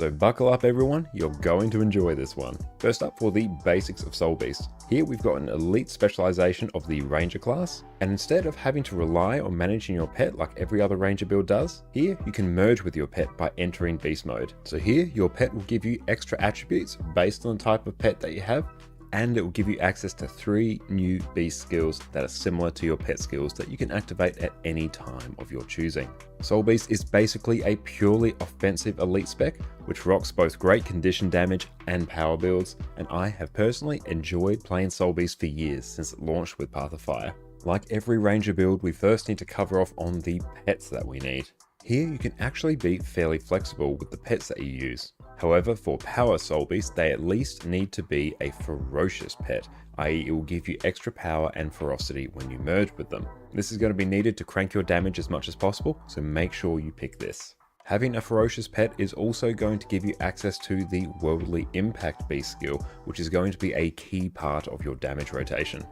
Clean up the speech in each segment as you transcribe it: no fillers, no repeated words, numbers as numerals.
So buckle up everyone, you're going to enjoy this one. First up, for the basics of Soul Beast. Here we've got an elite specialization of the Ranger class, and instead of having to rely on managing your pet like every other Ranger build does, here you can merge with your pet by entering Beast Mode. So here your pet will give you extra attributes based on the type of pet that you have, and it will give you access to 3 new beast skills that are similar to your pet skills that you can activate at any time of your choosing. Soul Beast is basically a purely offensive elite spec, which rocks both great condition damage and power builds, and I have personally enjoyed playing Soul Beast for years since it launched with Path of Fire. Like every Ranger build, we first need to cover off on the pets that we need. Here you can actually be fairly flexible with the pets that you use. However, for Power Soul Beast, they at least need to be a ferocious pet, i.e. it will give you extra power and ferocity when you merge with them. This is going to be needed to crank your damage as much as possible, so make sure you pick this. Having a ferocious pet is also going to give you access to the Worldly Impact Beast skill, which is going to be a key part of your damage rotation.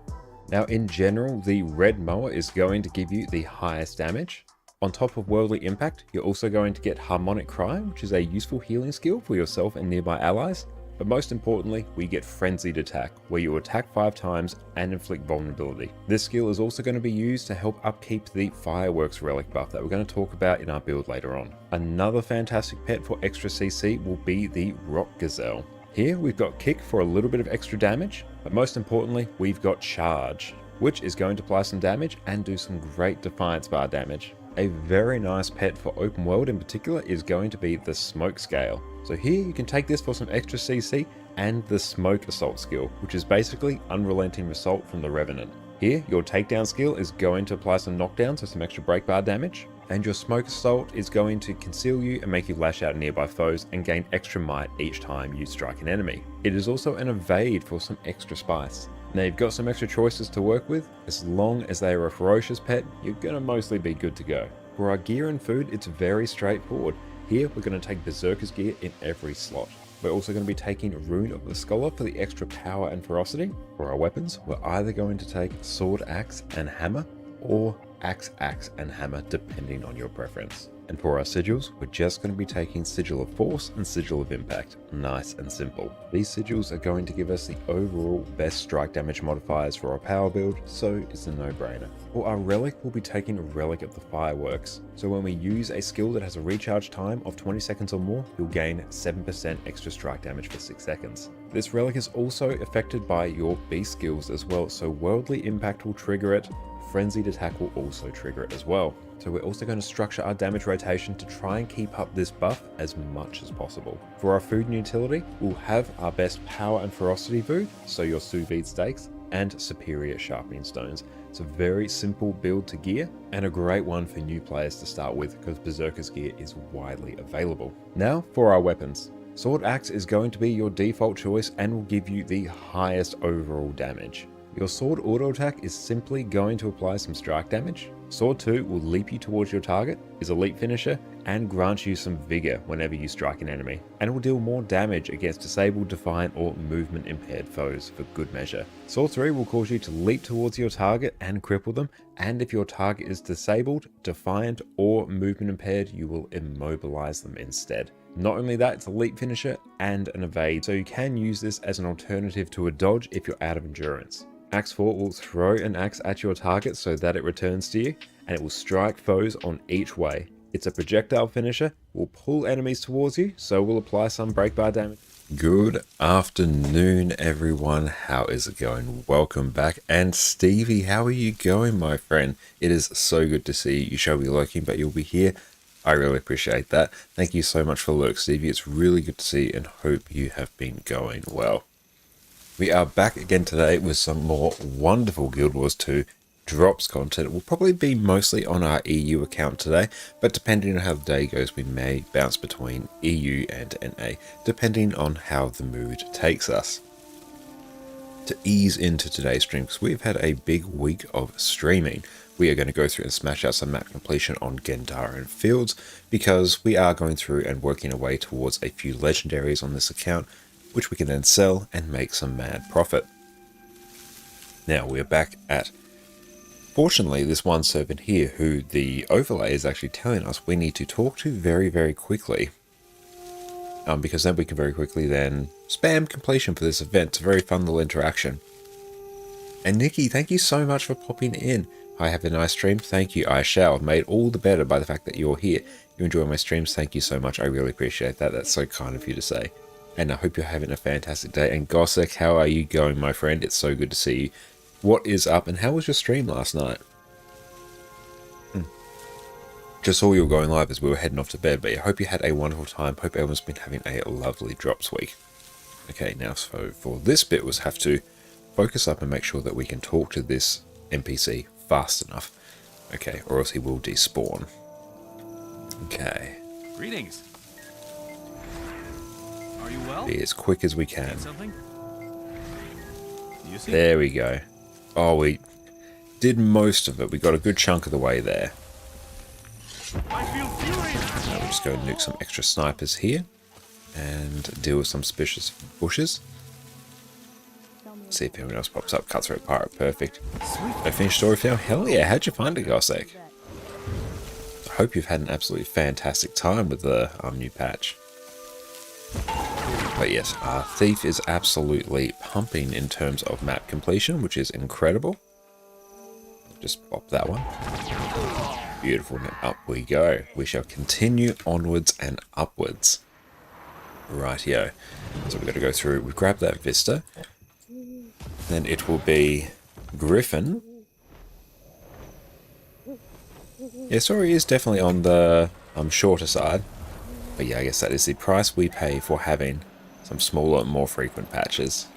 Now in general, the Red Mower is going to give you the highest damage. On top of Worldly Impact, you're also going to get Harmonic Cry, which is a useful healing skill for yourself and nearby allies. But most importantly, we get Frenzied Attack, where you attack 5 times and inflict vulnerability. This skill is also going to be used to help upkeep the Fireworks Relic buff that we're going to talk about in our build later on. Another fantastic pet for extra CC will be the Rock Gazelle. Here we've got Kick for a little bit of extra damage, but most importantly, we've got Charge, which is going to apply some damage and do some great Defiance bar damage. A very nice pet for open world in particular is going to be the Smoke Scale. So here you can take this for some extra CC and the Smoke Assault skill, which is basically unrelenting assault from the Revenant. Here your takedown skill is going to apply some knockdowns with some extra break bar damage, and your Smoke Assault is going to conceal you and make you lash out nearby foes and gain extra might each time you strike an enemy. It is also an evade for some extra spice. Now you've got some extra choices to work with. As long as they are a ferocious pet, you're going to mostly be good to go. For our gear and food, it's very straightforward. Here we're going to take Berserker's gear in every slot. We're also going to be taking Rune of the Scholar for the extra power and ferocity. For our weapons, we're either going to take Sword, Axe and Hammer, or Axe, and Hammer, depending on your preference. And for our sigils, we're just going to be taking Sigil of Force and Sigil of Impact. Nice and simple. These sigils are going to give us the overall best strike damage modifiers for our power build, so it's a no-brainer. For our relic, we'll be taking a Relic of the Fireworks. So when we use a skill that has a recharge time of 20 seconds or more, you'll gain 7% extra strike damage for 6 seconds. This relic is also affected by your beast skills as well, so Worldly Impact will trigger it. Frenzied Attack will also trigger it as well. So we're also going to structure our damage rotation to try and keep up this buff as much as possible. For our food and utility, we'll have our best power and ferocity food, so your sous vide steaks, and superior sharpening stones. It's a very simple build to gear, and a great one for new players to start with because Berserker's gear is widely available. Now for our weapons. Sword Axe is going to be your default choice and will give you the highest overall damage. Your Sword auto attack is simply going to apply some strike damage. Sword 2 will leap you towards your target, is a leap finisher, and grants you some vigor whenever you strike an enemy, and will deal more damage against disabled, defiant, or movement impaired foes for good measure. Sword 3 will cause you to leap towards your target and cripple them, and if your target is disabled, defiant, or movement impaired, you will immobilize them instead. Not only that, it's a leap finisher and an evade, so you can use this as an alternative to a dodge if you're out of endurance. Axe 4 will throw an axe at your target so that it returns to you, and it will strike foes on each way. It's a projectile finisher, will pull enemies towards you, so will apply some break bar damage. Good afternoon everyone, how is it going? Welcome back. And Stevie, how are you going, my friend? It is so good to see you. You shall be lurking, but you'll be here. I really appreciate that. Thank you so much for the lurk, Stevie. It's really good to see and hope you have been going well. We are back again today with some more wonderful Guild Wars 2 drops content. It will probably be mostly on our EU account today, but depending on how the day goes, we may bounce between EU and NA, depending on how the mood takes us. To ease into today's stream, because we've had a big week of streaming, we are going to go through and smash out some map completion on Gendara and Fields, because we are going through and working our way towards a few legendaries on this account, which we can then sell and make some mad profit. Now we're back at, fortunately, this one servant here who the overlay is actually telling us we need to talk to very, very quickly. because then we can very quickly then spam completion for this event. It's a very fun little interaction. And Nikki, thank you so much for popping in. I have a nice stream. Thank you, I shall. Made all the better by the fact that you're here. You enjoy my streams. Thank you so much. I really appreciate that. That's so kind of you to say. And I hope you're having a fantastic day. And Gossek, how are you going, my friend? It's so good to see you. What is up? And how was your stream last night? Just saw you were going live as we were heading off to bed. But I hope you had a wonderful time. Hope everyone's been having a lovely drops week. Okay, now so for this bit, we'll have to focus up and make sure that we can talk to this NPC fast enough. Okay, or else he will despawn. Okay. Greetings. Are you well? Be as quick as we can. Need something? You see? There we go. Oh, we did most of it. We got a good chunk of the way there. I feel furious. Now we'll just go and nuke some extra snipers here and deal with some suspicious bushes. See if anyone else pops up. Cutthroat Pirate, perfect. I finished story for now. Hell yeah, how'd you find it, Gossek? I hope you've had an absolutely fantastic time with the new patch. But yes, Thief is absolutely pumping in terms of map completion, which is incredible. Just pop that one. Beautiful, now up we go. We shall continue onwards and upwards. Rightio. So we've got to go through, we've grabbed that Vista. Then it will be Griffin. Yeah, sorry, is definitely on the shorter side. But yeah, I guess that is the price we pay for having some smaller, more frequent patches.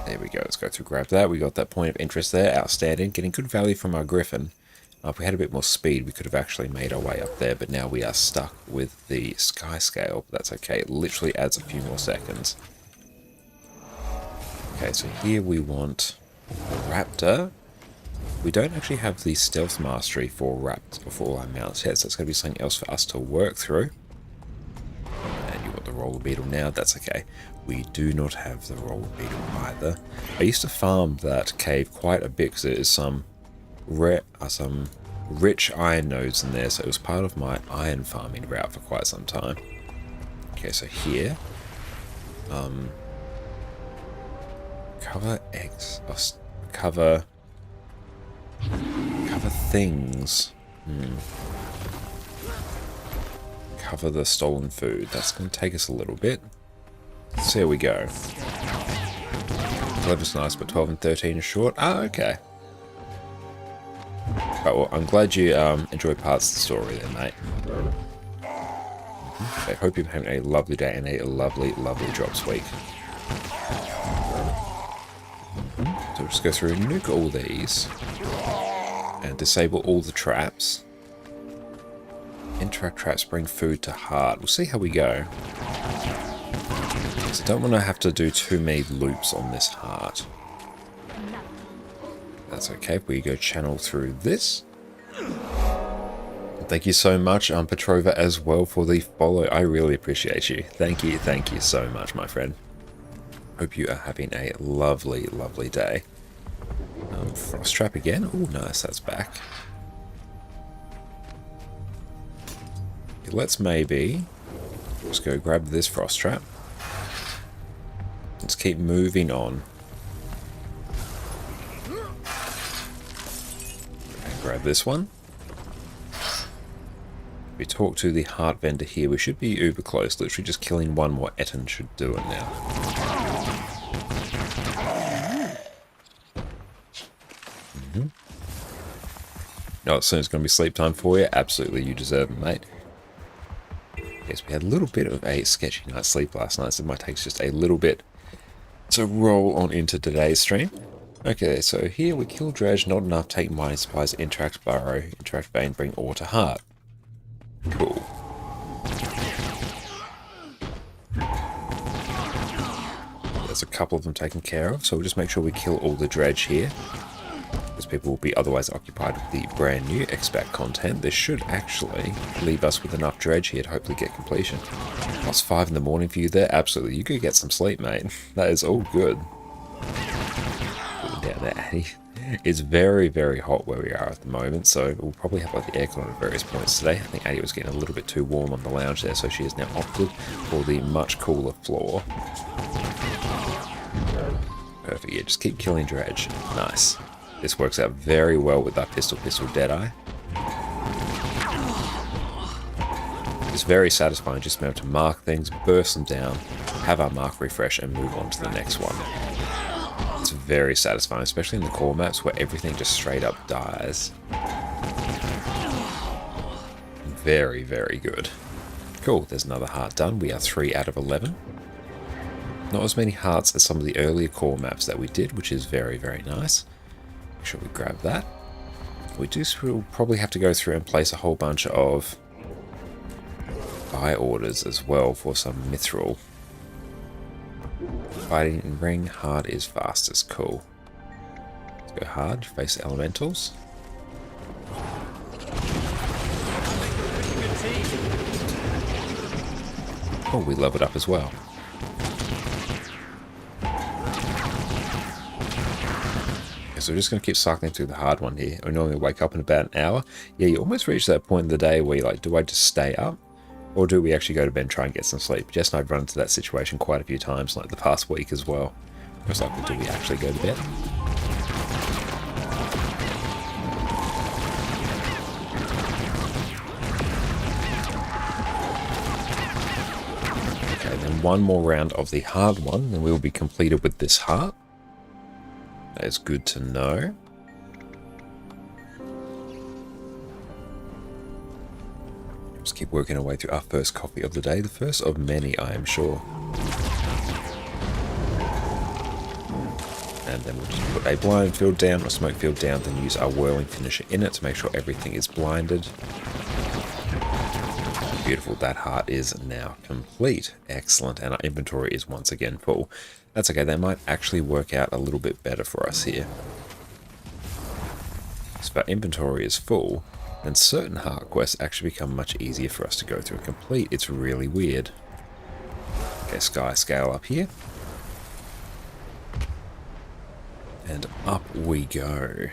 There we go, let's go through, grab that. We got that point of interest there, outstanding. Getting good value from our Griffin. If we had a bit more speed, we could have actually made our way up there, but now we are stuck with the sky scale. But that's okay, it literally adds a few more seconds. Okay, so here we want a Raptor. We don't actually have the stealth mastery for Raptor for all our mounts yet, so it's going to be something else for us to work through. And you want the roller beetle now, that's okay. We do not have the roller beetle either. I used to farm that cave quite a bit because there is some rich iron nodes in there, so it was part of my iron farming route for quite some time. Okay, so here, cover eggs, cover things. Cover the stolen food. That's going to take us a little bit. So here we go. 11's nice, but 12 and 13 is short. Ah, okay. Right, well, I'm glad you enjoy parts of the story then, mate. I hope you're having a lovely day and a lovely, lovely drops week. So we'll just go through and nuke all these. And disable all the traps. Interact traps bring food to heart. We'll see how we go. So I don't want to have to do too many loops on this heart. That's okay, we go channel through this. Thank you so much, Petrova, as well for the follow. I really appreciate you. Thank you so much, my friend. Hope you are having a lovely, lovely day. Frost trap again. Oh, nice, that's back. Let's maybe just go grab this frost trap. Let's keep moving on. Grab this one. If we talk to the heart vendor here, we should be uber close. Literally just killing one more Etten should do it now. No, as soon as it's going to be sleep time for you, absolutely, you deserve it, mate. Yes, we had a little bit of a sketchy night's sleep last night, so it might take just a little bit to roll on into today's stream. Okay, so here we kill Dredge, not enough, take mining supplies, interact burrow, interact vein, bring ore to heart. Cool. There's a couple of them taken care of, so we'll just make sure we kill all the Dredge here. Because people will be otherwise occupied with the brand new expat content. This should actually leave us with enough Dredge here to hopefully get completion. Plus 5 in the morning for you there, absolutely. You could get some sleep, mate. That is all good. Put it down there, Addy. It's very, very hot where we are at the moment, so we'll probably have like the aircon at various points today. I think Addie was getting a little bit too warm on the lounge there, so she has now opted for the much cooler floor. Perfect, yeah, just keep killing Dredge. Nice. This works out very well with that pistol Deadeye. It's very satisfying just to be able to mark things, burst them down, have our mark refresh, and move on to the next one. It's very satisfying, especially in the core maps where everything just straight up dies. Very, very good. Cool, there's another heart done. We are 3 out of 11. Not as many hearts as some of the earlier core maps that we did, which is very, very nice. Make sure we grab that. We'll probably have to go through and place a whole bunch of buy orders as well for some mithril. Fighting in ring, hard is fastest. Cool. Let's go hard, face elementals. Oh, we leveled up as well. Okay, so we're just going to keep cycling through the hard one here. We normally wake up in about an hour. Yeah, you almost reach that point in the day where you're like, do I just stay up? Or do we actually go to bed and try and get some sleep? Jess and I've run into that situation quite a few times, like the past week as well. It's like, well, do we actually go to bed? Okay, then one more round of the hard one, and we will be completed with this heart. That is good to know. Just keep working our way through our first coffee of the day, the first of many, I am sure. And then we'll just put a blind field down or smoke field down, then use our whirling finisher in it to make sure everything is blinded. Beautiful, that heart is now complete. Excellent, and our inventory is once again full. That's okay, that might actually work out a little bit better for us here. So if our inventory is full, then certain heart quests actually become much easier for us to go through and complete. It's really weird. Okay, sky scale up here. And up we go.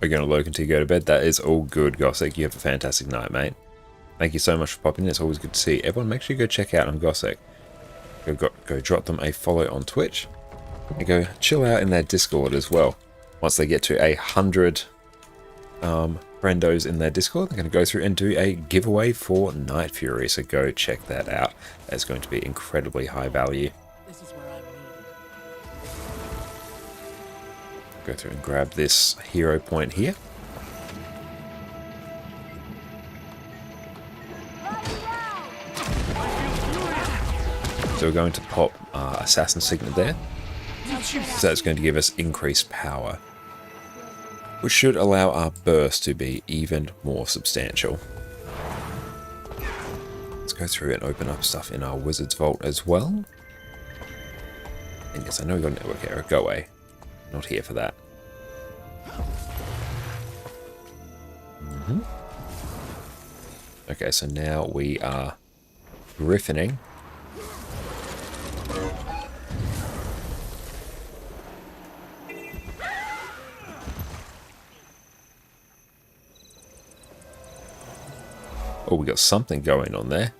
We're going to lurk until you go to bed. That is all good, Gossek. You have a fantastic night, mate. Thank you so much for popping in. It's always good to see everyone. Make sure you go check out on Gossek. Go drop them a follow on Twitch. And go chill out in their Discord as well. Once they get to 100 friendos in their Discord, they're going to go through and do a giveaway for Night Fury. So go check that out. That's going to be incredibly high value. This is where I'm needed. Go through and grab this hero point here. So we're going to pop Assassin Signet there. So that's going to give us increased power, which should allow our burst to be even more substantial. Let's go through and open up stuff in our Wizard's Vault as well. And yes, I know we got a network error. Go away. Not here for that. Okay, so now we are griffining. Oh, we got something going on there.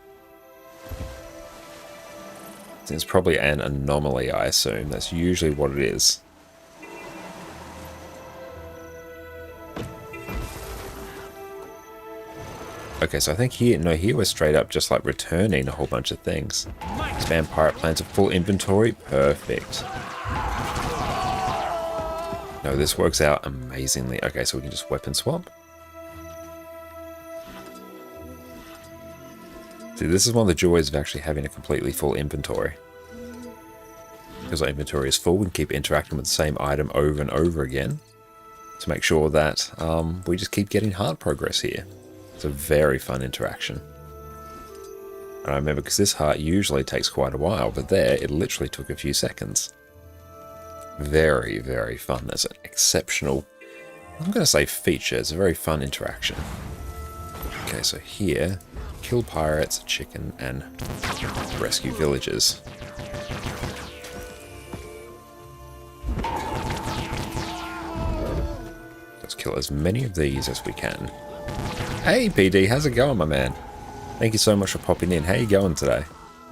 It's probably an anomaly, I assume. That's usually what it is. Okay, so I think here we're straight up just like returning a whole bunch of things. Spam pirate plans a full inventory. Perfect. No, this works out amazingly. Okay, so we can just weapon swap. See, this is one of the joys of actually having a completely full inventory. Because our inventory is full, we can keep interacting with the same item over and over again to make sure that we just keep getting hard progress here. It's a very fun interaction. And I remember because this heart usually takes quite a while, but there it literally took a few seconds. Very, very fun. That's an exceptional, I'm going to say feature. It's a very fun interaction. Okay, so here, kill pirates, chicken, and rescue villagers. kill as many of these as we can. Hey PD, how's it going, my man? Thank you so much for popping in. How you going today?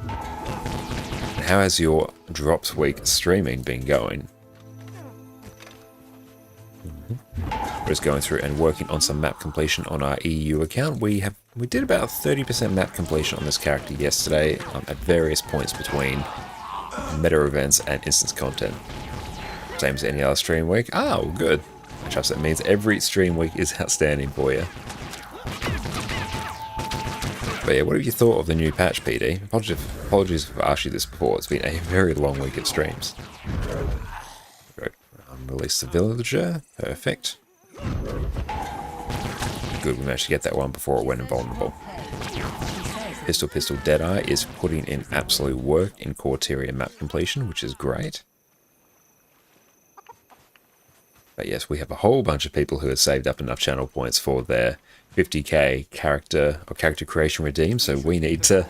And how has your Drops Week streaming been going? We're just going through and working on some map completion on our EU account. We did about 30% map completion on this character yesterday at various points between meta events and instance content. Same as any other stream week. Oh, good. I trust that means every stream week is outstanding for you. But yeah, what have you thought of the new patch, PD? Apologies for asking you this before. It's been a very long week of streams. Release the villager. Perfect. Good, we managed to get that one before it went invulnerable. Pistol Deadeye is putting in absolute work in Corteria map completion, which is great. But yes, we have a whole bunch of people who have saved up enough channel points for their 50k character creation redeem, so we need to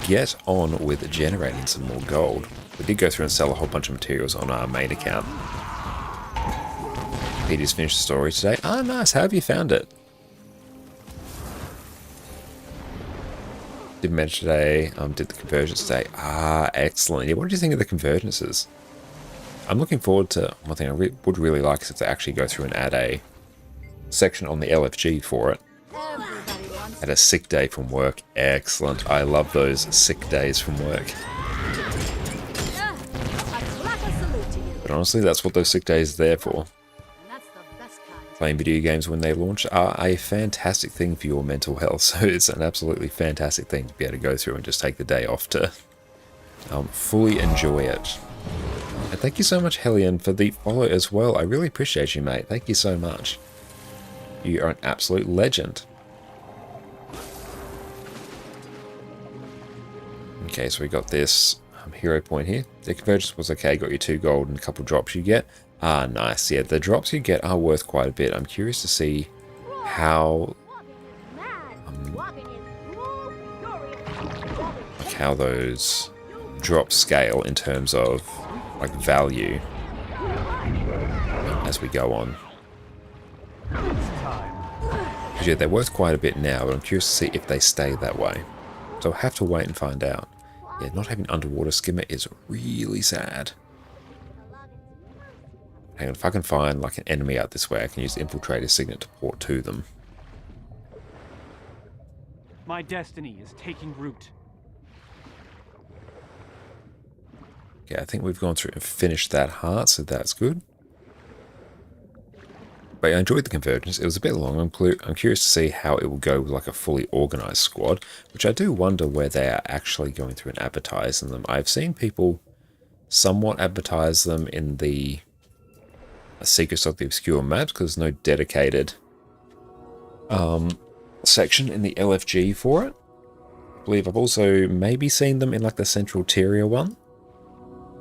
get on with generating some more gold. We did go through and sell a whole bunch of materials on our main account. Petey's finished the story today. Ah, nice. How have you found it? Did mention today, did the convergence today. Ah, excellent. Yeah, what did you think of the convergences? I'm looking forward to, one thing I would really like is if they actually go through and add a section on the LFG for it. Had a sick day from work. Excellent. I love those sick days from work. But honestly, that's what those sick days are there for. Playing video games when they launch are a fantastic thing for your mental health, so it's an absolutely fantastic thing to be able to go through and just take the day off to fully enjoy it. And thank you so much, Hellion, for the follow as well. I really appreciate you, mate. Thank you so much. You are an absolute legend. Okay, so we got this hero point here. The convergence was okay, got you 2 gold and a couple drops you get. Ah, nice. Yeah, the drops you get are worth quite a bit. I'm curious to see how how those drops scale in terms of like value as we go on. Because yeah, they're worth quite a bit now, but I'm curious to see if they stay that way. So I'll have to wait and find out. Yeah, not having underwater skimmer is really sad. Hang on, if I can find like an enemy out this way, I can use the Infiltrator Signet to port to them. My destiny is taking root. Okay, I think we've gone through and finished that heart, so that's good. But I enjoyed the convergence. It was a bit long. I'm curious to see how it will go with like a fully organized squad, which I do wonder where they are actually going through and advertising them. I've seen people somewhat advertise them in the Secrets of the Obscure maps because there's no dedicated section in the LFG for it. I believe I've also maybe seen them in like the Central Tyria one.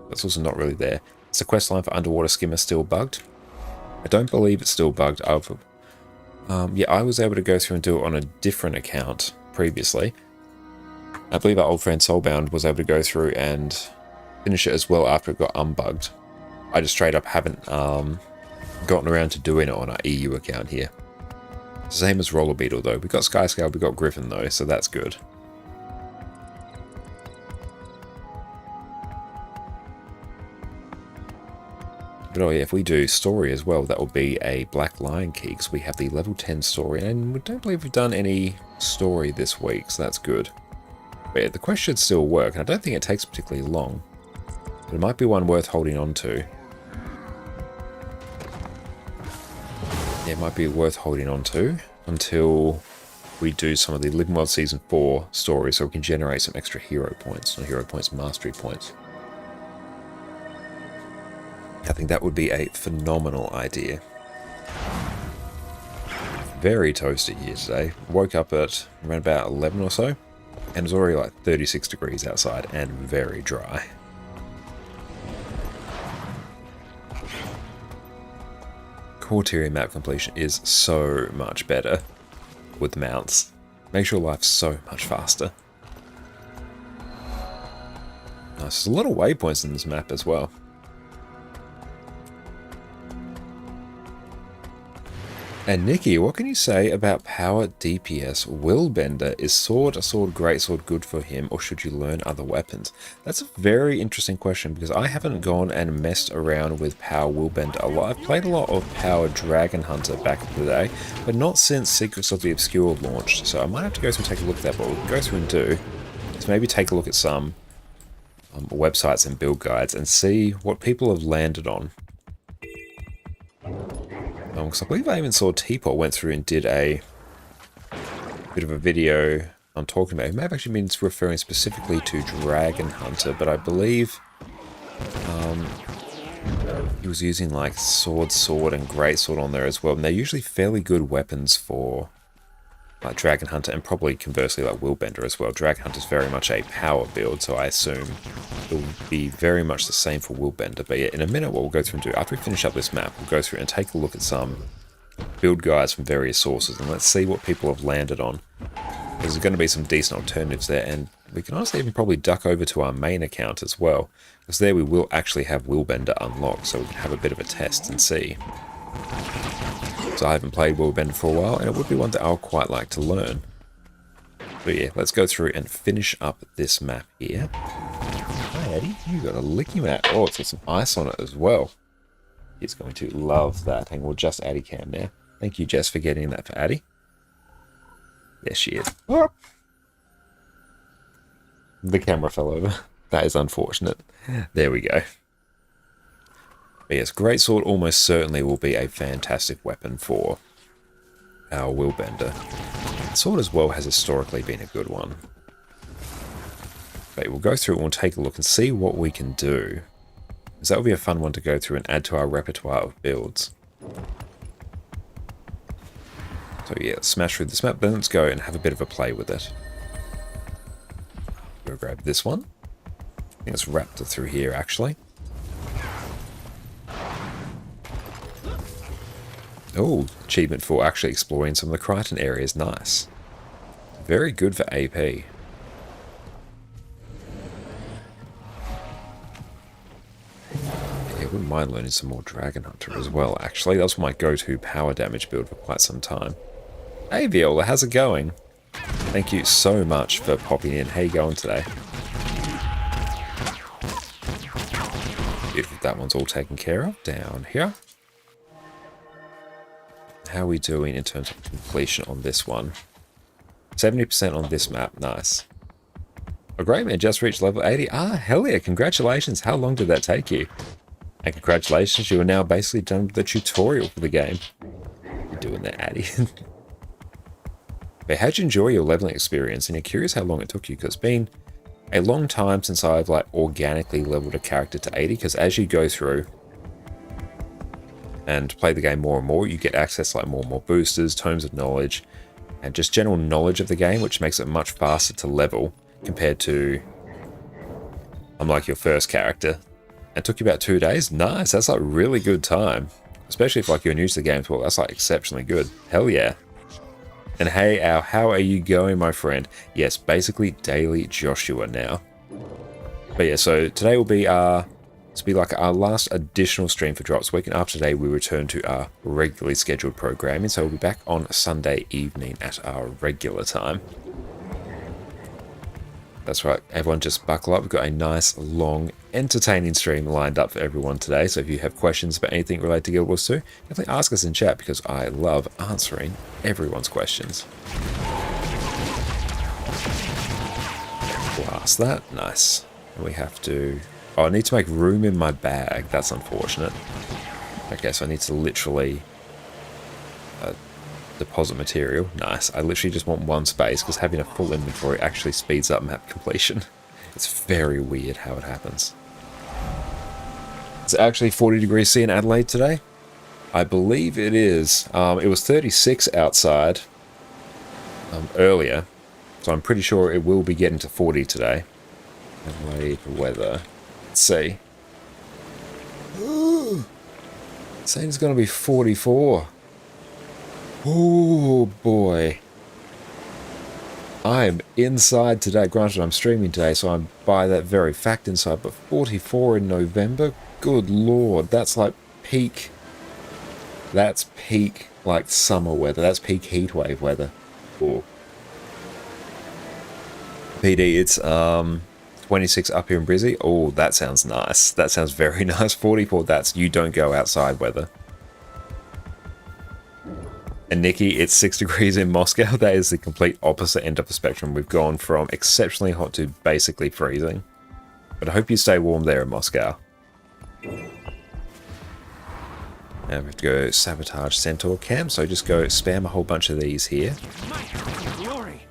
That's also not really there. Is the quest line for Underwater Skimmer still bugged? I don't believe it's still bugged. Yeah, I was able to go through and do it on a different account previously. I believe our old friend Soulbound was able to go through and finish it as well after it got unbugged. I just straight up haven't gotten around to doing it on our EU account here. Same as Roller Beetle though. We got Skyscale, we got Griffin though, so that's good. But oh yeah, if we do story as well, that will be a Black Lion key because we have the level 10 story, and we don't believe we've done any story this week, so that's good. But yeah, the quest should still work, and I don't think it takes particularly long. But it might be one worth holding on to. Yeah, it might be worth holding on to until we do some of the Living World Season 4 stories so we can generate some extra hero points, or hero points, mastery points. I think that would be a phenomenal idea. Very toasty here today. Woke up at around about 11 or so, and it's already like 36 degrees outside and very dry. Corteria map completion is so much better with mounts. Makes your life so much faster. Nice. There's a lot of waypoints in this map as well. And Nikki, what can you say about power DPS? Will Bender, is sword, a sword, great sword good for him, or should you learn other weapons? That's a very interesting question because I haven't gone and messed around with power Will Bender a lot. I've played a lot of power Dragon Hunter back in the day, but not since Secrets of the Obscure launched. So I might have to go through and take a look at that. But what we can go through and do is maybe take a look at some websites and build guides and see what people have landed on. Because I believe I even saw Teapot went through and did a bit of a video I'm talking about. He may have actually been referring specifically to Dragon Hunter, but I believe he was using like sword, and great sword on there as well. And they're usually fairly good weapons for like Dragon Hunter, and probably conversely like Will Bender as well. Dragon Hunter is very much a power build, so I assume it will be very much the same for Will Bender. But yeah, in a minute what we'll go through and do, after we finish up this map, we'll go through and take a look at some build guides from various sources, and let's see what people have landed on. There's going to be some decent alternatives there, and we can honestly even probably duck over to our main account as well, because there we will actually have Will Bender unlocked, so we can have a bit of a test and see. So I haven't played Will Bender for a while, and it would be one that I would quite like to learn. But yeah, let's go through and finish up this map here. Hi Eddie, you got a licky map. Oh, it's got some ice on it as well. He's going to love that. Hang on, we'll just Addy cam now. Thank you, Jess, for getting that for Addy. There she is. Oh. The camera fell over. That is unfortunate. There we go. But yes, Greatsword almost certainly will be a fantastic weapon for our Will Bender. Sword as well has historically been a good one. But we'll go through and we'll take a look and see what we can do. Because that would be a fun one to go through and add to our repertoire of builds. So yeah, let's smash through this map, then let's go and have a bit of a play with it. We'll grab this one. I think it's Raptor through here actually. Oh, achievement for actually exploring some of the Crichton areas. Nice. Very good for AP. Yeah, wouldn't mind learning some more Dragon Hunter as well, actually. That was my go-to power damage build for quite some time. Hey Viola, how's it going? Thank you so much for popping in. How you going today? Beautiful, that one's all taken care of. Down here. How are we doing in terms of completion on this one? 70% on this map. Nice. Oh, great, man. Just reached level 80. Ah, hell yeah. Congratulations. How long did that take you? And congratulations. You are now basically done with the tutorial for the game. You're doing that, Addy. But how'd you enjoy your leveling experience? And you're curious how long it took you, because it's been a long time since I've like organically leveled a character to 80, because as you go through and play the game more and more, you get access to like more and more boosters, tomes of knowledge, and just general knowledge of the game, which makes it much faster to level compared to unlike your first character. It took you about 2 days. Nice, that's like really good time, especially if like you're new to the game as well. That's like exceptionally good. Hell yeah. And hey, how are you going, my friend? Yes, basically daily Joshua now. But yeah, so today will be our like our last additional stream for Drops Week, and after today we return to our regularly scheduled programming, so we'll be back on Sunday evening at our regular time. That's right, everyone just buckle up. We've got a nice, long, entertaining stream lined up for everyone today, so if you have questions about anything related to Guild Wars 2, definitely ask us in chat, because I love answering everyone's questions. Blast that, nice. And we have to... Oh, I need to make room in my bag. That's unfortunate. Okay, so I need to literally deposit material. Nice. I literally just want one space, because having a full inventory actually speeds up map completion. It's very weird how it happens. It's actually 40 degrees C in Adelaide today. I believe it is. It was 36 outside earlier, so I'm pretty sure it will be getting to 40 today. Adelaide weather. Let's see. Ooh, saying it's going to be 44. Oh boy. I'm inside today. Granted, I'm streaming today, so I'm by that very fact inside, but 44 in November? Good lord, that's like peak That's peak, like, summer weather. That's peak heat wave weather. Cool. PD, it's 26 up here in Brizzy. Oh, that sounds nice. That sounds very nice. 44, that's you don't go outside weather. And Nikki, it's 6 degrees in Moscow. That is the complete opposite end of the spectrum. We've gone from exceptionally hot to basically freezing. But I hope you stay warm there in Moscow. Now we have to go sabotage Centaur camp, so just go spam a whole bunch of these here. Glory.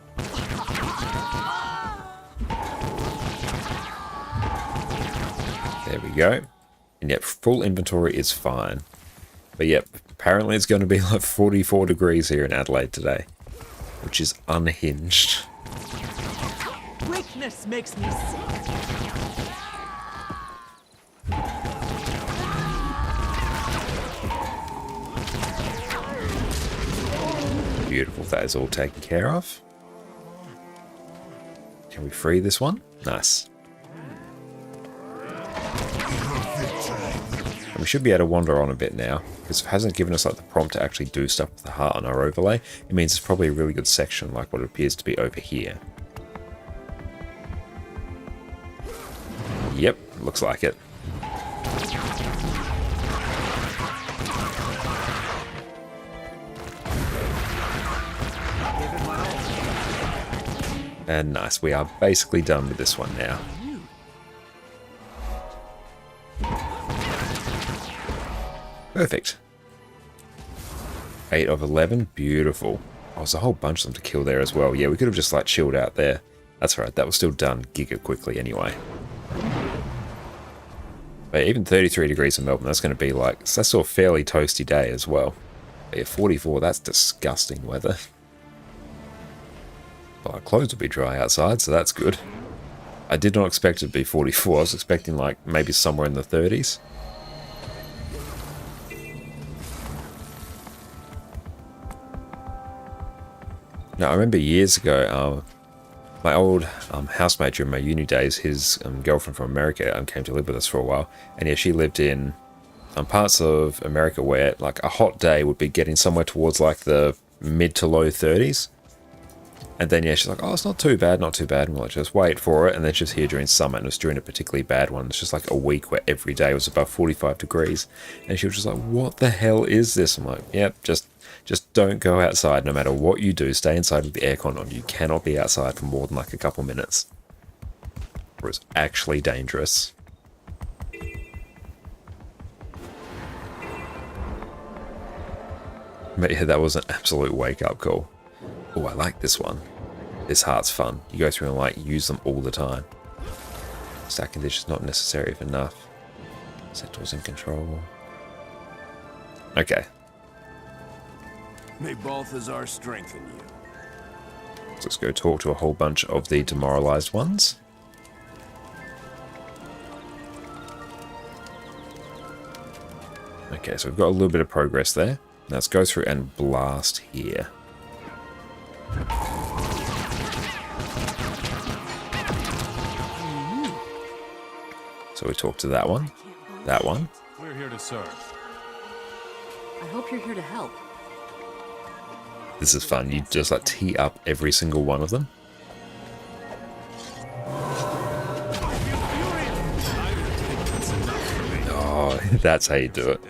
There we go. And yep, full inventory is fine. But yep, apparently it's going to be like 44 degrees here in Adelaide today, which is unhinged. Weakness makes me sick. Beautiful, that is all taken care of. Can we free this one? Nice. And we should be able to wander on a bit now, because it hasn't given us like the prompt to actually do stuff with the heart on our overlay. It means it's probably a really good section like what it appears to be over here. Yep, looks like it. And nice, we are basically done with this one now. Perfect. 8 of 11, beautiful. Oh, there's a whole bunch of them to kill there as well. Yeah, we could have just like chilled out there. That's right, that was still done giga quickly anyway. But even 33 degrees in Melbourne, that's going to be like, that's still a fairly toasty day as well. But yeah, 44, that's disgusting weather. Well, our clothes will be dry outside, so that's good. I did not expect it to be 44. I was expecting like maybe somewhere in the 30s. Now, I remember years ago, my old housemate during my uni days, his girlfriend from America came to live with us for a while. And yeah, she lived in parts of America where like a hot day would be getting somewhere towards like the mid to low 30s. And then, yeah, she's like, oh, it's not too bad, not too bad. And we're like, just wait for it. And then she's here during summer, and it was during a particularly bad one. It's just like a week where every day was above 45 degrees. And she was just like, what the hell is this? I'm like, yep, just don't go outside. No matter what you do, stay inside with the aircon on. You cannot be outside for more than like a couple minutes. Or it's actually dangerous. But yeah, that was an absolute wake-up call. Oh, I like this one. This heart's fun. You go through and like use them all the time. Stack conditions not necessary if enough. Centaurs in control. Okay. May Balthazar strengthen you. So let's go talk to a whole bunch of the demoralized ones. Okay, so we've got a little bit of progress there. Now let's go through and blast here. So we talk to that one, that one. We're here to serve. I hope you're here to help. This is fun. You just like tee up every single one of them. Oh, that's how you do it.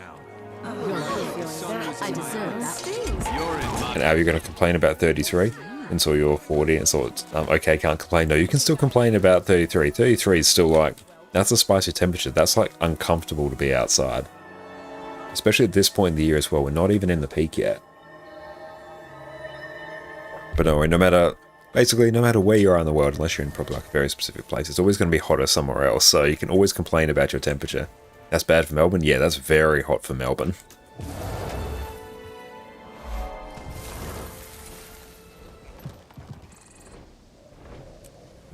I deserve that. And now you're going to complain about 33 until you're 40 and so it's okay, can't complain. No, you can still complain about 33. 33 is still like, that's a spicy temperature. That's like uncomfortable to be outside. Especially at this point in the year as well. We're not even in the peak yet. But no worry, no matter where you are in the world, unless you're in probably like a very specific place, it's always going to be hotter somewhere else. So you can always complain about your temperature. That's bad for Melbourne? Yeah, that's very hot for Melbourne.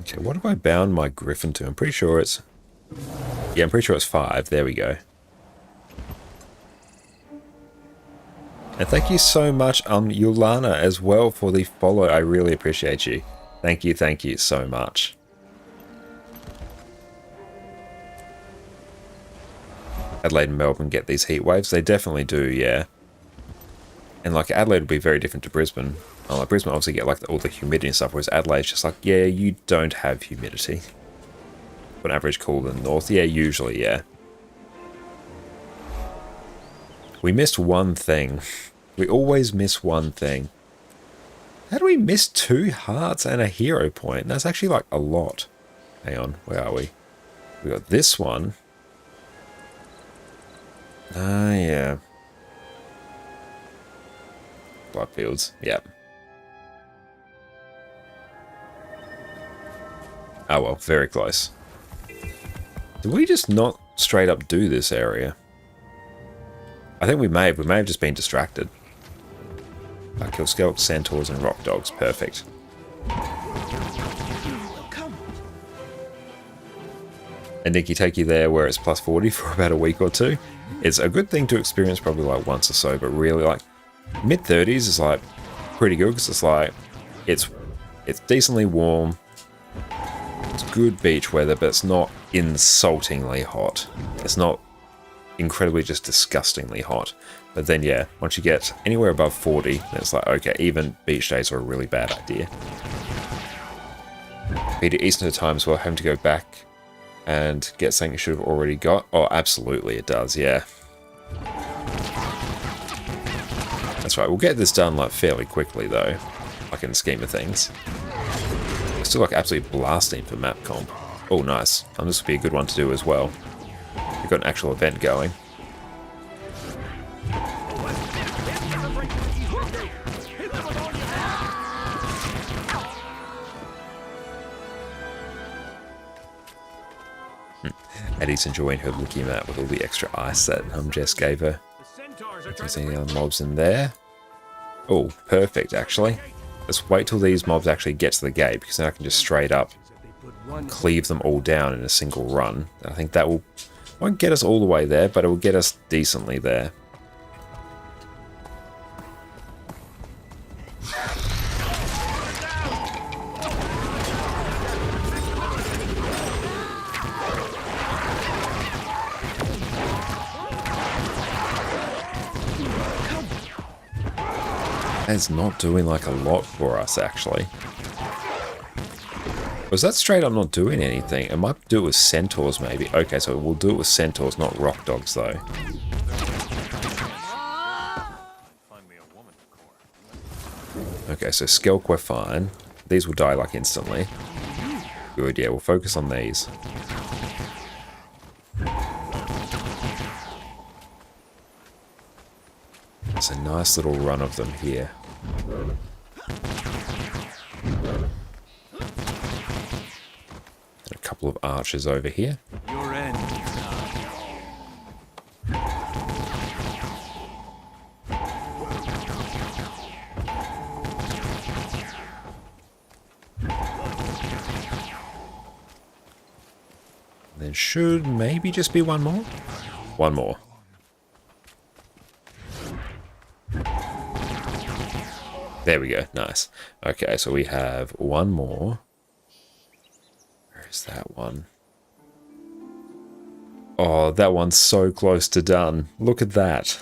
Okay, what have I bound my griffin to? I'm pretty sure it's... Yeah, I'm pretty sure it's 5. There we go. And thank you so much, Yulana, as well for the follow. I really appreciate you. Thank you so much. Adelaide and Melbourne get these heat waves. They definitely do, yeah. And like Adelaide would be very different to Brisbane. Like Brisbane obviously get like all the humidity and stuff, whereas Adelaide's just like, yeah, you don't have humidity. On average cooler than the north. Yeah, usually, yeah. We missed one thing. We always miss one thing. How do we miss 2 hearts and a hero point? That's actually like a lot. Hang on, where are we? We got this one. Ah, yeah. Bloodfields, yep. Oh well, very close. Did we just not straight up do this area? I think we may have just been distracted. I kill skelks, centaurs, and rock dogs. Perfect. And Nikki take you there where it's plus 40 for about a week or two. It's a good thing to experience probably like once or so, but really like mid-30s is like pretty good because it's like it's decently warm. It's good beach weather, but it's not insultingly hot. It's not incredibly just disgustingly hot. But then yeah, once you get anywhere above 40, then it's like, okay, even beach days are a really bad idea. Peter Eastern time as well, having to go back and get something you should have already got. Oh, absolutely it does, yeah. That's right, we'll get this done like fairly quickly though, like in the scheme of things. It's still like absolutely blasting for map comp. Oh, nice. And this would be a good one to do as well. We've got an actual event going. Eddie's enjoying her looking map with all the extra ice that Jess gave her. If there's any other mobs in there. Oh, perfect actually. Let's wait till these mobs actually get to the gate, because then I can just straight up cleave them all down in a single run. I think that won't get us all the way there, but it will get us decently there. It's not doing like a lot for us actually. Was that straight up not doing anything? It might do it with centaurs maybe. Okay, so we'll do it with centaurs, not rock dogs though. Okay, so Skelk we're fine. These will die like instantly. Good, yeah, we'll focus on these. It's a nice little run of them here. And a couple of archers over here. Your end. Then should maybe just be one more? One more. There we go, nice. Okay, so we have one more. Where is that one? Oh, that one's so close to done. Look at that.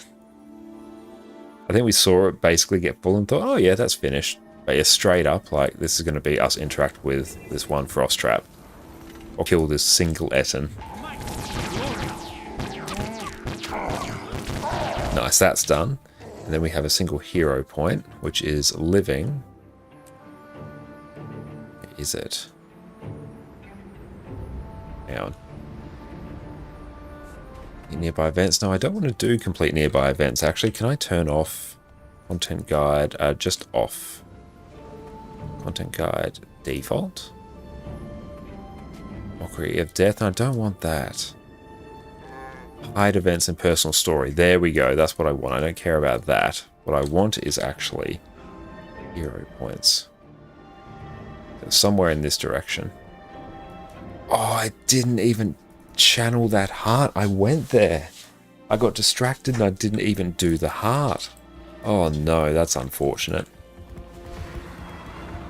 I think we saw it basically get full and thought, oh yeah, that's finished. But yeah, straight up, like, this is going to be us interact with this one frost trap. Or kill this single Etten. Nice, that's done. And then we have a single hero point, which is living. Where is it? Hang on. Nearby events? No, I don't want to do complete nearby events. Actually, can I turn off content guide? Just off. Content guide default. Mockery of death. I don't want that. Hide events and personal story. There we go. That's what I want. I don't care about that. What I want is actually hero points. So somewhere in this direction. Oh, I didn't even channel that heart. I went there. I got distracted and I didn't even do the heart. Oh no, that's unfortunate.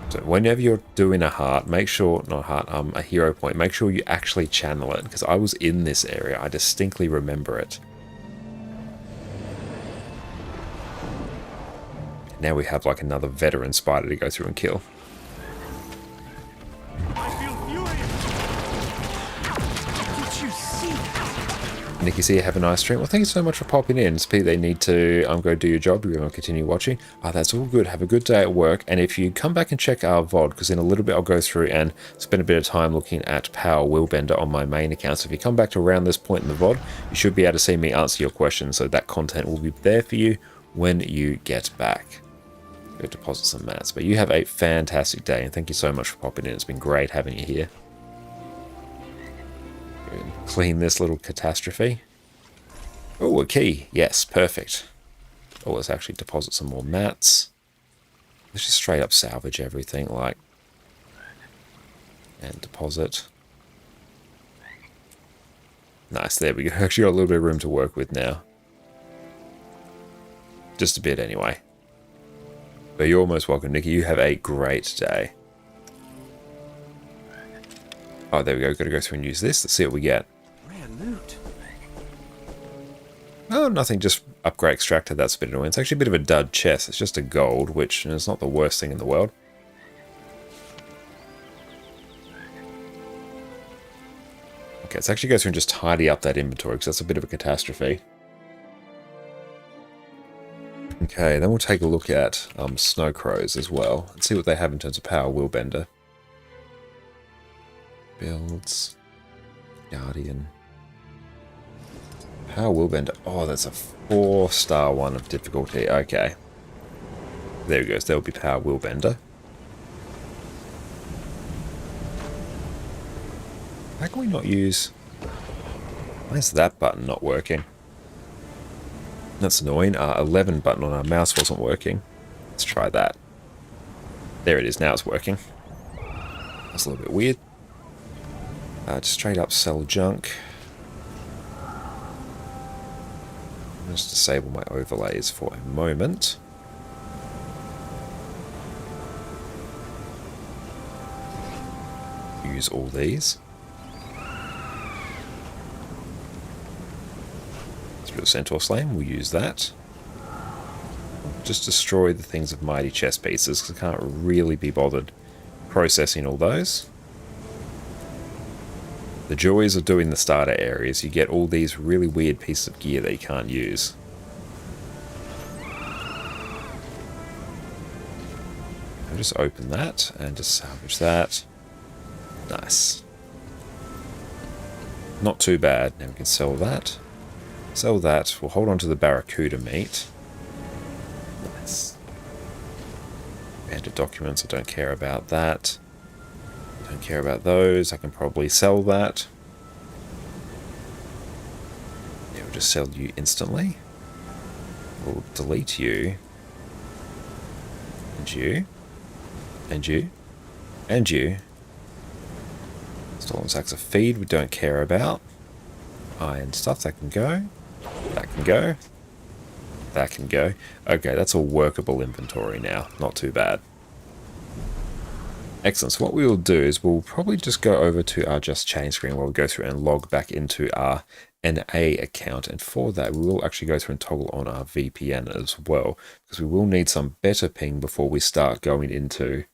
So whenever you're doing a heart, make sure, not heart, a hero point, make sure you actually channel it, because I was in this area. I distinctly remember it. Now we have like another veteran spider to go through and kill. I feel furious. Did you see that? Nikki, see you have a nice stream. Well, thank you so much for popping in. It's they need to go do your job. You're going to continue watching. That's all good. Have a good day at work. And if you come back and check our VOD, because in a little bit I'll go through and spend a bit of time looking at Power Willbender on my main account. So if you come back to around this point in the VOD, you should be able to see me answer your questions. So that content will be there for you when you get back. Go deposit some mats. But you have a fantastic day, and thank you so much for popping in. It's been great having you here. Clean this little catastrophe. Oh, a key. Yes, perfect. Oh, let's actually deposit some more mats. Let's just straight up salvage everything, like, and deposit. Nice, there we go. Actually got a little bit of room to work with now. Just a bit anyway. But you're most welcome, Nikki. You have a great day. Oh, there we go. Got to go through and use this. Let's see what we get. Rare loot. Oh, nothing. Just upgrade extractor. That's a bit annoying. It's actually a bit of a dud chest. It's just a gold, which is not the worst thing in the world. Okay, let's actually go through and just tidy up that inventory, because that's a bit of a catastrophe. Okay, then we'll take a look at Snow Crows as well, and see what they have in terms of Power Willbender. Builds. Guardian. Power Willbender. Oh, that's a 4-star one of difficulty. Okay. There he goes. There will be Power Willbender. How can we not use... Why is that button not working? That's annoying. 11 button on our mouse wasn't working. Let's try that. There it is. Now it's working. That's a little bit weird. Just straight up sell junk. Just disable my overlays for a moment. Use all these. Centaur Slame, we'll use that. Just destroy the things of mighty chest pieces, because I can't really be bothered processing all those. The joys of doing the starter areas, you get all these really weird pieces of gear that you can't use. I'll just open that and just salvage that. Nice. Not too bad. Now we can sell that. Sell that. We'll hold on to the Barracuda meat. Nice. Banded documents, I don't care about that. Don't care about those. I can probably sell that. Yeah, we'll just sell you instantly. We'll delete you. And you. And you. And you. Stolen sacks of feed we don't care about. Iron stuff, that can go. That can go. That can go. Okay, that's a workable inventory now. Not too bad. Excellent. So what we will do is we'll probably just go over to our Just Chain screen where we'll go through and log back into our NA account. And for that, we will actually go through and toggle on our VPN as well, because we will need some better ping before we start going into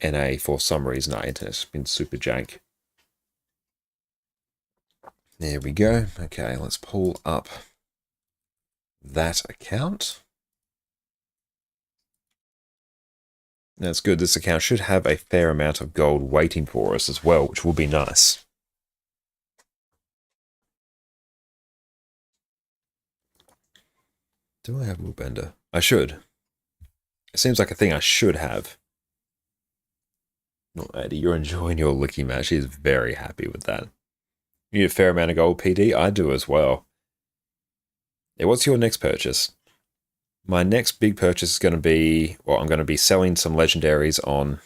NA. For some reason, our internet's been super jank. There we go. Okay, let's pull up that account. That's good. This account should have a fair amount of gold waiting for us as well, which will be nice. Do I have Willbender? I should. It seems like a thing I should have. Not Eddie, you're enjoying your licky match. She's very happy with that. You need a fair amount of gold, PD? I do as well. Yeah, what's your next purchase? My next big purchase is going to be... Well, I'm going to be selling some legendaries on...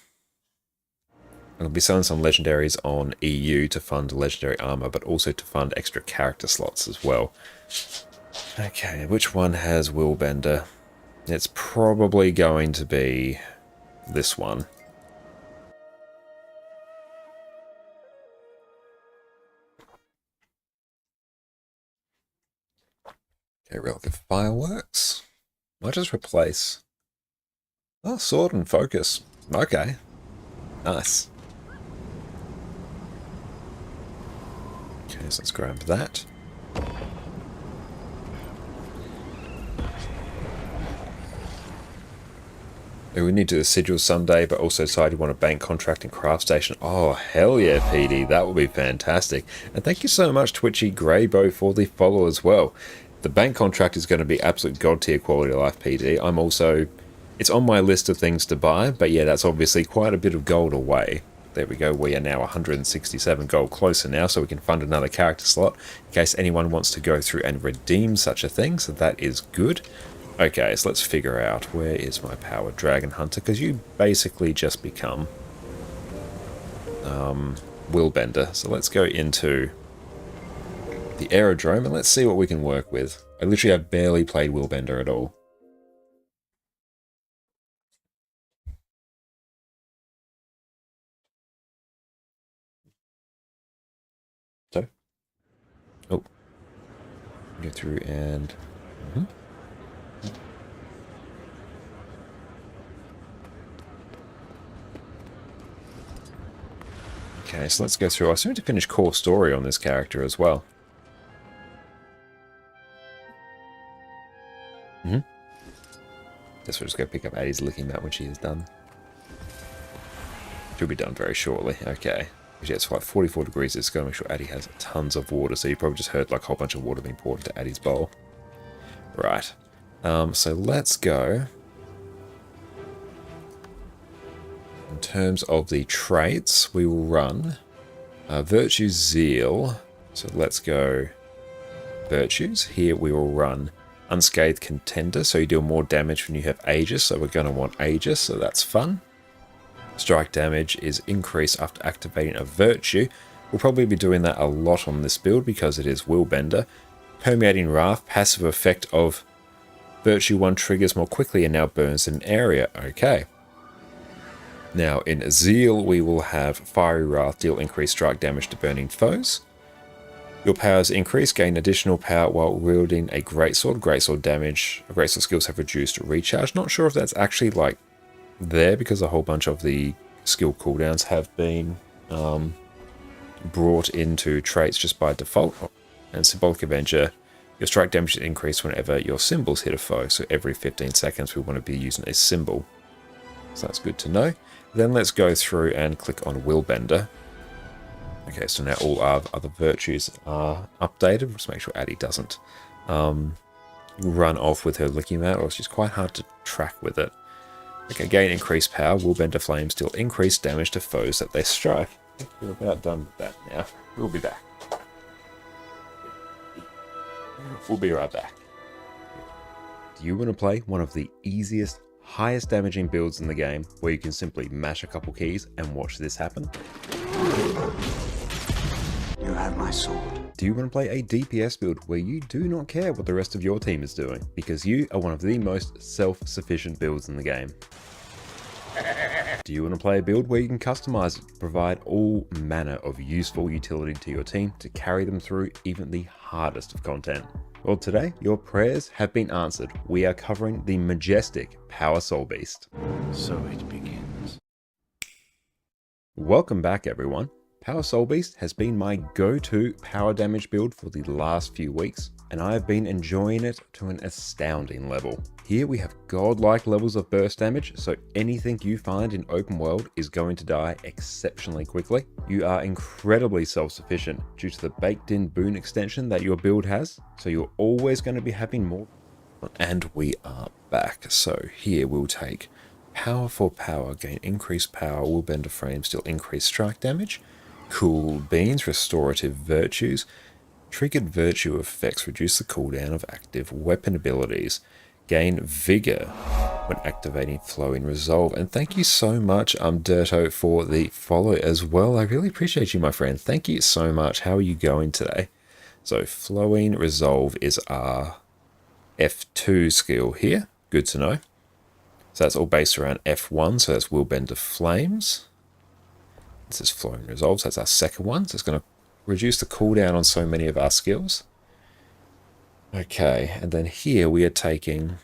I'm going to be selling some legendaries on EU to fund legendary armor, but also to fund extra character slots as well. Okay, which one has Willbender? It's probably going to be this one. Okay, Relic of Fireworks. Might just replace Oh, sword and focus. Okay. Nice. Okay, so let's grab that. We need to do the sigil someday, but also decide you want a bank contract and craft station. Oh, hell yeah, PD. That would be fantastic. And thank you so much, Twitchy Greybow, for the follow as well. The bank contract is going to be absolute god tier quality of life, PD. I'm also... It's on my list of things to buy, but yeah, that's obviously quite a bit of gold away. There we go. We are now 167 gold closer now, so we can fund another character slot in case anyone wants to go through and redeem such a thing, so that is good. Okay, so let's figure out where is my power dragon hunter, because you basically just become Willbender. So let's go into the aerodrome and let's see what we can work with. I literally have barely played Willbender at all. So, oh, go through and okay, so let's go through. I still need to finish core story on this character as well. Guess we'll just go pick up Addie's licking mat when she is done. She'll be done very shortly. Okay. Yeah, it's like 44 degrees. It's going to make sure Addie has tons of water. So you probably just heard like a whole bunch of water being poured into Addie's bowl. Right. So let's go. In terms of the traits, we will run Virtue Zeal. So let's go Virtues. Here we will run Unscathed Contender, so you deal more damage when you have Aegis, so we're going to want Aegis, so that's fun. Strike damage is increased after activating a Virtue. We'll probably be doing that a lot on this build because it is Willbender. Permeating Wrath, passive effect of Virtue 1 triggers more quickly and now burns in an area. Okay. Now in Zeal we will have Fiery Wrath, deal increased strike damage to burning foes. Your powers increase, gain additional power while wielding a greatsword. Greatsword damage, greatsword skills have reduced recharge. Not sure if that's actually like there because a whole bunch of the skill cooldowns have been brought into traits just by default. And Symbolic Avenger, your strike damage is increased whenever your symbols hit a foe. So every 15 seconds we want to be using a symbol. So that's good to know. Then let's go through and click on Willbender. Okay, so now all our other virtues are updated. Just make sure Addie doesn't run off with her licking mat, or she's quite hard to track with it. Okay, gain increased power. Willbender Flames deal increased damage to foes that they strike. We're about done with that now. We'll be back. We'll be right back. Do you want to play one of the easiest, highest damaging builds in the game, where you can simply mash a couple keys and watch this happen? You have my sword. Do you want to play a DPS build where you do not care what the rest of your team is doing, because you are one of the most self-sufficient builds in the game? Do you want to play a build where you can customize it to provide all manner of useful utility to your team to carry them through even the hardest of content? Well, today your prayers have been answered. We are covering the majestic Power Soul Beast. So it begins. Welcome back, everyone. Power Soul Beast has been my go-to power damage build for the last few weeks, and I have been enjoying it to an astounding level. Here we have godlike levels of burst damage, so anything you find in open world is going to die exceptionally quickly. You are incredibly self-sufficient due to the baked-in boon extension that your build has, so you're always going to be having more. And we are back. So here we'll take Power for Power, gain increased power, Willbender Frames, deal increased strike damage. Cool Beans, restorative virtues. Triggered virtue effects reduce the cooldown of active weapon abilities. Gain vigor when activating Flowing Resolve. And thank you so much, Dirto, for the follow as well. I really appreciate you, my friend. Thank you so much. How are you going today? So Flowing Resolve is our F2 skill here. Good to know. So that's all based around F1. So that's Willbender Flames. This is Flowing Resolve, so that's our second one. So it's going to reduce the cooldown on so many of our skills. Okay, and then here we are taking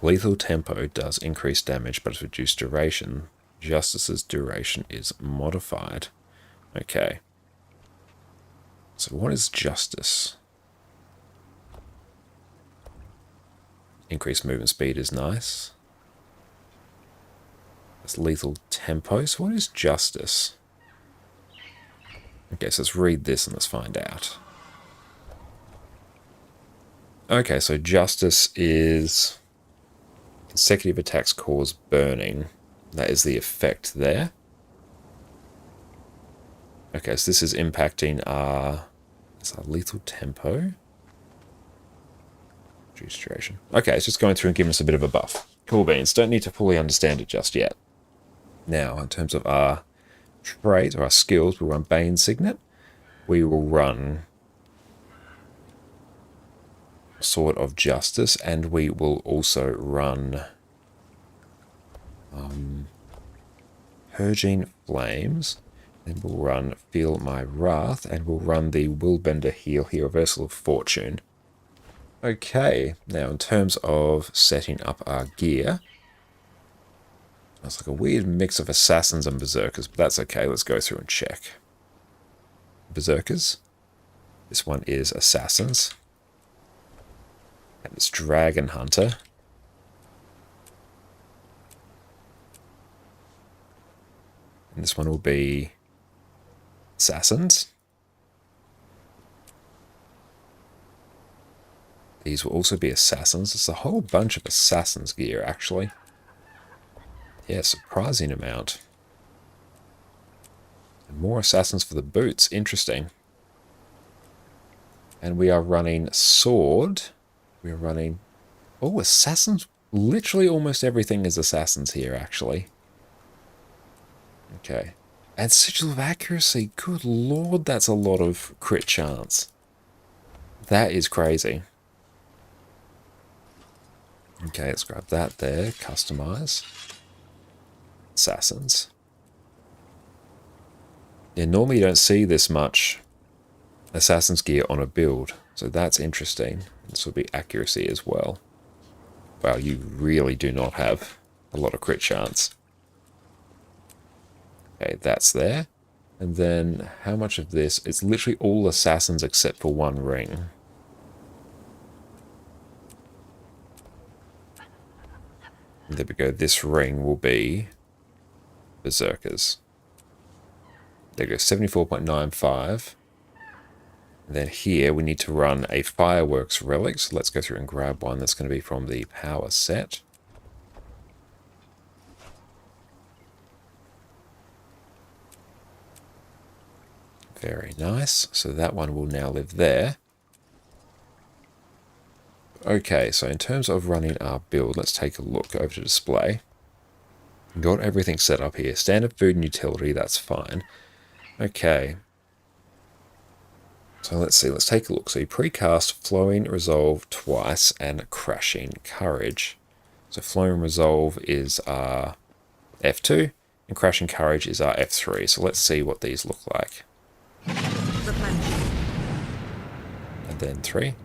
Lethal tempo does increase damage, but it's reduced duration. Justice's duration is modified. Okay. So what is Justice? Increased movement speed is nice. That's lethal tempo. So what is Justice? Okay, so let's read this and let's find out. Okay, so Justice is consecutive attacks cause burning. That is the effect there. Okay, so this is impacting our lethal tempo. Reduced duration. Okay, it's just going through and giving us a bit of a buff. Cool beans. Don't need to fully understand it just yet. Now, in terms of our trait or our skills, we'll run Bane Signet. We will run Sword of Justice, and we will also run Purging Flames. Then we'll run Feel My Wrath, and we'll run the Willbender Heal here, Reversal of Fortune. Okay, now in terms of setting up our gear, it's like a weird mix of Assassins and Berserkers, but that's okay. Let's go through and check. Berserkers. This one is Assassins. And it's Dragon Hunter. And this one will be Assassins. These will also be Assassins. It's a whole bunch of Assassins gear, actually. Yeah, surprising amount. And more Assassins for the boots. Interesting. And we are running Sword. We are running... Oh, Assassins. Literally almost everything is Assassins here, actually. Okay. And Sigil of Accuracy. Good lord, that's a lot of crit chance. That is crazy. Okay, let's grab that there. Customize. Assassins. Yeah, normally you don't see this much Assassin's gear on a build, so that's interesting. This will be accuracy as well. Wow, you really do not have a lot of crit chance. Okay, that's there. And then how much of this? It's literally all Assassins except for one ring. And there we go. This ring will be Berserkers. There we go, 74.95. And then here we need to run a Fireworks Relic. So let's go through and grab one that's going to be from the power set. Very nice. So that one will now live there. Okay, so in terms of running our build, let's take a look over to display. Got everything set up here. Standard food and utility, that's fine. Okay. So let's see, let's take a look. So you precast Flowing Resolve twice and Crashing Courage. So Flowing Resolve is our F2 and Crashing Courage is our F3. So let's see what these look like. And then 3.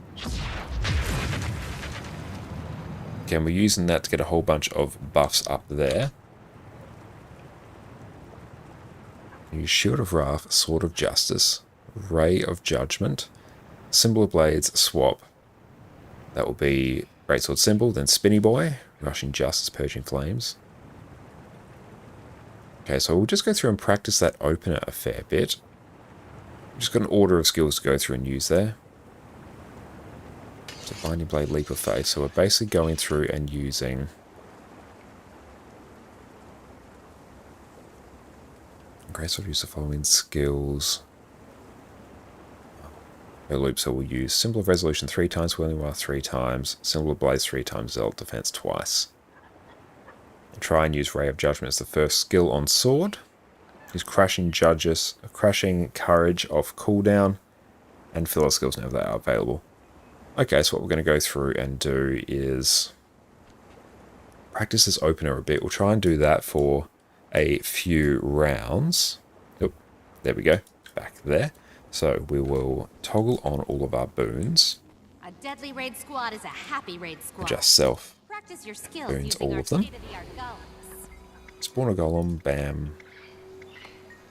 Okay, and we're using that to get a whole bunch of buffs up there. Use Shield of Wrath, Sword of Justice, Ray of Judgment, Symbol of Blades, swap. That will be Greatsword Symbol, then Spinny Boy, Rushing Justice, Purging Flames. Okay, so we'll just go through and practice that opener a fair bit. Just got an order of skills to go through and use there. So Binding Blade, Leap of Faith. So we're basically going through and using Greatsword, use the following skills. Loop, so we'll use Symbol of Resolution 3 times, Whirling Wrath 3 times, Symbol of Blades 3 times, Zealot Defense twice. And try and use Ray of Judgment as the first skill on Sword. Use Crashing Courage off cooldown, and filler skills now that are available. Okay, so what we're going to go through and do is practice this opener a bit. We'll try and do that for a few rounds. Oh, there we go, back there. So we will toggle on all of our boons. A deadly raid squad is a happy raid squad. Adjust self. Practice your skills Burns using all our of them. state-of-the-art golems. Spawn a golem, bam.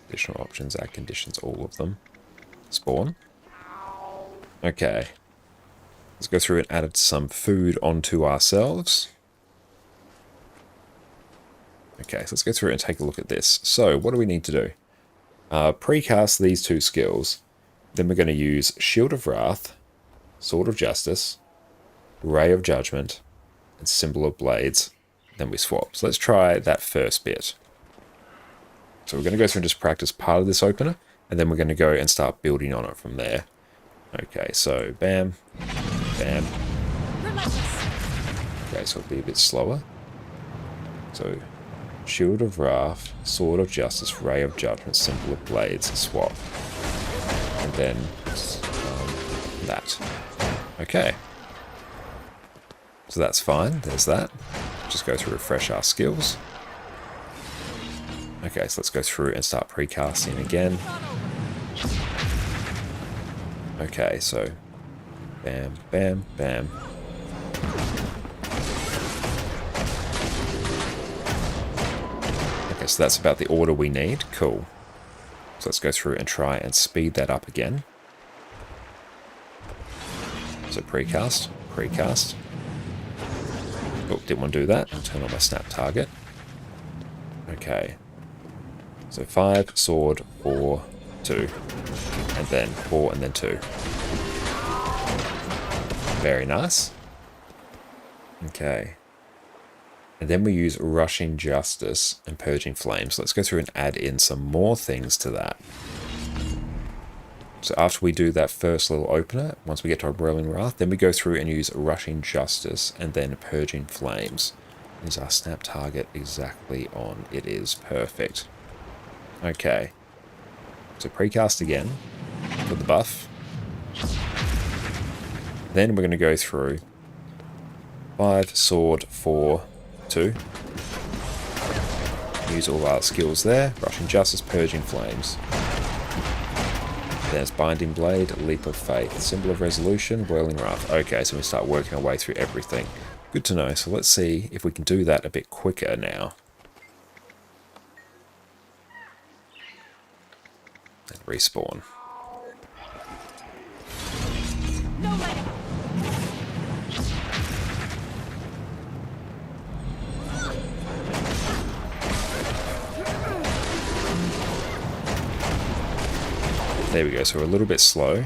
Additional options, add conditions, all of them. Spawn. Okay. Let's go through and add some food onto ourselves. Okay, so let's go through and take a look at this. So, what do we need to do? Precast these two skills. Then we're going to use Shield of Wrath, Sword of Justice, Ray of Judgment, and Symbol of Blades. Then we swap. So let's try that first bit. So we're going to go through and just practice part of this opener, and then we're going to go and start building on it from there. Okay, so bam, bam. Okay, so it'll be a bit slower. So Shield of Wrath, Sword of Justice, Ray of Judgment, Symbol of Blades, swap. And then that. Okay. So that's fine, there's that. Just go through, refresh our skills. Okay, so let's go through and start precasting again. Okay, so bam, bam, bam. Okay, so that's about the order we need. Cool. So let's go through and try and speed that up again. So precast, precast. Oh, didn't want to do that. I'll turn on my snap target. Okay. So 5, sword, 4, 2. And then 4, and then 2. Very nice. Okay. And then we use Rushing Justice and Purging Flames. Let's go through and add in some more things to that. So after we do that first little opener, once we get to our Whirling Wrath, then we go through and use Rushing Justice and then Purging Flames. Is our snap target exactly on? It is perfect. Okay. So precast again for the buff. Then we're going to go through 5, sword, 4, 2. Use all our skills there. Rushing Justice, Purging Flames. There's Binding Blade, Leap of Faith, Symbol of Resolution, Whirling Wrath. Okay, so we start working our way through everything. Good to know. So let's see if we can do that a bit quicker now. And respawn. There we go, so we're a little bit slow.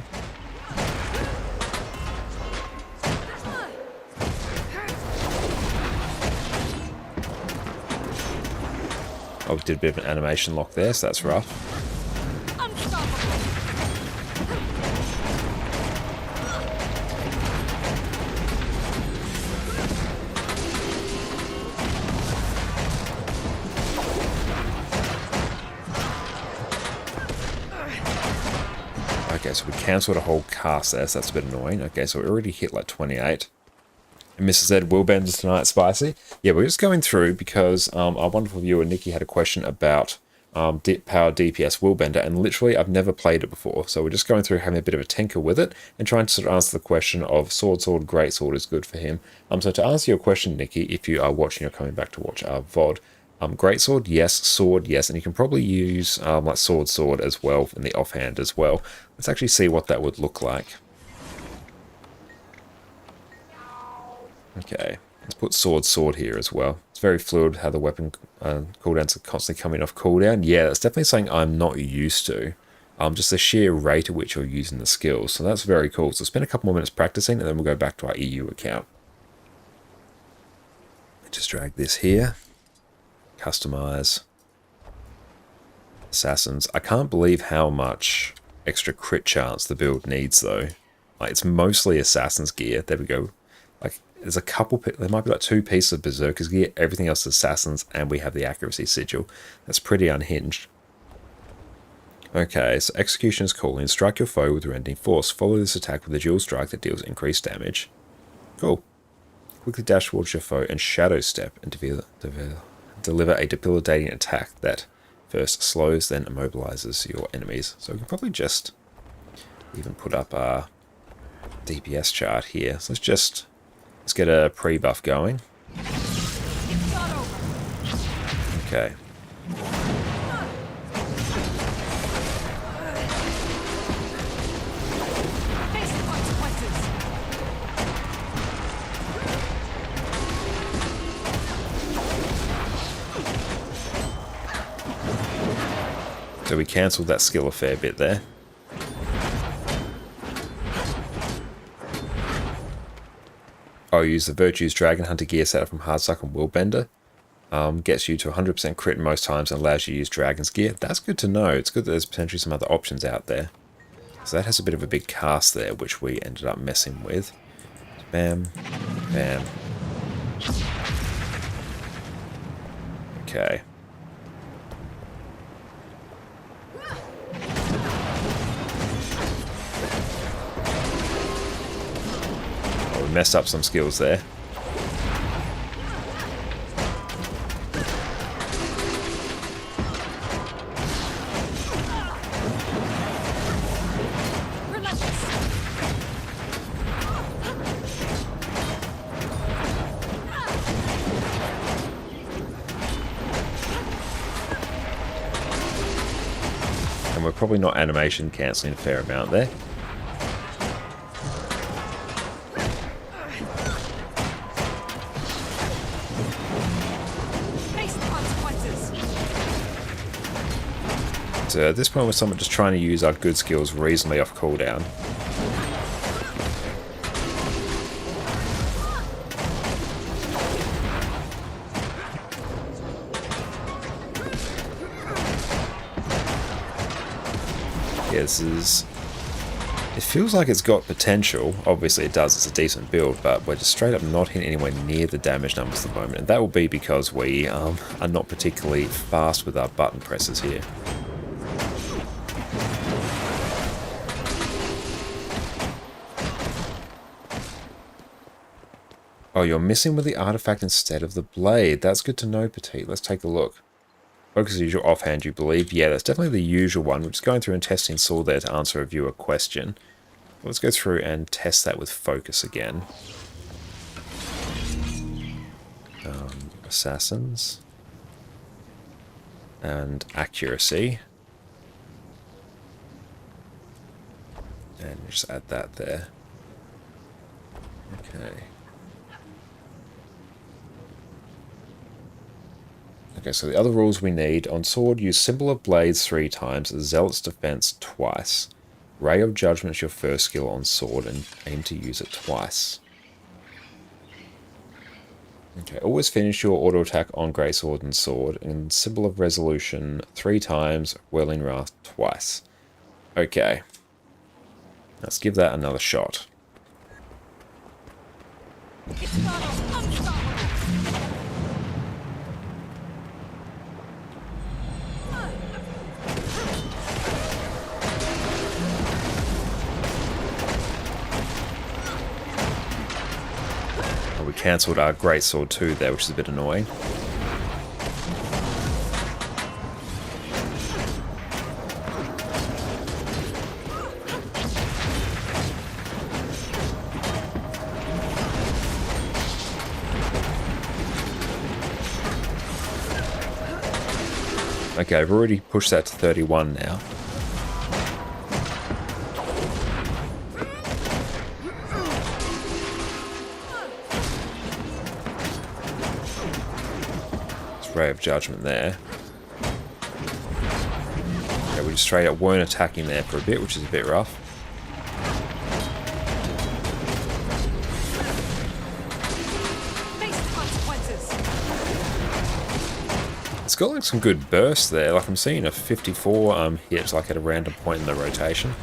Oh, we did a bit of an animation lock there, so that's rough. Okay, so we cancelled a whole cast there, so that's a bit annoying. Okay, so we already hit like 28. And Mrs. Ed Willbender tonight, spicy. Yeah, we're just going through because our wonderful viewer Nikki had a question about Power DPS Willbender, and literally I've never played it before. So we're just going through having a bit of a tinker with it and trying to sort of answer the question of sword, greatsword is good for him. So to answer your question, Nikki, if you are watching or coming back to watch our VOD, greatsword, yes. Sword, yes. And you can probably use like sword as well in the offhand as well. Let's actually see what that would look like. Okay, let's put sword here as well. It's very fluid how the weapon cooldowns are constantly coming off cooldown. Yeah, that's definitely something I'm not used to. Just the sheer rate at which you're using the skills. So that's very cool. So spend a couple more minutes practicing and then we'll go back to our EU account. Just drag this here. Customize. Assassins. I can't believe how much extra crit chance the build needs though. Like it's mostly Assassin's gear. There we go. Like there's a couple, there might be like 2 pieces of Berserker's gear. Everything else is Assassins and we have the accuracy sigil. That's pretty unhinged. Okay, so Executioner's Calling. Strike your foe with rending force. Follow this attack with a dual strike that deals increased damage. Cool. Quickly dash towards your foe and shadow step and deliver a debilitating attack that first slows, then immobilizes your enemies. So we can probably just even put up our DPS chart here. So let's get a pre-buff going. Okay. Face the consequences. So we cancelled that skill a fair bit there. I'll use the Virtue's Dragon Hunter gear setup from Hardsuck and Willbender. Gets you to 100% crit most times and allows you to use Dragon's gear. That's good to know. It's good that there's potentially some other options out there. So that has a bit of a big cast there, which we ended up messing with. Bam. Bam. Okay. Oh, we messed up some skills there. And we're probably not animation cancelling a fair amount there. Face the consequences. So at this point we're somewhat just trying to use our good skills reasonably off cooldown. Yeah, this is... It feels like it's got potential. Obviously it does, it's a decent build, but we're just straight up not hitting anywhere near the damage numbers at the moment. And that will be because we are not particularly fast with our button presses here. Oh, you're missing with the artifact instead of the blade. That's good to know, Petite. Let's take a look. Focus is your offhand, you believe? Yeah, that's definitely the usual one. We're just going through and testing Sword there to answer a viewer question. Let's go through and test that with focus again. Assassins. And accuracy. And just add that there. Okay. Okay, so the other rules we need. On Sword, use Symbol of Blades 3 times, Zealot's Defense twice. Ray of Judgment is your first skill on Sword, and aim to use it twice. Okay, always finish your auto attack on Greatsword and Sword, and Symbol of Resolution 3 times, Whirling Wrath twice. Okay. Let's give that another shot. It's not unstoppable. We cancelled our Greatsword too there, which is a bit annoying. Okay, I've already pushed that to 31 now. Ray of Judgment there. Okay, we just straight up weren't attacking there for a bit, which is a bit rough. Face the consequences. It's got like some good bursts there. Like I'm seeing a 54 hit like at a random point in the rotation.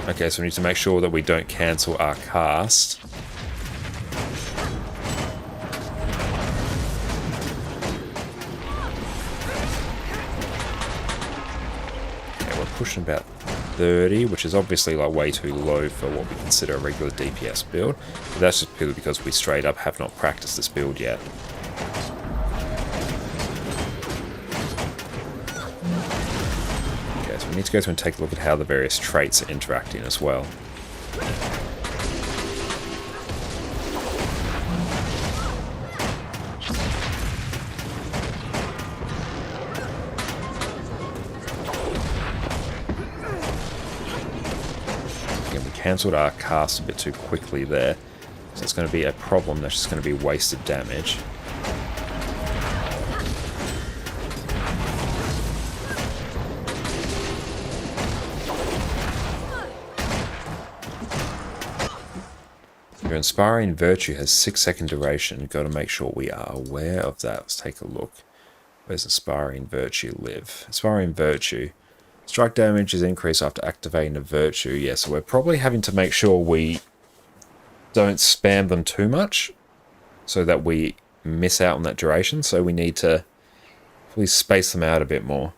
Okay, so we need to make sure that we don't cancel our cast. Pushing about 30, which is obviously like way too low for what we consider a regular DPS build. But that's just purely because we straight up have not practiced this build yet. Okay, so we need to go through and take a look at how the various traits are interacting as well. cancelled our cast a bit too quickly there. So it's going to be a problem that's just going to be wasted damage. Your Inspiring Virtue has 6-second duration. Got to make sure we are aware of that. Let's take a look. Where's Inspiring Virtue live? Inspiring Virtue. Strike damage is increased after activating a Virtue. Yeah, so we're probably having to make sure we don't spam them too much so that we miss out on that duration. So we need to please space them out a bit more.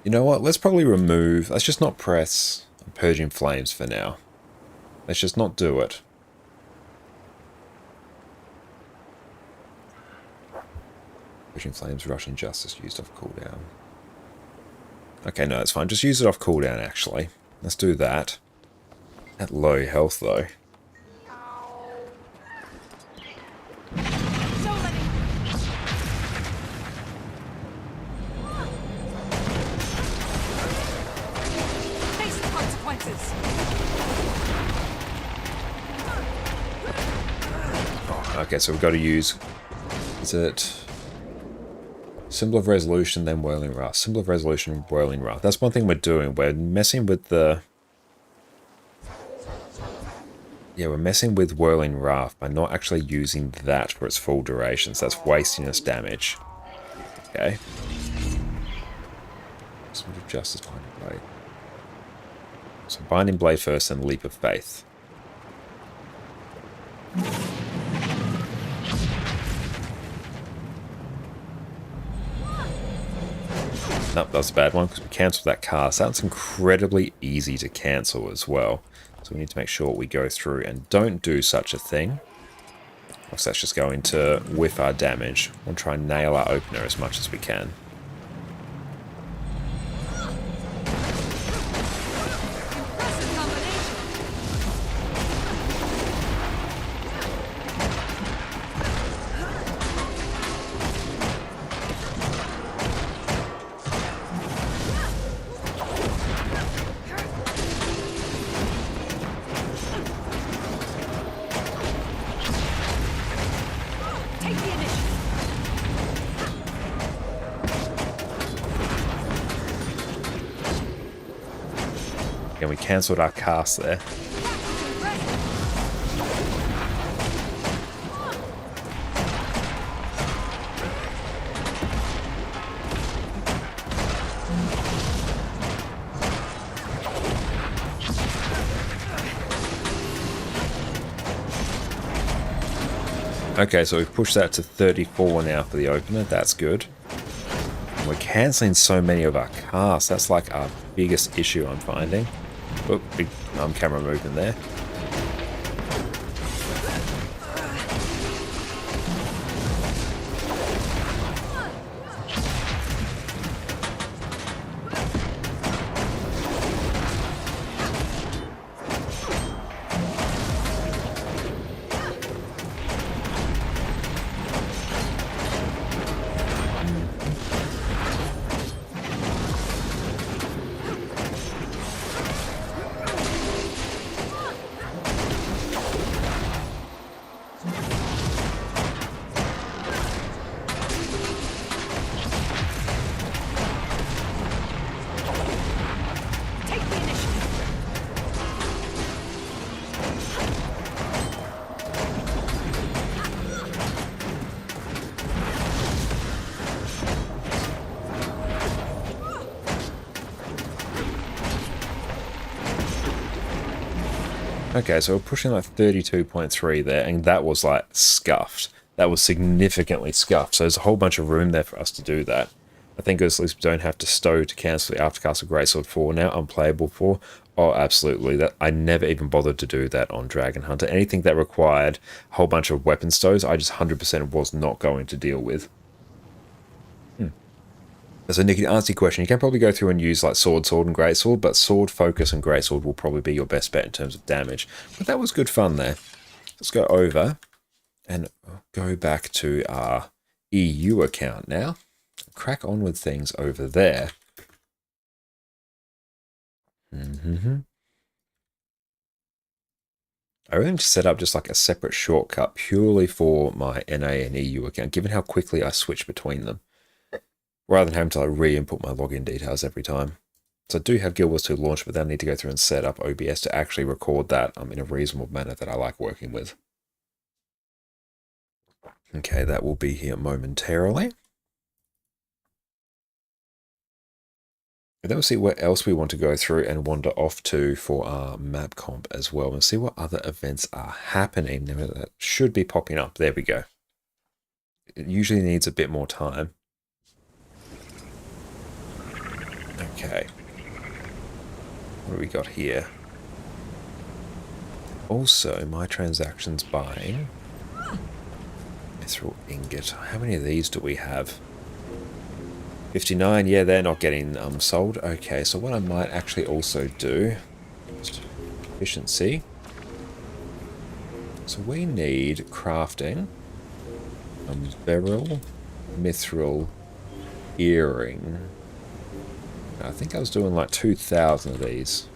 You know what? Let's probably remove... Let's just not press Purging Flames for now. Let's just not do it. Purging Flames, Russian Justice used off cooldown. Okay, no, that's fine. Just use it off cooldown, actually. Let's do that. At low health, though. Face the consequences. Oh, okay, so we've got to use... Is it... Symbol of Resolution, then Whirling Wrath. Symbol of Resolution, Whirling Wrath. That's one thing we're doing. We're messing with the... Yeah, we're messing with Whirling Wrath by not actually using that for its full duration. So that's wasting us damage. Okay. Sword of Justice, Binding Blade. So Binding Blade first, and Leap of Faith. Nope, that's a bad one because we cancelled that cast. That's incredibly easy to cancel as well. So we need to make sure we go through and don't do such a thing. Because that's just going to whiff our damage. We'll try and nail our opener as much as we can. Impressive combination. Take the initiative. And we cancelled our cast there. Okay, so we've pushed that to 34 now for the opener. That's good. And we're cancelling so many of our casts. That's like our biggest issue I'm finding. Oh, big camera movement there. Take the initiative. Okay, so we're pushing like 32.3 there, and that was like scuffed. That was significantly scuffed, so there's a whole bunch of room there for us to do that. I think at least we don't have to stow to cancel the Aftercast of Greatsword 4 now, unplayable 4. Oh, absolutely. That I never even bothered to do that on Dragon Hunter. Anything that required a whole bunch of weapon stows, I just 100% was not going to deal with. So Nikki, to answer your question, you can probably go through and use like Sword, and Greatsword, but Sword, Focus, and Greatsword will probably be your best bet in terms of damage. But that was good fun there. Let's go over and go back to our EU account now. crack on with things over there. I really need to set up just like a separate shortcut purely for my NA and EU account, given how quickly I switch between them, rather than having to like re-input my login details every time. So I do have Guild Wars 2 launched, but then I need to go through and set up OBS to actually record that in a reasonable manner that I like working with. Okay, that will be here momentarily. And then we'll see what else we want to go through and wander off to for our map comp as well, and see what other events are happening. Now, that should be popping up. There we go. It usually needs a bit more time. Okay. What do we got here? Also, my transactions buying Mithril Ingot. How many of these do we have? 59, yeah, they're not getting sold. Okay, so what I might actually also do, efficiency. So we need crafting, beryl, mithril, earring. I think I was doing like 2,000 of these.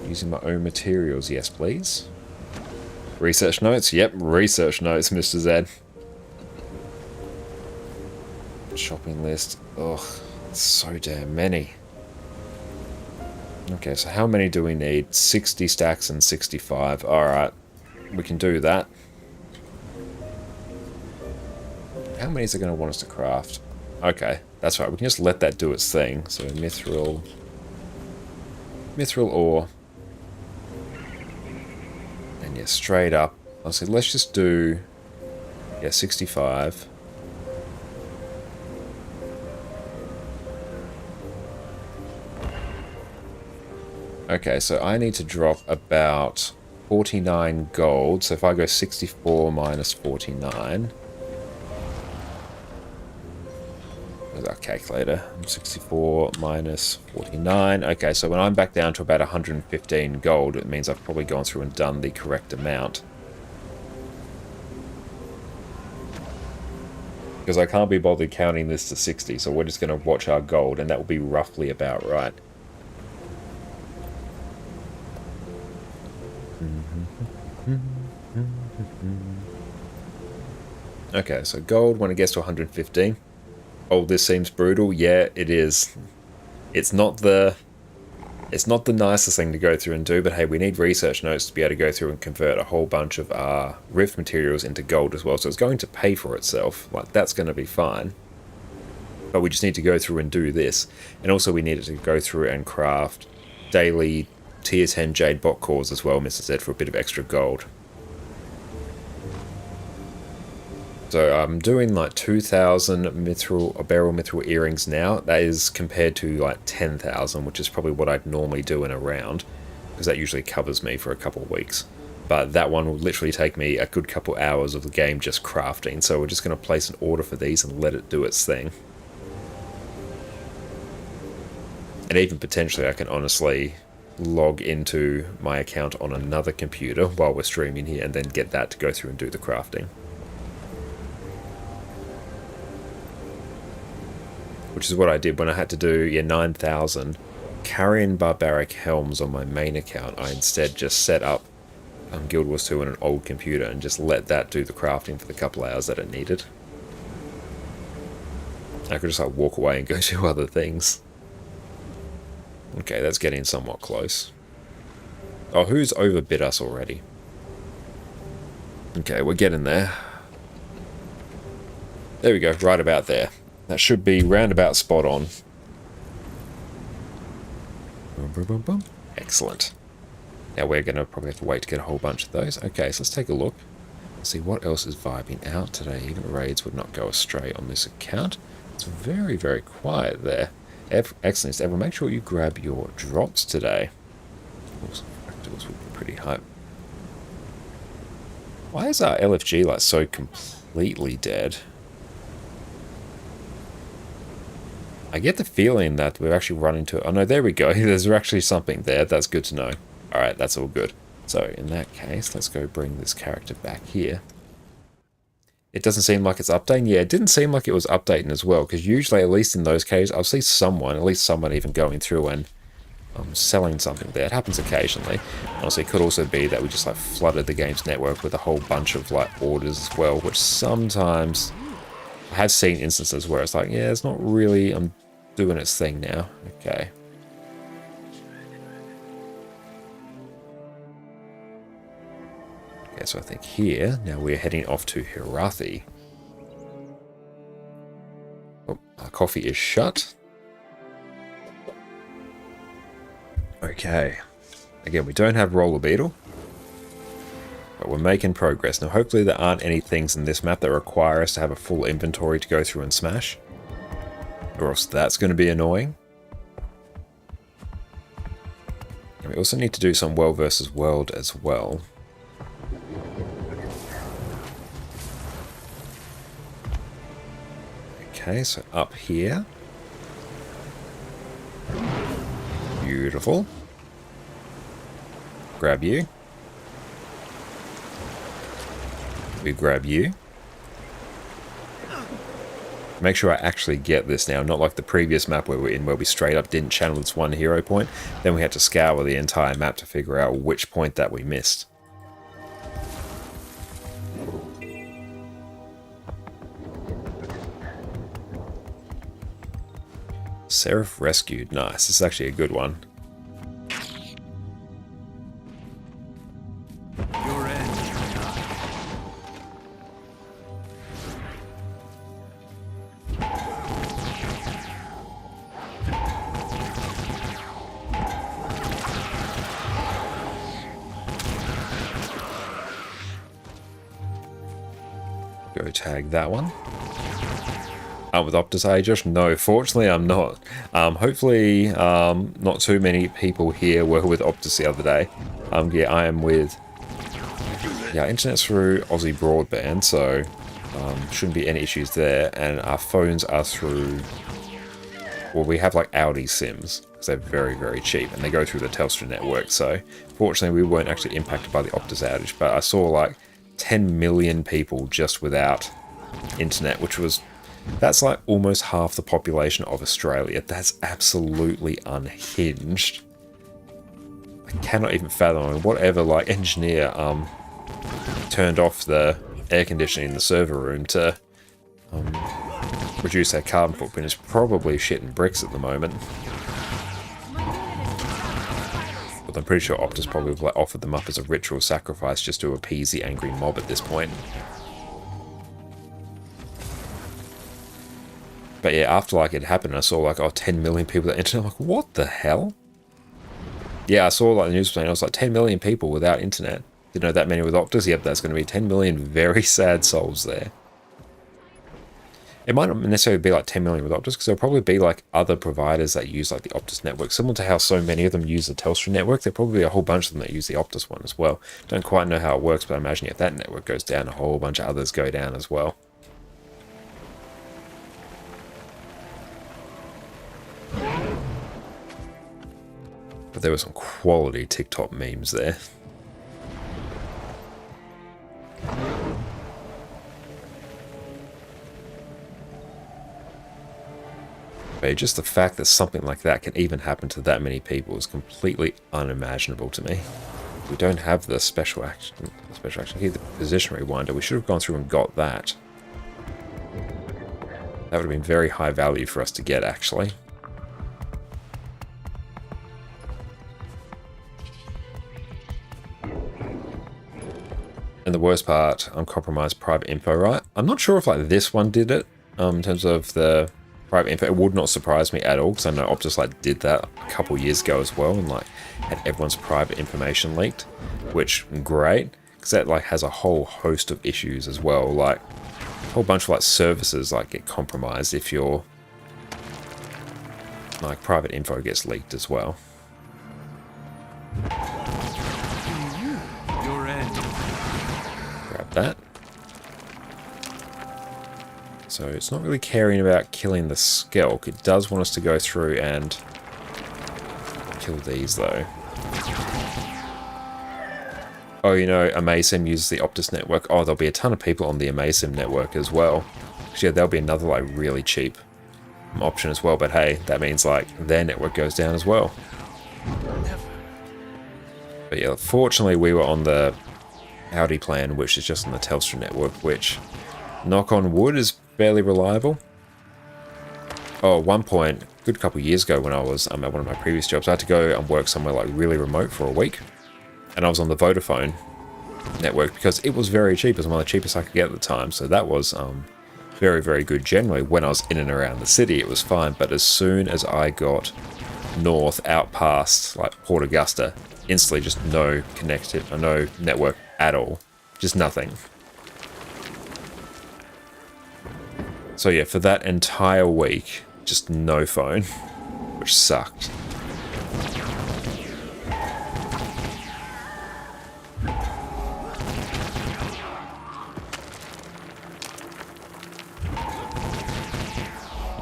Using my own materials, yes please. Research notes? Yep, research notes, Mr. Z. Shopping list. Ugh, so damn many. Okay, so how many do we need? 60 stacks and 65. Alright, we can do that. How many is it going to want us to craft? Okay, that's right. We can just let that do its thing. So mithril ore. And yeah, straight up. I'll say let's just do 65. Okay, so I need to drop about 49 gold. So if I go 64 minus 49. Our calculator. 64 minus 49. Okay, so when I'm back down to about 115 gold, it means I've probably gone through and done the correct amount. Because I can't be bothered counting this to 60, so we're just going to watch our gold, and that will be roughly about right. Okay, so gold when it gets to 115. Oh, this seems brutal. Yeah, it is. It's not the nicest thing to go through and do, but hey, we need research notes to be able to go through and convert a whole bunch of our rift materials into gold as well. So it's going to pay for itself. Like, that's going to be fine. But we just need to go through and do this. And also we needed to go through and craft daily tier 10 jade bot cores as well, Mr. Z, for a bit of extra gold. So I'm doing like 2,000 mithril or beryl mithril earrings now. That is compared to like 10,000, which is probably what I'd normally do in a round, because that usually covers me for a couple of weeks. But that one will literally take me a good couple hours of the game just crafting. So we're just going to place an order for these and let it do its thing. And even potentially I can honestly log into my account on another computer while we're streaming here and then get that to go through and do the crafting. Which is what I did when I had to do 9,000 Carrion Barbaric Helms on my main account. I instead just set up Guild Wars 2 on an old computer and just let that do the crafting for the couple hours that it needed. I could just like walk away and go do other things. Okay, that's getting somewhat close. Oh, who's overbid us already? Okay, we're getting there. There we go, right about there. That should be roundabout spot on. Boom, boom, boom, boom. Excellent. Now we're going to probably have to wait to get a whole bunch of those. Okay, so let's take a look. See what else is vibing out today. Even raids would not go astray on this account. It's very, very quiet there. Excellent. Ever make sure you grab your drops today. Also, fractals would be pretty hype. Why is our LFG like so completely dead? I get the feeling that we've actually run into... Oh no, there we go. There's actually something there. That's good to know. Alright, that's all good. So in that case, let's go bring this character back here. It doesn't seem like it's updating. Yeah, it didn't seem like it was updating as well, because usually, at least in those cases, I'll see someone, at least someone even going through and selling something there. It happens occasionally. Honestly, it could also be that we just like flooded the game's network with a whole bunch of like orders as well, which sometimes I have seen instances where it's like, yeah, it's not really doing its thing now. Okay. Okay, so I think here, now we're heading off to Hirathi. Oh, our coffee is shut. Okay. Again, we don't have Roller Beetle, but we're making progress. Now, hopefully there aren't any things in this map that require us to have a full inventory to go through and smash, or else that's going to be annoying. And we also need to do some world versus world as well. Okay, so up here. Beautiful. Grab you. We grab you. Make sure I actually get this now, not like the previous map where we straight up didn't channel this one hero point. Then we had to scour the entire map to figure out which point that we missed. Seraph rescued. Nice. This is actually a good one. Your end. Go tag that one. With Optus Aegis? No, fortunately I'm not. Hopefully not too many people here were with Optus the other day. Yeah, I am with... Yeah, internet's through Aussie Broadband, so shouldn't be any issues there. And our phones are through... Well, we have like Audi SIMs, because they're very, very cheap, and they go through the Telstra network, so fortunately we weren't actually impacted by the Optus outage, but I saw like 10 million people just without internet, which was... That's like almost half the population of Australia. That's absolutely unhinged. I cannot even fathom. I mean, whatever like engineer turned off the air conditioning in the server room to reduce their carbon footprint is probably shitting bricks at the moment. But I'm pretty sure Optus probably like offered them up as a ritual sacrifice just to appease the angry mob at this point. But yeah, after like it happened, I saw like, 10 million people that internet. I'm like, what the hell? Yeah, I saw like the news saying, I was like, 10 million people without internet. Didn't know that many with Optus. Yep, that's going to be 10 million very sad souls there. It might not necessarily be like 10 million with Optus, because there'll probably be like other providers that use like the Optus network. Similar to how so many of them use the Telstra network, there'll probably be a whole bunch of them that use the Optus one as well. Don't quite know how it works, but I imagine if that network goes down, a whole bunch of others go down as well. But there were some quality TikTok memes there. But just the fact that something like that can even happen to that many people is completely unimaginable to me. We don't have the special action here, the position rewinder. We should have gone through and got that. That would have been very high value for us to get, actually. And the worst part, uncompromised private info, right? I'm not sure if like this one did it, in terms of the private info. It would not surprise me at all, because I know Optus like did that a couple years ago as well, and like had everyone's private information leaked, which great, because that like has a whole host of issues as well. Like a whole bunch of like services like get compromised if your like private info gets leaked as well. Grab that. So it's not really caring about killing the Skelk. It does want us to go through and kill these though. Oh, you know, Amasim uses the Optus network. Oh, there'll be a ton of people on the Amasim network as well. Yeah, there'll be another like really cheap option as well. But hey, that means like their network goes down as well. But yeah, fortunately we were on the Audi plan, which is just on the Telstra network, which, knock on wood, is fairly reliable. Oh, at one point, a good couple of years ago when I was at one of my previous jobs, I had to go and work somewhere like really remote for a week. And I was on the Vodafone network because it was very cheap. It was one of the cheapest I could get at the time. So that was very, very good. Generally, when I was in and around the city, it was fine. But as soon as I got north, out past like Port Augusta, instantly just no no network at all. Just nothing. So yeah, for that entire week, just no phone, which sucked.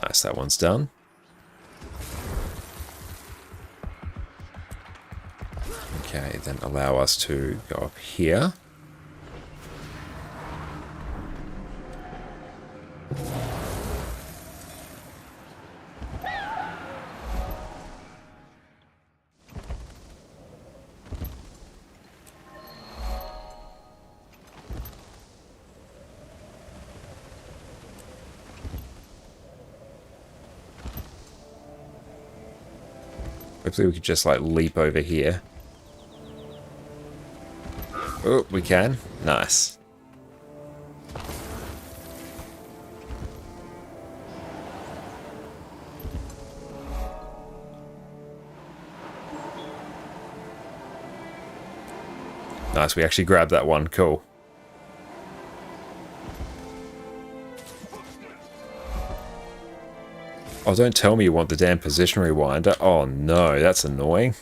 Nice, that one's done. Okay, then allow us to go up here. Hopefully we could just like leap over here. Oh, we can. Nice. Nice, we actually grabbed that one. Cool. Oh, don't tell me you want the damn position rewinder. Oh no, that's annoying.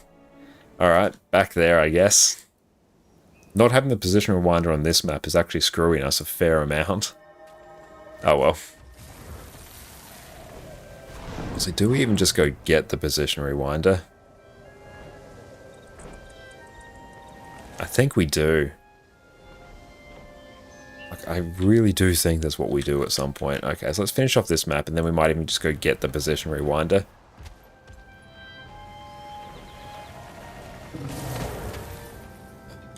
Alright, back there, I guess. Not having the position rewinder on this map is actually screwing us a fair amount. Oh well. So do we even just go get the position rewinder? I think we do. Like, I really do think that's what we do at some point. Okay, so let's finish off this map and then we might even just go get the position rewinder.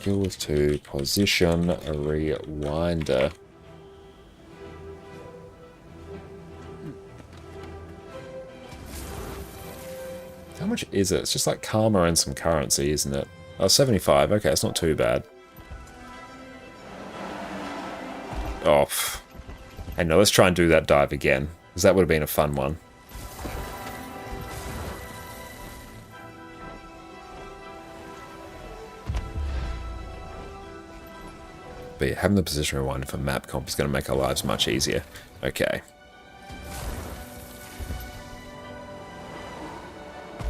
Guild to position rewinder. How much is it? It's just like karma and some currency, isn't it? Oh, 75. Okay, it's not too bad. Oh, hey, no, let's try and do that dive again, because that would have been a fun one. But yeah, having the position rewinder for map comp is going to make our lives much easier. Okay.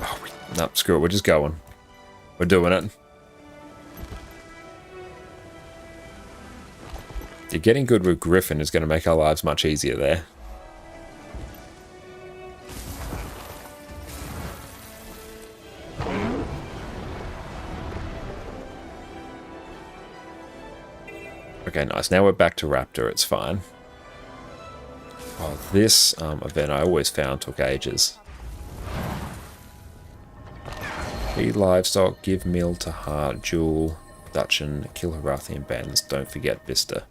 Oh, no, screw it, we're just going. We're doing it. Yeah, getting good with Griffin is going to make our lives much easier there. Okay, nice. Now we're back to Raptor. It's fine. Oh, this event I always found took ages. Feed livestock, give meal to Hart, Jewel, Dutchin, kill Harathian bands, don't forget Vista.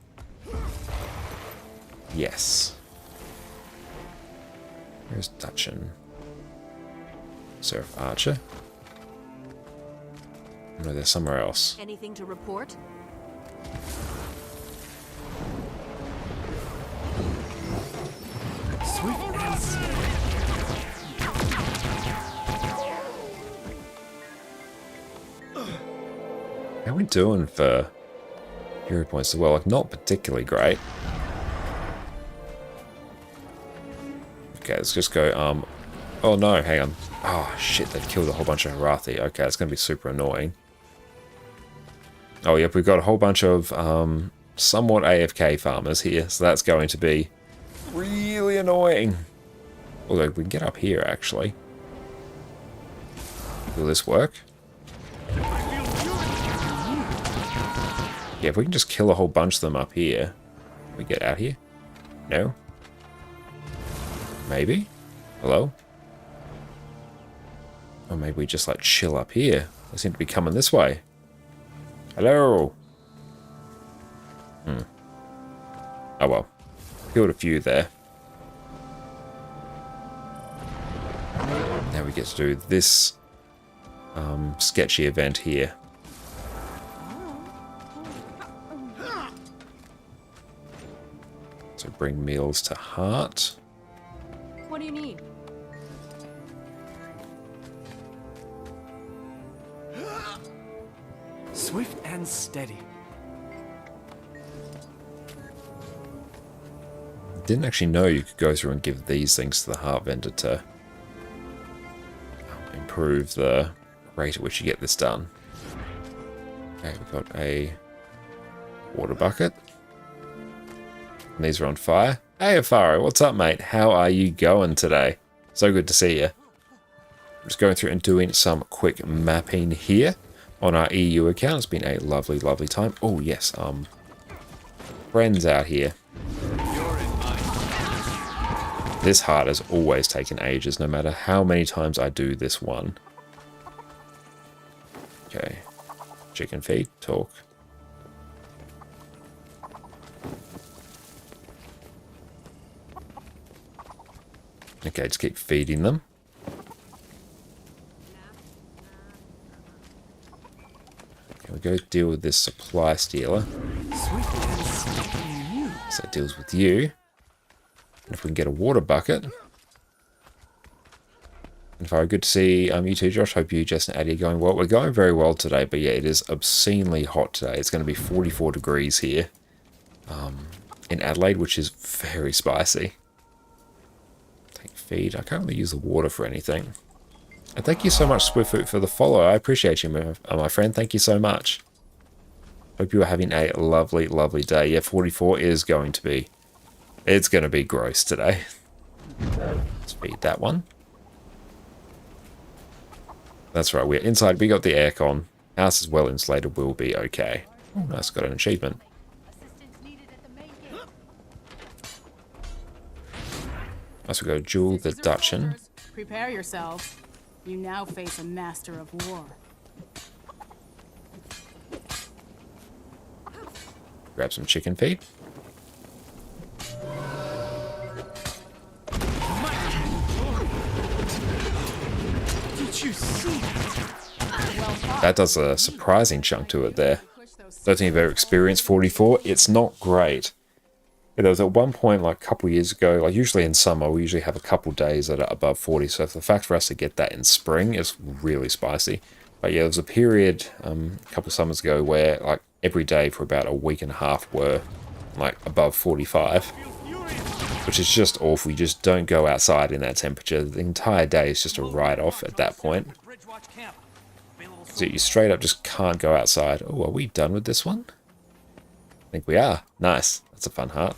Yes. Where's Dutchin? Seraph Archer? No, they're somewhere else. Anything to report? How are we doing for hero points as well? Like, not particularly great. Okay, let's just go, oh no, hang on. Oh shit, they've killed a whole bunch of Harathi. Okay, it's going to be super annoying. Oh yep, we've got a whole bunch of, somewhat AFK farmers here, so that's going to be really annoying. Although, we can get up here, actually. Will this work? Yeah, if we can just kill a whole bunch of them up here. Can we get out here? No? Maybe? Hello? Or maybe we just like chill up here. They seem to be coming this way. Hello? Oh well. Killed a few there. Now we get to do this sketchy event here. So bring meals to heart. What do you need? Swift and steady. Didn't actually know you could go through and give these things to the heart vendor to improve the rate at which you get this done. Okay, we've got a water bucket. And these are on fire. Hey, Afaro, what's up, mate? How are you going today? So good to see you. I'm just going through and doing some quick mapping here on our EU account. It's been a lovely, lovely time. Oh, yes, friends out here. This heart has always taken ages, no matter how many times I do this one. Okay. Chicken feed, talk. Okay, just keep feeding them. Okay, we go deal with this supply stealer. So it deals with you. And if we can get a water bucket. And if I were good to see you too, Josh. Hope you, Jess and Addie, are going well. We're going very well today, but yeah, it is obscenely hot today. It's going to be 44 degrees here in Adelaide, which is very spicy. Take feed. I can't really use the water for anything. And thank you so much, Swiftfoot, for the follow. I appreciate you, my friend. Thank you so much. Hope you are having a lovely, lovely day. Yeah, 44 is going to be... It's going to be gross today. Let's feed that one. That's right, we're inside. We got the aircon. House is well insulated. We'll be okay. Oh, nice. Got an achievement. Nice, we got Jewel the Dutchan. Prepare yourselves. You now face a master of war. Grab some chicken feed. Did you see that? That does a surprising chunk to it there. Don't think you've ever experienced 44. It's not great. Yeah, there was at one point, like a couple years ago, like usually in summer, we usually have a couple days that are above 40. So the fact for us to get that in spring is really spicy. But yeah, there was a period a couple summers ago where like every day for about a week and a half were like above 45. Which is just awful. You just don't go outside in that temperature. The entire day is just a write-off at that point. So you straight up just can't go outside. Oh, are we done with this one? I think we are. Nice. That's a fun heart.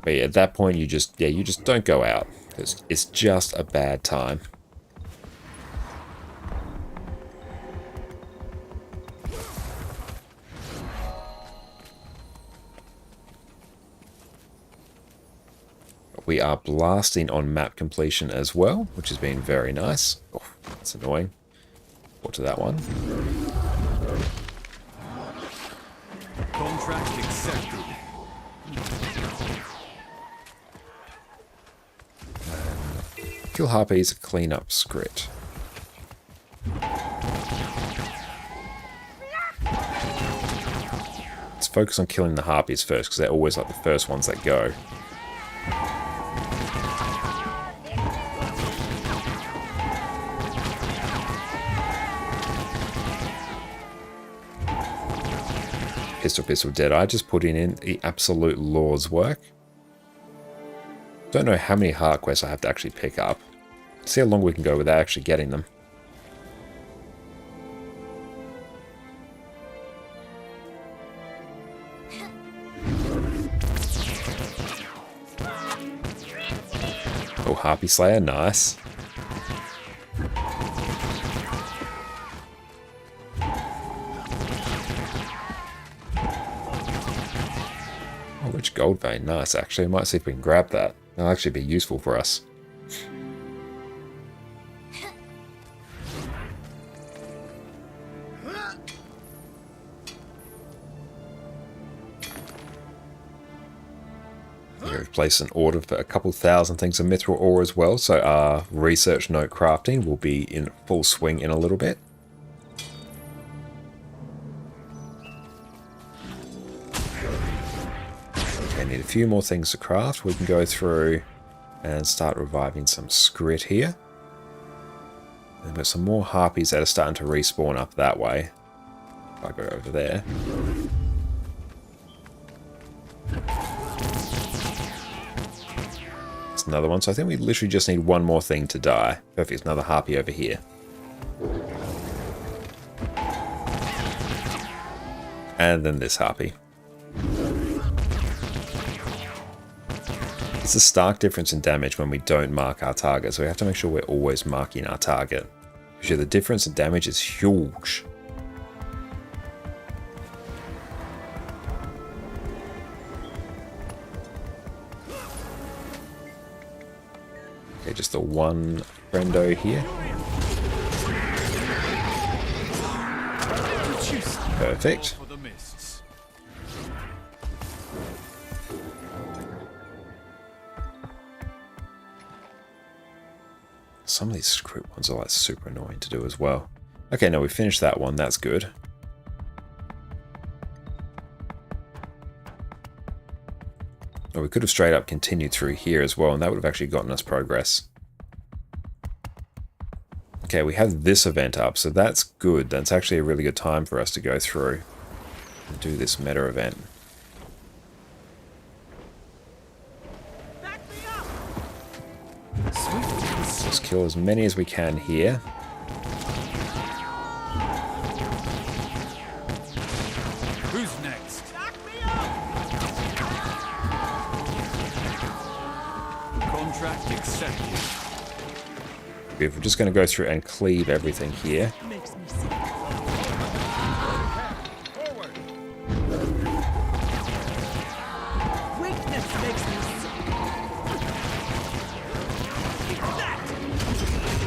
But yeah, at that point you just don't go out. It's just a bad time. We are blasting on map completion as well, which has been very nice. Oh, that's annoying. Or to that one. Contract accepted. Kill harpies, clean up script. Let's focus on killing the harpies first, because they're always like the first ones that go. Pistol Dead. I just putting in the absolute Lord's work. Don't know how many heart quests I have to actually pick up. See how long we can go without actually getting them. Oh, Harpy Slayer, nice. rich gold vein. Nice, actually. I might see if we can grab that. That'll actually be useful for us. We've placed an order for a couple thousand things of mithril ore as well, so our research note crafting will be in full swing in a little bit. Okay, need a few more things to craft. We can go through and start reviving some scrit here. And we've got some more harpies that are starting to respawn up that way. If I go over there. Another one, so I think we literally just need one more thing to die. Perfect, another harpy over here. And then this harpy. It's a stark difference in damage when we don't mark our target, so we have to make sure we're always marking our target. Because the difference in damage is huge. Okay, just the one friendo here. Perfect. Some of these script ones are like super annoying to do as well. Okay, no, we finished that one. That's good. Or we could have straight up continued through here as well, and that would have actually gotten us progress. Okay, we have this event up, so that's good. That's actually a really good time for us to go through and do this meta event. Let's kill as many as we can here. Who's next? Contract accepted. We're just going to go through and cleave everything here. Makes me sick. Weakness makes me sick.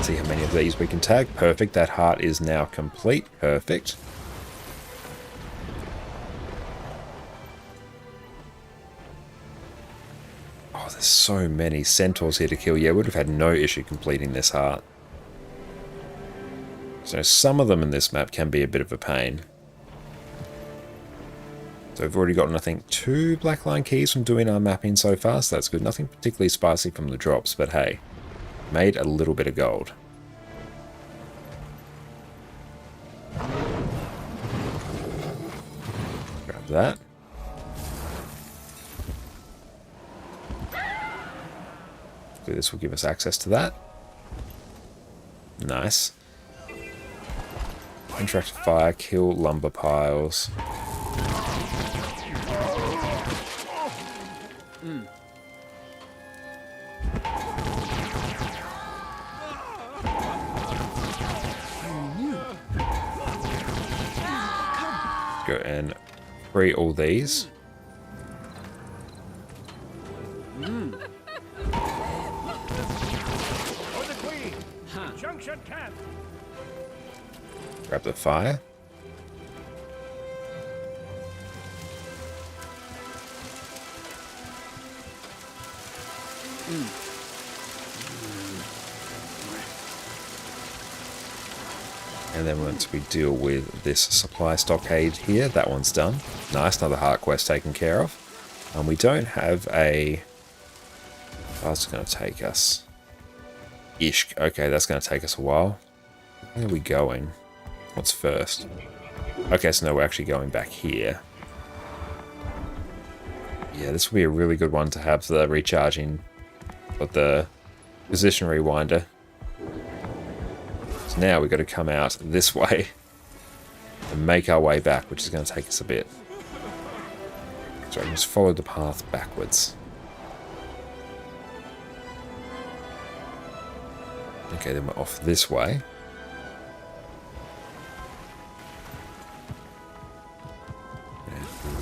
See how many of these we can tag. Perfect. That heart is now complete. Perfect. Oh, there's so many centaurs here to kill. Yeah, would have had no issue completing this heart. So some of them in this map can be a bit of a pain. So we've already gotten, I think, 2 blackline keys from doing our mapping so far, so that's good. Nothing particularly spicy from the drops, but hey, made a little bit of gold. Grab that. So this will give us access to that. Nice. Interact fire, kill lumber piles. Go and free all these. Grab the fire. And then once we deal with this supply stockade here, that one's done. Nice, another heart quest taken care of. And we don't have a... Oh, it's going to take us... Ishk. Okay, that's going to take us a while. Where are we going? What's first? Okay, so no, we're actually going back here. Yeah, this will be a really good one to have the recharging of the position rewinder. So now we've got to come out this way and make our way back, which is going to take us a bit. So I can just follow the path backwards. Okay, then we're off this way.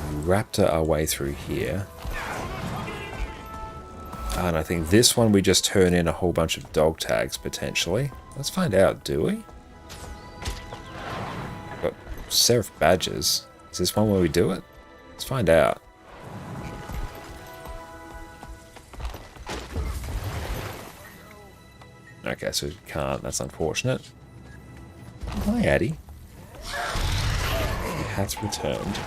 And raptor our way through here. And I think this one we just turn in a whole bunch of dog tags, potentially. Let's find out, do we? Got Seraph badges. Is this one where we do it? Let's find out. Okay, so we can't. That's unfortunate. Hi, Addy. Your hat's returned.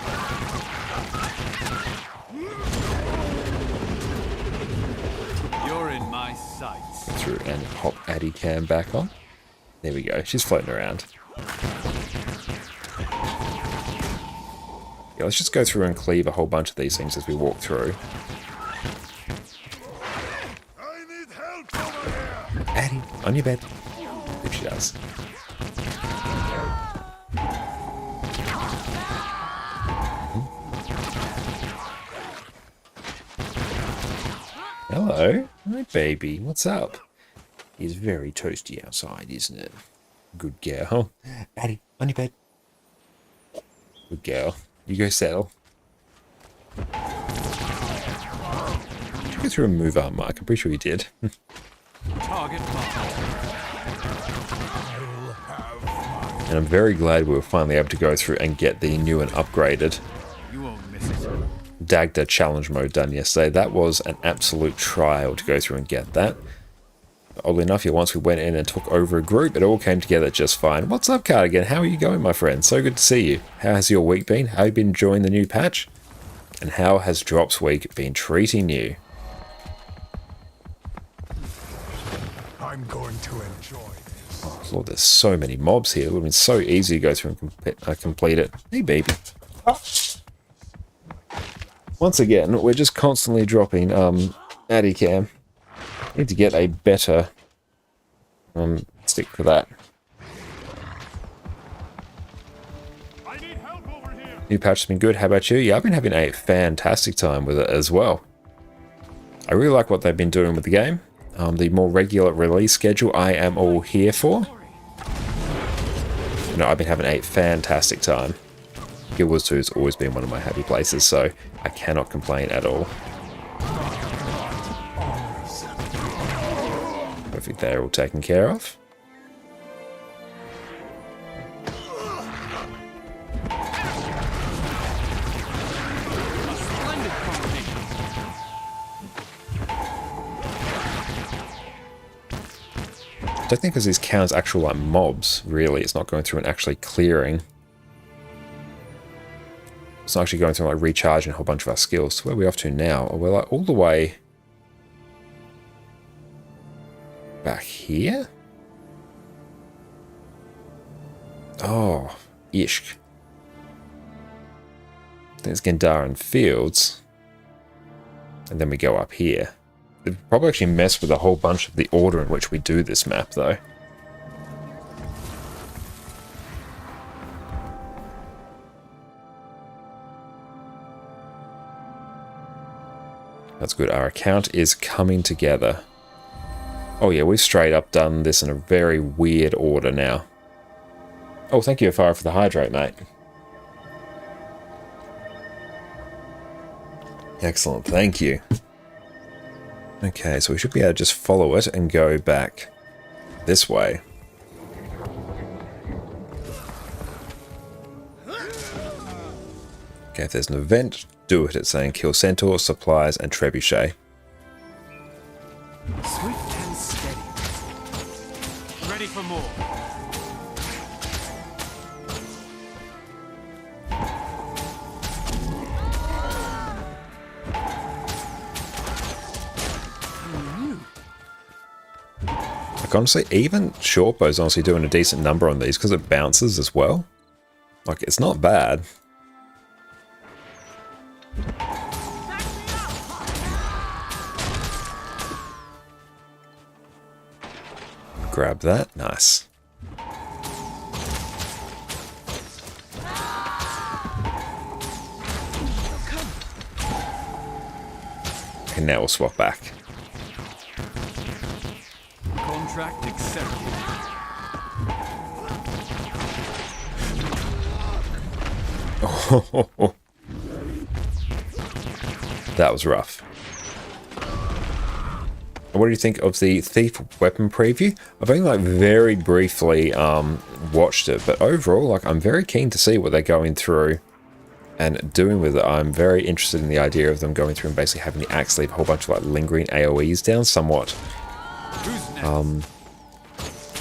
You're in my sights. Go through and hop Addy cam back on. There we go. She's floating around. Yeah, let's just go through and cleave a whole bunch of these things as we walk through. I need help over here. Addy, on your bed. If she does. Hello. Hi, baby. What's up? It's very toasty outside, isn't it? Good girl. Addy, on your bed. Good girl. You go settle. Did you go through and move up, Mike? I'm pretty sure you did. Target marked. And I'm very glad we were finally able to go through and get the new and upgraded You won't miss it. Dagda challenge mode done yesterday. That was an absolute trial to go through and get that. Oddly enough, yeah, once we went in and took over a group, it all came together just fine. What's up, Cardigan? How are you going, my friend? So good to see you. How has your week been? How have you been enjoying the new patch? And how has Drops Week been treating you? I'm going to enjoy this. Oh, Lord, there's so many mobs here. It would have been so easy to go through and complete it. Hey, baby. Once again, we're just constantly dropping Addy cam. Need to get a better stick for that. I need help over here. New patch has been good. How about you? Yeah, I've been having a fantastic time with it as well. I really like what they've been doing with the game. The more regular release schedule I am all here for. You know, I've been having a fantastic time. Guild Wars 2 has always been one of my happy places, so I cannot complain at all. Perfect, they're all taken care of. Splendid combination. I don't think because these count as actual like mobs, really. It's not going through and actually clearing. It's not actually going through like recharging a whole bunch of our skills. So where are we off to now? Oh, we're like all the way back here? Oh, Ishk. I think it's Gandharan Fields. And then we go up here. It'd probably actually mess with a whole bunch of the order in which we do this map, though. That's good. Our account is coming together. Oh yeah, we've straight up done this in a very weird order now. Oh, thank you, Afara, for the hydrate, mate. Excellent, thank you. Okay, so we should be able to just follow it and go back this way. Okay, if there's an event, do it. It's saying kill centaurs, supplies, and trebuchet. Swift and steady. Ready for more. Like, honestly, even shortbow's honestly doing a decent number on these because it bounces as well. Like, it's not bad. Grab that. Nice. And now we'll swap back. Contract accepted. That was rough. What do you think of the Thief weapon preview? I've only like very briefly watched it, but overall, like, I'm very keen to see what they're going through and doing with it. I'm very interested in the idea of them going through and basically having the axe leave a whole bunch of like lingering AoEs down, somewhat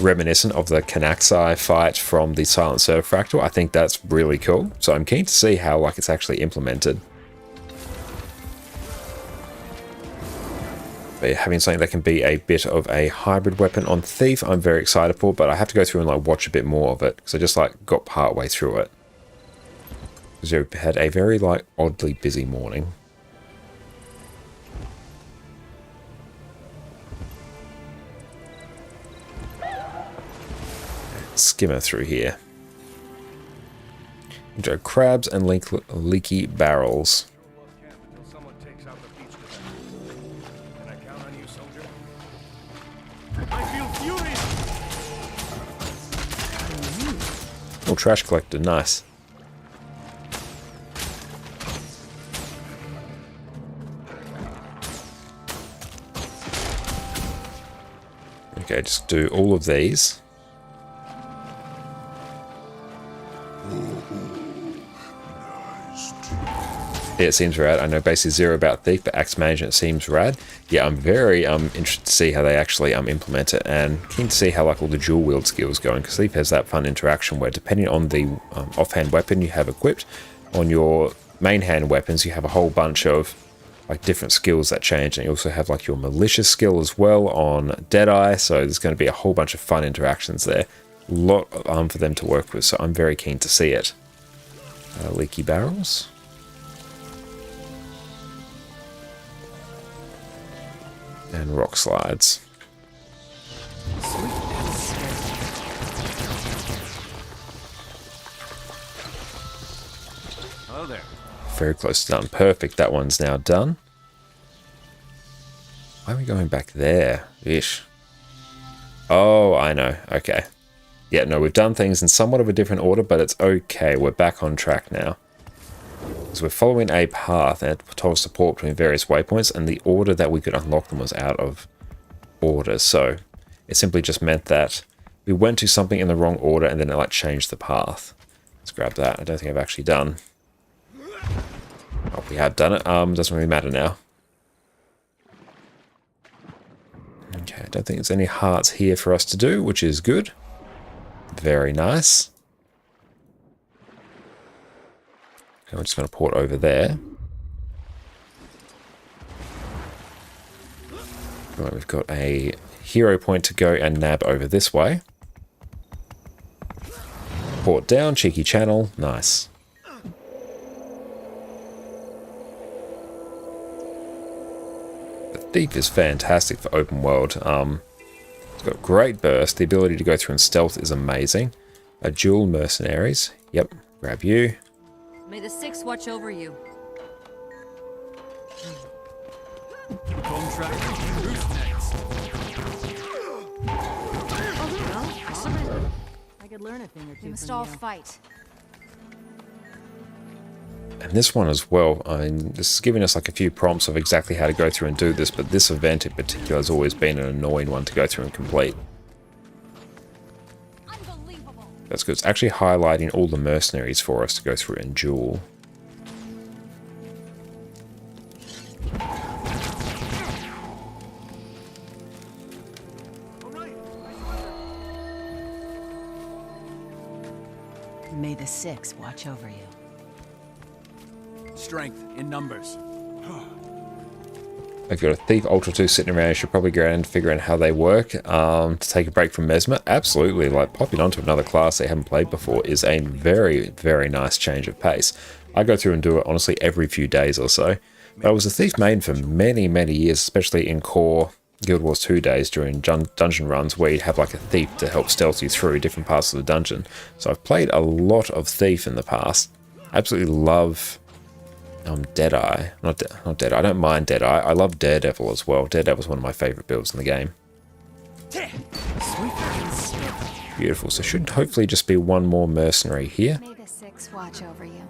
reminiscent of the Kanaxai fight from the Silent Surf Fractal. I think that's really cool. So I'm keen to see how like it's actually implemented. But having something that can be a bit of a hybrid weapon on Thief, I'm very excited for, but I have to go through and like watch a bit more of it because I just like got part way through it. Because we had a very like oddly busy morning. Skimmer through here. Into crabs and leaky barrels. Oh, trash collector, nice. Okay, just do all of these. Yeah, it seems rad. I know basically zero about Thief, but Axe Management seems rad. Yeah, I'm very interested to see how they actually implement it, and keen to see how like all the dual wield skills going, because Thief has that fun interaction where depending on the offhand weapon you have equipped, on your main hand weapons you have a whole bunch of like different skills that change, and you also have like your malicious skill as well on Deadeye, so there's going to be a whole bunch of fun interactions there. A lot for them to work with, so I'm very keen to see it. Leaky barrels. And rock slides. Hello there. Very close to done. Perfect. That one's now done. Why are we going back there? Ish. Oh, I know. Okay. Yeah, no, we've done things in somewhat of a different order, but it's okay. We're back on track now. So we're following a path and it told us to port between various waypoints, and the order that we could unlock them was out of order. So it simply just meant that we went to something in the wrong order and then it like changed the path. Let's grab that. I don't think I've actually done. Oh, we have done it. Doesn't really matter now. Okay, I don't think there's any hearts here for us to do, which is good. Very nice. Okay, we're just going to port over there. Right, we've got a hero point to go and nab over this way. Port down, cheeky channel, nice. The Thief is fantastic for open world. It's got great burst, the ability to go through and stealth is amazing. A dual mercenaries, yep, grab you. May the Six watch over you. Contract. Who's next? I surrender. I could learn a thing or two. We must from all you. fight. And this one as well, I mean, this is giving us like a few prompts of exactly how to go through and do this, but this event in particular has always been an annoying one to go through and complete. Unbelievable. That's good. It's actually highlighting all the mercenaries for us to go through and duel. May the Six watch over you. Strength in numbers. I've got a Thief Ultra 2 sitting around. I should probably go around and figure out how they work. To take a break from Mesmer, absolutely. Like popping onto another class they haven't played before is a very, very nice change of pace. I go through and do it honestly every few days or so. But I was a Thief main for many, many years, especially in core Guild Wars 2 days during dungeon runs where you'd have like a Thief to help stealth you through different parts of the dungeon. So I've played a lot of Thief in the past. Absolutely love Deadeye. Not Deadeye. I don't mind Deadeye. I love Daredevil as well. Daredevil's one of my favourite builds in the game. Beautiful. So should hopefully just be one more mercenary here. May the Six watch over you.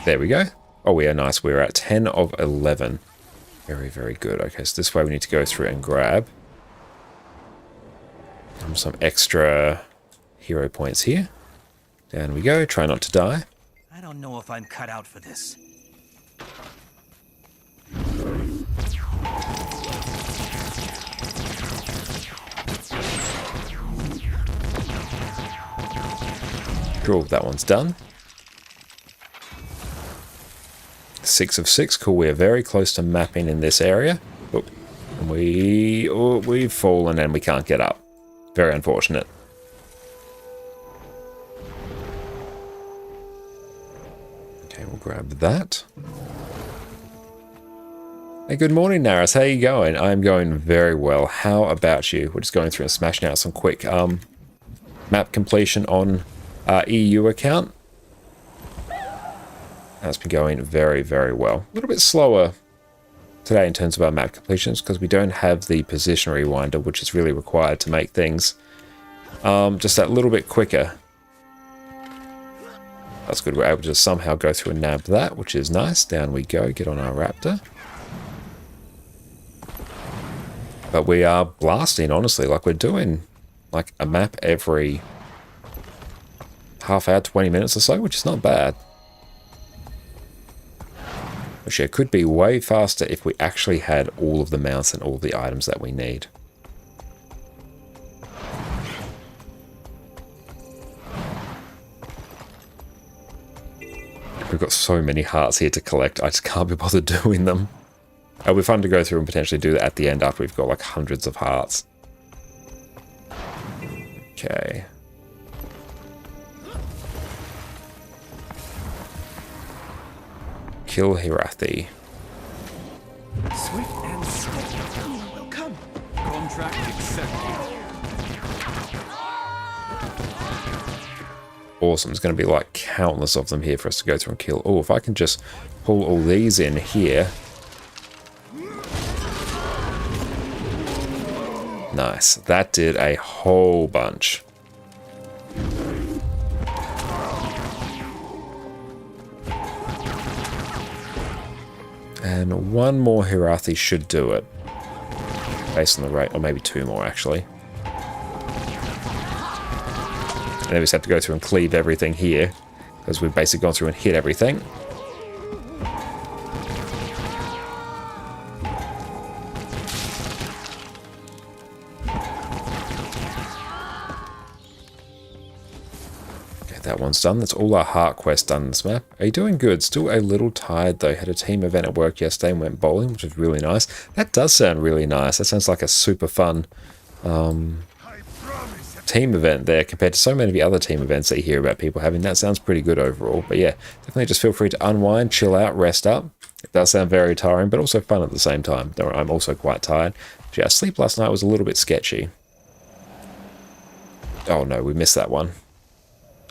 There we go. Oh, we are nice. We're at 10 of 11. Very, very good. Okay, so this way we need to go through and grab some extra hero points here. Down we go. Try not to die. I don't know if I'm cut out for this. Cool, that one's done. 6 of 6. Cool, we're very close to mapping in this area. Oh, and we've fallen and we can't get up. Very unfortunate. Okay, we'll grab that. Hey, good morning, Naris. How you going? I'm going very well. How about you? We're just going through and smashing out some quick map completion on our EU account. That's been going very, very well. A little bit slower today in terms of our map completions because we don't have the position rewinder, which is really required to make things just that little bit quicker. That's good. We're able to somehow go through and nab that, which is nice. Down we go. Get on our Raptor. But we are blasting, honestly. Like, we're doing like a map every half hour, 20 minutes or so, which is not bad. Which it could be way faster if we actually had all of the mounts and all the items that we need. We've got so many hearts here to collect, I just can't be bothered doing them. It'll be fun to go through and potentially do that at the end after we've got like hundreds of hearts. Okay. Kill Hirathi. Swift and steady will come. Contract accepted. Awesome. There's going to be like countless of them here for us to go through and kill. Oh, if I can just pull all these in here. Nice. That did a whole bunch. And one more Hirathi should do it. Based on the rate, or maybe 2 more actually. And then we just have to go through and cleave everything here, because we've basically gone through and hit everything. That one's done. That's all our heart quests done in this map. Are you doing good? Still a little tired though. Had a team event at work yesterday and went bowling, which was really nice. That does sound really nice. That sounds like a super fun team event there compared to so many of the other team events that you hear about people having. That sounds pretty good overall. But yeah, definitely just feel free to unwind, chill out, rest up. It does sound very tiring, but also fun at the same time. Don't worry, I'm also quite tired. But yeah, sleep last night was a little bit sketchy. Oh no, we missed that one.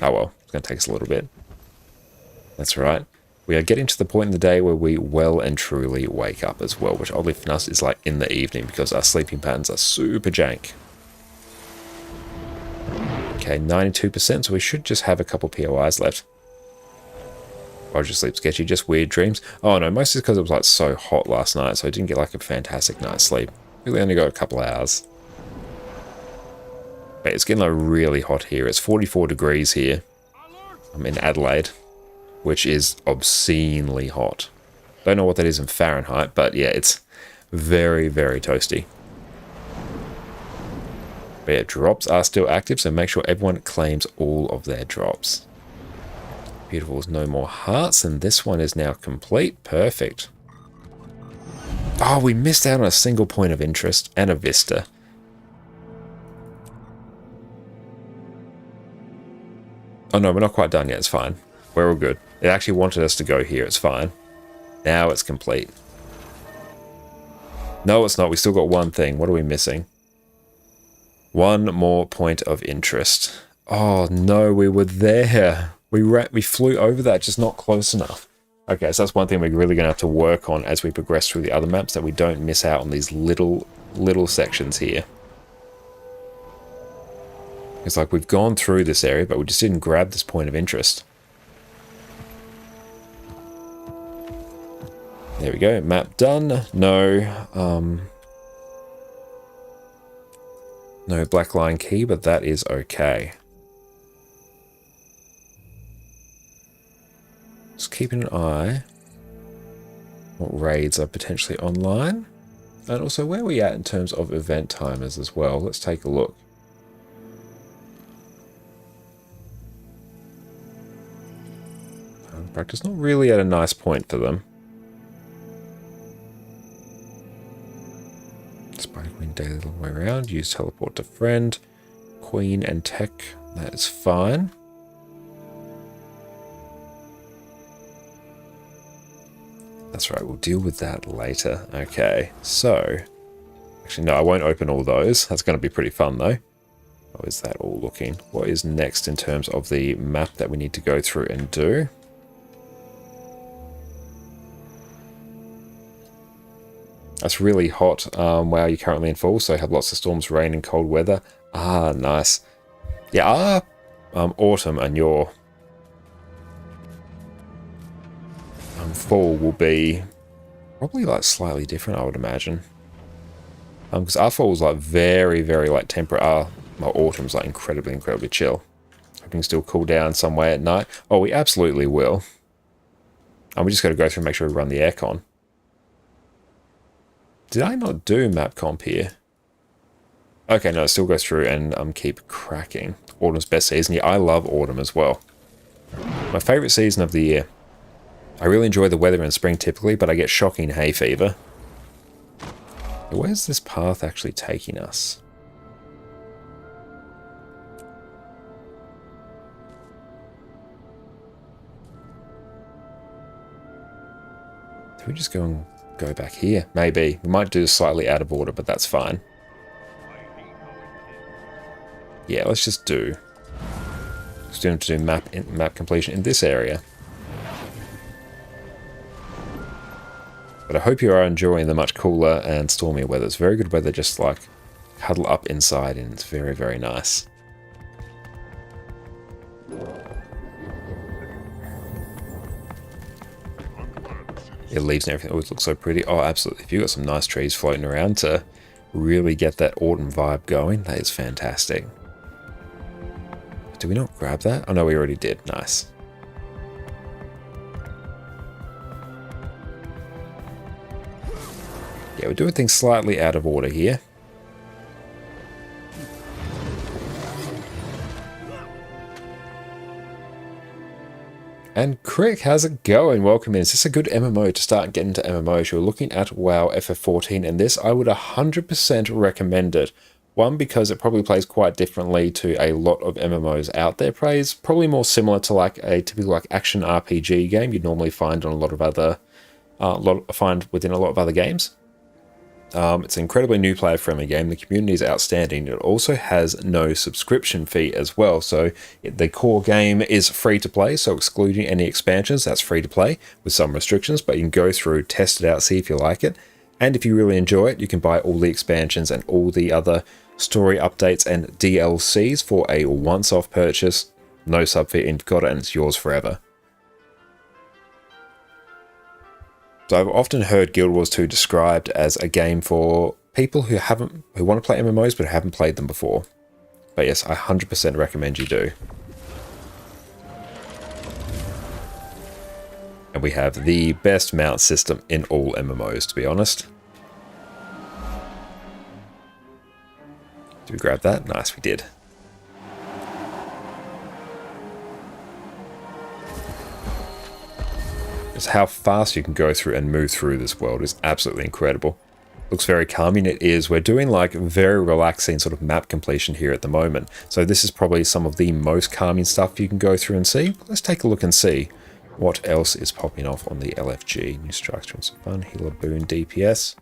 Oh well, it's going to take us a little bit. That's right. We are getting to the point in the day where we well and truly wake up as well, which oddly for us is like in the evening because our sleeping patterns are super jank. Okay, 92%, so we should just have a couple POIs left. Or just sleep sketchy, just weird dreams. Oh no, mostly because it was like so hot last night, so I didn't get like a fantastic night's sleep. Really only got a couple hours. But it's getting like really hot here. It's 44 degrees here. I'm in Adelaide, which is obscenely hot. Don't know what that is in Fahrenheit, but yeah, it's very, very toasty. But yeah, drops are still active, so make sure everyone claims all of their drops. Beautiful, there's no more hearts, and this one is now complete. Perfect. Oh, we missed out on a single point of interest and a vista. Oh no, we're not quite done yet, it's fine. We're all good. It actually wanted us to go here, it's fine. Now it's complete. No, it's not, we still got one thing. What are we missing? One more point of interest. Oh no, we were there. We flew over that, just not close enough. Okay, so that's one thing we're really going to have to work on as we progress through the other maps, that we don't miss out on these little sections here. It's like we've gone through this area, but we just didn't grab this point of interest. There we go, map done. No, no black line key, but that is okay. Just keeping an eye what raids are potentially online. And also where are we at in terms of event timers as well. Let's take a look. Practice not really at a nice point for them. Spider Queen daily all the way around. Use teleport to friend. Queen and tech. That is fine. That's right, we'll deal with that later. Okay, so... Actually, no, I won't open all those. That's going to be pretty fun, though. How is that all looking? What is next in terms of the map that we need to go through and do? That's really hot. Wow, you're currently in fall, so have lots of storms, rain, and cold weather. Ah, nice. Yeah, autumn and your fall will be probably like slightly different, I would imagine. Because our fall is like very, very like temperate. My autumn's like incredibly chill. Hoping still cool down some way at night. Oh, we absolutely will. And we just got to go through and make sure we run the aircon. Did I not do map comp here? Okay, no, it still goes through and keep cracking. Autumn's best season. Yeah, I love autumn as well. My favorite season of the year. I really enjoy the weather in spring typically, but I get shocking hay fever. Where's this path actually taking us? Do we just go and go back here? Maybe. We might do this slightly out of order, but that's fine. Yeah, let's just do. Just doing to do map completion in this area. But I hope you are enjoying the much cooler and stormier weather. It's very good weather, just like cuddle up inside, and it's very, very nice. It leaves and everything always looks so pretty. Oh, absolutely. If you've got some nice trees floating around to really get that autumn vibe going, that is fantastic. Did we not grab that? Oh no, we already did. Nice. Yeah, we're doing things slightly out of order here. And Crick, how's it going? Welcome in. Is this a good MMO to start getting into MMOs? You're looking at WoW FF14, and this I would 100% recommend it. One, because it probably plays quite differently to a lot of MMOs out there. Plays probably more similar to like a typical like action RPG game you'd normally find on a lot of other, find within a lot of other games. It's an incredibly new player-friendly game. The community is outstanding. It also has no subscription fee as well. So the core game is free to play. So excluding any expansions, that's free to play with some restrictions. But you can go through, test it out, see if you like it. And if you really enjoy it, you can buy all the expansions and all the other story updates and DLCs for a once-off purchase. No sub fee, and you've got it, and it's yours forever. So I've often heard Guild Wars 2 described as a game for people who want to play MMOs but haven't played them before. But yes, I 100% recommend you do. And we have the best mount system in all MMOs, to be honest. Did we grab that? Nice, we did. Just how fast you can go through and move through this world is absolutely incredible. Looks very calming. It is. We're doing like very relaxing sort of map completion here at the moment. So this is probably some of the most calming stuff you can go through and see. Let's take a look and see what else is popping off on the LFG. New strikes, doing some fun. Healer boon, DPS.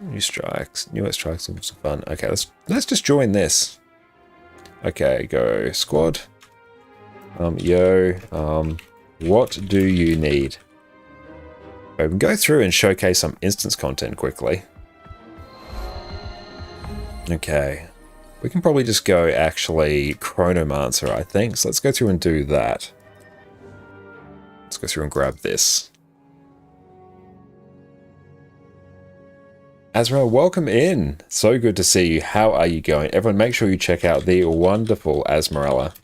New strikes, new strikes, doing some fun. Okay, let's just join this. Okay, go squad. What do you need? We can go through and showcase some instance content quickly. Okay. We can probably just go actually Chronomancer, I think. So let's go through and do that. Let's go through and grab this. Azrael, welcome in. So good to see you. How are you going? Everyone, make sure you check out the wonderful Azmarella.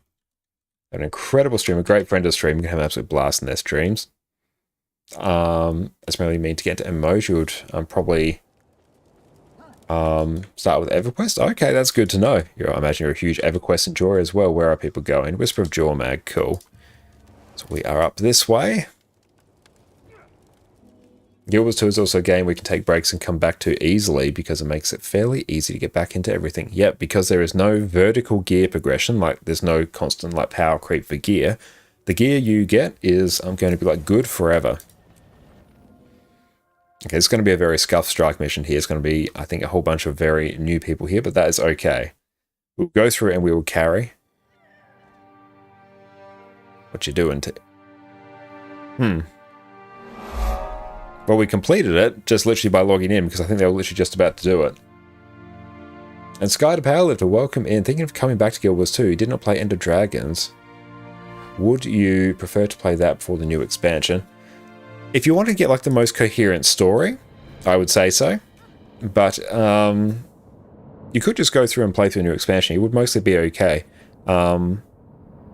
An incredible streamer, great friend of the stream. You can have an absolute blast in their streams. That's really mean to get into emoji. You would probably start with EverQuest. Okay, that's good to know. I imagine you're a huge EverQuest enjoyer as well. Where are people going? Whisper of Jormag, cool. So we are up this way. Guild Wars 2 is also a game we can take breaks and come back to easily because it makes it fairly easy to get back into everything. Yep, because there is no vertical gear progression, like there's no constant like power creep for gear. The gear you get is going to be like good forever. Okay, it's going to be a very scuffed strike mission here. It's going to be, I think, a whole bunch of very new people here, but that is okay. We'll go through and we will carry. What you doing to... Well, we completed it just literally by logging in because I think they were literally just about to do it. And Sky to Powerlifter, welcome in. Thinking of coming back to Guild Wars 2, you did not play End of Dragons. Would you prefer to play that before the new expansion? If you want to get like the most coherent story, I would say so. But you could just go through and play through a new expansion. You would mostly be okay.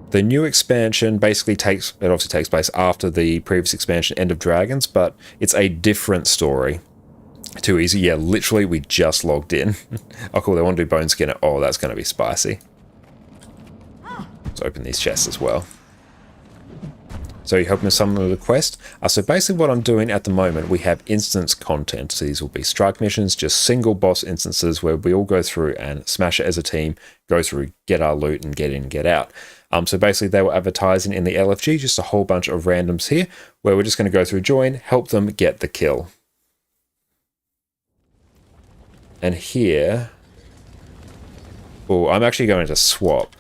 The new expansion basically obviously takes place after the previous expansion, End of Dragons, but it's a different story. Too easy. Yeah, literally we just logged in. Oh cool, they want to do Bone Skinner. Oh, that's going to be spicy. Let's open these chests as well. So you're helping with some of the quest. So basically what I'm doing at the moment, we have instance content. So these will be strike missions, just single boss instances where we all go through and smash it as a team, go through, get our loot and get in, get out. So basically they were advertising in the LFG, just a whole bunch of randoms here, where we're just going to go through, join, help them get the kill. And here, oh, I'm actually going to swap.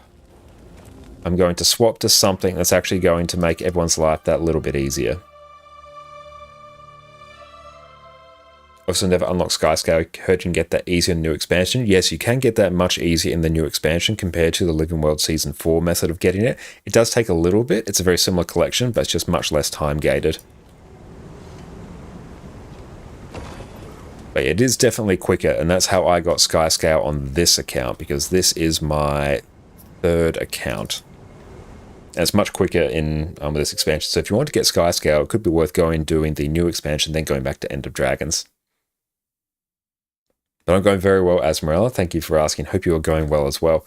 I'm going to swap to something that's actually going to make everyone's life that little bit easier. Also never unlock Skyscale. Heard you can get that easier in the new expansion. Yes, you can get that much easier in the new expansion compared to the Living World Season 4 method of getting it. It does take a little bit. It's a very similar collection, but it's just much less time gated. But yeah, it is definitely quicker, and that's how I got Skyscale on this account, because this is my third account. And it's much quicker in this expansion. So if you want to get Skyscale, it could be worth going doing the new expansion, then going back to End of Dragons. But I'm going very well, Azmarella. Thank you for asking. Hope you are going well as well.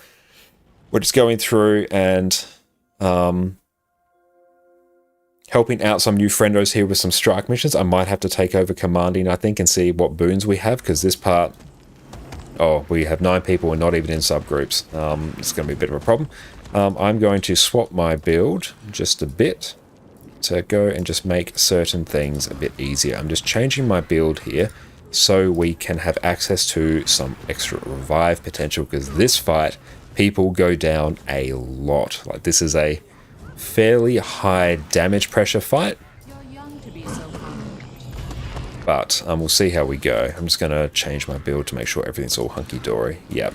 We're just going through and helping out some new friendos here with some strike missions. I might have to take over commanding, I think, and see what boons we have, because this part... Oh, we have 9 people and not even in subgroups. It's going to be a bit of a problem. I'm going to swap my build just a bit to go and just make certain things a bit easier. I'm just changing my build here so we can have access to some extra revive potential, because this fight, people go down a lot. Like, this is a fairly high damage pressure fight. But we'll see how we go. I'm just going to change my build to make sure everything's all hunky-dory. Yep.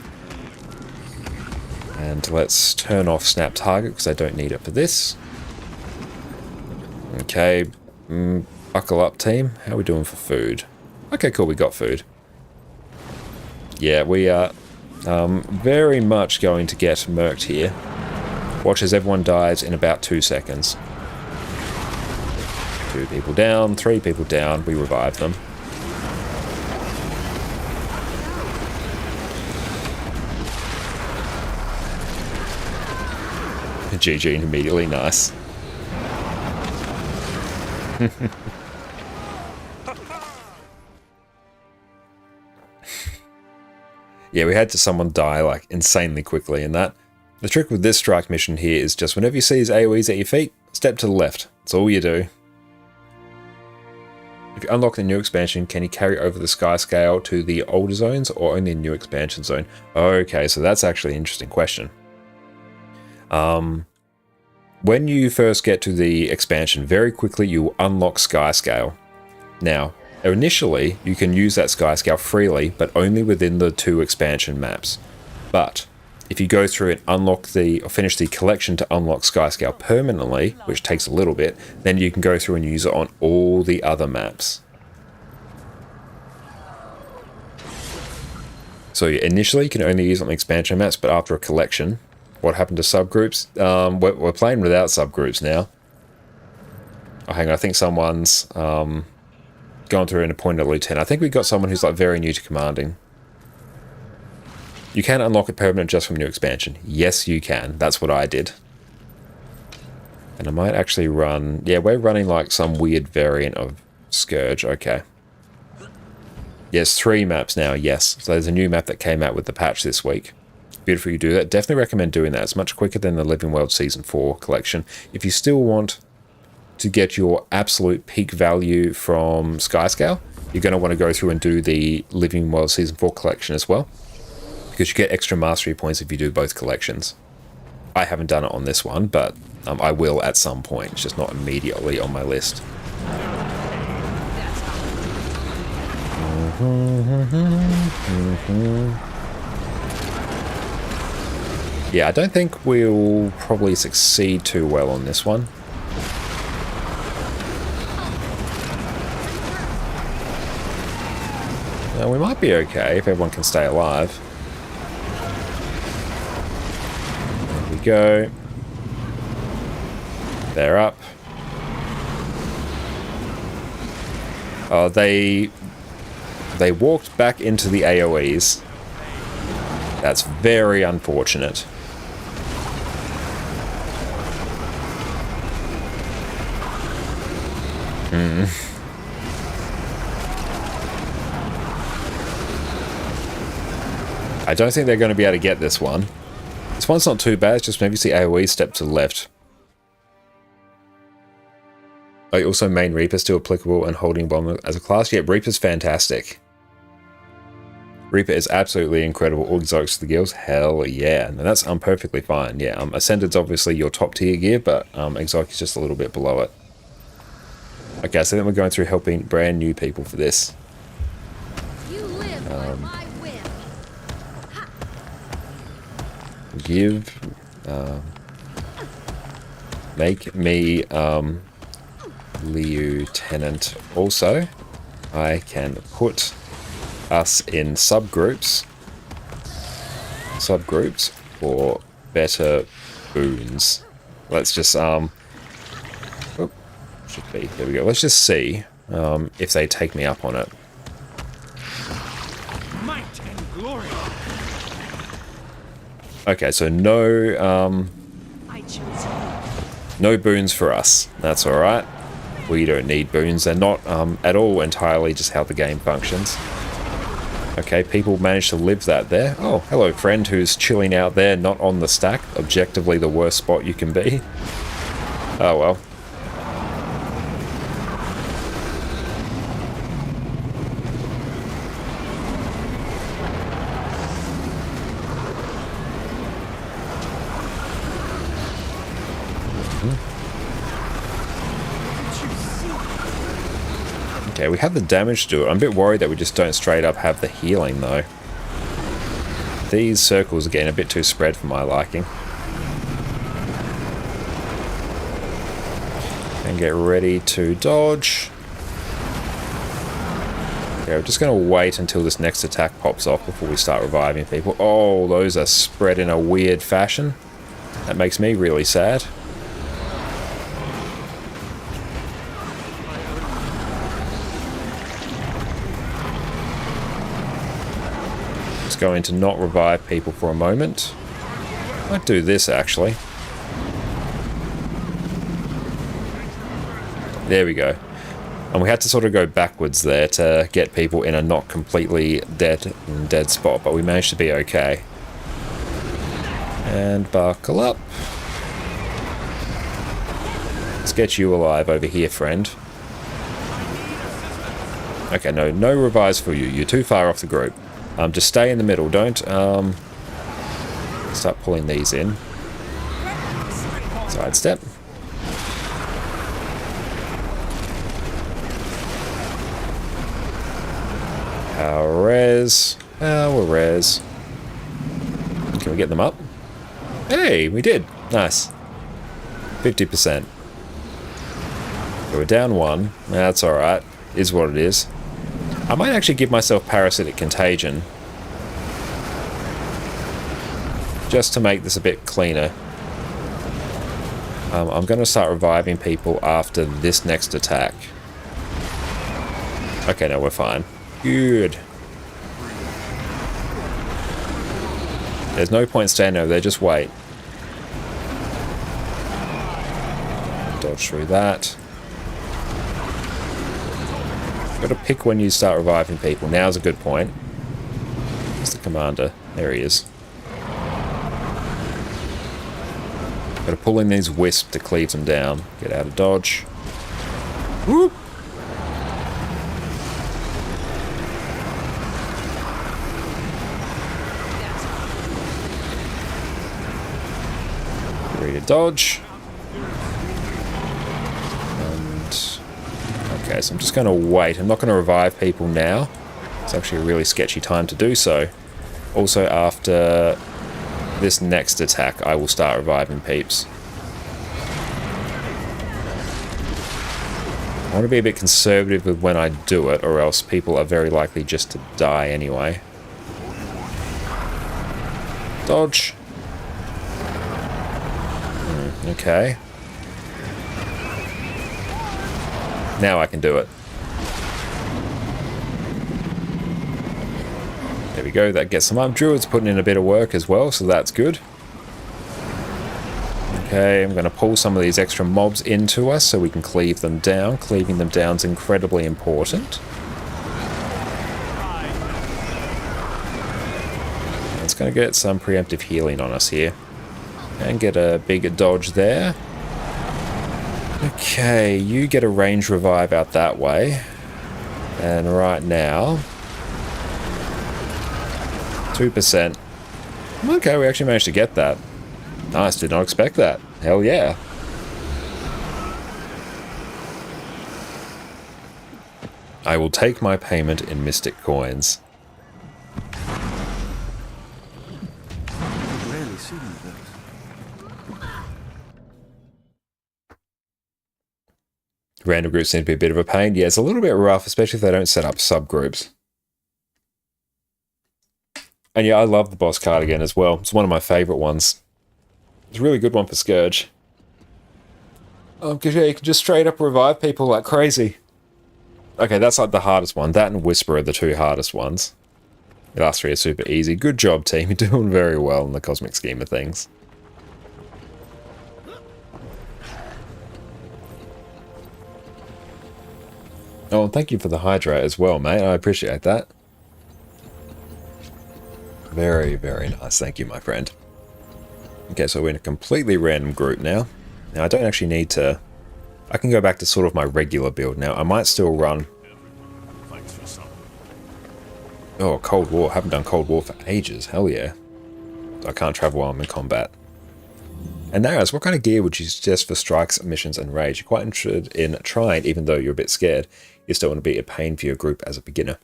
And let's turn off Snap Target because I don't need it for this. Okay. Buckle up, team. How are we doing for food? Okay, cool. We got food. Yeah, we are very much going to get murked here. Watch as everyone dies in about 2 seconds. 2 people down, 3 people down. We revive them. GG immediately, nice. Yeah, we had someone die like insanely quickly in that. The trick with this strike mission here is just whenever you see his AoEs at your feet, step to the left. That's all you do. If you unlock the new expansion, can you carry over the Skyscale to the older zones or only a new expansion zone? Okay, so that's actually an interesting question. When you first get to the expansion, very quickly you will unlock Skyscale. Now, initially you can use that Skyscale freely, but only within the 2 expansion maps. But if you go through and unlock or finish the collection to unlock Skyscale permanently, which takes a little bit, then you can go through and use it on all the other maps. So initially you can only use it on expansion maps, but after a collection, what happened to subgroups? We're playing without subgroups now. Oh, hang on, I think someone's gone through and appointed a lieutenant. I think we got someone who's like very new to commanding. You can unlock it permanent just from new expansion. Yes, you can. That's what I did. And I might actually run... Yeah, we're running like some weird variant of Scourge. Okay. Yes, 3 maps now. Yes. So there's a new map that came out with the patch this week. Beautiful you do that. Definitely recommend doing that. It's much quicker than the Living World Season 4 collection. If you still want to get your absolute peak value from Skyscale, you're going to want to go through and do the Living World Season 4 collection as well, because you get extra mastery points if you do both collections. I haven't done it on this one, but I will at some point. It's just not immediately on my list. Yeah, I don't think we'll probably succeed too well on this one. We might be okay if everyone can stay alive. There we go. They're up. Oh, they walked back into the AoEs. That's very unfortunate. I don't think they're going to be able to get this one. This one's not too bad, it's just maybe see AoE step to the left. Oh, also main Reaper still applicable and holding bomb as a class? Yeah, Reaper's fantastic. Reaper is absolutely incredible. All exotics to the guilds? Hell yeah. And that's perfectly fine. Yeah, Ascended's obviously your top tier gear, but exotic is just a little bit below it. Okay, so then we're going through helping brand new people for this. You live by my whim. Give, make me lieutenant. Also, I can put us in subgroups for better boons. Let's just should be, there we go. Let's just see if they take me up on it. Might and glory. Okay, so no I chose no boons for us. That's all right. We don't need boons. They're not at all entirely just how the game functions. Okay, people managed to live that there. Oh, hello, friend who's chilling out there, not on the stack. Objectively the worst spot you can be. Oh, well. Okay, we have the damage to it. I'm a bit worried that we just don't straight up have the healing, though. These circles are getting a bit too spread for my liking. And get ready to dodge. Okay, we're just going to wait until this next attack pops off before we start reviving people. Oh, those are spread in a weird fashion. That makes me really sad. Going to not revive people for a moment. Might do this actually. There we go. And we had to sort of go backwards there to get people in a not completely dead spot, but we managed to be okay. And buckle up. Let's get you alive over here, friend. Okay, no revives for you. You're too far off the group. Just stay in the middle. Don't start pulling these in. Sidestep. Power res. Power res. Can we get them up? Hey, we did. Nice. 50%. So we're down 1. That's alright. Is what it is. I might actually give myself Parasitic Contagion just to make this a bit cleaner, I'm going to start reviving people after this next attack. Okay, no, we're fine. Good. There's no point standing over there, just wait. Dodge through that. Got to pick when you start reviving people. Now's a good point. Where's the commander? There he is. Got to pull in these wisps to cleave them down. Get out of dodge. Whoop! Ready to dodge. Okay, so I'm just going to wait. I'm not going to revive people now. It's actually a really sketchy time to do so. Also, after this next attack, I will start reviving peeps. I want to be a bit conservative with when I do it, or else people are very likely just to die anyway. Dodge. Okay. Now I can do it. There we go, that gets some up. Druid's putting in a bit of work as well, so that's good. Okay, I'm going to pull some of these extra mobs into us so we can cleave them down. Cleaving them down is incredibly important. It's going to get some preemptive healing on us here. And get a bigger dodge there. Okay, you get a range revive out that way. And right now... 2%. Okay, we actually managed to get that. Nice, did not expect that. Hell yeah. I will take my payment in Mystic Coins. Rarely see one of those. Random groups seem to be a bit of a pain. Yeah, it's a little bit rough, especially if they don't set up subgroups. And yeah, I love the boss cardigan as well. It's one of my favourite ones. It's a really good one for Scourge. Because yeah, you can just straight up revive people like crazy. Okay, that's like the hardest one. That and Whisper are the two hardest ones. The last three are super easy. Good job, team. You're doing very well in the cosmic scheme of things. Oh, and thank you for the Hydra as well, mate. I appreciate that. Very, very nice. Thank you, my friend. Okay, so we're in a completely random group now. Now, I don't actually need to... I can go back to sort of my regular build now. I might still run... Oh, Cold War. Haven't done Cold War for ages. Hell yeah. I can't travel while I'm in combat. And Naraz, what kind of gear would you suggest for strikes, missions, and rage? You're quite interested in trying, even though you're a bit scared. You still want to be a pain for your group as a beginner.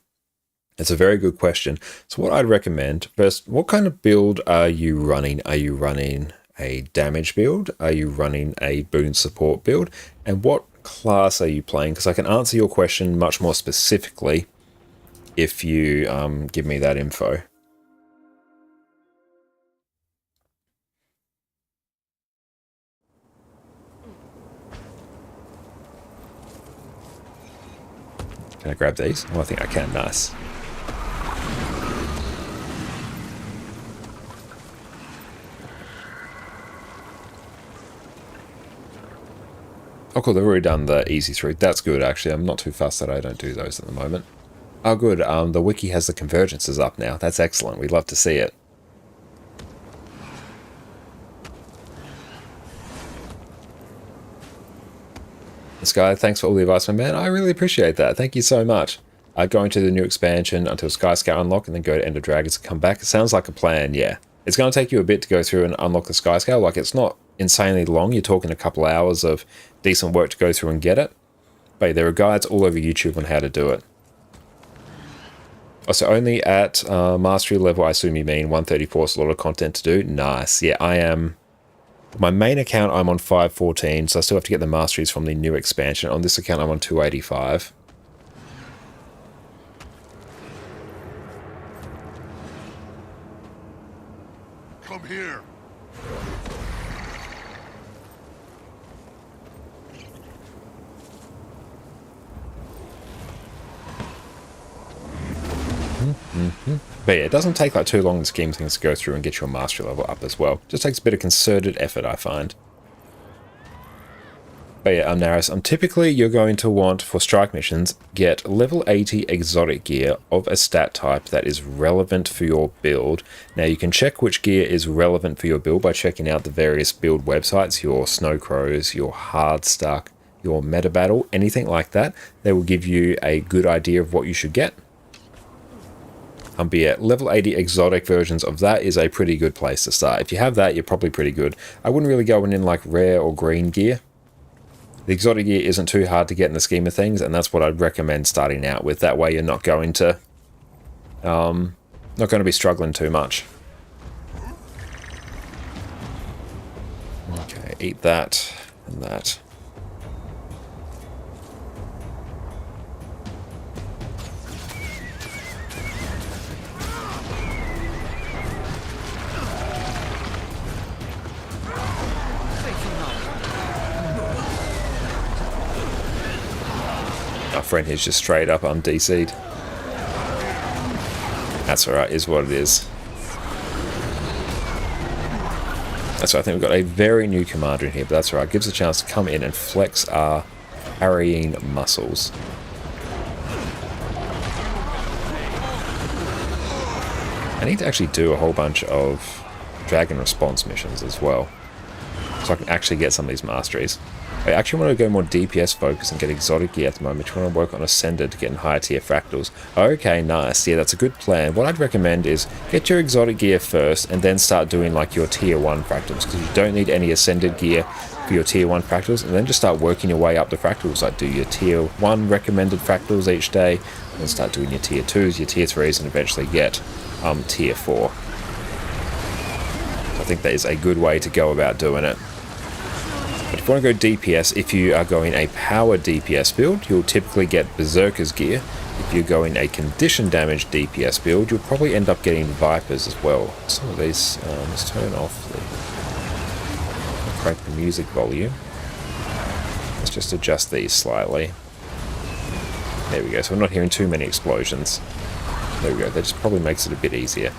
It's a very good question. So what I'd recommend, first, what kind of build are you running? Are you running a damage build? Are you running a boon support build? And what class are you playing? Because I can answer your question much more specifically if you give me that info. Can I grab these? Oh, I think I can. Nice. Oh cool, they've already done the easy through. That's good, actually. I'm not too fussed that I don't do those at the moment. Oh good, the wiki has the convergences up now. That's excellent. We'd love to see it. Sky, thanks for all the advice, my man. I really appreciate that. Thank you so much. Going to the new expansion until Sky Scout unlock and then go to End of Dragons and come back. It sounds like a plan, yeah. It's going to take you a bit to go through and unlock the Sky Scout. Like, it's not insanely long. You're talking a couple hours of decent work to go through and get it. But yeah, there are guides all over YouTube on how to do it. Also, only at mastery level, I assume you mean 134, so a lot of content to do. Nice. Yeah, I am... My main account, I'm on 514, so I still have to get the masteries from the new expansion. On this account, I'm on 285. Come here. But yeah, it doesn't take like too long in the scheme of things to go through and get your mastery level up as well. Just takes a bit of concerted effort, I find. But yeah, Naris, typically you're going to want, for strike missions, get level 80 exotic gear of a stat type that is relevant for your build. Now you can check which gear is relevant for your build by checking out the various build websites, your Snow Crows, your Hardstuck, your Meta Battle, anything like that. They will give you a good idea of what you should get. But yeah, level 80 exotic versions of that is a pretty good place to start. If you have that, you're probably pretty good. I wouldn't really go in like rare or green gear. The exotic gear isn't too hard to get in the scheme of things, and that's what I'd recommend starting out with. That way you're not going to be struggling too much. Okay, eat that and that. Our friend here's just straight up DC'd. That's alright, is what it is. That's right, I think we've got a very new commander in here, but that's alright. Gives us a chance to come in and flex our parrying muscles. I need to actually do a whole bunch of dragon response missions as well, so I can actually get some of these masteries. I actually want to go more DPS focus and get exotic gear at the moment. I want to work on Ascended to get in higher tier fractals. Okay, nice. Yeah, that's a good plan. What I'd recommend is get your exotic gear first and then start doing like your tier 1 fractals, because you don't need any Ascended gear for your tier 1 fractals, and then just start working your way up the fractals. Like do your tier 1 recommended fractals each day, and then start doing your tier 2s, your tier 3s, and eventually get tier 4. So I think that is a good way to go about doing it. But if you want to go DPS, if you are going a power DPS build, you'll typically get Berserker's gear. If you're going a condition damage DPS build, you'll probably end up getting Vipers as well. Some of these, let's turn off crank the music volume. Let's just adjust these slightly. There we go, so we're not hearing too many explosions. There we go, that just probably makes it a bit easier.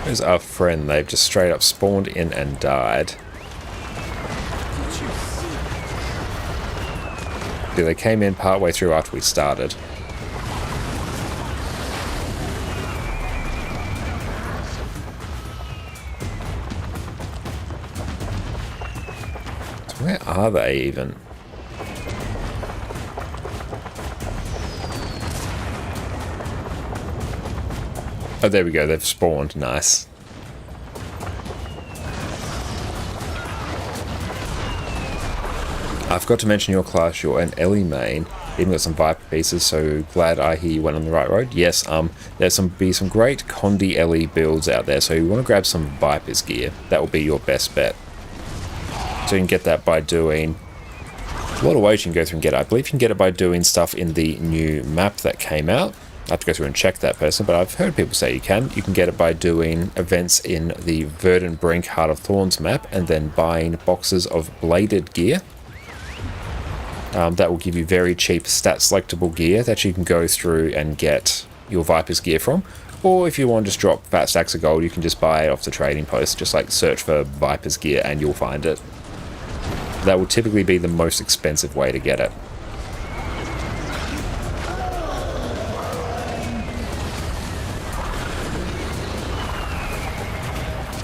There's our friend, they've just straight up spawned in and died. Yeah, they came in partway through after we started. So where are they even? Oh, there we go, they've spawned, nice. I forgot to mention your class, you're an Ellie main, even got some Viper pieces, so glad I hear you went on the right road. Yes, there's some great Condi Ellie builds out there, so you want to grab some Viper's gear. That will be your best bet. So you can get that by doing a lot of ways you can go through and get it. I believe you can get it by doing stuff in the new map that came out. I have to go through and check that person, but I've heard people say you can. You can get it by doing events in the Verdant Brink Heart of Thorns map and then buying boxes of bladed gear. That will give you very cheap stat selectable gear that you can go through and get your Viper's gear from. Or if you want to just drop fat stacks of gold, you can just buy it off the trading post. Just like search for Viper's gear and you'll find it. That will typically be the most expensive way to get it.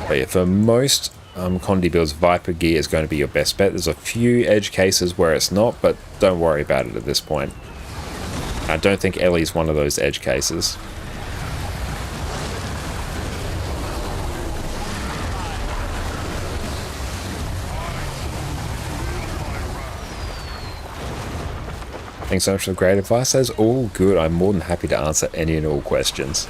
But yeah, for most Condi builds, Viper gear is going to be your best bet. There's a few edge cases where it's not, but don't worry about it at this point. I don't think Ellie's one of those edge cases. Thanks so much for the great advice. That's all good. I'm more than happy to answer any and all questions.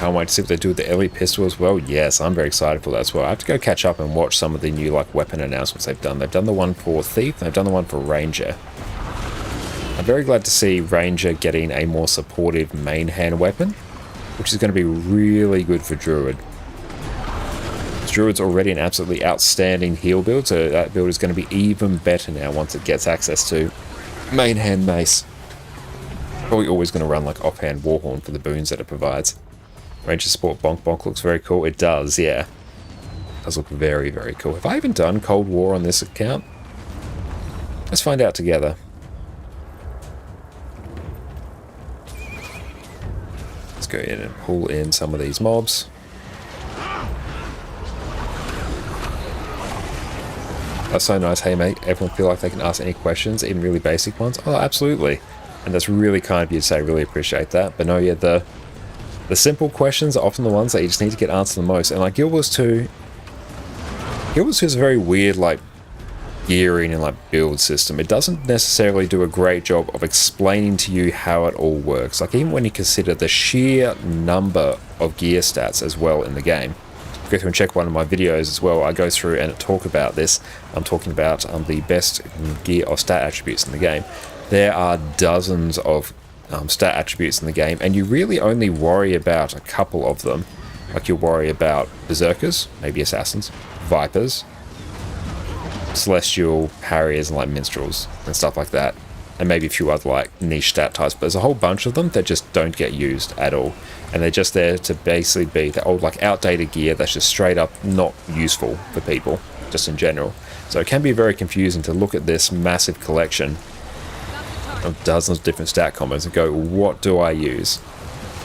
Can't wait to see what they do with the Elite Pistol as well. Yes, I'm very excited for that as well. I have to go catch up and watch some of the new like weapon announcements they've done. They've done the one for Thief, they've done the one for Ranger. I'm very glad to see Ranger getting a more supportive main hand weapon, which is going to be really good for Druid. Druid's already an absolutely outstanding heal build, so that build is going to be even better now once it gets access to main hand mace. Probably always going to run like offhand Warhorn for the boons that it provides. Ranger support Bonk Bonk looks very cool. It does, yeah. It does look very, very cool. Have I even done Cold War on this account? Let's find out together. Let's go in and pull in some of these mobs. That's so nice. Hey mate, everyone feel like they can ask any questions, even really basic ones? Oh, absolutely. And that's really kind of you to say. Really appreciate that. But no, yeah, the simple questions are often the ones that you just need to get answered the most. And like Guild Wars 2, Guild Wars 2 is a very weird like gearing and like build system. It doesn't necessarily do a great job of explaining to you how it all works. Like even when you consider the sheer number of gear stats as well in the game. Go through and check one of my videos as well. I go through and talk about this. I'm talking about the best gear or stat attributes in the game. There are dozens of stat attributes in the game, and you really only worry about a couple of them. Like you'll worry about Berserkers, maybe Assassins, Vipers, Celestial, Harriers, and like Minstrels, and stuff like that. And maybe a few other like niche stat types, but there's a whole bunch of them that just don't get used at all. And they're just there to basically be the old like outdated gear that's just straight up not useful for people, just in general. So it can be very confusing to look at this massive collection of dozens of different stat combos and go, what do I use?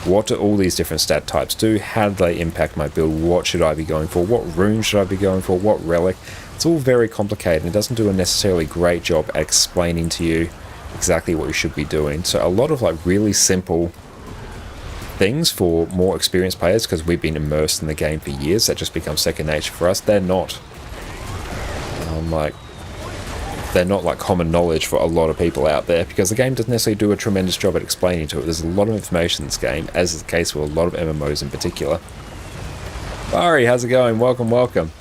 What do all these different stat types do? How do they impact my build? What should I be going for? What rune should I be going for? What relic? It's all very complicated and it doesn't do a necessarily great job at explaining to you exactly what you should be doing. So a lot of like really simple things for more experienced players, because we've been immersed in the game for years, that just becomes second nature for us. They're not like common knowledge for a lot of people out there, because the game doesn't necessarily do a tremendous job at explaining to it. There's a lot of information in this game, as is the case with a lot of MMOs in particular. Barry, how's it going? Welcome, welcome.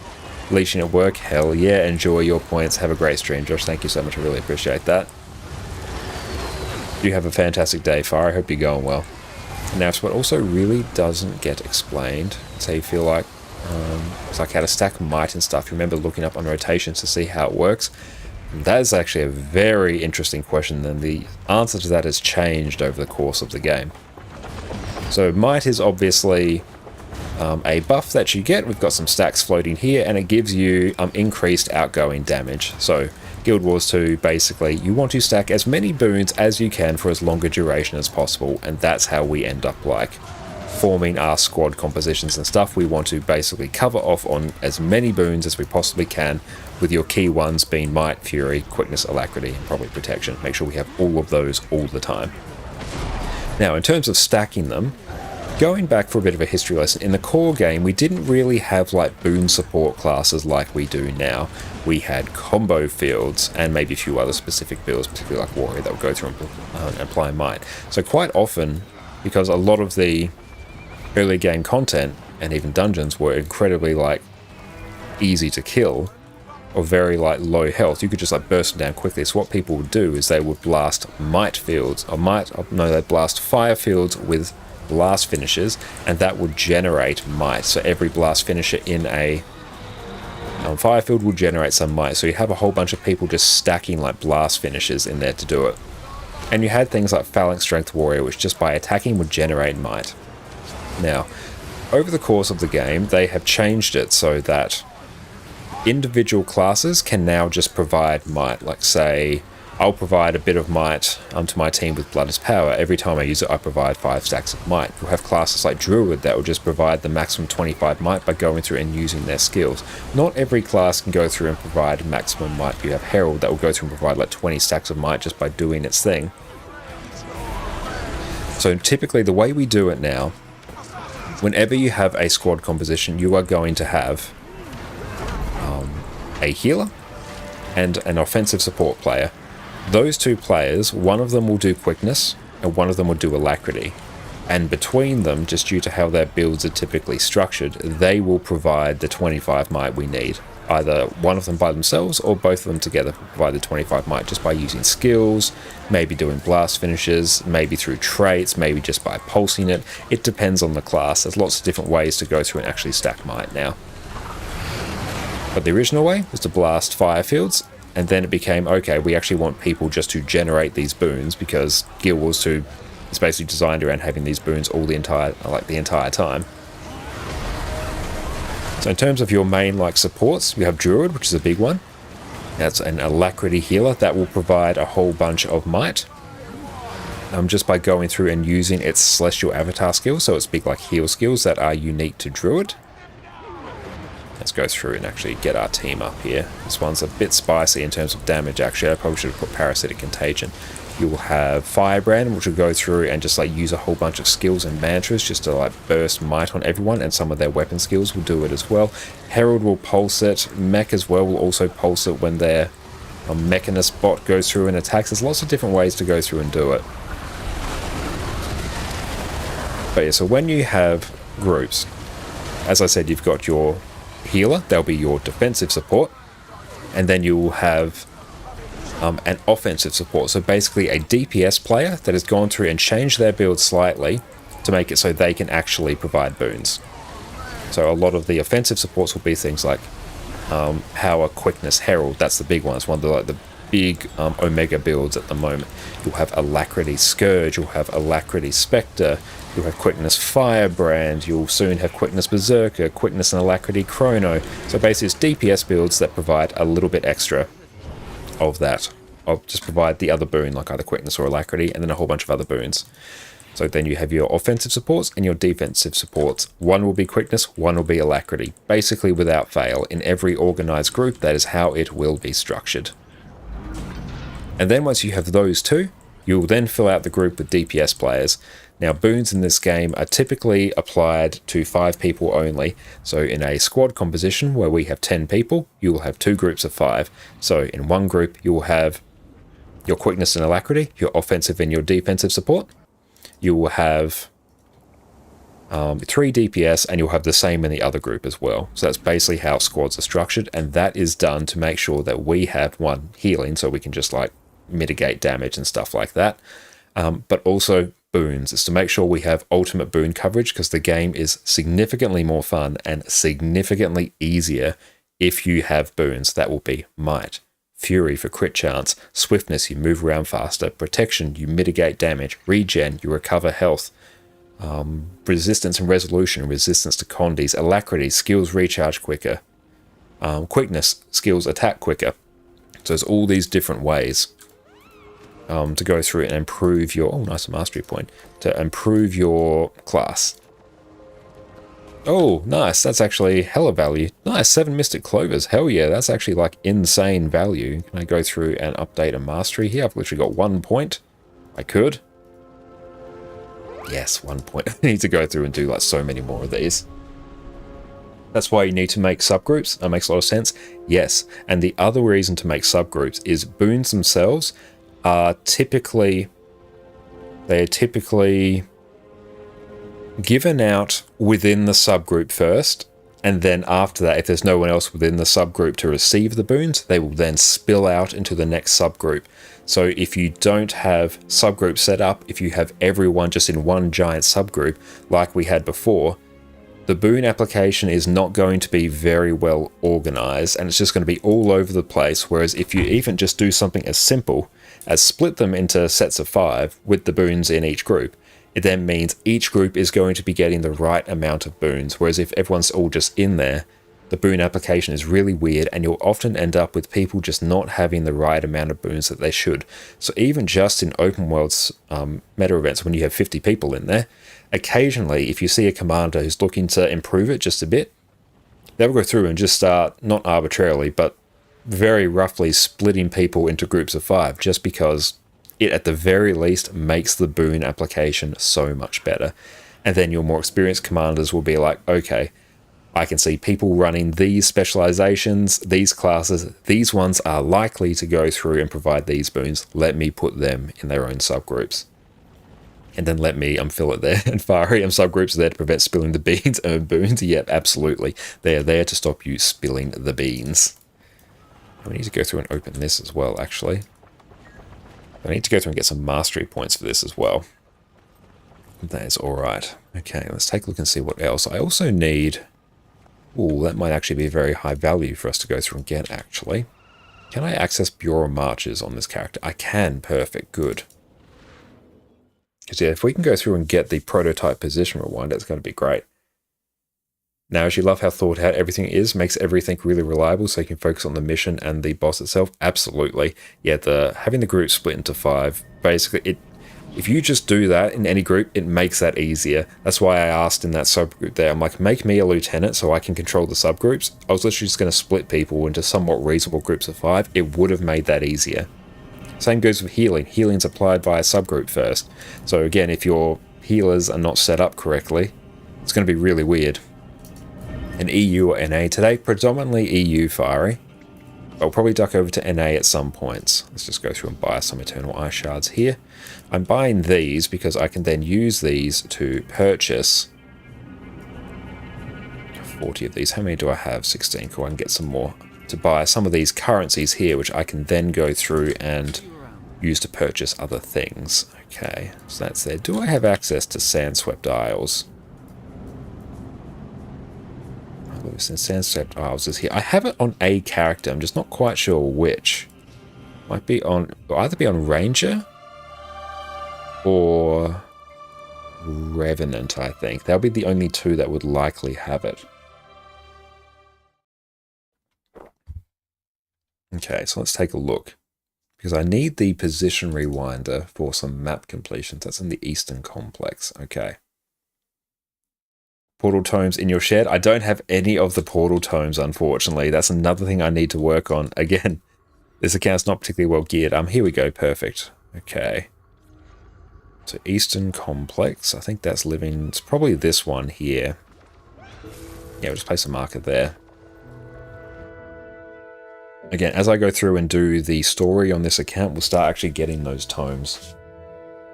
Leashing at work, hell yeah, enjoy your points. Have a great stream, Josh. Thank you so much, I really appreciate that. You have a fantastic day, Fire. I hope you're going well. Now, what also really doesn't get explained, so you feel like it's like how to stack might and stuff. You remember looking up on rotations to see how it works? And that is actually a very interesting question, and the answer to that has changed over the course of the game. So might is obviously a buff that you get. We've got some stacks floating here, and it gives you increased outgoing damage. So Guild Wars 2, basically, you want to stack as many boons as you can for as long a duration as possible, and that's how we end up like forming our squad compositions and stuff. We want to basically cover off on as many boons as we possibly can, with your key ones being Might, Fury, Quickness, Alacrity, and probably Protection. Make sure we have all of those all the time. Now, in terms of stacking them, going back for a bit of a history lesson, in the core game, we didn't really have like boon support classes like we do now. We had combo fields and maybe a few other specific builds, particularly like Warrior, that would go through and apply Might. So quite often, because a lot of the early game content and even dungeons were incredibly like easy to kill or very like low health, you could just like burst them down quickly. So what people would do is they would blast Might fields, or they'd blast Fire fields with blast finishes, and that would generate Might. So every blast finisher in a Fire field will generate some Might. So you have a whole bunch of people just stacking like blast finishes in there to do it. And you had things like Phalanx Strength Warrior, which just by attacking would generate Might. Now, over the course of the game, they have changed it so that individual classes can now just provide Might. Like say, I'll provide a bit of Might to my team with Blood is Power. Every time I use it, I provide 5 stacks of Might. You'll have classes like Druid that will just provide the maximum 25 Might by going through and using their skills. Not every class can go through and provide maximum Might. You have Herald that will go through and provide like 20 stacks of Might just by doing its thing. So typically the way we do it now, whenever you have a squad composition, you are going to have a healer and an offensive support player. Those two players, one of them will do Quickness and one of them will do Alacrity. And between them, just due to how their builds are typically structured, they will provide the 25 might we need. Either one of them by themselves or both of them together provide the 25 might just by using skills, maybe doing blast finishes, maybe through traits, maybe just by pulsing it. It depends on the class. There's lots of different ways to go through and actually stack might now. But the original way was to blast fire fields, and then it became, okay, we actually want people just to generate these boons because Guild Wars 2 is basically designed around having these boons all the entire time. So in terms of your main supports, we have Druid, which is a big one. That's an Alacrity healer that will provide a whole bunch of might. Just by going through and using its Celestial Avatar skills, so its big heal skills that are unique to Druid. Let's go through and actually get our team up here. This one's a bit spicy in terms of damage actually. I probably should have put Parasitic Contagion. You will have Firebrand, which will go through and just use a whole bunch of skills and mantras just to burst might on everyone, and some of their weapon skills will do it as well. Herald will pulse it. Mech as well will also pulse it when their Mechanist bot goes through and attacks. There's lots of different ways to go through and do it. But yeah, so when you have groups, as I said, you've got your healer, they'll be your defensive support, and then you will have an offensive support, so basically a DPS player that has gone through and changed their build slightly to make it so they can actually provide boons. So a lot of the offensive supports will be things like Power, Quickness, Herald. That's the big one. It's one of the big Omega builds at the moment. You'll have Alacrity Scourge, you'll have Alacrity Spectre, you'll have Quickness Firebrand, you'll soon have Quickness Berserker, Quickness and Alacrity Chrono. So basically it's DPS builds that provide a little bit extra of that. I'll just provide the other boon, like either Quickness or Alacrity, and then a whole bunch of other boons. So then you have your offensive supports and your defensive supports. One will be Quickness, one will be Alacrity. Basically without fail, in every organized group, that is how it will be structured. And then once you have those two, you'll then fill out the group with DPS players. Now, boons in this game are typically applied to 5 people only. So in a squad composition where we have 10 people, you will have 2 groups of 5. So in one group, you will have your Quickness and Alacrity, your offensive and your defensive support. You will have 3 DPS, and you'll have the same in the other group as well. So that's basically how squads are structured, and that is done to make sure that we have one healing, so we can just mitigate damage and stuff like that. But also boons. It's to make sure we have ultimate boon coverage, because the game is significantly more fun and significantly easier if you have boons. That will be Might, Fury for crit chance, Swiftness, you move around faster, Protection, you mitigate damage, Regen, you recover health, Resistance and Resolution, resistance to condies, Alacrity, skills recharge quicker, Quickness, skills attack quicker. So there's all these different ways to go through and improve your, oh nice mastery point, to improve your class. Oh nice, that's actually hella value. Nice, 7 Mystic Clovers, hell yeah, that's actually insane value. Can I go through and update a mastery here? I've literally got 1 point. I could. Yes, 1 point. I need to go through and do so many more of these. That's why you need to make subgroups. That makes a lot of sense. Yes, and the other reason to make subgroups is boons themselves are typically given out within the subgroup first, and then after that, if there's no one else within the subgroup to receive the boons, they will then spill out into the next subgroup. So if you don't have subgroups set up, if you have everyone just in one giant subgroup like we had before, the boon application is not going to be very well organized, and it's just going to be all over the place. Whereas if you even just do something as simple as split them into sets of 5 with the boons in each group, it then means each group is going to be getting the right amount of boons. Whereas if everyone's all just in there, the boon application is really weird, and you'll often end up with people just not having the right amount of boons that they should. So even just in open worlds meta events, when you have 50 people in there, occasionally if you see a commander who's looking to improve it just a bit, they'll go through and just start, not arbitrarily, but very roughly splitting people into groups of 5, just because it at the very least makes the boon application so much better. And then your more experienced commanders will be like, okay, I can see people running these specializations, these classes, these ones are likely to go through and provide these boons. Let me put them in their own subgroups. And then let me fill it there. And Fiery subgroups are there to prevent spilling the beans and boons. Yep, absolutely. They are there to stop you spilling the beans. And we need to go through and open this as well, actually. I need to go through and get some mastery points for this as well. That is alright. Okay, let's take a look and see what else. I also need... Ooh, that might actually be very high value for us to go through and get, actually. Can I access Bureau Marches on this character? I can. Perfect. Good. Because yeah, if we can go through and get the prototype position rewinder, it's going to be great. Now, as you love how thought out everything is, makes everything really reliable so you can focus on the mission and the boss itself. Absolutely. Yeah, having the group split into 5, basically, if you just do that in any group, it makes that easier. That's why I asked in that subgroup there, I'm like, make me a lieutenant so I can control the subgroups. I was literally just going to split people into somewhat reasonable groups of 5. It would have made that easier. Same goes with healing. Healing's applied by a subgroup first. So again, if your healers are not set up correctly, it's going to be really weird. An EU or NA today, predominantly EU Fiery. I'll probably duck over to NA at some points. Let's just go through and buy some Eternal Eye Shards here. I'm buying these because I can then use these to purchase 40 of these. How many do I have? 16. Cool, I can get some more to buy some of these currencies here, which I can then go through and use to purchase other things. Okay, so that's there. Do I have access to Sandswept Isles? Sandswept Isles is here. I have it on a character. I'm just not quite sure which. Might be on... It'll either be on Ranger or Revenant, I think. That'll be the only 2 that would likely have it. Okay, so let's take a look. Because I need the position rewinder for some map completions. That's in the Eastern Complex. Okay. Portal tomes in your shed. I don't have any of the portal tomes, unfortunately. That's another thing I need to work on. Again, this account's not particularly well geared. Here we go. Perfect. Okay. So Eastern Complex. I think that's living... It's probably this one here. Yeah, we'll just place a marker there. Again, as I go through and do the story on this account, we'll start actually getting those tomes.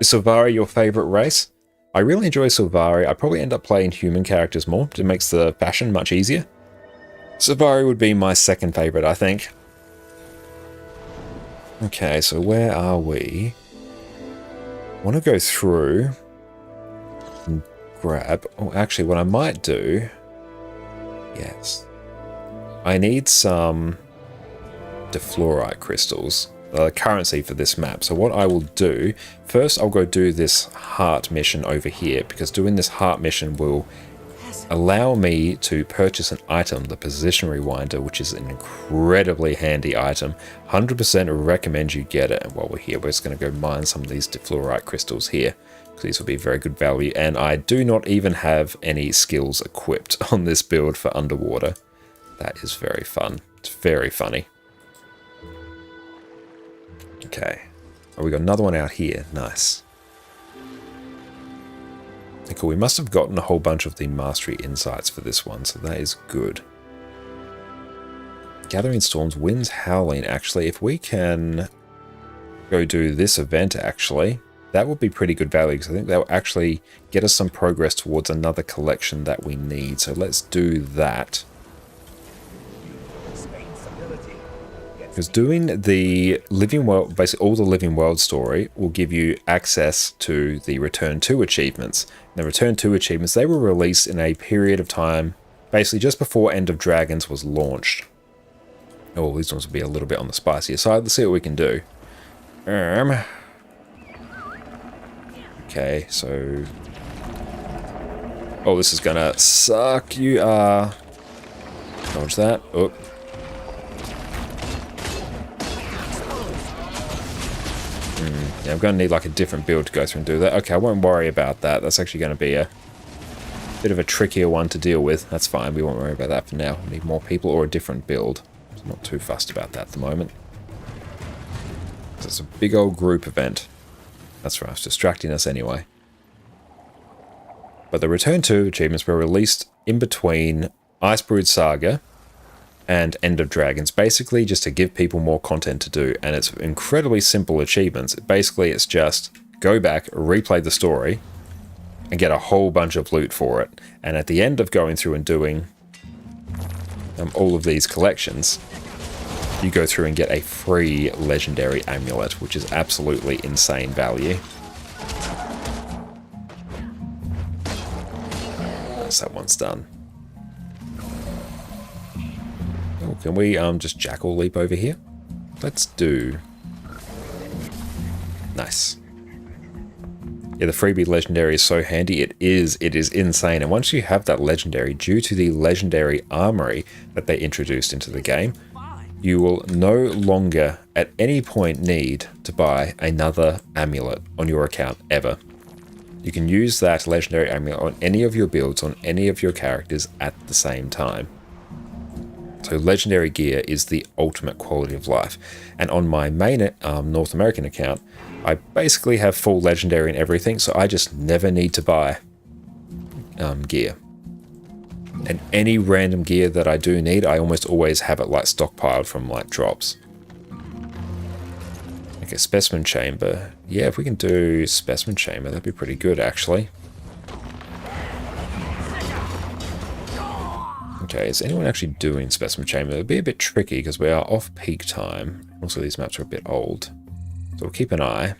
Is Sylvari your favorite race? I really enjoy Sylvari. I probably end up playing human characters more. It makes the fashion much easier. Sylvari would be my second favorite, I think. Okay, so where are we? I want to go through and grab... Oh, actually, what I might do... Yes. I need some defluorite crystals. Currency for this map. So what I will do, first I'll go do this heart mission over here, because doing this heart mission will allow me to purchase an item, the position rewinder, which is an incredibly handy item. 100% recommend you get it. And while we're here, we're just going to go mine some of these defluorite crystals here, because these will be very good value. And I do not even have any skills equipped on this build for underwater. That is very fun. It's very funny. Okay. Oh, we got another one out here. Nice. Okay, cool. We must have gotten a whole bunch of the mastery insights for this one, so that is good. Gathering Storms, Winds Howling. Actually, if we can go do this event, actually, that would be pretty good value, because I think that will actually get us some progress towards another collection that we need. So let's do that. Because doing the Living World, basically all the Living World story, will give you access to the Return to achievements. And the Return to achievements, they were released in a period of time, basically just before End of Dragons was launched. Oh, these ones will be a little bit on the spicier side. Let's see what we can do. Okay, so... Oh, this is gonna suck. You are... Dodge that. Oh. Yeah, I'm going to need like a different build to go through and do that. Okay, I won't worry about that. That's actually going to be a bit of a trickier one to deal with. That's fine. We won't worry about that for now. We need more people or a different build. I'm not too fussed about that at the moment. It's a big old group event. That's right. It's distracting us anyway. But the Return to achievements were released in between Icebrood Saga and End of Dragons, basically just to give people more content to do, and it's incredibly simple achievements. Basically, it's just go back, replay the story, and get a whole bunch of loot for it. And at the end of going through and doing all of these collections, you go through and get a free legendary amulet, which is absolutely insane value. Nice, that one's done. Oh, can we just jackal leap over here? Let's do... Nice. Yeah, the freebie legendary is so handy. It is insane. And once you have that legendary, due to the legendary armory that they introduced into the game, you will no longer at any point need to buy another amulet on your account ever. You can use that legendary amulet on any of your builds, on any of your characters at the same time. So legendary gear is the ultimate quality of life. And on my main North American account, I basically have full legendary and everything, so I just never need to buy gear. And any random gear that I do need, I almost always have it like stockpiled from like drops. Okay, specimen chamber. Yeah, if we can do specimen chamber, that'd be pretty good actually. Okay, is anyone actually doing specimen chamber? It'll be a bit tricky because we are off peak time. Also, these maps are a bit old. So we'll keep an eye.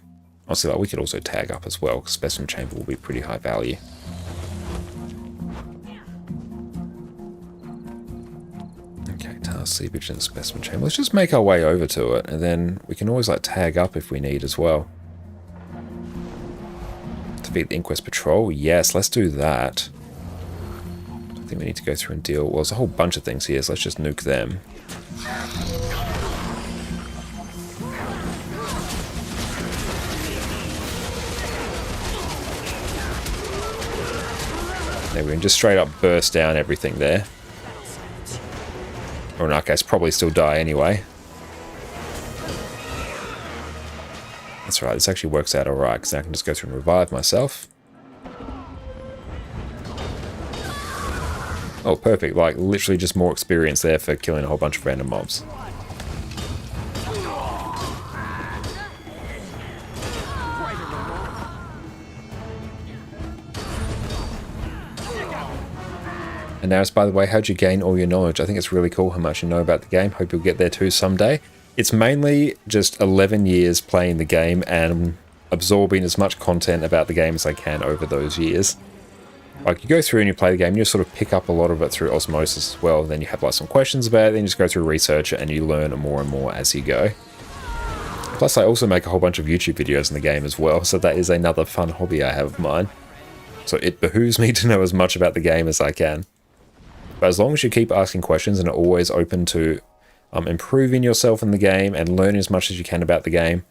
Honestly, like, we could also tag up as well, because specimen chamber will be pretty high value. Okay, task seepage and specimen chamber. Let's just make our way over to it, and then we can always like tag up if we need as well. Defeat the Inquest Patrol. Yes, let's do that. I think we need to go through and deal... Well, there's a whole bunch of things here, so let's just nuke them. There we can just straight up burst down everything there. Or in our case, probably still die anyway. That's right, this actually works out alright, because now I can just go through and revive myself. Oh, perfect. Like, literally just more experience there for killing a whole bunch of random mobs. And now, by the way, how'd you gain all your knowledge? I think it's really cool how much you know about the game. Hope you'll get there too someday. It's mainly just 11 years playing the game and absorbing as much content about the game as I can over those years. Like, you go through and you play the game, you sort of pick up a lot of it through osmosis as well. Then you have like some questions about it, then you just go through research it and you learn more and more as you go. Plus, I also make a whole bunch of YouTube videos in the game as well, so that is another fun hobby I have of mine. So it behooves me to know as much about the game as I can. But as long as you keep asking questions and are always open to improving yourself in the game and learning as much as you can about the game,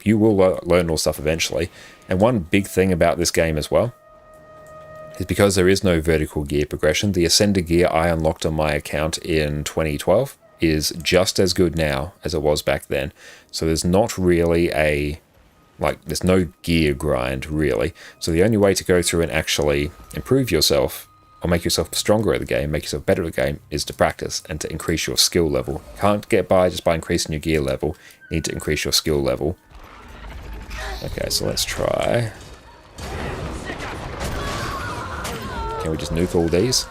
you will learn all stuff eventually. And one big thing about this game as well is because there is no vertical gear progression, the Ascender gear I unlocked on my account in 2012 is just as good now as it was back then. So there's not really there's no gear grind really. So the only way to go through and actually improve yourself or make yourself stronger at the game, make yourself better at the game, is to practice and to increase your skill level. You can't get by just by increasing your gear level. You need to increase your skill level. Okay, so let's try. Can we just nuke all these?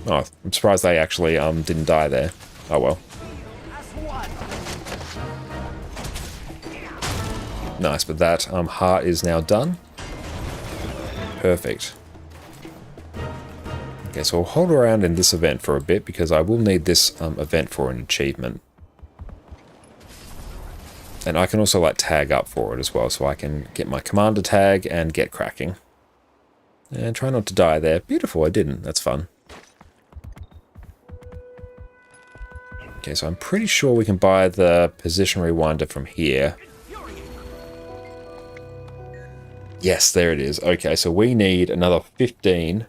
Oh, I'm surprised they actually didn't die there. Oh well. Nice, but that heart is now done. Perfect. Okay, so I'll hold around in this event for a bit because I will need this event for an achievement. And I can also like tag up for it as well, so I can get my commander tag and get cracking. And try not to die there. Beautiful, I didn't. That's fun. Okay, so I'm pretty sure we can buy the position rewinder from here. Yes, there it is. Okay, so we need another 15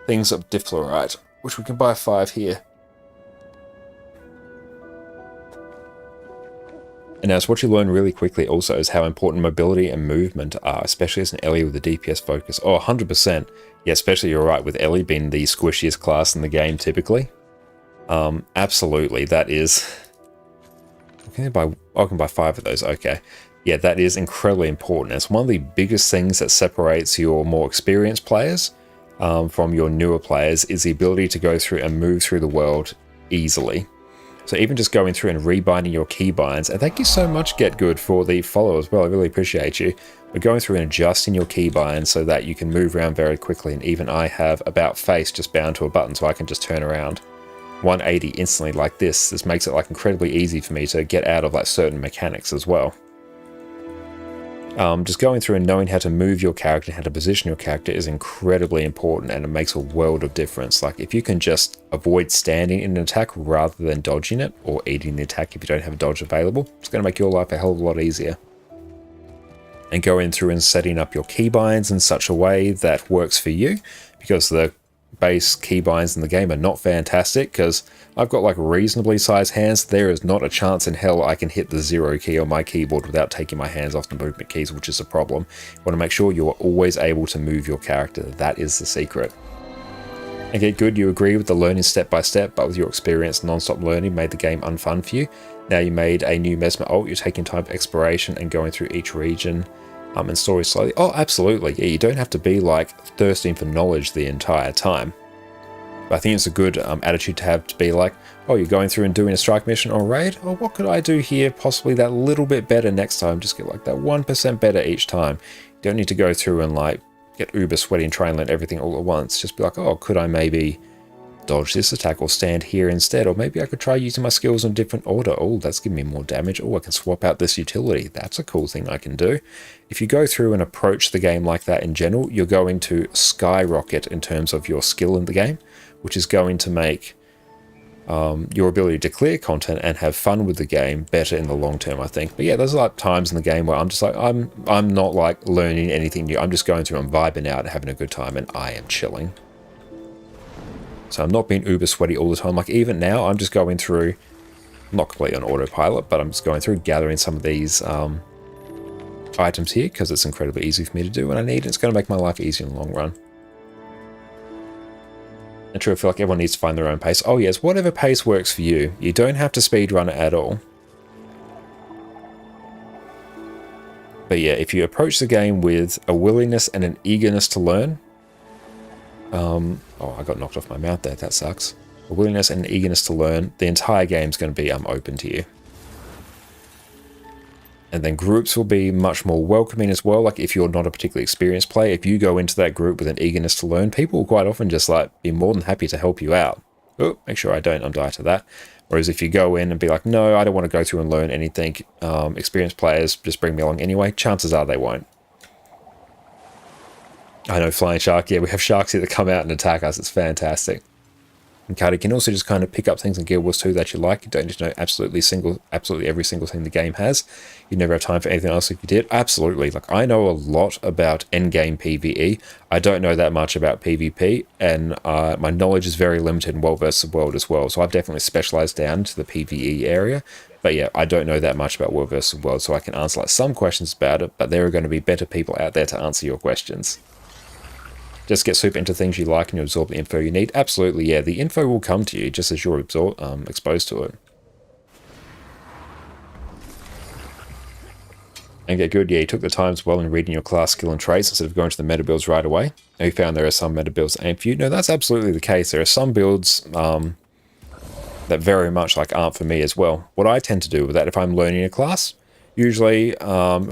things of difluorite, which we can buy 5 here. And now, so what you learn really quickly also is how important mobility and movement are, especially as an Ellie with a DPS focus. Oh, 100%. Yeah, especially you're right, with Ellie being the squishiest class in the game typically. Absolutely, that is I can buy 5 of those. Okay. Yeah, that is incredibly important. It's one of the biggest things that separates your more experienced players from your newer players is the ability to go through and move through the world easily. So even just going through and rebinding your keybinds, and thank you so much, Get Good, for the follow as well. I really appreciate you. But going through and adjusting your keybinds so that you can move around very quickly. And even I have About Face just bound to a button so I can just turn around 180 instantly like this. This makes it like incredibly easy for me to get out of like certain mechanics as well. Just going through and knowing how to move your character, how to position your character is incredibly important, and it makes a world of difference. Like if you can just avoid standing in an attack rather than dodging it or eating the attack if you don't have a dodge available, it's going to make your life a hell of a lot easier. And going through and setting up your keybinds in such a way that works for you, because the base keybinds in the game are not fantastic, because I've got like reasonably sized hands. There is not a chance in hell I can hit the 0 key on my keyboard without taking my hands off the movement keys, which is a problem. You want to make sure you are always able to move your character. That is the secret. And Get Good, you agree with the learning step by step, but with your experience, non-stop learning made the game unfun for you. Now you made a new Mesmer ult, you're taking time for exploration and going through each region and story slowly. Oh, absolutely. Yeah, you don't have to be like thirsting for knowledge the entire time. But I think it's a good attitude to have, to be like, oh, you're going through and doing a strike mission or raid? Oh, what could I do here? Possibly that little bit better next time. Just get like that 1% better each time. You don't need to go through and like get uber sweaty and try and learn everything all at once. Just be like, oh, could I maybe dodge this attack or stand here instead? Or maybe I could try using my skills in a different order. Oh, that's giving me more damage. Oh, I can swap out this utility. That's a cool thing I can do. If you go through and approach the game like that in general, you're going to skyrocket in terms of your skill in the game, which is going to make your ability to clear content and have fun with the game better in the long term, I think. But yeah, there's like times in the game where I'm just like, I'm not like learning anything new. I'm just going through and vibing out and having a good time, and I am chilling. So I'm not being uber sweaty all the time. Like even now, I'm just going through, not completely on autopilot, but I'm just going through gathering some of these items here because it's incredibly easy for me to do when I need it. It's going to make my life easier in the long run. And true, I feel like everyone needs to find their own pace. Oh yes, whatever pace works for you. You don't have to speedrun it at all. But yeah, if you approach the game with a willingness and an eagerness to learn, oh, I got knocked off my mount there. That sucks. A willingness and an eagerness to learn, the entire game's going to be open to you. And then groups will be much more welcoming as well. Like if you're not a particularly experienced player, if you go into that group with an eagerness to learn, people will quite often just like be more than happy to help you out. Oh, make sure I don't die to that. Whereas if you go in and be like, no, I don't want to go through and learn anything, experienced players just bring me along anyway, chances are they won't. I know, Flying Shark, yeah, we have sharks here that come out and attack us. It's fantastic. And Cardi can also just kind of pick up things in Guild Wars 2 that you like. You don't need to know absolutely every single thing the game has. You never have time for anything else if you did. Absolutely. Like I know a lot about endgame PvE. I don't know that much about PvP, and my knowledge is very limited in World vs. World as well. So I've definitely specialized down to the PvE area. But yeah, I don't know that much about World vs. World, so I can answer like some questions about it, but there are going to be better people out there to answer your questions. Just get super into things you like and you absorb the info you need. Absolutely, yeah. The info will come to you just as you're exposed to it. And Get Good, yeah, you took the time as well in reading your class skill and traits instead of going to the meta builds right away. Now you found there are some meta builds that aim for you. No, that's absolutely the case. There are some builds that very much like aren't for me as well. What I tend to do with that, if I'm learning a class, usually, if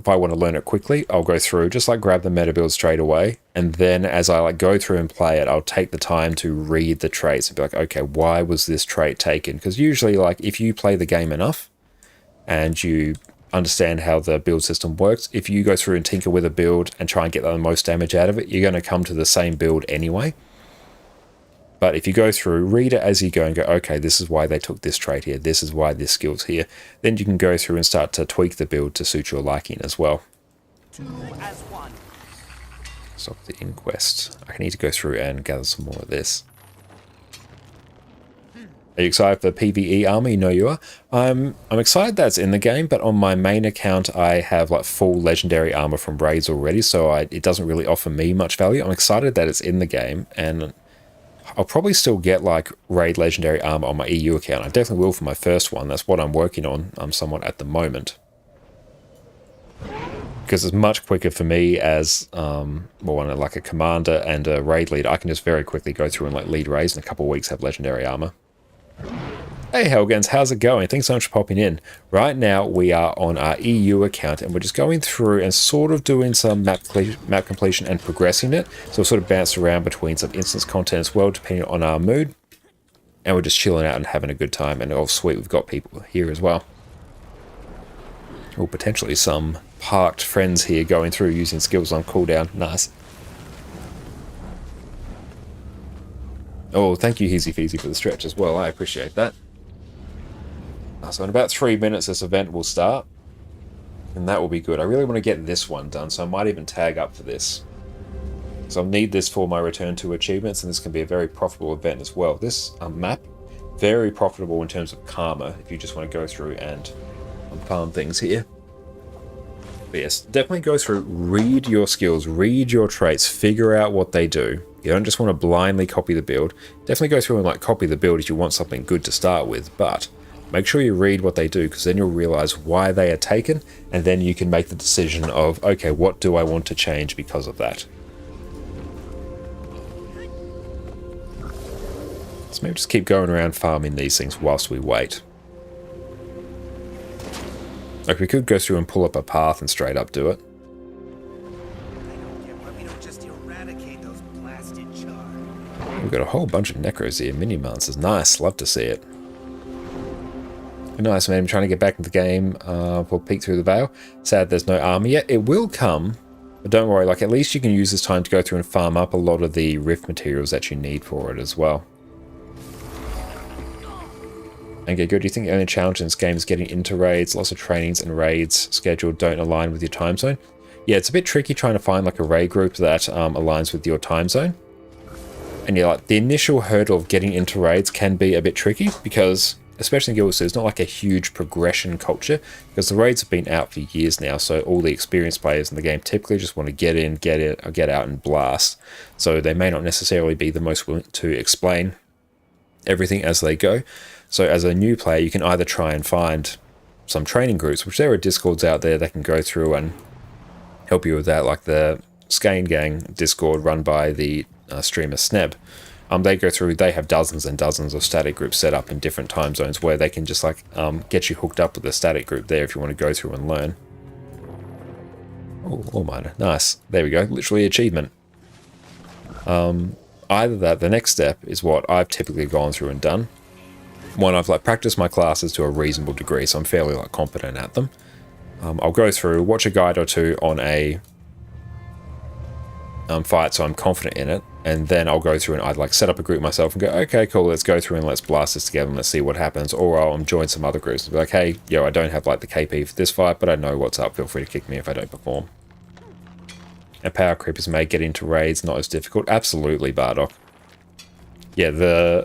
I want to learn it quickly, I'll go through, just like grab the meta build straight away. And then as I like go through and play it, I'll take the time to read the traits and be like, okay, why was this trait taken? Because usually like if you play the game enough and you understand how the build system works, if you go through and tinker with a build and try and get the most damage out of it, you're going to come to the same build anyway. But if you go through, read it as you go and go, okay, this is why they took this trait here. This is why this skill's here. Then you can go through and start to tweak the build to suit your liking as well. 2 as 1. Stop the inquest. I need to go through and gather some more of this. Are you excited for PvE armor? You know you are. I'm excited that's in the game, but on my main account, I have like full legendary armor from raids already, so it doesn't really offer me much value. I'm excited that it's in the game, and I'll probably still get like raid legendary armor on my EU account. I definitely will for my first one. That's what I'm working on somewhat at the moment. Because it's much quicker for me as like a commander and a raid leader. I can just very quickly go through and like lead raids in a couple of weeks, have legendary armor. Hey Helgens, how's it going? Thanks so much for popping in. Right now we are on our EU account and we're just going through and sort of doing some map completion and progressing it. So we'll sort of bounce around between some instance content as well, depending on our mood. And we're just chilling out and having a good time. And oh sweet, we've got people here as well. Or potentially some parked friends here going through using skills on cooldown. Nice. Oh, thank you Heezy Feezy for the stretch as well. I appreciate that. So in about 3 minutes this event will start. And that will be good. I really want to get this one done, so I might even tag up for this. So I'll need this for my return to achievements, and this can be a very profitable event as well. This map, very profitable in terms of karma, if you just want to go through and farm things here. But yes, definitely go through, read your skills, read your traits, figure out what they do. You don't just want to blindly copy the build. Definitely go through and like copy the build if you want something good to start with, but make sure you read what they do, because then you'll realize why they are taken, and then you can make the decision of, okay, what do I want to change because of that? So maybe just keep going around farming these things whilst we wait. Like we could go through and pull up a path and straight up do it. We've got a whole bunch of necros here, mini monsters. Nice, love to see it. Nice, man. I'm trying to get back into the game for Peek Through the Veil. Sad there's no armor yet. It will come, but don't worry. Like, at least you can use this time to go through and farm up a lot of the rift materials that you need for it as well. Okay, good. Do you think the only challenge in this game is getting into raids? Lots of trainings and raids scheduled don't align with your time zone. Yeah, it's a bit tricky trying to find like a raid group that aligns with your time zone. And yeah, like the initial hurdle of getting into raids can be a bit tricky because, especially in Guild Wars 2, it's not like a huge progression culture because the raids have been out for years now. So all the experienced players in the game typically just want to get in, get out and blast. So they may not necessarily be the most willing to explain everything as they go. So as a new player, you can either try and find some training groups, which there are Discords out there that can go through and help you with that, like the Skane Gang Discord run by the streamer Sneb. They go through, they have dozens and dozens of static groups set up in different time zones where they can just like get you hooked up with a static group there if you want to go through and learn. Oh, ore miner, nice. There we go, literally achievement. Either that, the next step is what I've typically gone through and done. One, I've like practiced my classes to a reasonable degree, so I'm fairly like competent at them. I'll go through, watch a guide or two on a fight so I'm confident in it, and then I'll go through and I'd like set up a group myself and go, okay, cool, let's go through and let's blast this together and let's see what happens. Or I'll join some other groups and be like, hey, yo, I don't have like the KP for this fight, but I know what's up, feel free to kick me if I don't perform. And power creepers may get into raids, not as difficult. Absolutely, Bardock. Yeah,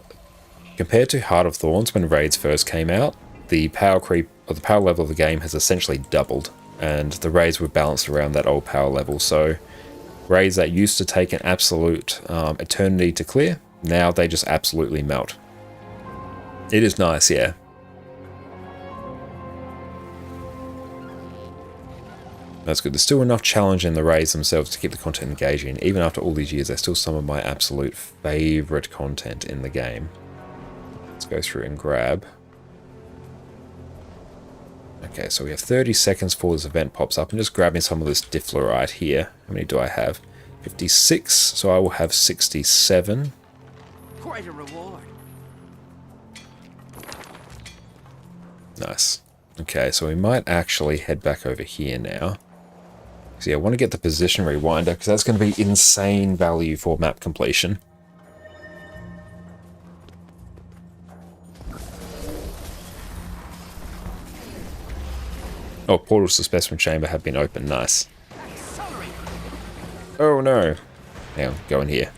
compared to Heart of Thorns when raids first came out, the power creep or the power level of the game has essentially doubled, and the raids were balanced around that old power level. So raids that used to take an absolute eternity to clear, now they just absolutely melt. It is nice, yeah. That's good. There's still enough challenge in the raids themselves to keep the content engaging. Even after all these years, they're still some of my absolute favourite content in the game. Let's go through and grab. Okay, so we have 30 seconds before this event pops up. I'm just grabbing some of this Difflerite here. How many do I have? 56, so I will have 67. Quite a reward. Nice. Okay, so we might actually head back over here now. So yeah, I want to get the position rewinder because that's going to be insane value for map completion. Oh, portals to Specimen Chamber have been opened. Nice. Oh no. Hang on, go in here.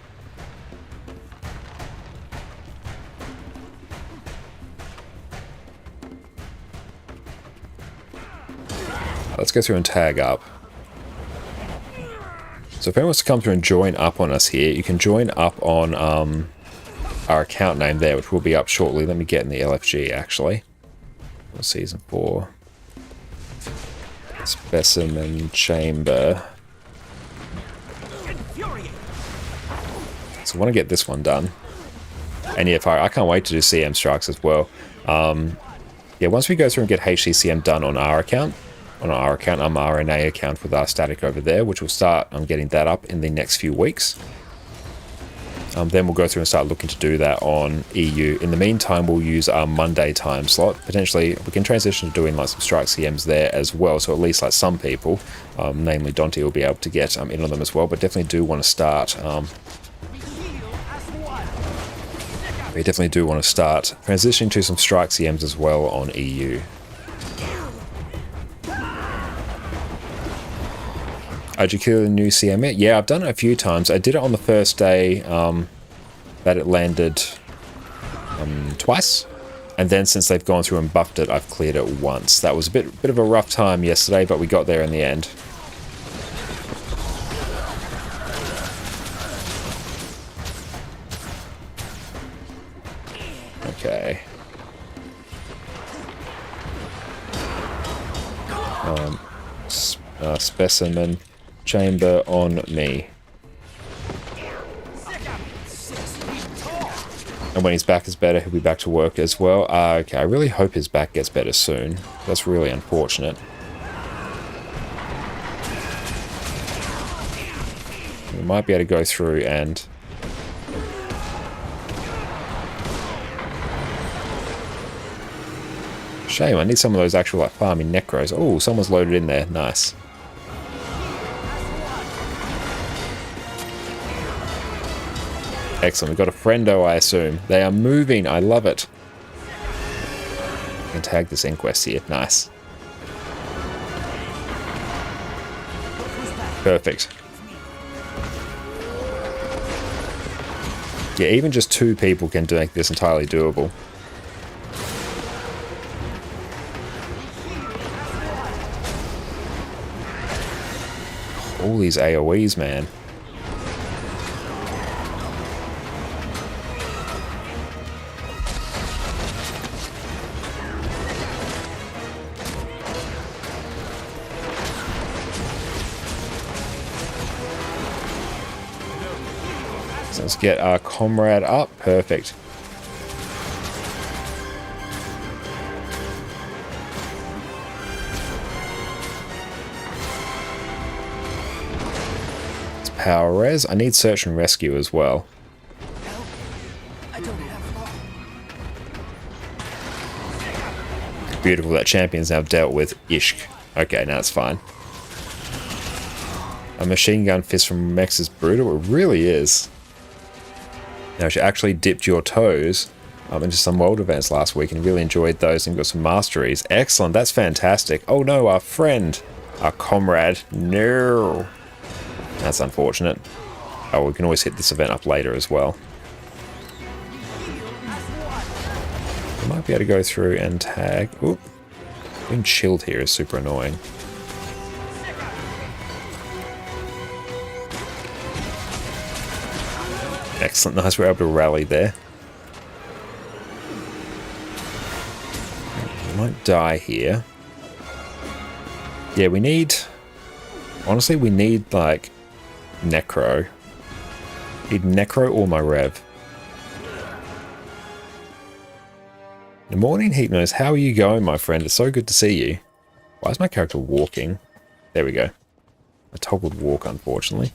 Let's go through and tag up. So if anyone wants to come through and join up on us here, you can join up on our account name there, which will be up shortly. Let me get in the LFG actually. Season 4. Specimen Chamber. So I want to get this one done. And yeah, I can't wait to do CM strikes as well. Yeah, once we go through and get HCCM done on our account, RNA account with our static over there, which will start getting that up in the next few weeks. Then we'll go through and start looking to do that on EU. In the meantime, we'll use our Monday time slot. Potentially, we can transition to doing like some strike CMs there as well. So at least like some people, namely Dante, will be able to get in on them as well. But definitely do want to start. We definitely do want to start transitioning to some strike CMs as well on EU. Did you kill the new CM yet? Yeah, I've done it a few times. I did it on the first day that it landed twice. And then since they've gone through and buffed it, I've cleared it once. That was a bit of a rough time yesterday, but we got there in the end. Okay. Specimen Chamber on me. And when his back is better, he'll be back to work as well. Okay, I really hope his back gets better soon. That's really unfortunate. We might be able to go through and... Shame, I need some of those actual like farming necros. Oh, someone's loaded in there. Nice. Excellent. We've got a friendo, I assume. They are moving. I love it. I can tag this Inquest here. Nice. Perfect. Yeah, even just 2 people can make this entirely doable. All these AoEs, man. So let's get our comrade up. Perfect. Power res. I need search and rescue as well. Beautiful, that champion's now dealt with. Ishk. Okay, now it's fine. A machine gun fist from Mex is brutal. It really is. Now, she actually dipped your toes into some world events last week and really enjoyed those and got some masteries. Excellent, that's fantastic. Oh no, our friend, our comrade. No. That's unfortunate. Oh, we can always hit this event up later as well. I might be able to go through and tag. Oop. Being chilled here is super annoying. Excellent. Nice. We're able to rally there. We might die here. Yeah, we need... Honestly, we need, like... Necro. Need Necro or my Rev. Good morning, Hypnos. How are you going, my friend? It's so good to see you. Why is my character walking? There we go. I toggled walk, unfortunately.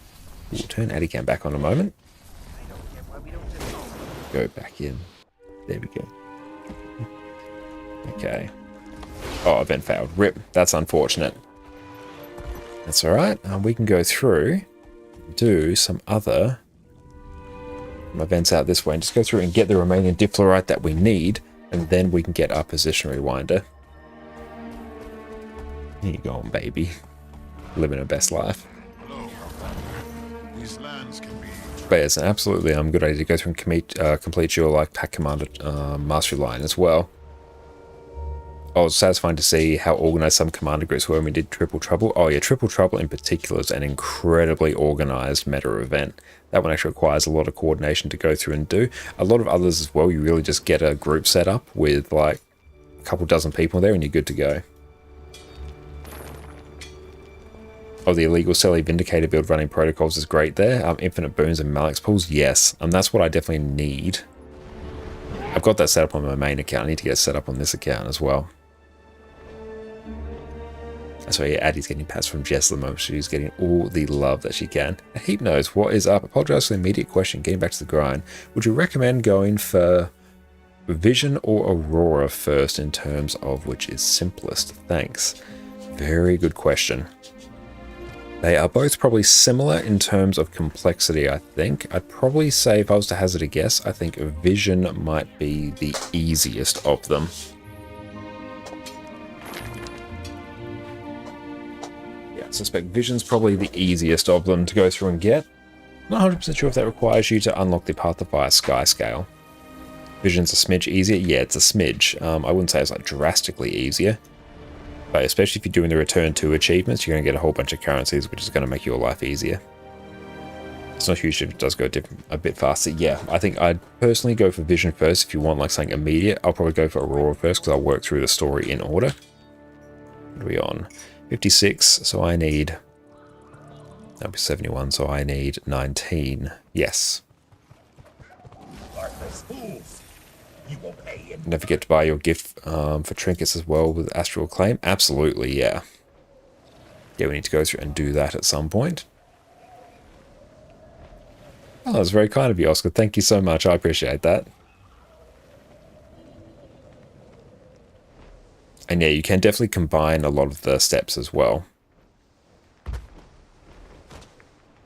We'll turn Adicam back on a moment. Go back in. There we go. Okay. Oh, event failed. Rip. That's unfortunate. That's alright. We can go through... do some other events out this way and just go through and get the remaining diploryte that we need, and then we can get our position rewinder. Here you go, baby. Living our best life. These lands can be... But it's absolutely a good idea to go through and complete your like pack commander mastery line as well. Oh, it was satisfying to see how organized some commander groups were when we did Triple Trouble. Oh yeah, Triple Trouble in particular is an incredibly organized meta event. That one actually requires a lot of coordination to go through and do. A lot of others as well, you really just get a group set up with like a couple dozen people there and you're good to go. Oh, the illegal Selly Vindicator build running protocols is great there. Infinite boons and Malix pools, yes. That's what I definitely need. I've got that set up on my main account. I need to get it set up on this account as well. So yeah, Addie's getting pats from Jess at the moment. She's getting all the love that she can. And Heap knows what is up. Apologize for the immediate question, getting back to the grind. Would you recommend going for Vision or Aurora first in terms of which is simplest? Thanks. Very good question. They are both probably similar in terms of complexity, I think. I'd probably say, if I was to hazard a guess, I think Vision might be the easiest of them. Yeah, I suspect Vision's probably the easiest of them to go through and get. Not 100% sure if that requires you to unlock the Path of Fire Sky Scale. Vision's a smidge easier? Yeah, it's a smidge. I wouldn't say it's like drastically easier. But especially if you're doing the Return to achievements, you're going to get a whole bunch of currencies, which is going to make your life easier. It's not huge if it does go a bit faster. Yeah, I think I'd personally go for Vision first. If you want like something immediate, I'll probably go for Aurora first because I'll work through the story in order. What are we on? 56, so I need... That'll be 71, so I need 19. Yes. And don't forget to buy your gift for trinkets as well with Astral Acclaim. Absolutely, yeah. Yeah, we need to go through and do that at some point. Oh, that's very kind of you, Oscar. Thank you so much. I appreciate that. And yeah, you can definitely combine a lot of the steps as well.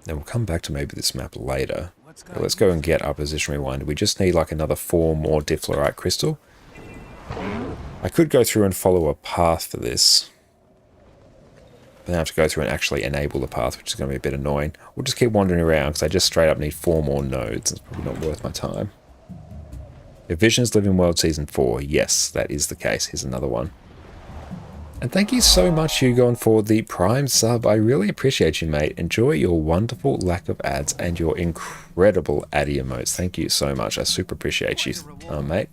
Then we'll come back to maybe this map later. Let's go and get our position rewinder. We just need like another 4 more Difflerite crystal. I could go through and follow a path for this. But then I have to go through and actually enable the path, which is going to be a bit annoying. We'll just keep wandering around because I just straight up need 4 more nodes. It's probably not worth my time. If Vision's Living World Season 4, yes, that is the case. Here's another one. And thank you so much, Hugon, for the Prime sub. I really appreciate you, mate. Enjoy your wonderful lack of ads and your incredible Addy emotes. Thank you so much. I super appreciate you, mate.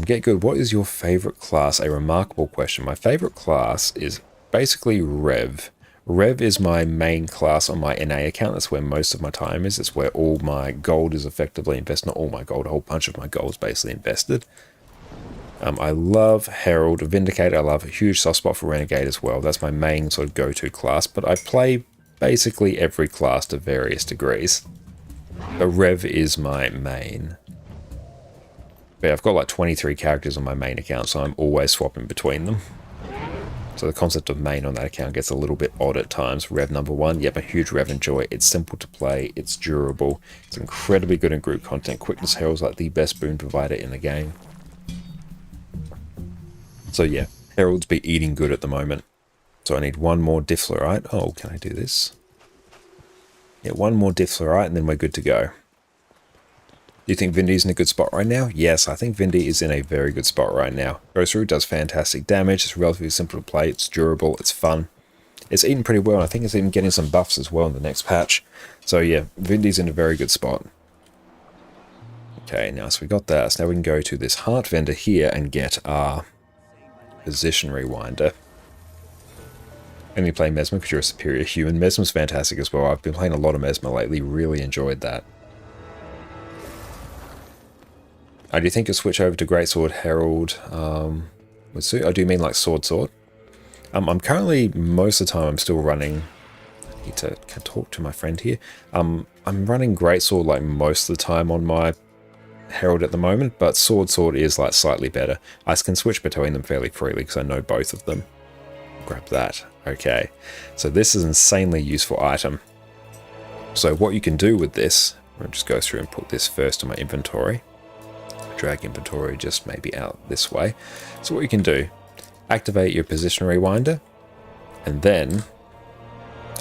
Get good. What is your favorite class? A remarkable question. My favorite class is basically Rev. Rev is my main class on my NA account. That's where most of my time is. It's where all my gold is effectively invested. Not all my gold, a whole bunch of my gold is basically invested. I love Herald, Vindicator. I love a huge soft spot for Renegade as well. That's my main sort of go-to class, but I play basically every class to various degrees. But Rev is my main. But I've got like 23 characters on my main account, so I'm always swapping between them. So the concept of main on that account gets a little bit odd at times. Rev number 1, yep, a huge Rev enjoy. It's simple to play, it's durable, it's incredibly good in group content. Quickness Herald's like the best boon provider in the game. So yeah, Herald's be eating good at the moment. So I need 1 more Difflerite. Oh, can I do this? Yeah, 1 more Difflerite and then we're good to go. Do you think Vindy's in a good spot right now? Yes, I think Vindy is in a very good spot right now. Goes through, does fantastic damage. It's relatively simple to play. It's durable. It's fun. It's eating pretty well. And I think it's even getting some buffs as well in the next patch. So yeah, Vindy's in a very good spot. Okay, now so we got that. So now we can go to this heart vendor here and get our position rewinder. Only play Mesmer because you're a superior human. Mesmer's fantastic as well. I've been playing a lot of Mesmer lately. Really enjoyed that. Do you think you'll switch over to Greatsword Herald with suit? I do mean like sword. I'm currently, most of the time, I'm still running. I need to talk to my friend here. I'm running Greatsword like most of the time on my Herald at the moment, but sword is like slightly better. I can switch between them fairly freely because I know both of them. Grab that. Okay, so this is an insanely useful item. So what you can do with this, I'll just go through and put this first in my inventory. Drag inventory just maybe out this way. So what you can do, activate your position rewinder, and then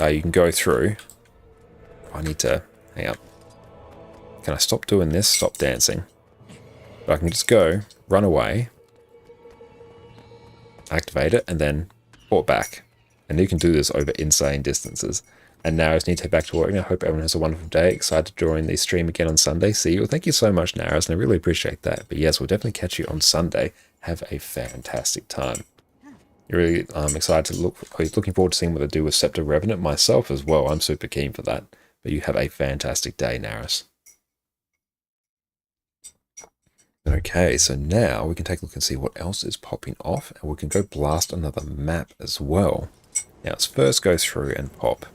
you can go through. I need to hang up. Can I stop doing this? Stop dancing. But I can just go, run away, activate it, and then port back. And you can do this over insane distances. And now I just need to head back to work. And I hope everyone has a wonderful day. Excited to join the stream again on Sunday. See you. Well, thank you so much, Naris, and I really appreciate that. But yes, we'll definitely catch you on Sunday. Have a fantastic time. You're really excited to looking forward to seeing what they do with Scepter Revenant. Myself as well. I'm super keen for that. But you have a fantastic day, Naris. Okay, so now we can take a look and see what else is popping off. And we can go blast another map as well. Now let's first go through and pop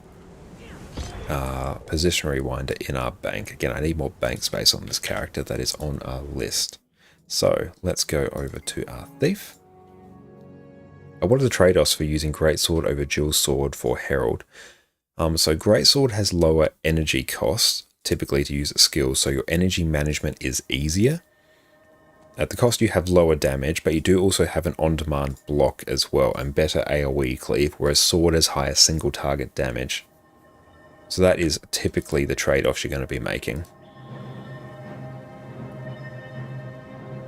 Position Rewinder in our bank. Again, I need more bank space on this character that is on our list. So let's go over to our Thief. What are the trade-offs for using Greatsword over Dual Sword for Herald? So Greatsword has lower energy costs, typically to use a skill, so your energy management is easier. At the cost you have lower damage, but you do also have an on-demand block as well, and better AoE cleave, whereas Sword has higher single target damage. So that is typically the trade-offs you're going to be making.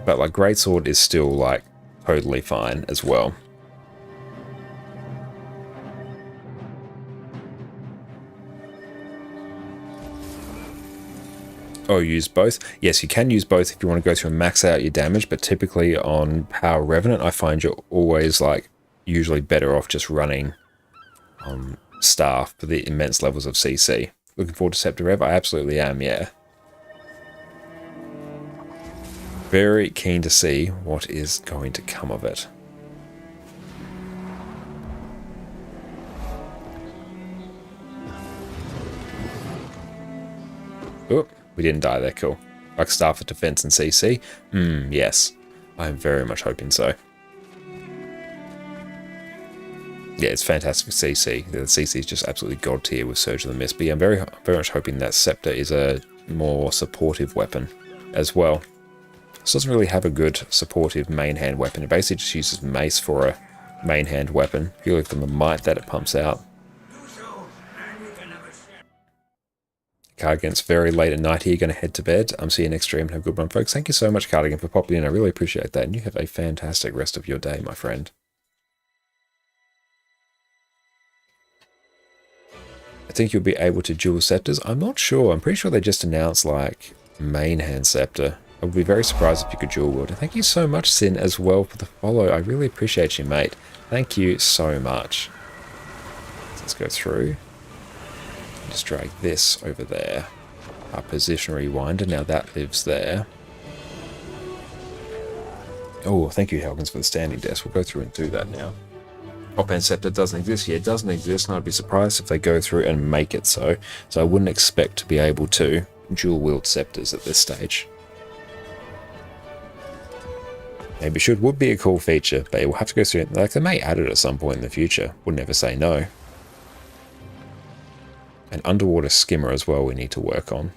But like Greatsword is still like totally fine as well. Oh, use both? Yes, you can use both if you want to go through and max out your damage, but typically on Power Revenant, I find you're always like usually better off just running Staff for the immense levels of CC. Looking forward to Scepter Rev? I absolutely am, yeah. Very keen to see what is going to come of it. Oh, we didn't die there, cool. Like Staff for Defense and CC? Yes. I'm very much hoping so. Yeah, it's fantastic for CC. The CC is just absolutely god tier with Surge of the Mist. But yeah, I'm very much hoping that Scepter is a more supportive weapon as well. This doesn't really have a good supportive main hand weapon. It basically just uses Mace for a main hand weapon, purely from the might that it pumps out. Cardigan's very late at night here, going to head to bed. See you next stream and have a good one, folks. Thank you so much, Cardigan, for popping in. I really appreciate that. And you have a fantastic rest of your day, my friend. I think you'll be able to dual scepters. I'm not sure. I'm pretty sure they just announced like main hand scepter. I would be very surprised if you could dual wield. And thank you so much, Sin, as well for the follow. I really appreciate you, mate. Thank you so much. Let's go through. Just drag this over there. Our Position Rewinder. Now that lives there. Oh, thank you, Helgens, for the standing desk. We'll go through and do that now. Offhand Scepter doesn't exist. Yeah, it doesn't exist, and I'd be surprised if they go through and make it so. So I wouldn't expect to be able to dual wield scepters at this stage. Maybe would be a cool feature, but it will have to go through. Like, they may add it at some point in the future. Would never say no. An underwater skimmer as well we need to work on.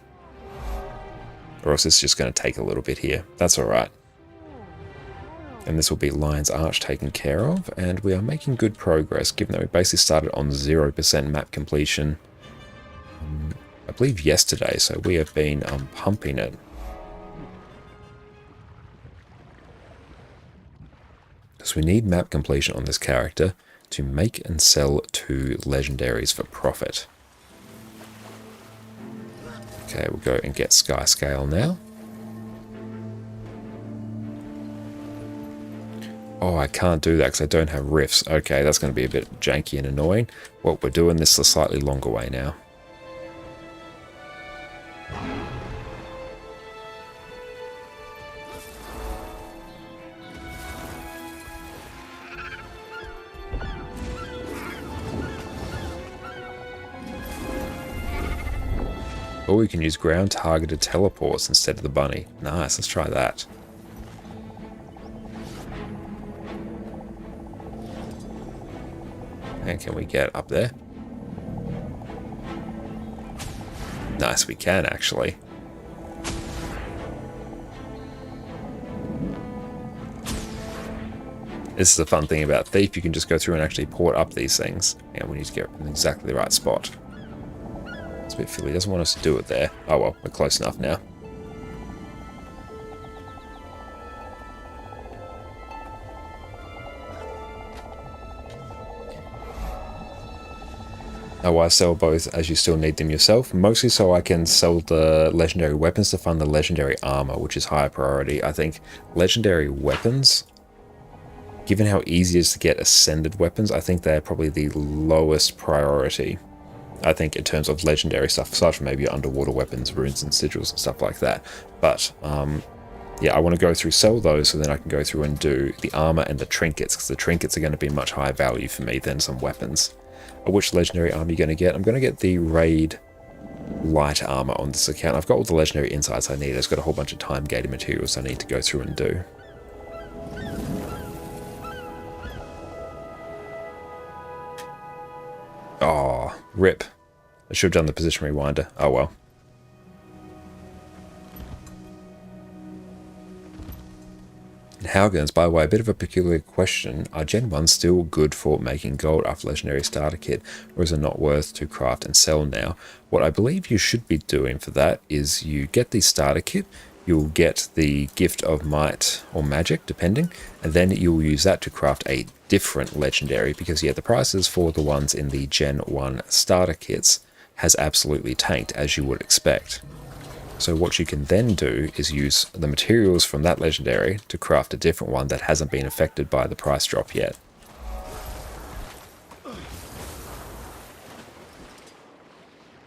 Or else it's just going to take a little bit here. That's alright. And this will be Lion's Arch taken care of, and we are making good progress, given that we basically started on 0% map completion, I believe yesterday, so we have been pumping it. So we need map completion on this character to make and sell 2 legendaries for profit. Okay, we'll go and get Sky Scale now. Oh, I can't do that because I don't have rifts. Okay, that's going to be a bit janky and annoying. Well, we're doing this the slightly longer way now. Or we can use ground targeted teleports instead of the bunny. Nice, let's try that. And can we get up there? Nice, we can actually. This is the fun thing about Thief, you can just go through and actually port up these things. And we need to get in exactly the right spot. It's a bit silly, he doesn't want us to do it there. Oh well, we're close enough now. Why sell both as you still need them yourself? Mostly so I can sell the legendary weapons to fund the legendary armor, which is higher priority. I think legendary weapons, given how easy it is to get ascended weapons, I think they're probably the lowest priority. I think in terms of legendary stuff, aside from maybe underwater weapons, runes and sigils and stuff like that. But yeah, I want to go through, sell those, so then I can go through and do the armor and the trinkets, because the trinkets are going to be much higher value for me than some weapons. Which legendary armor are you going to get? I'm going to get the Raid light armor on this account. I've got all the legendary insights I need. I've got a whole bunch of time gated materials I need to go through and do. Oh, rip. I should have done the position rewinder. Oh well. Haugens, by the way, a bit of a peculiar question. Are Gen 1 still good for making gold after Legendary Starter Kit, or is it not worth to craft and sell now? What I believe you should be doing for that is you get the Starter Kit, you'll get the Gift of Might or Magic, depending, and then you'll use that to craft a different Legendary, because yeah, the prices for the ones in the Gen 1 Starter Kits has absolutely tanked, as you would expect. So what you can then do is use the materials from that legendary to craft a different one that hasn't been affected by the price drop yet.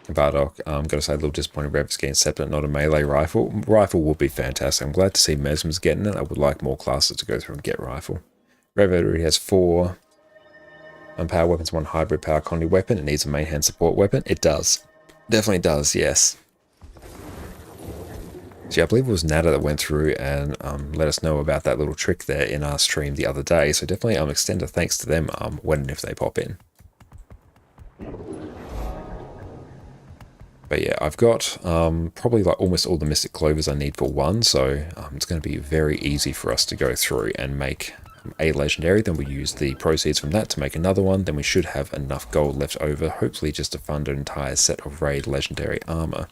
Bardock, I'm going to say a little disappointed Rev's getting Scepter, not a melee rifle. Rifle would be fantastic. I'm glad to see Mesmer's getting it. I would like more classes to go through and get rifle. Rev already has 4 power weapons, 1 hybrid power condi weapon. It needs a main hand support weapon. It does. Definitely does, yes. So yeah, I believe it was Nada that went through and let us know about that little trick there in our stream the other day. So definitely extend a thanks to them when and if they pop in. But yeah, I've got probably like almost all the Mystic Clovers I need for one. So it's going to be very easy for us to go through and make a legendary. Then we use the proceeds from that to make another one. Then we should have enough gold left over, hopefully just to fund an entire set of Raid legendary armor,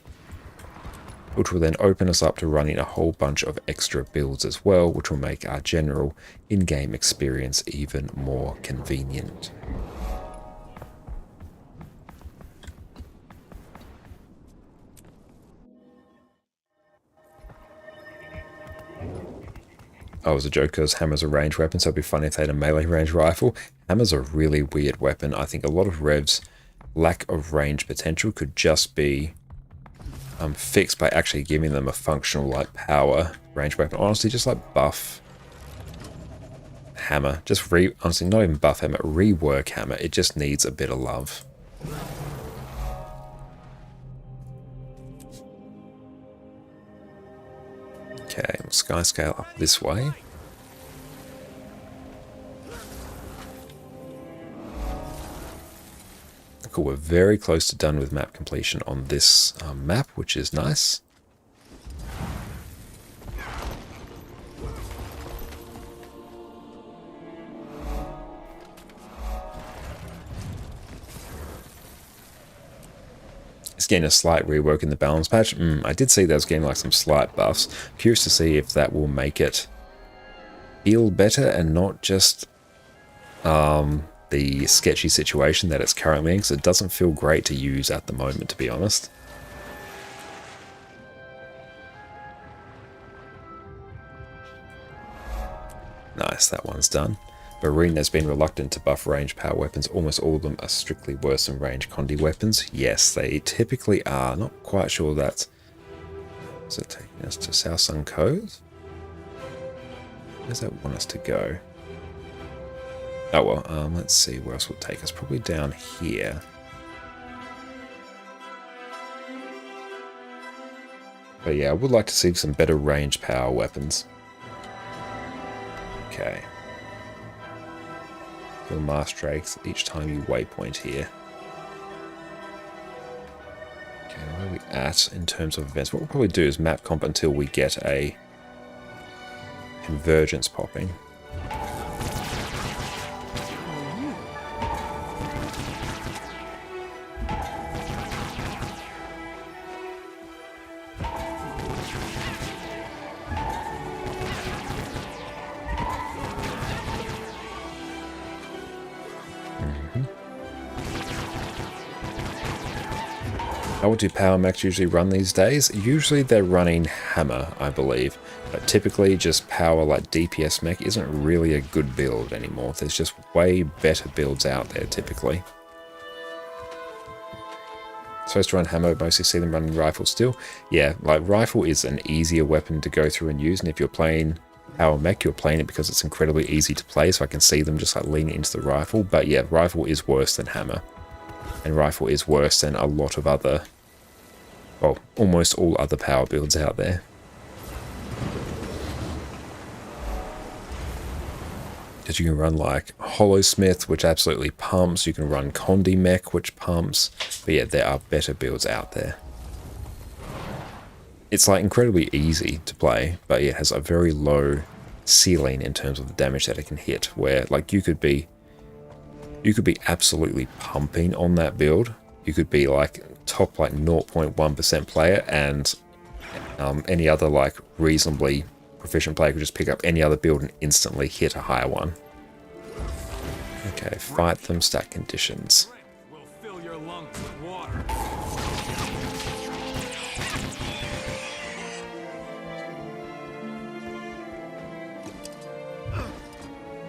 which will then open us up to running a whole bunch of extra builds as well, which will make our general in-game experience even more convenient. Oh, it was a joke because hammer's a ranged weapon, so it'd be funny if they had a melee range rifle. Hammer's a really weird weapon. I think a lot of Rev's lack of range potential could just be fixed by actually giving them a functional like power range weapon. Honestly, just like buff hammer. Honestly, not even buff hammer, rework hammer. It just needs a bit of love. Okay, we'll sky scale up this way. Cool, we're very close to done with map completion on this map, which is nice. It's getting a slight rework in the balance patch. I did see that it was getting like some slight buffs. Curious to see if that will make it feel better and not just the sketchy situation that it's currently in, because it doesn't feel great to use at the moment, to be honest. Nice, that one's done. Marine has been reluctant to buff range power weapons. Almost all of them are strictly worse than range condi weapons. Yes, they typically are. Not quite sure that's... Is it taking us to South Sun Cove? Where does that want us to go? Oh well, let's see where else will take us. Probably down here. But yeah, I would like to see some better range power weapons. Okay. Kill Mast Drakes each time you waypoint here. Okay, where are we at in terms of events? What we'll probably do is map comp until we get a convergence popping. How do power mechs usually run these days? Usually they're running hammer, I believe. But typically just power like DPS mech isn't really a good build anymore. There's just way better builds out there typically. Supposed to run hammer, mostly see them running rifle still. Yeah, like rifle is an easier weapon to go through and use, and if you're playing power mech, you're playing it because it's incredibly easy to play, so I can see them just like leaning into the rifle. But yeah, rifle is worse than hammer. And rifle is worse than a lot of other, well, almost all other power builds out there. Because you can run like Hollowsmith, which absolutely pumps. You can run Condi Mech, which pumps. But yeah, there are better builds out there. It's like incredibly easy to play, but it has a very low ceiling in terms of the damage that it can hit. Where like you could be absolutely pumping on that build. You could be like top like 0.1% player, and any other like reasonably proficient player could just pick up any other build and instantly hit a higher one. Okay, fight them, stack conditions. We'll fill your lungs with water.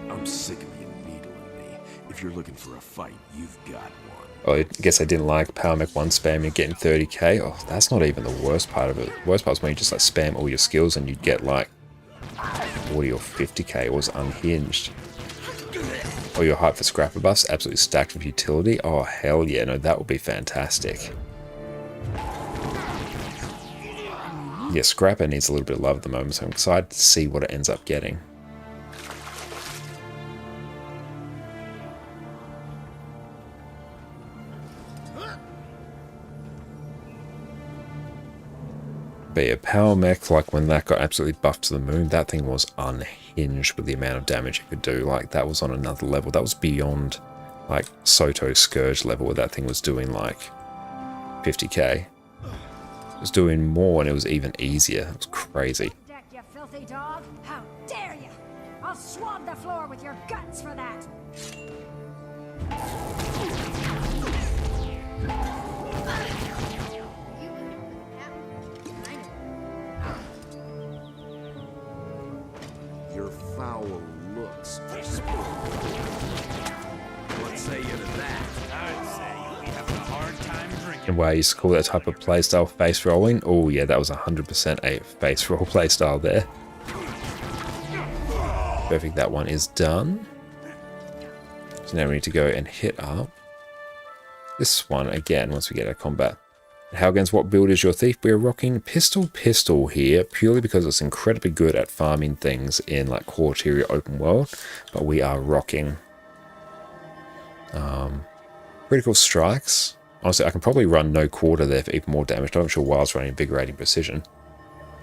I'm sick of you needling me. If you're looking for a fight, you've got one. Oh, I guess I didn't like Power Mech 1 spamming getting 30k. Oh, that's not even the worst part of it. The worst part is when you just like spam all your skills and you get like 40 or 50k, or was unhinged. Or your hype for Scrapper buffs, absolutely stacked with utility. Oh, hell yeah, no, that would be fantastic. Yeah, Scrapper needs a little bit of love at the moment, so I'm excited to see what it ends up getting. But yeah, Power Mech, like when that got absolutely buffed to the moon, that thing was unhinged with the amount of damage it could do. Like that was on another level. That was beyond like Soto Scourge level, where that thing was doing like 50k. It was doing more and it was even easier. It was crazy. Deck, you filthy dog! How dare you! I'll swab the floor with your guts for that! Your foul looks. What say you to that? I'd say you'll be having a hard time drinking. And where I used to call that type of playstyle face rolling. Oh yeah, that was 100% a face roll playstyle there. Perfect, that one is done. So now we need to go and hit up this one again once we get our combat. How against what build is your thief? We're rocking Pistol here purely because it's incredibly good at farming things in like Quarteria open world, but we are rocking critical strikes. Honestly, I can probably run no quarter there for even more damage. I'm not sure why I was running Invigorating Precision.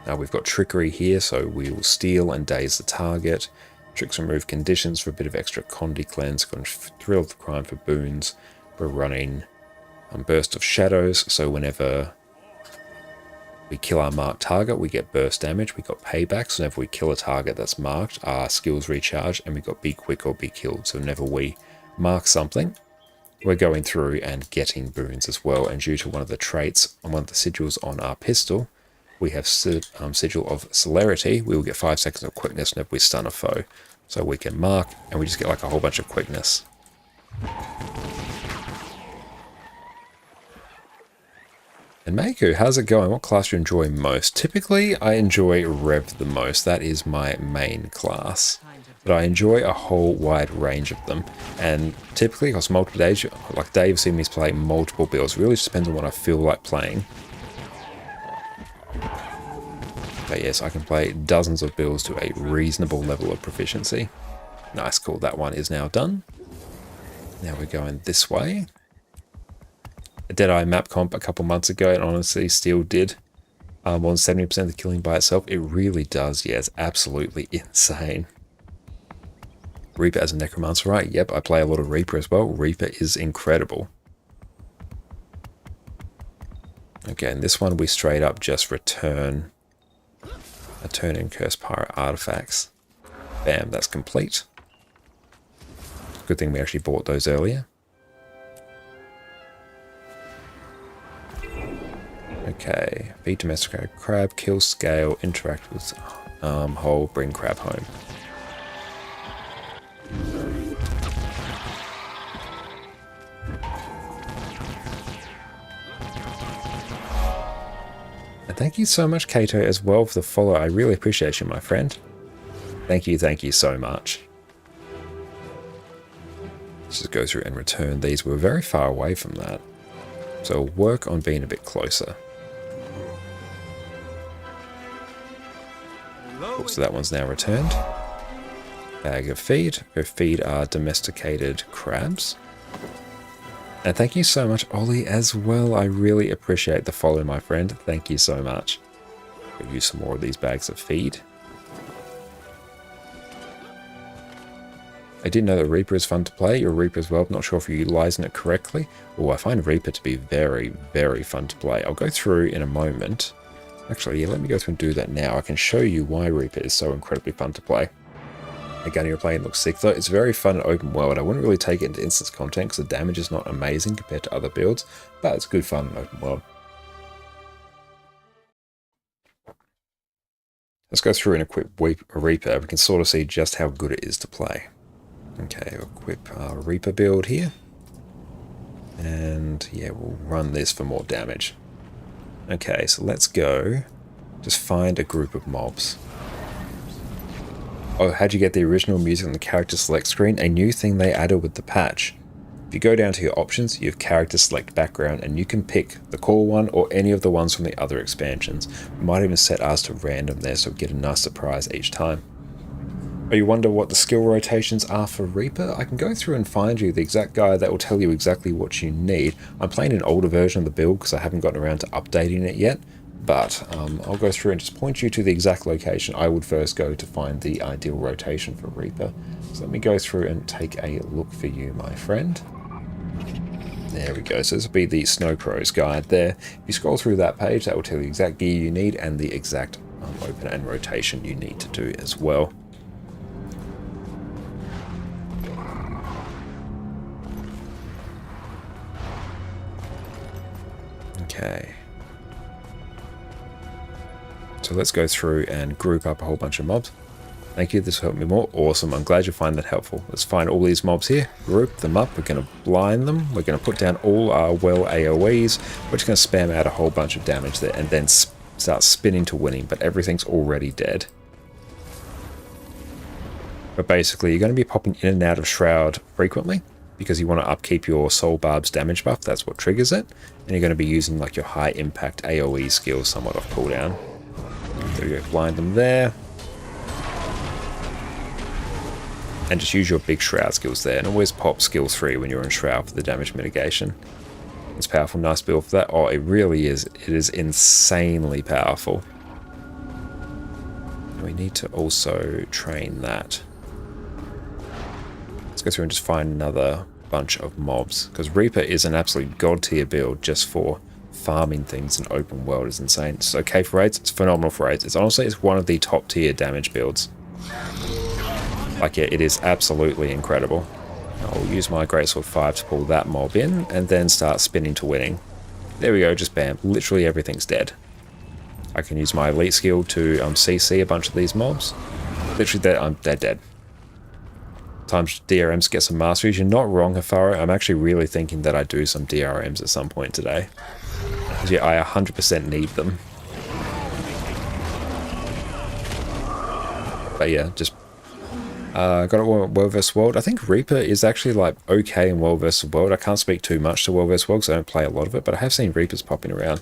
Now we've got Trickery here, so we will steal and daze the target. Tricks remove conditions for a bit of extra Condi cleanse. Got Thrill of the Crime for boons. We're running Burst of Shadows, so whenever we kill our marked target, we get burst damage. We got payback, so whenever we kill a target that's marked, our skills recharge, and we got Be Quick or Be Killed. So whenever we mark something, we're going through and getting boons as well. And due to one of the traits on one of the sigils on our pistol, we have Sigil of Celerity. We will get 5 seconds of quickness whenever we stun a foe. So we can mark, and we just get like a whole bunch of quickness. And Mako, how's it going? What class do you enjoy most? Typically, I enjoy Rev the most. That is my main class. But I enjoy a whole wide range of them. And typically, across multiple days, like Dave seen me play multiple builds. It really just depends on what I feel like playing. But yes, I can play dozens of builds to a reasonable level of proficiency. Nice, cool. That one is now done. Now we're going this way. A Deadeye map comp a couple months ago, and honestly still did more than 70% of the killing by itself. It really does, yeah, it's absolutely insane. Reaper as a Necromancer, right? Yep, I play a lot of Reaper as well. Reaper is incredible. Okay, and this one we straight up just return a turn in Cursed Pirate artifacts. Bam, that's complete. Good thing we actually bought those earlier. Okay, feed domesticated crab, kill scale, interact with hole, bring crab home. And thank you so much, Kato, as well for the follow. I really appreciate you, my friend. Thank you so much. Let's just go through and return these. We're very far away from that, so we'll work on being a bit closer. So that one's now returned. Bag of feed. Go feed our domesticated crabs. And thank you so much, Ollie, as well. I really appreciate the follow, my friend. Thank you so much. Give you some more of these bags of feed. I did know that Reaper is fun to play. You're a Reaper as well. I'm not sure if you're utilizing it correctly. Oh, I find Reaper to be very, very fun to play. I'll go through in a moment. Actually, yeah, let me go through and do that now. I can show you why Reaper is so incredibly fun to play. Again, you're playing looks sick though. It's very fun and open world. I wouldn't really take it into instance content because the damage is not amazing compared to other builds, but it's good fun and open world. Let's go through and equip Reaper. We can sort of see just how good it is to play. Okay, equip our Reaper build here. And yeah, we'll run this for more damage. Okay, so let's go just find a group of mobs. Oh, how'd you get the original music on the character select screen? A new thing they added with the patch. If you go down to your options, you have character select background, and you can pick the core one or any of the ones from the other expansions. We might even set ours to random there so we get a nice surprise each time. Oh, you wonder what the skill rotations are for Reaper? I can go through and find you the exact guide that will tell you exactly what you need. I'm playing an older version of the build because I haven't gotten around to updating it yet. But I'll go through and just point you to the exact location I would first go to find the ideal rotation for Reaper. So let me go through and take a look for you, my friend. There we go. So this will be the Snow Crows guide there. If you scroll through that page, that will tell you the exact gear you need and the exact open and rotation you need to do as well. Okay. So let's go through and group up a whole bunch of mobs. Thank you, this will help me more. Awesome, I'm glad you find that helpful. Let's find all these mobs here, group them up, we're going to blind them, we're going to put down all our well AoEs, we're just going to spam out a whole bunch of damage there and then start spinning to winning, but everything's already dead. But basically, you're going to be popping in and out of Shroud frequently, because you want to upkeep your Soul Barb's damage buff, that's what triggers it, and you're going to be using like your high impact AoE skills somewhat off cooldown. There we go, blind them there. And just use your big Shroud skills there, and always pop skill 3 when you're in Shroud for the damage mitigation. It's powerful, nice build for that. Oh, it really is. It is insanely powerful. We need to also train that. Let's go through and just find another bunch of mobs, because Reaper is an absolute god tier build just for farming things in open world. Is insane. It's okay for raids, it's phenomenal for raids. It's honestly, it's one of the top tier damage builds. Like, yeah, it is absolutely incredible. I'll use my Greatsword 5 to pull that mob in, and then start spinning to winning. There we go, just bam, literally everything's dead. I can use my elite skill to CC a bunch of these mobs. Literally, they're dead. Time DRMs to get some masteries. You're not wrong, Hafaro. I'm actually really thinking that I do some DRMs at some point today. Because yeah, I 100% need them. But yeah, just got it World vs. World. I think Reaper is actually like okay in World vs. World. I can't speak too much to World vs. World because I don't play a lot of it, but I have seen Reapers popping around.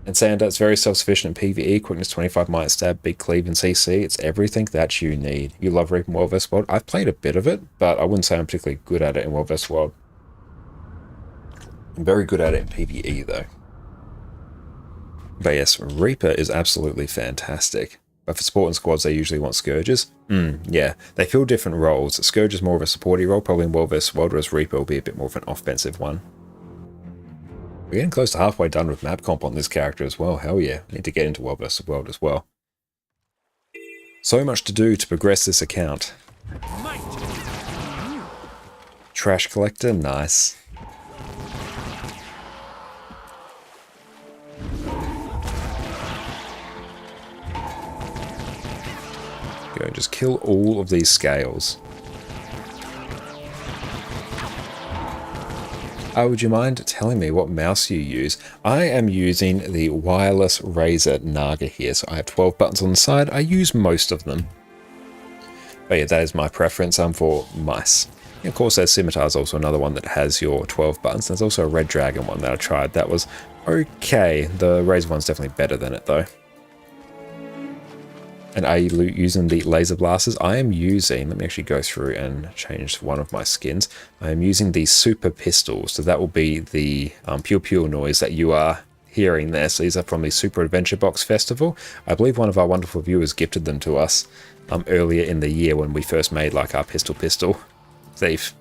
And Sander, it's very self-sufficient in PvE, quickness 25, might stab, big cleave and CC. It's everything that you need. You love Reaper in World vs. World. I've played a bit of it, but I wouldn't say I'm particularly good at it in World vs. World. I'm very good at it in PvE though. But yes, Reaper is absolutely fantastic. But for support and squads, they usually want Scourges. Yeah, they fill different roles. Scourge is more of a supporty role, probably in World vs. World, whereas Reaper will be a bit more of an offensive one. We're getting close to halfway done with map comp on this character as well. Hell yeah, I need to get into World vs. World as well. So much to do to progress this account. Trash collector, nice. Go, just kill all of these scales. Would you mind telling me what mouse you use? I am using the wireless Razer Naga here, so I have 12 buttons on the side. I use most of them. But yeah, that is my preference for mice. And of course, there's Scimitar is also another one that has your 12 buttons. There's also a Red Dragon one that I tried. That was okay. The Razer one's definitely better than it though. And are you using the laser blasters? I am using, let me actually go through and change one of my skins. I am using the Super Pistols. So that will be the pew pew noise that you are hearing there. So these are from the Super Adventure Box Festival. I believe one of our wonderful viewers gifted them to us earlier in the year when we first made like our pistol thief.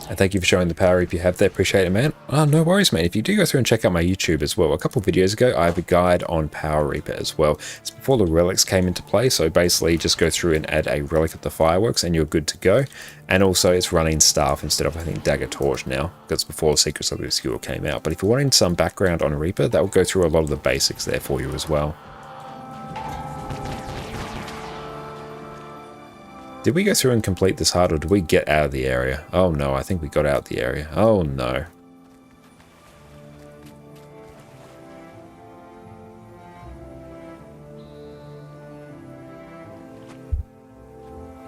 And thank you for showing the Power Reaper you have there. Appreciate it, man. Oh, no worries, man. If you do go through and check out my YouTube as well, a couple of videos ago, I have a guide on Power Reaper as well. It's before the relics came into play, so basically just go through and add a relic of the fireworks and you're good to go. And also it's running staff instead of, I think, Dagger Torch now. That's before Secrets of the Obscure came out. But if you're wanting some background on Reaper, that will go through a lot of the basics there for you as well. Did we go through and complete this hard, or did we get out of the area? Oh no, I think we got out of the area. Oh no.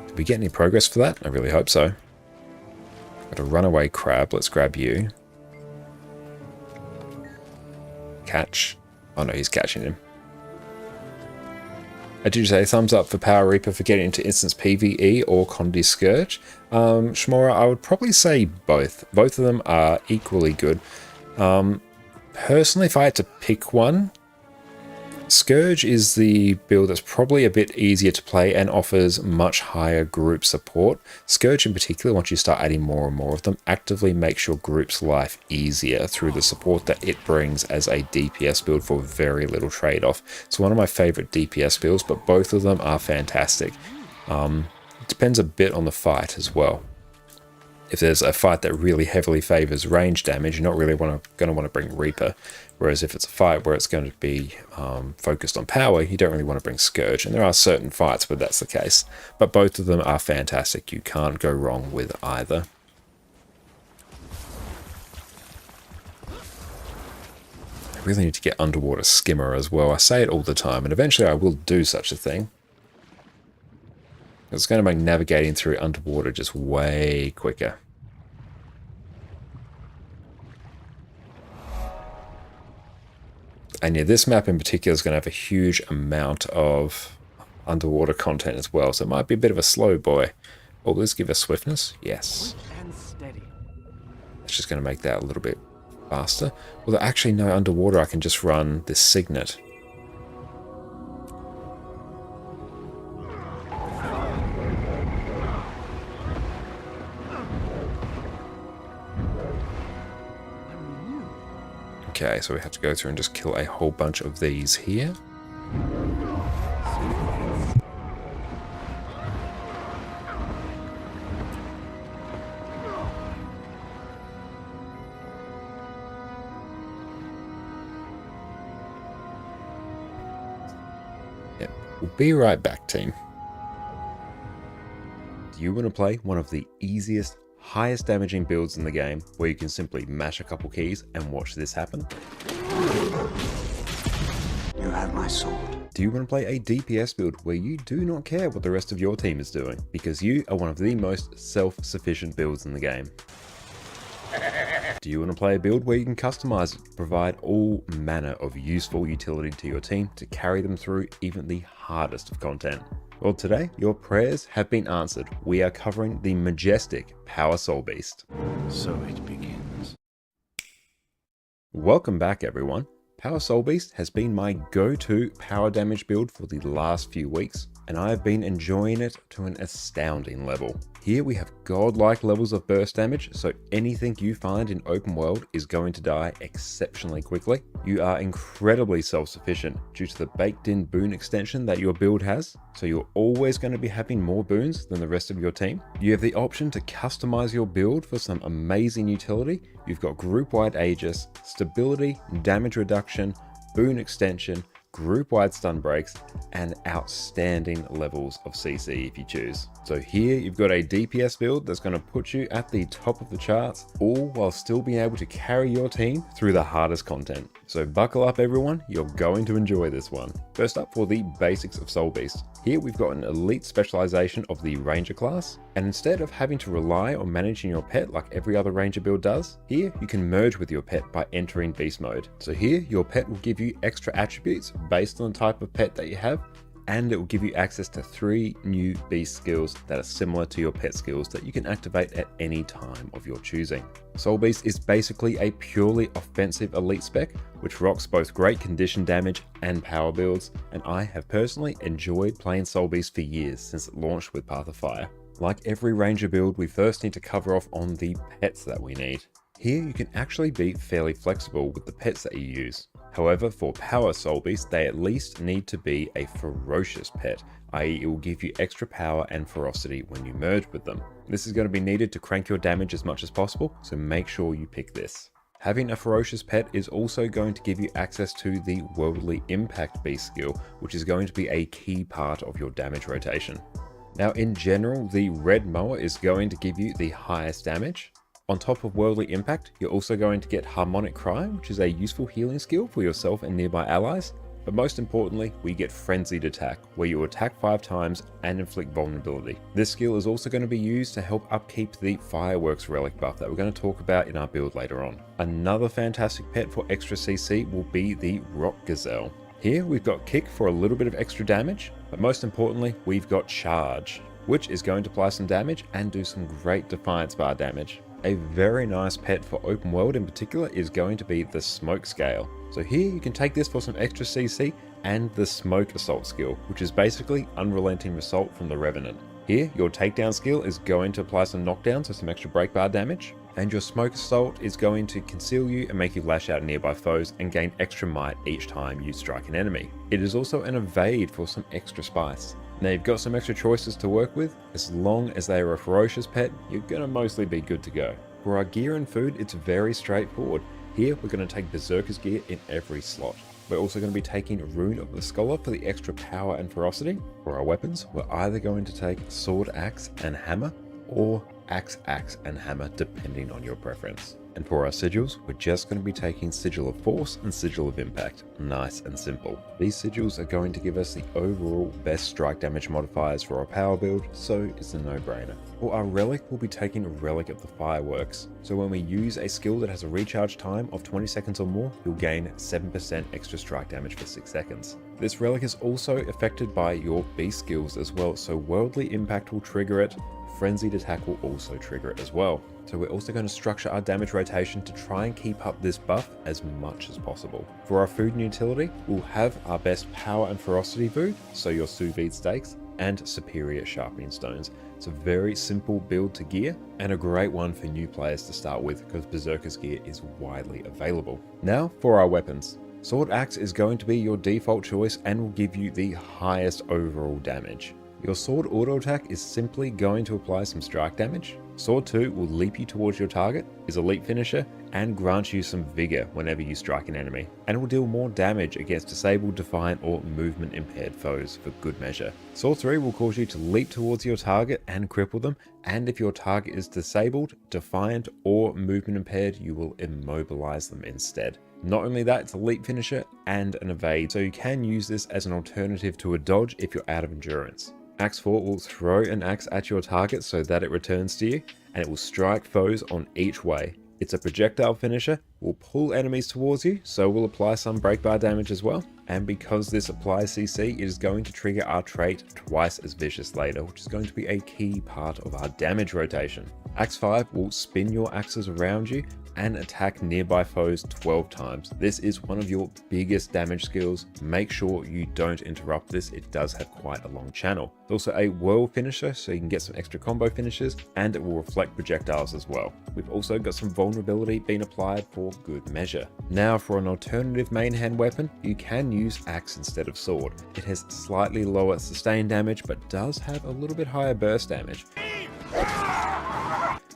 Did we get any progress for that? I really hope so. Got a runaway crab. Let's grab you. Catch. Oh no, he's catching him. I do say thumbs up for Power Reaper for getting into instance PvE or Condi Scourge. Shmora, I would probably say both. Both of them are equally good. Personally, if I had to pick one, Scourge is the build that's probably a bit easier to play and offers much higher group support. Scourge in particular, once you start adding more and more of them, actively makes your group's life easier through the support that it brings as a DPS build for very little trade-off. It's one of my favorite DPS builds, but both of them are fantastic. It depends a bit on the fight as well. If there's a fight that really heavily favors range damage, you're not really going to want to bring Reaper. Whereas if it's a fight where it's going to be focused on power, you don't really want to bring Scourge. And there are certain fights where that's the case. But both of them are fantastic. You can't go wrong with either. I really need to get Underwater Skimmer as well. I say it all the time, and eventually I will do such a thing. It's going to make navigating through underwater just way quicker. And yeah, this map in particular is going to have a huge amount of underwater content as well, so it might be a bit of a slow boy. Oh, let's give us swiftness. Yes. And steady. It's just going to make that a little bit faster. Well, actually, no, underwater I can just run this Signet. Okay, so we have to go through and just kill a whole bunch of these here. Yep, we'll be right back, team. Do you want to play one of the easiest, highest damaging builds in the game where you can simply mash a couple keys and watch this happen? You have my sword. Do you want to play a DPS build where you do not care what the rest of your team is doing because you are one of the most self-sufficient builds in the game? Do you want to play a build where you can customize it, provide all manner of useful utility to your team to carry them through even the hardest of content? Well, today, your prayers have been answered. We are covering the majestic Power Soul Beast. So it begins. Welcome back, everyone. Power Soul Beast has been my go-to power damage build for the last few weeks, and I have been enjoying it to an astounding level. Here we have godlike levels of burst damage, so anything you find in open world is going to die exceptionally quickly. You are incredibly self-sufficient due to the baked-in boon extension that your build has, so you're always going to be having more boons than the rest of your team. You have the option to customize your build for some amazing utility. You've got group-wide Aegis, stability, damage reduction, boon extension, group-wide stun breaks, and outstanding levels of CC if you choose. So here you've got a DPS build that's going to put you at the top of the charts, all while still being able to carry your team through the hardest content. So buckle up everyone, you're going to enjoy this one. First up, for the basics of Soul Beast. Here we've got an elite specialization of the Ranger class, and instead of having to rely on managing your pet like every other Ranger build does, here you can merge with your pet by entering Beast mode. So here your pet will give you extra attributes based on the type of pet that you have, and it will give you access to 3 new beast skills that are similar to your pet skills that you can activate at any time of your choosing. Soul Beast is basically a purely offensive elite spec, which rocks both great condition damage and power builds, and I have personally enjoyed playing Soul Beast for years since it launched with Path of Fire. Like every Ranger build, we first need to cover off on the pets that we need. Here you can actually be fairly flexible with the pets that you use. However, for power Soul Beasts, they at least need to be a ferocious pet, i.e. it will give you extra power and ferocity when you merge with them. This is going to be needed to crank your damage as much as possible, so make sure you pick this. Having a ferocious pet is also going to give you access to the Worldly Impact beast skill, which is going to be a key part of your damage rotation. Now in general, the Red Mower is going to give you the highest damage. On top of Worldly Impact, you're also going to get Harmonic Cry, which is a useful healing skill for yourself and nearby allies. But most importantly, we get Frenzied Attack, where you attack 5 times and inflict vulnerability. This skill is also going to be used to help upkeep the Fireworks relic buff that we're going to talk about in our build later on. Another fantastic pet for extra CC will be the Rock Gazelle. Here we've got Kick for a little bit of extra damage, but most importantly, we've got Charge, which is going to apply some damage and do some great Defiance bar damage. A very nice pet for open world in particular is going to be the Smoke Scale. So here you can take this for some extra CC and the Smoke Assault skill, which is basically unrelenting assault from the Revenant. Here your takedown skill is going to apply some knockdown, so some extra break bar damage, and your Smoke Assault is going to conceal you and make you lash out at nearby foes and gain extra might each time you strike an enemy. It is also an evade for some extra spice. Now you've got some extra choices to work with. As long as they are a ferocious pet, you're going to mostly be good to go. For our gear and food, it's very straightforward. Here we're going to take Berserker's gear in every slot. We're also going to be taking Rune of the Scholar for the extra power and ferocity. For our weapons, we're either going to take Sword, Axe and Hammer, or Axe, and Hammer, depending on your preference. And for our sigils, we're just going to be taking Sigil of Force and Sigil of Impact. Nice and simple. These sigils are going to give us the overall best strike damage modifiers for our power build, so it's a no-brainer. For our relic, we'll be taking a Relic of the Fireworks. So when we use a skill that has a recharge time of 20 seconds or more, you'll gain 7% extra strike damage for 6 seconds. This relic is also affected by your beast skills as well, so Worldly Impact will trigger it. Frenzied Attack will also trigger it as well. So we're also going to structure our damage rotation to try and keep up this buff as much as possible. For our food and utility, we'll have our best power and ferocity food, so your sous vide steaks, and superior sharpening stones. It's a very simple build to gear, and a great one for new players to start with because Berserker's gear is widely available. Now for our weapons. Sword Axe is going to be your default choice and will give you the highest overall damage. Your sword auto attack is simply going to apply some strike damage. Sword 2 will leap you towards your target, is a leap finisher, and grants you some vigor whenever you strike an enemy, and will deal more damage against disabled, defiant, or movement impaired foes for good measure. Sword 3 will cause you to leap towards your target and cripple them, and if your target is disabled, defiant, or movement impaired, you will immobilize them instead. Not only that, it's a leap finisher and an evade, so you can use this as an alternative to a dodge if you're out of endurance. Axe 4 will throw an axe at your target so that it returns to you, and it will strike foes on each way. It's a projectile finisher, will pull enemies towards you, so will apply some break bar damage as well. And because this applies CC, it is going to trigger our trait twice as vicious later, which is going to be a key part of our damage rotation. Axe 5 will spin your axes around you and attack nearby foes 12 times. This is one of your biggest damage skills. Make sure you don't interrupt this. It does have quite a long channel. It's also a whirl finisher, so you can get some extra combo finishes, and it will reflect projectiles as well. We've also got some vulnerability being applied for good measure. Now for an alternative main hand weapon, you can use axe instead of sword. It has slightly lower sustain damage, but does have a little bit higher burst damage.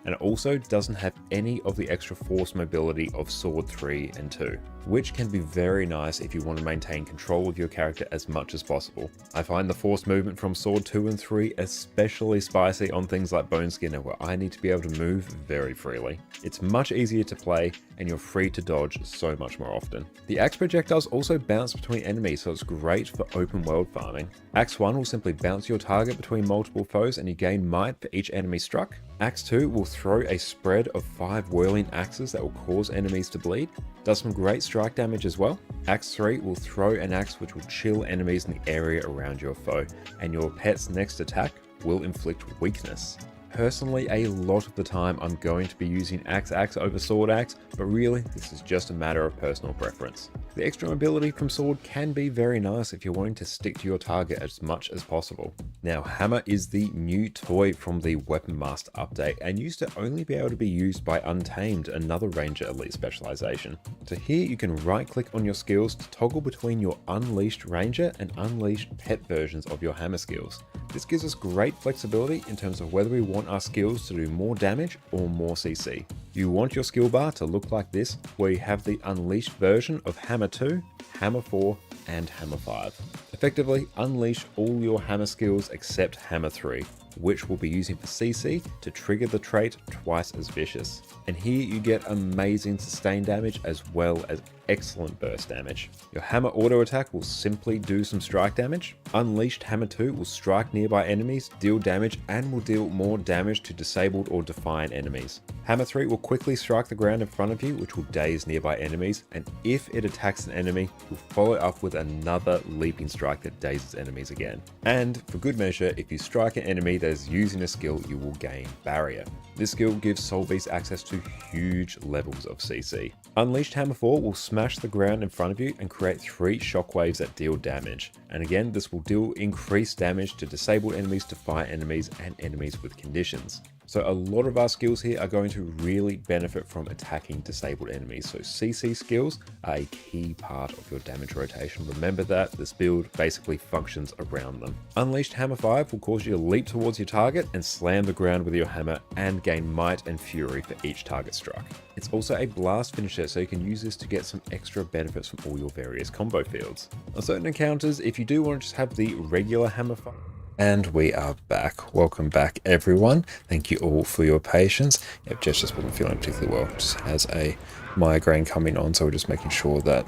and it also doesn't have any of the extra force mobility of Sword 3 and 2, which can be very nice if you want to maintain control of your character as much as possible. I find the force movement from Sword 2 and 3 especially spicy on things like Bone Skinner, where I need to be able to move very freely. It's much easier to play, and you're free to dodge so much more often. The axe projectiles also bounce between enemies, so it's great for open world farming. Axe 1 will simply bounce your target between multiple foes and you gain might for each enemy struck. Axe 2 will throw a spread of 5 whirling axes that will cause enemies to bleed. Does some great strike damage as well. Axe 3 will throw an axe which will chill enemies in the area around your foe, and your pet's next attack will inflict weakness. Personally, a lot of the time I'm going to be using Axe over Sword Axe, but really this is just a matter of personal preference. The extra mobility from Sword can be very nice if you're wanting to stick to your target as much as possible. Now, Hammer is the new toy from the Weapon Master update and used to only be able to be used by Untamed, another Ranger Elite specialization. So here you can right click on your skills to toggle between your Unleashed Ranger and Unleashed Pet versions of your Hammer skills. This gives us great flexibility in terms of whether we want our skills to do more damage or more CC. You want your skill bar to look like this, where you have the Unleashed version of Hammer 2, Hammer 4, and Hammer 5. Effectively, unleash all your Hammer skills except Hammer 3, which we'll be using for CC to trigger the trait twice as vicious. And here you get amazing sustain damage as well as excellent burst damage. Your Hammer auto attack will simply do some strike damage. Unleashed Hammer 2 will strike nearby enemies, deal damage, and will deal more damage to disabled or defiant enemies. Hammer 3 will quickly strike the ground in front of you, which will daze nearby enemies, and if it attacks an enemy, will follow up with another leaping strike that dazes enemies again. And for good measure, if you strike an enemy that is using a skill, you will gain Barrier. This skill gives Soul Beast access to huge levels of CC. Unleashed Hammer 4 will smash the ground in front of you and create 3 shockwaves that deal damage. And again, this will deal increased damage to disabled enemies, defiant enemies, and enemies with conditions. So a lot of our skills here are going to really benefit from attacking disabled enemies. So CC skills are a key part of your damage rotation. Remember that this build basically functions around them. Unleashed Hammer 5 will cause you to leap towards your target and slam the ground with your hammer and gain might and fury for each target struck. It's also a blast finisher, so you can use this to get some extra benefits from all your various combo fields. On certain encounters, if you do want to just have the regular Hammer 5, and we are back. Welcome back, everyone. Thank you all for your patience. Yep, Jess just wasn't feeling particularly well. Just has a migraine coming on, so we're just making sure that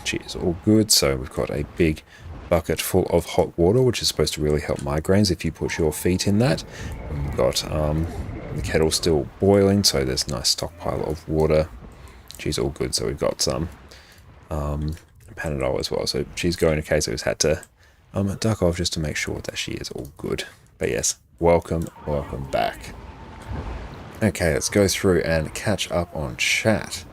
she is all good. So we've got a big bucket full of hot water, which is supposed to really help migraines if you put your feet in that. And we've got the kettle still boiling, so there's a nice stockpile of water. She's all good. So we've got some Panadol as well. So she's going okay, so we've had to duck off just to make sure that she is all good. But yes, welcome back. Okay, let's go through and catch up on chat.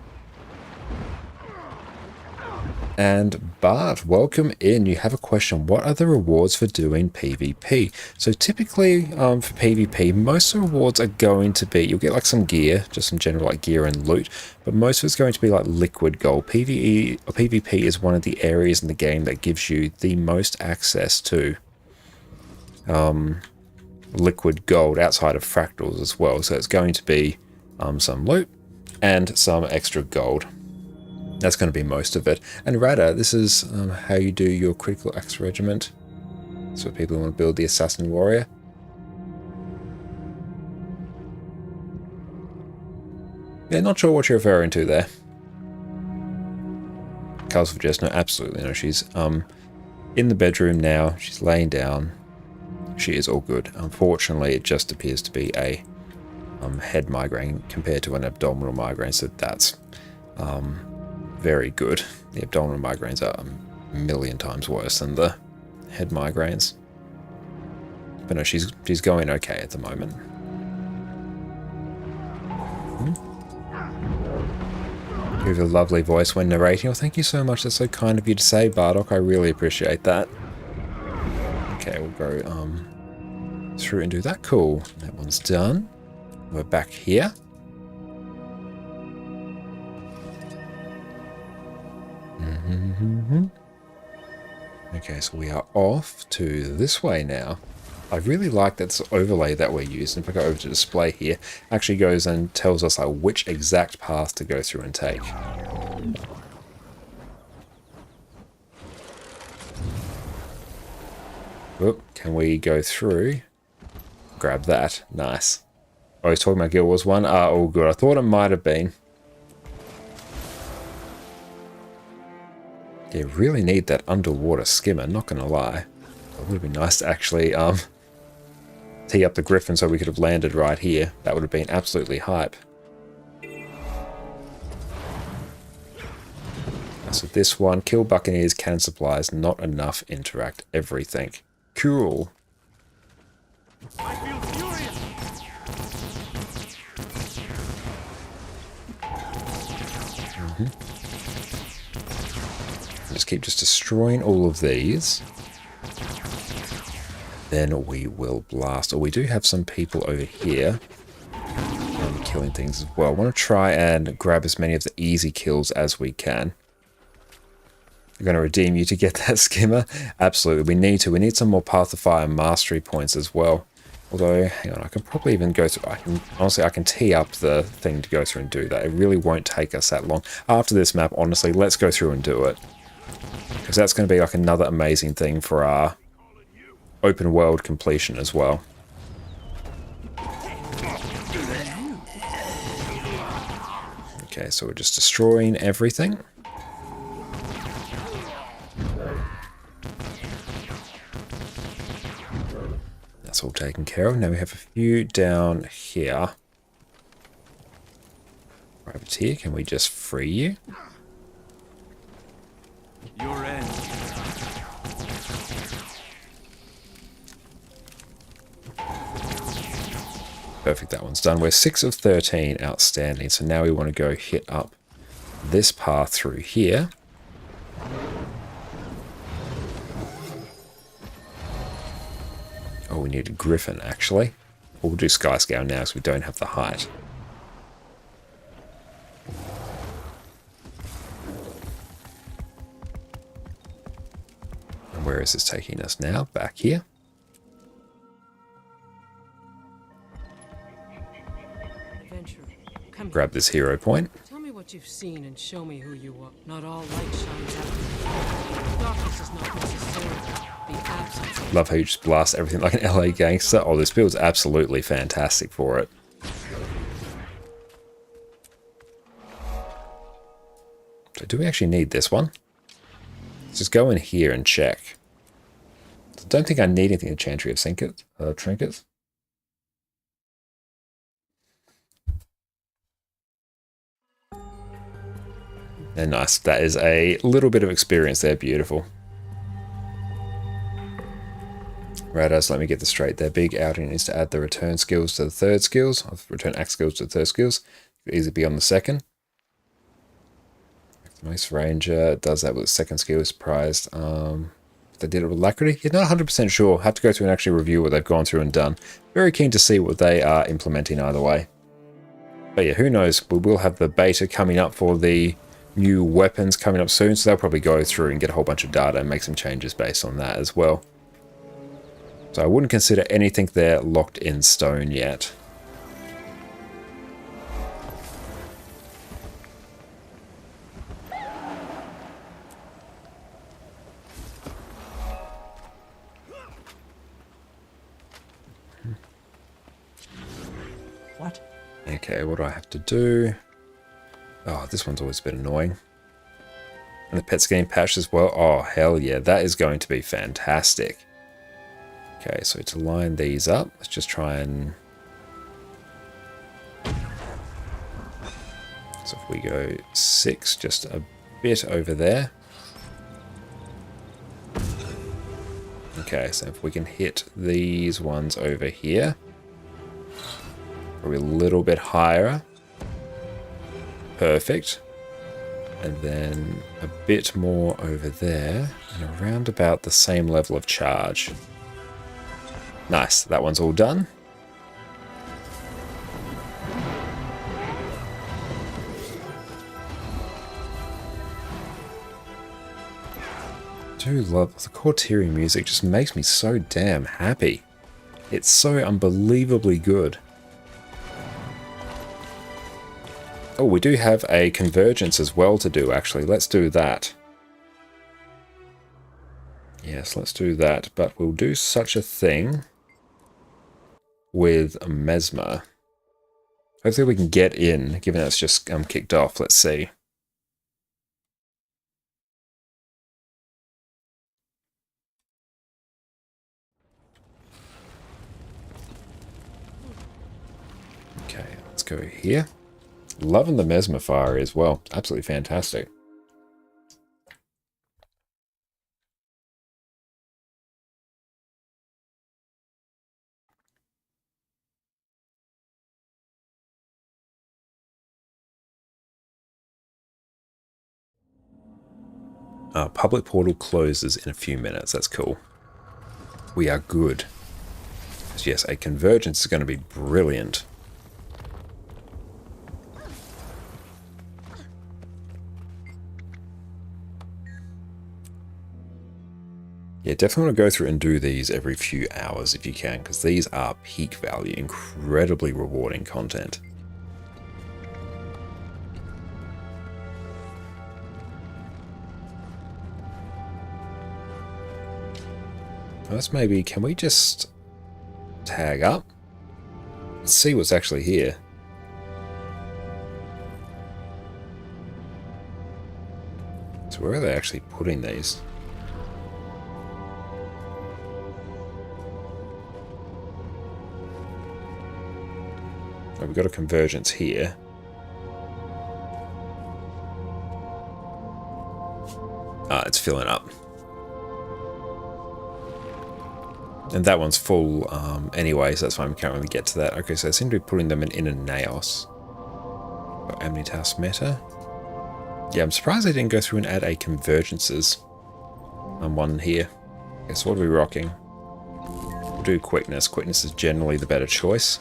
And Bart, welcome in. You have a question. What are the rewards for doing PvP? So typically for PvP, most of the rewards are going to be, you'll get like some gear, just some general like gear and loot, but most of it's going to be like liquid gold. PvP is one of the areas in the game that gives you the most access to liquid gold outside of fractals as well. So it's going to be some loot and some extra gold. That's going to be most of it. And Rada, this is how you do your critical axe regiment. So people who want to build the assassin warrior. Yeah, not sure what you're referring to there. Castle of Jess, no, absolutely no. She's in the bedroom now. She's laying down. She is all good. Unfortunately, it just appears to be a head migraine compared to an abdominal migraine. So that's very good. The abdominal migraines are a million times worse than the head migraines. But no, she's going okay at the moment. You have a lovely voice when narrating. Oh, thank you so much. That's so kind of you to say, Bardock. I really appreciate that. Okay, we'll go through and do that. Cool. That one's done. We're back here. Okay, so we are off to this way now. I really like that this overlay that we're using. If I go over to display here, actually goes and tells us like which exact path to go through and take. Oop, can we go through? Grab that. Nice. I was talking about Guild Wars 1. Oh good. I thought it might have been. Yeah, really need that underwater skimmer, not gonna lie. It would have been nice to actually tee up the Griffin so we could have landed right here. That would have been absolutely hype. So this one, kill Buccaneers, cannon supplies, not enough, interact, everything. Cool. I feel furious. Just keep destroying all of these. Then we will blast. Oh, we do have some people over here killing things as well. I want to try and grab as many of the easy kills as we can. We're going to redeem you to get that skimmer. Absolutely, we need to. We need some more Path of Fire mastery points as well. Although, hang on, I can probably even go through. Honestly, I can tee up the thing to go through and do that. It really won't take us that long. After this map, honestly, let's go through and do it. Because that's going to be like another amazing thing for our open world completion as well. Okay, so we're just destroying everything. That's all taken care of. Now we have a few down here. Rabbit here, can we just free you? Your end. Perfect, that one's done. We're 6 of 13 outstanding, so now we want to go hit up this path through here. Oh, we need a Griffin, actually. We'll do Skyscale now, because we don't have the height. And where is this taking us now? Back here. Adventurer, come Grab this hero point. Tell me what you've seen and show me who you are. Not all light shines out. Darkness is not necessarily the absence of... Love how you just blast everything like an LA gangster. Oh, this build's absolutely fantastic for it. So do we actually need this one? Let's just go in here and check. I don't think I need anything in Chantry of Trinkets. And nice. That is a little bit of experience there. Beautiful. Right, so let me get this straight. Their big outing is to add the return skills to the third skills, or return axe skills to the third skills. Could easily be on the second. Nice Ranger does that with the second skill, is surprised. They did it with Alacrity. You're not 100% sure. Have to go through and actually review what they've gone through and done. Very keen to see what they are implementing either way. But yeah, who knows? We will have the beta coming up for the new weapons coming up soon, so they'll probably go through and get a whole bunch of data and make some changes based on that as well. So I wouldn't consider anything there locked in stone yet. What? Okay, what do I have to do? Oh, this one's always been annoying. And the pet's getting patched as well. Oh, hell yeah, that is going to be fantastic. Okay, so to line these up, let's just try and... So if we go 6, just a bit over there. Okay, so if we can hit these ones over here. Probably a little bit higher. Perfect. And then a bit more over there. And around about the same level of charge. Nice, that one's all done. I do love the Cortiri music, just makes me so damn happy. It's so unbelievably good. Oh, we do have a convergence as well to do, actually. Let's do that. Yes, let's do that. But we'll do such a thing with Mesmer. Hopefully we can get in, given that it's just kicked off. Let's see. Okay, let's go here. Loving the Mesmer Fire as well. Absolutely fantastic. Public portal closes in a few minutes. That's cool. We are good. Yes, a convergence is going to be brilliant. Yeah, definitely want to go through and do these every few hours if you can, because these are peak value, incredibly rewarding content. First, maybe, can we just tag up? Let's see what's actually here. So where are they actually putting these? Oh, we've got a convergence here. It's filling up. And that one's full anyway, so that's why we can't really get to that. Okay, so I seem to be putting them in Inner Naos. Amnitas Meta. Yeah, I'm surprised they didn't go through and add a convergences on one here. Okay, so what are we rocking? We'll do quickness. Quickness is generally the better choice.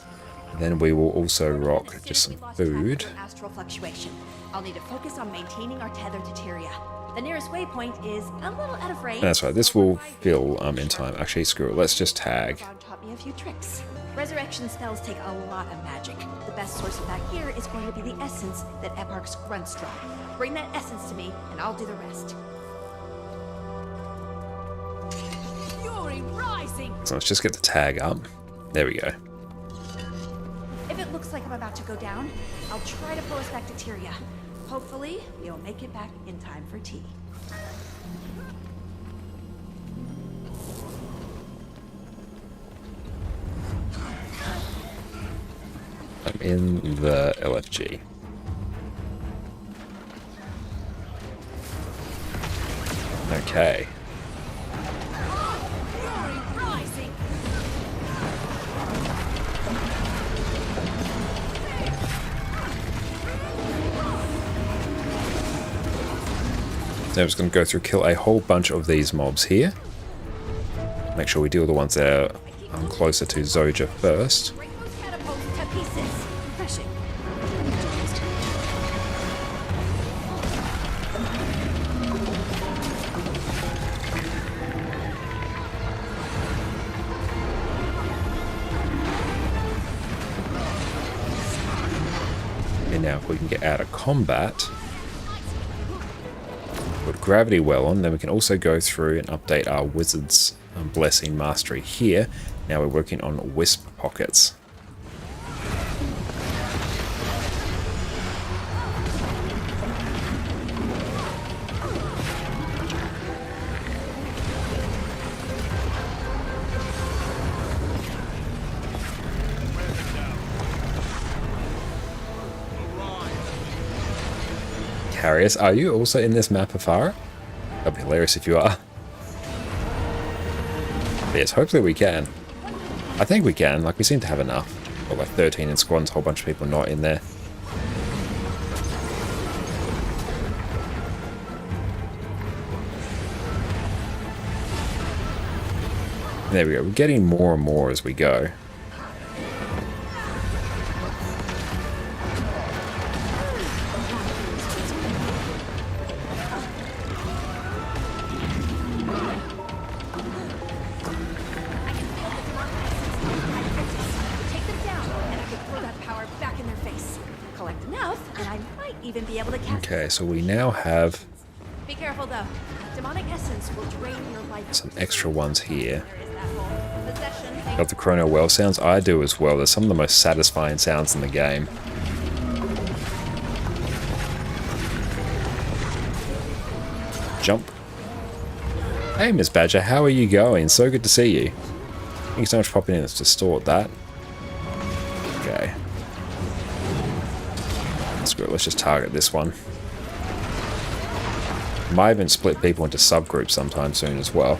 And then we will also rock just some food. Astral fluctuation. I'll need to focus on maintaining our tether to Tyria. The nearest waypoint is a little out of range. And that's right, this will fill in time. Actually, screw it, let's just tag. Ron taught me a few tricks. Resurrection spells take a lot of magic. The best source of that here is going to be the essence that Eparch's grunts draw. Bring that essence to me, and I'll do the rest. Fury rising! So let's just get the tag up. There we go. If it looks like I'm about to go down, I'll try to pull us back to Tyria. Hopefully, you'll make it back in time for tea. I'm in the LFG. Okay. So I'm just going to go through, kill a whole bunch of these mobs here. Make sure we deal with the ones that are closer to Zoja first. Break those catapults to pieces. Refreshing. And now if we can get out of combat, put gravity well on, then we can also go through and update our wizard's blessing mastery here. Now we're working on wisp pockets. Carius, are you also in this map, Afara? That'd be hilarious if you are. But yes, hopefully we can. I think we can, like we seem to have enough. Got like 13 in squads, a whole bunch of people not in there. There we go, we're getting more and more as we go. even be able to cast. Okay, so we now have Be careful though. Demonic essence will drain your life. some extra ones here. There is that whole possession. Got the Chrono Well sounds. I do as well. They're some of the most satisfying sounds in the game. Jump. Hey, Miss Badger, how are you going? So good to see you. Thank you so much for popping in. Let's distort that. Okay. Screw it. Let's just target this one. Might even split people into subgroups sometime soon as well.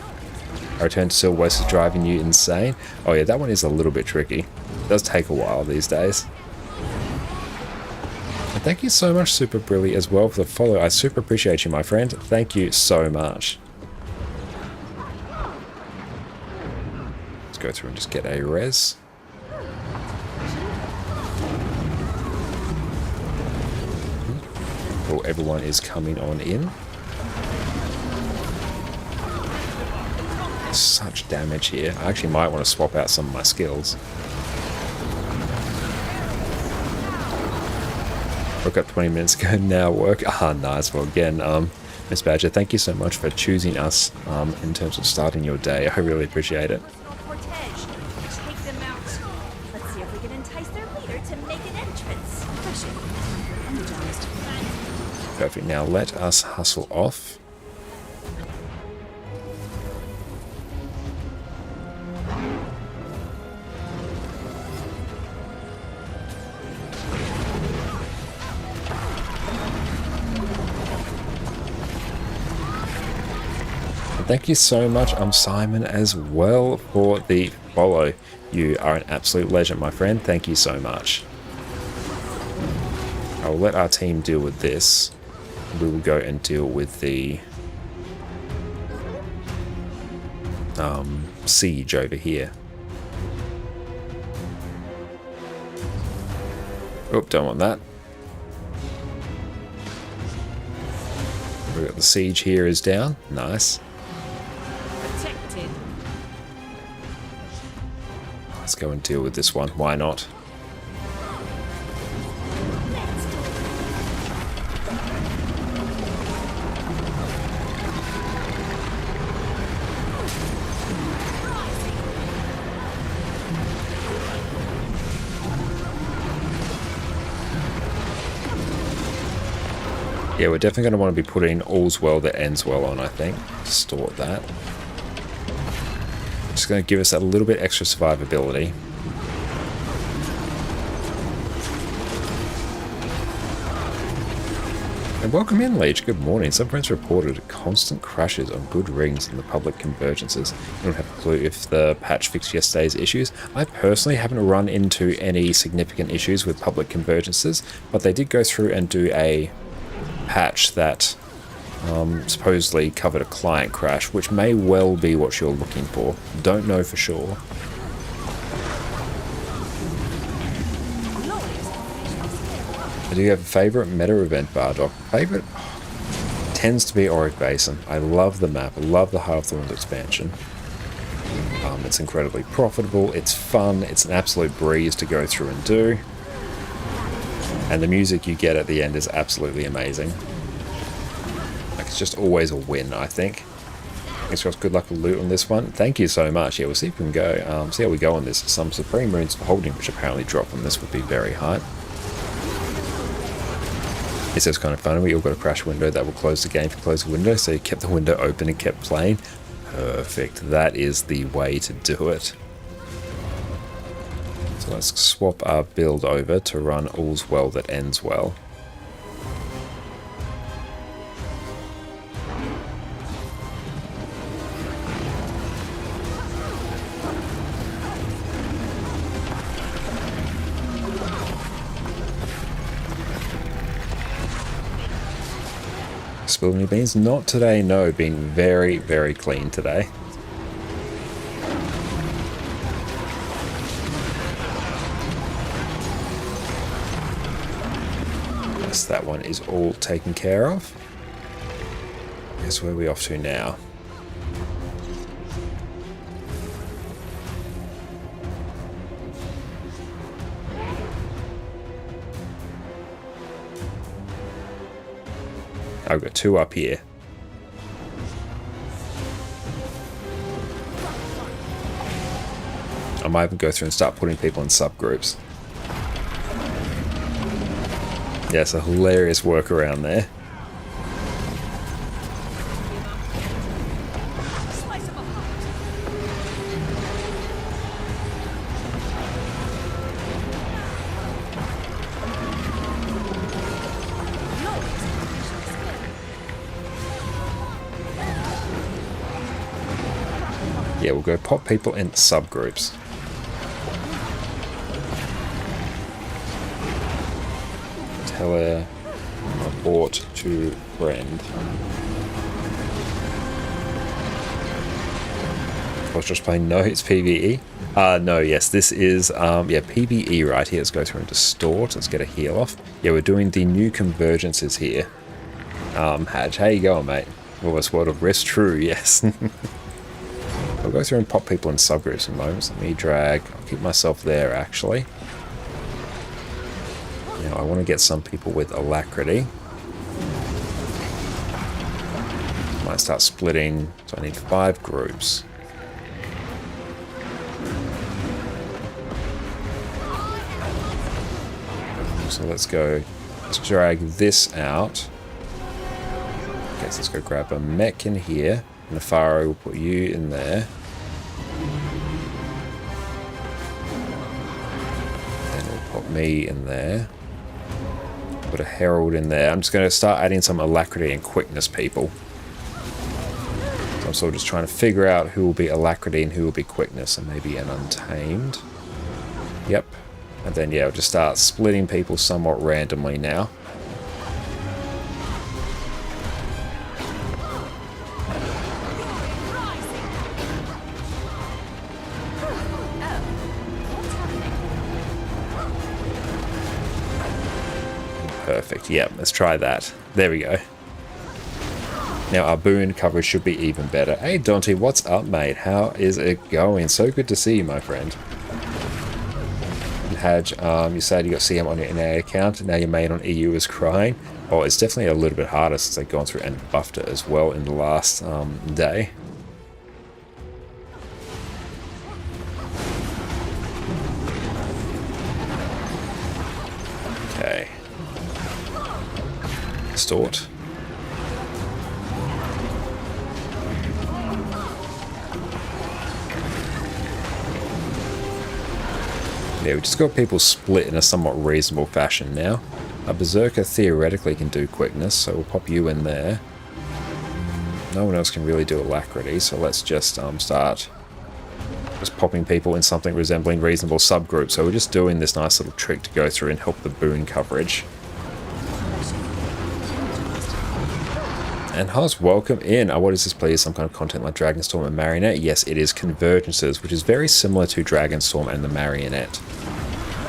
A return to Silver West is driving you insane. Oh yeah, that one is a little bit tricky. It does take a while these days. And thank you so much, Super Brilly, as well for the follow. I super appreciate you, my friend. Thank you so much. Let's go through and just get a res. Cool, everyone is coming on in. Such damage here. I actually might want to swap out some of my skills. Woke up 20 minutes ago, now work. Ah, nice. Well, again, Miss Badger, thank you so much for choosing us in terms of starting your day. I really appreciate it. Cortege. Take them out. Let's see if we can entice their leader to make an entrance. Energized. Perfect. Now let us hustle off. Thank you so much, Simon, as well for the follow. You are an absolute legend, my friend. Thank you so much. I will let our team deal with this. We will go and deal with the siege over here. Oh, don't want that. We got the siege here is down. Nice. Protected. Let's go and deal with this one. Why not? Yeah, we're definitely going to want to be putting All's Well That Ends Well on, I think. Distort that. Just going to give us that little bit extra survivability. And welcome in, Leech. Good morning. Some friends reported constant crashes on good rings in the public convergences. I don't have a clue if the patch fixed yesterday's issues. I personally haven't run into any significant issues with public convergences, but they did go through and do a patch that supposedly covered a client crash, which may well be what you're looking for. Don't know for sure. Do you have a favourite meta event, Bardock? Favourite tends to be Auric Basin. I love the map. I love the Heart of Thorns expansion. It's incredibly profitable. It's fun. It's an absolute breeze to go through and do. And the music you get at the end is absolutely amazing. Like, it's just always a win, I think. Thanks, Ross. Good luck with loot on this one. Thank you so much. Yeah, we'll see if we can go. See how we go on this. Some Supreme Runes holding, which apparently drop on this, would be very high. It's just kind of fun. We all got a crash window that will close the game if you close the window. So you kept the window open and kept playing. Perfect. That is the way to do it. So let's swap our build over to run All's Well That Ends Well. Spill any beans? Not today, no. Being very, very clean today. Yes, that one is all taken care of. Guess where are we off to now? I've got 2 up here. I might even go through and start putting people in subgroups. Yeah, it's a hilarious workaround there. Yeah, we'll go pop people in subgroups. Teleport to friend. I was just playing. No, it's PvE. No, yes, this is yeah, PvE right here. Let's go through and distort. Let's get a heal off. Yeah, we're doing the new convergences here. Hadge, how you going, mate? Almost World of Rift, true, yes. I'll go through and pop people in subgroups in moments. Let me drag. I'll keep myself there actually. Now I want to get some people with alacrity. Might start splitting. So I need 5 groups. So let's go. Let's drag this out. Okay, so let's go grab a mech in here. Nefaro, we'll put you in there. Then we'll put me in there. Put a herald in there. I'm just going to start adding some alacrity and quickness people. So I'm sort of just trying to figure out who will be alacrity and who will be quickness, and maybe an untamed. Yep. And then yeah, I'll just start splitting people somewhat randomly now. Perfect. Yep, let's try that. There we go. Now our boon coverage should be even better. Hey Dante, what's up, mate? How is it going? So good to see you, my friend. And Hadge, you said you got CM on your NA account. Now your main on EU is crying. Oh, it's definitely a little bit harder since they've gone through and buffed it as well in the last day. Okay. Distort. Yeah, we just got people split in a somewhat reasonable fashion now. A Berserker theoretically can do quickness, so we'll pop you in there. No one else can really do alacrity, so let's just start just popping people in something resembling reasonable subgroups. So we're just doing this nice little trick to go through and help the boon coverage. And Haas, welcome in. What is this, please? Some kind of content like Dragonstorm and Marionette? Yes, it is Convergences, which is very similar to Dragonstorm and the Marionette.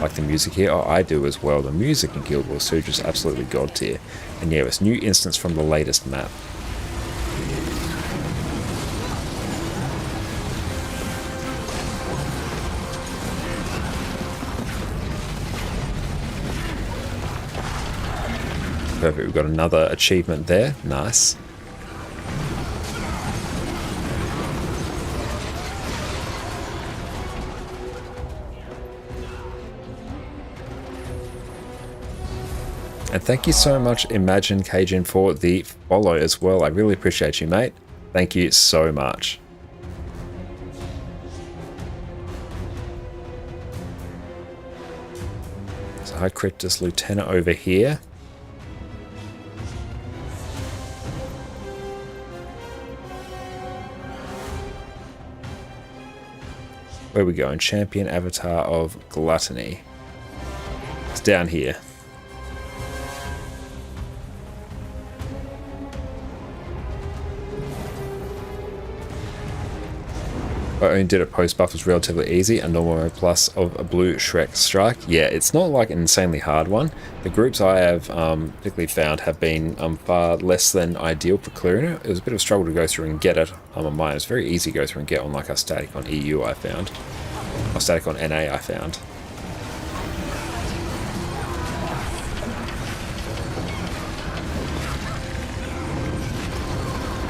Like the music here? Oh, I do as well. The music in Guild Wars 2 just absolutely god tier. And yeah, it's new instance from the latest map. Perfect, we've got another achievement there. Nice. And thank you so much, Imagine Cajun, for the follow as well. I really appreciate you, mate. Thank you so much. So hi, Cryptus Lieutenant over here. Where are we going? Champion Avatar of Gluttony. It's down here. I only did it post buff, was relatively easy. A normal mode plus of a blue Shrek strike. Yeah, it's not like an insanely hard one. The groups I have particularly found have been far less than ideal for clearing it. It was a bit of a struggle to go through and get it on mine. It's very easy to go through and get on like a static on EU I found. Or static on NA I found.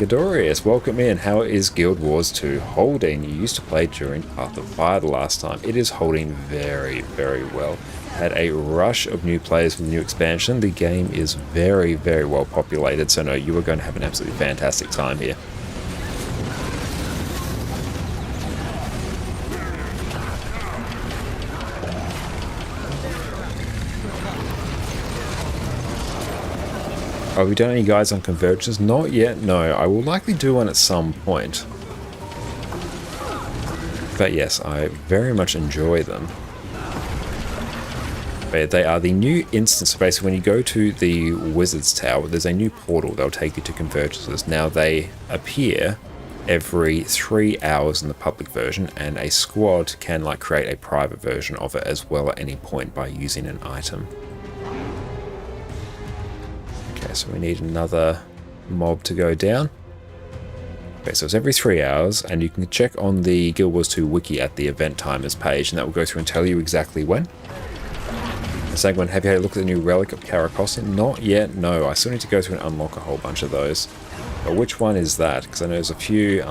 Ghidorius, welcome in. How is Guild Wars 2 holding? You used to play during Path of Fire the last time. It is holding very, very well. Had a rush of new players with the new expansion. The game is very, very well populated, so no, you are going to have an absolutely fantastic time here. Have we done any guides on convergence? Not yet, no. I will likely do one at some point. But yes, I very much enjoy them. But they are the new instance. Basically, when you go to the Wizard's Tower, there's a new portal that'll take you to convergences. Now, they appear every 3 hours in the public version, and a squad can like create a private version of it as well at any point by using an item. Okay, so we need another mob to go down. Okay, so it's every 3 hours, and you can check on the Guild Wars 2 wiki at the event timers page, and that will go through and tell you exactly when. The second one, have you had a look at the new relic of Karakossin? Not yet, no. I still need to go through and unlock a whole bunch of those. But which one is that? Because I know there's a few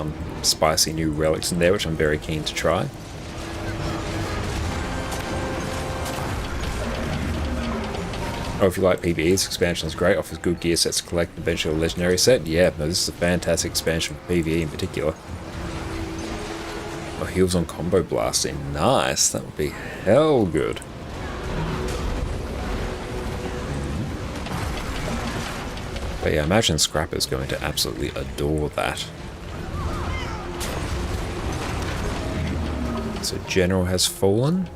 spicy new relics in there, which I'm very keen to try. Oh, if you like PvE, this expansion is great. Offers good gear sets to collect, eventually a legendary set. Yeah, no, this is a fantastic expansion for PvE in particular. Oh, heals on combo blasting. Nice. That would be hell good. But yeah, imagine Scrapper's going to absolutely adore that. So General has fallen.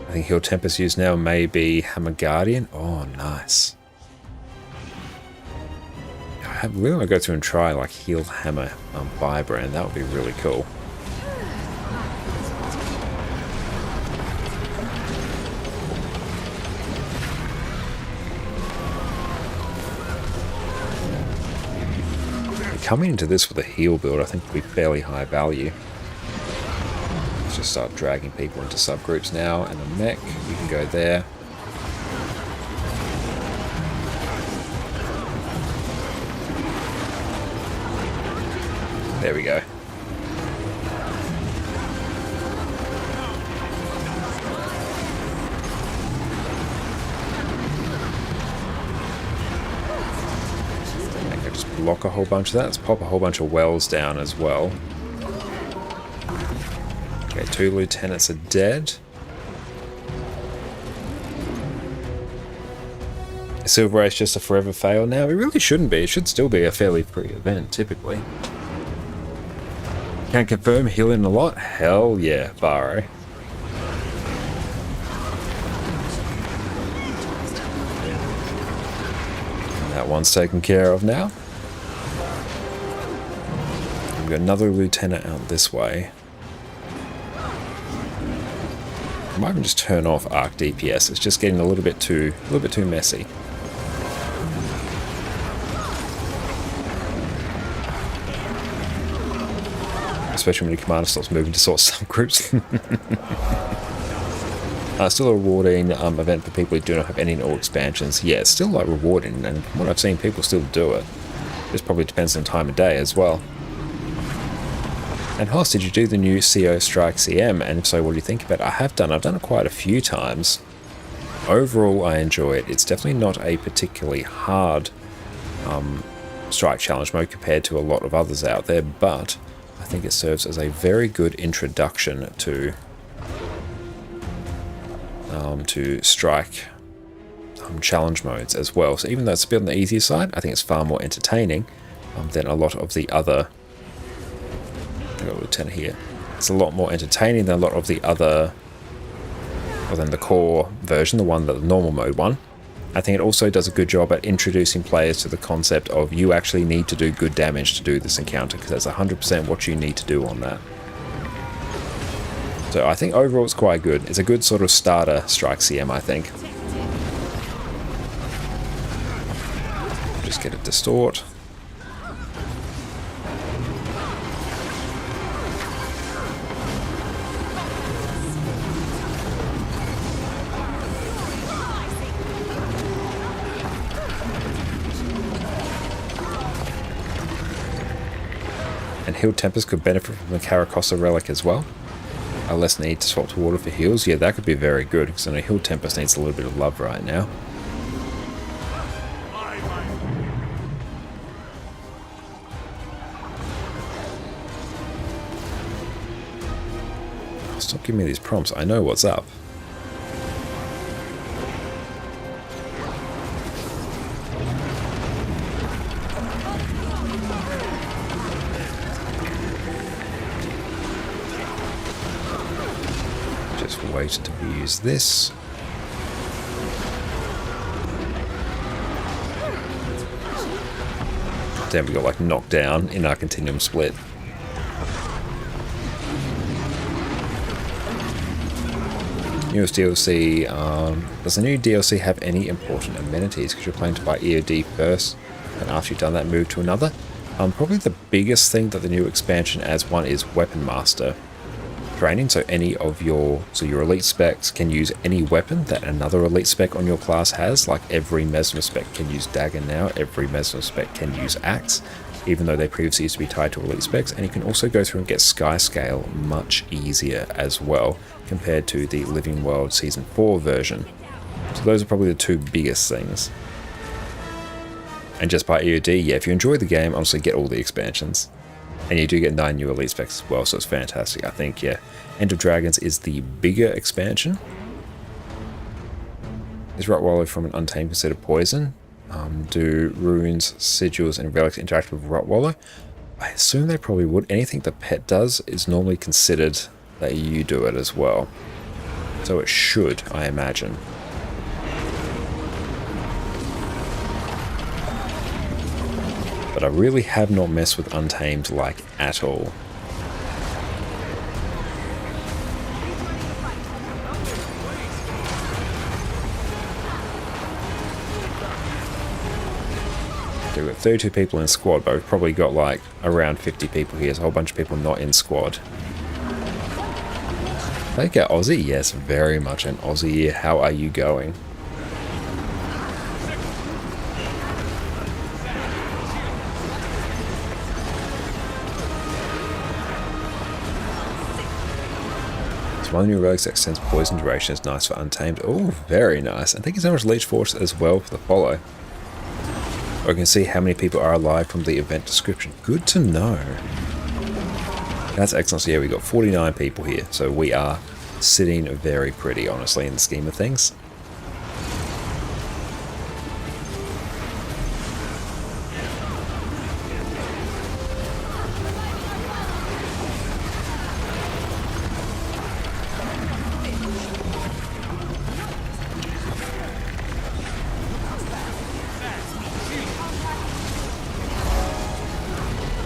I think Heal Tempest used now may be Hammer Guardian. Oh, nice. I really want to go through and try like Heal Hammer on Firebrand. That would be really cool. Coming into this with a heal build, I think will be fairly high value. Let's just start dragging people into subgroups now, and a mech, you can go there. There we go. I can just block a whole bunch of that. Let's pop a whole bunch of wells down as well. Okay, 2 lieutenants are dead. Silver Race just a forever fail now? It really shouldn't be. It should still be a fairly free event, typically. Can confirm healing a lot? Hell yeah, Baro. That one's taken care of now. We've got another lieutenant out this way. I might even just turn off arc DPS. It's just getting a little bit too messy. Especially when your commander starts moving to sort subgroups. Still a rewarding event for people who do not have any or expansions. Yeah, it's still like rewarding, and from what I've seen, people still do it. This probably depends on time of day as well. And Hoss, did you do the new CO Strike CM? And if so, what do you think about it? I've done it quite a few times. Overall, I enjoy it. It's definitely not a particularly hard strike challenge mode compared to a lot of others out there, but I think it serves as a very good introduction to strike challenge modes as well. So even though it's a bit on the easier side, I think it's far more entertaining than a lot of the other. I've got a lieutenant here. It's a lot more entertaining than a lot of the other, other than the core version, the normal mode one. I think it also does a good job at introducing players to the concept of you actually need to do good damage to do this encounter, because that's 100% what you need to do on that. So I think overall it's quite good. It's a good sort of starter Strike CM, I think. Just get a distort. Healed Tempest could benefit from the Caracossa relic as well. A less need to swap to water for heals. Yeah, that could be very good, because I know Healed Tempest needs a little bit of love right now. Stop giving me these prompts. I know what's up. Just waited to use this. Damn, we got like knocked down in our Continuum split. Newest DLC, does the new DLC have any important amenities? Because you're planning to buy EOD first, and after you've done that, move to another. Probably the biggest thing that the new expansion adds one is Weapon Master training. So any of your elite specs can use any weapon that another elite spec on your class has. Like every Mesmer spec can use dagger now, every Mesmer spec can use axe, even though they previously used to be tied to elite specs. And you can also go through and get Sky Scale much easier as well, compared to the Living World Season 4 version. So those are probably the two biggest things. And just by EOD, yeah, if you enjoy the game, honestly get all the expansions. And you do get 9 new elite specs as well, so it's fantastic. I think, yeah, End of Dragons is the bigger expansion. Is Rottweiler from an Untamed considered poison? Do runes, sigils, and relics interact with Rottweiler? I assume they probably would. Anything the pet does is normally considered that you do it as well. So it should, I imagine. But I really have not messed with Untamed like at all. We've got 32 people in squad, but we've probably got like around 50 people here. So a whole bunch of people not in squad. Okay, Aussie, yes, very much an Aussie. How are you going? So one new relics that extends poison duration is nice for Untamed. Oh, very nice. And thank you so much, Leech Force, as well for the follow. Or you can see how many people are alive from the event description. Good to know. That's excellent. So yeah, we got 49 people here. So we are sitting very pretty, honestly, in the scheme of things.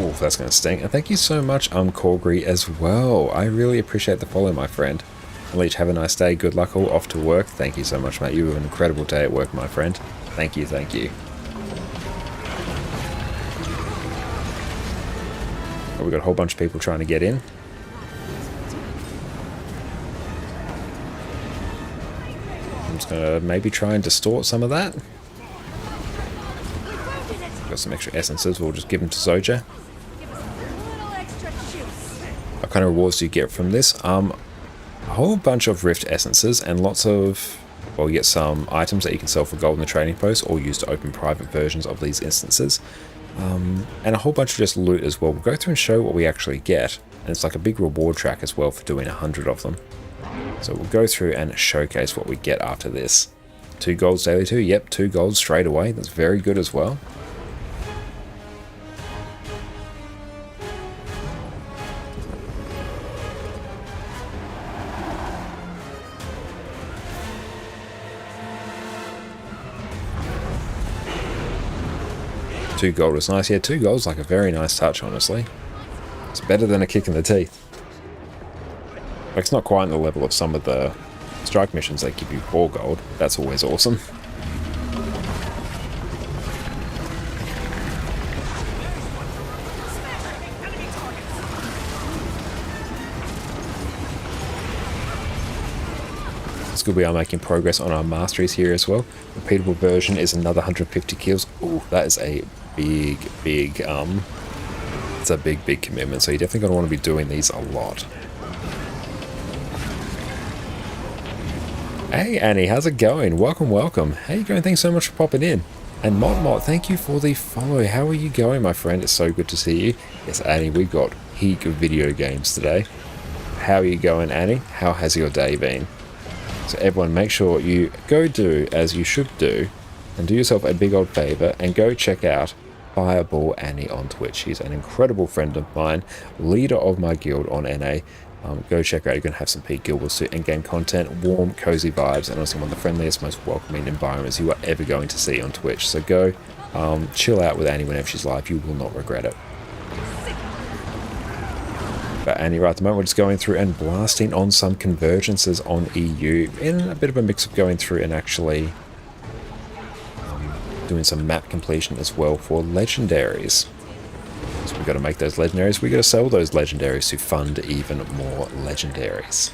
Oof, that's going to stink. And thank you so much, Corgry, as well. I really appreciate the follow, my friend. Leech, have a nice day. Good luck all off to work. Thank you so much, mate. You have an incredible day at work, my friend. Thank you, thank you. Oh, we've got a whole bunch of people trying to get in. I'm just going to maybe try and distort some of that. Got some extra essences. We'll just give them to Zoja. What kind of rewards do you get from this? A whole bunch of Rift essences and lots of, well, you get some items that you can sell for gold in the trading post or use to open private versions of these instances. And a whole bunch of just loot as well. We'll go through and show what we actually get. And it's like a big reward track as well for doing 100 of them. So we'll go through and showcase what we get after this. 2 golds daily too. Yep, 2 golds straight away. That's very good as well. Two gold is nice. Yeah, 2 gold's like a very nice touch, honestly. It's better than a kick in the teeth. Like, it's not quite on the level of some of the strike missions that give you 4 gold. That's always awesome. It's good we are making progress on our masteries here as well. Repeatable version is another 150 kills. Ooh, that is a big It's a big commitment, so you're definitely going to want to be doing these a lot. Hey Annie, how's it going? Welcome. How you going? Thanks so much for popping in. And Mott, thank you for the follow. How are you going, my friend? It's so good to see you. Yes, Annie, we've got heap of video games today. How are you going, Annie? How has your day been? So everyone, make sure you go do as you should do, and do yourself a big old favor and go check out Fireball Annie on Twitch. She's an incredible friend of mine, leader of my guild on NA. Go check her out. You're going to have some Pete Gilbert suit and game content, warm, cozy vibes, and honestly one of the friendliest, most welcoming environments you are ever going to see on Twitch. So go chill out with Annie whenever she's live. You will not regret it. But Annie, right at the moment, we're just going through and blasting on some convergences on EU in a bit of a mix of going through and actually doing some map completion as well for legendaries. So we've got to make those legendaries. We've got to sell those legendaries to fund even more legendaries.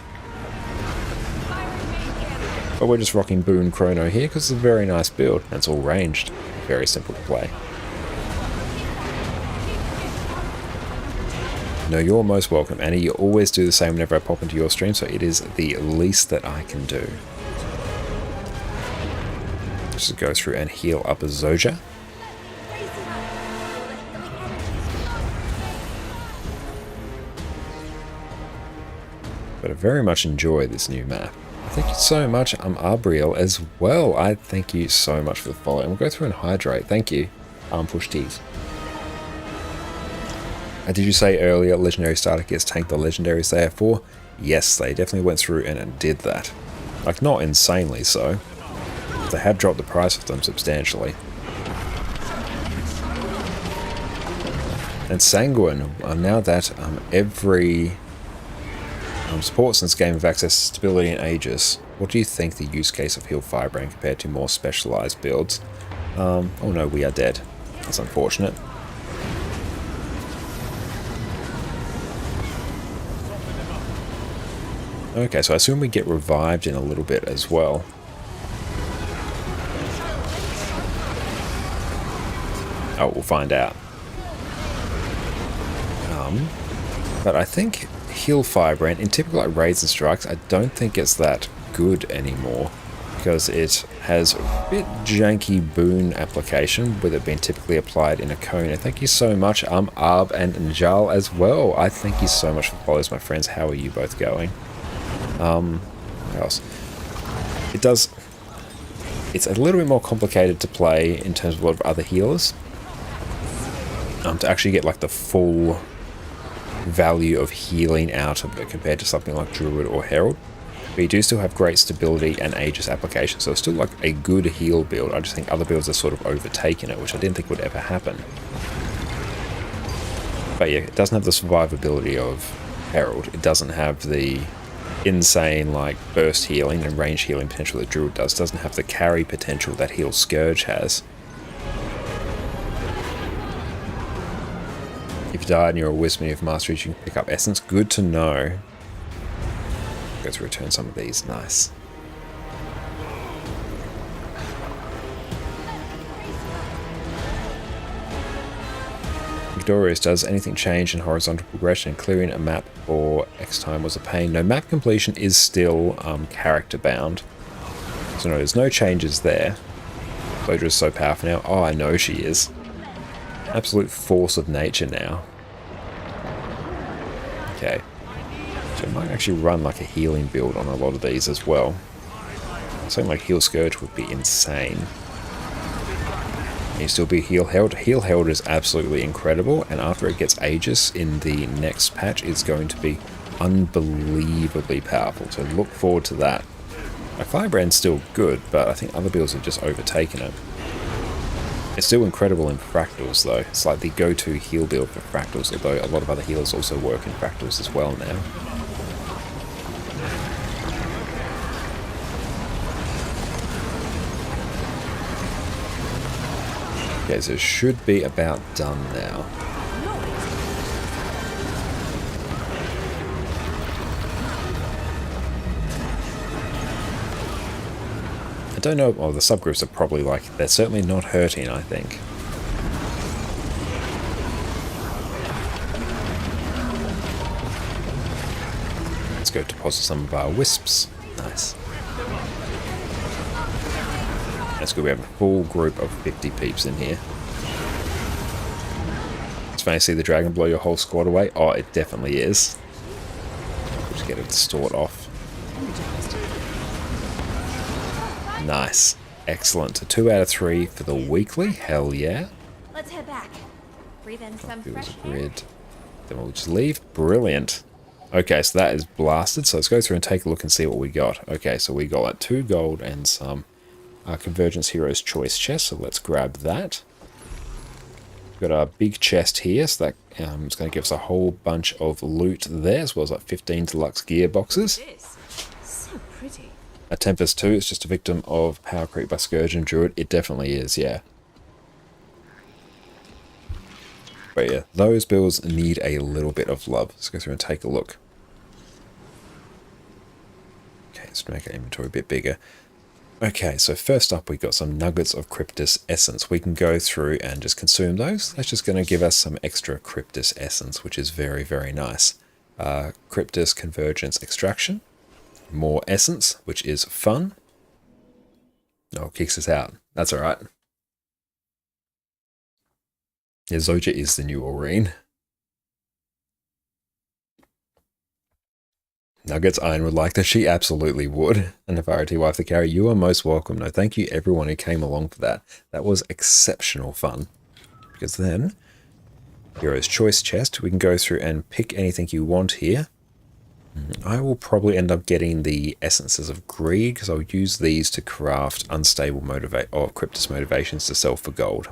But we're just rocking Boon Chrono here because it's a very nice build and it's all ranged. Very simple to play. No, you're most welcome, Annie. You always do the same whenever I pop into your stream, so it is the least that I can do. Just go through and heal up a Zoja. But I very much enjoy this new map. Thank you so much, Abriel as well. I thank you so much for the follow. And we'll go through and hydrate. Thank you, Push Tees. Did you say earlier Legendary Starter Kits tank the Legendaries they are for? Yes, they definitely went through and did that. Like, not insanely so. They have dropped the price of them substantially. And Sanguine, now that every support since Game of Access Stability and Aegis, what do you think the use case of Heal Firebrand compared to more specialized builds? Oh no, we are dead. That's unfortunate. Okay, so I assume we get revived in a little bit as well. Oh, we'll find out. But I think Heal Firebrand, in typical like raids and strikes, I don't think it's that good anymore. Because it has a bit janky boon application with it being typically applied in a cone. And thank you so much, Arb and Njal as well. I thank you so much for the follows, my friends. How are you both going? What else? It's a little bit more complicated to play in terms of a lot of other healers. To actually get like the full value of healing out of it compared to something like Druid or Herald. But you do still have great stability and Aegis application, so it's still like a good heal build. I just think other builds are sort of overtaking it, which I didn't think would ever happen. But yeah, it doesn't have the survivability of Herald. It doesn't have the insane like burst healing and range healing potential that Druid does. It doesn't have the carry potential that Heal Scourge has. If you died and you're a Wisdom of Mastery, you can pick up Essence. Good to know. Go to return some of these. Nice. Victorious, does anything change in horizontal progression? Clearing a map for X time was a pain. No, map completion is still character bound. So no, there's no changes there. Zoja is so powerful now. Oh, I know she is. Absolute force of nature now. Okay. So I might actually run like a healing build on a lot of these as well. Something like Heal Scourge would be insane. You still be Heal Held. Heal Held is absolutely incredible, and after it gets Aegis in the next patch, it's going to be unbelievably powerful. So look forward to that. My Firebrand's still good, but I think other builds have just overtaken it. It's still incredible in Fractals though. It's like the go-to heal build for Fractals, although a lot of other healers also work in Fractals as well now. Okay, so it should be about done now. I don't know, well, the subgroups are probably like, they're certainly not hurting, I think. go deposit some of our wisps. Nice. That's good. We have a full group of 50 peeps in here. It's funny to see the dragon blow your whole squad away. Oh, it definitely is. Just get it distort off. Nice. Excellent. A 2 out of 3 for the weekly. Hell yeah. Let's head back. Breathe in some It was fresh a air. grid. Then we'll just leave. Brilliant. Okay, so that is blasted. So let's go through and take a look and see what we got. Okay, so we got like 2 gold and some Convergence Heroes Choice chest. So let's grab that. We've got our big chest here. So that is going to give us a whole bunch of loot there, as well as like 15 deluxe gear boxes. This. So pretty. A Tempest 2 is just a victim of power creep by Scourge and Druid. It definitely is, yeah. But yeah, those builds need a little bit of love. Let's go through and take a look. Okay, let's make our inventory a bit bigger. Okay, so first up we got some nuggets of Cryptus Essence. We can go through and just consume those. That's just going to give us some extra Cryptus Essence, which is very, very nice. Cryptus Convergence Extraction. More Essence, which is fun. Oh, it kicks us out. That's alright. Yeah, Zoja is the new Aurene. Nuggets Iron would like that. She absolutely would. And Nevarity Wife the Carry, you are most welcome. No, thank you everyone who came along for that. That was exceptional fun. Because then, Hero's Choice chest, we can go through and pick anything you want here. I will probably end up getting the Essences of Greed, because I'll use these to craft Unstable Cryptus Motivations to sell for gold.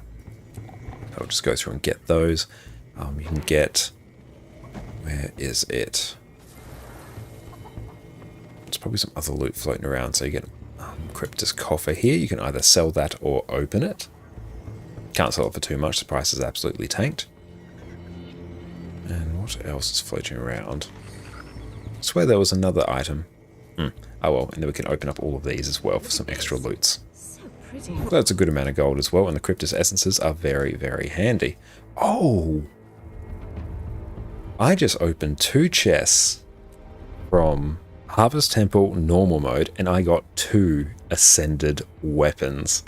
I'll just go through and get those. You can get... Where is it? There's probably some other loot floating around. So you get Cryptus Coffer here. You can either sell that or open it. Can't sell it for too much. The price is absolutely tanked. And what else is floating around? I swear there was another item. Oh well, and then we can open up all of these as well for some extra loots. So pretty. That's a good amount of gold as well, and the Cryptus Essences are very, very handy. Oh! I just opened 2 chests from Harvest Temple normal mode, and I got 2 Ascended weapons.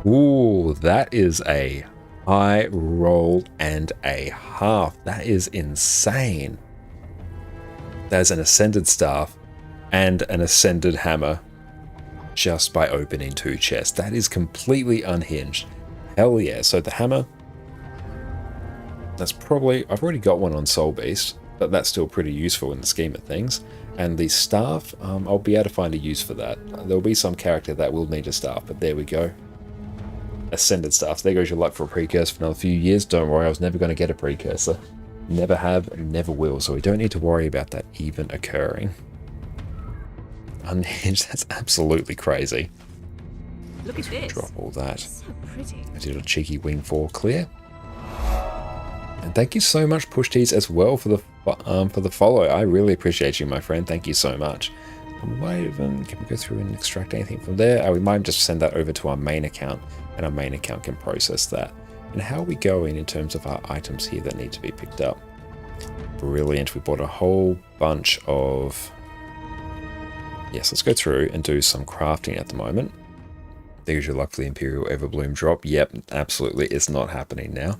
Ooh, that is a high roll and a half. That is insane. There's an Ascended Staff and an Ascended Hammer just by opening 2 chests. That is completely unhinged. Hell yeah. So the hammer, that's probably... I've already got one on Soul Beast, but that's still pretty useful in the scheme of things. And the staff, I'll be able to find a use for that. There'll be some character that will need a staff, but there we go. Ascended Staff. There goes your luck for a precursor for another few years. Don't worry, I was never going to get a precursor. Never have, never will, so we don't need to worry about that even occurring. Unhinged, that's absolutely crazy. Look at this. Drop all that. So pretty. I did a cheeky wing 4 clear. And thank you so much, Push Tees, as well for the follow. I really appreciate you, my friend. Thank you so much. Can we go through and extract anything from there? We might just send that over to our main account, and our main account can process that. And how are we going in terms of our items here that need to be picked up? Brilliant. We bought a whole bunch of... Yes, let's go through and do some crafting at the moment. There's your luck for the Imperial Everbloom drop. Yep, absolutely, it's not happening now.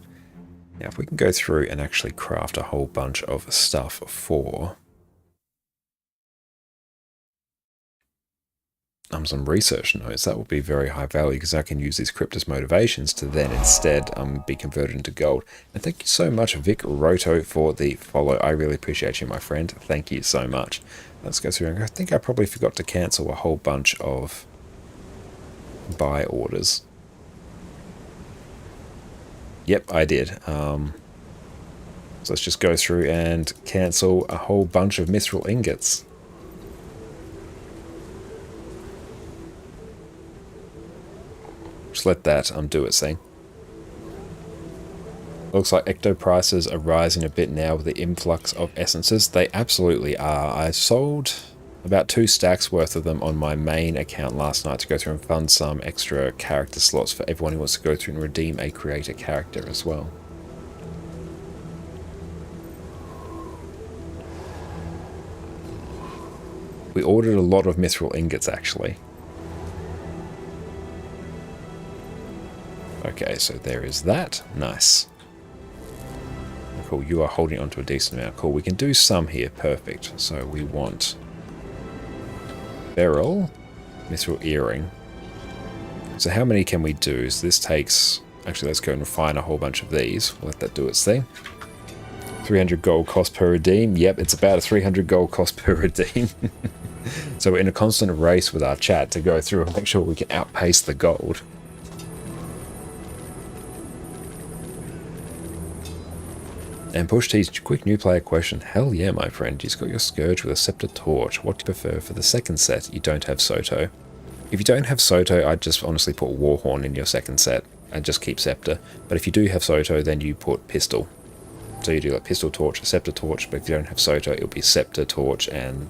Now, if we can go through and actually craft a whole bunch of stuff for... some research notes, that will be very high value because I can use these Cryptus Motivations to then instead be converted into gold. And thank you so much, Vic Roto, for the follow. I really appreciate you, my friend. Thank you so much. Let's go through. I think I probably forgot to cancel a whole bunch of buy orders. Yep, I did. So let's just go through and cancel a whole bunch of Mithril ingots. Just let that do its thing. Looks like Ecto prices are rising a bit now with the influx of essences. They absolutely are. I sold about 2 stacks worth of them on my main account last night to go through and fund some extra character slots for everyone who wants to go through and redeem a creator character as well. We ordered a lot of mithril ingots, actually. Okay, so there is that. Nice. Cool, you are holding onto a decent amount. Cool, we can do some here. Perfect. So we want beryl, mithril earring. So how many can we do? So this takes... Actually, let's go and refine a whole bunch of these. We'll let that do its thing. 300 gold cost per redeem. Yep, it's about a 300 gold cost per redeem. So we're in a constant race with our chat to go through and make sure we can outpace the gold. And Push T's quick new player question. Hell yeah, my friend. You've got your Scourge with a Scepter Torch. What do you prefer for the second set? You don't have Soto. If you don't have Soto, I'd just honestly put Warhorn in your second set and just keep Scepter. But if you do have Soto, then you put Pistol. So you do like Pistol Torch, Scepter Torch, but if you don't have Soto, it'll be Scepter Torch and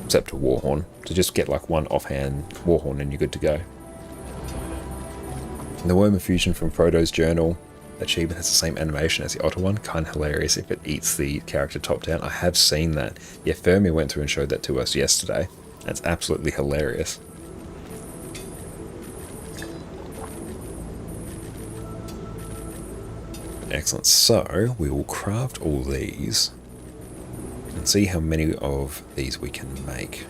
Scepter Warhorn. So just get like one offhand Warhorn and you're good to go. And the Worm Infusion from Frodo's Journal achievement has the same animation as the Otter one. Kind of hilarious if it eats the character top down. I have seen that. Yeah, Fermi went through and showed that to us yesterday. That's absolutely hilarious. Excellent. So we will craft all these and see how many of these we can make.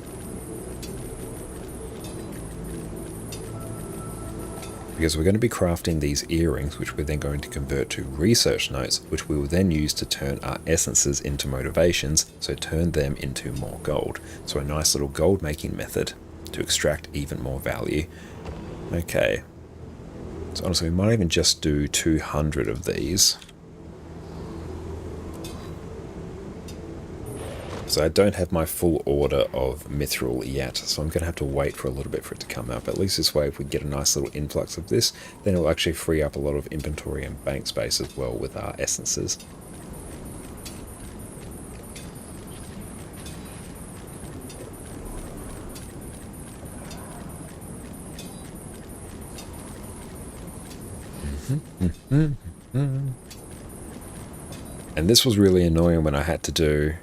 Because we're going to be crafting these earrings, which we're then going to convert to research notes, which we will then use to turn our essences into motivations, so turn them into more gold. So a nice little gold making method to extract even more value. Okay. So honestly, we might even just do 200 of these. So I don't have my full order of mithril yet, so I'm going to have to wait for a little bit for it to come out. But at least this way, if we get a nice little influx of this, then it will actually free up a lot of inventory and bank space as well with our essences. And this was really annoying when I had to do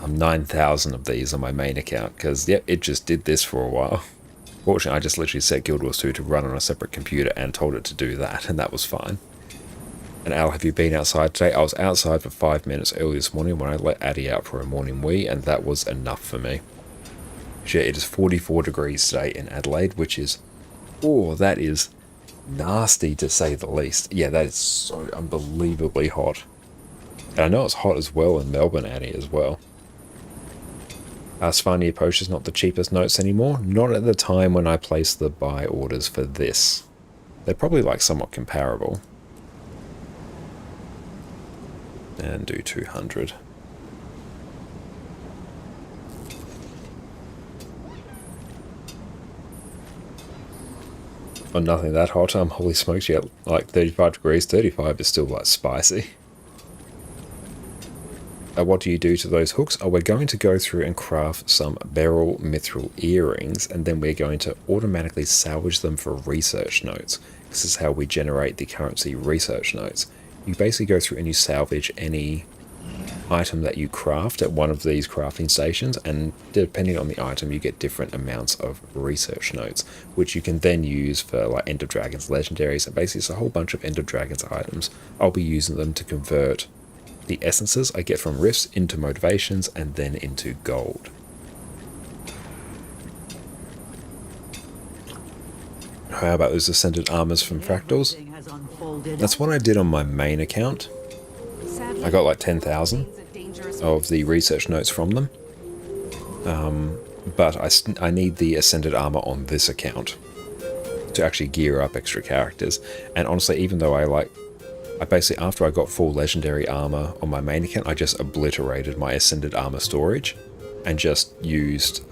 9,000 of these on my main account, because yep, it just did this for a while. Fortunately, I just literally set Guild Wars 2 to run on a separate computer and told it to do that, and that was fine. And Al, have you been outside today? I was outside for 5 minutes early this morning when I let Addie out for a morning wee, and that was enough for me. Yeah, it is 44 degrees today in Adelaide, which is, oh, that is nasty to say the least. Yeah, that is so unbelievably hot. And I know it's hot as well in Melbourne, Addie, as well. Svania Posh is not the cheapest notes anymore. Not at the time when I placed the buy orders for this. They're probably like somewhat comparable. And do 200. Oh, nothing that hot. Holy smokes, yeah, like 35 degrees. 35 is still like spicy. What do you do to those hooks? Oh, we're going to go through and craft some beryl mithril earrings, and then we're going to automatically salvage them for research notes. This is how we generate the currency research notes. You basically go through and you salvage any item that you craft at one of these crafting stations, and depending on the item you get different amounts of research notes, which you can then use for like End of Dragons legendaries, and basically it's a whole bunch of End of Dragons items. I'll be using them to convert the essences I get from rifts into motivations and then into gold. How about those Ascended Armors from Fractals? That's what I did on my main account. I got like 10,000 of the research notes from them. But I need the Ascended Armor on this account to actually gear up extra characters. And honestly, even though I basically, after I got full legendary armor on my main account, I just obliterated my Ascended Armor storage and just used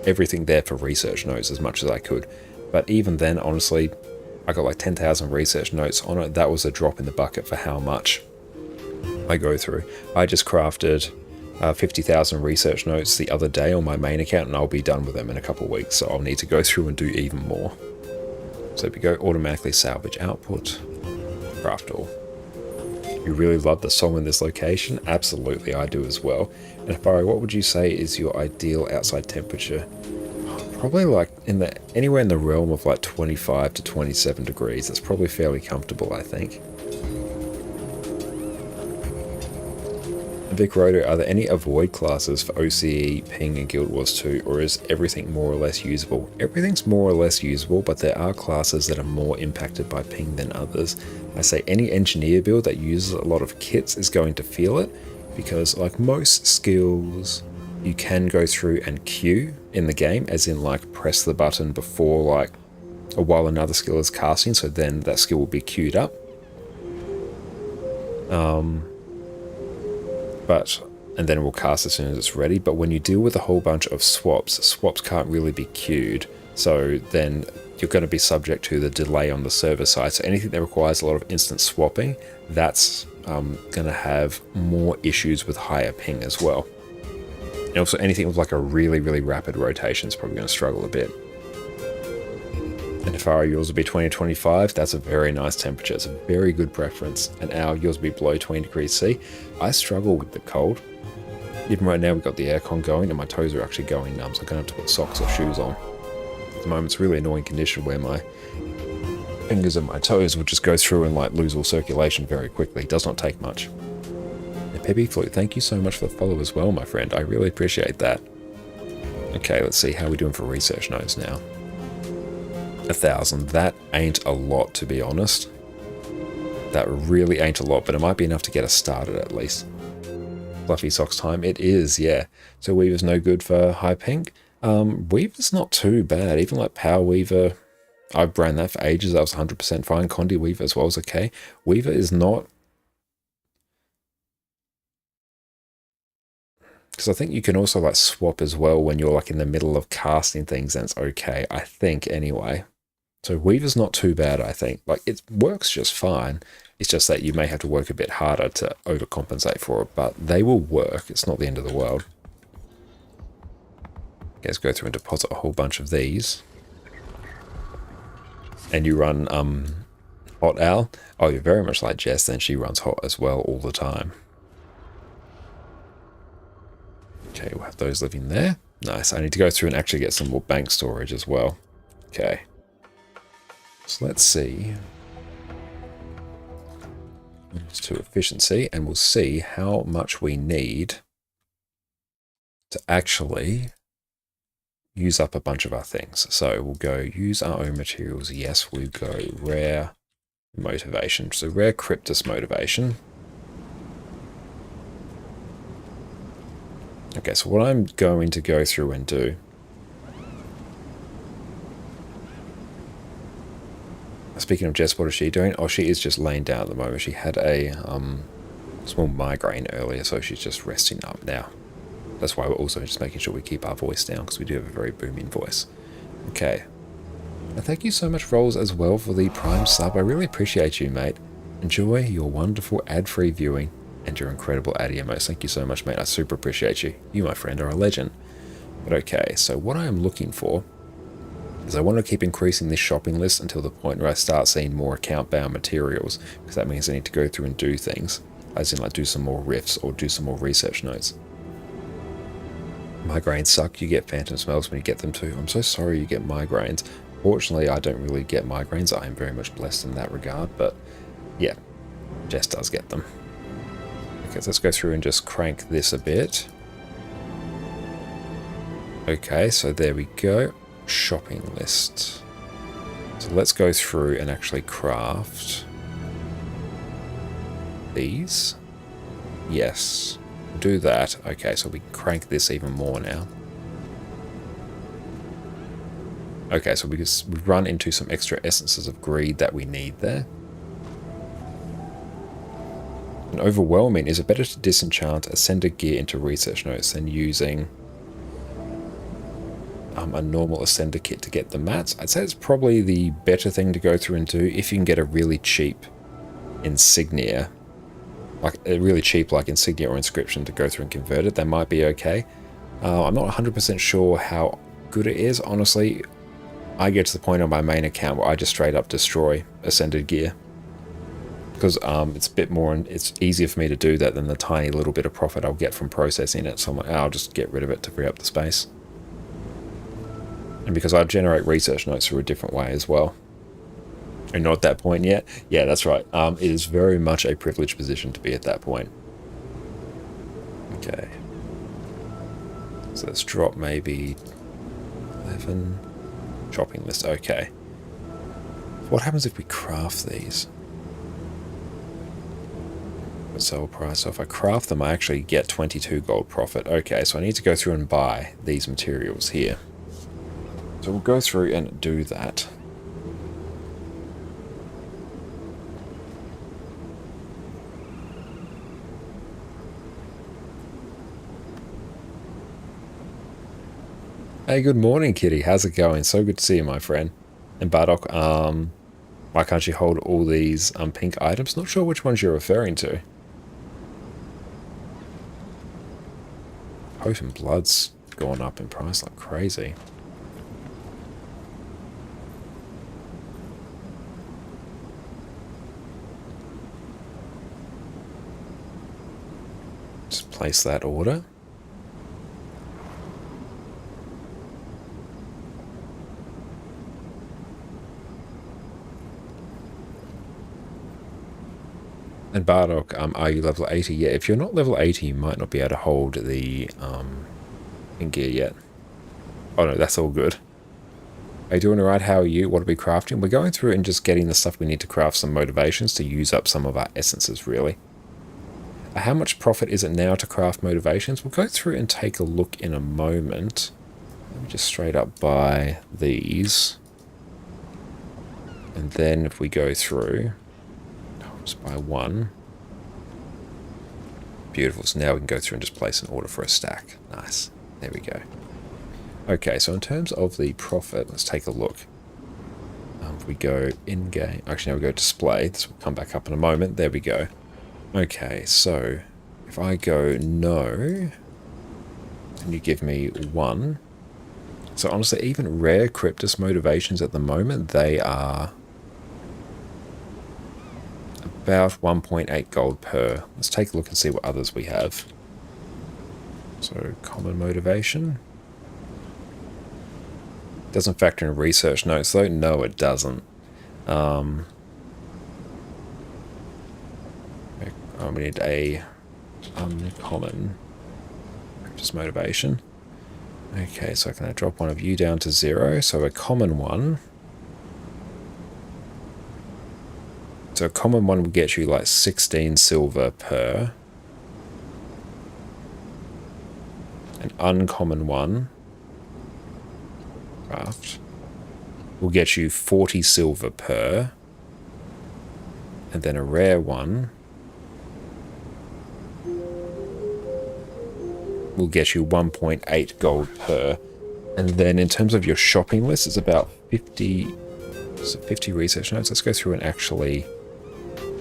everything there for research notes as much as I could. But even then, honestly, I got like 10,000 research notes on it. That was a drop in the bucket for how much I go through. I just crafted 50,000 research notes the other day on my main account, and I'll be done with them in a couple of weeks, so I'll need to go through and do even more. So if we go automatically salvage output, craft all. You really love the song in this location? Absolutely, I do as well. And Afari, what would you say is your ideal outside temperature? Probably like anywhere in the realm of like 25 to 27 degrees. That's probably fairly comfortable, I think. Vic Roto, are there any avoid classes for OCE, Ping, and Guild Wars 2, or is everything more or less usable? Everything's more or less usable, but there are classes that are more impacted by Ping than others. I say any engineer build that uses a lot of kits is going to feel it, because like most skills, you can go through and queue in the game, as in like press the button before like, or while another skill is casting, so then that skill will be queued up. And then it will cast as soon as it's ready. But when you deal with a whole bunch of swaps can't really be queued. So then you're going to be subject to the delay on the server side. So anything that requires a lot of instant swapping, that's going to have more issues with higher ping as well. And also anything with like a really, really rapid rotation is probably going to struggle a bit. And if yours will be 20 to 25, that's a very nice temperature. It's a very good preference. And yours will be below 20 degrees C. I struggle with the cold. Even right now we've got the aircon going and my toes are actually going numb, so I'm going to have to put socks or shoes on. At the moment it's a really annoying condition where my fingers and my toes will just go through and like lose all circulation very quickly. It does not take much. And Peppy Flute, thank you so much for the follow as well, my friend. I really appreciate that. Okay, let's see how we're doing for research notes now. 1,000. That ain't a lot, to be honest. That really ain't a lot, but it might be enough to get us started at least. Fluffy socks time. It is, yeah. So Weaver's no good for high ping. Weaver's not too bad. Even like Power Weaver, I've ran that for ages. That was 100% fine. Condi Weaver as well is okay. Weaver is not... Because I think you can also like swap as well when you're like in the middle of casting things, and it's okay. I think anyway. So Weaver's not too bad, I think. Like, it works just fine. It's just that you may have to work a bit harder to overcompensate for it, but they will work. It's not the end of the world. Okay, let's go through and deposit a whole bunch of these. And you run Hot Owl. Oh, you're very much like Jess, then she runs Hot as well all the time. Okay, we'll have those living there. Nice. I need to go through and actually get some more bank storage as well. Okay. So let's see. It's to efficiency, and we'll see how much we need to actually use up a bunch of our things. So we'll go use our own materials. Yes, we'll go rare motivation. So rare Cryptus motivation. Okay, so what I'm going to go through and do... Speaking of Jess, what is she doing? Oh, she is just laying down at the moment. She had a small migraine earlier, so she's just resting up now. That's why we're also just making sure we keep our voice down, because we do have a very booming voice. Okay. And thank you so much, Rolls, as well, for the Prime sub. I really appreciate you, mate. Enjoy your wonderful ad-free viewing and your incredible ad emotes. Thank you so much, mate. I super appreciate you. You, my friend, are a legend. But okay, so what I am looking for is I want to keep increasing this shopping list until the point where I start seeing more account-bound materials, because that means I need to go through and do things, as in like do some more riffs or do some more research notes. Migraines suck. You get phantom smells when you get them too. I'm so sorry you get migraines. Fortunately, I don't really get migraines. I am very much blessed in that regard, but yeah, Jess does get them. Okay, so let's go through and just crank this a bit. Okay, so there we go. Shopping list. So let's go through and actually craft these. Yes, do that. Okay, so we can crank this even more now. Okay, so we've run into some extra essences of greed that we need there. And overwhelming. Is it better to disenchant Ascender gear into research notes than using a normal Ascender kit to get the mats? I'd say it's probably the better thing to go through and do if you can get a really cheap insignia, like a really cheap like insignia or inscription to go through and convert it. That might be okay. I'm not 100% sure how good it is. Honestly, I get to the point on my main account where I just straight up destroy Ascended gear. because it's a bit more, and it's easier for me to do that than the tiny little bit of profit I'll get from processing it. So I'm like, I'll just get rid of it to free up the space. And because I generate research notes through a different way as well. Are you not at that point yet? Yeah, that's right. It is very much a privileged position to be at that point. Okay. So let's drop maybe 11. Shopping list, okay. What happens if we craft these? Sell price. So if I craft them, I actually get 22 gold profit. Okay, so I need to go through and buy these materials here. So we'll go through and do that. Hey, good morning, Kitty. How's it going? So good to see you, my friend. And Bardock, why can't you hold all these pink items? Not sure which ones you're referring to. Potion Blood's gone up in price like crazy. Just place that order. And Bardock, are you level 80? Yeah, if you're not level 80, you might not be able to hold the in gear yet. Oh no, that's all good. Are you doing alright? How are you? What are we crafting? We're going through and just getting the stuff we need to craft some motivations to use up some of our essences, really. How much profit is it now to craft motivations? We'll go through and take a look in a moment. Let me just straight up buy these. And then if we go through... just buy one. Beautiful. So now we can go through and just place an order for a stack. Nice. There we go. Okay, so in terms of the profit, let's take a look. If we go in-game... actually, now we go display. This will come back up in a moment. There we go. Okay, so if I go no, and you give me 1. So honestly, even rare Cryptus motivations at the moment, they are... about 1.8 gold per. Let's take a look and see what others we have. So, common motivation. Doesn't factor in research notes though. No, it doesn't. We need a uncommon just motivation. Okay, so can I drop one of you down to 0? So a common one. So a common one will get you like 16 silver per. An uncommon one, craft, will get you 40 silver per. And then a rare one will get you 1.8 gold per. And then in terms of your shopping list, it's about 50 research notes. Let's go through and actually...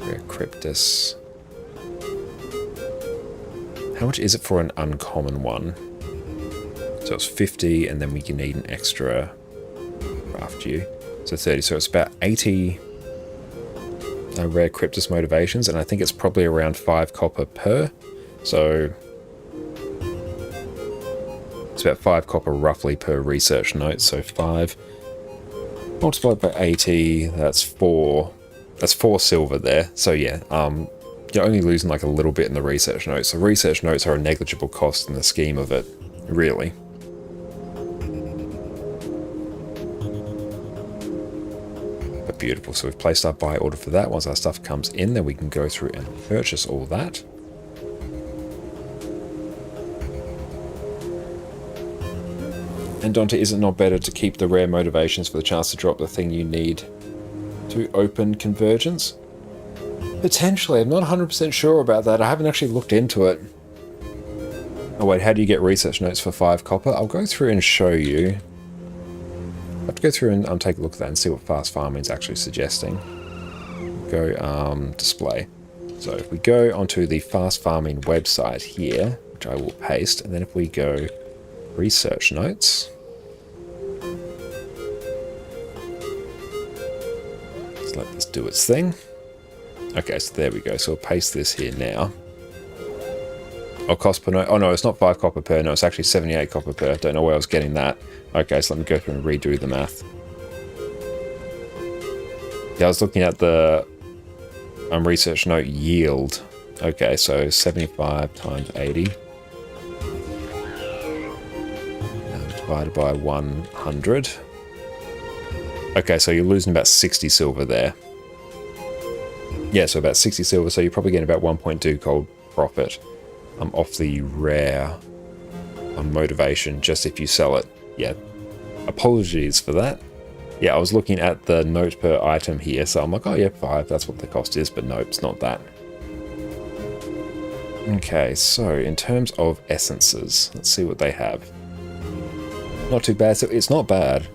rare Cryptus. How much is it for an uncommon one? So it's 50, and then we can need an extra craft you. So 30. So it's about 80 rare Cryptus motivations, and I think it's probably around 5 copper per. So it's about 5 copper roughly per research note. So 5 multiplied by 80, that's 4. That's 4 silver there. So yeah, you're only losing like a little bit in the research notes. So research notes are a negligible cost in the scheme of it, really. But beautiful. So we've placed our buy order for that. Once our stuff comes in, then we can go through and purchase all that. And Dante, is it not better to keep the rare motivations for the chance to drop the thing you need to open convergence? Potentially. I'm not 100% sure about that. I haven't actually looked into it. Oh wait, how do you get research notes for 5 copper? I'll go through and show you. I have to go through and take a look at that and see what fast farming is actually suggesting. Go display. So if we go onto the fast farming website here, which I will paste, and then if we go research notes, let this do its thing. Okay, so there we go. So we'll paste this here now. Oh, cost per note. Oh no, it's not 5 copper per. No, it's actually 78 copper per. Don't know where I was getting that. Okay, so let me go through and redo the math. Yeah, I was looking at the research note yield. Okay, so 75 times 80. Divided by 100. Okay, so you're losing about 60 silver there. Yeah, so about 60 silver, so you're probably getting about 1.2 gold profit off the rare motivation, just if you sell it. Yeah, apologies for that. Yeah, I was looking at the note per item here, so I'm like, oh yeah, 5, that's what the cost is, but nope, it's not that. Okay, so in terms of essences, let's see what they have. Not too bad, so it's not bad.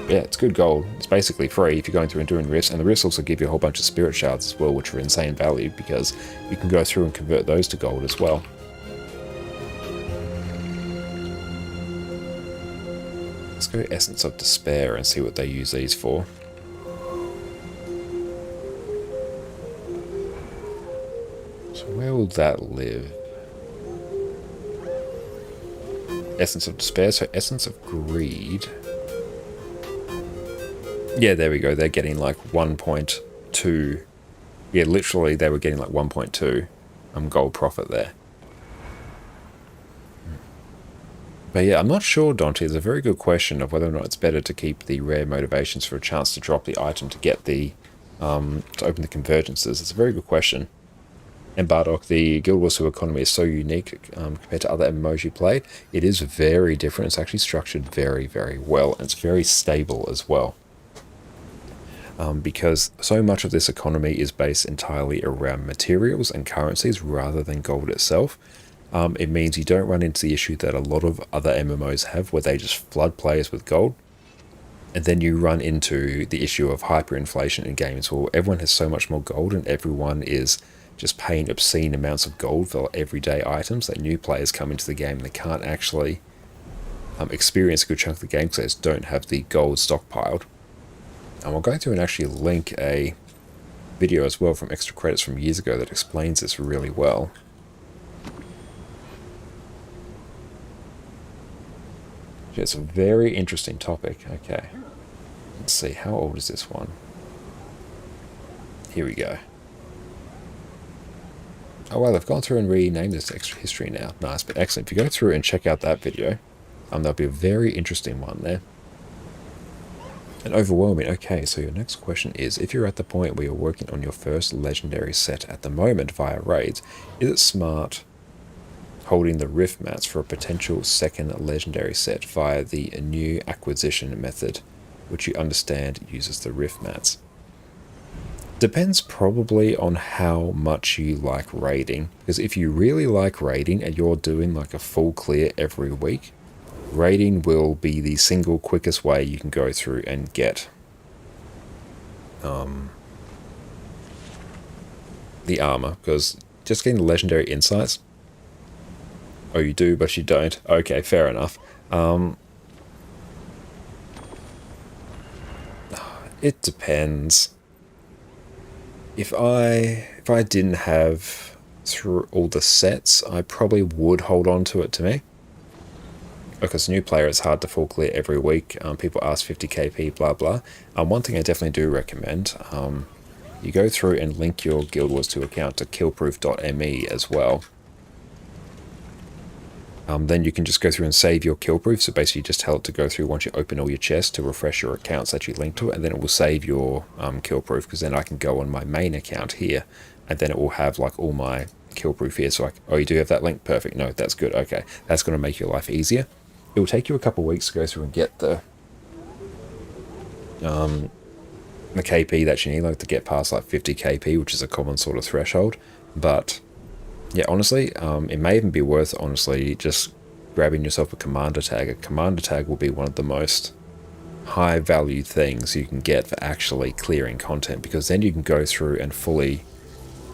Yeah, it's good gold. It's basically free if you're going through and doing rifts, and the rifts also give you a whole bunch of spirit shards as well, which are insane value because you can go through and convert those to gold as well. Let's go Essence of Despair and see what they use these for. So where will that live? Essence of Despair, so Essence of Greed. Yeah, there we go. They're getting like 1.2. Yeah, literally they were getting like 1.2 gold profit there. But yeah, I'm not sure, Dante. It's a very good question of whether or not it's better to keep the rare motivations for a chance to drop the item to get the to open the convergences. It's a very good question. And Bardock, the Guild Wars 2 economy is so unique compared to other MMOs you played. It is very different. It's actually structured very, very well, and it's very stable as well. Because so much of this economy is based entirely around materials and currencies rather than gold itself. It means you don't run into the issue that a lot of other MMOs have, where they just flood players with gold. And then you run into the issue of hyperinflation in games where everyone has so much more gold and everyone is just paying obscene amounts of gold for everyday items that new players come into the game and they can't actually experience a good chunk of the game because they just don't have the gold stockpiled. And I'll go through and actually link a video as well from Extra Credits from years ago that explains this really well. It's a very interesting topic. Okay, let's see, how old is this one? Here we go. Oh well, they've gone through and renamed this Extra History now. Nice, but excellent. If you go through and check out that video, there'll be a very interesting one there. And overwhelming. Okay, so your next question is, if you're at the point where you're working on your first legendary set at the moment via raids, is it smart holding the rift mats for a potential second legendary set via the new acquisition method, which you understand uses the rift mats? Depends probably on how much you like raiding, because if you really like raiding and you're doing like a full clear every week, raiding will be the single quickest way you can go through and get the armor, because just getting the legendary insights. Oh, you do, but you don't. Okay, fair enough. It depends. If I didn't have through all the sets, I probably would hold on to it to me. Because new player, it's hard to full clear every week. People ask 50 KP, blah blah. One thing I definitely do recommend, you go through and link your Guild Wars 2 account to killproof.me as well. Then you can just go through and save your killproof. So basically, just tell it to go through once you open all your chests to refresh your accounts that you link to it, and then it will save your killproof. Because then I can go on my main account here, and then it will have like all my killproof here. So like, oh, you do have that link, perfect. No, that's good. Okay, that's going to make your life easier. It will take you a couple of weeks to go through and get the KP that you need, like to get past like 50 KP, which is a common sort of threshold. But yeah, honestly, it may even be worth honestly just grabbing yourself a commander tag. A commander tag will be one of the most high value things you can get for actually clearing content, because then you can go through and fully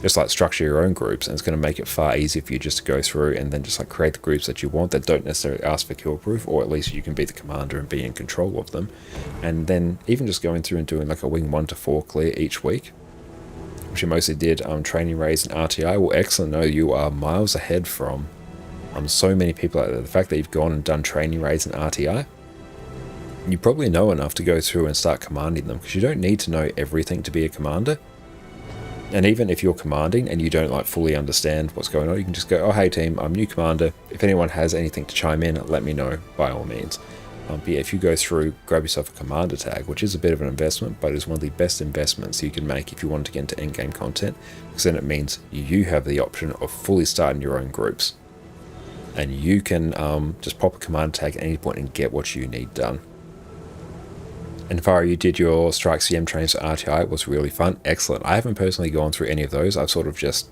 just like structure your own groups, and it's going to make it far easier for you just to go through and then just like create the groups that you want that don't necessarily ask for kill proof, or at least you can be the commander and be in control of them. And then even just going through and doing like a wing 1 to 4 clear each week, which you mostly did training raids and RTI. Well, excellent. No, you are miles ahead from so many people out there. The fact that you've gone and done training raids and RTI, you probably know enough to go through and start commanding them, because you don't need to know everything to be a commander. And even if you're commanding and you don't like fully understand what's going on, you can just go, oh hey team, I'm new commander. If anyone has anything to chime in, let me know by all means. But yeah, if you go through, grab yourself a commander tag, which is a bit of an investment, but is one of the best investments you can make if you want to get into endgame content, because then it means you have the option of fully starting your own groups. And you can just pop a commander tag at any point and get what you need done. And Fara, you did your Strike CM trains for RTI. It was really fun. Excellent. I haven't personally gone through any of those. I've sort of just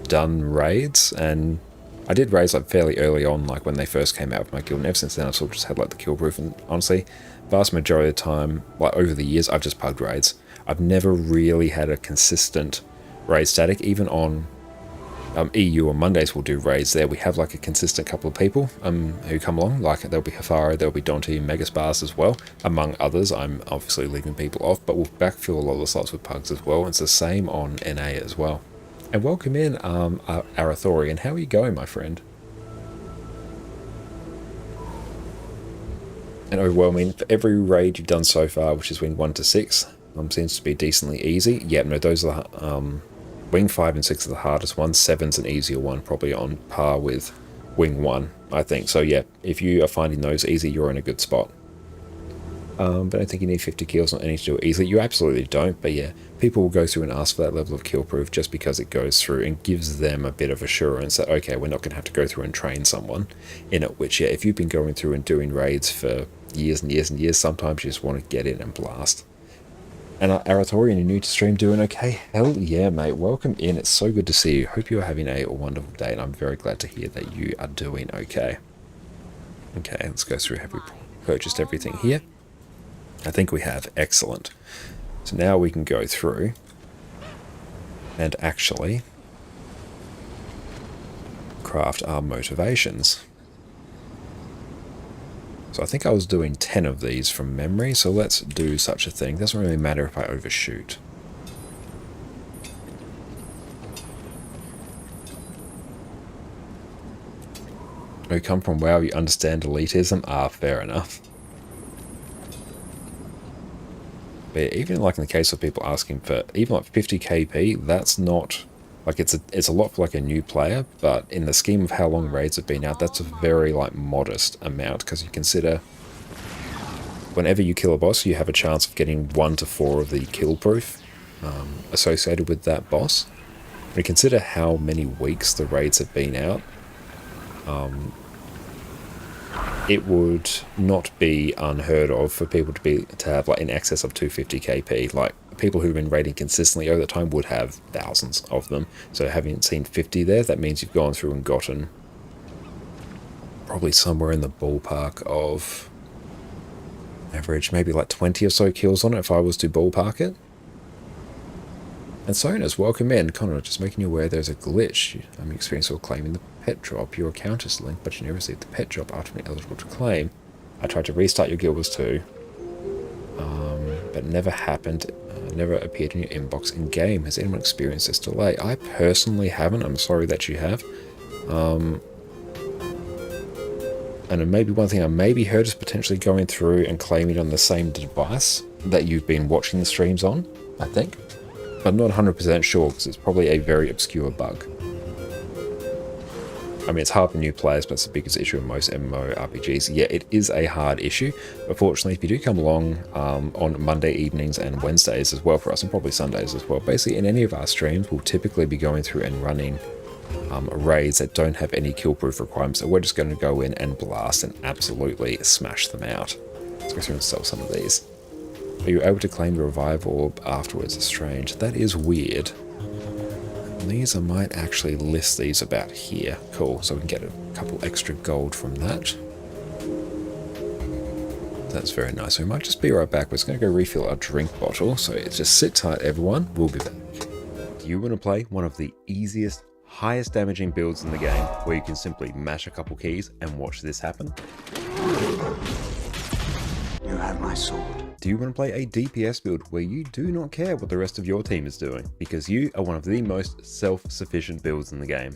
done raids, and I did raids like fairly early on, like when they first came out with my guild, and ever since then I've sort of just had like the kill proof, and honestly, vast majority of the time, like over the years, I've just pugged raids. I've never really had a consistent raid static. Even on EU on Mondays we'll do raids there. We have like a consistent couple of people who come along, like there'll be Hafaro, there'll be Dante, Megaspars as well, among others. I'm obviously leaving people off, but we'll backfill a lot of the slots with pugs as well. It's the same on NA as well. And welcome in Arathorian. How are you going, my friend? And overwhelming, for every raid you've done so far, which is wing 1 to 6, seems to be decently easy. Yeah, no, those are wing 5 and 6 are the hardest ones. 7's an easier one, probably on par with wing 1, I think. So yeah, if you are finding those easy, you're in a good spot. But I don't think you need 50 kills on any to do it easily. You absolutely don't, but yeah, people will go through and ask for that level of kill proof just because it goes through and gives them a bit of assurance that, okay, we're not going to have to go through and train someone in it, which, yeah, if you've been going through and doing raids for years and years and years, sometimes you just want to get in and blast. And Arathorian, you're new to stream, doing okay? Hell yeah, mate. Welcome in. It's so good to see you. Hope you're having a wonderful day, and I'm very glad to hear that you are doing okay. Okay, let's go through. Have we purchased everything here? I think we have. Excellent. So now we can go through and actually craft our motivations. So I think I was doing 10 of these from memory, so let's do such a thing. Doesn't really matter if I overshoot. Oh, you come from WoW, you understand elitism? Ah, fair enough. But even like in the case of people asking for even like 50 KP, that's not like it's a lot for like a new player, but in the scheme of how long raids have been out, that's a very like modest amount, because you consider whenever you kill a boss, you have a chance of getting 1 to 4 of the kill proof associated with that boss. When you consider how many weeks the raids have been out, it would not be unheard of for people to have like in excess of 250 KP. Like people who've been raiding consistently over the time would have thousands of them. So having seen 50 there, that means you've gone through and gotten probably somewhere in the ballpark of average, maybe like 20 or so kills on it if I was to ballpark it. And Sonas, welcome in. Connor, just making you aware there's a glitch. I'm experiencing or claiming the pet drop. Your account is linked, but you never received the pet drop after being eligible to claim. I tried to restart your guild wars too, but never happened. Never appeared in your inbox in game. Has anyone experienced this delay? I personally haven't. I'm sorry that you have. And maybe one thing I maybe heard is potentially going through and claiming on the same device that you've been watching the streams on, I think. But I'm not 100% sure, because it's probably a very obscure bug. I mean, it's hard for new players, but it's the biggest issue in most MMORPGs. Yeah, it is a hard issue. But fortunately, if you do come along on Monday evenings and Wednesdays as well for us, and probably Sundays as well, basically in any of our streams, we'll typically be going through and running raids that don't have any kill proof requirements. So we're just going to go in and blast and absolutely smash them out. Let's go through and sell some of these. Are you able to claim the revive orb afterwards? It's strange. That is weird. These, I might actually list these about here. Cool, so we can get a couple extra gold from that. That's very nice. We might just be right back. We're just going to go refill our drink bottle. So just sit tight, everyone. We'll be back. Do you want to play one of the easiest, highest damaging builds in the game, where you can simply mash a couple keys and watch this happen? You have my sword. Do you want to play a DPS build where you do not care what the rest of your team is doing because you are one of the most self-sufficient builds in the game?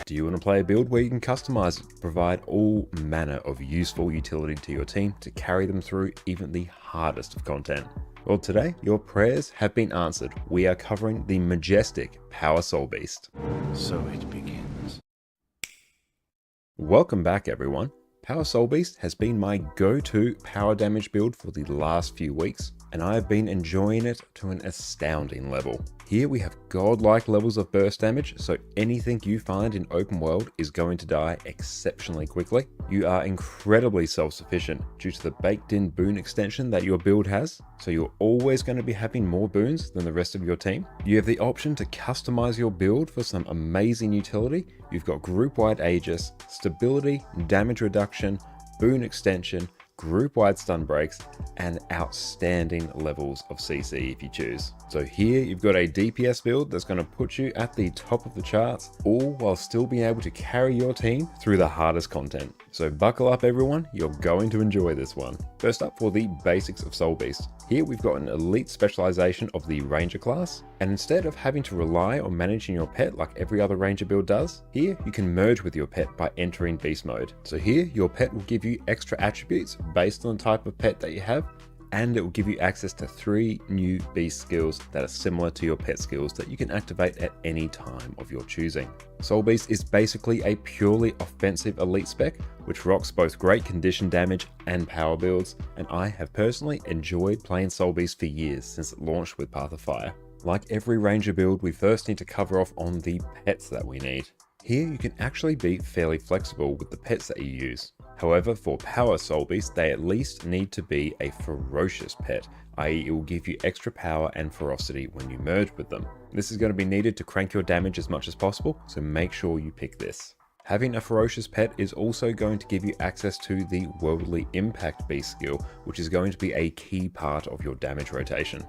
Do you want to play a build where you can customize it to provide all manner of useful utility to your team to carry them through even the hardest of content? Well, today your prayers have been answered. We are covering the majestic Power Soul Beast. So it begins. Welcome back, everyone. Power Soul Beast has been my go-to power damage build for the last few weeks, and I have been enjoying it to an astounding level. Here we have godlike levels of burst damage, so anything you find in open world is going to die exceptionally quickly. You are incredibly self-sufficient due to the baked-in boon extension that your build has, so you're always going to be having more boons than the rest of your team. You have the option to customize your build for some amazing utility. You've got group-wide Aegis, stability, damage reduction, boon extension, group-wide stun breaks, and outstanding levels of CC if you choose. So here you've got a DPS build that's going to put you at the top of the charts, all while still being able to carry your team through the hardest content. So buckle up, everyone, you're going to enjoy this one. First up, for the basics of Soul Beast. Here we've got an elite specialization of the Ranger class, and instead of having to rely on managing your pet like every other Ranger build does, here you can merge with your pet by entering Beast mode. So here your pet will give you extra attributes based on the type of pet that you have, and it will give you access to 3 new beast skills that are similar to your pet skills that you can activate at any time of your choosing. Soul Beast is basically a purely offensive elite spec, which rocks both great condition damage and power builds, and I have personally enjoyed playing Soul Beast for years since it launched with Path of Fire. Like every Ranger build, we first need to cover off on the pets that we need. Here you can actually be fairly flexible with the pets that you use. However, for Power Soul Beast, they at least need to be a ferocious pet, i.e. it will give you extra power and ferocity when you merge with them. This is going to be needed to crank your damage as much as possible, so make sure you pick this. Having a ferocious pet is also going to give you access to the Worldly Impact Beast skill, which is going to be a key part of your damage rotation.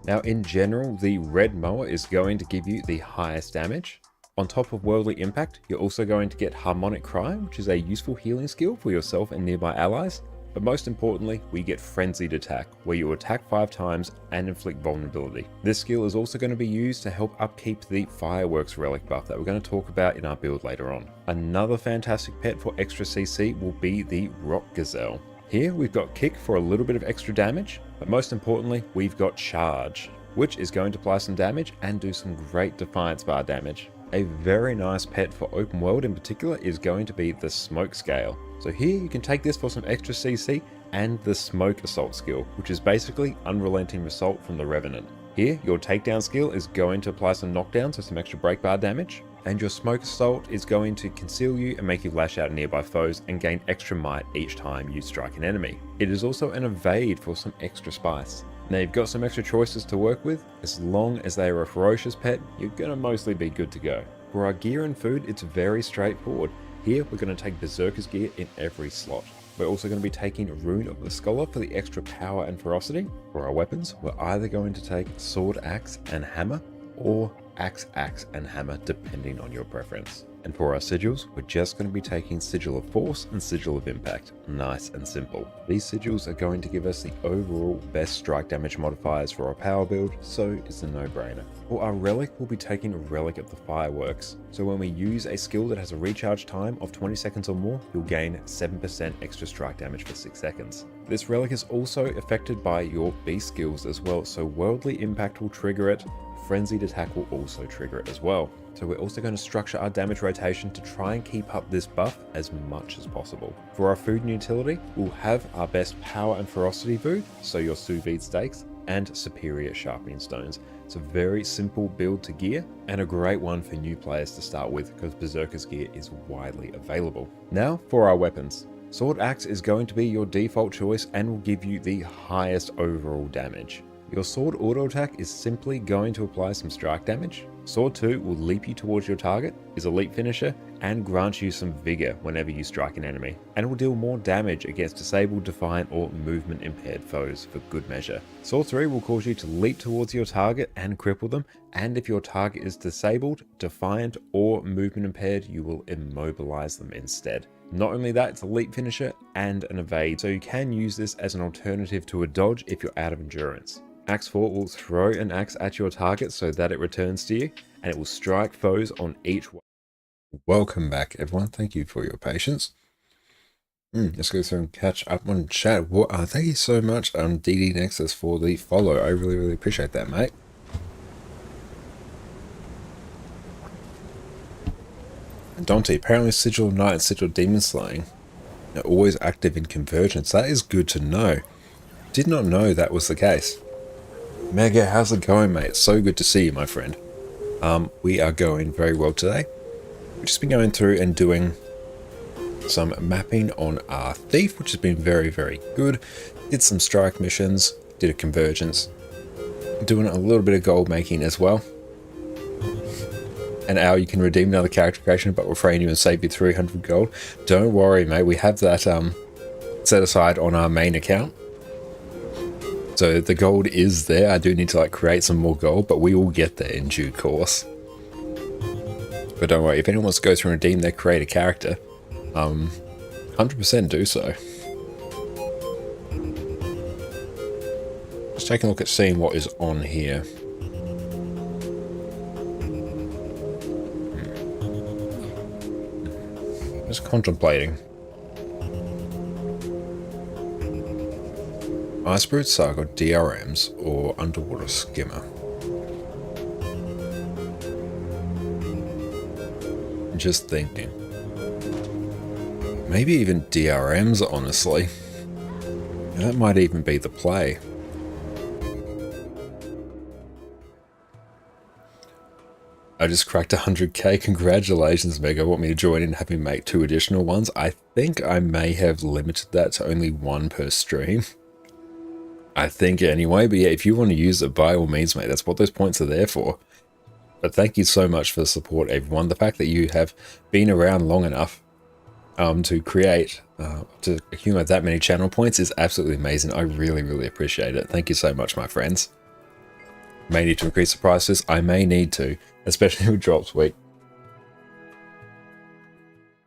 Now in general, the Red Mower is going to give you the highest damage. On top of Worldly Impact, you're also going to get Harmonic Cry, which is a useful healing skill for yourself and nearby allies. But most importantly, we get Frenzied Attack, where you attack 5 times and inflict vulnerability. This skill is also going to be used to help upkeep the Fireworks Relic buff that we're going to talk about in our build later on. Another fantastic pet for extra CC will be the Rock Gazelle. Here we've got Kick for a little bit of extra damage, but most importantly, we've got Charge, which is going to apply some damage and do some great Defiance bar damage. A very nice pet for open world in particular is going to be the Smoke Scale. So here you can take this for some extra CC and the Smoke Assault skill, which is basically unrelenting assault from the Revenant. Here your takedown skill is going to apply some knockdown, so some extra break bar damage, and your Smoke Assault is going to conceal you and make you lash out nearby foes and gain extra might each time you strike an enemy. It is also an evade for some extra spice. Now you've got some extra choices to work with. As long as they are a ferocious pet, you're going to mostly be good to go. For our gear and food, it's very straightforward. Here we're going to take Berserker's gear in every slot. We're also going to be taking Rune of the Scholar for the extra power and ferocity. For our weapons, we're either going to take Sword, Axe and Hammer, or Axe, and Hammer, depending on your preference. And for our sigils, we're just going to be taking Sigil of Force and Sigil of Impact. Nice and simple. These sigils are going to give us the overall best strike damage modifiers for our power build, so it's a no-brainer. For our relic, we'll be taking a Relic of the Fireworks. So when we use a skill that has a recharge time of 20 seconds or more, you'll gain 7% extra strike damage for 6 seconds. This relic is also affected by your beast skills as well, so Worldly Impact will trigger it. Frenzied Attack will also trigger it as well. So we're also going to structure our damage rotation to try and keep up this buff as much as possible. For our food and utility, we'll have our best power and ferocity food, so your sous vide steaks, and superior sharpening stones. It's a very simple build to gear, and a great one for new players to start with because Berserker's gear is widely available. Now for our weapons. Sword Axe is going to be your default choice and will give you the highest overall damage. Your sword auto attack is simply going to apply some strike damage. Sword 2 will leap you towards your target, is a leap finisher, and grants you some vigor whenever you strike an enemy, and will deal more damage against disabled, defiant, or movement impaired foes for good measure. Sword 3 will cause you to leap towards your target and cripple them, and if your target is disabled, defiant, or movement impaired, you will immobilize them instead. Not only that, it's a leap finisher and an evade, so you can use this as an alternative to a dodge if you're out of endurance. Axe 4 will throw an axe at your target so that it returns to you, and it will strike foes on each one. Welcome back, everyone. Thank you for your patience. Let's go through and catch up on chat. Thank you so much, DD Nexus, for the follow. I really appreciate that, mate. Dante, apparently Sigil Knight and Sigil Demon Slaying are always active in Convergence. That is good to know. Did not know that was the case. Mega, how's it going, mate? So good to see you, my friend. We are going very well today. We've just been going through and doing some mapping on our Thief, which has been very good. Did some strike missions, did a Convergence, doing a little bit of gold making as well. And Al, you can redeem another character creation, but we'll frame you and save you 300 gold. Don't worry, mate. We have that set aside on our main account. So the gold is there. I do need to create some more gold, but we will get there in due course. But don't worry, if anyone wants to go through and redeem their creator character, 100% do so. Just taking a look at seeing what is on here. Just contemplating. Icebrute Saga DRMs or Underwater Skimmer. Just thinking. Maybe even DRMs, honestly. That might even be the play. I just cracked 100k. Congratulations, Mega. Want me to join in and have me make 2 additional ones? I think I may have limited that to only 1 per stream. I think anyway, but yeah, if you want to use it, by all means, mate, that's what those points are there for. But thank you so much for the support, everyone. The fact that you have been around long enough to create, to accumulate that many channel points is absolutely amazing. I really appreciate it. Thank you so much, my friends. May need to increase the prices. I may need to, especially with drops week.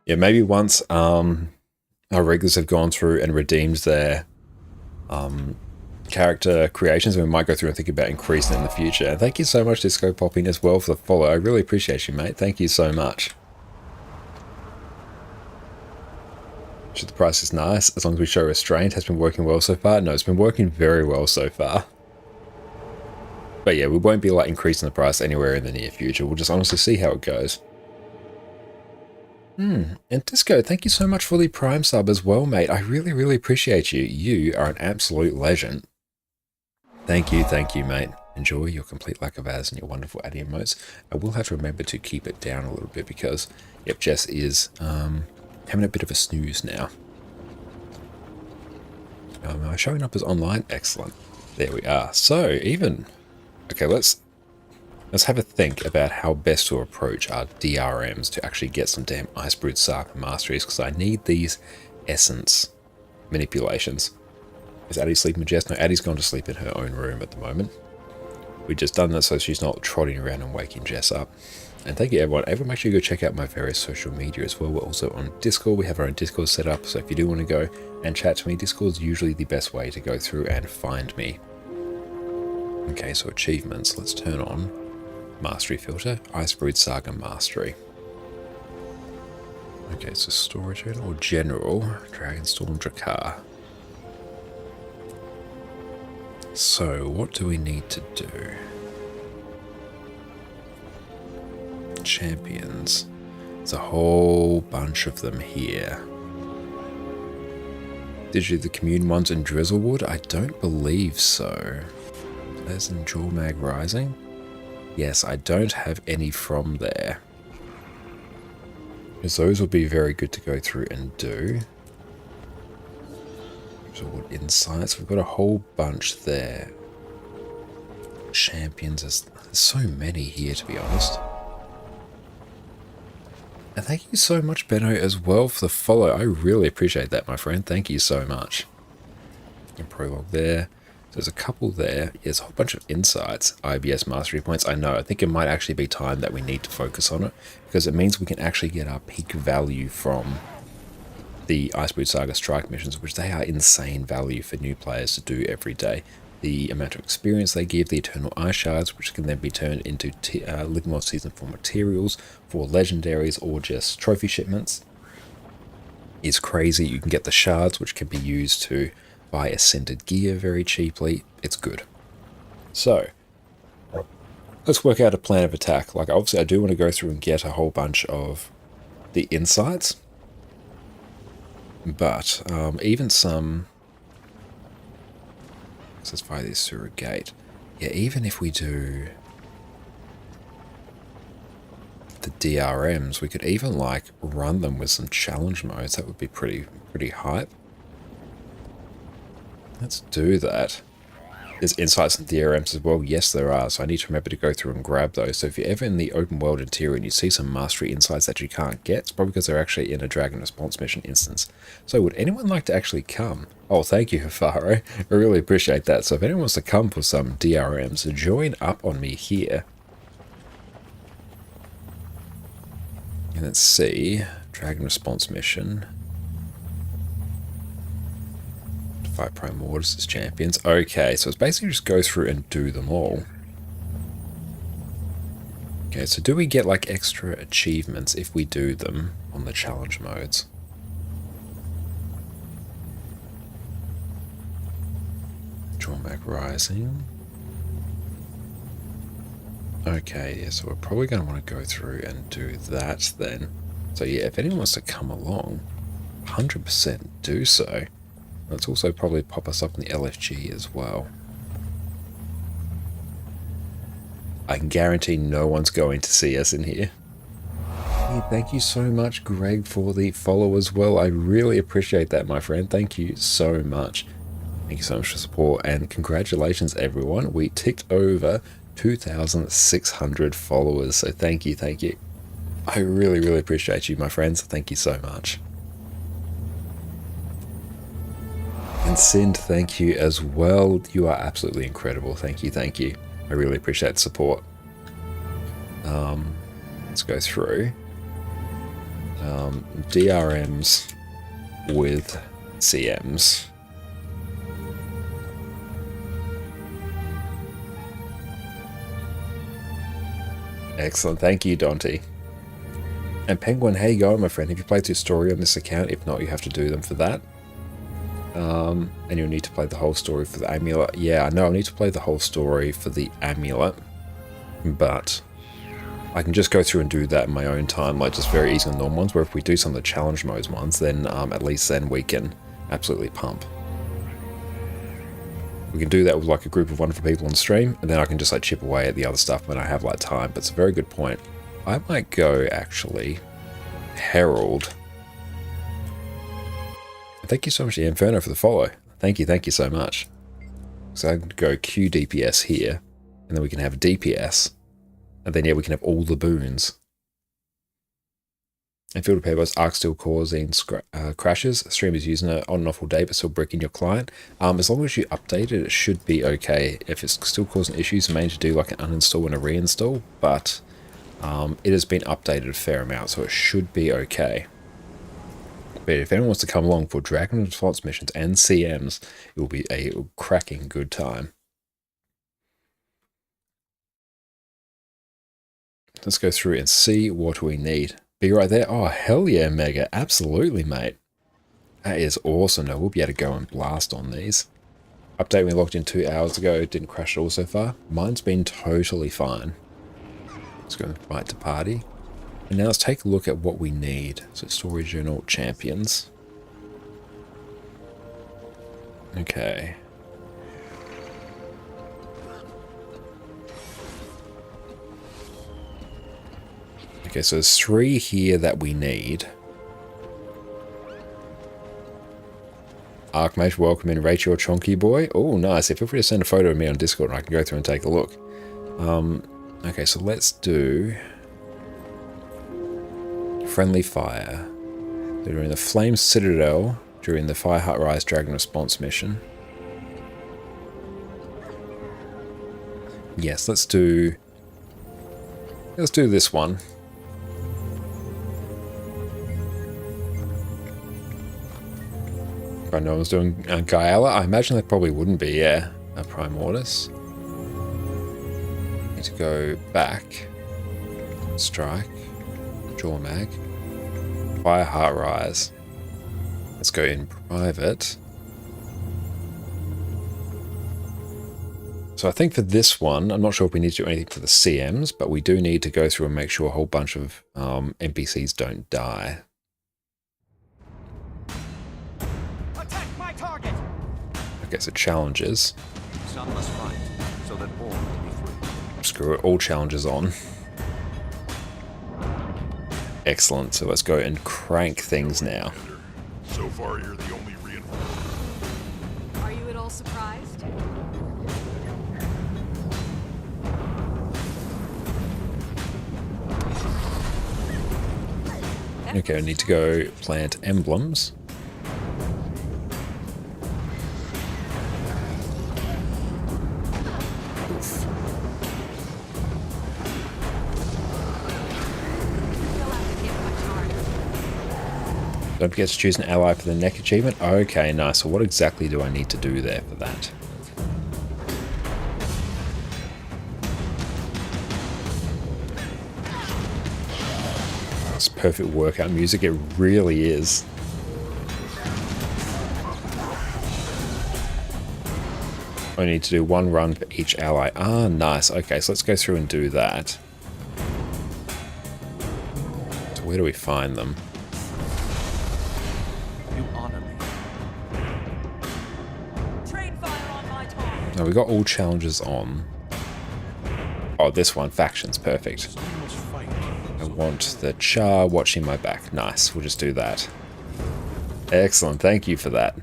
Yeah, maybe once our regulars have gone through and redeemed their character creations, we might go through and think about increasing it in the future. And thank you so much, Disco Popping, as well, for the follow. I really appreciate you, mate. Thank you so much. The price is nice as long as we show restraint. Has been working well so far. No, it's been working very well so far. But yeah, we won't be increasing the price anywhere in the near future. We'll just honestly see how it goes. And Disco, thank you so much for the Prime sub as well, mate. I really appreciate you. You are an absolute legend. Thank you, mate. Enjoy your complete lack of ads and your wonderful ad emotes. I will have to remember to keep it down a little bit because, yep, Jess is having a bit of a snooze now. Am I showing up as online? Excellent. There we are. So, okay, let's have a think about how best to approach our DRMs to actually get some damn Icebrute Saga masteries, because I need these essence manipulations. Is Addie sleeping with Jess? No, Addie's gone to sleep in her own room at the moment. We've just done that so she's not trotting around and waking Jess up. And thank you, everyone. Everyone, make sure you go check out my various social media as well. We're also on Discord. We have our own Discord set up, so if you do want to go and chat to me, Discord's usually the best way to go through and find me. Okay, so achievements. Let's turn on Mastery filter. Icebrute Saga Mastery. Okay, so storage or general. Dragonstorm Drakkar. So, what do we need to do? Champions. There's a whole bunch of them here. Did you do the commune ones in Drizzlewood? I don't believe so. There's in Jormag Rising. Yes, I don't have any from there. Because those will be very good to go through and do. Drizzlewood Insights. We've got a whole bunch there. Champions. There's so many here, to be honest. And thank you so much, Benno, as well, for the follow. I really appreciate that, my friend. Thank you so much. And prologue there. There's a couple there. There's a whole bunch of insights. IBS mastery points. I know. I think it might actually be time that we need to focus on it, because it means we can actually get our peak value from the Icebreed Saga strike missions, which they are insane value for new players to do every day. The amount of experience they give, the Eternal Ice Shards, which can then be turned into Ligmor Season 4 materials for legendaries or just trophy shipments, is crazy. You can get the shards, which can be used to buy ascended gear very cheaply. It's good. So, let's work out a plan of attack. Like, obviously I do want to go through and get a whole bunch of the insights, but even some... Let's fire this through a gate. Yeah, even if we do the DRMs, we could even like run them with some challenge modes. That would be pretty hype. Let's do that. There's insights and DRMs as well. Yes, there are. So I need to remember to go through and grab those. So if you're ever in the open world interior and you see some mastery insights that you can't get, it's probably because they're actually in a Dragon Response mission instance. So would anyone like to actually come? Oh, thank you, Hafaro. I really appreciate that. So if anyone wants to come for some DRMs, join up on me here. And let's see. Dragon Response mission. Fight Primordius as champions. Okay, so it's basically just go through and do them all. Okay, so do we get like extra achievements if we do them on the challenge modes? Drawback Rising. Okay, yeah, so we're probably going to want to go through and do that then. So yeah, if anyone wants to come along, 100% do so. Let's also probably pop us up in the LFG as well. I can guarantee no one's going to see us in here. Hey, thank you so much, Greg, for the follow as well. I really appreciate that, my friend. Thank you so much. Thank you so much for support, and congratulations, everyone. We ticked over 2,600 followers, so thank you, thank you. I really, really appreciate you, my friends. Thank you so much. And Sind, thank you as well. You are absolutely incredible. Thank you, thank you. I really appreciate the support. Let's go through. DRMs with CMs. Excellent. Thank you, Dante. And Penguin, how you going, my friend? Have you played through story on this account? If not, you have to do them for that. And you'll need to play the whole story for the amulet. Yeah, I know I need to play the whole story for the amulet, but I can just go through and do that in my own time, like just very easy on normal ones, where if we do some of the challenge modes ones, then at least then we can absolutely pump. We can do that with like a group of wonderful people on stream, and then I can just like chip away at the other stuff when I have like time. But it's a very good point. I might go actually Herald. Thank you so much, Inferno, for the follow. Thank you so much. So I can go Q DPS here, and then we can have DPS, and then yeah, we can have all the boons. And Field of Paper's Arc still causing crashes. Stream is using it on and off all day, but still bricking your client. As long as you update it, it should be okay. If it's still causing issues, you may need to do like an uninstall and a reinstall, but it has been updated a fair amount, so it should be okay. But if anyone wants to come along for Dragon Response missions and CMs, it will be a cracking good time. Let's go through and see what we need. Be right there. Oh, hell yeah, Mega. Absolutely, mate. That is awesome. Now we'll be able to go and blast on these. Update we logged in 2 hours ago. Didn't crash at all so far. Mine's been totally fine. Let's go right to party. And now let's take a look at what we need. So Story Journal Champions. Okay. Okay, so there's 3 here that we need. Archmage, welcome in. Rachel Chonky Boy. Oh, nice. Feel free to send a photo of me on Discord and I can go through and take a look. Okay, so let's do Friendly Fire. They're doing the Flame Citadel during the Fireheart Rise Dragon Response mission. Yes, let's do this one. Right, no one's doing Guyala. I imagine they probably wouldn't be, yeah. A Primordius. Need to go back. Strike. Jawmag. Fire Heartrise. Let's go in private. So I think for this one, I'm not sure if we need to do anything for the CMs, but we do need to go through and make sure a whole bunch of NPCs don't die. Attack my target. Okay, so challenges. Some must fight, so that all may be free. Screw it, all challenges on. Excellent, so let's go and crank things now. So far, you're the only reinforcement. Are you at all surprised? Okay, I need to go plant emblems. Oof. Don't forget to choose an ally for the neck achievement. Okay, nice. So what exactly do I need to do there for that? It's perfect workout music. It really is. I need to do one run for each ally. Ah, nice. Okay, so let's go through and do that. So where do we find them? You honor me. Train fire on my target. Now we got all challenges on. Oh, this one, factions, perfect. I want the char watching my back. Nice, we'll just do that. Excellent, thank you for that.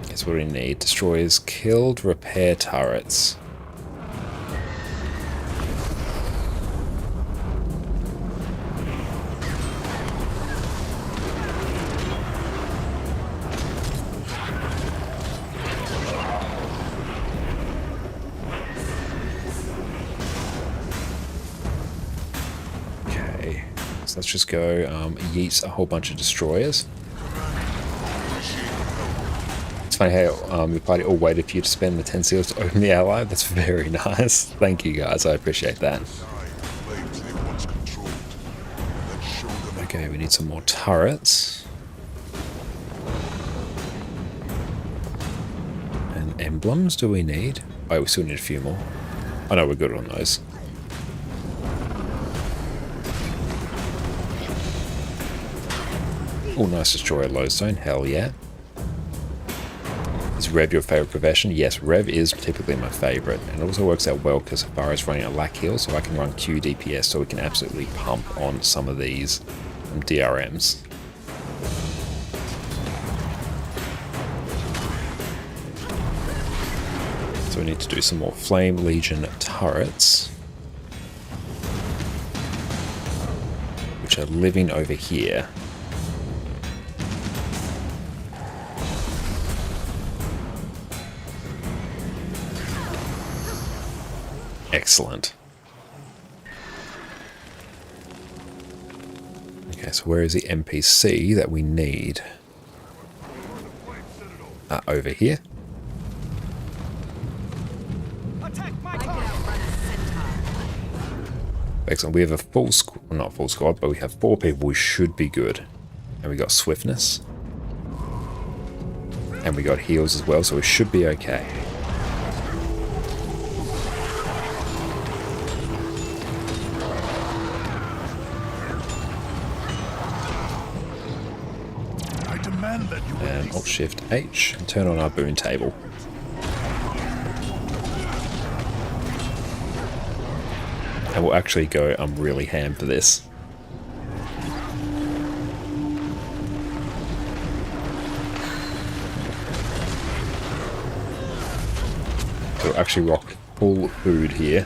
That's what we need. Destroyers killed, repair turrets. Okay, so let's just go yeet a whole bunch of destroyers. It's funny how the party all waited for you to spend the 10 seals to open the ally. That's very nice. Thank you guys, I appreciate that. Okay, we need some more turrets. And emblems do we need? Oh, we still need a few more. I know we're good on those. Oh, nice destroyer lodestone. Hell yeah. Is Rev your favorite profession? Yes, Rev is typically my favorite, and it also works out well because Safari is running a lack heal, so I can run Q DPS, so we can absolutely pump on some of these DRMs. So we need to do some more Flame Legion turrets, which are living over here. Excellent. Okay, so where is the NPC that we need? Over here. Attack my I can target. outrun a centaur. Excellent. We have a full squad, well, not full squad, but we have 4 people. We should be good. And we got swiftness. And we got heals as well, so we should be okay. And Alt-Shift-H and turn on our boon table. And we'll actually go really ham for this. So we'll actually rock full food here.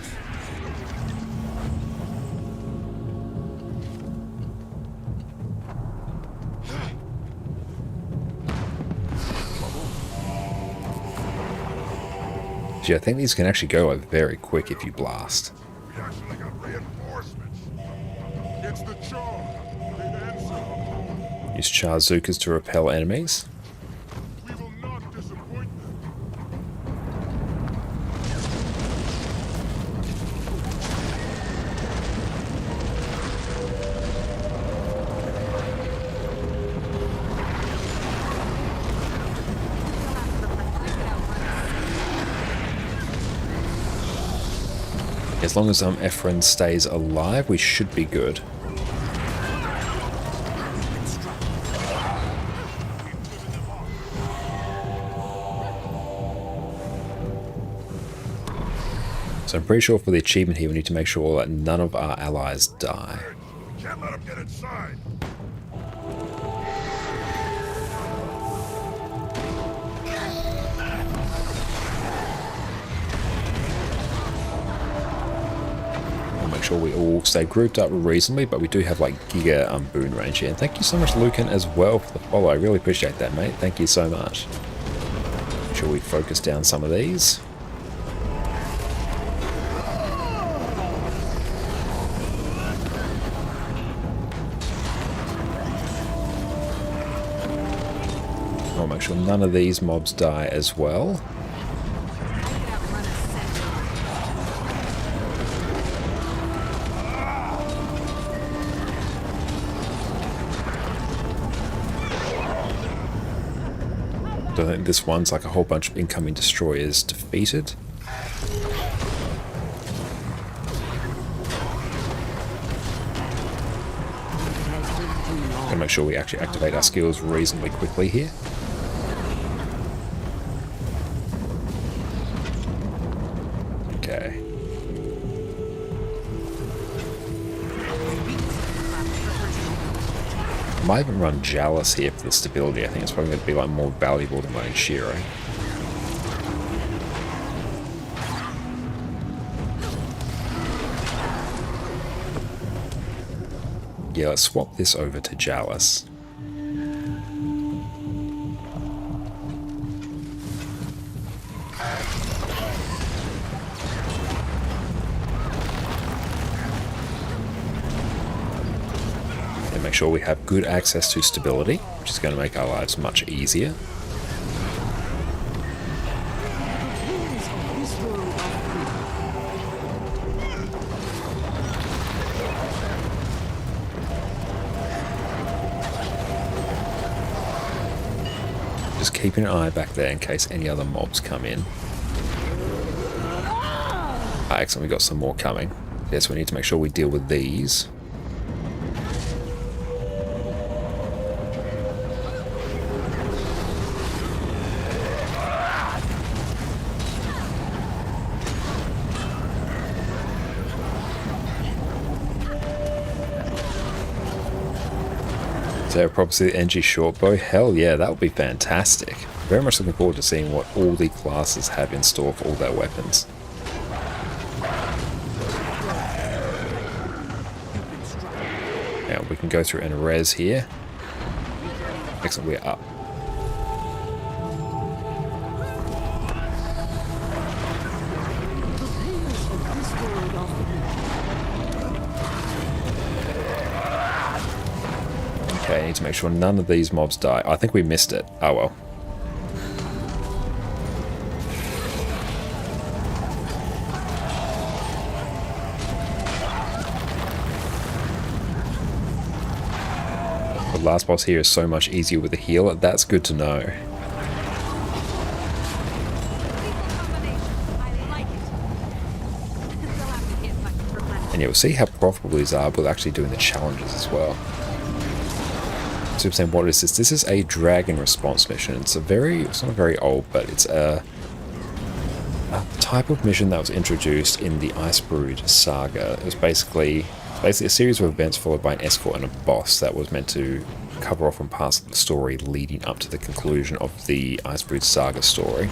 I think these can actually go very quick if you blast. We actually got reinforcements. It's the charm. The answer. Use Charzukas to repel enemies. We will not disappoint them. As long as Ephron stays alive, we should be good. So I'm pretty sure for the achievement here we need to make sure that none of our allies die. We can't let them get inside. We'll make sure we all stay grouped up reasonably, but we do have like Giga boon range here. And thank you so much, Lucan, as well for the follow. I really appreciate that, mate. Thank you so much. Make sure we focus down some of these. I'll make sure none of these mobs die as well. I think this one's like a whole bunch of incoming destroyers defeated. Gotta make sure we actually activate our skills reasonably quickly here. Okay. I might even run Jalis here for the stability. I think it's probably going to be like more valuable than running Shiro. Yeah, let's swap this over to Jalis. And make sure we have good access to stability, which is going to make our lives much easier. Just keeping an eye back there in case any other mobs come in. Ah, excellent, we got some more coming. Yes, we need to make sure we deal with these. So probably the NG shortbow. Hell yeah, that would be fantastic. Very much looking forward to seeing what all the classes have in store for all their weapons. Now we can go through and res here. Excellent, we're up. Okay, I need to make sure none of these mobs die. I think we missed it. Oh well. The last boss here is so much easier with a healer. That's good to know. And you'll see how profitable these are with actually doing the challenges as well. So saying, what is this? This is a dragon response mission. It's not very old, but it's a type of mission that was introduced in the Icebrood saga. It was basically a series of events followed by an escort and a boss that was meant to cover off on parts of the story leading up to the conclusion of the Icebrood saga story.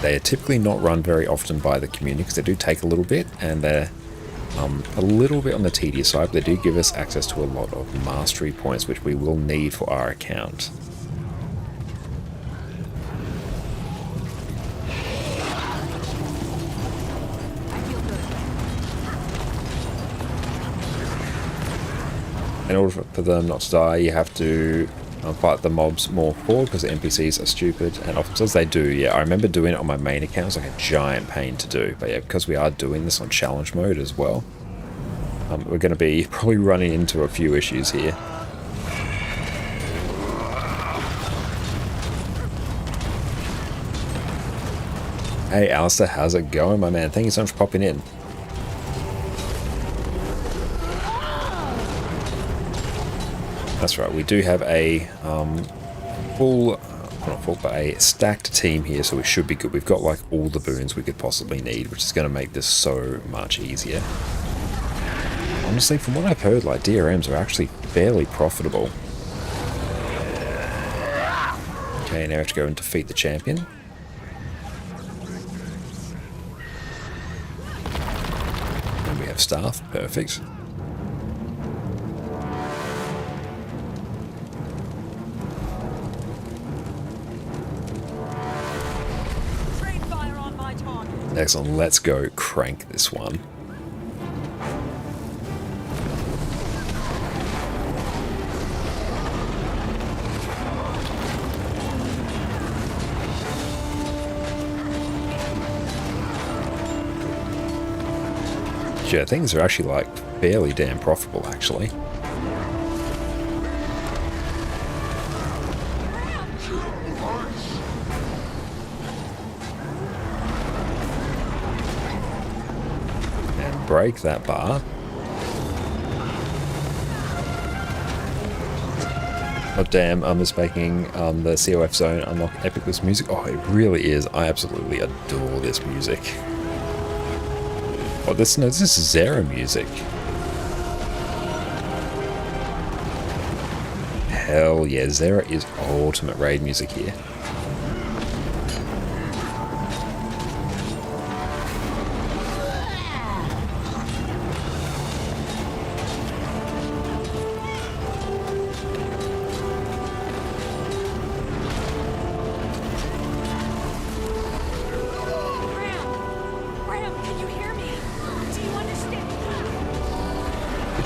They are typically not run very often by the community because they do take a little bit, and they're a little bit on the tedious side, but they do give us access to a lot of mastery points, which we will need for our account. And in order for them not to die, you have to fight the mobs more forward because the NPCs are stupid, and officers they do. Yeah, I remember doing it on my main account. It's like a giant pain to do, but yeah, because we are doing this on challenge mode as well, we're going to be probably running into a few issues here. Hey Alistair, how's it going, my man? Thank you so much for popping in. That's right, we do have a a stacked team here, so we should be good. We've got like all the boons we could possibly need, which is going to make this so much easier. Honestly, from what I've heard, like DRMs are actually fairly profitable. Okay, now we have to go and defeat the champion. And we have staff, perfect. Excellent, let's go crank this one. Yeah, things are actually like fairly damn profitable actually. Break that bar. Oh damn, I'm just making the COF zone unlock epic with music. Oh, it really is. I absolutely adore this music. Oh, this is Xera music. Hell yeah, Xera is ultimate raid music here.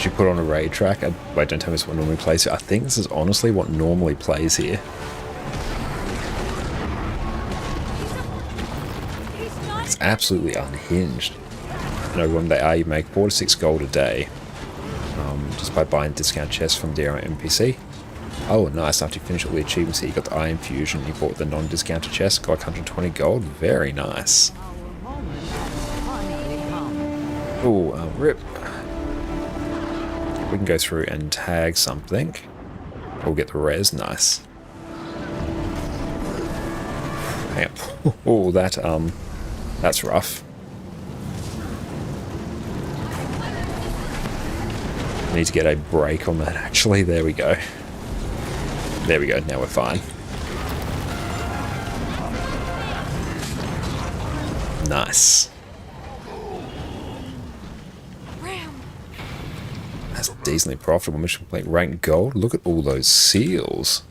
You put on a raid track. Wait, don't tell me this is what normally plays here. I think this is honestly what normally plays here. It's absolutely unhinged. You know, when they are, you make 4 to 6 gold a day just by buying discount chests from DRM NPC. Oh, nice. After you finish all the achievements here, you got the Iron Fusion, you bought the non-discounted chest, got 120 gold. Very nice. Oh, rip. We can go through and tag something. We'll get the res, nice. Hang on. Oh, that's rough. Need to get a break on that actually. There we go. There we go, now we're fine. Nice. That's decently profitable. Mission complete, ranked gold. Look at all those seals.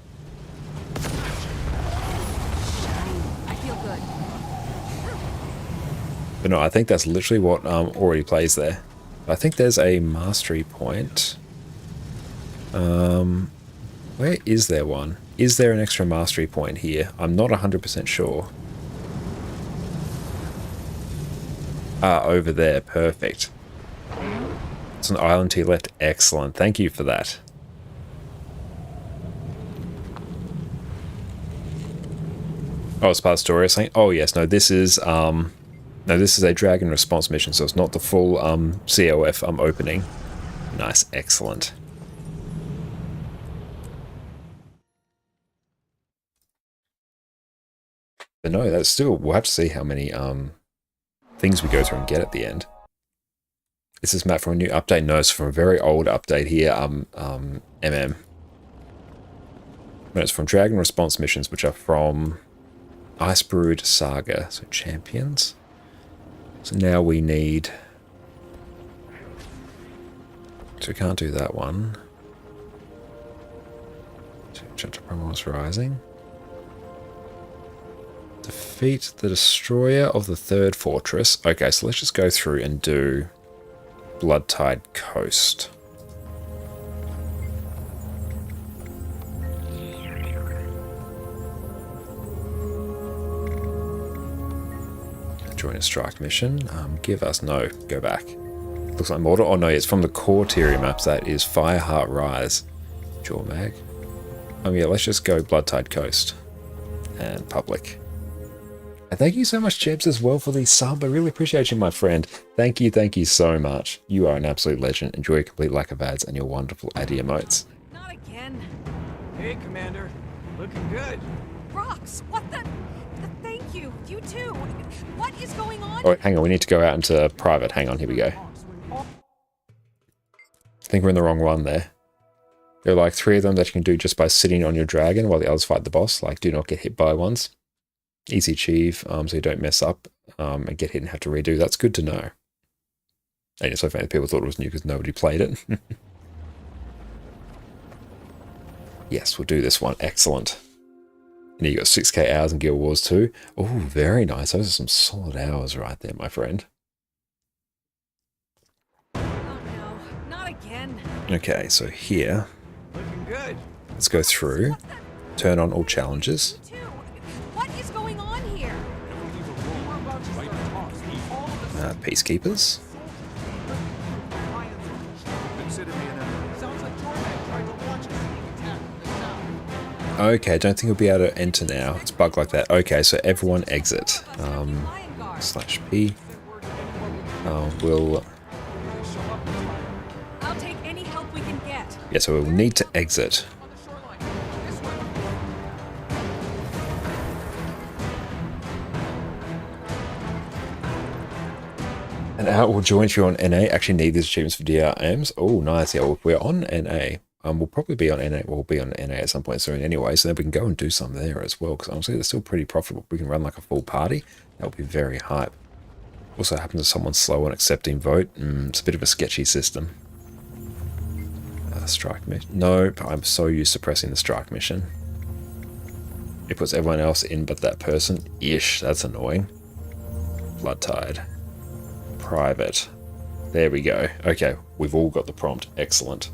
I feel good. But no, I think that's literally what already plays there. I think there's a mastery point. Where is there one? Is there an extra mastery point here? I'm not 100% sure. Ah, over there. Perfect. It's an island to your left. Excellent. Thank you for that. Oh, it's part of the story or something? Oh, yes. No, this is a dragon response mission, so it's not the full COF opening. Nice. Excellent. But no, that's still... We'll have to see how many things we go through and get at the end. Is this map from a new update? No, it's from a very old update here, MM. No, it's from Dragon Response missions, which are from Icebrood Saga, so champions. So now we need... So we can't do that one. Gentle Promos Rising. Defeat the Destroyer of the Third Fortress. Okay, so let's just go through and do... Bloodtide Coast. join a strike mission. Give us no. Go back. Looks like Mordor. Oh no, it's from the core Tyria maps. That is Fireheart Rise. Jormag. Yeah, let's just go Bloodtide Coast and public. And thank you so much, Jebs, as well for the sub. I really appreciate you, my friend. Thank you so much. You are an absolute legend. Enjoy your complete lack of ads and your wonderful Addy emotes. Not again. Hey, Commander. Looking good. Rocks, what the? Thank you. You too. What is going on? Oh, hang on. We need to go out into private. Hang on. Here we go. I think we're in the wrong one there. There are like 3 of them that you can do just by sitting on your dragon while the others fight the boss. Like, do not get hit by ones. Easy achieve, so you don't mess up and get hit and have to redo. That's good to know. And it's so funny people thought it was new because nobody played it. Yes, we'll do this one. Excellent. And you got 6k hours in Guild Wars 2. Oh, very nice. Those are some solid hours right there, my friend. Oh no, not again. Okay, so here, Looking good. let's go through. Turn on all challenges. You too. What is going on here? Peacekeepers. Consider me an enemy. Sounds like Jormag tried to launch a sneak attack from the south. Okay, I don't think we'll be able to enter now. It's bugged like that. Okay, so everyone exit. Lion Guard. /P. We'll... I'll take any help we can get. Yeah, so we'll need to exit. On the shoreline. This way. And out will join you on NA. Actually need these achievements for DRMs. Oh, nice. Yeah, well, we're on NA. We'll probably be on NA. We'll be on NA at some point soon anyway, so then we can go and do some there as well, because honestly, they're still pretty profitable. We can run like a full party. That would be very hype. Also happens if someone's slow on accepting vote. It's a bit of a sketchy system. Strike mission. Nope, I'm so used to pressing the strike mission. It puts everyone else in but that person. Ish, that's annoying. Bloodtide. Private. There we go. Okay, we've all got the prompt. Excellent.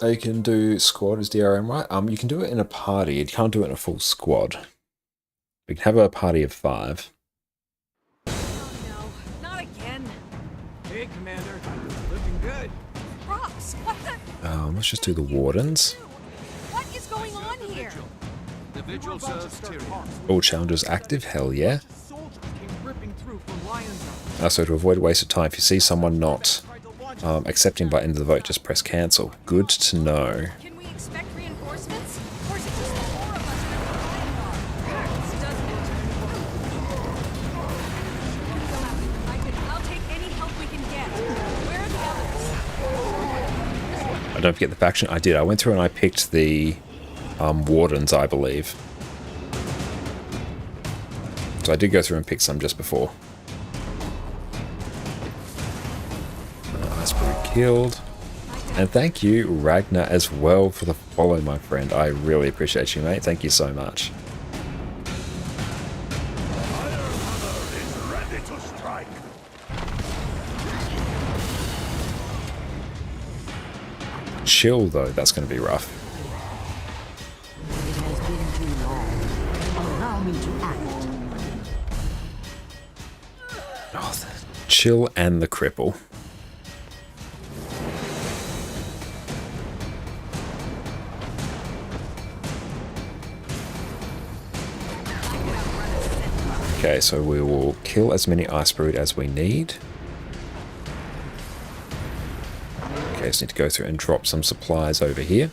You can do squad as DRM, right? You can do it in a party. You can't do it in a full squad. We can have a party of 5. Oh no, not again. Hey, Commander. Looking good. Rocks, what the? Let's just do the wardens. What is going on here? The vigil serves Tyrion. All challenges active. Hell yeah. Soldiers came ripping through from Lion's. So to avoid waste of time, if you see someone not accepting by end of the vote, just press cancel. Good to know. Can we expect reinforcements? Or is it just the 4 of us and the Lion Guard? Hurts, doesn't it? I'll take any help we can get. Where are the others? I don't forget the faction. I did. I went through and I picked the wardens, I believe. So I did go through and pick some just before. Killed. And thank you, Ragnar, as well for the follow, my friend. I really appreciate you, mate. Thank you so much. Firehammer is ready to strike. Chill, though. That's going to be rough. It has been too long. Allow me to act. Oh, chill and the cripple. Okay, so we will kill as many Ice Brood as we need. Okay, just need to go through and drop some supplies over here.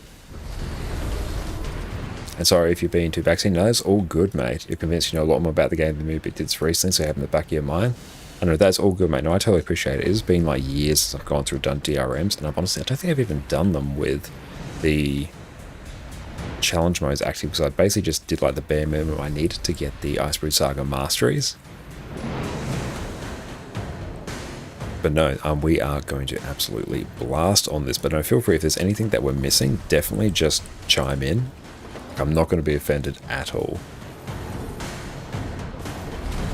And sorry if you're being too vaccinated. No, that's all good, mate. You're convinced you know a lot more about the game than me, but did recently, so you have in the back of your mind. I know, that's all good, mate. No, I totally appreciate it. It's been like years since I've gone through and done DRMs, and I don't think I've even done them with the challenge modes active, because I basically just did like the bare minimum I needed to get the Icebrood Saga masteries. But no, we are going to absolutely blast on this. But no, feel free, if there's anything that we're missing, definitely just chime in. I'm not going to be offended at all.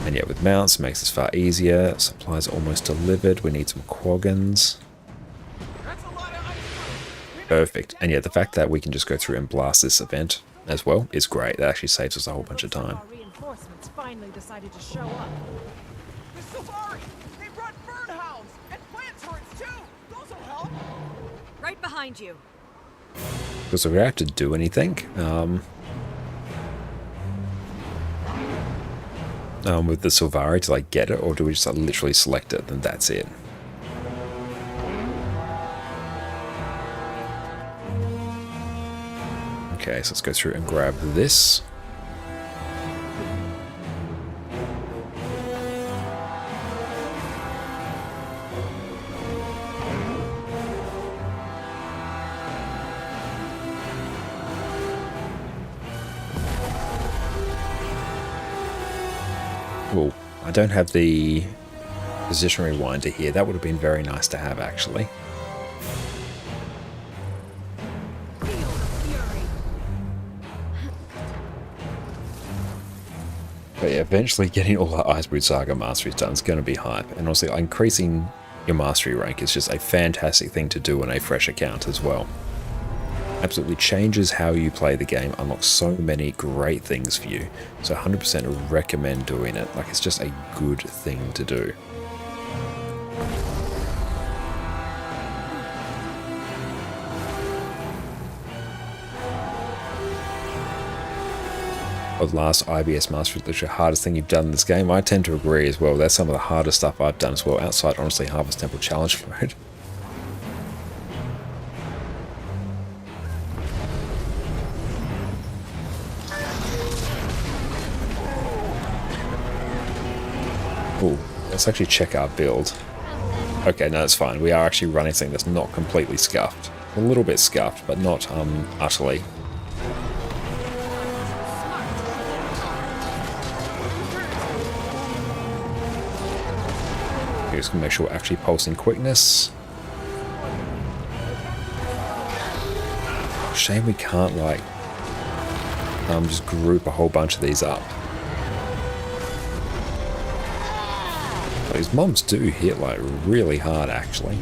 And yeah, with mounts, it makes this far easier. Supplies are almost delivered. We need some quaggins. Perfect. And yeah, the fact that we can just go through and blast this event as well is great. That actually saves us a whole bunch of time. Our reinforcements finally decided to show up. The Sylvari! They brought bird hounds! And plant turrets too! Those will help! Right behind you. Because we don't have to do anything with the Sylvari to like get it, or do we just like, literally select it and that's it? Okay, so let's go through and grab this. Well, I don't have the position rewinder here. That would have been very nice to have, actually. But yeah, eventually getting all the Icebrood Saga masteries done is going to be hype. And honestly, increasing your mastery rank is just a fantastic thing to do on a fresh account as well. Absolutely changes how you play the game, unlocks so many great things for you. So 100% recommend doing it. Like, it's just a good thing to do. Of last IBS Mastery, literally the hardest thing you've done in this game. I tend to agree as well. That's some of the hardest stuff I've done as well, outside honestly Harvest Temple Challenge mode. Ooh, let's actually check our build. Okay, no, that's fine. We are actually running something that's not completely scuffed. A little bit scuffed, but not utterly. Just gonna make sure we're actually pulsing quickness. Shame we can't like just group a whole bunch of these up. These mobs do hit like really hard actually.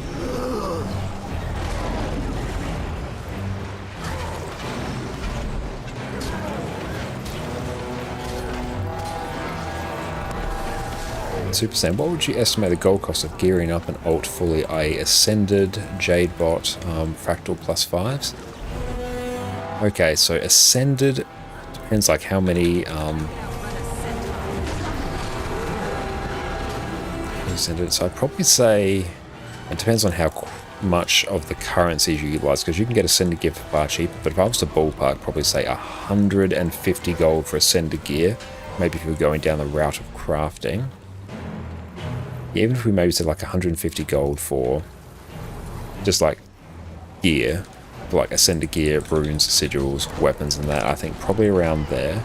Super Saiyan, what would you estimate the gold cost of gearing up an alt fully, i.e. Ascended, Jadebot, Fractal plus 5s? Okay, so Ascended depends like how many Ascended, so I'd probably say it depends on how much of the currencies you utilize, because you can get Ascended gear for far cheaper, but if I was to ballpark, probably say 150 gold for Ascended gear, maybe if you're going down the route of crafting. Even if we maybe said like 150 gold for just like gear, for like Ascended gear, runes, sigils, weapons and that, I think probably around there.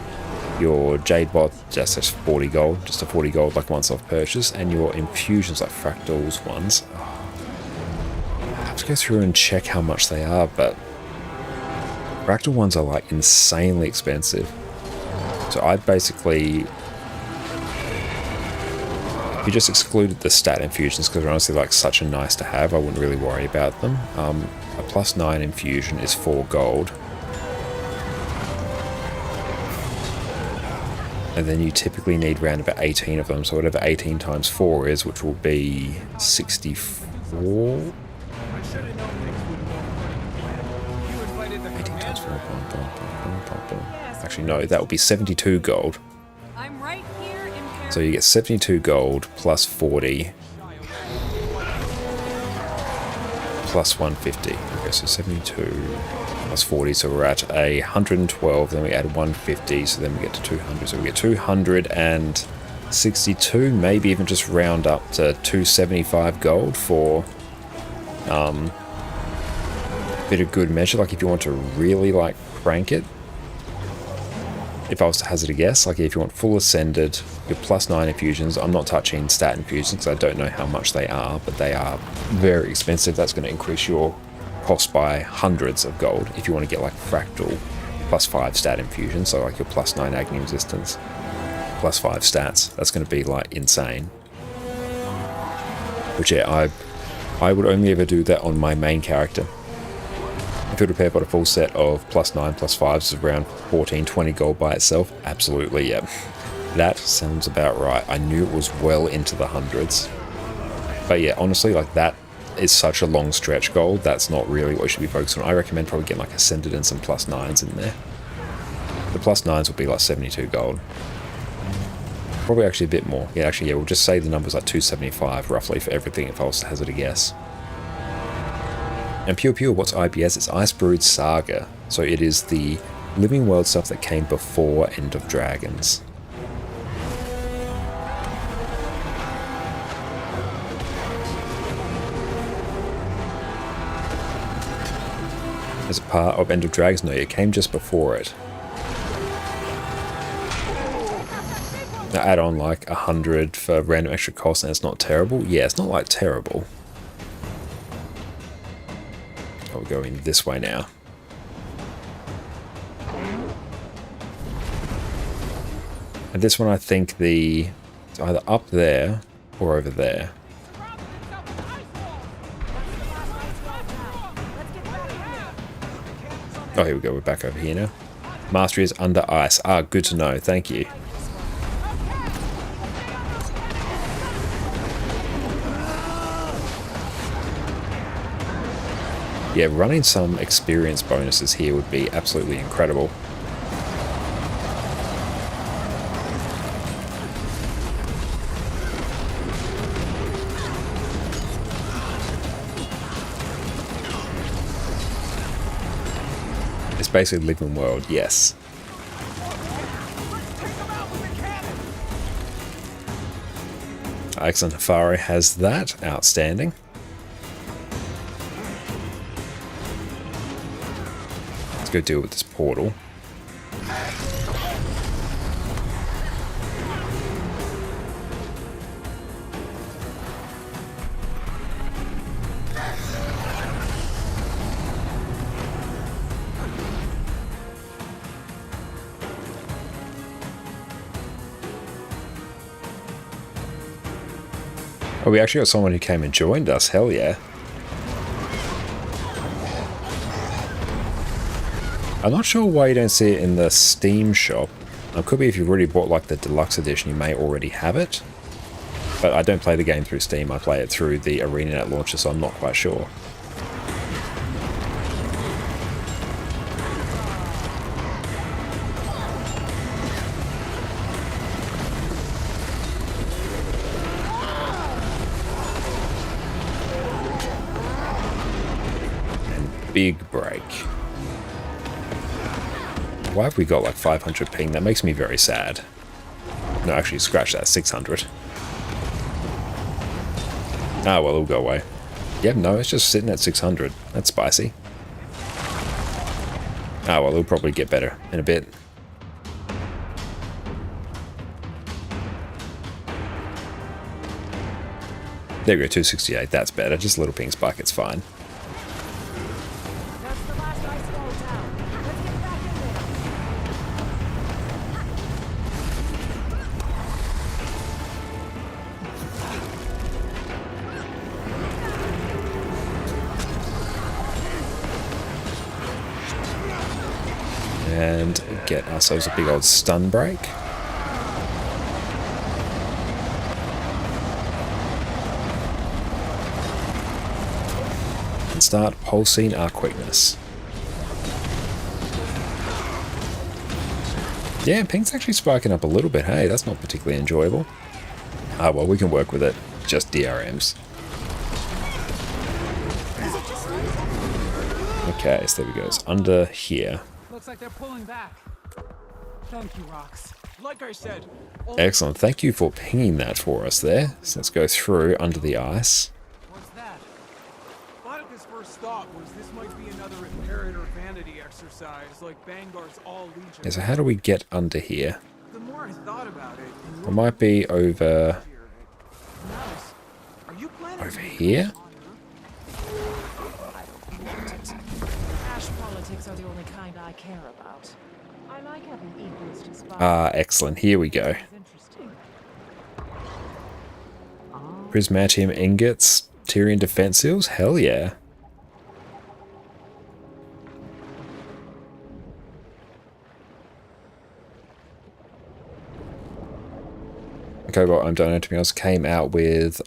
Your Jadebot, just 40 gold, just a 40 gold like once-off purchase, and your infusions like Fractals ones. I have to go through and check how much they are, but Fractal ones are like insanely expensive. So I'd basically, if you just excluded the stat infusions, because they're honestly like such a nice to have, I wouldn't really worry about them. A +9 infusion is 4 gold. And then you typically need around about 18 of them, so whatever 18 times 4 is, which will be 64? 18 times 4. Actually, no, that would be 72 gold. I'm right here in So you get 72 gold plus 40 plus 150. Okay, so 72 plus 40, so we're at 112, then we add 150, so then we get to 200. So we get 262, maybe even just round up to 275 gold for a bit of good measure. Like if you want to really like crank it, if I was to hazard a guess, like if you want full Ascended, your +9 infusions, I'm not touching stat infusions because I don't know how much they are, but they are very expensive. That's going to increase your cost by hundreds of gold. If you want to get like Fractal +5 stat infusion, so like your +9 Agni resistance, +5 stats, that's going to be like insane. Which yeah, I would only ever do that on my main character. If Could repair bought a full set of +9 +5s of around 14, 20 gold by itself. Absolutely, yeah. That sounds about right. I knew it was well into the hundreds. But yeah, honestly, like that is such a long stretch goal. That's not really what you should be focused on. I recommend probably getting like Ascended and some +9s in there. The +9s will be like 72 gold. Probably actually a bit more. Yeah, actually, yeah, we'll just say the number's like 275 roughly for everything if I was to hazard a guess. And Pure, what's IBS? It's Icebrewed Saga. So it is the Living World stuff that came before End of Dragons. As a part of End of Dragons? No, it came just before it. Now add on like 100 for random extra cost and it's not terrible. Yeah, it's not like terrible. Oh, we're going this way now. And this one I think it's either up there or over there. Oh, here we go. We're back over here now. Mastery is under ice. Ah, good to know. Thank you. Yeah, running some experience bonuses here would be absolutely incredible. It's basically Living World, yes. Excellent. Hafari has that. Outstanding. Let's go deal with this portal. Oh, we actually got someone who came and joined us. Hell yeah. I'm not sure why you don't see it in the Steam shop. It could be if you've already bought like the deluxe edition, you may already have it. But I don't play the game through Steam, I play it through the ArenaNet launcher, so I'm not quite sure. And big break. Why have we got like 500 ping? That makes me very sad. No, actually, scratch that. 600. Ah, well, it'll go away. Yep, no, it's just sitting at 600. That's spicy. Ah, well, it'll probably get better in a bit. There we go, 268. That's better. Just a little ping spike. It's fine. And get ourselves a big old stun break. And start pulsing our quickness. Yeah, ping's actually spiking up a little bit. Hey, that's not particularly enjoyable. Ah, well, we can work with it. Just DRMs. Okay, so there we go. It's under here. Looks like they're pulling back. Thank you, Rox. Like I said. Excellent. Thank you for pinging that for us there. So let's go through under the ice. What's that? Thought at this first thought was this might be another Imperator vanity exercise like Vanguard's All Legion. Yeah, so how do we get under here? The more I thought about it, It might be over Are you planning over here. Ash politics are the only kind I care about. I like having equals to spy. Ah, excellent. Here we go. Interesting. Prismatium ingots, Tyrian defense seals. Hell yeah. Okay, well, I'm Don't Know To Be Honest came out with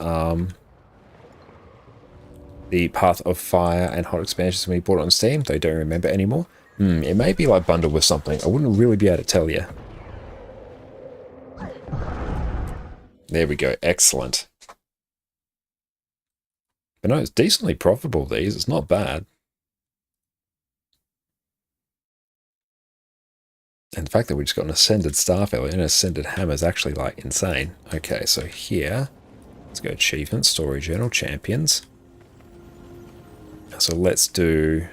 the Path of Fire and Hot expansions when we bought it on Steam, though I don't remember anymore. It may be like bundled with something. I wouldn't really be able to tell you. There we go. Excellent. But no, it's decently profitable, these. It's not bad. And the fact that we just got an Ascended Staff and an Ascended Hammer is actually, like, insane. Okay, so here, let's go Achievements, Story Journal, Champions. So let's do...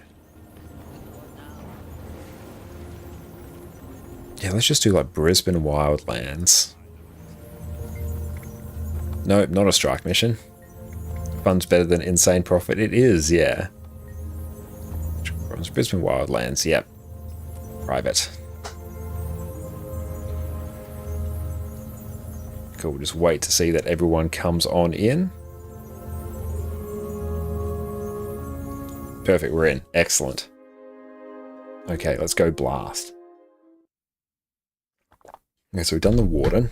Yeah, let's just do, like, Brisbane Wildlands. Nope, not a strike mission. Fun's better than insane profit. It is, yeah. Brisbane Wildlands, yep. Private. Cool, we'll just wait to see that everyone comes on in. Perfect, we're in. Excellent. Okay, let's go blast. Okay, so we've done the Warden.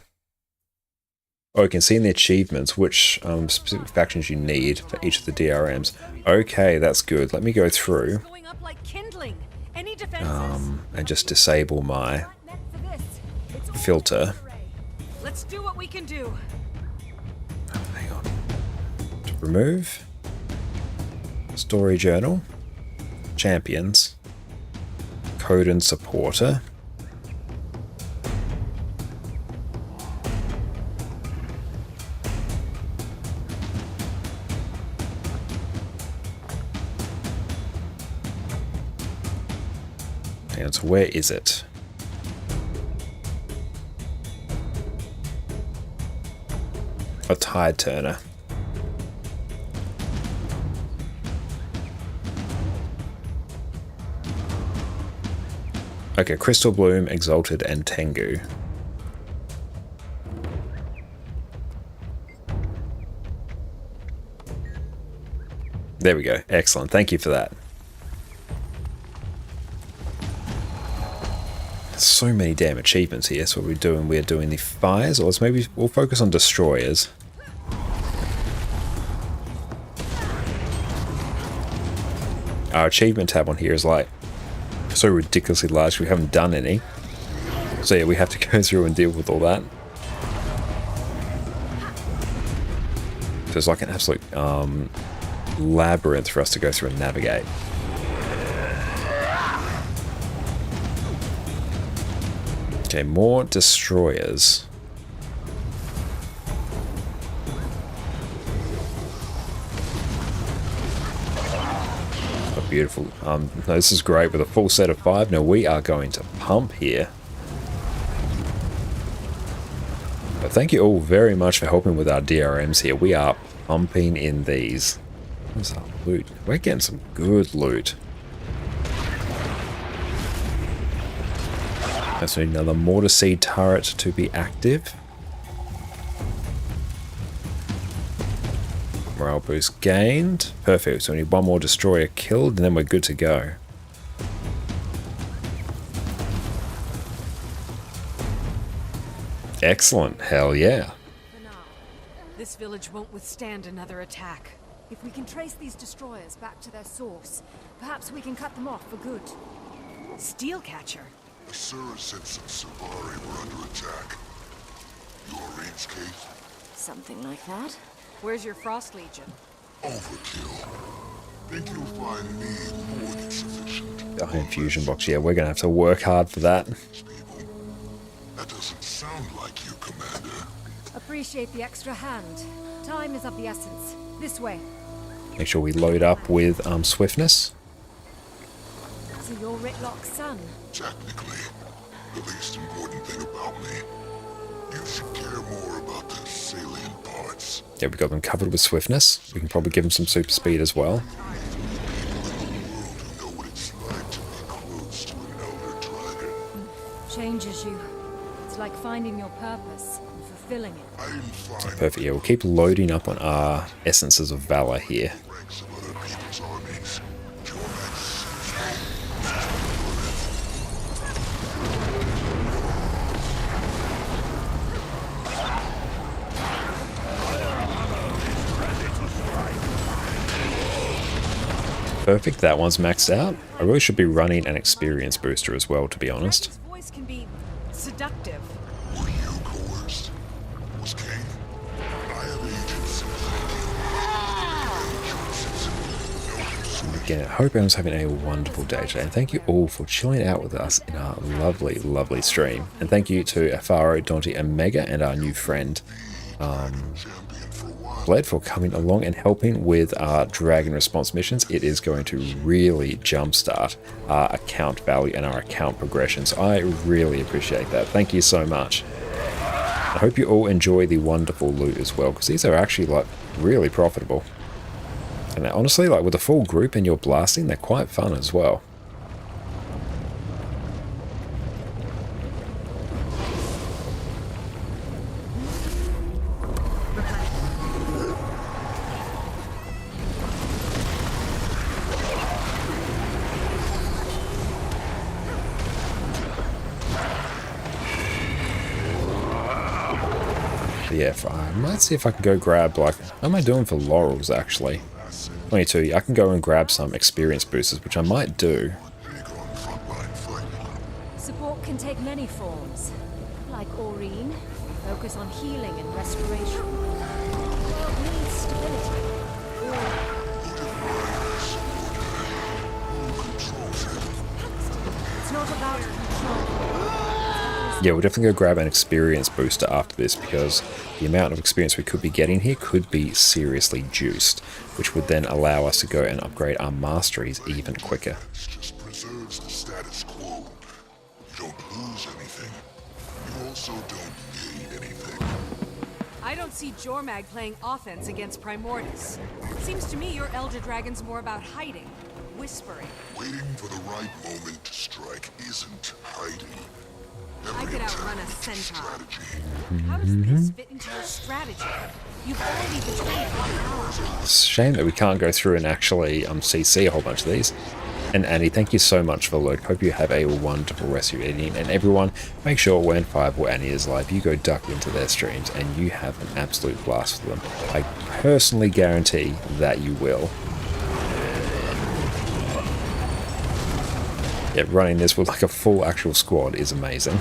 Oh, you can see in the achievements which specific factions you need for each of the DRMs. Okay, that's good. Let me go through and just disable my filter. Let's do what we can do. Hang on. To remove. Story Journal. Champions. Code and Supporter. And so where is it? A Tide Turner. Okay, Crystal Bloom, Exalted, and Tengu. There we go. Excellent. Thank you for that. So many damn achievements here. So what we're doing the fires, or let's maybe we'll focus on destroyers. Our achievement tab on here is like so ridiculously large. We haven't done any, so yeah, we have to go through and deal with all that. So it's like an absolute labyrinth for us to go through and navigate. Okay, more destroyers. Oh, beautiful. No, this is great with a full set of 5. Now we are going to pump here. But thank you all very much for helping with our DRMs here. We are pumping in these. What's our loot? We're getting some good loot. Let's need another Mortar Seed turret to be active. Morale boost gained. Perfect. So we need one more destroyer killed and then we're good to go. Excellent. Hell yeah. This village won't withstand another attack. If we can trace these destroyers back to their source, perhaps we can cut them off for good. Steelcatcher. Asura said some Savari were under attack. You arrange case? Something like that. Where's your Frost Legion? Overkill. Think you'll find me more than sufficient. The Iron Fusion box, yeah, we're gonna have to work hard for that. That doesn't sound like you, Commander. Appreciate the extra hand. Time is of the essence. This way. Make sure we load up with swiftness. So you're Ritlock's son? Technically, the least important thing about me. You should care more about the salient parts. Yeah, we got them covered with swiftness. We can probably give them some super speed as well. Changes you. It's like finding your purpose and fulfilling it. Perfect, yeah, we'll keep loading up on our Essences of Valor here. Perfect, that one's maxed out. I really should be running an experience booster as well, to be honest. His voice can be seductive. Were you coerced? Was Kane? I have agents. Again, I hope everyone's having a wonderful day today, and thank you all for chilling out with us in our lovely, lovely stream. And thank you to Afaro, Dante, and Mega, and our new friend, Bled, for coming along and helping with our Dragon Response missions. It is going to really jumpstart our account value and our account progression, so I really appreciate that. Thank you so much. I hope you all enjoy the wonderful loot as well, because these are actually like really profitable. And honestly, like with a full group and you're blasting, they're quite fun as well. Yeah, I might see if I can go grab, like, how am I doing for laurels actually? 22, I can go and grab some experience boosters, which I might do. Support can take many forms. Like Aurene, focus on healing and restoration. Or needs stability. It's not about control. Yeah, we'll definitely go grab an experience booster after this, because the amount of experience we could be getting here could be seriously juiced, which would then allow us to go and upgrade our masteries even quicker. Just preserves the status quo. You don't lose anything. You also don't gain anything. I don't see Jormag playing offense against Primordus. Seems to me your Elder Dragon's more about hiding, whispering. Waiting for the right moment to strike isn't hiding. I Every could outrun a attack is centaur. strategy. How does this fit into your strategy? You've already betrayed one ally. It's a shame that we can't go through and actually CC a whole bunch of these. And Annie, thank you so much for the loot. Hope you have a wonderful rest of your evening. And everyone, make sure when Fireball Annie is live, you go duck into their streams and you have an absolute blast with them. I personally guarantee that you will. Yeah, running this with like a full actual squad is amazing.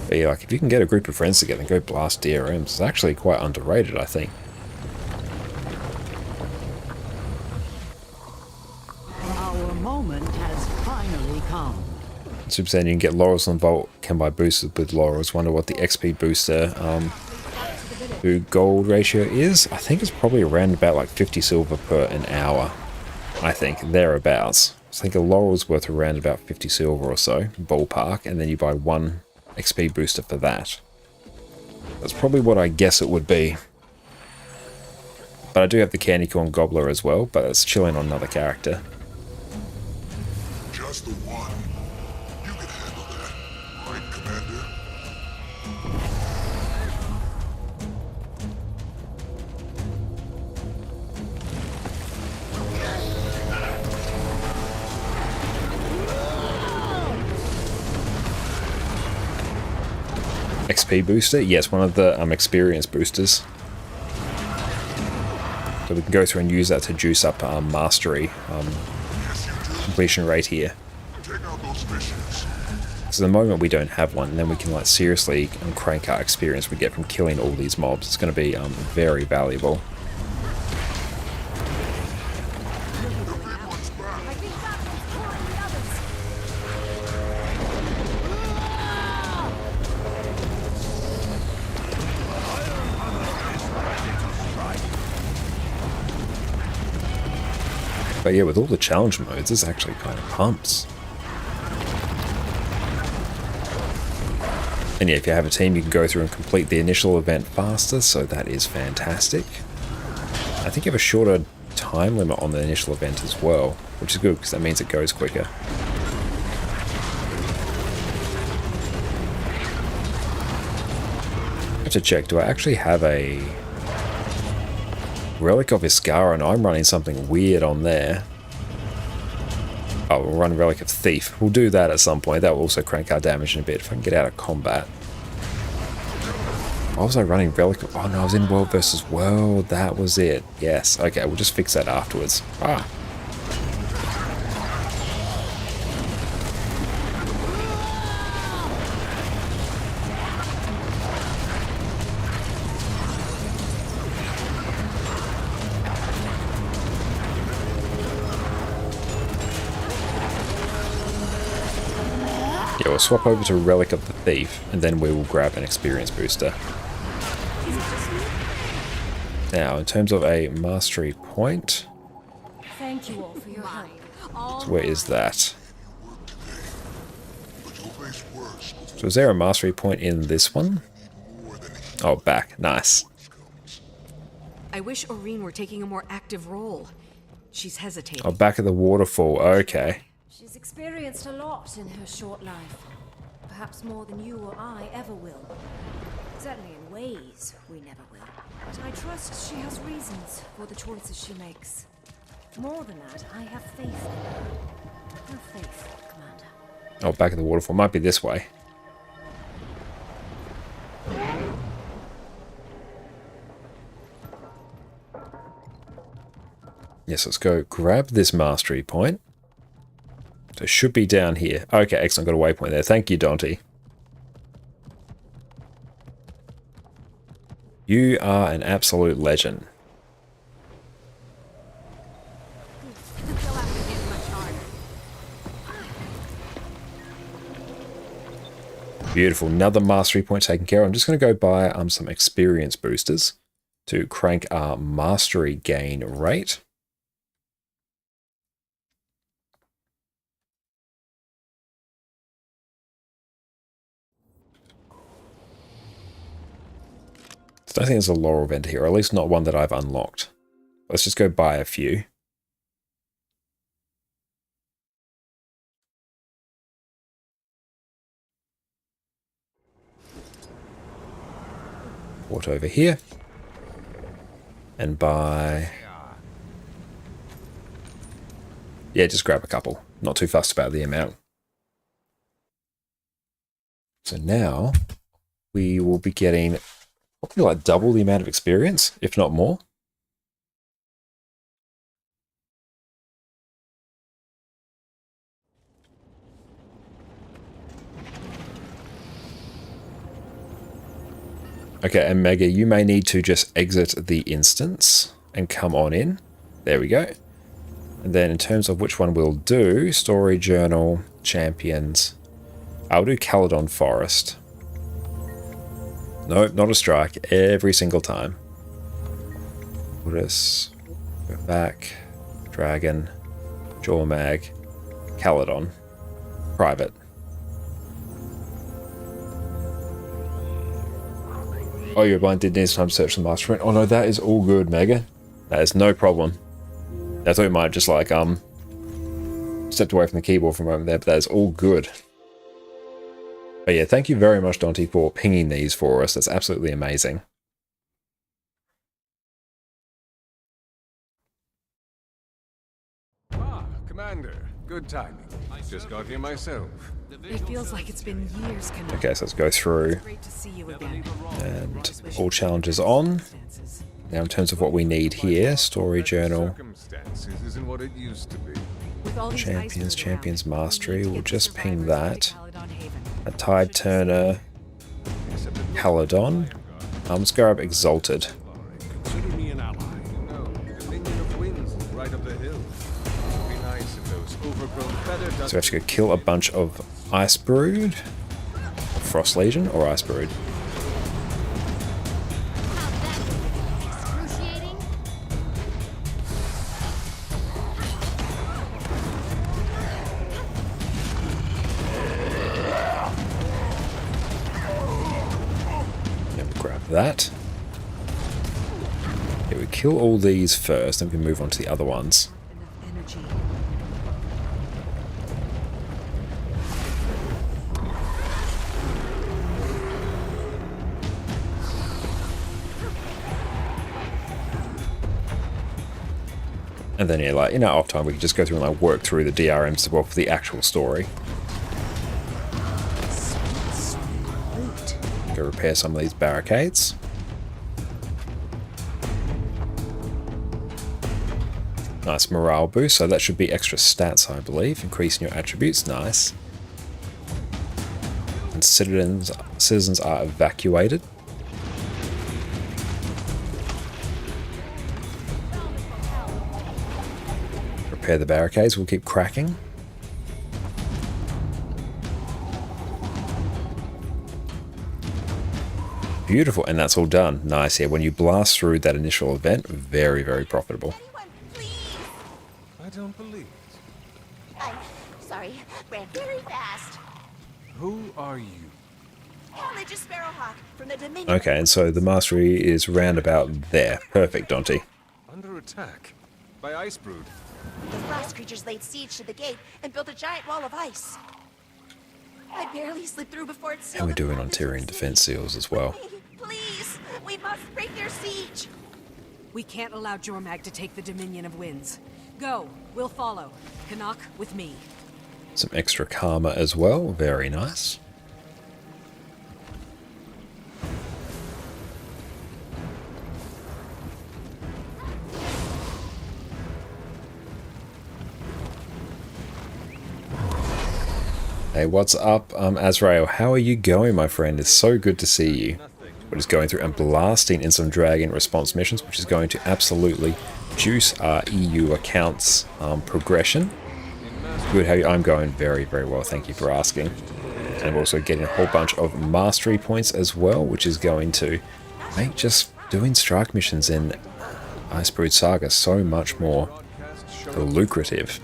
But yeah, like if you can get a group of friends together and go blast DRMs, it's actually quite underrated, I think. Our moment has finally come. Super Saiyan, you can get laurels on Vault, can buy boosters with laurels. Wonder what the XP booster to gold ratio is. I think it's probably around about like 50 silver per an hour. I think thereabouts. I think a laurel's worth around about 50 silver or so, ballpark, and then you buy one XP booster for that. That's probably what I guess it would be. But I do have the Candy Corn Gobbler as well, but it's chilling on another character. Just the one. You can handle that, right, Commander? XP booster? Yes, one of the experience boosters. So we can go through and use that to juice up our mastery completion rate here. Take out those missions. So the moment we don't have one, then we can like seriously crank our experience we get from killing all these mobs. It's going to be very valuable. But yeah, with all the challenge modes, this actually kind of pumps. And yeah, if you have a team, you can go through and complete the initial event faster, so that is fantastic. I think you have a shorter time limit on the initial event as well, which is good because that means it goes quicker. I have to check, do I actually have a Relic of Iskara? And I'm running something weird on there. Oh, we'll run Relic of Thief. We'll do that at some point. That will also crank our damage in a bit if I can get out of combat. Why was I running Relic? Oh no, I was in World versus World. That was it. Yes. Okay, we'll just fix that afterwards. Ah. Yeah, we'll swap over to Relic of the Thief, and then we will grab an experience booster. Now, in terms of a mastery point, Thank you all for your help. so where is that? So is there a mastery point in this one? Oh, back. Nice. I wish Aurene were taking a more active role. She's hesitating. Oh, back at the waterfall. Okay. She's experienced a lot in her short life. Perhaps more than you or I ever will. Certainly in ways we never will. But I trust she has reasons for the choices she makes. More than that, I have faith in her. Have faith, Commander. Oh, back at the waterfall. Might be this way. Yes, let's go grab this mastery point. So it should be down here. Okay, excellent. Got a waypoint there. Thank you, Dante. You are an absolute legend. Beautiful. Another mastery point taken care of. I'm just going to go buy some experience boosters to crank our mastery gain rate. I don't think there's a laurel vendor here, or at least not one that I've unlocked. Let's just go buy a few. Port over here. And buy... Yeah, just grab a couple. Not too fussed about the amount. So now we will be getting probably like double the amount of experience, if not more. Okay, and Mega, you may need to just exit the instance and come on in. There we go. And then in terms of which one we'll do, Story Journal, Champions, I'll do Caledon Forest. Nope, not a strike. Every single time. Lotus, go back, Dragon, Jormag, Caledon, Private. Oh, you're blind. Did need time to search the master print. Oh no, that is all good, Mega. That is no problem. I thought you might have just like stepped away from the keyboard for a moment there, but that is all good. But yeah, thank you very much, Dante, for pinging these for us. That's absolutely amazing. Ah, Commander. Good timing. Just got here myself. It feels like it's been years, Commander. Okay, so let's go through. Great to see you again. And all challenges on. Now in terms of what we need here, Story Journal, Isn't what it used to be. Champions Mastery, we'll just ping that. A Tide Turner, Caledon. Let's grab Exalted. Consider me an ally. No, the minion of winds right up the hill. It'd be nice if those overgrown feather So we have to go kill a bunch of Ice Brood, Frost Legion, or Ice Brood. That. Okay, we kill all these first, then we can move on to the other ones. And then yeah, like in our off time we can just go through and like work through the DRMs as well for the actual story. Go repair some of these barricades. Nice morale boost, so that should be extra stats, I believe. Increasing your attributes, nice. And citizens are evacuated. Repair the barricades, we'll keep cracking. Beautiful, and that's all done. Nice, yeah, when you blast through that initial event, very, very profitable. I don't believe it. I'm sorry, ran very fast. Who are you? Religious Sparrowhawk from the Dominion. Okay, and so the mastery is round about there. Perfect, Dante. Under attack by Icebrood. The frost creatures laid siege to the gate and built a giant wall of ice. I barely slipped through before it sealed. And we're the doing path into Ontarian the defense city. seals as well. Please, we must break their siege. We can't allow Jormag to take the Dominion of Winds. Go, we'll follow. Canuck with me. Some extra karma as well, very nice. Hey, what's up? Azrael, how are you going, my friend? It's so good to see you. We're just going through and blasting in some Dragon response missions, which is going to absolutely juice our EU accounts progression. Good, how are you? I'm going very, very well, thank you for asking. And I'm also getting a whole bunch of mastery points as well, which is going to make just doing strike missions in Icebrood Saga so much more lucrative.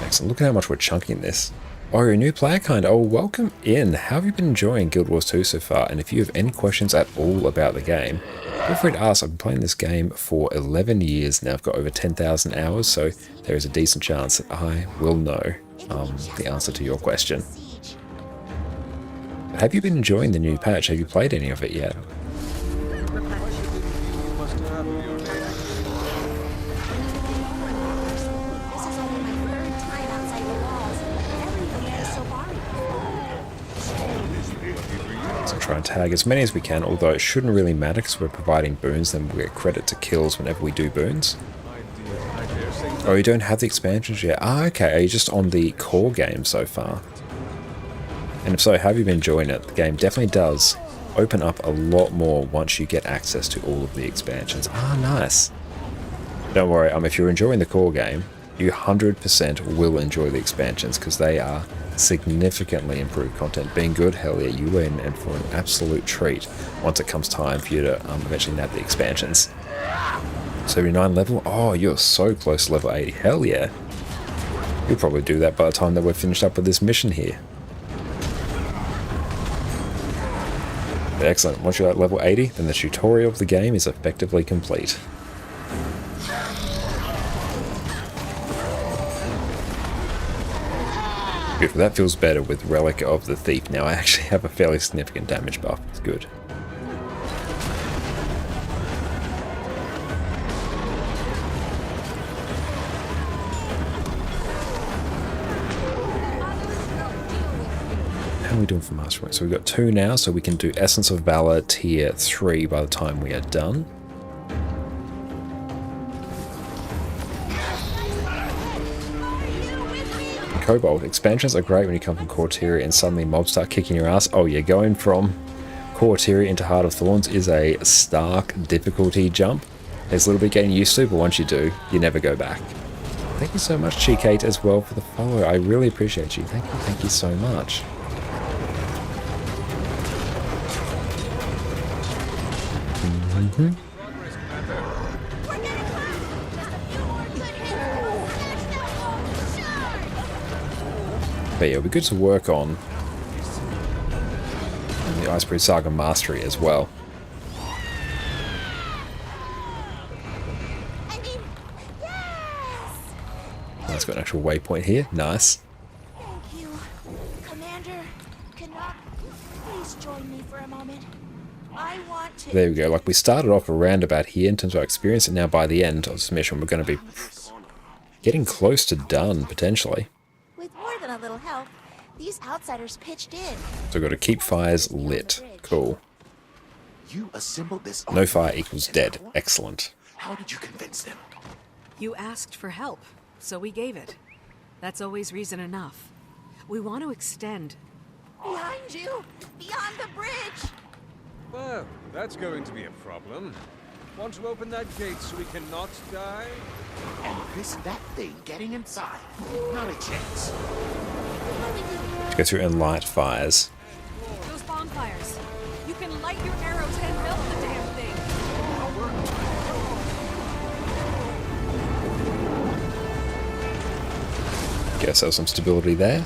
Excellent. Look at how much we're chunking this. Oh, you're a new player kind. Oh, welcome in. How have you been enjoying Guild Wars 2 so far? And if you have any questions at all about the game, feel free to ask. I've been playing this game for 11 years now. I've got over 10,000 hours, so there is a decent chance that I will know the answer to your question. But have you been enjoying the new patch? Have you played any of it yet? Try and tag as many as we can, although it shouldn't really matter because we're providing boons, then we'll get credit to kills whenever we do boons. Oh, you don't have the expansions yet? Ah, okay, are you just on the core game so far? And if so, have you been enjoying it? The game definitely does open up a lot more once you get access to all of the expansions. Ah, nice. Don't worry, if you're enjoying the core game, you 100% will enjoy the expansions because they are significantly improved content. Being good, hell yeah, you win, and for an absolute treat once it comes time for you to eventually nab the expansions. 79 level? Oh, you're so close to level 80. Hell yeah. You'll probably do that by the time that we're finished up with this mission here. But excellent. Once you're at level 80, then the tutorial of the game is effectively complete. Beautiful. That feels better with Relic of the Thief. Now I actually have a fairly significant damage buff. It's good. How are we doing for Master Point? So we've got 2 now, so we can do Essence of Valor tier 3 by the time we are done. Cobalt. Expansions are great when you come from Core Tyria and suddenly mobs start kicking your ass. Oh yeah, going from Core Tyria into Heart of Thorns is a stark difficulty jump. It's a little bit getting used to, but once you do, you never go back. Thank you so much, Cheekate, as well for the follow. I really appreciate you. Thank you so much. But yeah, it'll be good to work on the Icebrood Saga Mastery as well. That's got an actual waypoint here. Nice. Thank you. Commander, Canuck, please join me for a moment. I want to. There we go. Like, we started off around about here in terms of our experience, and now by the end of this mission, we're going to be getting close to done, potentially. With more than a little help, these outsiders pitched in. So we've got to keep fires lit. Cool. You assembled this. No fire equals dead. Excellent. How did you convince them? You asked for help, so we gave it. That's always reason enough. We want to extend. Behind you! Beyond the bridge! Well, that's going to be a problem. Want to open that gate so we cannot die? And risk that thing getting inside? Not a chance. To go through and light fires. Those bonfires. You can light your arrows and melt the damn thing. Get ourselves some stability there.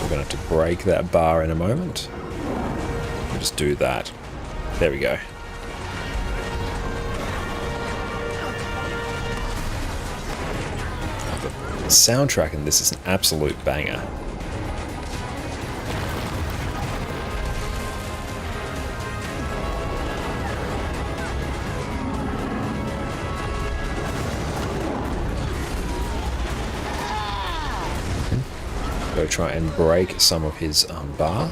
We're going to have to break that bar in a moment. We'll just do that. There we go. The soundtrack in this is an absolute banger. Go try and break some of his bar.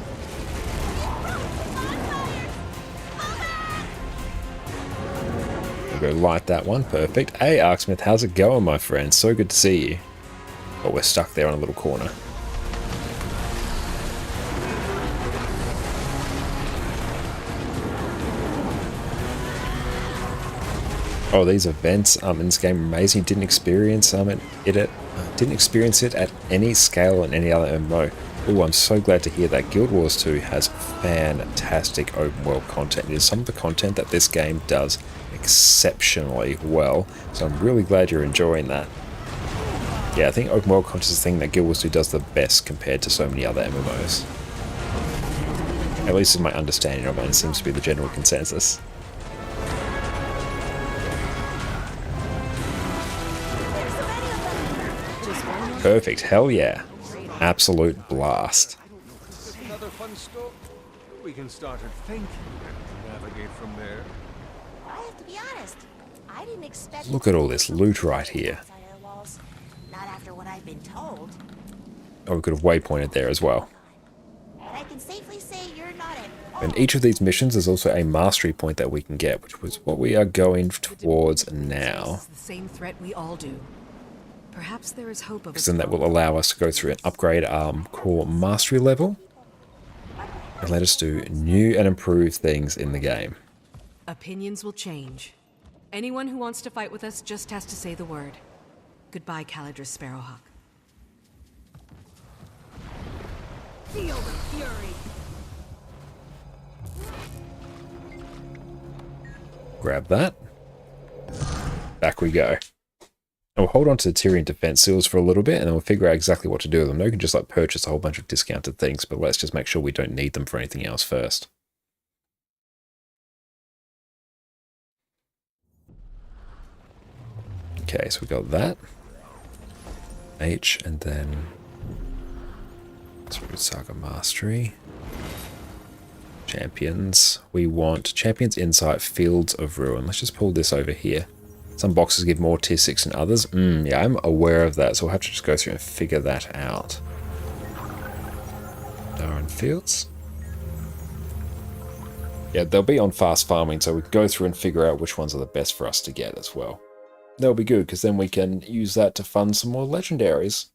We'll go light that one. Perfect. Hey, Arksmith, how's it going, my friend? So good to see you. Oh, we're stuck there in a little corner. Oh, these events in this game are amazing. Didn't experience it at any scale in any other MMO. Oh, I'm so glad to hear that. Guild Wars 2 has fantastic open world content. It is some of the content that this game does exceptionally well. So I'm really glad you're enjoying that. Yeah, I think open world content is the thing that Guild Wars 2 does the best compared to so many other MMOs. At least in my understanding of it, it seems to be the general consensus. Perfect. Hell yeah. Absolute blast. Is this another fun stop? We can start at thinking and navigate from there. I have to be honest. I didn't expect. Look at all this loot right here. Not after what I've been told. Oh, we could have waypointed there as well. But I can safely say you're not at all. In each of these missions, there's also a mastery point that we can get, which was what we are going towards now. The same threat we all do. Perhaps there is hope of Because then that will allow us to go through and upgrade our core mastery level and let us do new and improved things in the game. Opinions will change. Anyone who wants to fight with us just has to say the word. Goodbye, Caladris Sparrowhawk. Feel the fury. Grab that. Back we go. And we'll hold on to the Tyrian defense seals for a little bit, and then we'll figure out exactly what to do with them. No, we can just like purchase a whole bunch of discounted things, but let's just make sure we don't need them for anything else first. Okay, so we got that. H, and then Saga Mastery. Champions. We want Champions Insight, Fields of Ruin. Let's just pull this over here. Some boxes give more tier 6 than others. Yeah, I'm aware of that, so we'll have to just go through and figure that out. Darren Fields. Yeah, they'll be on fast farming, so we can go through and figure out which ones are the best for us to get as well. That'll be good, because then we can use that to fund some more legendaries.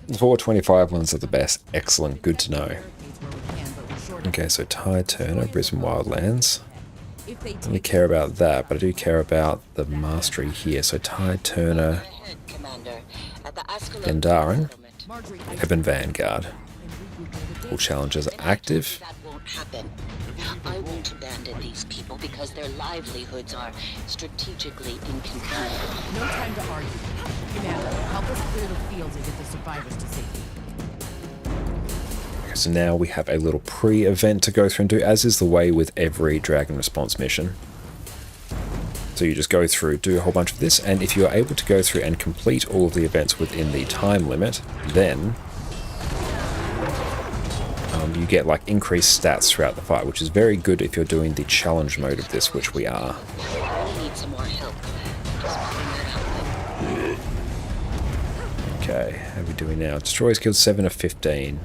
425 ones are the best. Excellent, good to know. Okay, so Ty Turner, Brisbane Wildlands. I don't really care about that, but I do care about the mastery here. So Ty Turner, Gandharan, Ebon Vanguard. All challenges are active. I won't abandon these people because their livelihoods are strategically inconvenient. No time to argue. Commander, help us clear the fields and get the survivors to safety. Okay, So now we have a little pre-event to go through and do, as is the way with every Dragon Response mission. So you just go through, do a whole bunch of this, and if you're able to go through and complete all of the events within the time limit, then you get like increased stats throughout the fight, which is very good if you're doing the challenge mode of this, which we are. Need some more help. Okay, how are we doing now? Destroyers killed 7 of 15.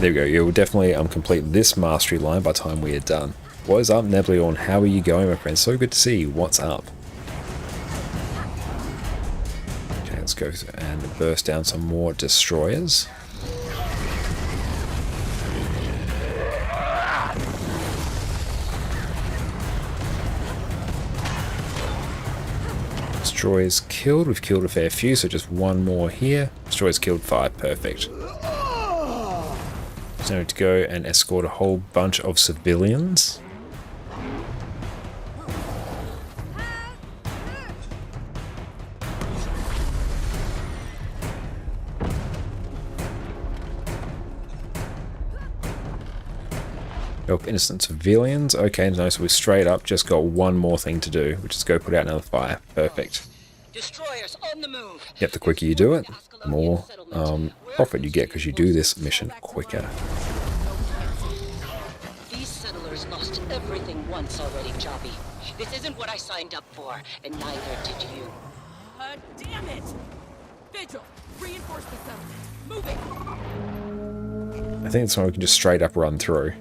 There we go. You'll definitely complete this mastery line by the time we are done. What is up, Nebleon? How are you going, my friend? So good to see you. What's up? Okay, let's go and burst down some more destroyers. Destroyers killed. We've killed a fair few, so just one more here. Destroyers killed 5. Perfect. So now to go and escort a whole bunch of civilians. Help innocent civilians. Okay, no, so we straight up just got one more thing to do, which is go put out another fire. Perfect. Destroyers on the move. Yep, the quicker you do it, the more profit you get because you do this mission quicker. These settlers lost everything once already, Jobby. This isn't what I signed up for, and neither did you. Damn it! Vigil, reinforce the settlement. Moving. I think it's one we can just straight up run through.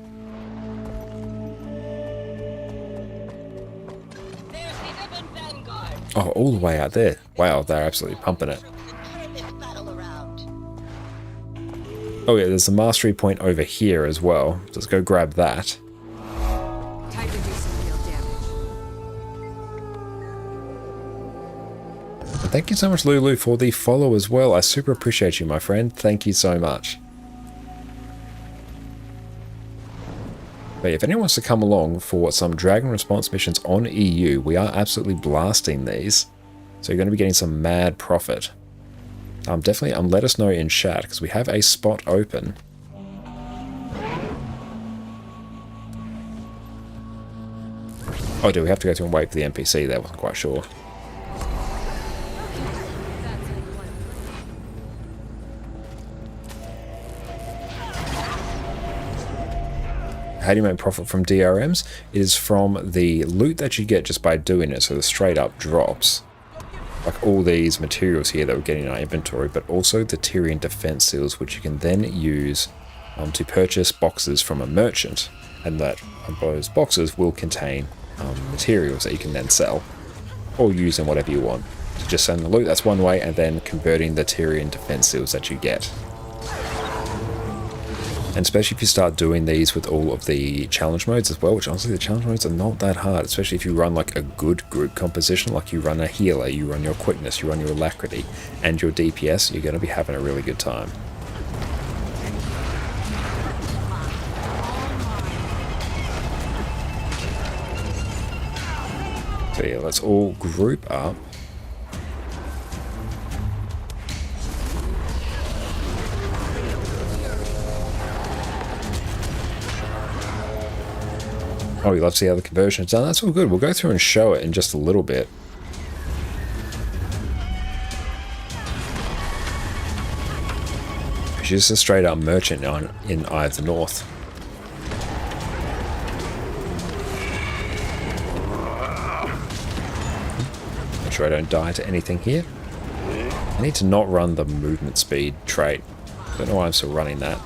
Oh, all the way out there. Wow, they're absolutely pumping it. Oh yeah, there's a mastery point over here as well. Let's go grab that. Time to do some real damage. And thank you so much, Lulu, for the follow as well. I super appreciate you, my friend. Thank you so much. But if anyone wants to come along for some Dragon Response missions on EU, we are absolutely blasting these. So you're going to be getting some mad profit. Definitely let us know in chat, because we have a spot open. Oh, do we have to go through and wait for the NPC there? Wasn't quite sure. How do you make profit from DRMs? It is from the loot that you get just by doing it, so the straight up drops. Like all these materials here that we're getting in our inventory, but also the Tyrian defense seals, which you can then use to purchase boxes from a merchant, and that those boxes will contain materials that you can then sell or use in whatever you want. So just send the loot, that's one way, and then converting the Tyrian defense seals that you get. And especially if you start doing these with all of the challenge modes as well, which honestly the challenge modes are not that hard, especially if you run like a good group composition, like you run a healer, you run your quickness, you run your alacrity, and your DPS, you're going to be having a really good time. So yeah, let's all group up. Oh, you love to see how the conversion is done. That's all good. We'll go through and show it in just a little bit. She's just a straight up merchant in Eye of the North. Make sure I don't die to anything here. I need to not run the movement speed trait. Don't know why I'm still running that.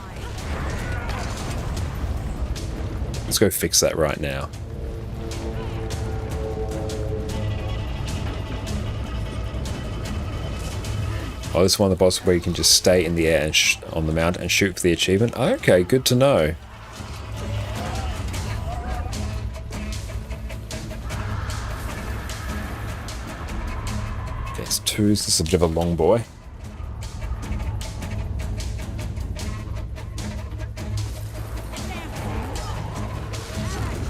Let's go fix that right now. Oh, this is one of the bosses where you can just stay in the air and on the mount and shoot for the achievement. Okay, good to know. Okay, it's 2s. This is a bit of a long boy.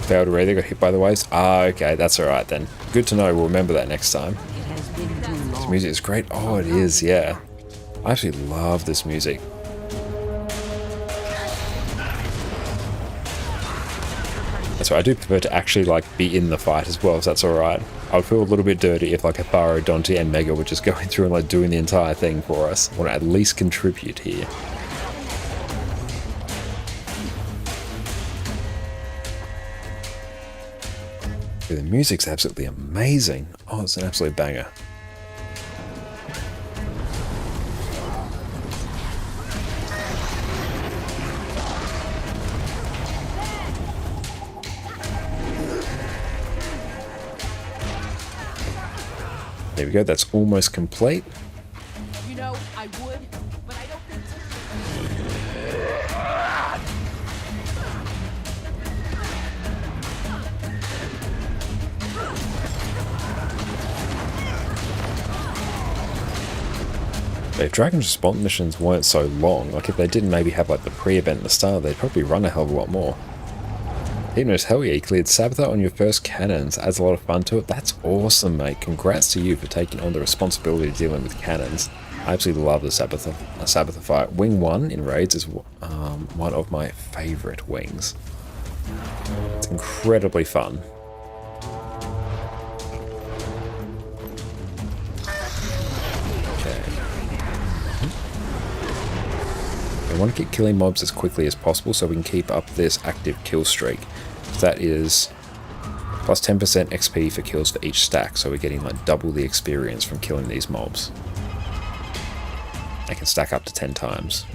Failed already, got hit by the waves. Ah, okay, that's alright then. Good to know, we'll remember that next time. It has been This music is great. Oh, it is, yeah. I actually love this music. That's right, I do prefer to actually like be in the fight as well, so that's alright. I would feel a little bit dirty if like Eparo, Dante and Mega were just going through and like doing the entire thing for us. I want to at least contribute here. The music's absolutely amazing. Oh, it's an absolute banger. There we go, that's almost complete. You know, I would, but I don't think so. If Dragon's Response missions weren't so long, like if they didn't maybe have like the pre-event at the start, they'd probably run a hell of a lot more. Hypnos, hell yeah, you cleared Sabbatha on your first cannons. Adds a lot of fun to it. That's awesome, mate. Congrats to you for taking on the responsibility of dealing with cannons. I absolutely love the Sabbatha fight. Wing 1 in raids is one of my favourite wings. It's incredibly fun. I want to keep killing mobs as quickly as possible so we can keep up this active kill streak. That is plus 10% XP for kills for each stack, so we're getting like double the experience from killing these mobs. They can stack up to 10 times.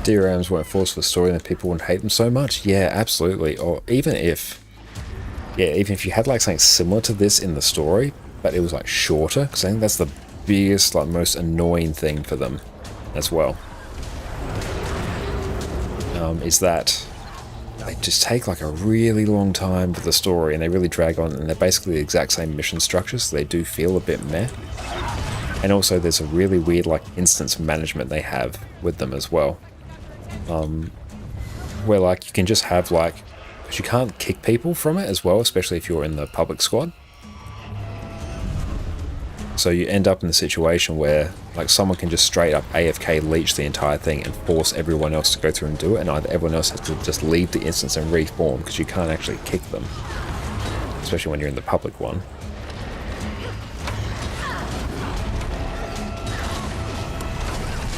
DRMs weren't forced for story, then people wouldn't hate them so much. Yeah, absolutely. Or even if you had like something similar to this in the story, but it was like shorter, because I think that's the biggest, like most annoying thing for them as well. Is that they just take like a really long time for the story, and they really drag on, and they're basically the exact same mission structure, so they do feel a bit meh. And also there's a really weird like instance management they have with them as well. Where like you can just have like, because you can't kick people from it as well, especially if you're in the public squad. So you end up in the situation where like someone can just straight up AFK leech the entire thing and force everyone else to go through and do it, and either everyone else has to just leave the instance and respawn because you can't actually kick them, especially when you're in the public one.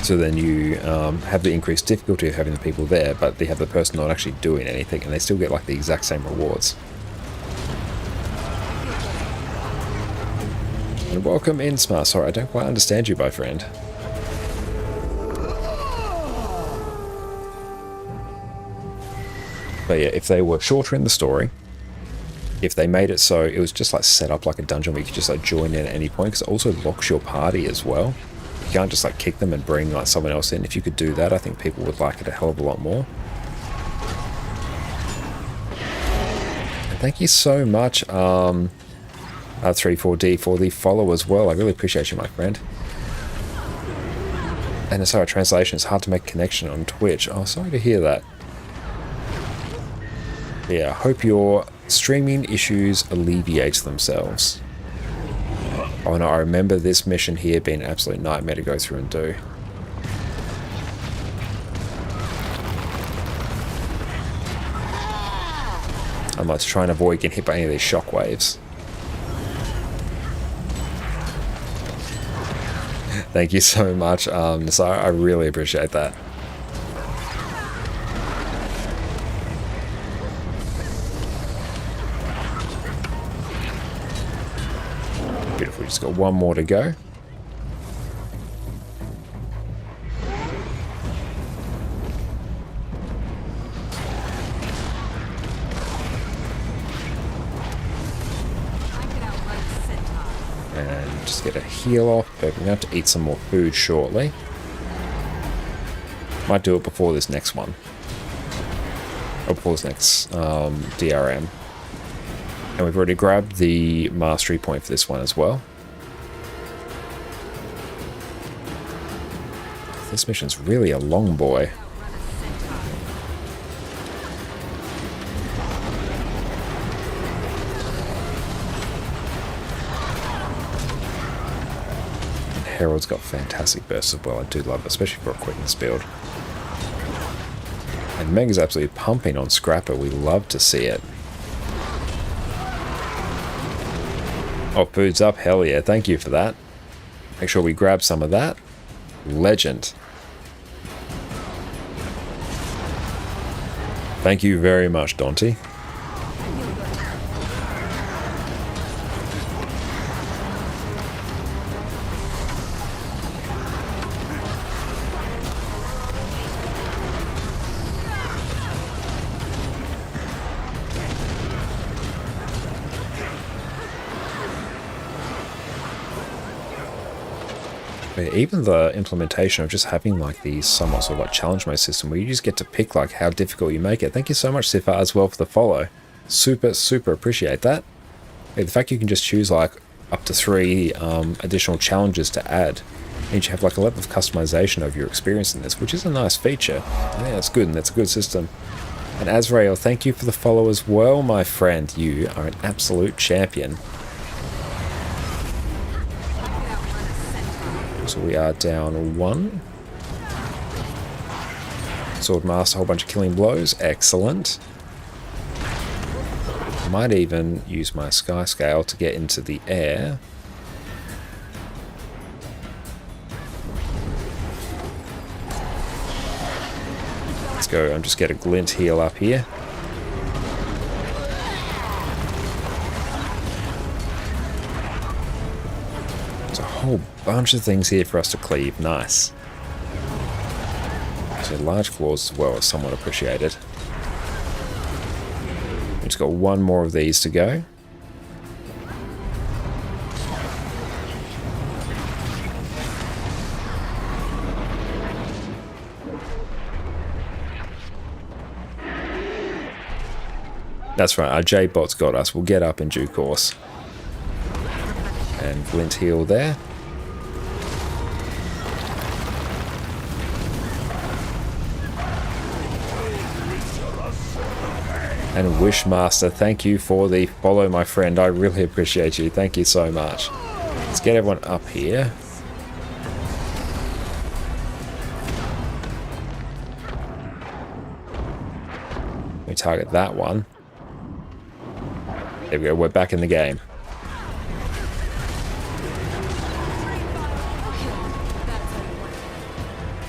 So then you have the increased difficulty of having the people there, but they have the person not actually doing anything, and they still get like the exact same rewards. And welcome in, Smart. Sorry, I don't quite understand you, my friend. But yeah, if they were shorter in the story, if they made it so it was just like set up like a dungeon where you could just like join in at any point, because it also locks your party as well. You can't just like kick them and bring like someone else in. If you could do that, I think people would like it a hell of a lot more. And thank you so much, R34D, for the follow as well. I really appreciate you, my friend. And sorry, translation, it's hard to make a connection on Twitch. Oh, sorry to hear that. Yeah, I hope your streaming issues alleviate themselves. Oh no, I remember this mission here being an absolute nightmare to go through and do. I'm like trying to avoid getting hit by any of these shockwaves. Thank you so much, Nasara. I really appreciate that. Beautiful, just got one more to go. And just get a heal off, but we're going to have to eat some more food shortly. Might do it before this next one. Or before this next DRM. And we've already grabbed the mastery point for this one as well. This mission's really a long boy. And Herald's got fantastic bursts as well. I do love it, especially for a quickness build. And Meg is absolutely pumping on Scrapper. We love to see it. Oh, food's up. Hell yeah. Thank you for that. Make sure we grab some of that. Legend. Thank you very much, Dante. Even the implementation of just having like the somewhat sort of like challenge mode system where you just get to pick like how difficult you make it. Thank you so much, Sifar, as well for the follow. Super appreciate that. The fact you can just choose like up to 3 additional challenges to add, and you have like a level of customization of your experience in this, which is a nice feature. Yeah, that's good, and that's a good system. And Azrael, thank you for the follow as well, my friend. You are an absolute champion. So we are down 1. Swordmaster, a whole bunch of killing blows. Excellent. Might even use my Sky Scale to get into the air. Let's go and just get a glint heal up here. Whole bunch of things here for us to cleave. Nice. So large claws as well is somewhat appreciated. We've just got 1 more of these to go. That's right, our J-bot's got us. We'll get up in due course. And glint heal there. And Wishmaster, thank you for the follow, my friend. I really appreciate you. Thank you so much. Let's get everyone up here. We target that one. There we go, we're back in the game.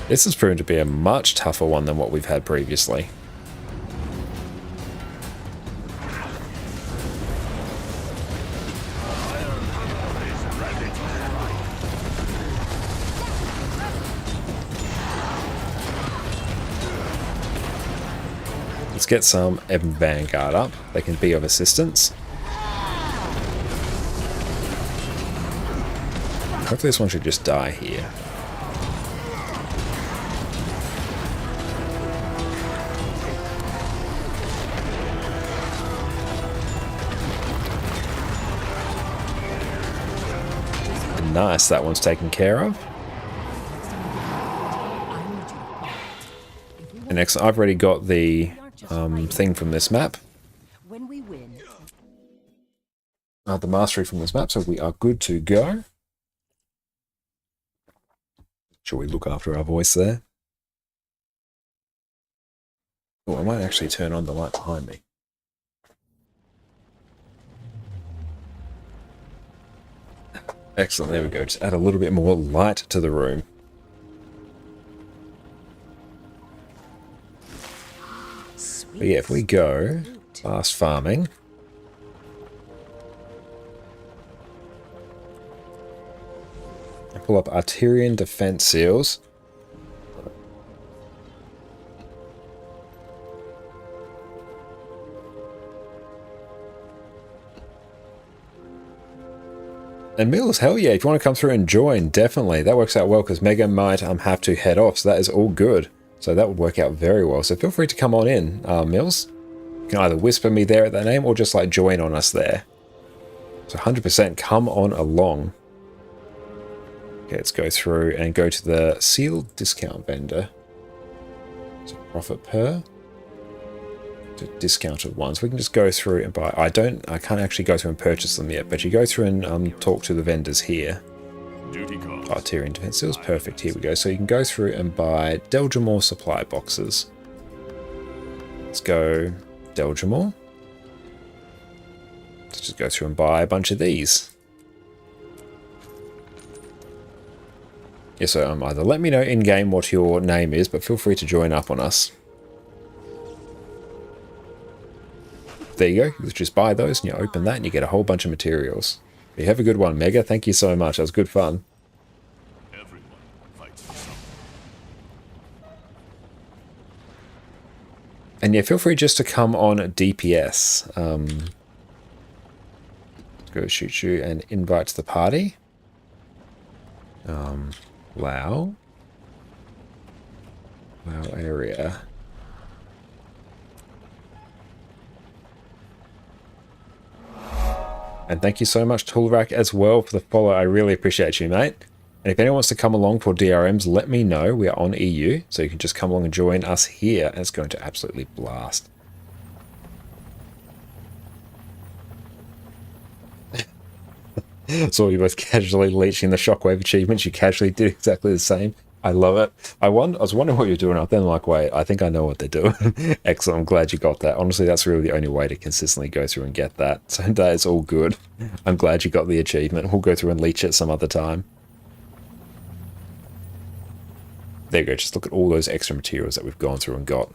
This has proven to be a much tougher one than what we've had previously. Let's get some Ebon Vanguard up. They can be of assistance. Hopefully this one should just die here. Nice, that one's taken care of. And next, I've already got the thing from this map. When we win. The mastery from this map, so we are good to go. Shall we look after our voice there? Oh, I might actually turn on the light behind me. Excellent, there we go. Just add a little bit more light to the room. But yeah, if we go fast farming. And pull up Arterian Defense Seals. And Mills, hell yeah, if you want to come through and join, definitely. That works out well because Mega might have to head off, so that is all good. So that would work out very well. So feel free to come on in, Mills. You can either whisper me there at that name or just like join on us there. So 100% come on along. Okay, let's go through and go to the sealed discount vendor. So profit per. To discounted ones. We can just go through and buy. I can't actually go through and purchase them yet, but you go through and talk to the vendors here. Artillery defense seals, perfect. Here we go. So you can go through and buy Deljamore supply boxes. Let's go Deljamore. Let's just go through and buy a bunch of these. Yeah, so either let me know in game what your name is, but feel free to join up on us. There you go. You just buy those and you open that and you get a whole bunch of materials. You have a good one, Mega. Thank you so much. That was good fun. And yeah, feel free just to come on DPS. Go shoot you and invite to the party. Wow area. And thank you so much, Toolrack, as well for the follow. I really appreciate you, mate. And if anyone wants to come along for DRMs, let me know. We are on EU, so you can just come along and join us here. And it's going to absolutely blast. So you both casually leeching the Shockwave achievements. You casually did exactly the same. I love it. I was wondering what you're doing up there. I'm like, wait, I think I know what they're doing. Excellent. I'm glad you got that. Honestly, that's really the only way to consistently go through and get that. So that is all good. I'm glad you got the achievement. We'll go through and leech it some other time. There you go. Just look at all those extra materials that we've gone through and got.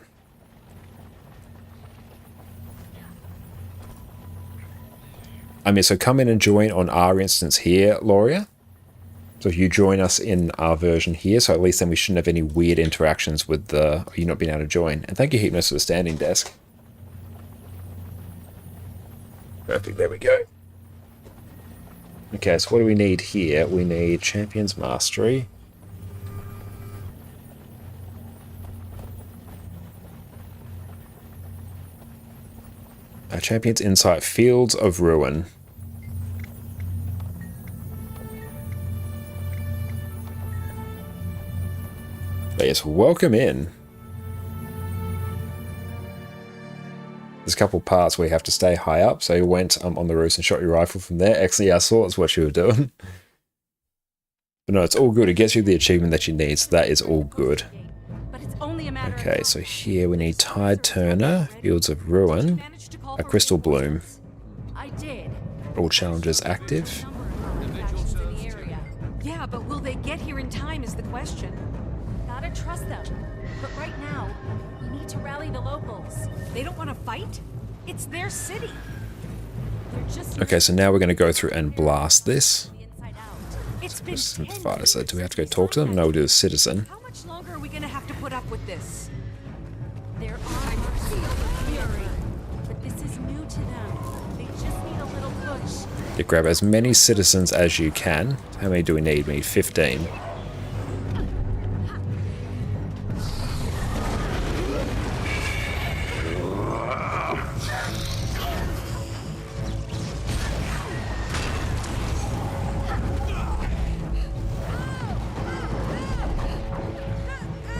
I mean, so come in and join on our instance here, Loria. So if you join us in our version here, so at least then we shouldn't have any weird interactions with you not being able to join. And thank you, Hypnos, for the standing desk. Perfect, there we go. Okay, so what do we need here? We need Champion's Mastery. Champion's Insight, Fields of Ruin. But yes, welcome in. There's a couple parts where you have to stay high up, so you went on the roofs and shot your rifle from there. Actually, I saw that's what you were doing. But no, it's all good. It gets you the achievement that you need, so that is all good. Okay, so here we need Tide Turner, Fields of Ruin, a Crystal Bloom. All challenges active. Yeah, but will they get here in time is the question. Gotta trust them. But right now, we need to rally the locals. They don't want to fight? It's their city. They're just Okay, so now we're going to go through and blast this. It's been Sympathizer. Do we have to go talk to them? No, we'll do the citizen. How much longer are we going to have to put up with this? Their armor fury. But this is new to them. They just need a little push. You grab as many citizens as you can. How many do we need? We need 15.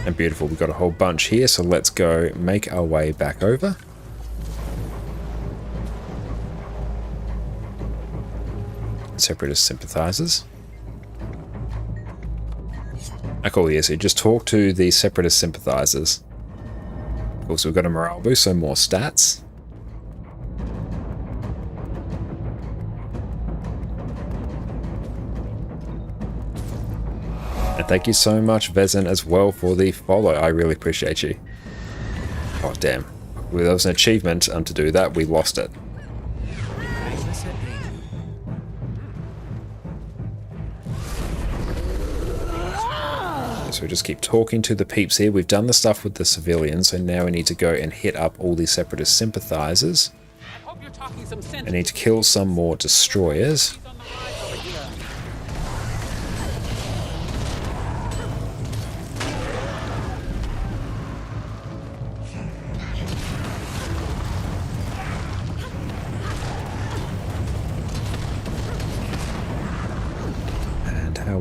And beautiful, we've got a whole bunch here, so let's go make our way back over. Separatist sympathizers. Cool, yeah, so you just talk to the Separatist sympathizers. Also, we've got a morale boost, so more stats. And thank you so much, Vezin, as well, for the follow. I really appreciate you. Oh, damn. Well, there was an achievement to do that. We lost it. So we just keep talking to the peeps here. We've done the stuff with the civilians, so now we need to go and hit up all these Separatist sympathizers. I need to kill some more destroyers.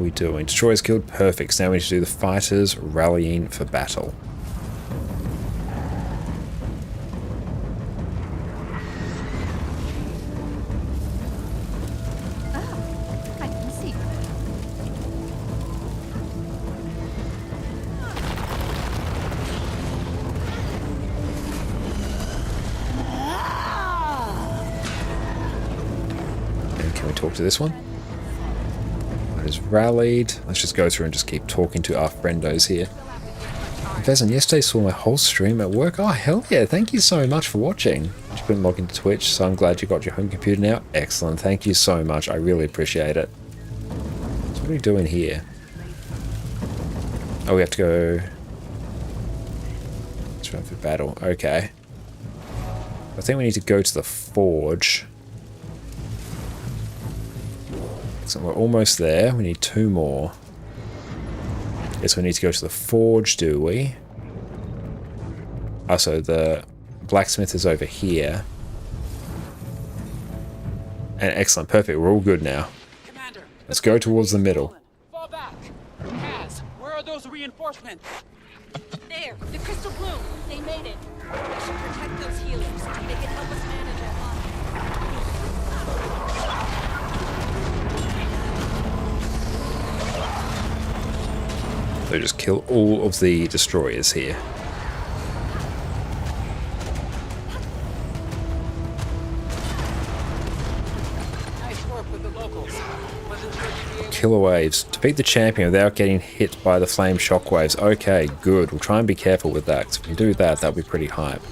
we doing? Destroyers killed. Perfect. So now we need to do the fighters rallying for battle. I can see. And can we talk to this one? Is rallied. Let's just go through and just keep talking to our friendos here. Vezin, yesterday saw my whole stream at work. Oh, hell yeah. Thank you so much for watching. You couldn't log into Twitch, so I'm glad you got your home computer now. Excellent. Thank you so much. I really appreciate it. So what are we doing here? Oh, we have to go... Let's run for battle. Okay. I think we need to go to the forge. So we're almost there. We need 2 more. Yes, we need to go to the forge, do we? Oh, so the blacksmith is over here. And excellent, perfect. We're all good now. Commander, let's go towards the middle. Fall back. Kaz, where are those reinforcements? There, the crystal bloom. They made it. We should protect those healers. They can help us manage our line. So just kill all of the destroyers here. Nice work with the locals. Wasn't sure you'd be able Killer waves. Defeat the champion without getting hit by the flame shockwaves. Okay, good. We'll try and be careful with that. 'Cause if we can do that, that'll be pretty hype.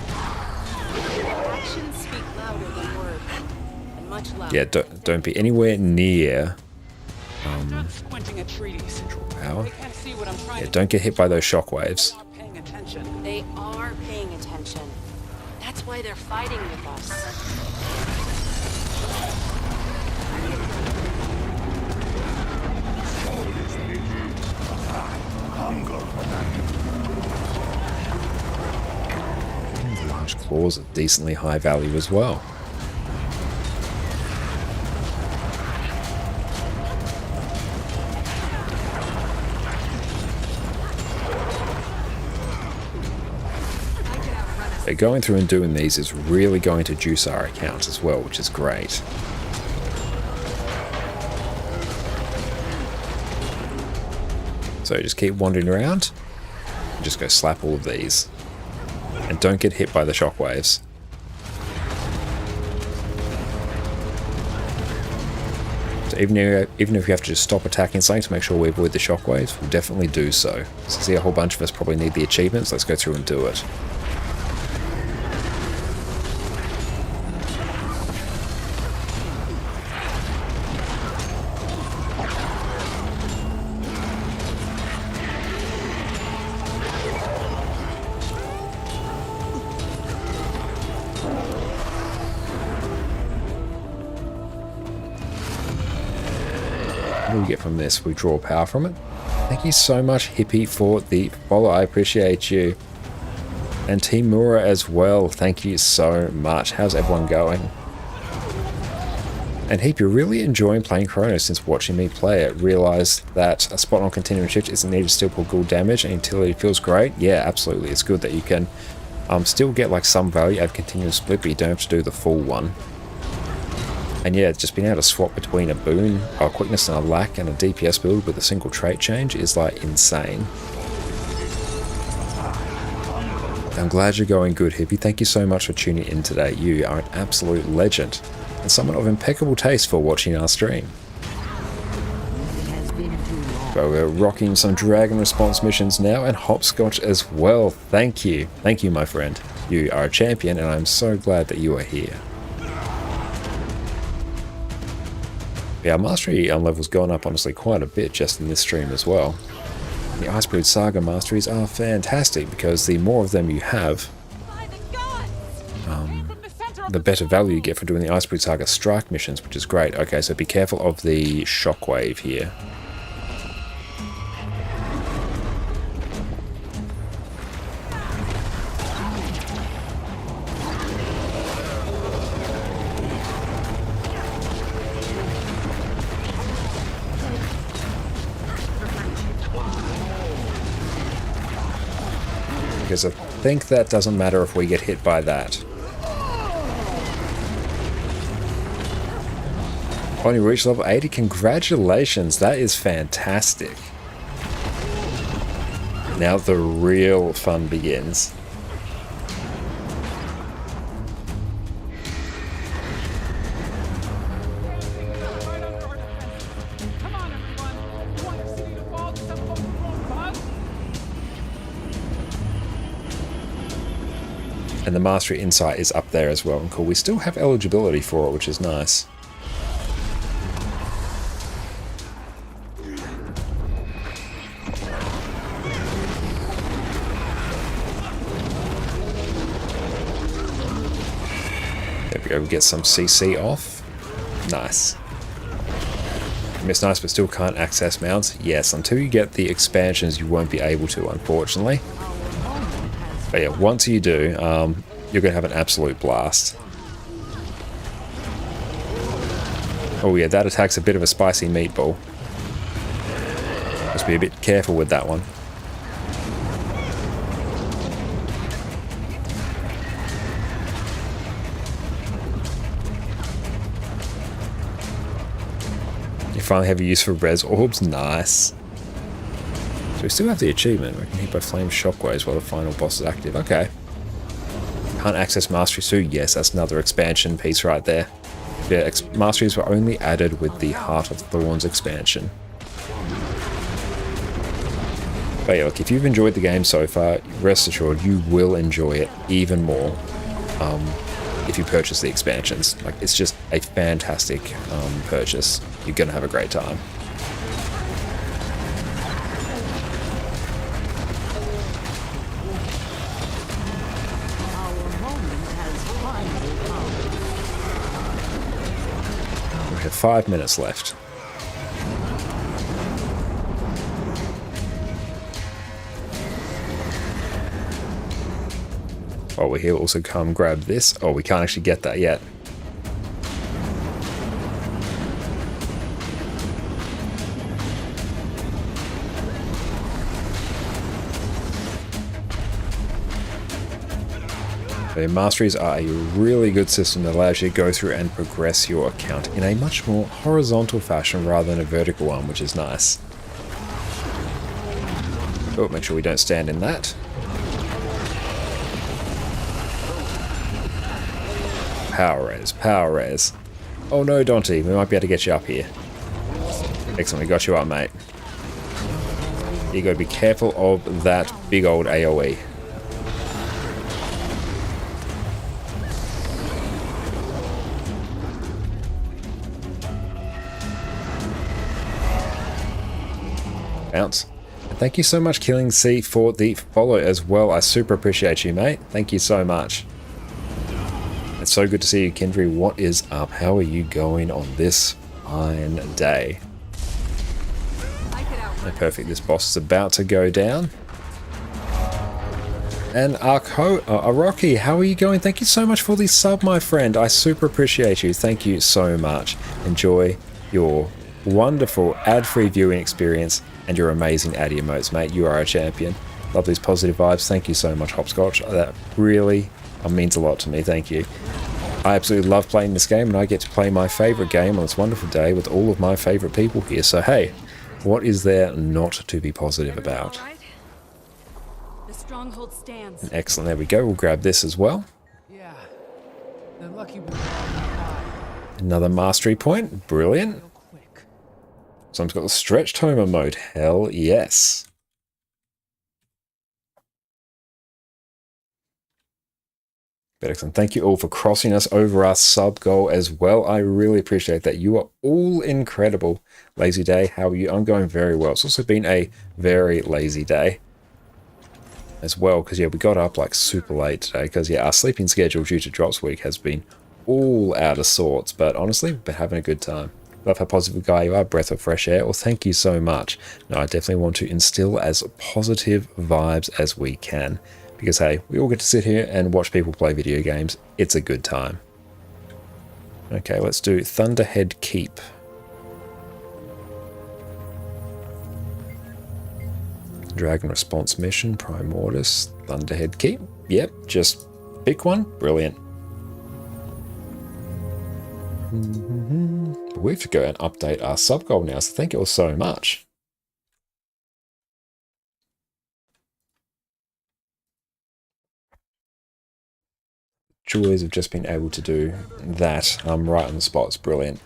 Actions speak louder than words, and much louder. Yeah, don't be anywhere near Not squinting at treaties. power. They can't see what I'm trying Yeah, to don't get hit by those shockwaves. paying attention. They are paying attention. That's why they're fighting with us. Large claws are decently high value as well. But going through and doing these is really going to juice our account as well, which is great. So just keep wandering around and just go slap all of these. And don't get hit by the shockwaves. So even if we have to just stop attacking something to make sure we avoid the shockwaves, we'll definitely do so. So see, a whole bunch of us probably need the achievements. Let's go through and do it. What do we get from this? We draw power from it. Thank you so much, Hippie, for the follow. I appreciate you. And Team Mura as well. Thank you so much. How's everyone going? And Heap, you're really enjoying playing Chrono since watching me play it. Realised that a spot on continuing shift isn't needed to still pull ghoul damage and utility feels great. Yeah, absolutely. It's good that you can still get like some value out of continuous split, but you don't have to do the full one. And yeah, just being able to swap between a boon, a quickness and a lack, and a DPS build with a single trait change is like insane. I'm glad you're going good, Hippie. Thank you so much for tuning in today. You are an absolute legend and someone of impeccable taste for watching our stream. So we're rocking some Dragon Response missions now, and Hopscotch as well. Thank you. Thank you, my friend. You are a champion, and I'm so glad that you are here. Yeah, our mastery level's gone up honestly quite a bit just in this stream as well. The Icebrood Saga masteries are fantastic because the more of them you have, the better value you get for doing the Icebrood Saga strike missions, which is great. Okay, so be careful of the shockwave here. because I think that doesn't matter if we get hit by that. Finally reached level 80. Congratulations, that is fantastic. Now the real fun begins. And the Mastery Insight is up there as well. And cool, we still have eligibility for it, which is nice. There we go, we get some CC off. Nice. It's nice, but still can't access mounts. Yes, until you get the expansions, you won't be able to, unfortunately. But yeah, once you do, you're going to have an absolute blast. Oh yeah, that attack's a bit of a spicy meatball. Just be a bit careful with that one. You finally have a use for res orbs. Nice. So we still have the achievement. We can hit by flame shockwaves while the final boss is active. Okay. Can't access Mastery Suit. Yes, that's another expansion piece right there. Yeah, Masteries were only added with the Heart of Thorns expansion. But yeah, look, if you've enjoyed the game so far, rest assured you will enjoy it even more if you purchase the expansions. Like, it's just a fantastic purchase. You're gonna have a great time. We have 5 minutes left. Oh, we're here. Also come grab this. Oh, we can't actually get that yet. The Masteries are a really good system that allows you to go through and progress your account in a much more horizontal fashion rather than a vertical one, which is nice. Oh, make sure we don't stand in that. Power res, power res. Oh no, Dante, we might be able to get you up here. Excellent, we got you up, mate. You gotta be careful of that big old AoE. Bounce. And thank you so much, Killing C, for the follow as well. I super appreciate you, mate. Thank you so much. It's so good to see you, Kendry. What is up? How are you going on this fine day? Perfect. This boss is about to go down. And Aroki, how are you going? Thank you so much for the sub, my friend. I super appreciate you. Thank you so much. Enjoy your wonderful ad-free viewing experience and your amazing ad emotes, mate. You are a champion. Love these positive vibes. Thank you so much, Hopscotch. That really means a lot to me. Thank you. I absolutely love playing this game, and I get to play my favorite game on this wonderful day with all of my favorite people here. So hey, what is there not to be positive about? The stronghold stands. Excellent. There we go. We'll grab this as well. Yeah. They're lucky. Another mastery point. Brilliant. Someone's got the stretched Homer mode. Hell yes. But excellent. Thank you all for crossing us over our sub goal as well. I really appreciate that. You are all incredible. Lazy day, how are you? I'm going very well. It's also been a very lazy day as well, because yeah, we got up like super late today because yeah, our sleeping schedule due to drops week has been all out of sorts, but honestly, we've been having a good time. Love how positive guy you are, breath of fresh air. Well, thank you so much. No, I definitely want to instill as positive vibes as we can. Because hey, we all get to sit here and watch people play video games. It's a good time. Okay, let's do Thunderhead Keep. Dragon Response Mission, Primordus, Thunderhead Keep. Yep, just pick one. Brilliant. We have to go and update our sub goal now, so thank you all so much. Joys of just being able to do that right on the spot. It's brilliant.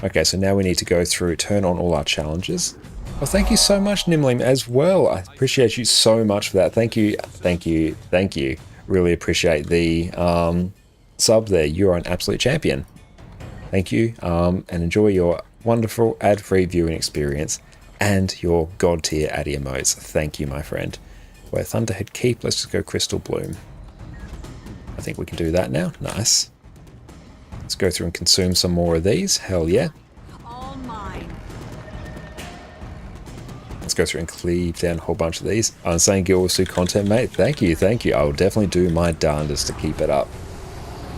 Okay, so now we need to go through, turn on all our challenges. Well, thank you so much, Nimlim, as well. I appreciate you so much for that. Thank you, thank you, thank you. Really appreciate the sub there. You're an absolute champion. Thank you, and enjoy your wonderful ad-free viewing experience and your god tier addy emotes. Thank you, my friend. Where Thunderhead Keep, let's just go Crystal Bloom. I think we can do that now. Nice. Let's go through and consume some more of these. Hell yeah. All mine. Let's go through and cleave down a whole bunch of these. Unsane Gilwasu content, mate. Thank you, thank you. I will definitely do my darndest to keep it up.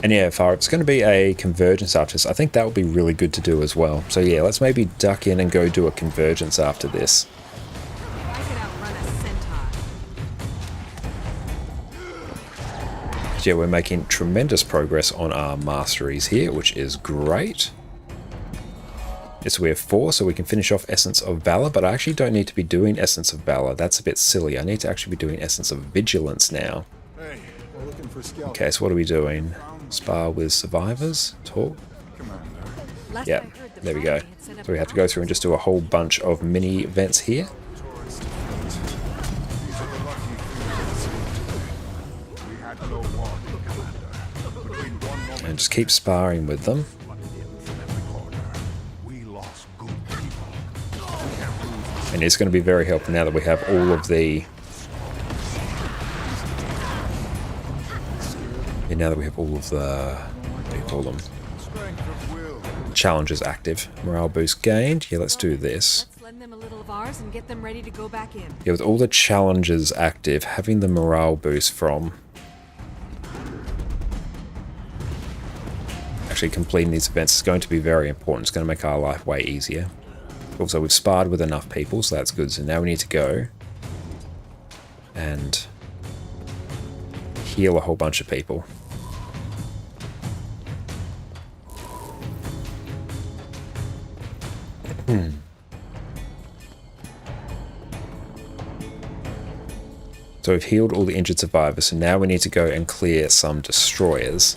And yeah, Far, it's going to be a convergence after this. I think that would be really good to do as well. So yeah, let's maybe duck in and go do a convergence after this. Yeah, we're making tremendous progress on our masteries here, which is great. Yes, we have 4, so we can finish off Essence of Valor, but I actually don't need to be doing Essence of Valor. That's a bit silly. I need to actually be doing Essence of Vigilance now. Hey, we're looking for skeletons. Okay, so what are we doing? Spar with survivors? Talk? Yeah, there we go. So we have to go through and just do a whole bunch of mini events here. And just keep sparring with them. And it's going to be very helpful now that we have all of the... Yeah, now that we have all of the... What do you call them? Challenges active. Morale boost gained. Yeah, let's do this. Let's lend them a little of ours and get them ready to go back in. Yeah, with all the challenges active, having the morale boost from... actually completing these events is going to be very important. It's going to make our life way easier. Also, we've sparred with enough people, so that's good. So now we need to go and heal a whole bunch of people. So we've healed all the injured survivors, so now we need to go and clear some destroyers.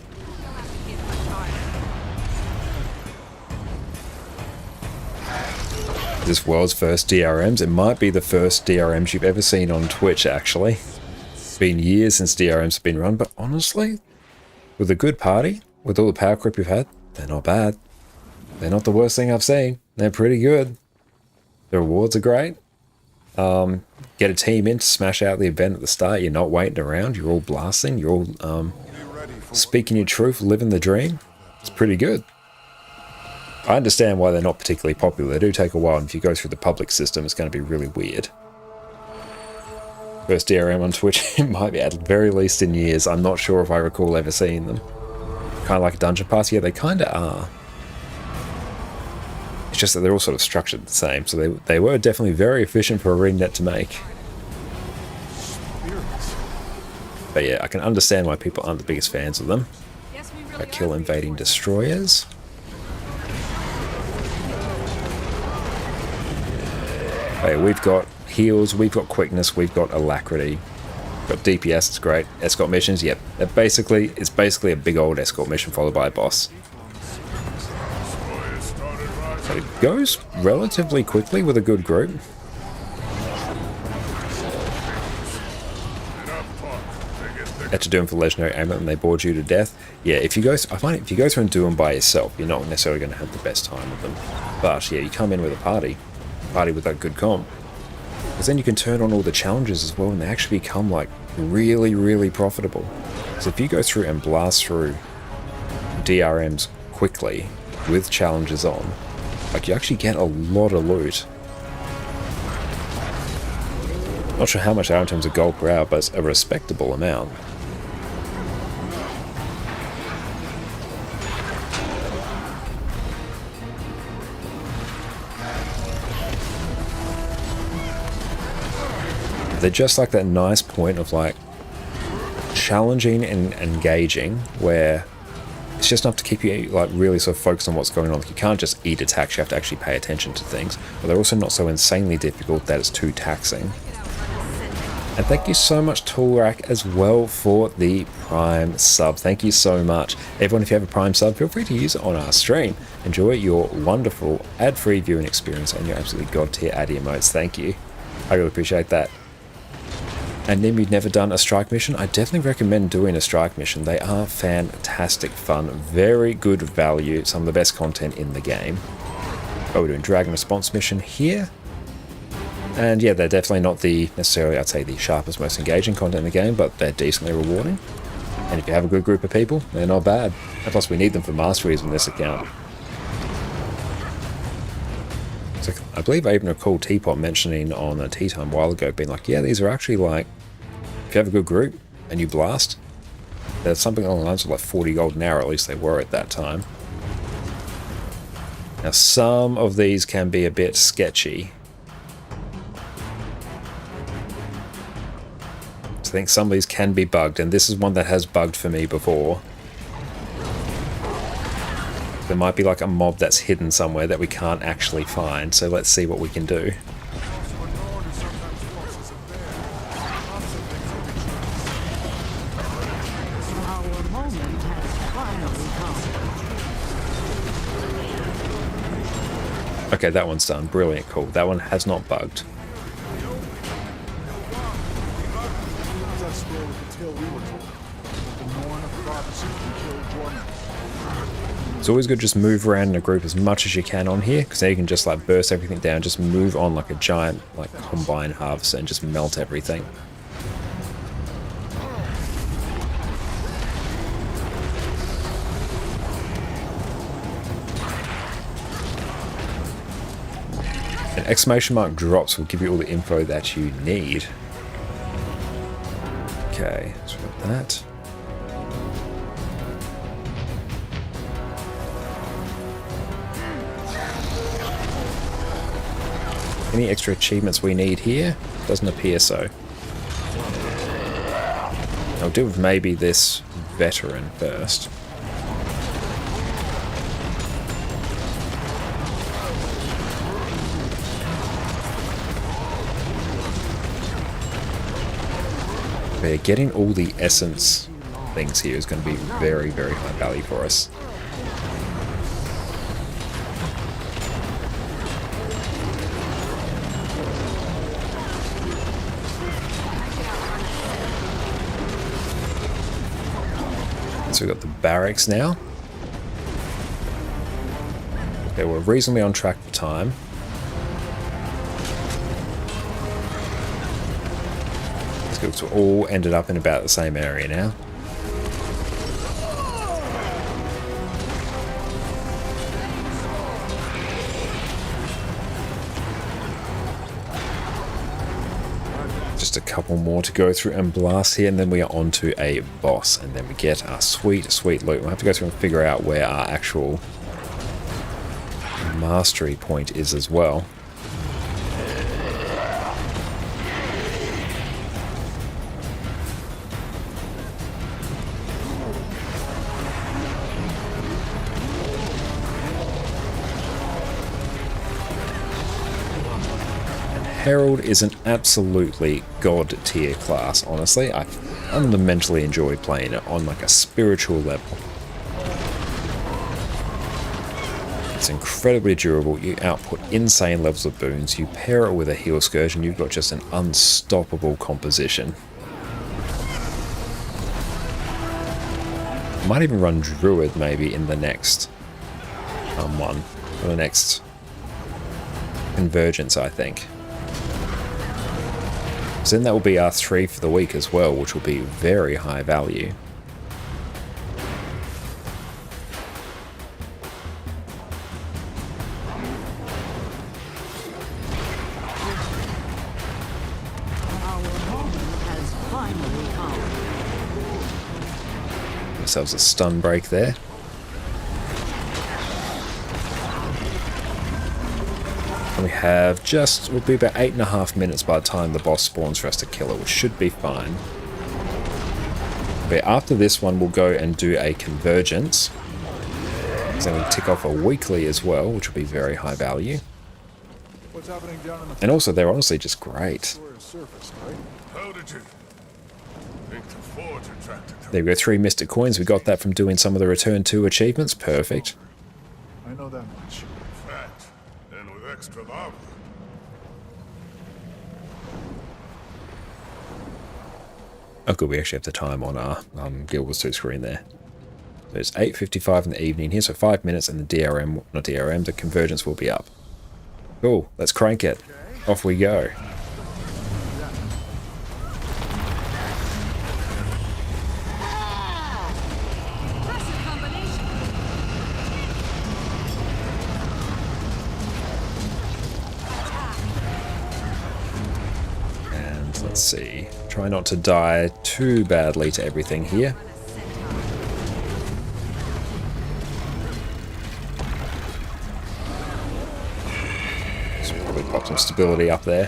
This world's first DRMs. It might be the first DRMs you've ever seen on Twitch, actually. It's been years since DRMs have been run, but honestly, with a good party, with all the power creep you've had, they're not bad. They're not the worst thing I've seen. They're pretty good. The rewards are great. Get a team in to smash out the event at the start. You're not waiting around. You're all blasting. You're all speaking your truth, living the dream. It's pretty good. I understand why they're not particularly popular. They do take a while, and if you go through the public system, it's going to be really weird. First DRM on Twitch, it might be at the very least in years. I'm not sure if I recall ever seeing them. Kind of like a dungeon pass. Yeah, they kind of are. It's just that they're all sort of structured the same, so they were definitely very efficient for ArenaNet to make. But yeah, I can understand why people aren't the biggest fans of them. Kill invading destroyers. Okay, we've got heals, we've got quickness, we've got alacrity. We've got DPS, it's great. Escort missions, yep. It's basically a big old escort mission followed by a boss. So it goes relatively quickly with a good group. Had to do them for Legendary Amulet and they bored you to death. Yeah, I find if you go through and do them by yourself, you're not necessarily going to have the best time with them. But yeah, you come in with a party with that good comp. Because then you can turn on all the challenges as well and they actually become like really, really profitable. So if you go through and blast through DRMs quickly with challenges on, like you actually get a lot of loot. Not sure how much they are in terms of gold per hour, but it's a respectable amount. they're just like that nice point of like challenging and engaging, where it's just enough to keep you like really sort of focused on what's going on. Like, you can't just eat attacks, you have to actually pay attention to things, but they're also not so insanely difficult that it's too taxing. And thank you so much, Toolrack, as well for the Prime sub. Thank you so much. Everyone, if you have a Prime sub, feel free to use it on our stream. Enjoy your wonderful ad-free viewing experience and your absolutely god-tier ad emotes. Thank you. I really appreciate that. And Nim, you've never done a strike mission? I definitely recommend doing a strike mission. They are fantastic fun, very good value, some of the best content in the game. Oh, we're doing Dragon Response mission here. And yeah, they're definitely not the necessarily, I'd say, the sharpest, most engaging content in the game, but they're decently rewarding. And if you have a good group of people, they're not bad. And plus, we need them for masteries on this account. So I believe I even recall Teapot mentioning on a tea time a while ago, being like, yeah, these are actually like, if you have a good group and you blast, there's something along the lines of like 40 gold an hour, at least they were at that time. Now, some of these can be a bit sketchy. I think some of these can be bugged, and this is one that has bugged for me before. There might be like a mob that's hidden somewhere that we can't actually find, so let's see what we can do. Okay, that one's done. Brilliant, cool. That one has not bugged. It's always good to just move around in a group as much as you can on here, because now you can just like burst everything down, just move on like a giant like combine harvester and just melt everything. An exclamation mark drops will give you all the info that you need. Okay, so we've got that. Any extra achievements we need here? Doesn't appear so. I'll deal with maybe this veteran first. But yeah, getting all the essence things here is going to be very, very high value for us. So we've got the barracks now. Okay, we're reasonably on track for time. So we're all ended up in about the same area now. Just a couple more to go through and blast here, and then we are on to a boss, and then we get our sweet, sweet loot. We'll have to go through and figure out where our actual mastery point is as well. Herald is an absolutely god tier class, honestly. I fundamentally enjoy playing it on like a spiritual level. It's incredibly durable, you output insane levels of boons, you pair it with a heal scourge and you've got just an unstoppable composition. Might even run Druid maybe in the next one, or the next Convergence, I think. So then that will be our 3 for the week as well, which will be very high value. Ourselves a stun break we have just, will be about 8.5 minutes by the time the boss spawns for us to kill it, which should be fine. But after this one, we'll go and do a convergence. So we tick off a weekly as well, which will be very high value. What's happening down in the And also, they're honestly just great. surface, right? How did you think the forge attracted them? There we go, 3 Mystic Coins. We got that from doing some of the Return to achievements. Perfect. I know that much. In fact, and with extra lava. Oh good, we actually have the time on our Guild Wars 2 screen there. So it's 8:55 in the evening here, so 5 minutes and the DRM, not DRM, the convergence will be up. Cool, let's crank it. Off we go. And let's see. Try not to die too badly to everything here. So probably pop some stability up there.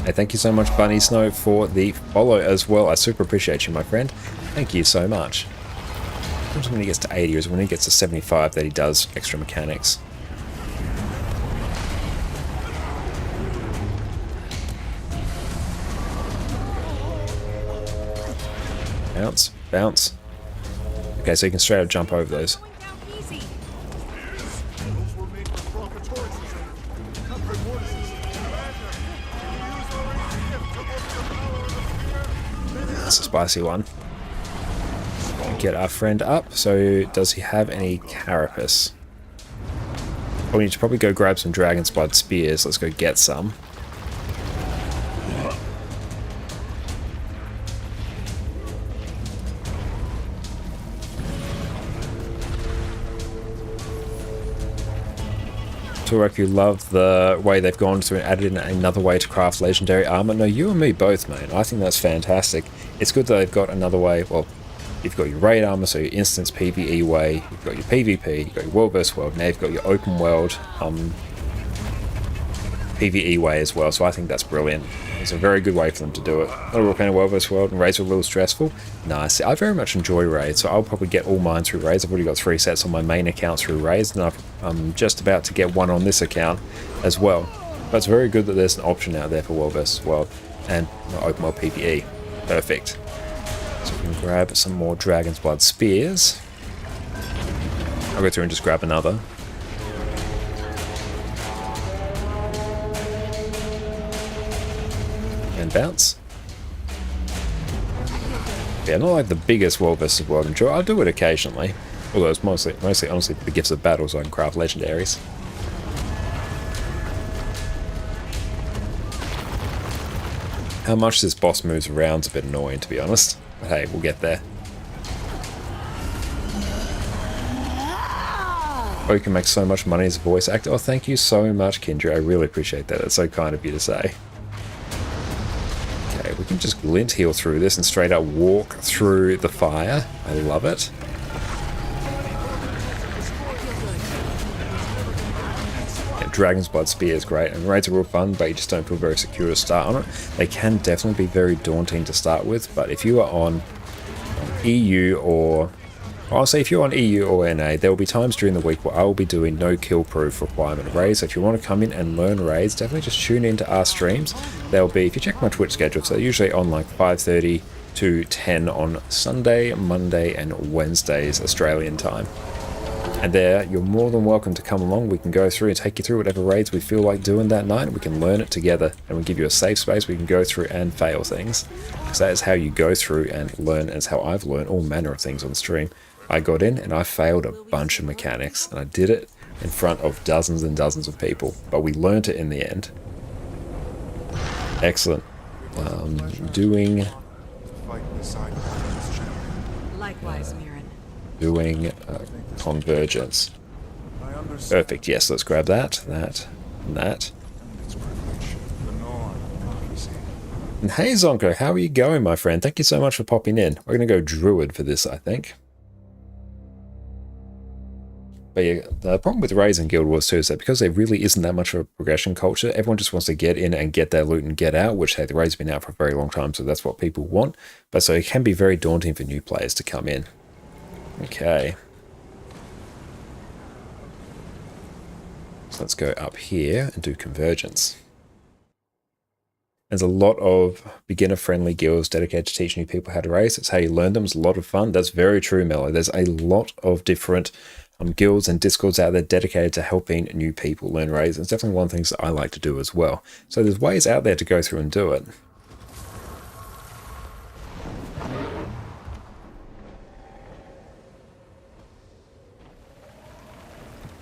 Hey, thank you so much, Bunny Snow, for the follow as well. I super appreciate you, my friend. Thank you so much. Sometimes when he gets to 80 is when he gets to 75 that he does extra mechanics. Bounce, bounce. Okay, so you can straight up jump over those. That's a spicy one. Get our friend up. So, does he have any carapace? We need to probably go grab some Dragon's Blood Spears. Let's go get some. Turok, you love the way they've gone through and added in another way to craft legendary armor. No, you and me both, mate. I think that's fantastic. It's good that they've got another way. Well, you've got your raid armor, so your instance PvE way. You've got your PvP. You've got your world versus world. Now you've got your open world PvE way as well. So I think that's brilliant. It's a very good way for them to do it. Not a real fan of world versus world, and raids are a little stressful. Nice. I very much enjoy raids, so I'll probably get all mine through raids. I've already got 3 sets on my main account through raids, and I'm just about to get one on this account as well. But it's very good that there's an option out there for world versus world and open world PvE. Perfect. So we can grab some more Dragon's Blood Spears. I'll go through and just grab another. And bounce. Yeah, not like the biggest world versus world enjoy. I do it occasionally, although it's mostly honestly the gifts of battle, so I can craft legendaries. How much this boss moves around is a bit annoying, to be honest. But hey, we'll get there. Oh, you can make so much money as a voice actor. Oh, thank you so much, Kindra. I really appreciate that. It's so kind of you to say. Okay, we can just glint heal through this and straight up walk through the fire. I love it. Yeah, Dragon's Blood Spear is great, and raids are real fun, but you just don't feel very secure to start on it. They can definitely be very daunting to start with, but if you are on EU or... I'll say if you're on EU or NA, there will be times during the week where I will be doing no kill proof requirement raids. So if you want to come in and learn raids, definitely just tune into our streams. They'll be, if you check my Twitch schedule, so they're usually on like 5:30 to 10 on Sunday, Monday and Wednesdays Australian time. And there, you're more than welcome to come along. We can go through and take you through whatever raids we feel like doing that night. We can learn it together, and we give you a safe space we can go through and fail things. Because that is how you go through and learn, as how I've learned all manner of things on stream. I got in and I failed a bunch of mechanics, and I did it in front of dozens and dozens of people, but we learned it in the end. Excellent. Doing Likewise, Mirren. doing convergence. Perfect. Yes, let's grab that, that, and that. And hey Zonko, how are you going, my friend? Thank you so much for popping in. We're going to go Druid for this, I think. But yeah, the problem with raids in Guild Wars 2 is that because there really isn't that much of a progression culture, everyone just wants to get in and get their loot and get out, which, hey, the raid's been out for a very long time, so that's what people want. But so it can be very daunting for new players to come in. Okay. So let's go up here and do convergence. There's a lot of beginner-friendly guilds dedicated to teaching new people how to race. It's how you learn them. It's a lot of fun. That's very true, Mello. There's a lot of different guilds and discords out there dedicated to helping new people learn raise. It's definitely one of the things that I like to do as well. So there's ways out there to go through and do it.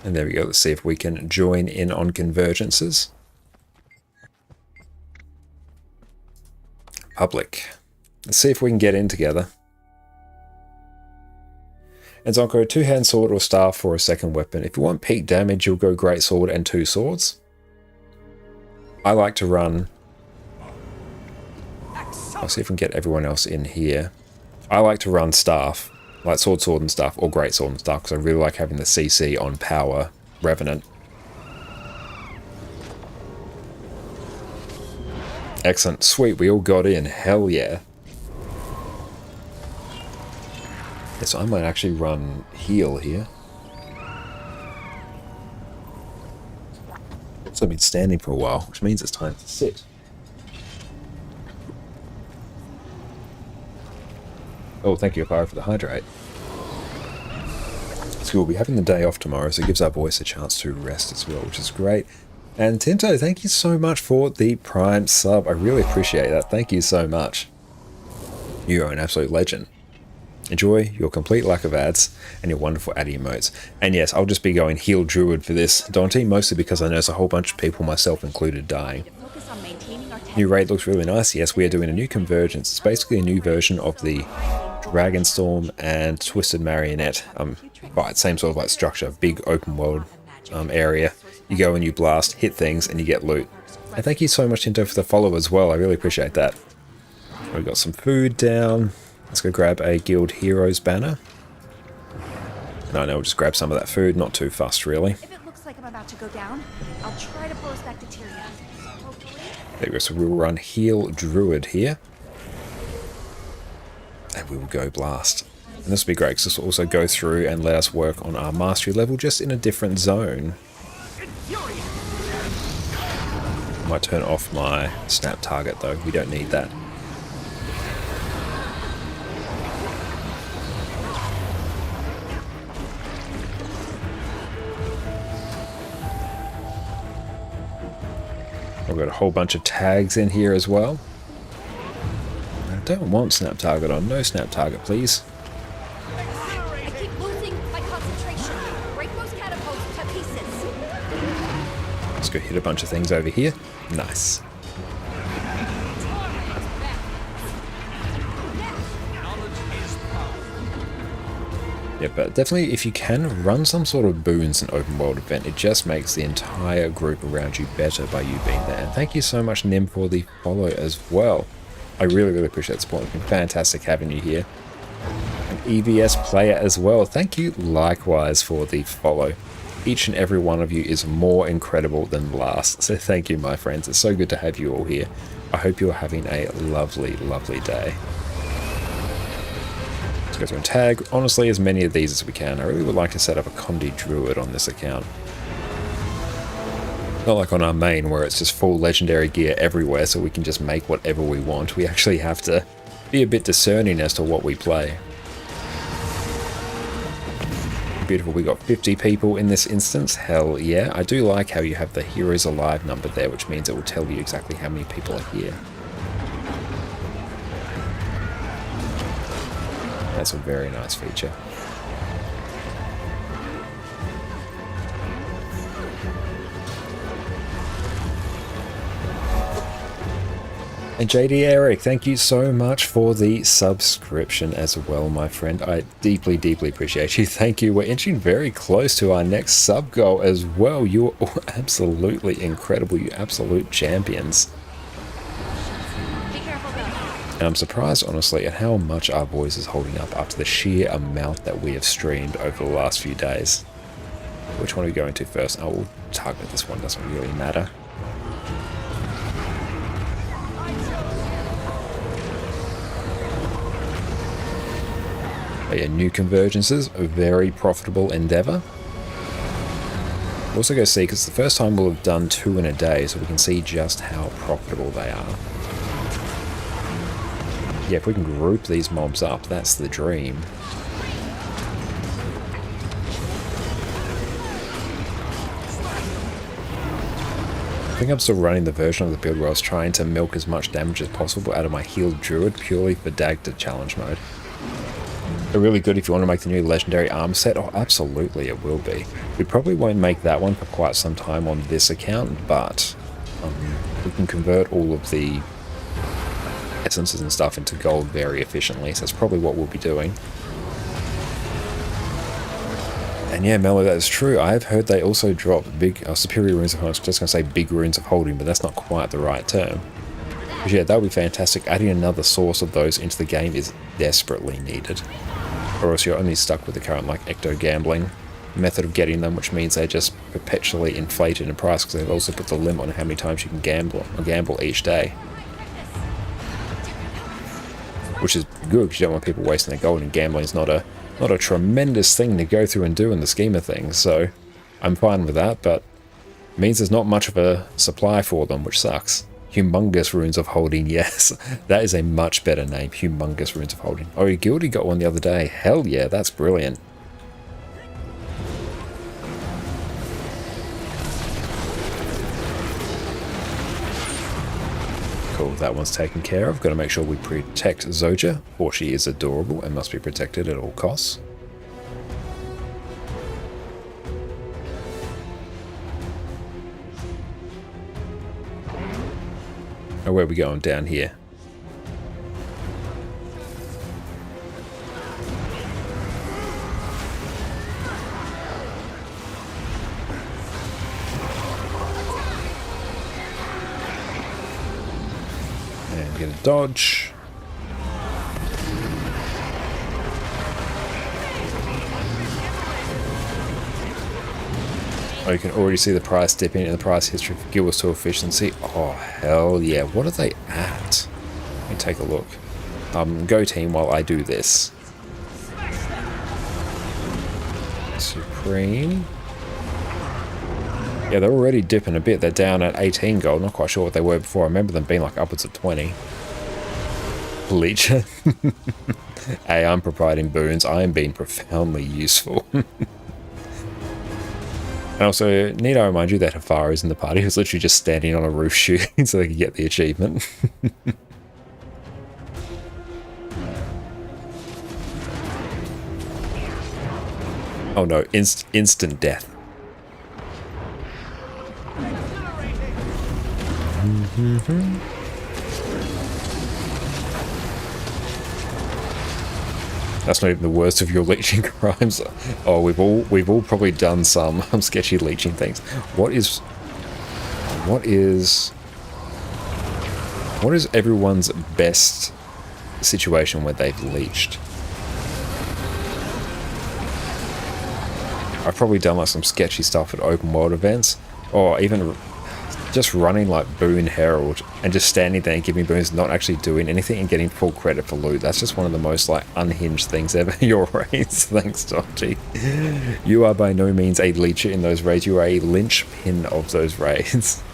And there we go. Let's see if we can join in on convergences. Public. Let's see if we can get in together. And Zonko, 2-hand sword or staff for a second weapon. If you want peak damage, you'll go great sword and 2 swords. I like to run... I'll see if we can get everyone else in here. I like to run staff, like sword and staff, or great sword and staff, because I really like having the CC on power Revenant. Excellent. Sweet, we all got in. Hell yeah. Yeah, so I might actually run heal here. So I've been standing for a while, which means it's time to sit. Oh, thank you, Fire, for the hydrate. So we'll be having the day off tomorrow, so it gives our boys a chance to rest as well, which is great. And Tinto, thank you so much for the Prime sub. I really appreciate that. Thank you so much. You are an absolute legend. Enjoy your complete lack of ads and your wonderful ad emotes. And yes, I'll just be going heal druid for this, Dante, mostly because I noticed a whole bunch of people, myself included, dying. New raid looks really nice. Yes, we are doing a new convergence. It's basically a new version of the Dragonstorm and Twisted Marionette. Right, same sort of like structure, big open world area. You go and you blast, hit things, and you get loot. And thank you so much, Tinto, for the follow as well. I really appreciate that. We've got some food down. Let's go grab a Guild Heroes banner. And I know we'll just grab some of that food, not too fussed really. If it looks like I'm about to go down, I'll try to pull us back to Tyria. There we go, so we'll run Heal Druid here. And we will go Blast. And this will be great because this will also go through and let us work on our mastery level just in a different zone. I might turn off my snap target though, we don't need that. I've got a whole bunch of tags in here as well. I don't want snap target on. No snap target, please. I keep losing my concentration. Break those catapults to pieces. Let's go hit a bunch of things over here. Nice. Yeah, but definitely if you can, run some sort of boons and open world event. It just makes the entire group around you better by you being there. And thank you so much, Nim, for the follow as well. I really, really appreciate the support. It's been fantastic having you here. An EVS player as well. Thank you likewise for the follow. Each and every one of you is more incredible than last. So thank you, my friends. It's so good to have you all here. I hope you're having a lovely, lovely day. Let's go through and tag, honestly, as many of these as we can. I really would like to set up a Condi Druid on this account. Not like on our main where it's just full legendary gear everywhere so we can just make whatever we want. We actually have to be a bit discerning as to what we play. Beautiful, we got 50 people in this instance. Hell yeah. I do like how you have the Heroes Alive number there, which means it will tell you exactly how many people are here. That's a very nice feature. And JD Eric, thank you so much for the subscription as well, my friend. I deeply, deeply appreciate you. Thank you. We're inching very close to our next sub goal as well. You're absolutely incredible. You absolute champions. And I'm surprised, honestly, at how much our voice is holding up after the sheer amount that we have streamed over the last few days. Which one are we going to first? Oh, we'll target this one, doesn't really matter. But yeah, new convergences, a very profitable endeavor. We'll also go see, because the first time we'll have done 2 in a day, so we can see just how profitable they are. Yeah, if we can group these mobs up, that's the dream. I think I'm still running the version of the build where I was trying to milk as much damage as possible out of my healed druid purely for Dagda challenge mode. They're really good if you want to make the new legendary armor set. Oh, absolutely it will be. We probably won't make that one for quite some time on this account, but we can convert all of the essences and stuff into gold very efficiently, so that's probably what we'll be doing. And yeah, Mello, that is true. I've heard they also drop big superior runes of holding. I was just going to say big runes of holding, but that's not quite the right term. But yeah, that would be fantastic. Adding another source of those into the game is desperately needed. Or else you're only stuck with the current like ecto gambling method of getting them, which means they're just perpetually inflated in price because they've also put the limit on how many times you can gamble each day. Which is good because you don't want people wasting their gold, and gambling is not a tremendous thing to go through and do in the scheme of things, so I'm fine with that, but it means there's not much of a supply for them, which sucks. Humongous Runes of Holding, yes, that is a much better name, Humongous Runes of Holding. Oh, your Guilty got one the other day, hell yeah, that's brilliant. Cool, that one's taken care of. Got to make sure we protect Zoja, for she is adorable and must be protected at all costs. Oh, where are we going? Down here. And get a dodge. Oh, you can already see the price dipping in the price history for Guild Wars 2 efficiency. Oh, hell yeah. What are they at? Let me take a look. Go team while I do this. Supreme. Yeah, they're already dipping a bit. They're down at 18 gold. Not quite sure what they were before. I remember them being like upwards of 20. Bleach. Hey, I'm providing boons. I am being profoundly useful. And also, need I remind you that Hafara is in the party, who's literally just standing on a roof shooting so they can get the achievement. Oh no, instant death. That's not even the worst of your leeching crimes. Oh, we've all probably done some sketchy leeching things. What is everyone's best situation where they've leeched? I've probably done like some sketchy stuff at open world events, or even just running like Boon Herald and just standing there and giving boons, not actually doing anything and getting full credit for loot. That's just one of the most like unhinged things ever. Your raids, thanks Dodgy. You are by no means a leecher in those raids, you are a linchpin of those raids.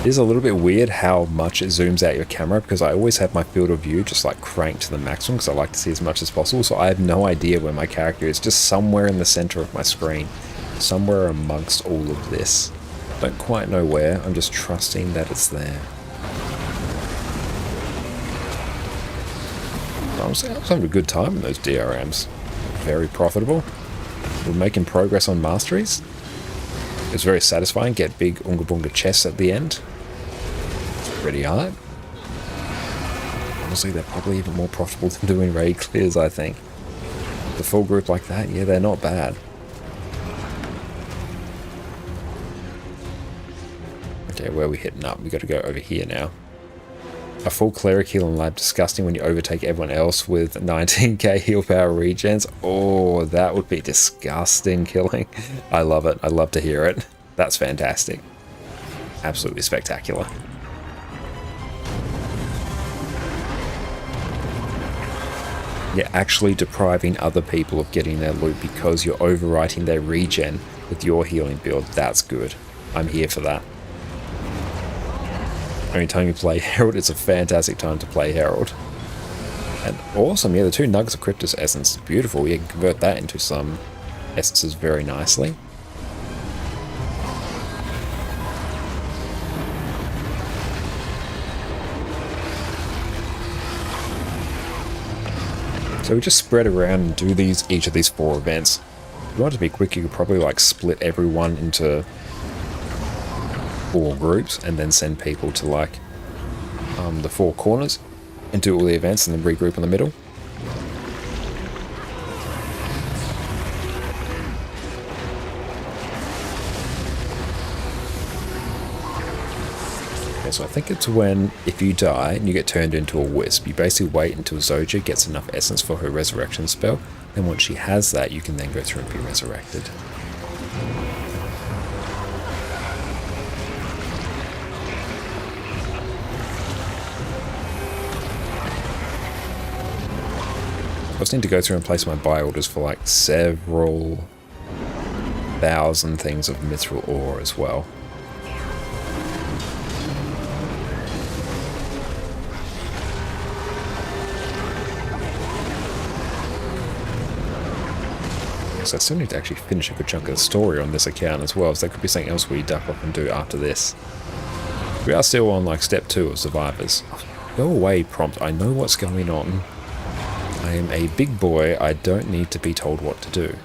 It is a little bit weird how much it zooms out your camera, because I always have my field of view just like cranked to the maximum because I like to see as much as possible, so I have no idea where my character is, just somewhere in the center of my screen, somewhere amongst all of this. Don't quite know where, I'm just trusting that it's there. I was having a good time in those DRMs. Very profitable. We're making progress on masteries. It was very satisfying, get big Unga Bunga chests at the end. Pretty hard. Honestly, they're probably even more profitable than doing raid clears, I think. The full group like that, yeah, they're not bad. Okay, where are we hitting up? We got to go over here now. A full cleric heal in lab, disgusting when you overtake everyone else with 19k heal power regens. Oh, that would be disgusting killing. I love it. I love to hear it. That's fantastic. Absolutely spectacular. You're actually depriving other people of getting their loot because you're overwriting their regen with your healing build. That's good. I'm here for that. Only time you play Herald, it's a fantastic time to play Herald. And awesome, yeah, the 2 Nugs of Cryptus Essence, beautiful. You can convert that into some essences very nicely. So we just spread around and do each of these 4 events. If you want it to be quick, you could probably like split everyone into 4 groups and then send people to like the 4 corners and do all the events and then regroup in the middle. So I think it's when, if you die and you get turned into a wisp, you basically wait until Zoja gets enough essence for her resurrection spell, and once she has that, you can then go through and be resurrected. I just need to go through and place my buy orders for like several thousand things of mithril ore as well. So I still need to actually finish a good chunk of the story on this account as well, so that could be something else we duck off and do after this. We are still on like step 2 of survivors. Go away, prompt. I know what's going on. I am a big boy. I don't need to be told what to do.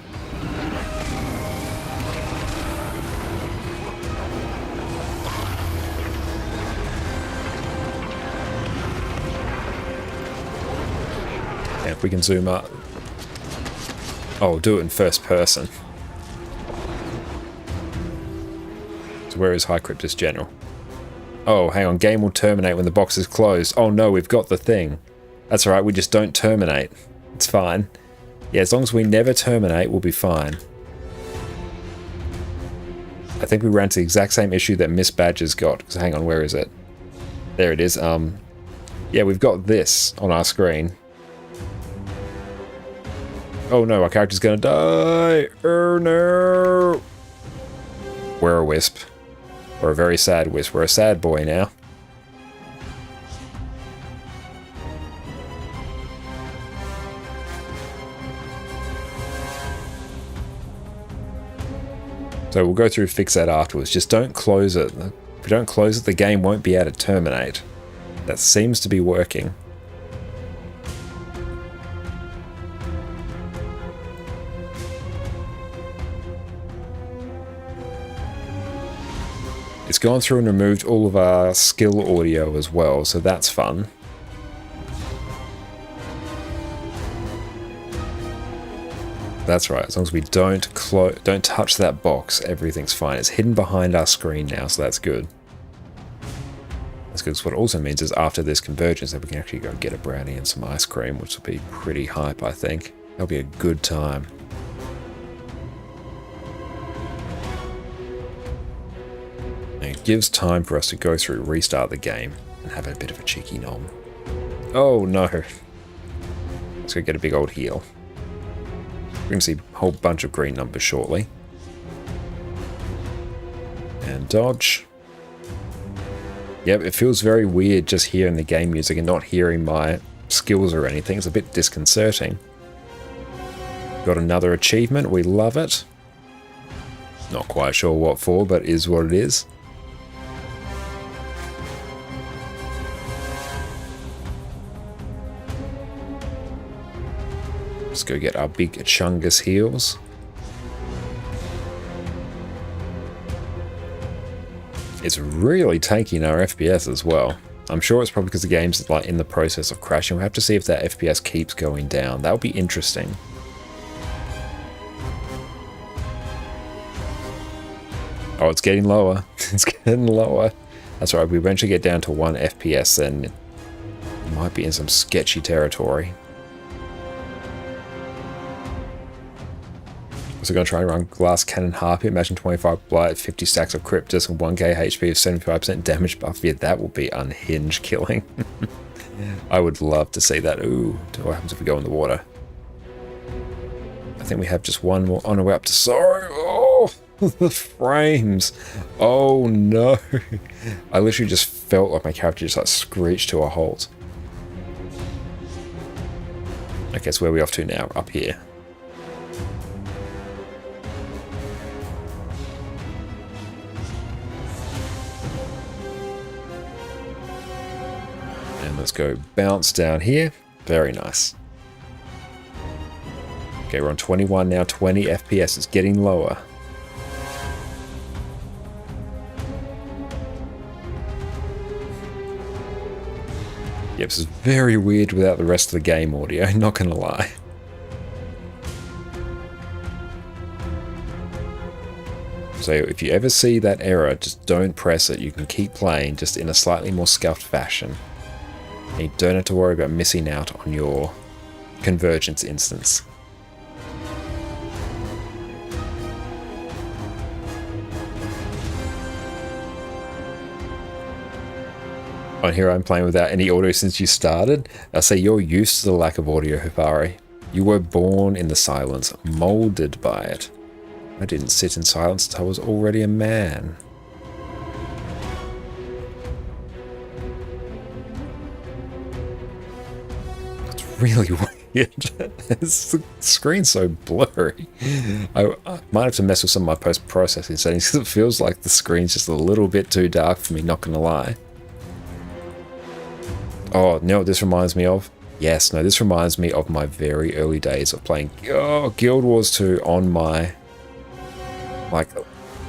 And if we can zoom up. Oh, do it in first person. So where is High Cryptus General? Oh, hang on. Game will terminate when the box is closed. Oh no, we've got the thing. That's alright, we just don't terminate. It's fine. Yeah, as long as we never terminate, we'll be fine. I think we ran into the exact same issue that Miss Badger's got. So hang on, where is it? There it is. Yeah, we've got this on our screen. Oh no, our character's gonna die! Oh no! We're a wisp. We're a very sad wisp. We're a sad boy now. So we'll go through fix that afterwards. Just don't close it. If you don't close it, the game won't be able to terminate. That seems to be working. It's gone through and removed all of our skill audio as well, so that's fun. That's right, as long as we don't touch that box, everything's fine. It's hidden behind our screen now, so that's good. That's good, because what it also means is after this convergence that we can actually go get a brownie and some ice cream, which will be pretty hype, I think. That'll be a good time. And it gives time for us to go through, restart the game, and have a bit of a cheeky nom. Oh no! Let's go get a big old heal. We're going to see a whole bunch of green numbers shortly. And dodge. Yep, it feels very weird just hearing the game music and not hearing my skills or anything. It's a bit disconcerting. Got another achievement. We love it. Not quite sure what for, but is what it is. Let's go get our big Chungus heals. It's really taking our FPS as well. I'm sure it's probably because the game's like in the process of crashing. We'll have to see if that FPS keeps going down. That would be interesting. Oh, it's getting lower. It's getting lower. That's right, we eventually get down to 1 FPS, then Might be in some sketchy territory. So going to try and run Glass Cannon Harpy. Imagine 25 blight, 50 stacks of Cryptus, and 1k HP of 75% damage buff. Yeah, that will be unhinged killing. I would love to see that. Ooh, what happens if we go in the water? I think we have just one more on our way up to Sorrow. Oh, the frames. Oh no. I literally just felt like my character just like screeched to a halt. Okay, so where are we off to now? Up here. Let's go bounce down here. Very nice. Okay, we're on 21 now, 20 FPS. It's getting lower. Yep, this is very weird without the rest of the game audio, not gonna lie. So if you ever see that error, just don't press it. You can keep playing just in a slightly more scuffed fashion. And you don't have to worry about missing out on your convergence instance. On here I'm playing without any audio since you started. I say you're used to the lack of audio, Hifari. You were born in the silence, molded by it. I didn't sit in silence until I was already a man. Really weird. The screen's so blurry. I might have to mess with some of my post-processing settings because it feels like the screen's just a little bit too dark for me, not gonna lie. Oh, you know what this reminds me of? Yes, no, this reminds me of my very early days of playing Guild Wars 2 on my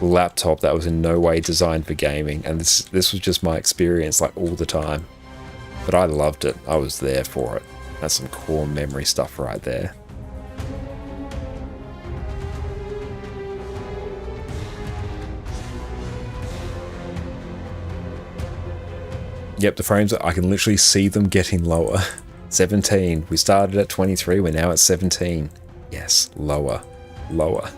laptop that was in no way designed for gaming, and this was just my experience like all the time. But I loved it. I was there for it. That's some core memory stuff right there. Yep, the frames, I can literally see them getting lower. 17. We started at 23, we're now at 17. Yes, lower. Lower.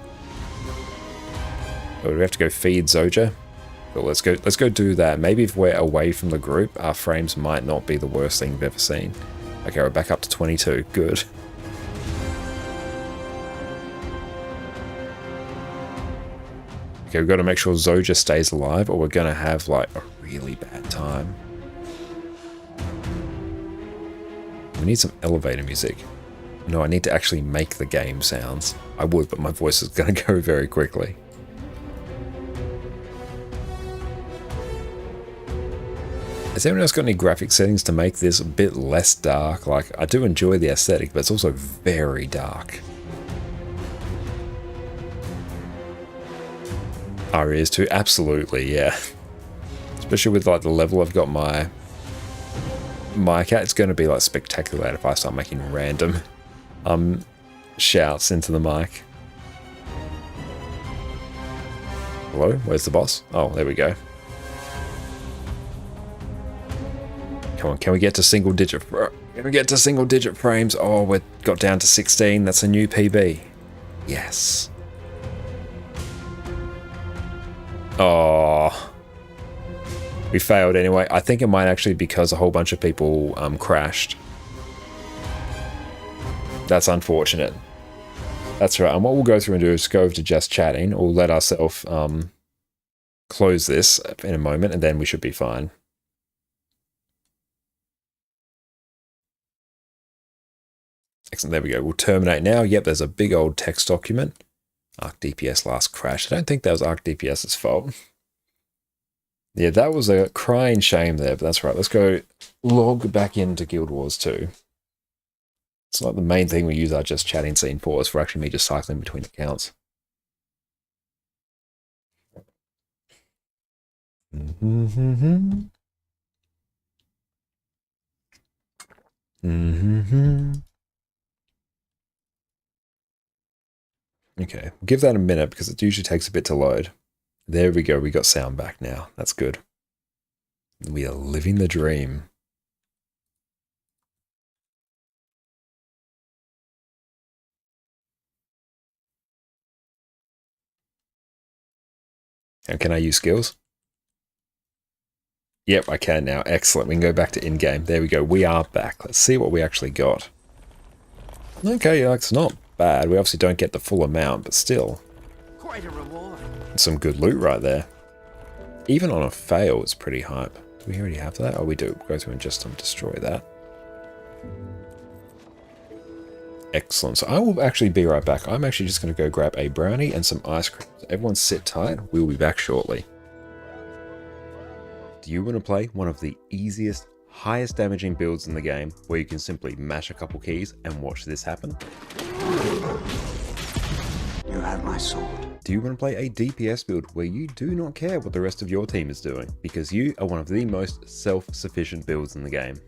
Oh, we have to go feed Zoja. But let's go do that. Maybe if we're away from the group, our frames might not be the worst thing we've ever seen. Okay, we're back up to 22. Good. Okay, we've got to make sure Zoja stays alive or we're going to have like a really bad time. We need some elevator music. No, I need to actually make the game sounds. I would, but my voice is going to go very quickly. Has anyone else got any graphic settings to make this a bit less dark? Like, I do enjoy the aesthetic, but it's also very dark. Aria is too, absolutely, yeah. Especially with like the level I've got my mic at, it's going to be like spectacular if I start making random shouts into the mic. Hello, where's the boss? Oh, there we go. Come on, can we get to single digit? Can we get to single digit frames? Oh, we got down to 16. That's a new PB. Yes. Oh. We failed anyway. I think it might actually be because a whole bunch of people crashed. That's unfortunate. That's right. And what we'll go through and do is go over to just chatting, or let ourselves close this in a moment, and then we should be fine. Excellent, there we go. We'll terminate now. Yep, there's a big old text document. ArcDPS last crashed. I don't think that was ArcDPS's fault. Yeah, that was a crying shame there, but that's right. Let's go log back into Guild Wars 2. It's not the main thing we use our just chatting scene for. It's for actually me just cycling between accounts. Okay, give that a minute because it usually takes a bit to load. There we go, we got sound back now. That's good. We are living the dream. And can I use skills? Yep, I can now. Excellent. We can go back to in-game. There we go. We are back. Let's see what we actually got. Okay, it's not bad. We obviously don't get the full amount, but still. Quite a reward. Some good loot right there. Even on a fail, it's pretty hype. Do we already have that? Oh, we do. Go through and just destroy that. Excellent. So I will actually be right back. I'm actually just going to go grab a brownie and some ice cream. So everyone sit tight. We'll be back shortly. Do you want to play one of the easiest, highest damaging builds in the game where you can simply mash a couple keys and watch this happen? You have my sword. Do you want to play a DPS build where you do not care what the rest of your team is doing because you are one of the most self-sufficient builds in the game?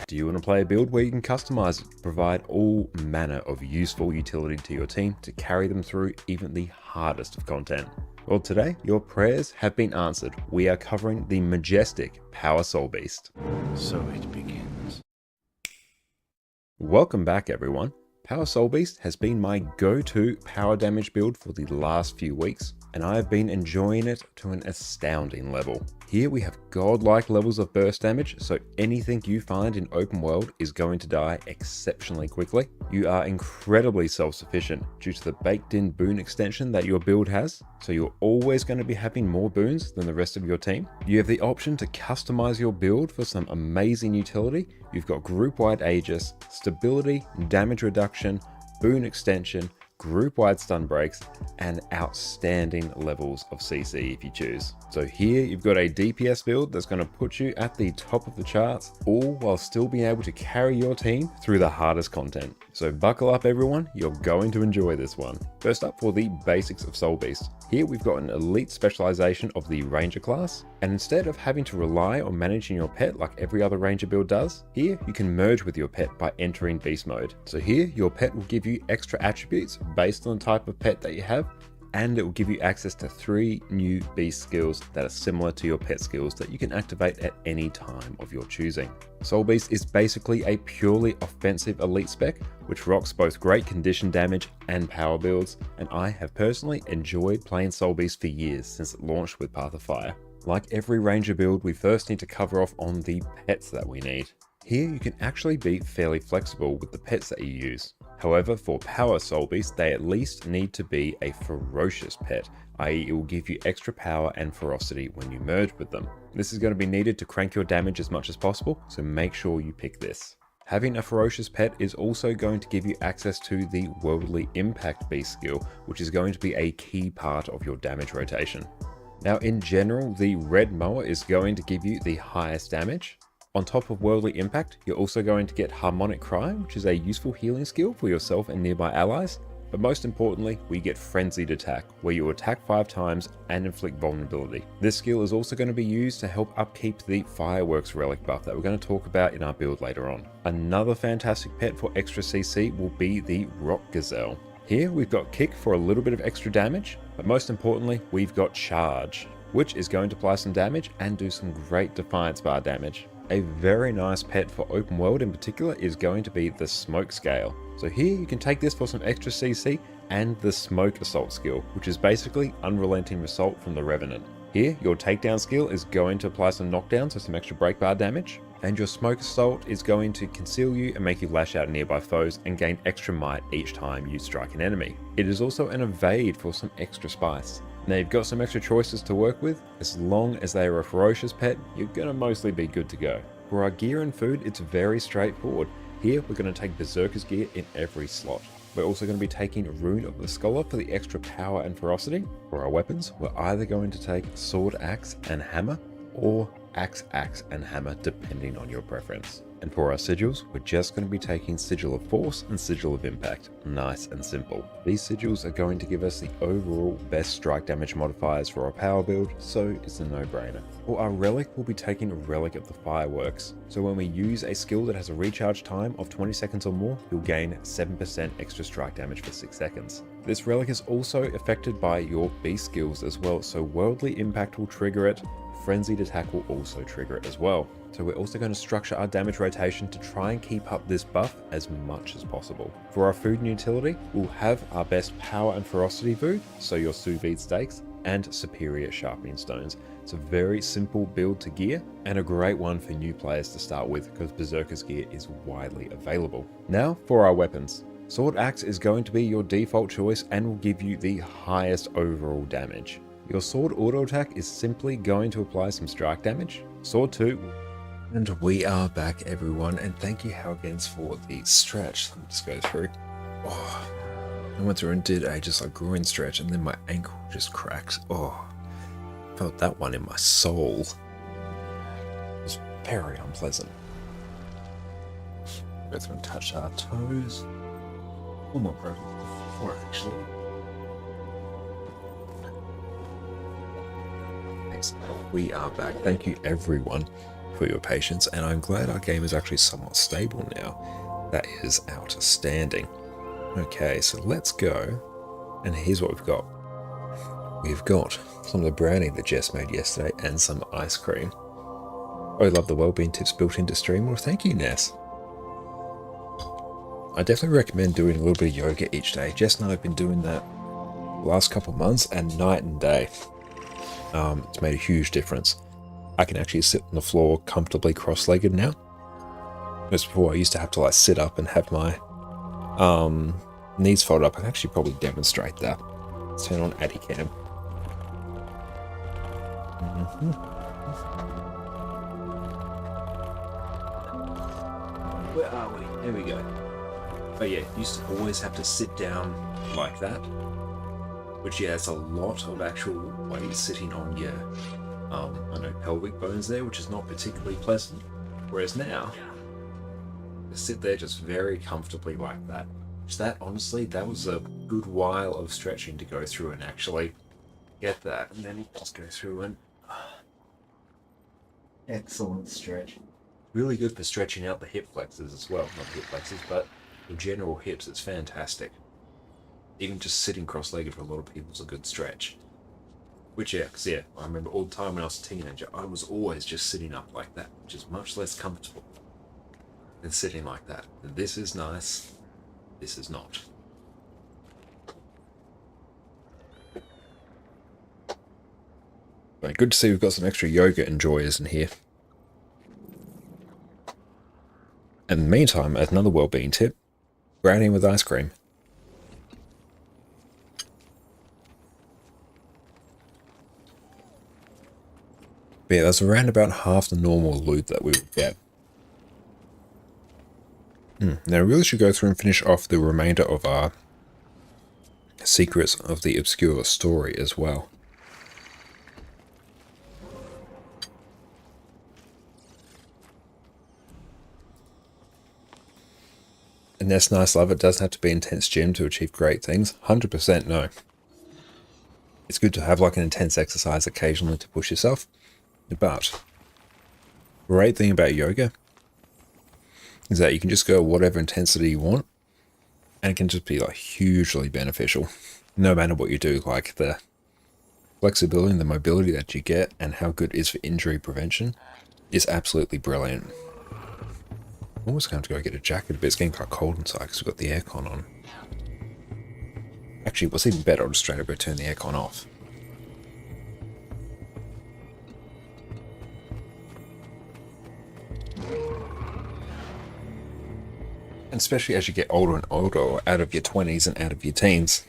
Do you want to play a build where you can customize it to provide all manner of useful utility to your team to carry them through even the hardest of content? Well, today, your prayers have been answered. We are covering the majestic Power Soul Beast. So it begins. Welcome back, everyone. Power Soul Beast has been my go-to power damage build for the last few weeks, and I have been enjoying it to an astounding level. Here we have godlike levels of burst damage, so anything you find in open world is going to die exceptionally quickly. You are incredibly self-sufficient due to the baked-in boon extension that your build has, so you're always going to be having more boons than the rest of your team. You have the option to customize your build for some amazing utility. You've got group-wide Aegis, stability, damage reduction, boon extension, group-wide stun breaks, and outstanding levels of CC if you choose. So here you've got a DPS build that's going to put you at the top of the charts, all while still being able to carry your team through the hardest content. So buckle up everyone, you're going to enjoy this one. First up, for the basics of Soul Beast. Here we've got an elite specialization of the Ranger class, and instead of having to rely on managing your pet like every other Ranger build does, here you can merge with your pet by entering Beast mode. So here your pet will give you extra attributes based on the type of pet that you have, and it will give you access to 3 new beast skills that are similar to your pet skills that you can activate at any time of your choosing. Soul Beast is basically a purely offensive elite spec, which rocks both great condition damage and power builds, and I have personally enjoyed playing Soul Beast for years since it launched with Path of Fire. Like every Ranger build, we first need to cover off on the pets that we need. Here you can actually be fairly flexible with the pets that you use. However, for Power Soul Beast, they at least need to be a ferocious pet, i.e. it will give you extra power and ferocity when you merge with them. This is going to be needed to crank your damage as much as possible, so make sure you pick this. Having a ferocious pet is also going to give you access to the Worldly Impact Beast skill, which is going to be a key part of your damage rotation. Now in general, the Red Mower is going to give you the highest damage. On top of Worldly Impact, you're also going to get Harmonic Cry, which is a useful healing skill for yourself and nearby allies. But most importantly, we get Frenzied Attack, where you attack 5 times and inflict vulnerability. This skill is also going to be used to help upkeep the Fireworks Relic buff that we're going to talk about in our build later on. Another fantastic pet for extra CC will be the Rock Gazelle. Here we've got Kick for a little bit of extra damage, but most importantly, we've got Charge, which is going to apply some damage and do some great Defiance Bar damage. A very nice pet for open world in particular is going to be the Smoke Scale. So here you can take this for some extra CC and the Smoke Assault skill, which is basically unrelenting assault from the Revenant. Here your takedown skill is going to apply some knockdowns, so some extra break bar damage, and your Smoke Assault is going to conceal you and make you lash out at nearby foes and gain extra might each time you strike an enemy. It is also an evade for some extra spice. Now you've got some extra choices to work with. As long as they are a ferocious pet, you're going to mostly be good to go. For our gear and food, it's very straightforward. Here we're going to take Berserker's gear in every slot. We're also going to be taking Rune of the Scholar for the extra power and ferocity. For our weapons, we're either going to take Sword, Axe and Hammer, or Axe, and Hammer, depending on your preference. And for our sigils, we're just going to be taking Sigil of Force and Sigil of Impact. Nice and simple. These sigils are going to give us the overall best strike damage modifiers for our power build, so it's a no-brainer. For our relic, we'll be taking Relic of the Fireworks. So when we use a skill that has a recharge time of 20 seconds or more, you'll gain 7% extra strike damage for 6 seconds. This relic is also affected by your beast skills as well, so Worldly Impact will trigger it. Frenzied Attack will also trigger it as well. So we're also going to structure our damage rotation to try and keep up this buff as much as possible. For our food and utility, we'll have our best power and ferocity food, so your sous vide steaks, and superior sharpening stones. It's a very simple build to gear and a great one for new players to start with because Berserker's gear is widely available. Now for our weapons. Sword Axe is going to be your default choice and will give you the highest overall damage. Your sword auto attack is simply going to apply some strike damage. Sword 2. And we are back, everyone, and thank you Howgens for the stretch. Let me just go through. Oh, I went through and did a just like groin stretch and then my ankle just cracked. Oh, felt that one in my soul. It was very unpleasant. Go through and touch our toes. One more broken before actually. Excellent. We are back. Thank you everyone for your patience, and I'm glad our game is actually somewhat stable now. That is outstanding. Okay, so let's go, and here's what we've got. We've got some of the brownie that Jess made yesterday and some ice cream. I love the wellbeing tips built into stream. Well, thank you, Ness. I definitely recommend doing a little bit of yoga each day. Jess and I have been doing that the last couple of months, and night and day. It's made a huge difference. I can actually sit on the floor comfortably cross-legged now. Whereas before I used to have to like sit up and have my knees folded up. I can actually probably demonstrate that. Let's turn on Adicam. Where are we? There we go. But yeah, used to always have to sit down like that. Which yeah, it's a lot of actual weight sitting on your I know pelvic bones there, which is not particularly pleasant. Whereas now, I sit there just very comfortably like that. Which that honestly, that was a good while of stretching to go through and actually get that. And then just go through and excellent stretch. Really good for stretching out the hip flexors as well. Not hip flexors, but the general hips. It's fantastic. Even just sitting cross-legged for a lot of people is a good stretch. Which, yeah, because yeah, I remember all the time when I was a teenager, I was always just sitting up like that, which is much less comfortable than sitting like that. And this is nice, this is not. Right, good to see we've got some extra yoga enjoyers in here. In the meantime, as another well-being tip, brownie with ice cream. But yeah, that's around about half the normal loot that we would get. Now I really should go through and finish off the remainder of our Secrets of the Obscure story as well. And that's nice, love. It doesn't have to be intense gym to achieve great things. 100% no. It's good to have like an intense exercise occasionally to push yourself. But the great thing about yoga is that you can just go whatever intensity you want, and it can just be like hugely beneficial no matter what you do. Like the flexibility and the mobility that you get and how good it is for injury prevention is absolutely brilliant. I'm almost going to go get a jacket, but it's getting quite cold inside because we've got the aircon on. Actually, what's even better, I'll just straight up turn the aircon off. And especially as you get older and older, or out of your 20s and out of your teens,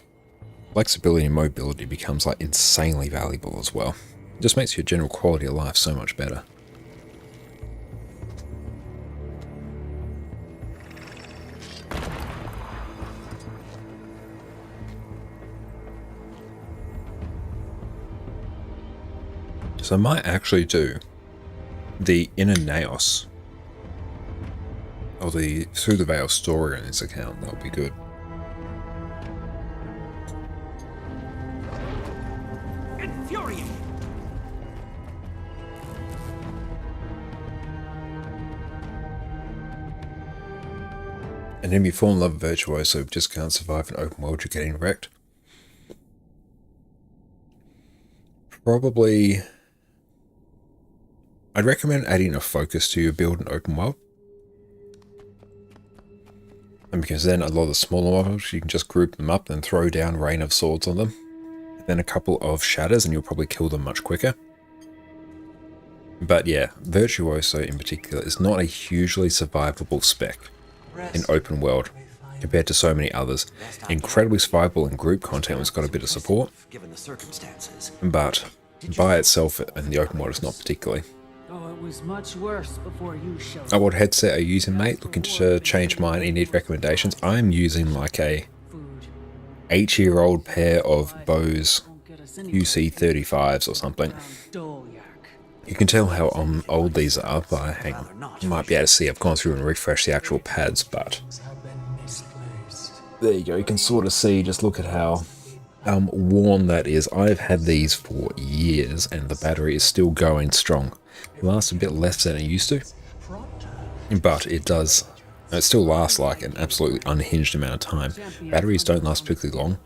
flexibility and mobility becomes like insanely valuable as well. It just makes your general quality of life so much better. So I might actually do the Inner Naos, or the Through the Veil story on this account. That would be good. Infuriating. And then you fall in love with Virtuoso, just can't survive an open world, you're getting wrecked. Probably, I'd recommend adding a focus to your build in open world. And because then a lot of the smaller models, you can just group them up and throw down Rain of Swords on them. then a couple of shatters and you'll probably kill them much quicker. But yeah, Virtuoso in particular is not a hugely survivable spec in open world compared to so many others. Incredibly survivable in group content when it's got a bit of support, but by itself in the open world it's not particularly. Oh, it was much worse before you showed. Oh, what headset are you using, mate? Looking to change mine? You need recommendations? I'm using like a 8-year-old pair of Bose UC35s or something. You can tell how old these are by, hang on, you might be able to see I've gone through and refreshed the actual pads, but there you go, you can sort of see, just look at how worn that is. I've had these for years and the battery is still going strong. It lasts a bit less than it used to, but it does, it still lasts like an absolutely unhinged amount of time. Batteries don't last particularly long.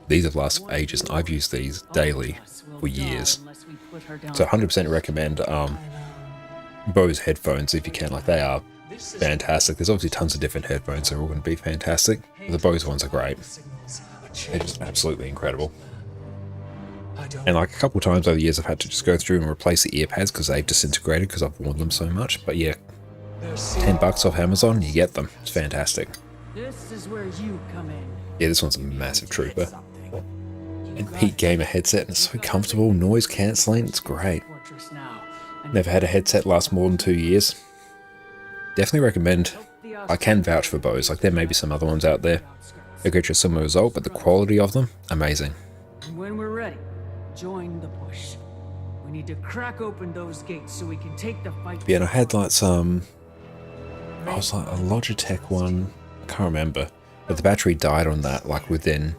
These have lasted for ages and I've used these daily for years. So 100% recommend Bose headphones if you can. Like, they are fantastic. There's obviously tons of different headphones, they're all going to be fantastic. The Bose ones are great. They're just absolutely incredible. And like a couple of times over the years I've had to just go through and replace the ear pads because they've disintegrated because I've worn them so much. But yeah, $10 off Amazon, you get them. It's fantastic. This is where you come in. Yeah, this one's a massive trooper. And Peak Gamer headset, and it's so comfortable, noise cancelling, it's great. Never had a headset last more than 2 years. Definitely recommend. I can vouch for Bose, like there may be some other ones out there that get you a similar result, but the quality of them, amazing. And when we're ready, join the push. We need to crack open those gates so we can take the fight. Yeah, and I had like some, I was like a Logitech one, I can't remember, but the battery died on that like within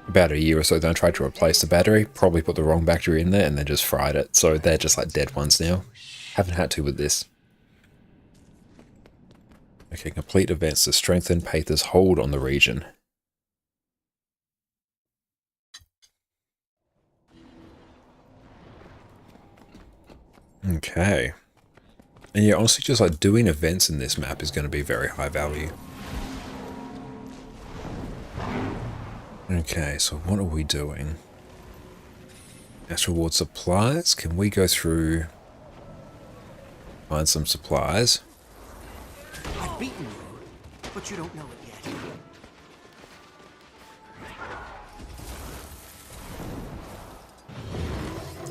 about a year or so. Then I tried to replace the battery, probably put the wrong battery in there and then just fried it. So they're just like dead ones now. Haven't had to with this. Okay, complete events to strengthen Paether's hold on the region. Okay. And yeah, honestly, just like doing events in this map is going to be very high value. Okay, so what are we doing? Astral Ward supplies. Can we go through, find some supplies? I've beaten you, but you don't know it yet.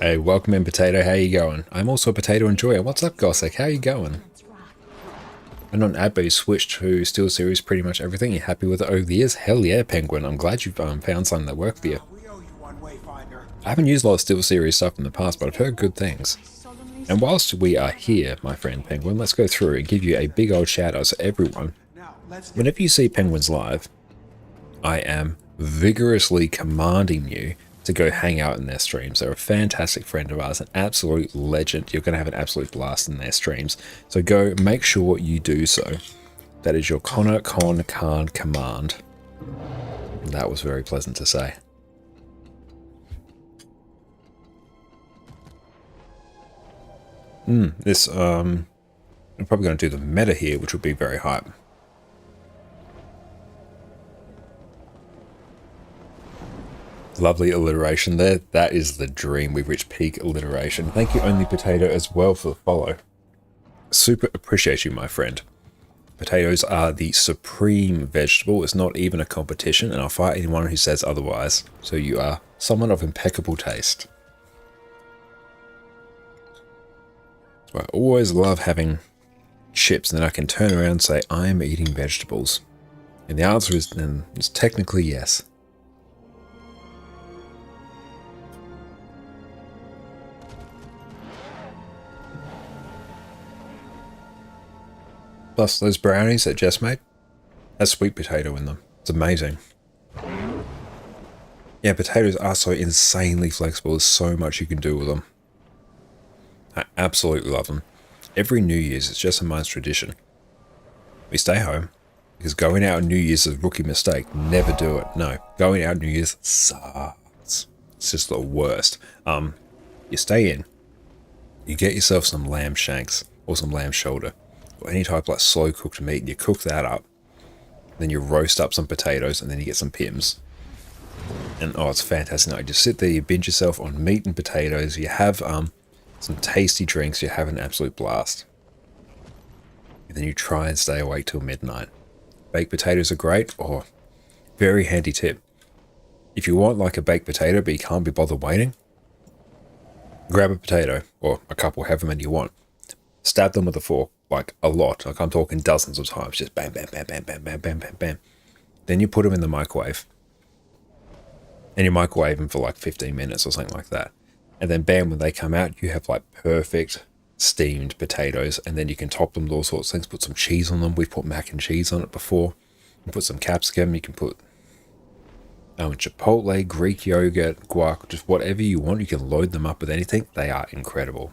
Hey, welcome in, Potato. How you going? I'm also a Potato Enjoyer. What's up, Gossick? How you going? And on Abbo, you switched to SteelSeries pretty much everything. You happy with it over the years? Hell yeah, Penguin. I'm glad you've found something that worked for you. I haven't used a lot of SteelSeries stuff in the past, but I've heard good things. And whilst we are here, my friend Penguin, let's go through and give you a big old shout out to everyone. Whenever you see Penguins live, I am vigorously commanding you to go hang out in their streams. They're a fantastic friend of ours, an absolute legend. You're going to have an absolute blast in their streams. So go make sure you do so. That is your Connor Con Khan command. That was very pleasant to say. I'm probably going to do the meta here, which would be very hype. Lovely alliteration there. That is the dream. We've reached peak alliteration. Thank you, Only Potato, as well for the follow. Super appreciate you, my friend. Potatoes are the supreme vegetable. It's not even a competition, and I'll fight anyone who says otherwise. So you are someone of impeccable taste. So I always love having chips, and then I can turn around and say, I'm eating vegetables. And the answer is technically yes. Plus those brownies that Jess made, has sweet potato in them. It's amazing. Yeah, potatoes are so insanely flexible. There's so much you can do with them. I absolutely love them. Every New Year's, it's just a Mines tradition. We stay home, because going out on New Year's is a rookie mistake. Never do it. No, going out on New Year's sucks. It's just the worst. You stay in, you get yourself some lamb shanks, or some lamb shoulder, or any type of like slow cooked meat, and you cook that up. Then you roast up some potatoes, and then you get some pims. And oh, it's fantastic. You just sit there, you binge yourself on meat and potatoes, you have some tasty drinks, you have an absolute blast. And then you try and stay awake till midnight. Baked potatoes are great, or very handy tip. If you want like a baked potato but you can't be bothered waiting, grab a potato, or a couple, however many you want. Stab them with a fork, like a lot, like I'm talking dozens of times, just bam, bam, bam, bam, bam, bam, bam, bam, bam. Then you put them in the microwave. And you microwave them for like 15 minutes or something like that. And then bam, when they come out, you have like perfect steamed potatoes, and then you can top them with all sorts of things, put some cheese on them. We've put mac and cheese on it before. You can put some capsicum, you can put chipotle, Greek yogurt, guac, just whatever you want. You can load them up with anything. They are incredible.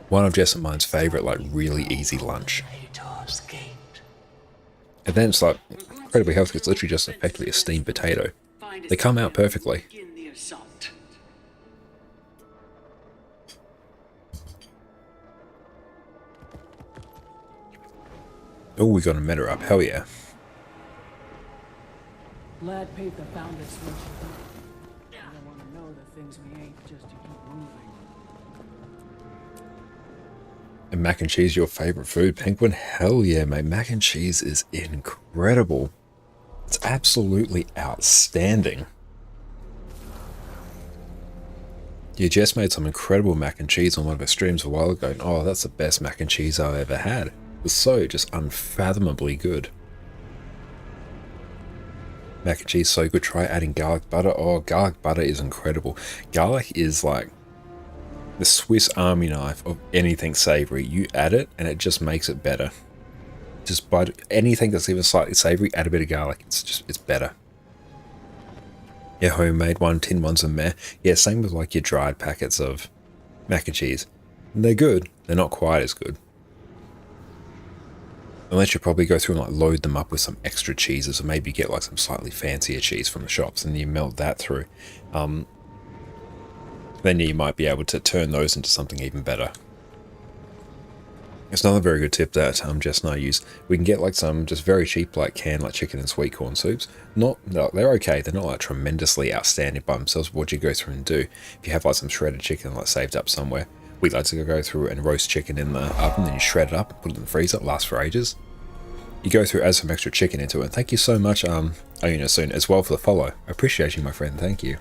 One of Jess and mine's favorite, like really easy lunch. And then it's like incredibly healthy. It's literally just effectively a steamed potato. They come out perfectly. Oh, we got a meta up. Hell yeah. Lad paid the founders switch. I don't want to know the things we ain't just to keep moving. And mac and cheese, your favorite food, Penguin? Hell yeah, mate. Mac and cheese is incredible. It's absolutely outstanding. You just made some incredible mac and cheese on one of her streams a while ago. And, oh, that's the best mac and cheese I've ever had. It was so just unfathomably good. Mac and cheese so good. Try adding garlic butter. Oh, garlic butter is incredible. Garlic is like the Swiss Army knife of anything savory. You add it and it just makes it better. Just by anything that's even slightly savory, add a bit of garlic. It's better. Yeah, homemade one, tin ones and meh. Yeah, same with like your dried packets of mac and cheese. They're good. They're not quite as good. Unless you probably go through and like load them up with some extra cheeses, or maybe get like some slightly fancier cheese from the shops and you melt that through. Then you might be able to turn those into something even better. It's another very good tip that Jess and I use. We can get like some just very cheap like canned like chicken and sweet corn soups. No, they're okay. They're not like tremendously outstanding by themselves. What you go through and do, if you have like some shredded chicken like saved up somewhere, we like to go through and roast chicken in the oven, then you shred it up and put it in the freezer. It lasts for ages. You go through, add some extra chicken into it. And thank you so much, Soon, as well for the follow. I appreciate you, my friend. Thank you.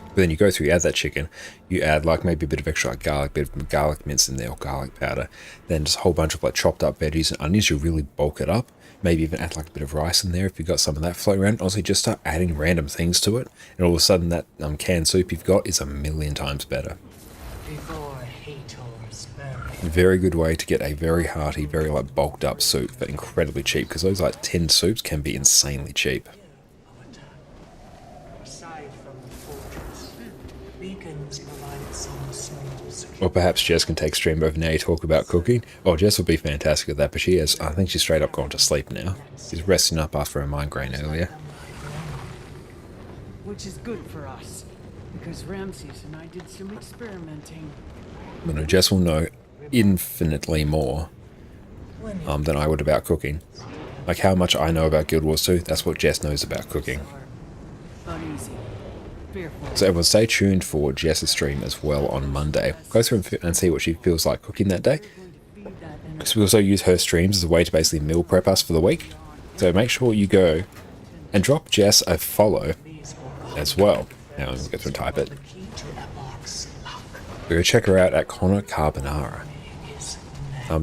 But then you go through, you add that chicken, you add like maybe a bit of extra like garlic, bit of garlic mince in there, or garlic powder, then just a whole bunch of like chopped up veggies and onions. You really bulk it up. Maybe even add like a bit of rice in there if you've got some of that floating around. Honestly, just start adding random things to it, and all of a sudden that canned soup you've got is a million times better. A very good way to get a very hearty, very like bulked up soup for incredibly cheap, because those like tinned soups can be insanely cheap. Or perhaps Jess can take stream over now to talk about cooking. Oh, Jess will be fantastic at that, but she is, I think she's straight up gone to sleep now. She's resting up after a migraine earlier. Which is good for us, because Ramses and I did some experimenting. But no, Jess will know infinitely more than I would about cooking. Like how much I know about Guild Wars 2, that's what Jess knows about cooking. So everyone stay tuned for Jess's stream as well on Monday. Go through and see what she feels like cooking that day. Because we also use her streams as a way to basically meal prep us for the week. So make sure you go and drop Jess a follow as well. Now I'm going to go through and type it. Go check her out at Connor Carbonara.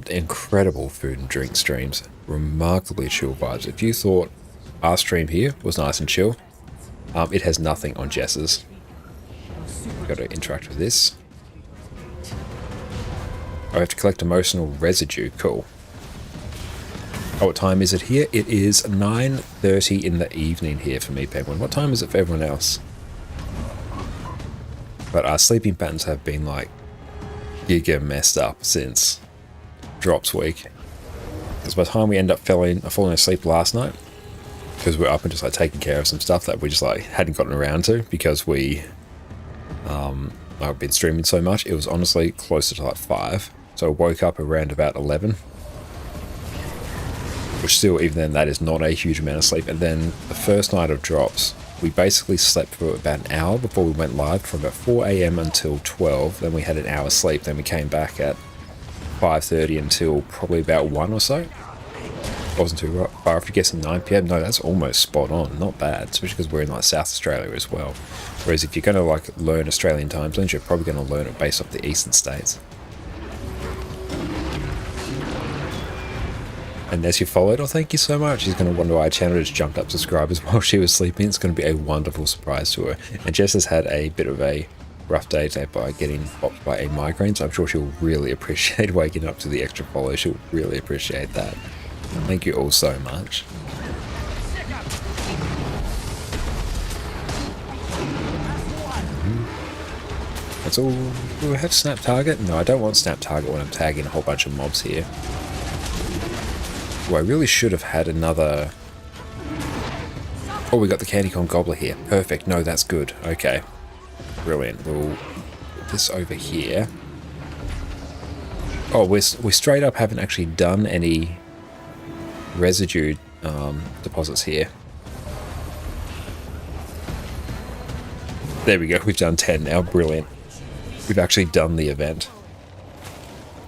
Incredible food and drink streams. Remarkably chill vibes. If you thought our stream here was nice and chill, it has nothing on Jess's. Got to interact with this. I have to collect emotional residue. Cool. Oh, what time is it here? It is 9:30 in the evening here for me, Penguin. What time is it for everyone else? But our sleeping patterns have been like giga messed up since Drops week. Because by the time we end up falling asleep last night, because we're up and just like taking care of some stuff that we just like hadn't gotten around to because we I've been streaming so much, it was honestly closer to like 5. So I woke up around about 11. which still, even then, that is not a huge amount of sleep. And then the first night of drops, we basically slept for about an hour before we went live, from about 4 AM until 12. Then we had an hour's sleep. Then we came back at 5:30 until probably about 1 or so. Wasn't too far. If you're guessing 9 PM, no, that's almost spot on. Not bad, especially because we're in like South Australia as well. Whereas if you're going to like learn Australian time zones, you're probably going to learn it based off the eastern states. And as you followed, oh, thank you so much. She's going to wonder why our channel just jumped up subscribers while she was sleeping. It's going to be a wonderful surprise to her. And Jess has had a bit of a rough day today by getting bopped by a migraine, so I'm sure she'll really appreciate waking up to the extra follow. She'll really appreciate that. Thank you all so much. That's all. Do I have snap target? No, I don't want snap target when I'm tagging a whole bunch of mobs here. Well, I really should have had another... Oh, we got the Candy Corn Gobbler here. Perfect. No, that's good. Okay. Brilliant. We'll put this over here. Oh, we straight up haven't actually done any residue deposits here. There we go. We've done 10 now. Brilliant. We've actually done the event.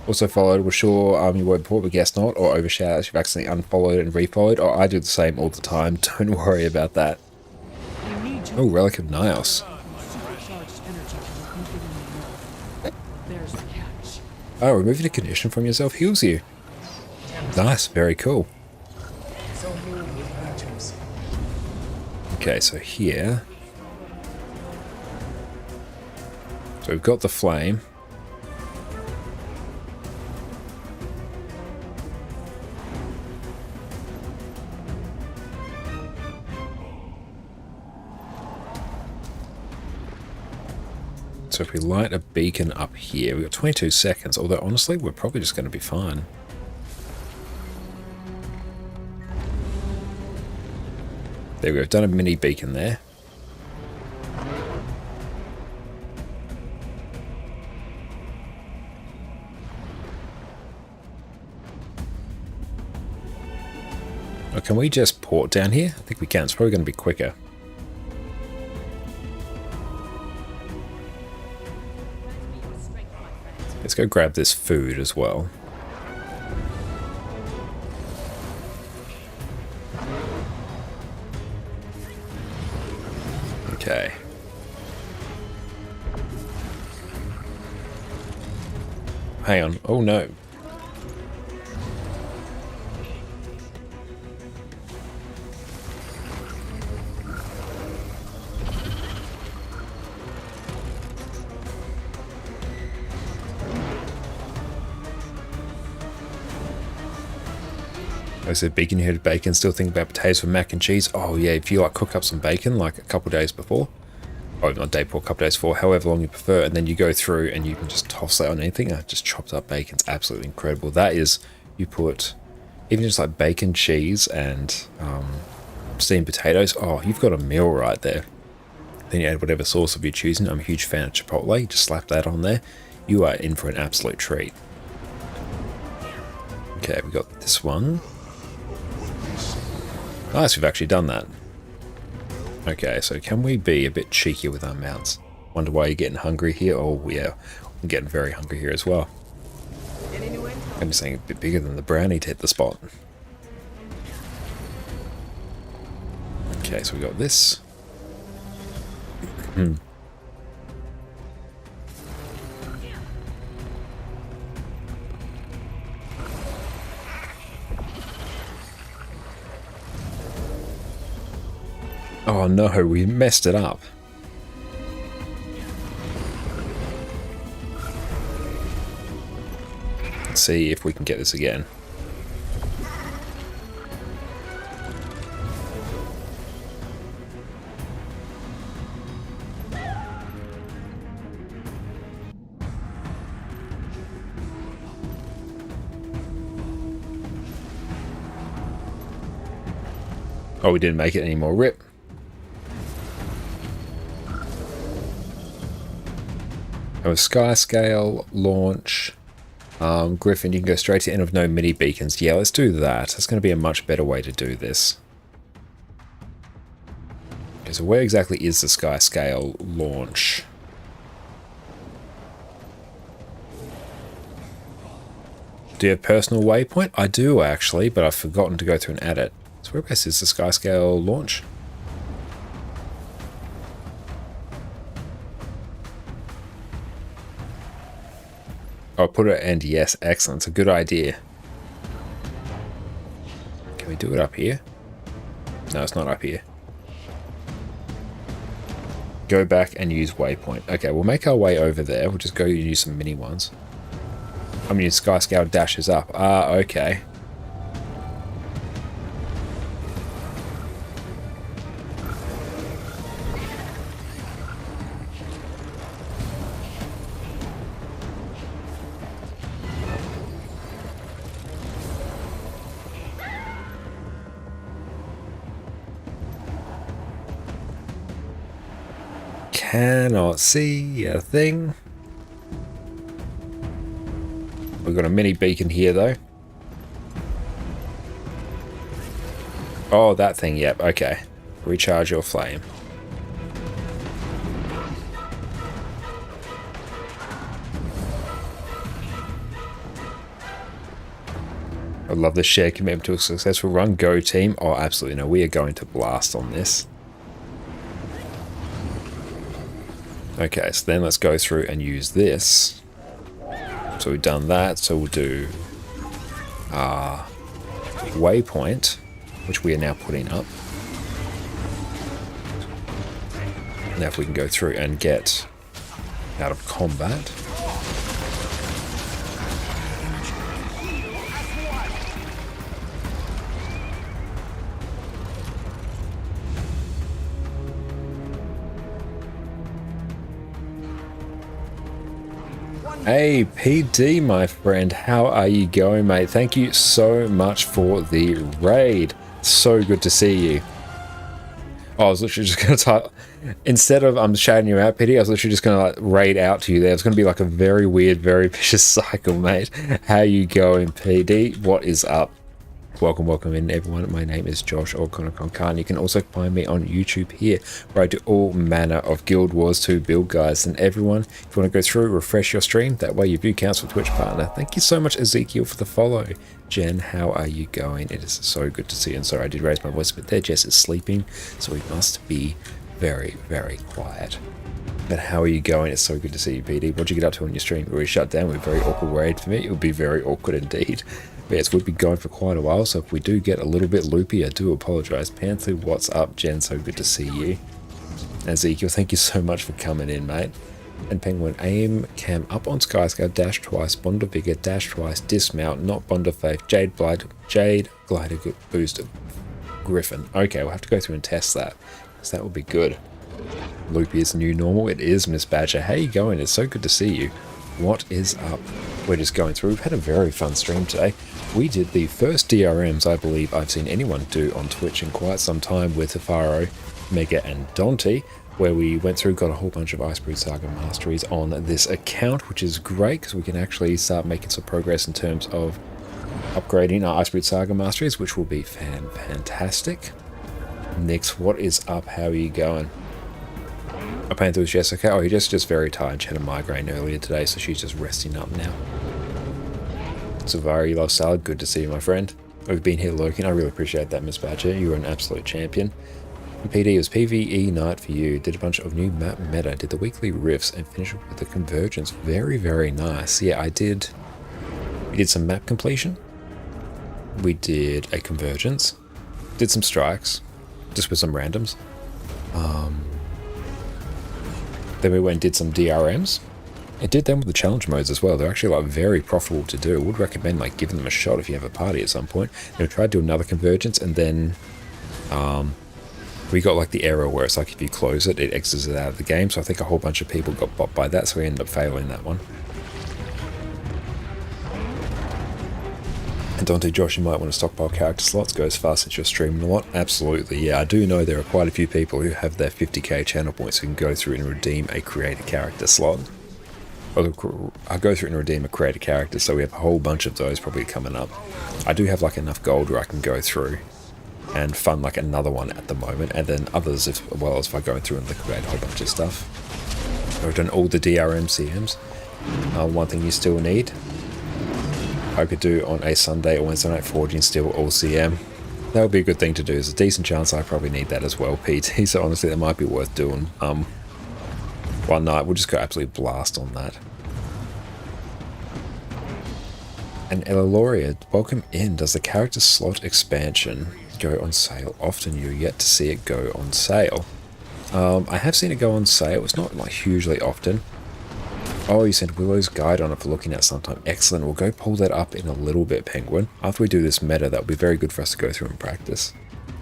Also followed, we're sure you won't report, but guess not, or overshout as you've accidentally unfollowed and refollowed. Oh, I do the same all the time. Don't worry about that. Oh, Relic of Nios. Oh, removing a condition from yourself heals you. Nice, very cool. Okay, so here. So we've got the flame. So if we light a beacon up here, we've got 22 seconds, although honestly, we're probably just going to be fine. There we go, done a mini beacon there. Oh, can we just port down here? I think we can, it's probably going to be quicker. Let's go grab this food as well. Okay. Hang on. Oh no. I said beacon headed bacon, still thinking about potatoes for mac and cheese. Oh yeah, if you like cook up some bacon like a couple days before, or not day before, a couple days before, however long you prefer, and then you go through and you can just toss that on anything. Just chopped up bacon's absolutely incredible. That is, you put even just like bacon, cheese, and steamed potatoes. Oh, you've got a meal right there. Then you add whatever sauce of your choosing. I'm a huge fan of Chipotle. Just slap that on there. You are in for an absolute treat. Okay, we got this one. Nice, we've actually done that. Okay, so can we be a bit cheeky with our mounts? Wonder why you're getting hungry here? Oh yeah, I'm getting very hungry here as well. I'm just saying a bit bigger than the brownie to hit the spot. Okay, so we got this. Oh no, we messed it up. Let's see if we can get this again. Oh, we didn't make it anymore. Rip. Sky scale, launch, Griffin, you can go straight to the end of no mini beacons. Yeah, let's do that. That's going to be a much better way to do this. Okay, so where exactly is the Skyscale launch? Do you have personal waypoint? I do actually, but I've forgotten to go through and add it. So whereabouts is the Skyscale launch? I'll put it and yes, excellent. It's a good idea. Can we do it up here? No, it's not up here. Go back and use waypoint. Okay, we'll make our way over there. We'll just go and use some mini ones. I mean, Skyscale dashes up. Ah, okay. Cannot see a thing. We've got a mini beacon here though. Oh, that thing, yep, okay. Recharge your flame. I love the shared commitment to a successful run. Go team. Oh, absolutely no. We are going to blast on this. Okay, so then let's go through and use this. So we've done that, so we'll do waypoint, which we are now putting up. Now if we can go through and get out of combat. Hey PD, my friend, how are you going, mate? Thank you so much for the raid. So good to see you. Oh, I was literally just gonna type, instead of I'm shouting you out, PD, I was literally just gonna like raid out to you there. It's gonna be like a very weird, very vicious cycle, mate. How you going, PD? What is up? Welcome, welcome in everyone. My name is Josh O'Connor Khan. You can also find me on YouTube here, where I do all manner of Guild Wars 2 build guides. And everyone, if you want to go through, refresh your stream, that way your view counts for Twitch partner. Thank you so much, Ezekiel, for the follow. Jen, how are you going? It is so good to see you. And sorry, I did raise my voice a bit there. Jess is sleeping, so we must be very, very quiet. But how are you going? It's so good to see you, PD. What'd you get up to on your stream? We shut down with a very awkward raid for me. It would be very awkward indeed. Yes, we've been going for quite a while, so if we do get a little bit loopy, I do apologize. Panther, what's up? Jen, so good to see you. Ezekiel, thank you so much for coming in, mate. And Penguin, aim cam up on Skyscale, dash twice, Bond of Vigor, dash twice, dismount, not Bond of Faith, Jade Glider boost, Griffin. Okay, we'll have to go through and test that, because that would be good. Loopy is the new normal. It is, Miss Badger. How you going? It's so good to see you. What is up? We're just going through. We've had a very fun stream today. We did the first DRMs I believe I've seen anyone do on Twitch in quite some time with Tafaro, Mega and Dante, where we went through, got a whole bunch of Icebreed Saga masteries on this account, which is great because we can actually start making some progress in terms of upgrading our Icebreed Saga masteries, which will be fantastic. Nix, what is up? How are you going? I Panther with Jessica. Oh, you're just very tired. She had a migraine earlier today, so she's just resting up now. Savari, love salad. Good to see you, my friend. We've been here lurking. I really appreciate that, Miss Badger. You're an absolute champion. And PD, was PvE night for you. Did a bunch of new map meta. Did the weekly rifts and finished with the convergence. Very, very nice. Yeah, I did. We did some map completion. We did a convergence. Did some strikes, just with some randoms. Then we went and did some DRMs. It did them with the challenge modes as well. They're actually like very profitable to do. I would recommend like giving them a shot if you have a party at some point. And we tried to do another convergence, and then we got like the error where it's like if you close it, it exits it out of the game. So I think a whole bunch of people got bought by that, so we ended up failing that one. And Dante, Josh, you might want to stockpile character slots. Go as fast as you're streaming a lot. Absolutely, yeah. I do know there are quite a few people who have their 50k channel points who can go through and redeem a creator character slot. I'll go through and redeem a created character, so we have a whole bunch of those probably coming up. I do have like enough gold where I can go through and fund like another one at the moment, and then others if I go through and liquidate a whole bunch of stuff. I've done all the DRM CMs. One thing you still need, I could do on a Sunday or Wednesday night forging still all CM. That would be a good thing to do. There's a decent chance I probably need that as well, PT, so honestly that might be worth doing. One night we'll just go absolutely blast on that. And Eloria, welcome in. Does the character slot expansion go on sale often? You're yet to see it go on sale. I have seen it go on sale. It's not like hugely often. Oh, you sent Willow's guide on it for looking at sometime. Excellent. We'll go pull that up in a little bit, Penguin. After we do this meta, that would be very good for us to go through and practice.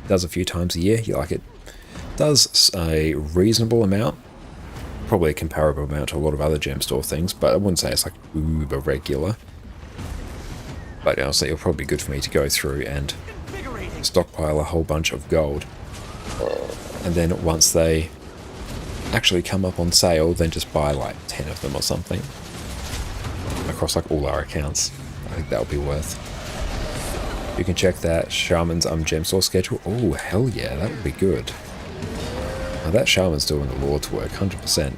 Does a few times a year. You like it? Does a reasonable amount. Probably a comparable amount to a lot of other gem store things, but I wouldn't say it's like uber regular. But honestly, it'll probably be good for me to go through and stockpile a whole bunch of gold. And then once they actually come up on sale, then just buy like 10 of them or something. Across like all our accounts. I think that would be worth. You can check that Shaman's gem store schedule. Oh, hell yeah, that would be good. Now that Shaman's doing the Lord's work, 100%.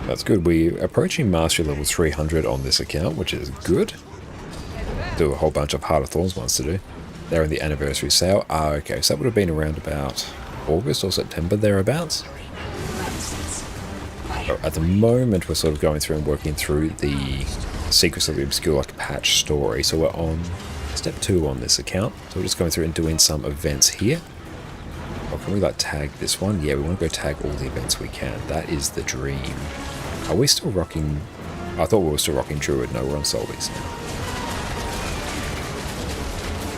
That's good. We're approaching Mastery level 300 on this account, which is good. Do a whole bunch of Heart of Thorns ones to do. They're in the anniversary sale. Ah, okay, so that would have been around about August or September, thereabouts. At the moment, we're sort of going through and working through the Secrets of the Obscure like patch story. So we're on step 2 on this account. So we're just going through and doing some events here. Or can we like tag this one? Yeah, we want to go tag all the events we can. That is the dream. Are we still rocking? I thought we were still rocking Druid. No, we're on Soul Beast now.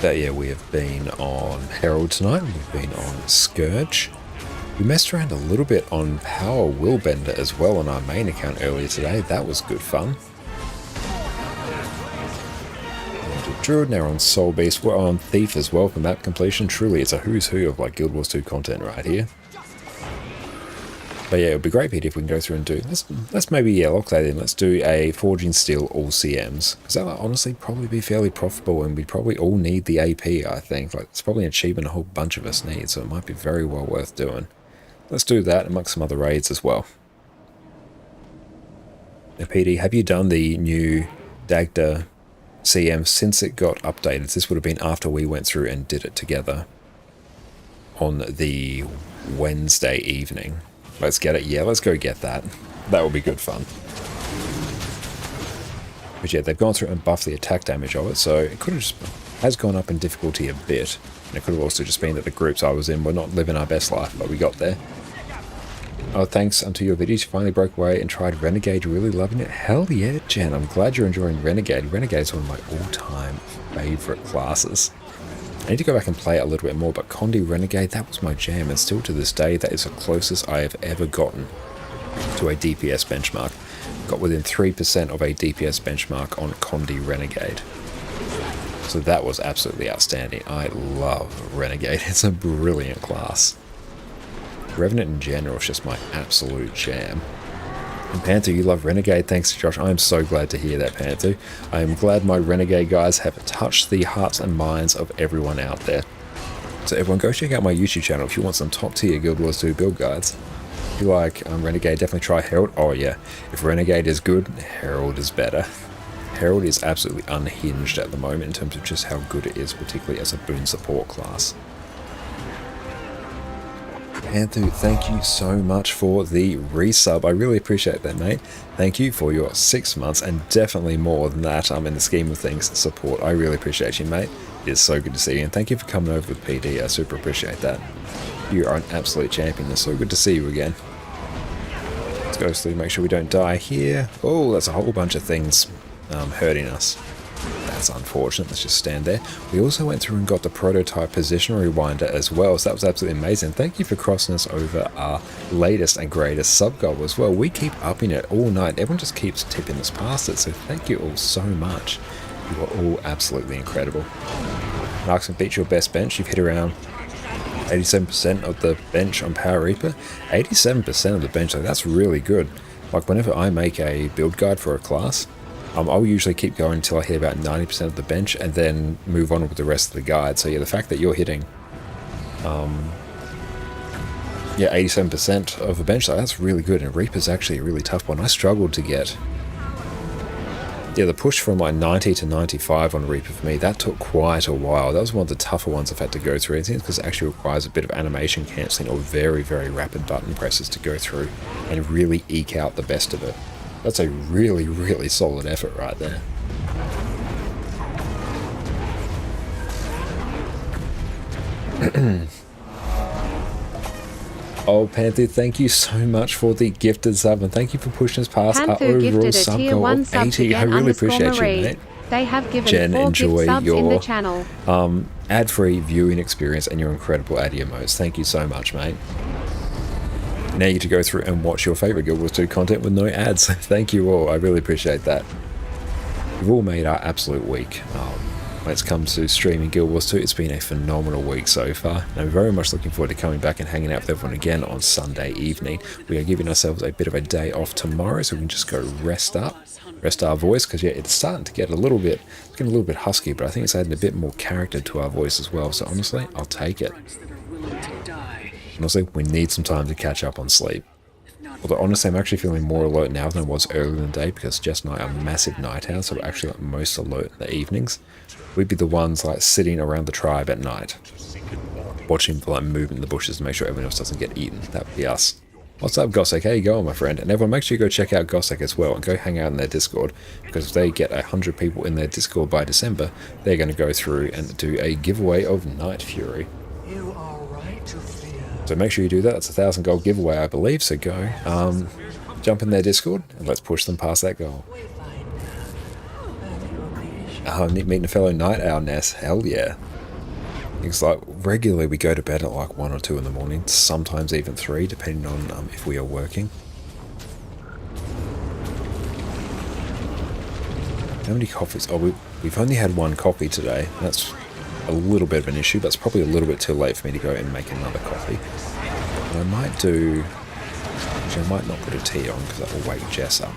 But yeah, we have been on Herald tonight. We've been on Scourge. We messed around a little bit on Power Willbender as well on our main account earlier today. That was good fun. Druid, now on Soul Beast. We're on Thief as well for map completion. Truly, it's a who's who of like Guild Wars 2 content right here. But yeah, it would be great, Pete, if we can go through and do... Let's maybe, yeah, lock that in. Let's do a Forging Steel all CMs. Because that would honestly probably be fairly profitable, and we'd probably all need the AP, I think. Like, it's probably an achievement a whole bunch of us need, so it might be very well worth doing. Let's do that amongst some other raids as well. Now, PD, have you done the new Dagda CM since it got updated? This would have been after we went through and did it together on the Wednesday evening. Let's get it. Yeah, let's go get that. That will be good fun. But yeah, they've gone through and buffed the attack damage of it, so it could have just has gone up in difficulty a bit. And it could have also just been that the groups I was in were not living our best life, but we got there. Oh, thanks unto your videos, you finally broke away and tried Renegade. Really loving it. Hell yeah, Jen. I'm glad you're enjoying Renegade. Renegade is one of my all-time favorite classes. I need to go back and play it a little bit more, but Condi Renegade, that was my jam, and still to this day, that is the closest I have ever gotten to a DPS benchmark. Got within 3% of a DPS benchmark on Condi Renegade. So that was absolutely outstanding. I love Renegade. It's a brilliant class. Revenant in general is just my absolute jam. And Panther, you love Renegade. Thanks, Josh. I am so glad to hear that, Panther. I am glad my Renegade guys have touched the hearts and minds of everyone out there. So everyone, go check out my YouTube channel if you want some top-tier Guild Wars 2 build guides. If you like Renegade, definitely try Herald. Oh yeah, if Renegade is good, Herald is better. Herald is absolutely unhinged at the moment in terms of just how good it is, particularly as a boon support class. Panther, thank you so much for the resub. I really appreciate that, mate. Thank you for your 6 months and definitely more than that in the scheme of things support. I really appreciate you, mate. It is so good to see you, and thank you for coming over with PD. I super appreciate that. You are an absolute champion. It's so good to see you again. Let's go slowly, make sure we don't die here. Oh, that's a whole bunch of things hurting us. That's unfortunate. Let's just stand there. We also went through and got the prototype position rewinder as well, so that was absolutely amazing. Thank you for crossing us over our latest and greatest sub goal as well. We keep upping it all night. Everyone just keeps tipping us past it, so thank you all so much. You are all absolutely incredible. Marksman beat your best bench. You've hit around 87% of the bench on Power Reaper. 87% of the bench, like, that's really good. Like whenever I make a build guide for a class, I'll usually keep going until I hit about 90% of the bench and then move on with the rest of the guide. So yeah, the fact that you're hitting 87% of a bench, like, that's really good. And Reaper's actually a really tough one. I struggled to get the push from like 90 to 95 on Reaper for me. That took quite a while. That was one of the tougher ones I've had to go through. I think it's because it actually requires a bit of animation cancelling or very, very rapid button presses to go through and really eke out the best of it. That's a really, really solid effort right there. Oh, Panther, thank you so much for the gifted sub, and thank you for pushing us past our overall sub goal of 80. I really appreciate you, mate. They have given Jen, 4 enjoy gift subs your in the channel. ad-free viewing experience and your incredible ad emotes. Thank you so much, mate. Now you get to go through and watch your favorite Guild Wars 2 content with no ads. Thank you all. I really appreciate that. You've all made our absolute week. When it's come to streaming Guild Wars 2, it's been a phenomenal week so far. And I'm very much looking forward to coming back and hanging out with everyone again on Sunday evening. We are giving ourselves a bit of a day off tomorrow, so we can just go rest our voice, because yeah, it's starting to get a little bit husky, but I think it's adding a bit more character to our voice as well. So honestly, I'll take it. Honestly, we need some time to catch up on sleep. Although honestly, I'm actually feeling more alert now than I was earlier in the day, because Jess and I are massive night owls, so we're actually like most alert in the evenings. We'd be the ones like sitting around the tribe at night, watching for like movement in the bushes to make sure everyone else doesn't get eaten. That would be us. What's up, Gossek? How you going, my friend? And everyone, make sure you go check out Gossek as well and go hang out in their Discord, because if they get 100 people in their Discord by December, they're going to go through and do a giveaway of Night Fury. You are right to fear. So make sure you do that. It's a 1,000 gold giveaway, I believe. So go, jump in their Discord and let's push them past that goal. Meeting a fellow night owl, Ness. Hell yeah. It's like regularly we go to bed at like 1 or 2 in the morning, sometimes even 3, depending on if we are working. How many coffees? Oh, we've only had 1 coffee today. That's a little bit of an issue, but it's probably a little bit too late for me to go and make another coffee. But I might do... Actually, I might not put a tea on because that will wake Jess up.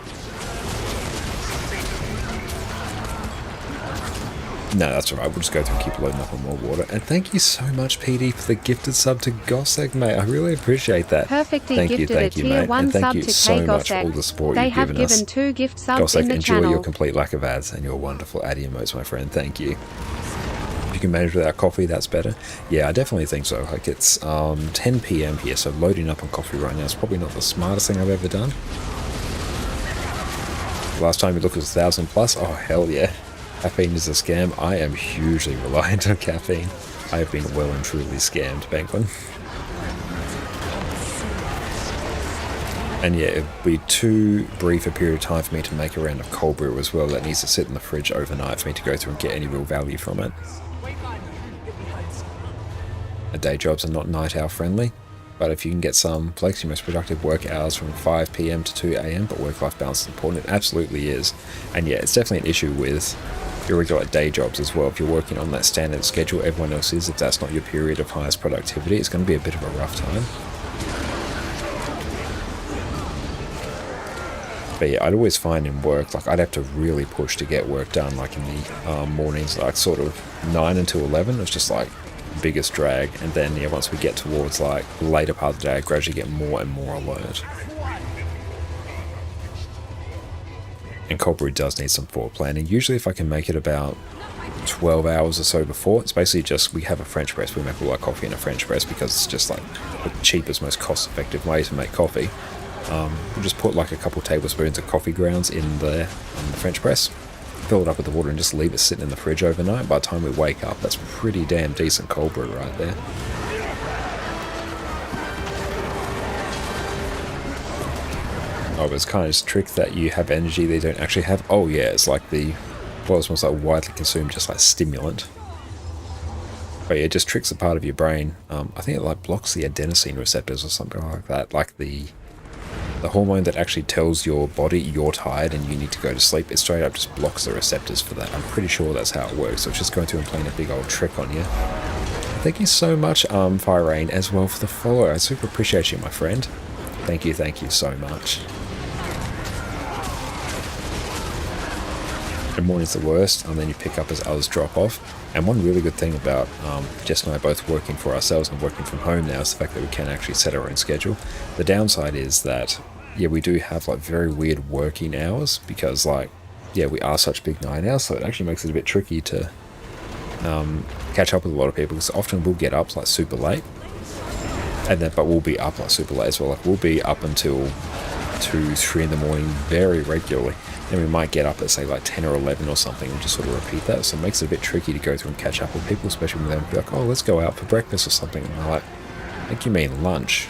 No, that's alright. We'll just go through and keep loading up on more water. And thank you so much, PD, for the gifted sub to Gossek, mate. I really appreciate that. Perfectly thank gifted you, a tier mate. 1 and thank sub you to so K much for all Gossek. the support They you've have given us. given 2 gift subs Gossek, in the enjoy channel. your complete lack of ads and your wonderful ad emotes, my friend. Thank you. If you can manage without coffee, that's better. Yeah, I definitely think so. Like, it's 10 PM here, so loading up on coffee right now is probably not the smartest thing I've ever done. Last time you looked was 1,000 plus. Oh, hell yeah. Caffeine is a scam. I am hugely reliant on caffeine. I have been well and truly scammed, Banklin. And yeah, it'd be too brief a period of time for me to make a round of cold brew as well. That needs to sit in the fridge overnight for me to go through and get any real value from it. Day jobs are not night owl friendly, but if you can get some flex, your most productive work hours from 5 PM to 2 AM, but work-life balance is important. It absolutely is. And yeah, it's definitely an issue with your regular day jobs as well. If you're working on that standard schedule everyone else is, if that's not your period of highest productivity, it's going to be a bit of a rough time. But yeah, I'd always find in work, like I'd have to really push to get work done, like in the mornings, like sort of 9 until 11, it's just like biggest drag. And then yeah, once we get towards like the later part of the day, I gradually get more and more alert. And cold brew does need some forward planning. Usually if I can make it about 12 hours or so before, it's basically just, we have a French press. We make all our coffee in a French press because it's just like the cheapest, most cost-effective way to make coffee. We'll just put like a couple tablespoons of coffee grounds in the French press, fill it up with the water and just leave it sitting in the fridge overnight. By the time we wake up, that's pretty damn decent cold brew right there. Oh, but it's kind of just a trick that you have energy they don't actually have. Oh yeah, it's like the, well, it's almost like widely consumed, just like stimulant. But yeah, it just tricks a part of your brain. I think it like blocks the adenosine receptors or something like that. Like the hormone that actually tells your body you're tired and you need to go to sleep, it straight up just blocks the receptors for that. I'm pretty sure that's how it works. So it's just going through and playing a big old trick on you. Thank you so much, Fire Rain, as well for the follow. I super appreciate you, my friend. Thank you so much. The morning's the worst, and then you pick up as others drop off. And one really good thing about Jess and I both working for ourselves and working from home now is the fact that we can actually set our own schedule. The downside is that, yeah, we do have like very weird working hours because, like, yeah, we are such big night owls, so it actually makes it a bit tricky to catch up with a lot of people, because often we'll get up like super late, and then but we'll be up like super late as well. Like we'll be up until 2, 3 in the morning very regularly. Then we might get up at say like 10 or 11 or something and just sort of repeat that. So it makes it a bit tricky to go through and catch up with people, especially when they'll be like, oh, let's go out for breakfast or something. And they're like, I think you mean lunch.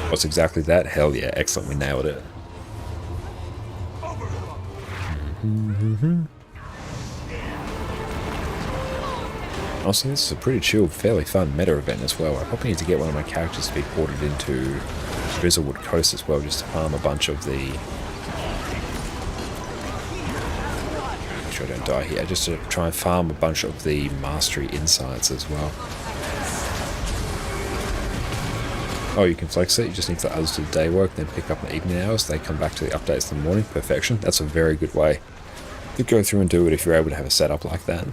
What's exactly that? Hell yeah, excellent, we nailed it. Also, this is a pretty chill, fairly fun meta event as well. I probably need to get one of my characters to be ported into Drizzlewood Coast as well, just to farm a bunch of the... Make sure I don't die here, just to try and farm a bunch of the mastery insights as well. Oh, you can flex it, you just need to let others do the day work, then pick up in the evening hours, they come back to the updates in the morning. Perfection. That's a very good way to go through and do it if you're able to have a setup like that.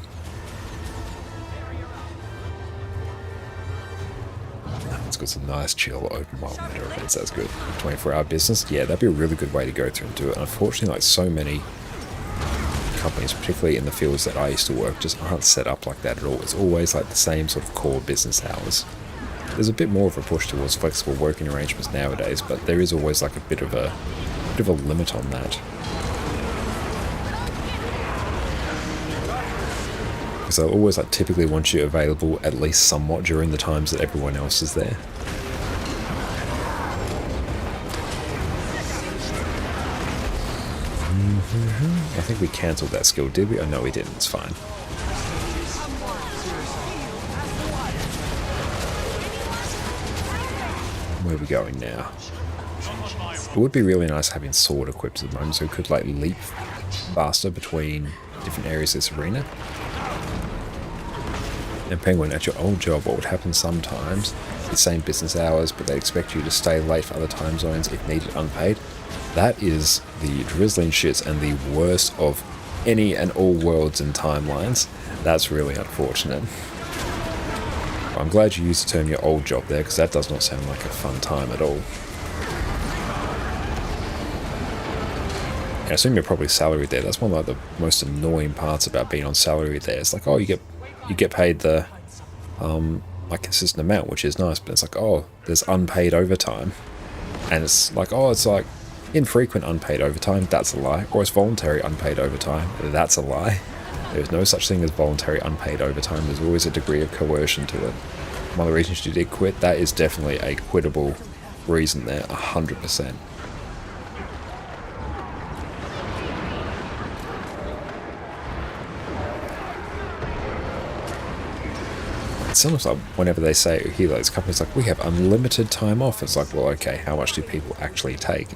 It's got some nice chill open world meta events, that's good. 24-hour business, yeah, that'd be a really good way to go through and do it. Unfortunately, like so many companies, particularly in the fields that I used to work, just aren't set up like that at all. It's always like the same sort of core business hours. There's a bit more of a push towards flexible working arrangements nowadays, but there is always like a bit of a limit on that. Because they'll always like typically want you available at least somewhat during the times that everyone else is there. I think we cancelled that skill, did we? Oh no, we didn't, it's fine. Where are we going now? It would be really nice having sword equipped at the moment, so we could like leap faster between different areas of this arena. And Penguin, at your old job, what would happen sometimes, the same business hours, but they expect you to stay late for other time zones if needed unpaid. That is the drizzling shits and the worst of any and all worlds and timelines. That's really unfortunate. I'm glad you used the term your old job there, because that does not sound like a fun time at all. I assume you're probably salaried there. That's one of the most annoying parts about being on salary there. It's like, oh, you get paid the like consistent amount, which is nice, but it's like, oh, there's unpaid overtime. And it's like, oh, it's like infrequent unpaid overtime, that's a lie. Or it's voluntary unpaid overtime, that's a lie. There's no such thing as voluntary unpaid overtime. There's always a degree of coercion to it. One of the reasons you did quit, that is definitely a quittable reason there, 100%. Sometimes like whenever they say, hear those companies like, we have unlimited time off, it's like, well, okay, how much do people actually take?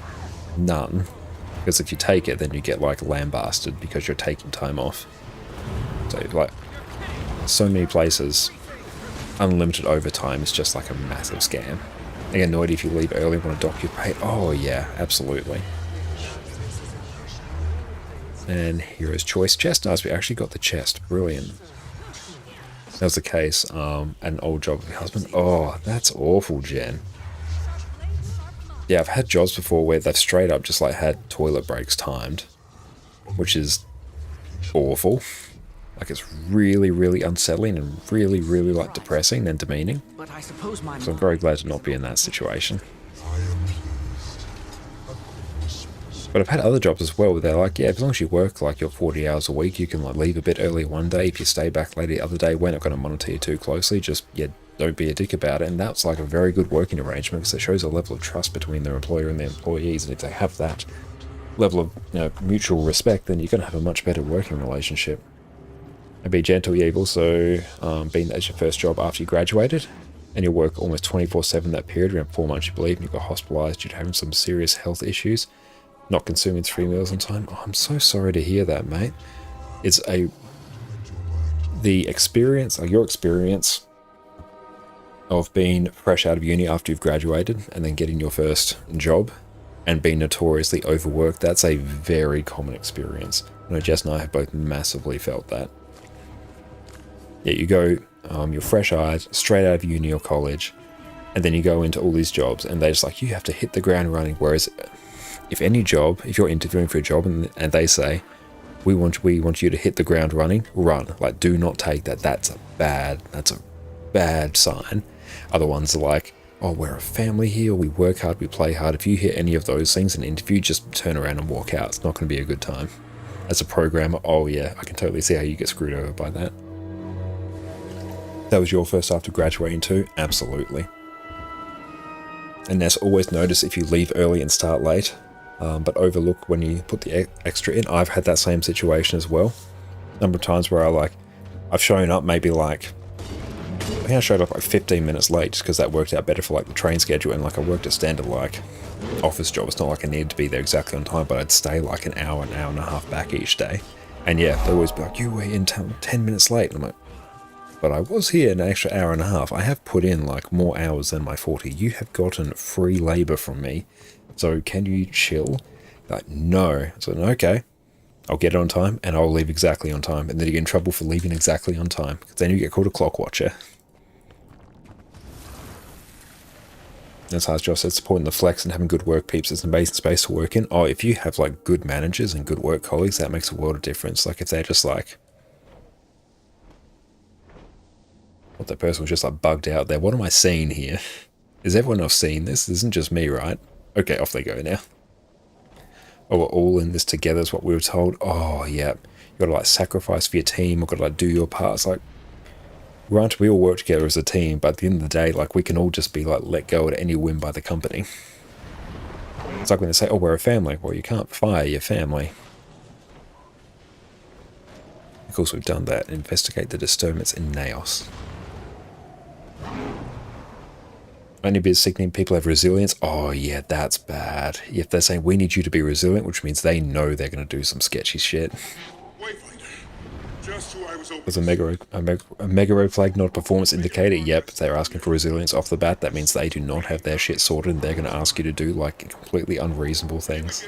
None. Because if you take it, then you get like lambasted because you're taking time off. So like, so many places, unlimited overtime is just like a massive scam. They get annoyed if you leave early and want to dock your pay. Oh yeah, absolutely. And Hero's Choice chest. Nice, we actually got the chest. Brilliant. That was the case. An old job with your husband. Oh, that's awful, Jen. Yeah, I've had jobs before where they've straight up just like had toilet breaks timed, which is awful. Like it's really, really unsettling and really, really like depressing and demeaning. But I suppose my So I'm very glad to not be in that situation. But I've had other jobs as well where they're like, yeah, as long as you work like your 40 hours a week, you can like leave a bit early one day. If you stay back late the other day, we're not going to monitor you too closely. Just, yeah, don't be a dick about it. And that's like a very good working arrangement because it shows a level of trust between their employer and their employees. And if they have that level of, you know, mutual respect, then you're going to have a much better working relationship. And be gentle. Yeah, you've also been as your first job after you graduated, and you work almost 24/7 that period, around 4 months you believe, and you got hospitalized due to having some serious health issues. not consuming 3 meals on time. Oh, I'm so sorry to hear that, mate. It's the experience, like your experience of being fresh out of uni after you've graduated and then getting your first job and being notoriously overworked, that's a very common experience. I know Jess and I have both massively felt that. Yeah, you go, you're fresh-eyed, straight out of uni or college, and then you go into all these jobs and they're just like, you have to hit the ground running. Whereas if any job, if you're interviewing for a job and they say, we want you to hit the ground running, run. Like, do not take that. That's a bad sign. Other ones are like, oh, we're a family here, we work hard, we play hard. If you hear any of those things in an interview, just turn around and walk out. It's not going to be a good time. As a programmer, oh yeah, I can totally see how you get screwed over by that. That was your first after graduating too? Absolutely. And there's always notice if you leave early and start late, but overlook when you put the extra in. I've had that same situation as well. Number of times where I've shown up maybe like, I think I showed up like 15 minutes late just because that worked out better for like the train schedule, and like I worked a standard like office job. It's not like I needed to be there exactly on time, but I'd stay like an hour and a half back each day. And yeah, they'd always be like, you were in 10 minutes late. And I'm like, but I was here an extra hour and a half. I have put in like more hours than my 40. You have gotten free labor from me. So can you chill? Like, no. So okay, I'll get it on time and I'll leave exactly on time. And then you get in trouble for leaving exactly on time, because then you get called a clock watcher. As Josh said, supporting the flex and having good work peeps is an amazing space to work in. Oh, if you have like good managers and good work colleagues, that makes a world of difference. Like if they're just like, what, that person was just like bugged out there. What am I seeing here? Is everyone else seeing this? This isn't just me, right? Okay, off they go now. Oh, we're all in this together is what we were told. Oh, yeah. You gotta like sacrifice for your team. Or gotta like do your parts. Like, right, we all work together as a team, but at the end of the day, like we can all just be like let go at any whim by the company. It's like when they say, oh, we're a family. Well, you can't fire your family. Of course, we've done that. Investigate the disturbance in Naos. Only bit sickening, people have resilience. Oh yeah, that's bad. If they're saying we need you to be resilient, which means they know they're going to do some sketchy shit. There's a mega red flag, not a performance indicator. Yep, they're asking for resilience off the bat. That means they do not have their shit sorted and they're going to ask you to do like completely unreasonable things.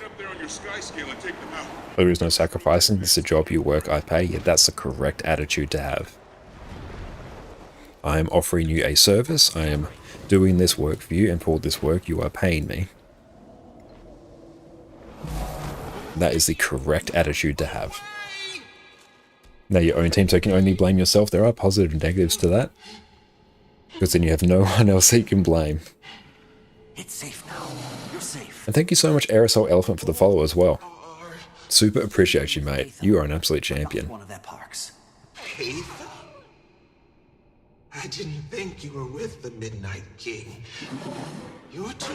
There is no sacrificing. This is a job, you work, I pay. Yeah, that's the correct attitude to have. I am offering you a service. I am doing this work for you, and for this work you are paying me. That is the correct attitude to have. Now your own team, so you can only blame yourself. There are positive and negatives to that, because then you have no one else that you can blame. It's safe now. You're safe. And thank you so much, Aerosol Elephant, for the follow as well. Super appreciate you, mate. You are an absolute champion. One of their parks. Heath? I didn't think you were with the Midnight King. You're too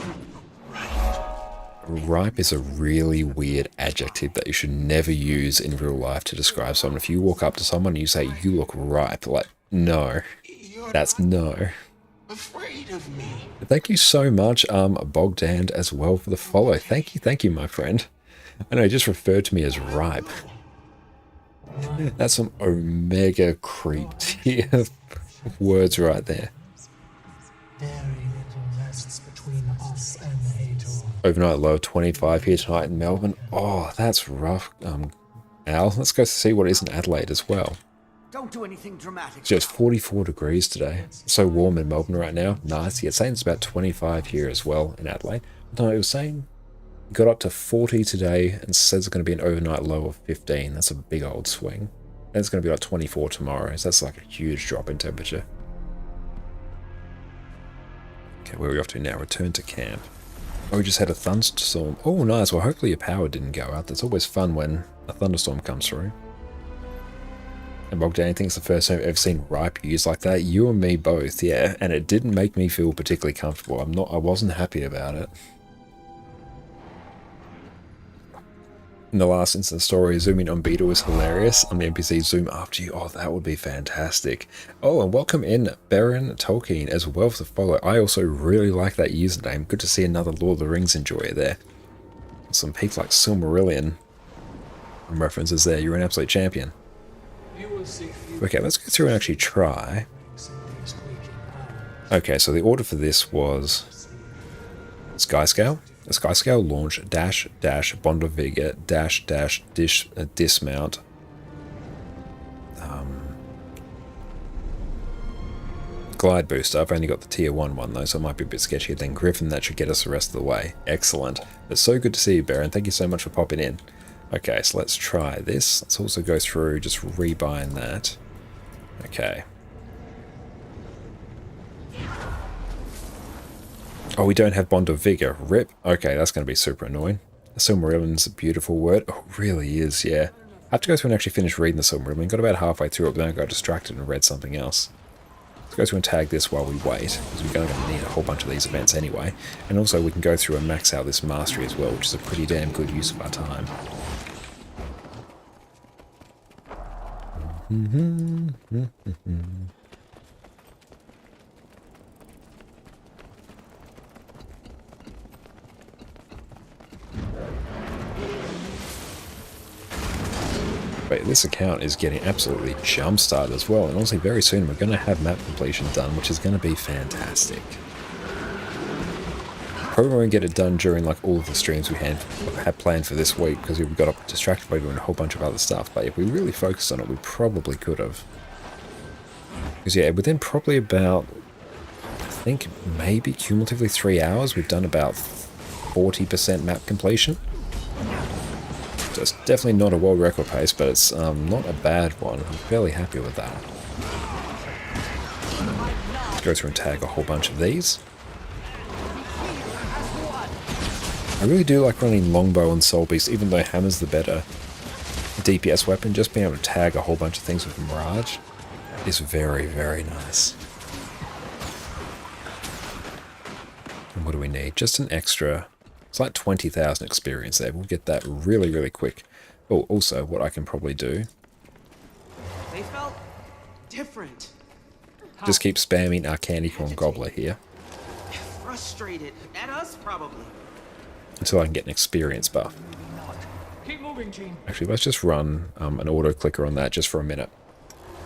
right. Ripe is a really weird adjective that you should never use in real life to describe someone. If you walk up to someone and you say, you look ripe, like, no. That's no. Afraid of me. Thank you so much, Bogdan, as well, for the follow. Thank you, my friend. I know, he just referred to me as ripe. That's some Omega creep tier words right there. Overnight low of 25 here tonight in Melbourne. Oh, that's rough. Al, let's go see what it is in Adelaide as well. Don't do anything dramatic. It's just 44 degrees today. It's so warm in Melbourne right now. Nice. Yeah, it's saying it's about 25 here as well in Adelaide. No, it was saying it got up to 40 today and says it's going to be an overnight low of 15. That's a big old swing. And it's going to be like 24 tomorrow. So that's like a huge drop in temperature. Okay, where are we off to now? Return to camp. Oh, we just had a thunderstorm. Oh, nice. Well, hopefully your power didn't go out. That's always fun when a thunderstorm comes through. And Bogdan, I think it's the first time I've ever seen ripe used like that. You and me both, yeah. And it didn't make me feel particularly comfortable. I wasn't happy about it. In the last instance story, zooming on Beetle was hilarious. On the NPC, zoom after you. Oh, that would be fantastic. Oh, and welcome in Baron Tolkien as well for the follow. I also really like that username. Good to see another Lord of the Rings enjoyer there. Some peaks like Silmarillion references there. You're an absolute champion. Okay, let's go through and actually try. Okay, so the order for this was Skyscale. A Skyscale launch, dash, Bond of Vigor, dash, dismount. Glide booster. I've only got the tier 1 one though, so it might be a bit sketchy. Then Griffin, that should get us the rest of the way. Excellent. It's so good to see you, Baron. Thank you so much for popping in. Okay, so let's try this. Let's also go through, just rebind that. Okay. Oh, we don't have Bond of Vigor. Rip. Okay, that's going to be super annoying. Silmarillion's a beautiful word. Oh, it really is, yeah. I have to go through and actually finish reading the Silmarillion. Got about halfway through it, but then I got distracted and read something else. Let's go through and tag this while we wait, because we're going to need a whole bunch of these events anyway. And also we can go through and max out this mastery as well, which is a pretty damn good use of our time. But this account is getting absolutely jump-started as well, and honestly very soon we're going to have map completion done, which is going to be fantastic. Probably won't get it done during like all of the streams we had planned for this week, because we got distracted by doing a whole bunch of other stuff, but if we really focused on it, we probably could have. Because yeah, within probably about, I think maybe cumulatively 3 hours, we've done about 40% map completion. So it's definitely not a world record pace, but it's not a bad one. I'm fairly happy with that. Let's go through and tag a whole bunch of these. I really do like running Longbow and Soul Beast, even though Hammer's the better DPS weapon. Just being able to tag a whole bunch of things with Mirage is very, very nice. And what do we need? Just an extra... It's like 20,000 experience there. We'll get that really, really quick. Oh, also, what I can probably do... They felt different. Just keep spamming our Candy Corn Gobbler here. Frustrated. At us, probably. Until I can get an experience buff. Keep moving, Gene. Actually, let's just run an auto-clicker on that just for a minute.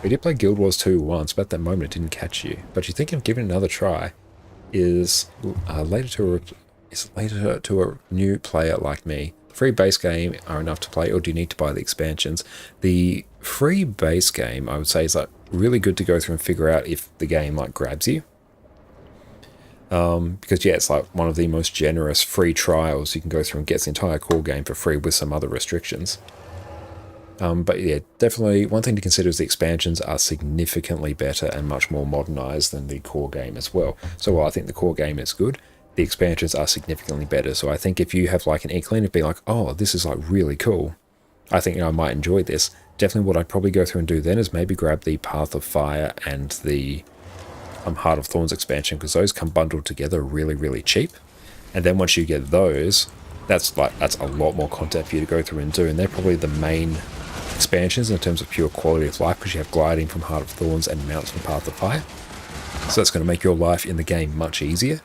We did play Guild Wars 2 once, but at that moment it didn't catch you. But you think of giving it another try is later to a new player like me. The free base game are enough to play, or do you need to buy the expansions? The free base game, I would say, is like really good to go through and figure out if the game like grabs you. Because yeah, it's like one of the most generous free trials. You can go through and get the entire core game for free with some other restrictions. But yeah, definitely one thing to consider is the expansions are significantly better and much more modernized than the core game as well. So while I think the core game is good, the expansions are significantly better. So I think if you have like an inkling of being like, oh, this is like really cool, I think I might enjoy this. Definitely what I'd probably go through and do then is maybe grab the Path of Fire and the Heart of Thorns expansion, because those come bundled together really, really cheap. And then once you get those, that's a lot more content for you to go through and do. And they're probably the main expansions in terms of pure quality of life, because you have gliding from Heart of Thorns and mounts from Path of Fire. So that's going to make your life in the game much easier.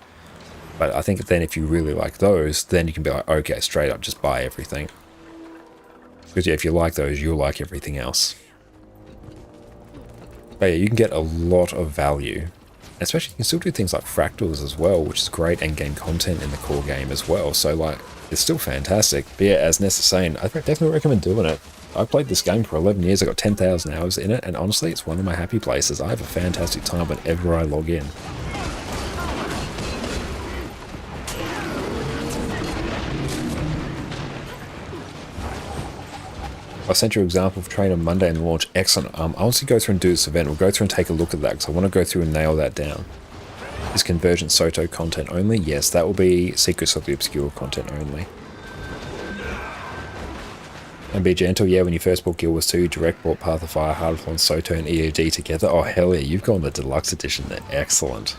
But I think then if you really like those, then you can be like, okay, straight up, just buy everything. Because yeah, if you like those, you'll like everything else. But yeah, you can get a lot of value. Especially you can still do things like fractals as well, which is great end-game content in the core game as well. So like, it's still fantastic. But yeah, as Ness is saying, I definitely recommend doing it. I played this game for 11 years, I got 10,000 hours in it, and honestly, it's one of my happy places. I have a fantastic time whenever I log in. I sent you an example of train on Monday and launch. Excellent. I'll honestly go through and do this event. We'll go through and take a look at that, because I want to go through and nail that down. Is Convergent Soto content only? Yes, that will be Secrets of the Obscure content only. And be gentle, yeah, when you first bought Guild Wars 2, direct bought Path of Fire, Heart of Thorns, Soto and EOD together. Oh hell yeah, you've gone the deluxe edition there. Excellent.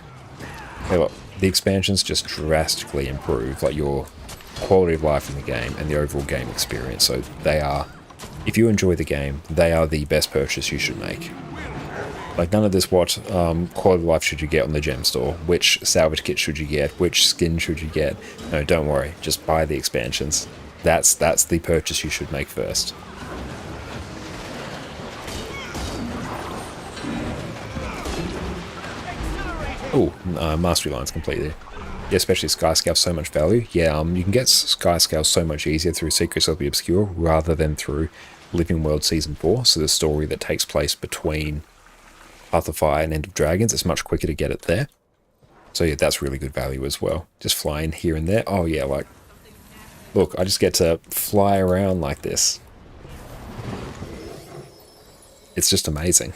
Hey, look, the expansions just drastically improve like your quality of life in the game and the overall game experience. So they are, if you enjoy the game, they are the best purchase you should make. Like none of this what quality of life should you get on the gem store, which salvage kit should you get, which skin should you get. No, don't worry, just buy the expansions. That's the purchase you should make first. Oh, mastery lines completely. Yeah, especially Skyscale, so much value. Yeah, you can get Skyscale so much easier through Secrets of the Obscure rather than through Living World Season 4. So the story that takes place between Path of Fire and End of Dragons, it's much quicker to get it there. So yeah, that's really good value as well. Just flying here and there. Oh yeah, like, look, I just get to fly around like this. It's just amazing.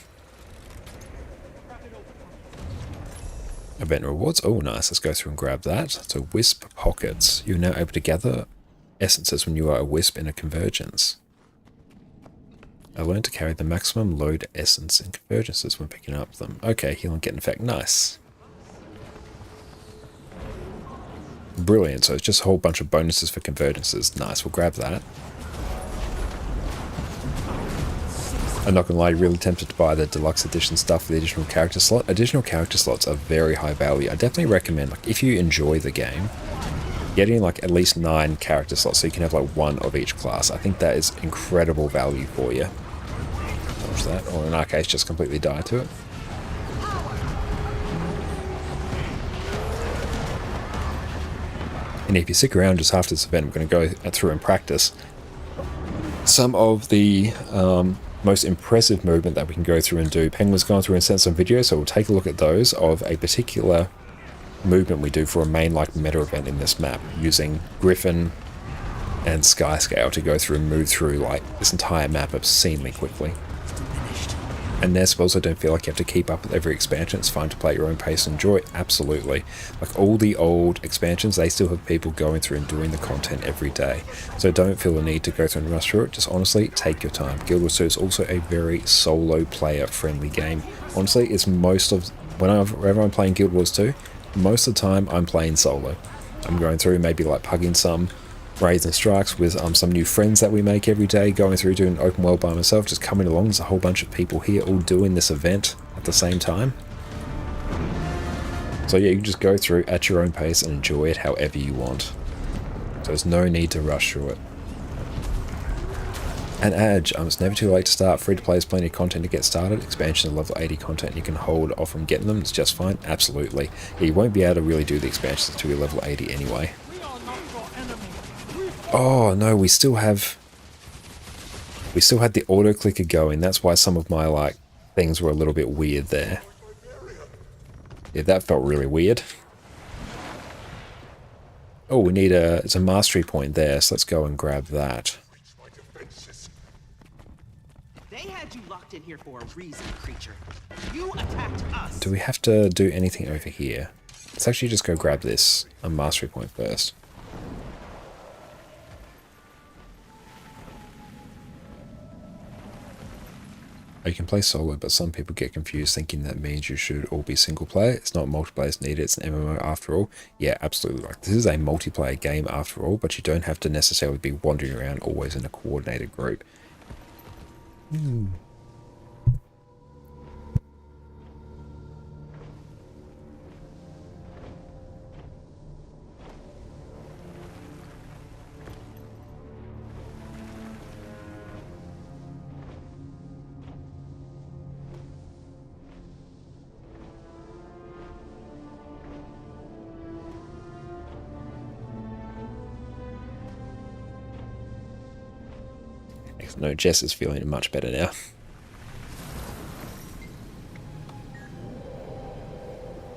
Event rewards. Oh, nice. Let's go through and grab that. So, Wisp Pockets. You're now able to gather essences when you are a Wisp in a Convergence. I learned to carry the maximum load essence in Convergences when picking up them. Okay, heal and get infect. Nice. Brilliant. So, it's just a whole bunch of bonuses for Convergences. Nice. We'll grab that. I'm not going to lie, really tempted to buy the deluxe edition stuff for the additional character slot. Additional character slots are very high value. I definitely recommend, like, if you enjoy the game, getting like at least 9 character slots so you can have like 1 of each class. I think that is incredible value for you. Dodge that, or in our case, just completely die to it. And if you stick around just after this event, I'm going to go through and practice some of the most impressive movement that we can go through and do. Penguin's gone through and sent some videos, so we'll take a look at those of a particular movement we do for a main like meta event in this map, using Griffin and Skyscale to go through and move through like this entire map obscenely quickly. And Nesp also don't feel like you have to keep up with every expansion. It's fine to play at your own pace and enjoy. Absolutely. Like all the old expansions, they still have people going through and doing the content every day. So don't feel the need to go through and rush through it. Just honestly, take your time. Guild Wars 2 is also a very solo player friendly game. Honestly, it's most of, whenever I'm playing Guild Wars 2, most of the time I'm playing solo. I'm going through maybe like pugging some raids and strikes with some new friends that we make every day, going through doing open world by myself, just coming along. There's a whole bunch of people here all doing this event at the same time. So yeah, you can just go through at your own pace and enjoy it however you want. So there's no need to rush through it. And Edge, it's never too late to start. Free to play is plenty of content to get started. Expansion of level 80 content, you can hold off from getting them. It's just fine. Absolutely. Yeah, you won't be able to really do the expansions until you're level 80 anyway. Oh no, we still had the auto clicker going. That's why some of my like things were a little bit weird there. Yeah, that felt really weird. Oh, we need it's a mastery point there, so let's go and grab that. They had you locked in here for a reason, creature. You attacked us. Do we have to do anything over here? Let's actually just go grab this, a mastery point first. You can play solo, but some people get confused thinking that means you should all be single player. It's not multiplayer needed, it's an MMO after all. Yeah, absolutely. Like, this is a multiplayer game after all, but you don't have to necessarily be wandering around always in a coordinated group. No, Jess is feeling much better now.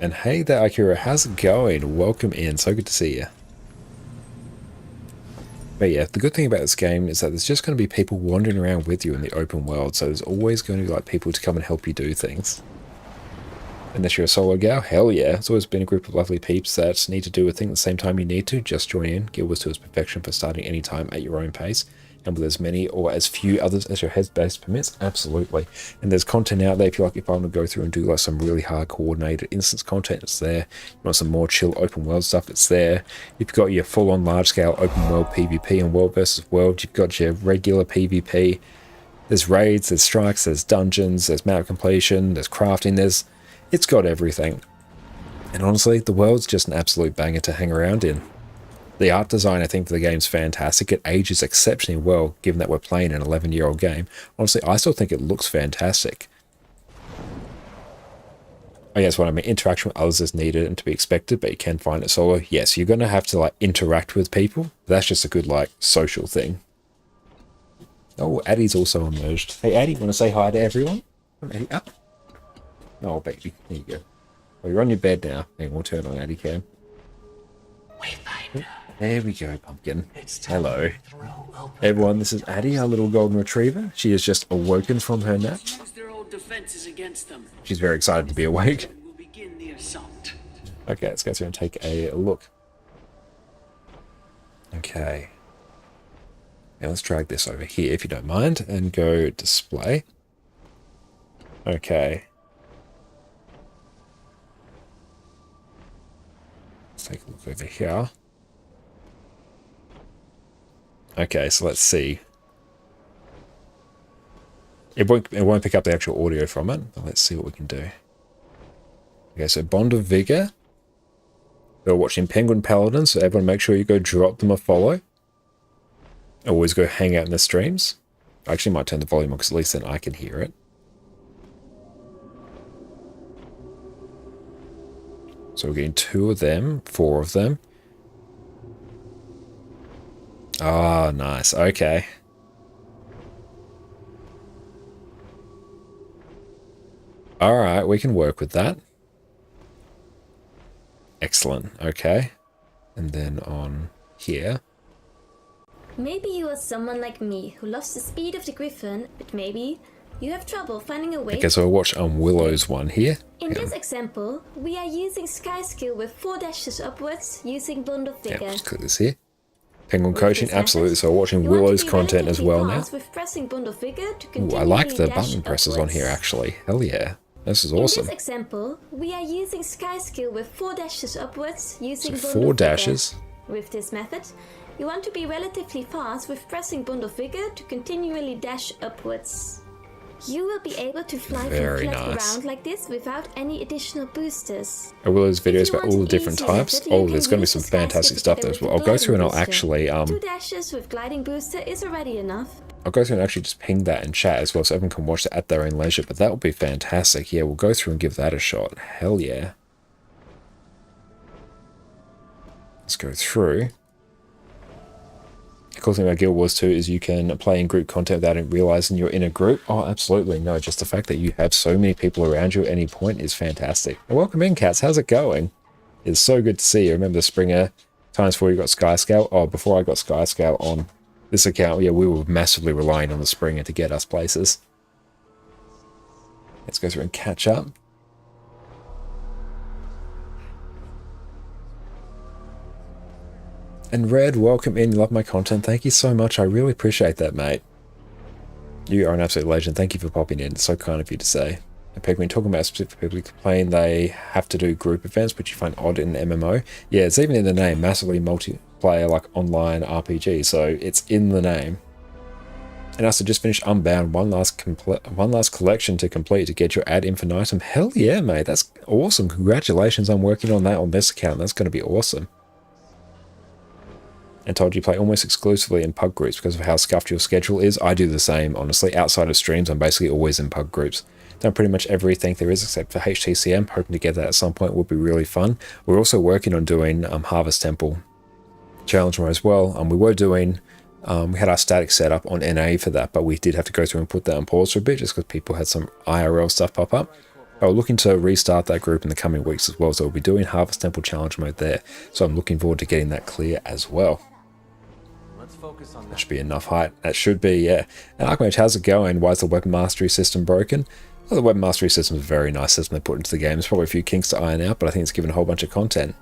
And hey there, Akira, how's it going? Welcome in, so good to see you. But yeah, the good thing about this game is that there's just going to be people wandering around with you in the open world, so there's always going to be like people to come and help you do things. Unless you're a solo gal, hell yeah. It's always been a group of lovely peeps that need to do a thing at the same time you need to. Just join in. Guild Wars 2 is perfection for starting any time at your own pace, and with as many or as few others as your headspace permits. Absolutely. And there's content out there if you like. If I want to go through and do like some really hard coordinated instance content, it's there. You want some more chill open world stuff, it's there. If you've got your full-on large-scale open world PvP and world versus world, you've got your regular PvP. There's raids, there's strikes, there's dungeons, there's map completion, there's crafting, it's got everything. And honestly, the world's just an absolute banger to hang around in. The art design, I think, for the game's fantastic. It ages exceptionally well, given that we're playing an 11-year-old game. Honestly, I still think it looks fantastic. I guess what I mean, interaction with others is needed and to be expected, but you can find it solo. Yes, you're going to have to like interact with people. That's just a good like social thing. Oh, Addie's also emerged. Hey, Addie, want to say hi to everyone? Come, Addie, up. Oh, baby, there you go. Well, you're on your bed now. Hang on, we'll turn on Addie cam. There we go, Pumpkin. Hello. Everyone, this is Addie, our little golden retriever. She has just awoken from her nap. She's very excited to be awake. Okay, let's go through and take a look. Okay. Now let's drag this over here, if you don't mind, and go display. Okay. Let's take a look over here. Okay, so let's see. It won't pick up the actual audio from it, but let's see what we can do. Okay, so Bond of Vigor. We're watching Penguin Paladins, so everyone make sure you go drop them a follow. Always go hang out in the streams. I actually might turn the volume on because at least then I can hear it. So we're getting 2 of them, 4 of them. Ah, nice. Okay. Alright, we can work with that. Excellent. Okay. And then on here. Maybe you are someone like me who loves the speed of the Griffin, but maybe you have trouble finding a way. Okay, so we'll watch Willow's one here. In this example, we are using Sky Skill with 4 dashes upwards using Bond of Vigor. Yeah, let's click this here. Penguin Coaching, absolutely. So we're watching Willow's content as well now. Ooh, I like the button presses on here actually. Hell yeah. This is awesome. In this example, we are using Sky Skill with 4 dashes upwards using so Bond 4 of dashes. Vigor. With this method, you want to be relatively fast with pressing Bond of Vigor to continually dash upwards. You will be able to fly Very from flat nice. around like this without any additional boosters. Willow's videos about all the different types. Oh, there's going to be some fantastic stuff there as well. I'll go through and I'll actually 2 dashes with gliding booster is already enough. I'll go through and actually just ping that in chat as well so everyone can watch it at their own leisure, but that would be fantastic. Yeah, we'll go through and give that a shot. Hell yeah. Let's go through. The cool thing about Guild Wars 2 is you can play in group content without realizing you're in a group. Oh, absolutely. No, just the fact that you have so many people around you at any point is fantastic. And welcome in, Cats. How's it going? It's so good to see you. Remember the Springer times before you got Skyscale? Oh, before I got Skyscale on this account, yeah, we were massively relying on the Springer to get us places. Let's go through and catch up. And Red, welcome in. You love my content. Thank you so much. I really appreciate that, mate. You are an absolute legend. Thank you for popping in. It's so kind of you to say. And Penguin, talking about specific people who complain they have to do group events, which you find odd in an MMO. Yeah, it's even in the name. Massively multiplayer, like online RPG. So it's in the name. And also just finished Unbound. One last collection to complete to get your ad infinitum. Hell yeah, mate. That's awesome. Congratulations on working on that on this account. That's going to be awesome. And told you play almost exclusively in pub groups because of how scuffed your schedule is. I do the same, honestly. Outside of streams, I'm basically always in pub groups. Done pretty much everything there is except for HTCM. Hoping to get that at some point would be really fun. We're also working on doing Harvest Temple Challenge as well. We were doing, we had our static set up on NA for that, but we did have to go through and put that on pause for a bit just because people had some IRL stuff pop up. We're looking to restart that group in the coming weeks as well. So we'll be doing Harvest Temple Challenge mode there. So I'm looking forward to getting that clear as well. That should be enough height. That should be, yeah. And Archmage, how's it going? Why is the weapon mastery system broken? Well, the weapon mastery system is a very nice system they put into the game. There's probably a few kinks to iron out, but I think it's given a whole bunch of content.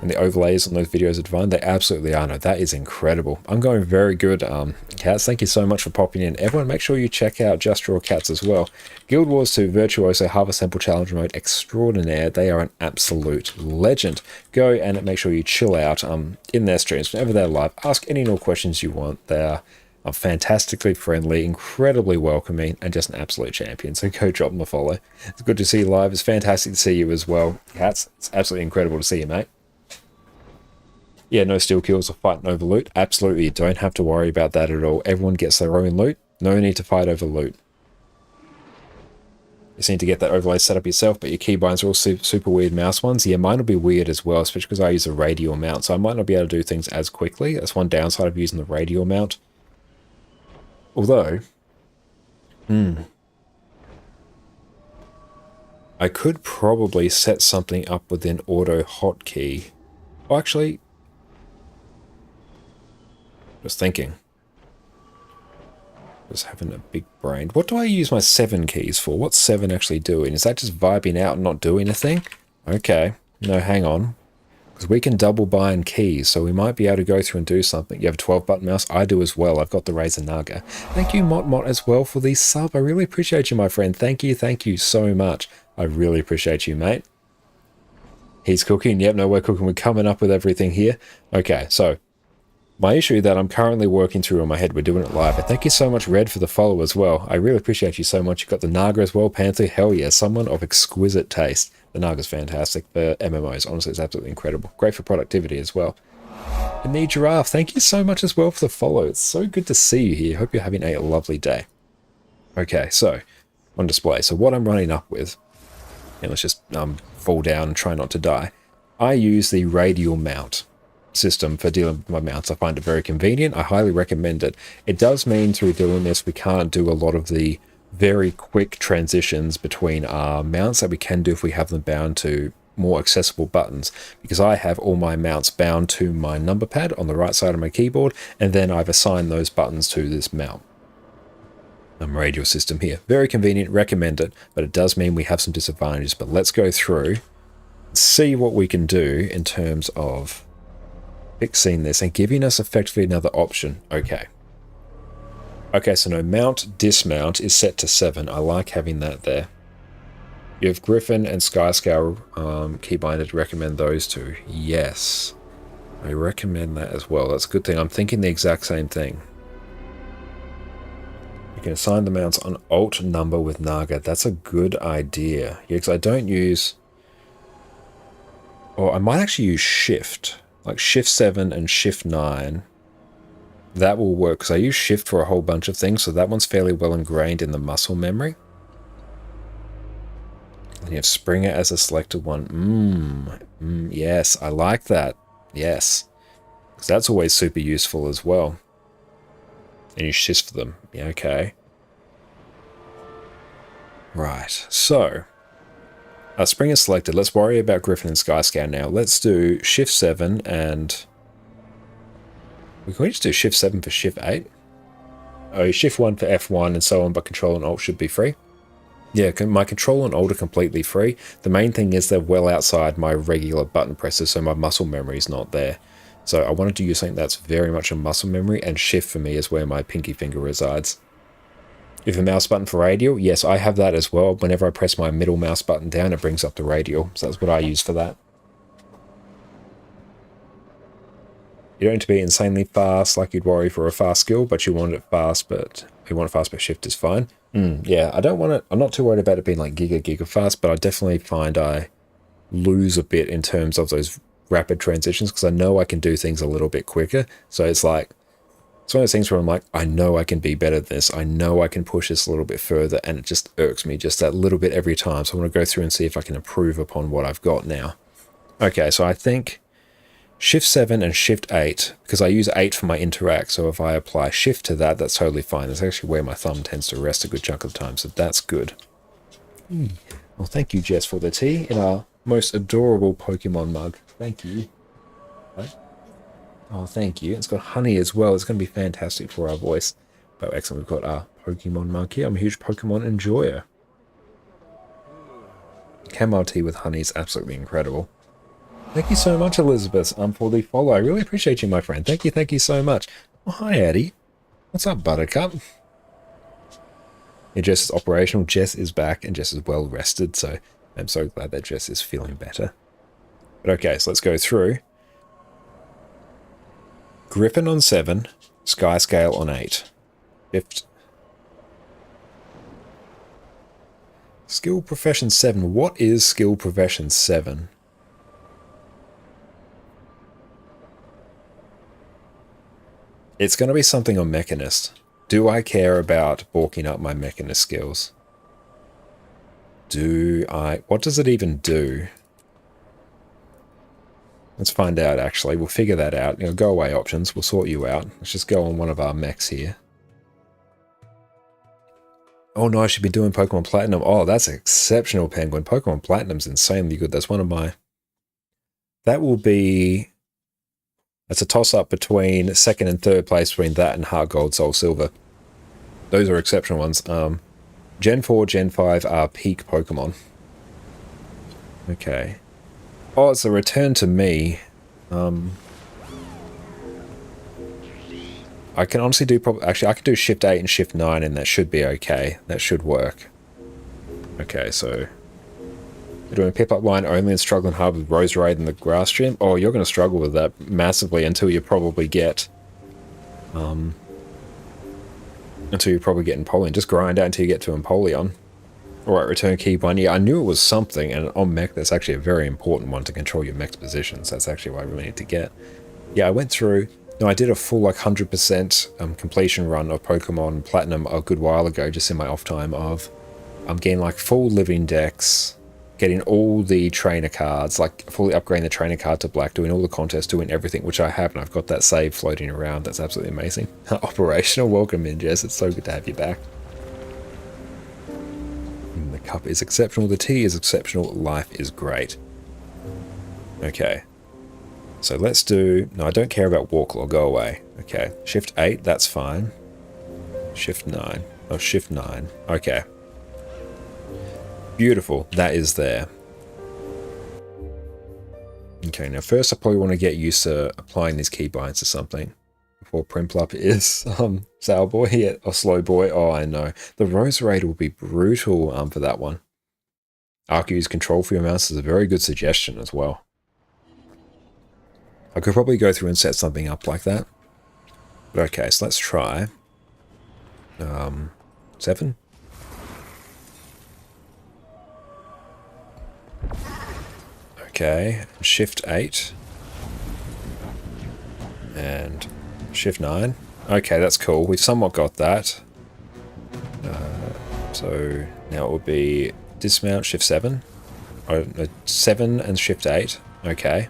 And the overlays on those videos are divine. They absolutely are. No, that is incredible. I'm going very good, Cats. Thank you so much for popping in. Everyone, make sure you check out Just Draw Cats as well. Guild Wars 2 Virtuoso Harvest Temple Challenge Mode Extraordinaire. They are an absolute legend. Go and make sure you chill out in their streams whenever they're live. Ask any and all questions you want. They are fantastically friendly, incredibly welcoming, and just an absolute champion. So go drop them a follow. It's good to see you live. It's fantastic to see you as well, Cats. It's absolutely incredible to see you, mate. Yeah, no steal kills or fighting over loot. Absolutely, you don't have to worry about that at all. Everyone gets their own loot. No need to fight over loot. You just need to get that overlay set up yourself, but your keybinds are all super weird mouse ones. Yeah, mine will be weird as well, especially because I use a radial mount, so I might not be able to do things as quickly. That's one downside of using the radial mount. Although, I could probably set something up with an auto hotkey. Oh, actually, just thinking. Just having a big brain. What do I use my 7 keys for? What's 7 actually doing? Is that just vibing out and not doing a thing? Okay. No, hang on. Because we can double bind keys, so we might be able to go through and do something. You have a 12-button mouse? I do as well. I've got the Razer Naga. Thank you, Mot as well, for the sub. I really appreciate you, my friend. Thank you so much. I really appreciate you, mate. He's cooking. Yep, no, we're cooking. We're coming up with everything here. Okay, so my issue that I'm currently working through in my head, we're doing it live. And thank you so much, Red, for the follow as well. I really appreciate you so much. You've got the Naga as well, Panther. Hell yeah, someone of exquisite taste. The Naga's fantastic for MMOs. Honestly, it's absolutely incredible. Great for productivity as well. And the Giraffe, thank you so much as well for the follow. It's so good to see you here. Hope you're having a lovely day. Okay, so on display. So what I'm running up with, and let's just fall down and try not to die. I use the radial mount system for dealing with my mounts. I find it very convenient. I highly recommend it. It does mean through doing this we can't do a lot of the very quick transitions between our mounts that we can do if we have them bound to more accessible buttons, because I have all my mounts bound to my number pad on the right side of my keyboard, and then I've assigned those buttons to this mount. Radial system here. Very convenient, recommend it, but it does mean we have some disadvantages. But let's go through, see what we can do in terms of fixing this and giving us effectively another option. Okay. Okay, so no, mount, dismount is set to 7. I like having that there. You have Griffin and Skyscale keybinded. Recommend those two. Yes. I recommend that as well. That's a good thing. I'm thinking the exact same thing. You can assign the mounts on alt number with Naga. That's a good idea. Yeah, because I don't use... Or I might actually use shift. Like shift 7 and shift 9. That will work because I use shift for a whole bunch of things, so that one's fairly well ingrained in the muscle memory. And you have Springer as a selected one. Yes, I like that. Yes. Because that's always super useful as well. And you shift them. Yeah, okay. Right, so Springer selected. Let's worry about Griffin and Skyscale now. Let's do shift 7 and... We can just do shift 7 for shift 8. Oh, shift 1 for F1 and so on, but control and alt should be free. Yeah, my control and alt are completely free. The main thing is they're well outside my regular button presses, so my muscle memory is not there. So I wanted to use something that's very much a muscle memory, and shift for me is where my pinky finger resides. If a mouse button for radial, yes, I have that as well. Whenever I press my middle mouse button down, it brings up the radial. So that's what I use for that. You don't need to be insanely fast like you'd worry for a fast skill, but you want it fast, but you want it fast, but shift is fine. Yeah, I don't want it. I'm not too worried about it being like giga fast, but I definitely find I lose a bit in terms of those rapid transitions because I know I can do things a little bit quicker. So it's like, it's one of those things where I'm like, I know I can be better than this. I know I can push this a little bit further, and it just irks me just that little bit every time. So I want to go through and see if I can improve upon what I've got now. Okay, so I think shift 7 and shift 8, because I use 8 for my interact, so if I apply shift to that, that's totally fine. That's actually where my thumb tends to rest a good chunk of the time, so that's good. Well, thank you, Jess, for the tea in our most adorable Pokemon mug. Thank you. Oh, thank you. It's got honey as well. It's going to be fantastic for our voice. Oh, excellent. We've got our Pokemon mug here. I'm a huge Pokemon enjoyer. Chamomile tea with honey is absolutely incredible. Thank you so much, Elizabeth, for the follow. I really appreciate you, my friend. Thank you so much. Oh, hi, Addie. What's up, Buttercup? Yeah, Jess is operational. Jess is back, and Jess is well rested, so I'm so glad that Jess is feeling better. But okay, so let's go through. Griffin on 7, Skyscale on 8. Shift. Skill Profession 7. What is Skill Profession 7? It's going to be something on Mechanist. Do I care about bulking up my Mechanist skills? Do I... What does it even do? Let's find out, actually. We'll figure that out. Go away options. We'll sort you out. Let's just go on one of our mechs here. Oh no, I should be doing Pokemon Platinum. Oh, that's exceptional, Penguin. Pokemon Platinum's insanely good. That's one of my... That will be... That's a toss-up between second and third place between that and Heart Gold, Soul Silver. Those are exceptional ones. Gen 4, Gen 5 are peak Pokemon. Okay. Oh, it's a return to me. I can honestly do... Actually, I can do Shift 8 and Shift 9 and that should be okay. That should work. Okay, so... You're doing Pip-Up line only and struggling hard with Roserade and the Grass Gym? Oh, you're going to struggle with that massively until you probably get... until you probably get Empoleon. Just grind out until you get to Empoleon. Alright, return Keybind. Yeah, I knew it was something, and on mech, that's actually a very important one to control your mech's positions. That's actually what I really need to get. Yeah, I went through... No, I did a full, like, 100% completion run of Pokemon Platinum a good while ago, just in my off time of... I'm getting, like, full living decks... Getting all the trainer cards, like fully upgrading the trainer card to black, doing all the contests, doing everything, which I have, and I've got that save floating around. That's absolutely amazing. Operational, welcome in, Jess. It's so good to have you back. The cup is exceptional, the tea is exceptional, life is great. Okay. So let's do... No, I don't care about Walklaw, go away. Okay, Shift 8, that's fine. Shift 9. Oh, Shift 9. Okay. Beautiful, that is there. Okay, now first I probably want to get used to applying these keybinds to something before Prinplup is Sour Boy yeah, or Slow Boy. Oh, I know. The Roserade will be brutal for that one. Arcu's control for your mouse is a very good suggestion as well. I could probably go through and set something up like that. But okay, so let's try. 7? Okay, Shift 8 and Shift 9. Okay, that's cool. We've somewhat got that. So now it will be dismount, Shift 7. 7 and Shift 8. Okay.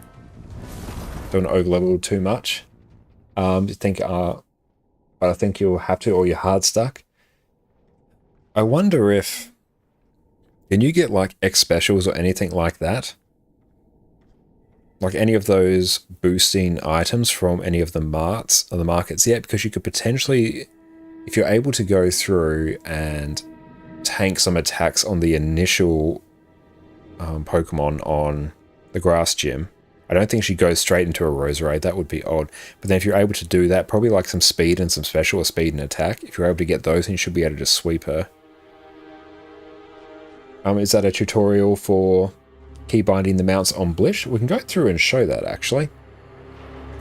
Don't overlevel too much. I think you'll have to, or you're hard stuck. I wonder if... Can you get like X specials or anything like that? Like any of those boosting items from any of the markets yet? Because you could potentially, if you're able to go through and tank some attacks on the initial Pokemon on the Grass Gym, I don't think she goes straight into a Roserade. That would be odd. But then if you're able to do that, probably like some speed and some special, or speed and attack. If you're able to get those, then you should be able to just sweep her. Is that a tutorial for keybinding the mounts on Blish? We can go through and show that, actually.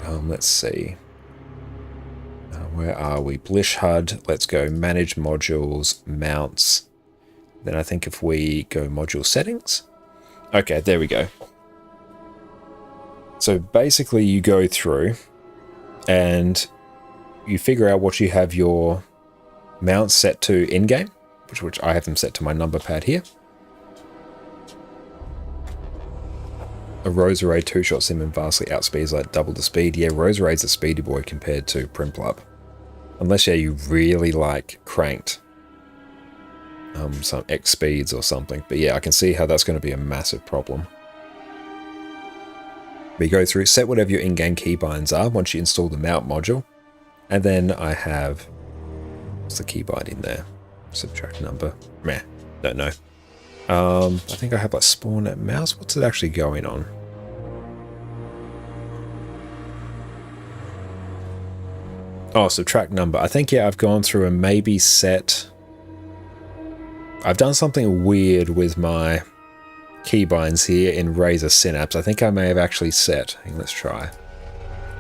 Let's see. Where are we? Blish HUD. Let's go Manage Modules, Mounts. Then I think if we go Module Settings. Okay, there we go. So basically you go through and you figure out what you have your mounts set to in-game, which I have them set to my number pad here. A Roserade 2-shot sim and vastly outspeeds like double the speed. Yeah, Roserade's a speedy boy compared to Prinplup. Unless, yeah, you really like Cranked. Some X speeds or something. But yeah, I can see how that's going to be a massive problem. We go through, set whatever your in-game keybinds are once you install the mount module. And then I have... What's the keybind in there? Subtract number. Meh, don't know. I think I have like spawn at mouse. What's it actually going on? Oh, subtract number. I think, yeah, I've gone through and maybe set... I've done something weird with my keybinds here in Razor Synapse. I think I may have actually set... Let's try.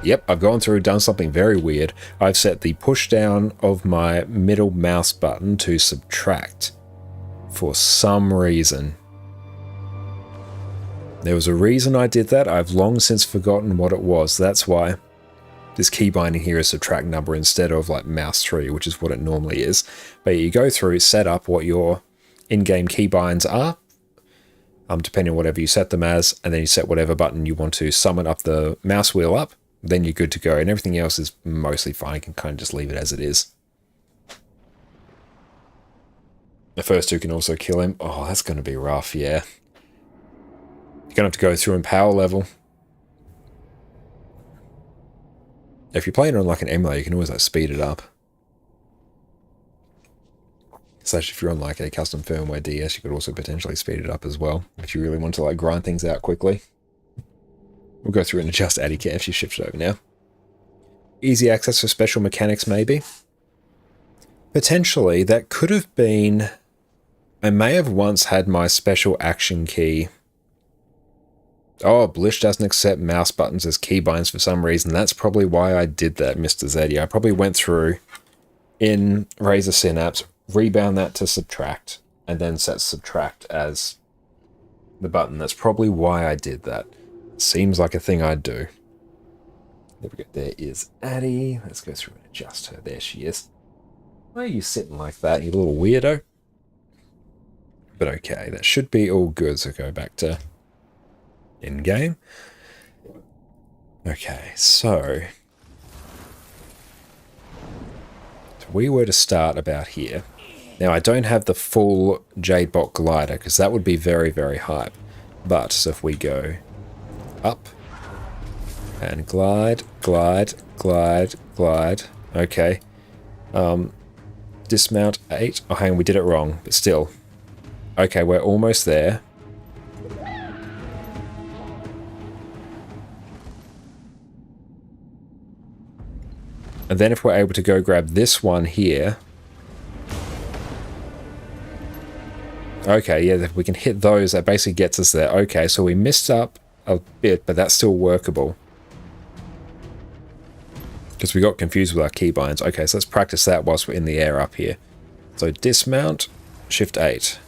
Yep, I've gone through, done something very weird. I've set the push down of my middle mouse button to subtract. For some reason. There was a reason I did that. I've long since forgotten what it was. That's why. this keybind in here is subtract number instead of like mouse tree, which is what it normally is. But you go through, set up what your in-game keybinds are, depending on whatever you set them as, and then you set whatever button you want to summon up the mouse wheel up, then you're good to go, and everything else is mostly fine. You can kind of just leave it as it is. The first two can also kill him. Oh, that's going to be rough, yeah. You're going to have to go through in power level. If you're playing on like an emulator, you can always like speed it up. Slash if you're on like a custom firmware DS, you could also potentially speed it up as well, if you really want to like grind things out quickly. We'll go through and adjust Addy Cat if you shift it over now. Easy access for special mechanics, maybe? Potentially, that could have been... I may have once had my special action key. Oh, Blish doesn't accept mouse buttons as keybinds for some reason. That's probably why I did that, Mr. Zeddy. I probably went through in Razer Synapse, rebound that to subtract, and then set subtract as the button. That's probably why I did that. Seems like a thing I'd do. There we go. There is Addy. Let's go through and adjust her. There she is. Why are you sitting like that, you little weirdo? But okay, that should be all good. So go back to in-game. Okay, so if we were to start about here. Now, I don't have the full Jadebot glider, because that would be very, very hype. But, so if we go up, and glide, glide, glide, glide, okay. Dismount 8, oh hang on, we did it wrong, but still. Okay, we're almost there. And then if we're able to go grab this one here. Okay, yeah, if we can hit those, that basically gets us there. Okay, so we missed up a bit, but that's still workable. Because we got confused with our keybinds. Okay, so let's practice that whilst we're in the air up here. So dismount, shift 8.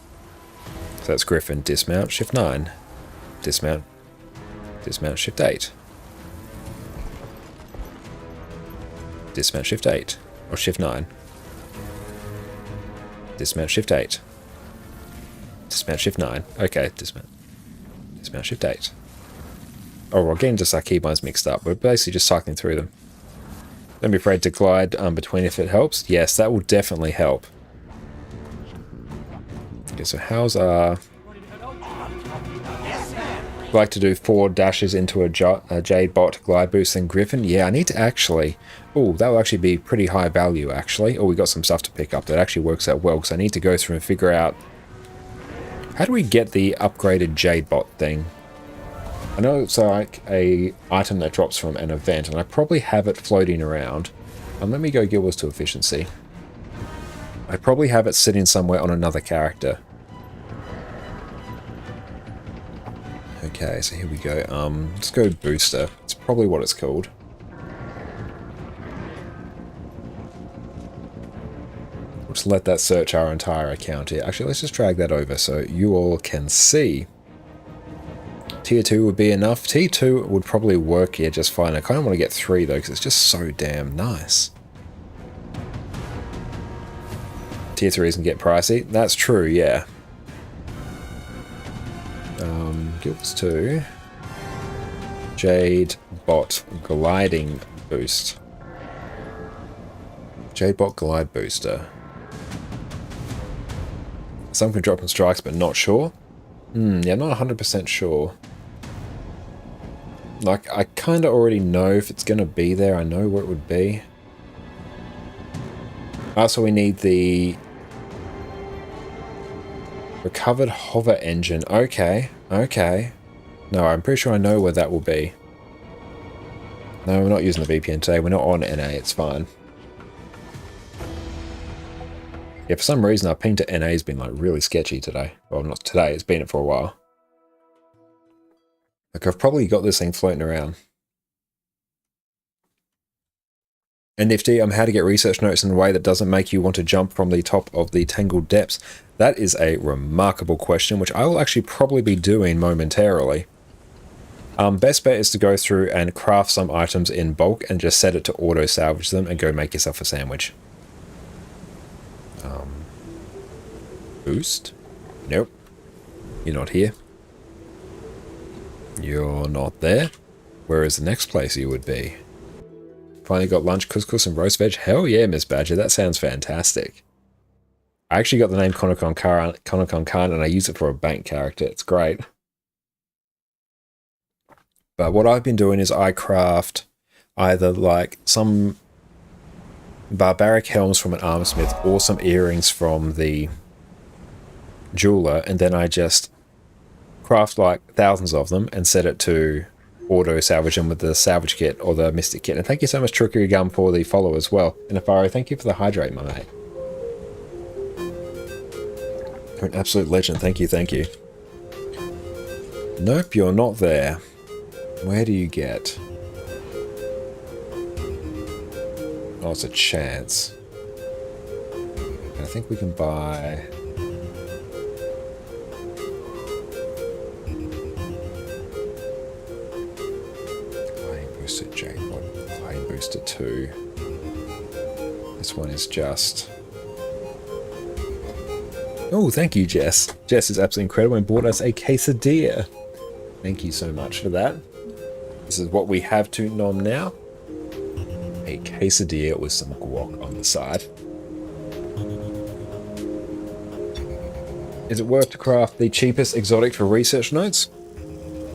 So that's Griffin. Dismount, shift 9. Dismount, dismount, shift 8. Dismount, shift 8. Or shift 9. Dismount, shift 8. Dismount, shift 9. Okay, dismount. Dismount, shift 8. Oh, we're getting just our keybinds mixed up. We're basically just cycling through them. Don't be afraid to glide between if it helps. Yes, that will definitely help. Okay, so how's our... I'd like to do 4 dashes into a Jadebot glide boost and Griffin. Yeah, I need to actually... Oh, that will actually be pretty high value, actually. Oh, we got some stuff to pick up that actually works out well, because I need to go through and figure out... How do we get the upgraded Jadebot thing? I know it's like a item that drops from an event, and I probably have it floating around. Let me go Guild Wars 2 efficiency. I probably have it sitting somewhere on another character. Okay, so here we go. Let's go Booster. It's probably what it's called. We'll just let that search our entire account here. Actually, let's just drag that over so you all can see. Tier 2 would be enough. Tier 2 would probably work here just fine. I kind of want to get 3 though, because it's just so damn nice. Tier 3s can get pricey. That's true, yeah. Guild Wars 2. Jadebot gliding boost. Jadebot glide booster. Some can drop in strikes, but not sure. Yeah, not 100% sure. Like, I kind of already know if it's going to be there. I know where it would be. Also, we need the recovered hover engine. Okay, okay. No, I'm pretty sure I know where that will be. No, we're not using the VPN today. We're not on NA. It's fine. Yeah, for some reason our ping to NA has been like really sketchy today. Well, not today. It's been it for a while. Like, I've probably got this thing floating around. NFT, how to get research notes in a way that doesn't make you want to jump from the top of the Tangled Depths. That is a remarkable question, which I will actually probably be doing momentarily. Best bet is to go through and craft some items in bulk and just set it to auto salvage them and go make yourself a sandwich. Boost? Nope. You're not here. You're not there. Where is the next place you would be? Finally got lunch, couscous and roast veg. Hell yeah, Miss Badger, that sounds fantastic. I actually got the name Konokon Khan and I use it for a bank character. It's great. But what I've been doing is I craft either like some barbaric helms from an armorsmith or some earrings from the jeweler, and then I just craft like thousands of them and set it to auto salvage them with the salvage kit or the mystic kit. And thank you so much, Trickery Gum, for the follow as well. And Afaro, thank you for the hydrate, my mate. You're an absolute legend. Thank you, thank you. Nope, you're not there. Where do you get? Oh, it's a chance. I think we can buy... Claim Booster Jackpot. Claim Booster 2. This one is just... Oh, thank you, Jess. Jess is absolutely incredible and bought us a quesadilla. Thank you so much for that. This is what we have to nom now. A quesadilla with some guac on the side. Is it worth to craft the cheapest exotic for research notes?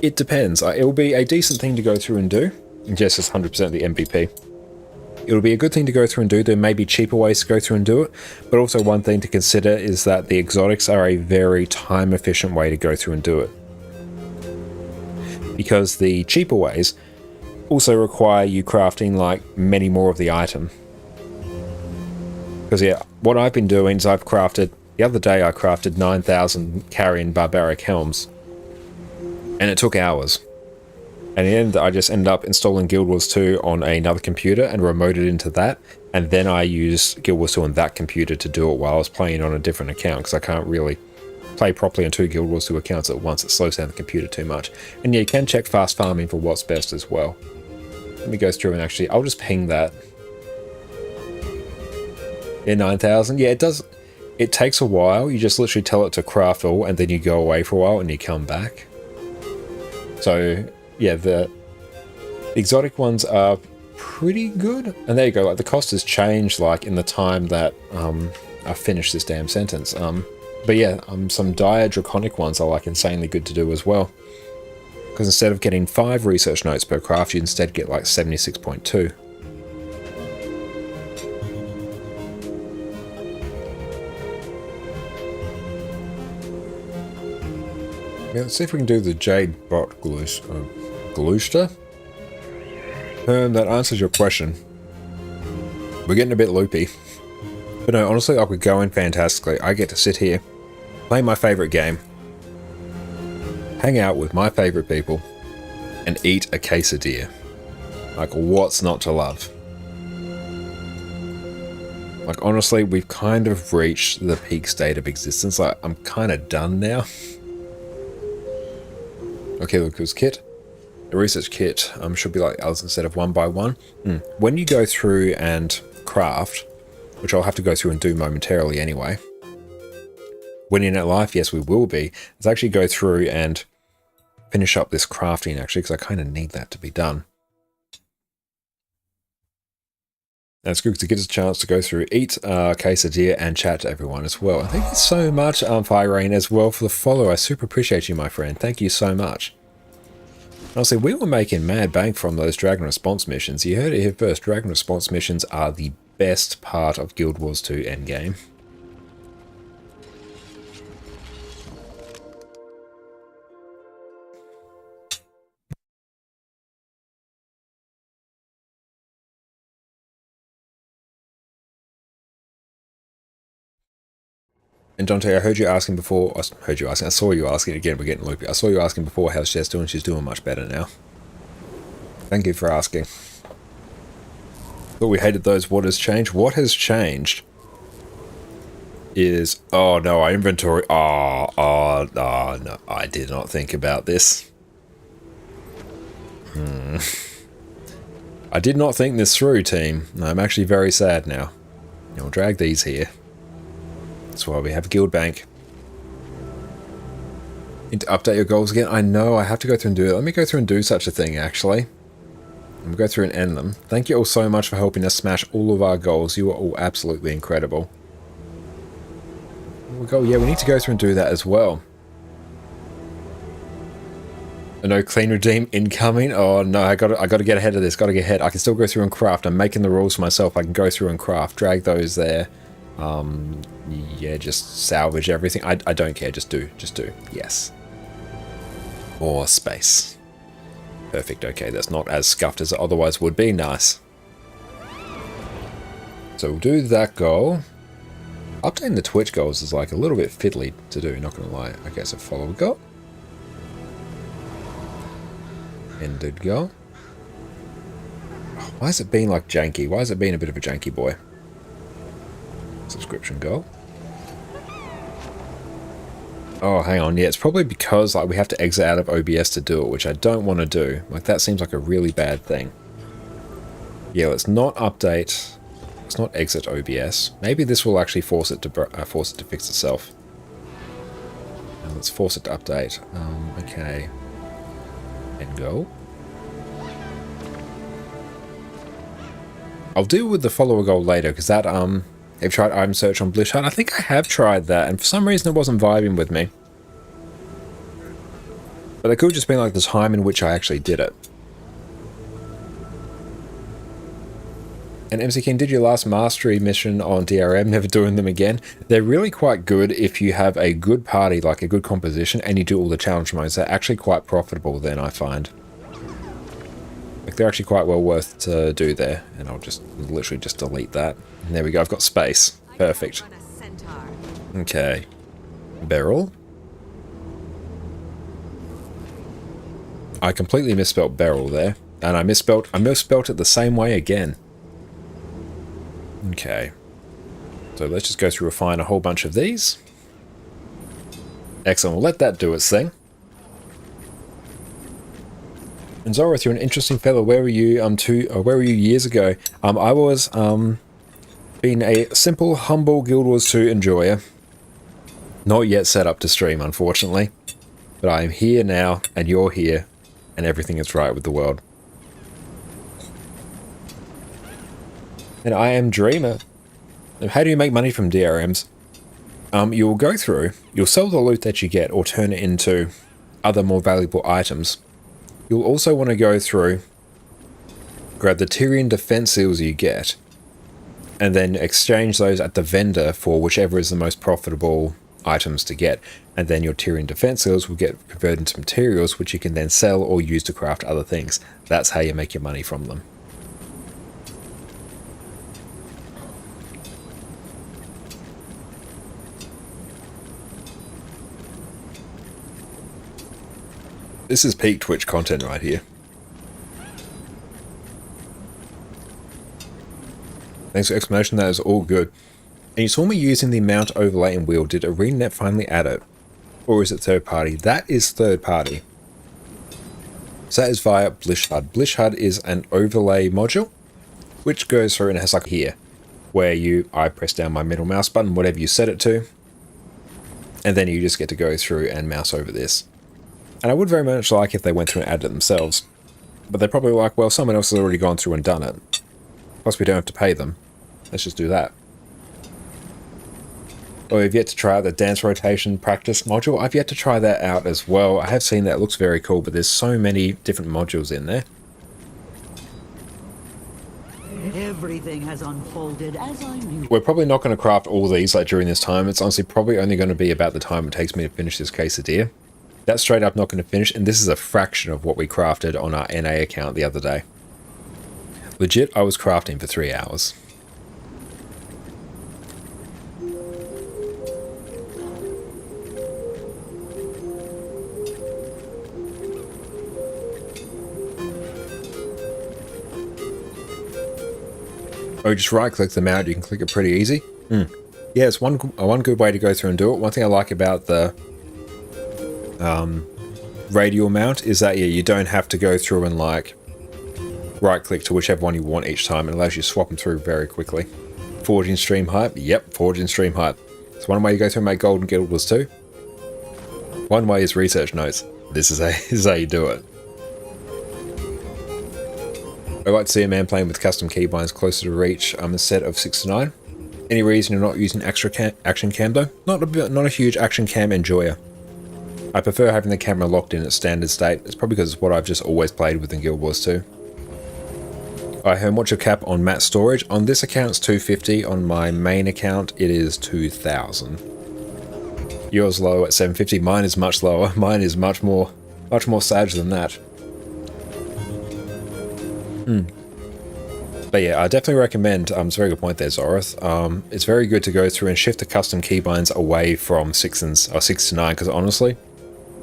It depends. It will be a decent thing to go through and do. Jess is 100% the MVP. It'll be a good thing to go through and do. There may be cheaper ways to go through and do it, but also one thing to consider is that the exotics are a very time-efficient way to go through and do it. Because the cheaper ways also require you crafting like many more of the item. Because yeah, what I've been doing is the other day I crafted 9,000 Carrion Barbaric Helms. And it took hours. And in the end, I just ended up installing Guild Wars 2 on another computer and remoted into that. And then I used Guild Wars 2 on that computer to do it while I was playing on a different account, because I can't really play properly on 2 Guild Wars 2 accounts at once. It slows down the computer too much. And yeah, you can check fast farming for what's best as well. Let me go through and actually, I'll just ping that. Yeah, 9,000. Yeah, it does. It takes a while. You just literally tell it to craft all, and then you go away for a while and you come back. So yeah, the exotic ones are pretty good. And there you go. Like the cost has changed like in the time that I finished this damn sentence. But yeah, some dire draconic ones are like insanely good to do as well. Because instead of getting 5 research notes per craft, you instead get like 76.2. Yeah, let's see if we can do the Jade Bot Gluster. That answers your question. We're getting a bit loopy. But no, honestly, I could go in fantastically. I get to sit here, play my favorite game, hang out with my favorite people, and eat a quesadilla. Like, what's not to love? Like, honestly, we've kind of reached the peak state of existence. Like, I'm kind of done now. Okay, look, this kit. The research kit should be like others instead of 1 by 1. When you go through and craft, which I'll have to go through and do momentarily anyway. When in at life, yes, we will be. Let's actually go through and finish up this crafting, actually, because I kind of need that to be done. And it's good to get us a chance to go through, eat quesadilla, and chat to everyone as well. And thank you so much, Fire Rain, as well, for the follow. I super appreciate you, my friend. Thank you so much. Honestly, we were making mad bank from those Dragon Response missions. You heard it here first. Dragon Response missions are the best part of Guild Wars 2 Endgame. And Dante, I heard you asking before, I saw you asking again, we're getting loopy. I saw you asking before how's Jess doing. She's doing much better now. Thank you for asking. But we hated those what has changed. What has changed is, oh no, our inventory, no, I did not think about this. I did not think this through, team. I'm actually very sad now. I'll drag these here. That's why we have a guild bank. Need to update your goals again? I know, I have to go through and do it. Let me go through and do such a thing, actually. We'll go through and end them. Thank you all so much for helping us smash all of our goals. You are all absolutely incredible. We'll go, yeah, we need to go through and do that as well. No clean redeem incoming. Oh no, I gotta get ahead of this. Gotta get ahead. I can still go through and craft. I'm making the rules for myself. I can go through and craft. Drag those there. Yeah, just salvage everything. I don't care. Just do. Yes. Or space. Perfect. Okay, that's not as scuffed as it otherwise would be. Nice. So we'll do that goal. Updating the Twitch goals is like a little bit fiddly to do. Not gonna lie. Okay, so follow goal. Ended goal. Why is it being like janky? Why is it being a bit of a janky boy? Subscription goal. Oh, hang on. Yeah, it's probably because like we have to exit out of OBS to do it, which I don't want to do. Like that seems like a really bad thing. Yeah, let's not update. Let's not exit OBS. Maybe this will actually force it to fix itself. And let's force it to update. Okay. And go. I'll deal with the follower goal later because that I've tried item search on Blish Hut. I think I have tried that and for some reason it wasn't vibing with me. But it could just be like the time in which I actually did it. And MC King, did your last mastery mission on DRM, never doing them again? They're really quite good if you have a good party, like a good composition, and you do all the challenge modes. They're actually quite profitable then, I find. Like, they're actually quite well worth to do there. And I'll just literally just delete that. And there we go, I've got space. Perfect. Okay. Beryl. I completely misspelt Beryl there. And I misspelt it the same way again. Okay, so let's just go through and find a whole bunch of these. Excellent, we'll let that do its thing. And Zorith, you're an interesting fellow. Where were you where were you years ago? I was being a simple, humble Guild Wars 2 enjoyer. Not yet set up to stream, unfortunately. But I am here now, and you're here, and everything is right with the world. And I am Dreamer. How do you make money from DRMs? You'll go through, you'll sell the loot that you get or turn it into other more valuable items. You'll also want to go through, grab the Tyrian defense seals you get, and then exchange those at the vendor for whichever is the most profitable items to get. And then your Tyrian defense seals will get converted into materials which you can then sell or use to craft other things. That's how you make your money from them. This is peak Twitch content right here. Thanks for explanation, that is all good. And you saw me using the mount overlay and wheel. Did ArenaNet finally add it? Or is it third party? That is third party. So that is via Blish HUD. Blish HUD is an overlay module, which goes through and it has like here, where I press down my middle mouse button, whatever you set it to, and then you just get to go through and mouse over this. And I would very much like if they went through and added it themselves. But they're probably like, well, someone else has already gone through and done it. Plus we don't have to pay them. Let's just do that. Oh, we've yet to try out the dance rotation practice module. I've yet to try that out as well. I have seen that, it looks very cool, but there's so many different modules in there. Everything has unfolded as I knew. We're probably not going to craft all these like during this time. It's honestly probably only going to be about the time it takes me to finish this quesadilla. That's straight up not going to finish, and this is a fraction of what we crafted on our NA account the other day. Legit, I was crafting for 3 hours. Oh, just right click the mount, you can click it pretty easy. Yeah, it's one good way to go through and do it. One thing I like about the radial mount is that, yeah, you don't have to go through and like right click to whichever one you want each time. It allows you to swap them through very quickly. Forging stream hype, yep, forging stream hype. So one way you go through and make gold in Guild Wars 2. One way is research notes. This is how you do it. I like to see a man playing with custom keybinds closer to reach instead of 6 to 9. Any reason you're not using extra action cam though? Not a huge action cam enjoyer. I prefer having the camera locked in its standard state. It's probably because it's what I've just always played with in Guild Wars 2. I heard what's your cap on mat storage? On this account it's 250. On my main account it is 2000. Yours low at 750. Mine is much lower. Mine is much more sage than that. But yeah, I definitely recommend, it's a very good point there, Zorith. It's very good to go through and shift the custom keybinds away from 6 to 9, because honestly,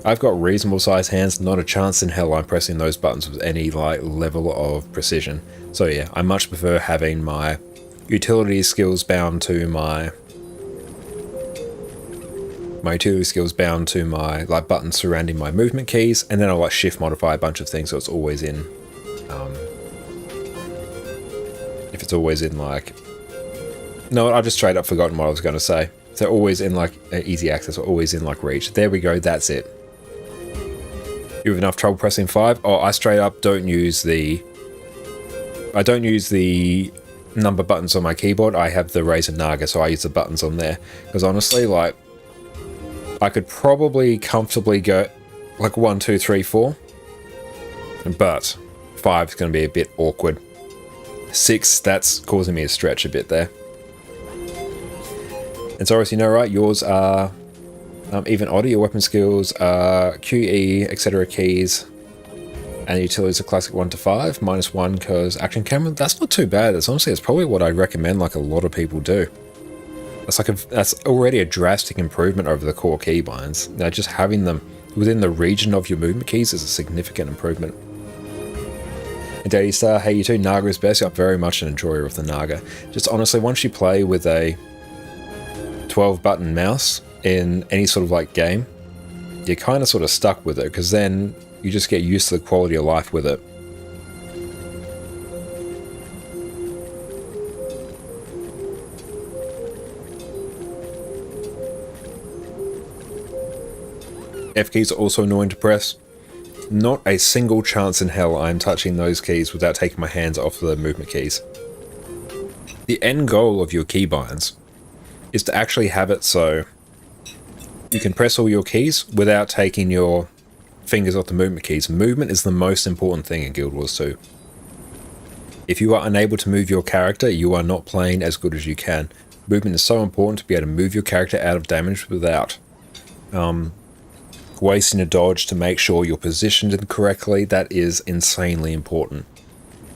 I've got reasonable sized hands, not a chance in hell I'm pressing those buttons with any like level of precision. So yeah, I much prefer having my utility skills bound to my utility skills bound to my like buttons surrounding my movement keys, and then I'll like shift modify a bunch of things so it's always in if it's always in like, no, I've just straight up forgotten what I was going to say. So always in like easy access or always in like reach. There we go, that's it. You have enough trouble pressing 5? Oh, I straight up don't use the number buttons on my keyboard. I have the Razer Naga, so I use the buttons on there. Because honestly, like, I could probably comfortably go like 1, 2, 3, 4. But 5 is going to be a bit awkward. 6, that's causing me to stretch a bit there. And so, as you know, right, yours are even odder, your weapon skills are QE, etc. keys, and the utilities are classic 1 to 5, -1 because action camera. That's not too bad. That's honestly, it's probably what I recommend like a lot of people do. That's already a drastic improvement over the core keybinds. Now, just having them within the region of your movement keys is a significant improvement. And Daddy Star, hey you too, Naga is best. I'm very much an enjoyer of the Naga. Just honestly, once you play with a 12 button mouse in any sort of like game, you're kind of sort of stuck with it, because then you just get used to the quality of life with it. F keys are also annoying to press. Not a single chance in hell I'm touching those keys without taking my hands off the movement keys. The end goal of your keybinds is to actually have it so you can press all your keys without taking your fingers off the movement keys. Movement is the most important thing in Guild Wars 2. If you are unable to move your character, you are not playing as good as you can. Movement is so important to be able to move your character out of damage without wasting a dodge to make sure you're positioned correctly. That is insanely important.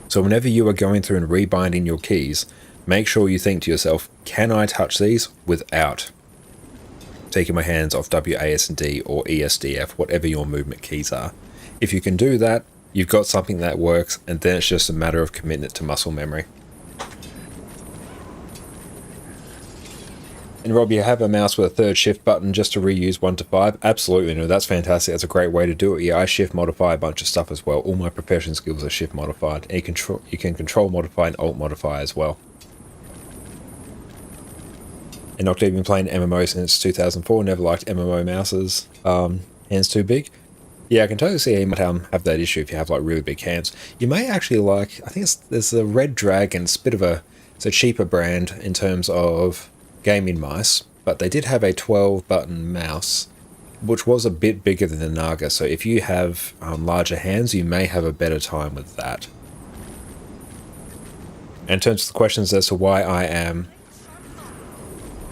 So whenever you are going through and rebinding your keys, make sure you think to yourself, can I touch these without taking my hands off WASD or ESDF, whatever your movement keys are. If you can do that, you've got something that works, and then it's just a matter of commitment to muscle memory. And Rob, you have a mouse with a third shift button just to reuse 1 to 5? Absolutely, no, that's fantastic. That's a great way to do it. Yeah, I shift modify a bunch of stuff as well. All my profession skills are shift modified. And you can control modify and alt modify as well. And not even playing MMO since 2004. Never liked MMO mouses. Hands too big. Yeah, I can totally see how you might have that issue if you have like really big hands. You may actually like, I think there's a Red Dragon. It's a cheaper brand in terms of gaming mice, but they did have a 12 button mouse, which was a bit bigger than the Naga. So if you have larger hands, you may have a better time with that. And in terms of the questions as to why I am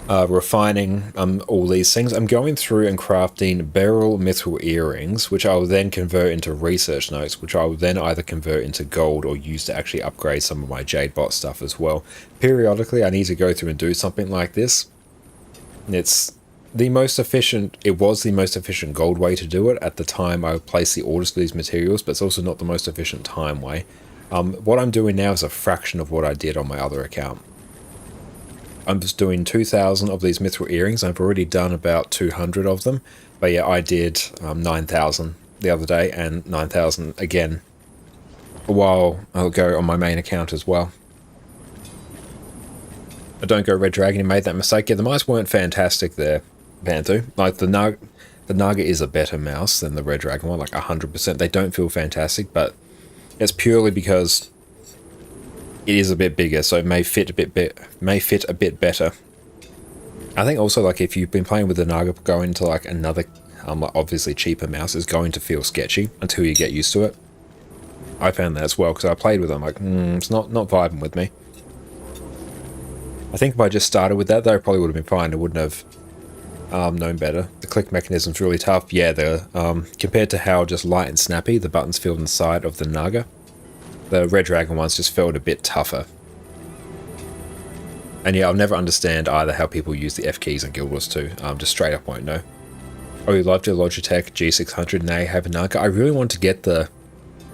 refining all these things, I'm going through and crafting beryl mithril earrings, which I will then convert into research notes, which I will then either convert into gold or use to actually upgrade some of my Jadebot stuff as well. Periodically I need to go through and do something like this. It's the most efficient, it was the most efficient gold way to do it at the time I placed the orders for these materials, but it's also not the most efficient time way. What I'm doing now is a fraction of what I did on my other account. I'm just doing 2,000 of these mithril earrings. I've already done about 200 of them. But yeah, I did 9,000 the other day, and 9,000 again a while ago on my main account as well. I don't go Red Dragon, you made that mistake. Yeah, the mice weren't fantastic there, Panther. Like, the Naga is a better mouse than the Red Dragon one, like 100%. They don't feel fantastic, but it's purely because it is a bit bigger, so it may fit a bit better. I think also, like, if you've been playing with the Naga, going to like another obviously cheaper mouse is going to feel sketchy until you get used to it. I found that as well, because I played with them, like, it's not vibing with me. I think if I just started with that, though, I probably would have been fine. I wouldn't have known better. The click mechanism's really tough. Yeah, compared to how just light and snappy the buttons feel on the side of the Naga, the Red Dragon ones just felt a bit tougher. And yeah, I'll never understand either how people use the F keys in Guild Wars 2. Just straight up won't know. Oh, you loved your Logitech G600, now you have a Naga. I really want to get the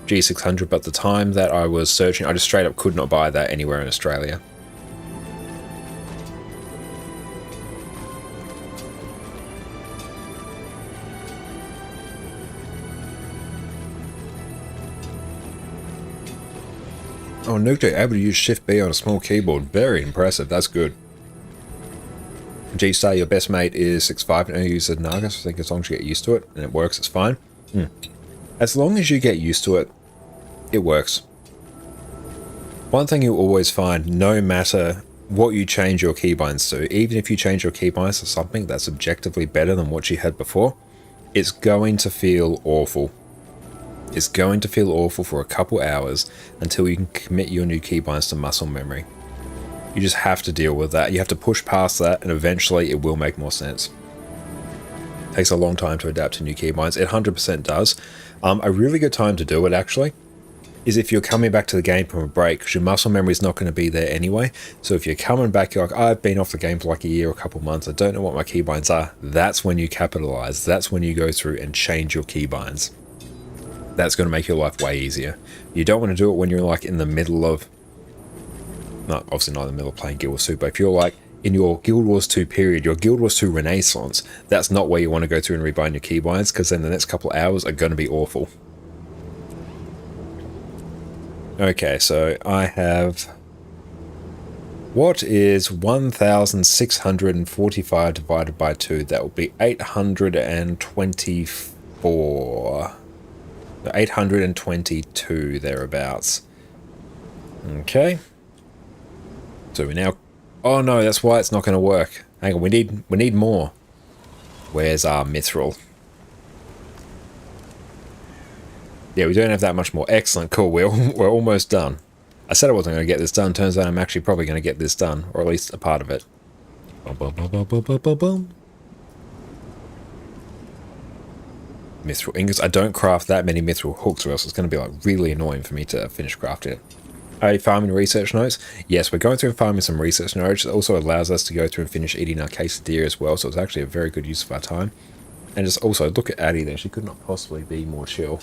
G600, but the time that I was searching, I just straight up could not buy that anywhere in Australia. Oh, Nuked able to use Shift B on a small keyboard. Very impressive. That's good. G-Star, your best mate is 6'5" and only uses Naga, so I think as long as you get used to it and it works, it's fine. As long as you get used to it, it works. One thing you'll always find, no matter what you change your keybinds to, even if you change your keybinds to something that's objectively better than what you had before, it's going to feel awful. It's going to feel awful for a couple hours until you can commit your new keybinds to muscle memory. You just have to deal with that. You have to push past that, and eventually it will make more sense. It takes a long time to adapt to new keybinds. It 100% does. A really good time to do it, actually, is if you're coming back to the game from a break, because your muscle memory is not going to be there anyway. So if you're coming back, you're like, I've been off the game for like a year or a couple months, I don't know what my keybinds are. That's when you capitalize. That's when you go through and change your keybinds. That's going to make your life way easier. You don't want to do it when you're like in the middle of, not obviously not in the middle of playing Guild Wars 2, but if you're like in your Guild Wars 2 period, your Guild Wars 2 Renaissance, that's not where you want to go through and rebind your keybinds, because then the next couple hours are going to be awful. Okay, so I have, what is 1,645 divided by 2? That will be 824. 822 thereabouts. Okay. So we now, oh no, that's why it's not going to work. Hang on, we need more. Where's our mithril? Yeah, we don't have that much more. Excellent, cool. We're almost done. I said I wasn't going to get this done. Turns out I'm actually probably going to get this done, or at least a part of it. Boom, boom, boom, boom, boom, boom, boom, boom. Mithril ingots. I don't craft that many mithril hooks, or else it's going to be like really annoying for me to finish crafting it. Are you farming research notes? Yes, we're going through and farming some research notes. It also allows us to go through and finish eating our quesadilla as well, so it's actually a very good use of our time. And just also look at Addie there. She could not possibly be more chill.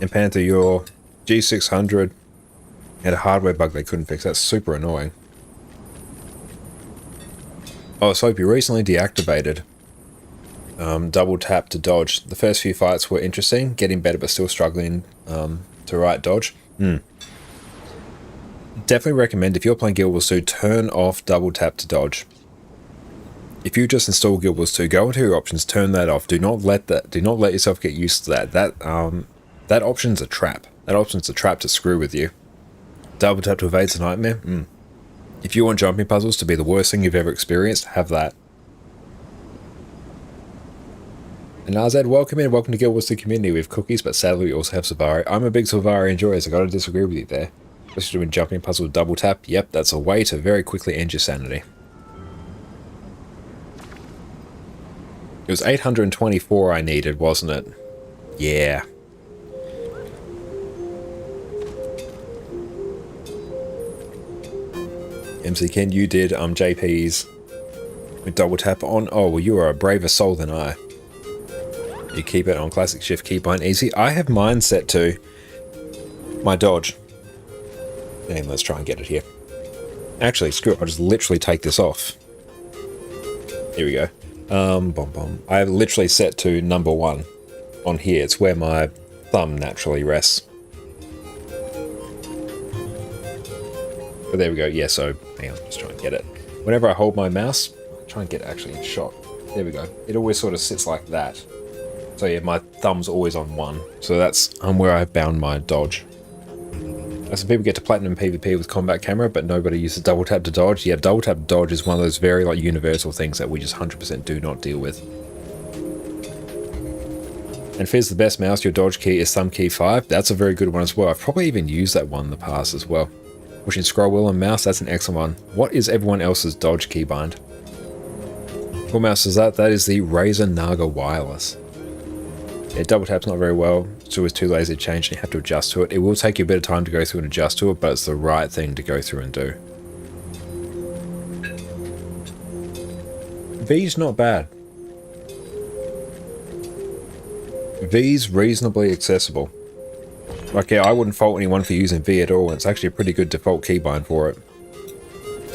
And Panther, your G600 had a hardware bug they couldn't fix. That's super annoying. Oh, so you recently deactivated double tap to dodge. The first few fights were interesting, getting better but still struggling to right dodge. Definitely recommend, if you're playing Guild Wars 2, turn off double tap to dodge. If you just install Guild Wars 2, go into your options, turn that off. Do not let yourself get used to that. That option's a trap. That option's a trap to screw with you. Double tap to evade's a nightmare. If you want jumping puzzles to be the worst thing you've ever experienced, have that. And Nazad, welcome in. Welcome to Guild Wars 2 community. We have cookies, but sadly we also have Sylvari. I'm a big Sylvari enjoyer, so I gotta disagree with you there. Especially doing jumping puzzle with double tap. Yep, that's a way to very quickly end your sanity. It was 824 I needed, wasn't it? Yeah. MC Ken, you did JP's with double tap on. Oh, well, you are a braver soul than I. You keep it on classic shift keybind easy. I have mine set to my dodge. And let's try and get it here. Actually, screw it, I'll just literally take this off. Here we go. I have literally set to number 1 on here. It's where my thumb naturally rests. But there we go. Yeah, so hang on, just try and get it. Whenever I hold my mouse, try and get it actually in shot. There we go. It always sort of sits like that. So yeah, my thumb's always on 1. So that's where I've bound my dodge. Some people get to platinum PvP with combat camera, but nobody uses double tap to dodge. Yeah, double tap to dodge is one of those very like universal things that we just 100% do not deal with. And Fizz, the best mouse, your dodge key is thumb key 5. That's a very good one as well. I've probably even used that one in the past as well. Pushing scroll wheel and mouse, that's an excellent one. What is everyone else's dodge keybind? What mouse is that? That is the Razer Naga Wireless. Yeah, double tap's not very well. It's always too lazy to change and you have to adjust to it. It will take you a bit of time to go through and adjust to it, but it's the right thing to go through and do. V's not bad. V's reasonably accessible. Like, yeah, I wouldn't fault anyone for using V at all. It's actually a pretty good default keybind for it.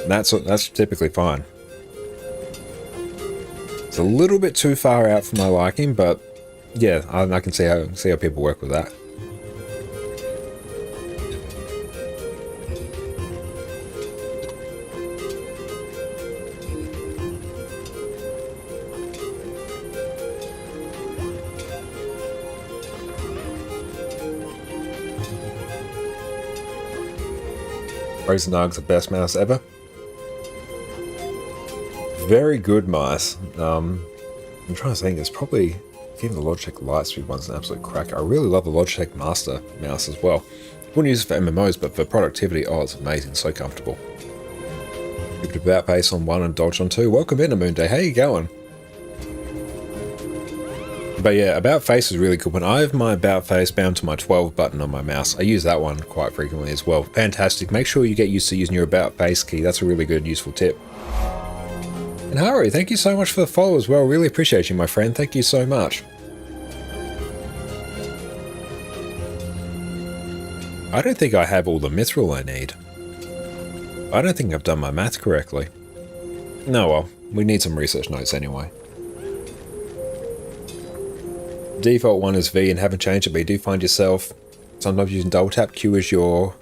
And that's typically fine. It's a little bit too far out for my liking, but yeah, I can see how people work with that. Razer Naga's the best mouse ever. Very good mice. I'm trying to think, it's probably even the Logitech Lightspeed one's an absolute crack. I really love the Logitech Master mouse as well. Wouldn't use it for MMOs, but for productivity, oh, it's amazing, so comfortable. Give it about face on 1 and dodge on 2. Welcome in, Moon Day. How you going? But yeah, about face is really cool. When I have my about face bound to my 12 button on my mouse, I use that one quite frequently as well. Fantastic. Make sure you get used to using your about face key. That's a really good, useful tip. And Haru, thank you so much for the follow as well. Really appreciate you, my friend. Thank you so much. I don't think I have all the mithril I need. I don't think I've done my math correctly. No, well, we need some research notes anyway. Default one is V and haven't changed it, but you do find yourself sometimes using double tap. Q is your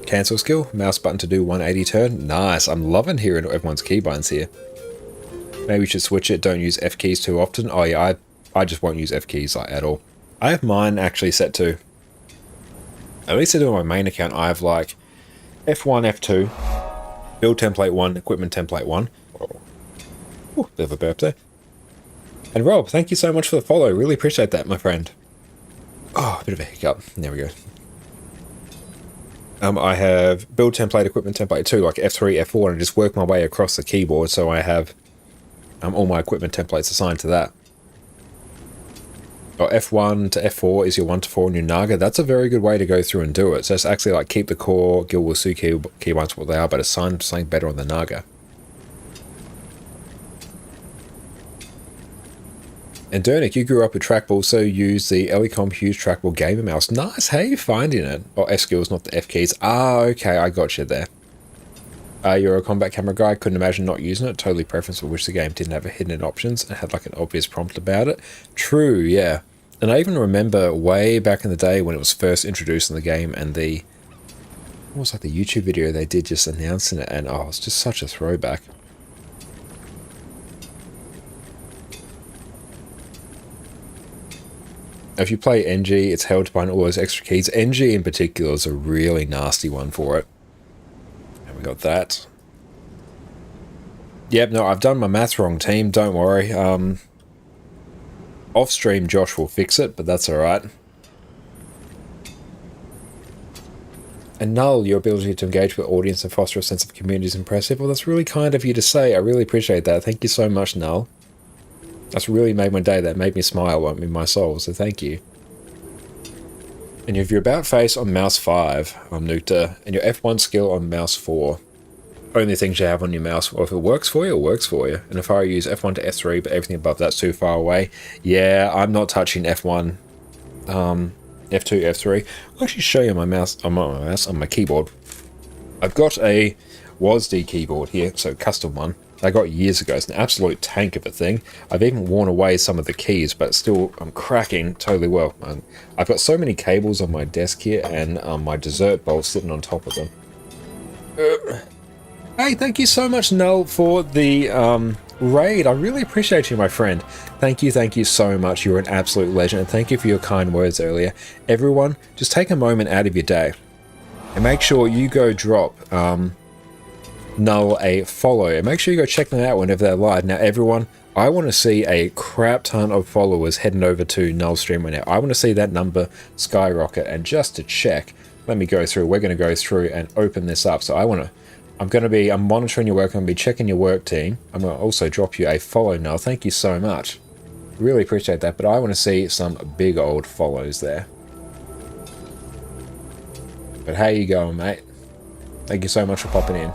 cancel skill. Mouse button to do 180 turn. Nice. I'm loving hearing everyone's keybinds here. Maybe we should switch it. Don't use F keys too often. Oh yeah, I just won't use F keys like at all. I have mine actually set to, at least I do on my main account, I have like F1, F2, build template 1, equipment template 1. Ooh, bit of a burp there. And Rob, thank you so much for the follow. Really appreciate that, my friend. Oh, a bit of a hiccup. There we go. I have build template, equipment template 2, like F3, F4, and I just work my way across the keyboard, so I have all my equipment templates assigned to that. Oh, F1 to F4 is your 1 to 4 in your Naga. That's a very good way to go through and do it. So it's actually like keep the core Guild Wars 2 keybinds what they are, but assign something better on the Naga. And Dernick, you grew up with trackball, so use the Elecom Hughes trackball gamer mouse. Nice, how are you finding it? Oh, F skills, not the F keys. Ah, okay, I got you there. You're a combat camera guy, couldn't imagine not using it. Totally preference for which the game didn't have a hidden options and had like an obvious prompt about it. True, yeah. And I even remember way back in the day when it was first introduced in the game and the, what was like the YouTube video they did just announcing it, and oh, it's just such a throwback. If you play NG, it's held behind all those extra keys. NG in particular is a really nasty one for it. And we got that. Yep, no, I've done my math wrong, team. Don't worry. Off stream, Josh will fix it, but that's alright. And Null, your ability to engage with audience and foster a sense of community is impressive. Well, that's really kind of you to say. I really appreciate that. Thank you so much, Null. That's really made my day. That made me smile in my soul, so thank you. And you have your about face on mouse 5, Nukta, and your F1 skill on mouse 4. Only things you have on your mouse. Well, if it works for you, it works for you. And if I use F1 to F3, but everything above that's too far away, yeah, I'm not touching F1, F2, F3. I'll actually show you my mouse, on my keyboard. I've got a WASD keyboard here, so custom one. I got years ago. It's an absolute tank of a thing. I've even worn away some of the keys, but still I'm cracking totally well. I've got so many cables on my desk here, and my dessert bowl sitting on top of them. Hey, thank you so much, Null, for the raid. I really appreciate you, my friend. Thank you so much. You're an absolute legend, and thank you for your kind words earlier. Everyone, just take a moment out of your day and make sure you go drop Null a follow, and make sure you go check them out whenever they're live. Now, everyone, I want to see a crap ton of followers heading over to Null's stream right now. I want to see that number skyrocket, and just to check, let me go through. We're going to go through and open this up. So I'm monitoring your work. I'm going to be checking your work, team. I'm going to also drop you a follow, Null. Thank you so much. Really appreciate that, but I want to see some big old follows there. But how you going, mate? Thank you so much for popping in.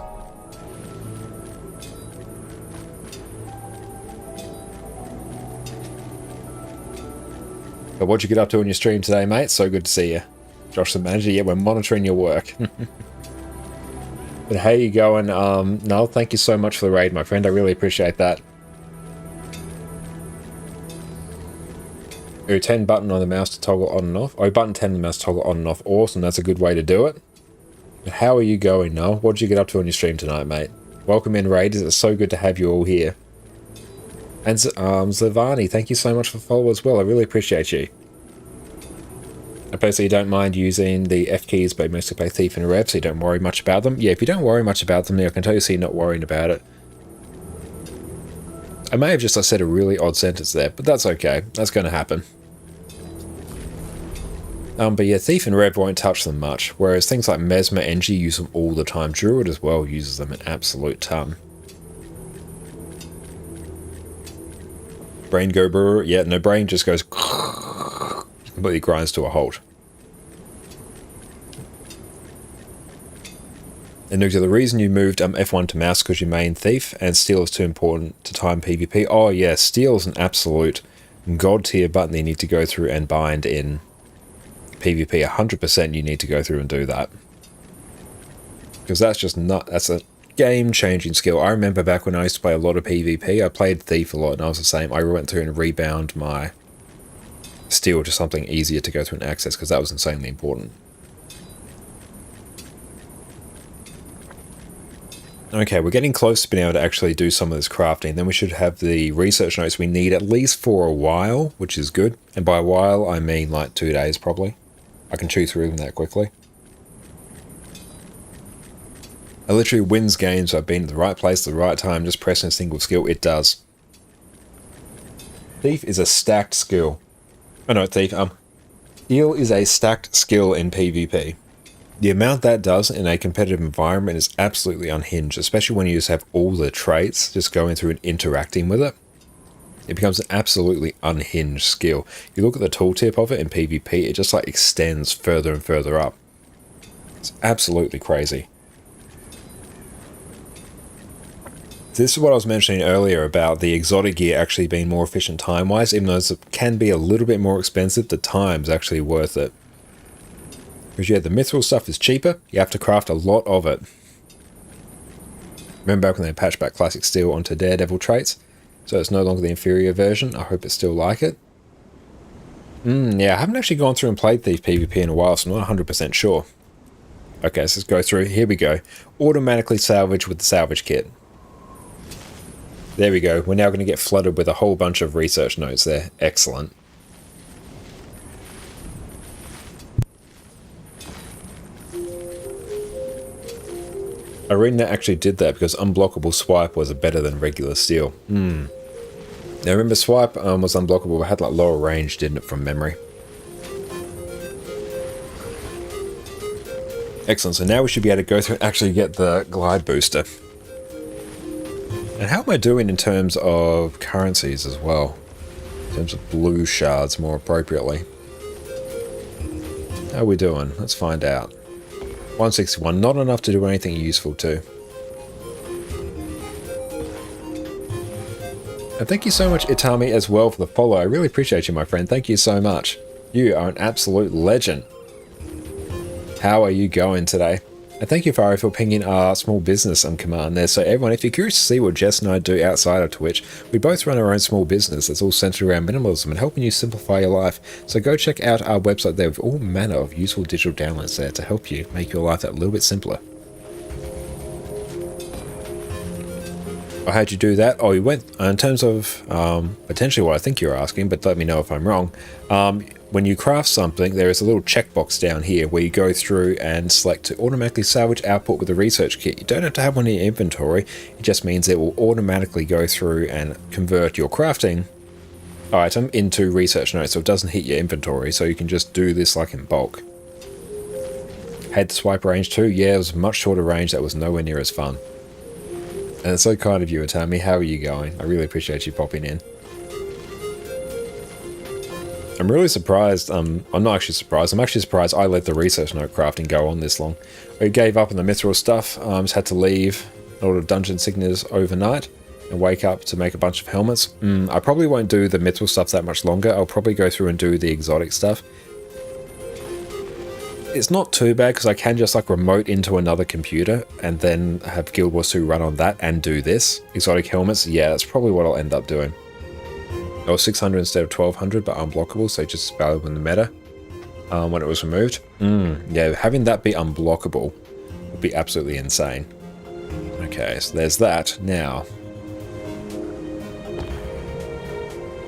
But what'd you get up to on your stream today, mate? So good to see you. Josh the manager, yeah, we're monitoring your work. But how you going? Null, thank you so much for the raid, my friend. I really appreciate that. Ooh, 10 button on the mouse to toggle on and off. Oh, button 10 on the mouse to toggle on and off. Awesome, that's a good way to do it. But how are you going, Null? What did you get up to on your stream tonight, mate? Welcome in, raiders. It's so good to have you all here. And Zavani, thank you so much for follow as well. I really appreciate you. I personally don't mind using the F keys, but I mostly play Thief and Rev, so you don't worry much about them. Yeah, if you don't worry much about them, I can totally see you not worrying about it. I may have just said a really odd sentence there, but that's okay. That's going to happen. But yeah, Thief and Rev won't touch them much, whereas things like Mesmer, Engie use them all the time. Druid as well uses them an absolute ton. Brain go brr. Yeah, no, brain just goes completely grinds to a halt. And Nugza, the reason you moved F1 to mouse because you main Thief, and Steel is too important to time PvP. Oh yeah, Steel is an absolute god tier button that you need to go through and bind in PvP. 100% you need to go through and do that. Because that's just not, that's a game-changing skill. I remember back when I used to play a lot of PvP, I played Thief a lot, and I was the same. I went through and rebound my Steel to something easier to go through and access, because that was insanely important. Okay, we're getting close to being able to actually do some of this crafting. Then we should have the research notes we need at least for a while, which is good. And by a while, I mean like 2 days probably. I can chew through them that quickly. I literally wins games. I've been at the right place at the right time, just pressing a single skill. It does. Thief is a stacked skill. Oh no, Thief. Steel is a stacked skill in PvP. The amount that does in a competitive environment is absolutely unhinged, especially when you just have all the traits just going through and interacting with it. It becomes an absolutely unhinged skill. You look at the tooltip of it in PvP, it just like extends further and further up. It's absolutely crazy. This is what I was mentioning earlier about the exotic gear actually being more efficient time-wise. Even though it can be a little bit more expensive, the time's actually worth it. Because yeah, the mithril stuff is cheaper, you have to craft a lot of it. Remember back when they patched back Classic Steel onto Daredevil traits? So it's no longer the inferior version. I hope it's still like it. Yeah, I haven't actually gone through and played Thief PvP in a while, so I'm not 100% sure. Okay, so let's go through. Here we go. Automatically salvage with the salvage kit. There we go. We're now going to get flooded with a whole bunch of research notes there. Excellent. Arena actually did that because unblockable swipe was better than regular steel. Now remember swipe was unblockable but had like lower range, didn't it, from memory? Excellent, so now we should be able to go through and actually get the glide booster. And how am I doing in terms of currencies as well? In terms of blue shards more appropriately. How are we doing? Let's find out. 161, not enough to do anything useful too. And thank you so much, Itami, as well for the follow. I really appreciate you, my friend. Thank you so much. You are an absolute legend. How are you going today? And thank you, Fari, for pinging our small business command there. So everyone, if you're curious to see what Jess and I do outside of Twitch, we both run our own small business that's all centered around minimalism and helping you simplify your life. So go check out our website there with all manner of useful digital downloads there to help you make your life that little bit simpler. How'd you do that? Oh, you went, in terms of potentially what I think you're asking, but let me know if I'm wrong. When you craft something, there is a little checkbox down here where you go through and select to automatically salvage output with a research kit. You don't have to have one in your inventory. It just means it will automatically go through and convert your crafting item into research notes, so it doesn't hit your inventory, so you can just do this like in bulk. Had the swipe range too? Yeah, it was a much shorter range that was nowhere near as fun. And it's so kind of you, Atami. How are you going? I really appreciate you popping in. I'm really surprised. I'm not actually surprised. I'm actually surprised I let the research note crafting go on this long. I gave up on the mithril stuff. Just had to leave a lot of dungeon signatures overnight and wake up to make a bunch of helmets. I probably won't do the mithril stuff that much longer. I'll probably go through and do the exotic stuff. It's not too bad because I can just like remote into another computer and then have Guild Wars 2 run on that and do this. Exotic helmets, yeah, that's probably what I'll end up doing. It was 600 instead of 1200, but unblockable, so just valuable in the meta when it was removed. Yeah, having that be unblockable would be absolutely insane. Okay, so there's that. Now,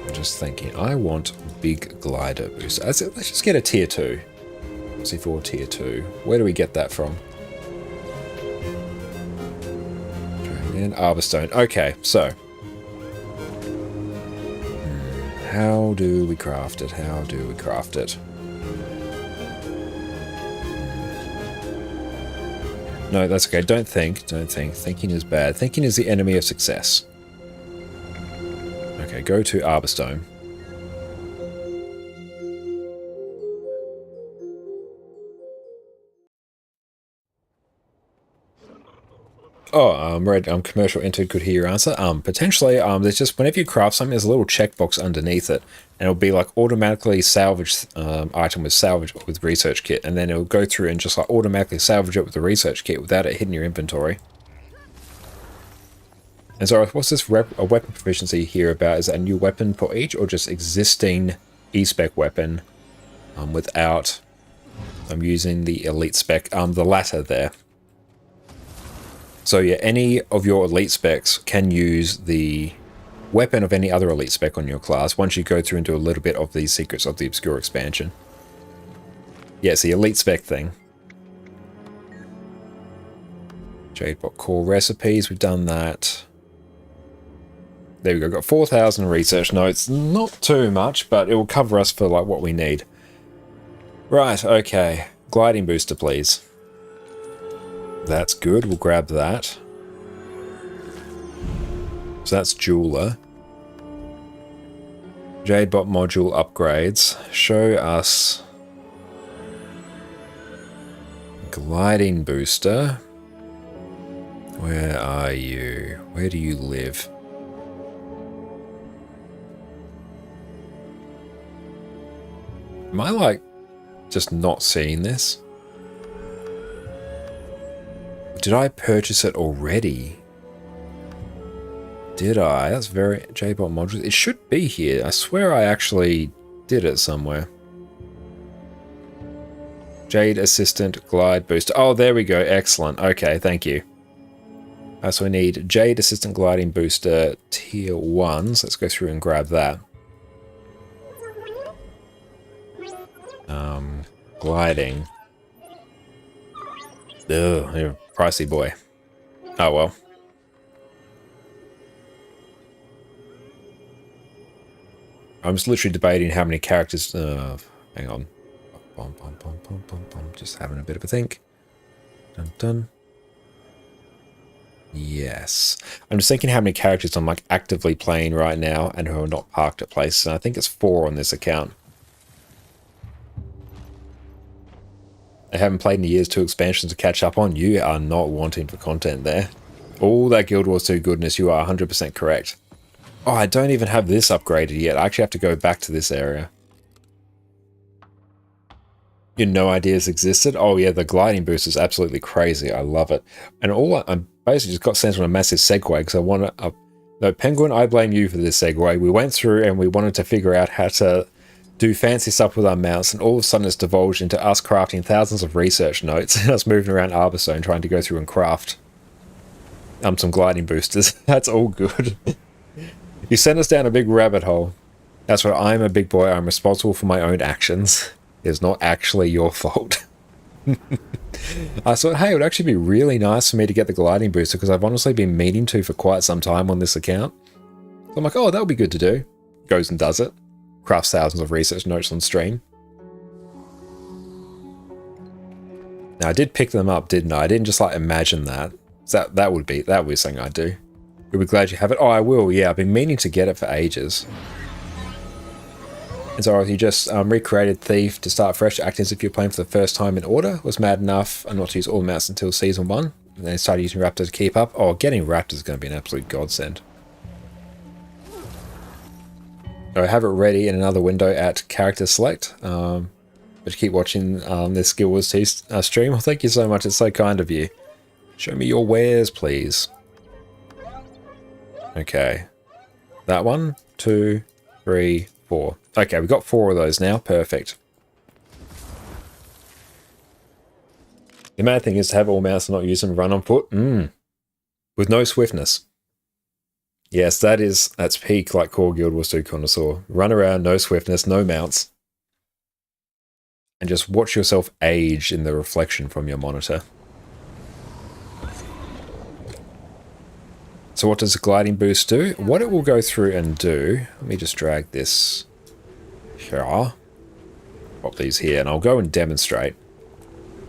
I'm just thinking, I want big glider boost. Let's just get a tier 2. C4 tier 2. Where do we get that from? And Arborstone. Okay, so how do we craft it? How do we craft it? No, that's okay. Don't think. Don't think. Thinking is bad. Thinking is the enemy of success. Okay, go to Arborstone. Oh, Red, commercial entered, could hear your answer. Potentially, there's just, whenever you craft something, there's a little checkbox underneath it, and it'll be like automatically salvage item with salvage with research kit, and then it'll go through and just like automatically salvage it with the research kit without it hitting your inventory. And so, what's this a weapon proficiency here about? Is that a new weapon for each, or just existing E-spec weapon without using the elite spec? The latter there. So yeah, any of your elite specs can use the weapon of any other elite spec on your class once you go through and do a little bit of the Secrets of the Obscure expansion. Yeah, it's the elite spec thing. Jadebot core recipes, we've done that. There we go, got 4,000 research notes. Not too much, but it will cover us for like what we need. Right, okay. Gliding booster, please. That's good, we'll grab that. So that's Jeweler. Jadebot module upgrades. Show us gliding booster. Where are you? Where do you live? Am I like just not seeing this? Did I purchase it already? Did I? That's very... Jadebot modules. It should be here. I swear I actually did it somewhere. Jade Assistant Glide Booster. Oh, there we go. Excellent. Okay, thank you. So we need Jade Assistant Gliding Booster Tier 1. So let's go through and grab that. Gliding. Ugh, you're a pricey boy. Oh well. I'm just literally debating how many characters... hang on. Just having a bit of a think. Dun dun. Yes. I'm just thinking how many characters I'm like actively playing right now and who are not parked at places. And I think it's 4 on this account. I haven't played in years, 2 expansions to catch up on. You are not wanting for content there. All that Guild Wars 2 goodness, you are 100% correct. Oh, I don't even have this upgraded yet. I actually have to go back to this area. you had no ideas existed. Oh yeah, the gliding boost is absolutely crazy. I love it. And I basically just got sent on a massive segue because I want to... no, Penguin, I blame you for this segue. We went through and we wanted to figure out how to do fancy stuff with our mounts, and all of a sudden it's divulged into us crafting thousands of research notes and us moving around Arbostone trying to go through and craft some gliding boosters. That's all good. You sent us down a big rabbit hole. That's right, I'm a big boy. I'm responsible for my own actions. It's not actually your fault. I thought, hey, it would actually be really nice for me to get the gliding booster because I've honestly been meaning to for quite some time on this account. So I'm like, oh, that would be good to do. Goes and does it. Crafts thousands of research notes on stream. Now, I did pick them up, didn't I? I didn't just like imagine that. So that would be something I'd do. You'll be glad you have it. Oh, I will. Yeah, I've been meaning to get it for ages. And so you just recreated Thief to start fresh, acting as if you're playing for the first time in order. Was mad enough not to use all mounts until Season 1. And then started using Raptor to keep up. Oh, getting Raptor is going to be an absolute godsend. I have it ready in another window at Character Select. But you keep watching this Skill Wars 2 stream. Well, thank you so much. It's so kind of you. Show me your wares, please. Okay. That 1, 2, 3, 4. Okay, we've got 4 of those now. Perfect. The mad thing is to have all mounts and not use them run on foot. With no swiftness. Yes, that's peak like Core Guild Wars 2 Connoisseur. Run around, no swiftness, no mounts. And just watch yourself age in the reflection from your monitor. So what does the gliding boost do? What it will go through and do... Let me just drag this here. Pop these here, and I'll go and demonstrate.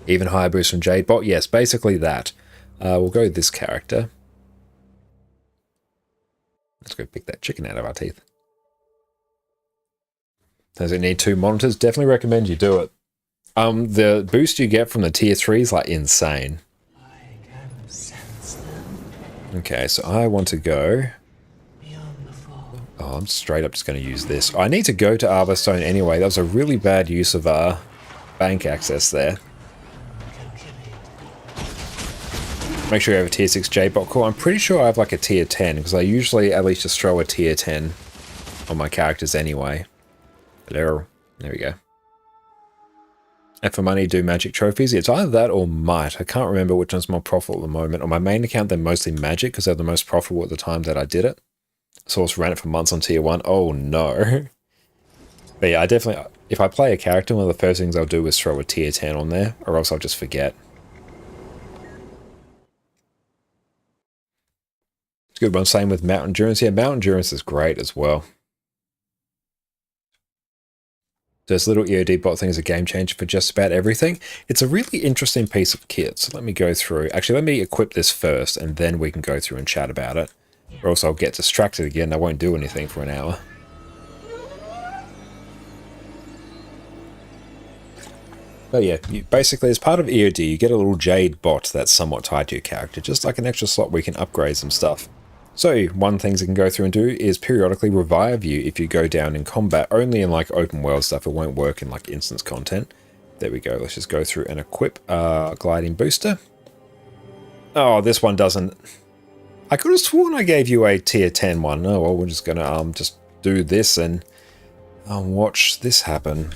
Even higher boost from Jadebot. Yes, basically that. We'll go this character. Let's go pick that chicken out of our teeth. Does it need 2 monitors? Definitely recommend you do it. The boost you get from the tier 3 is like insane. Okay, so I want to go... Oh, I'm straight up just going to use this. I need to go to Arbostone anyway. That was a really bad use of bank access there. Make sure you have a tier 6 J-Bot core. I'm pretty sure I have like a tier 10 because I usually at least just throw a tier 10 on my characters anyway. Hello. There we go. And for money, do magic trophies. It's either that or might. I can't remember which one's more profitable at the moment. On my main account, they're mostly magic because they're the most profitable at the time that I did it. Source ran it for months on tier 1. Oh no. But yeah, I definitely, if I play a character, one of the first things I'll do is throw a tier 10 on there, or else I'll just forget. It's a good one. Same with Mountain Endurance. Yeah, Mountain Endurance is great as well. This little EOD bot thing is a game changer for just about everything. It's a really interesting piece of kit. So let me go through. Actually, let me equip this first, and then we can go through and chat about it. Or else I'll get distracted again. I won't do anything for an hour. But yeah, basically as part of EOD, you get a little Jade bot that's somewhat tied to your character. Just like an extra slot where you can upgrade some stuff. So, one thing it can go through and do is periodically revive you if you go down in combat. Only in like open world stuff, it won't work in like instance content. There we go, let's just go through and equip gliding booster. Oh, this one doesn't... I could have sworn I gave you a tier 10 one. Oh well, we're just gonna just do this and watch this happen.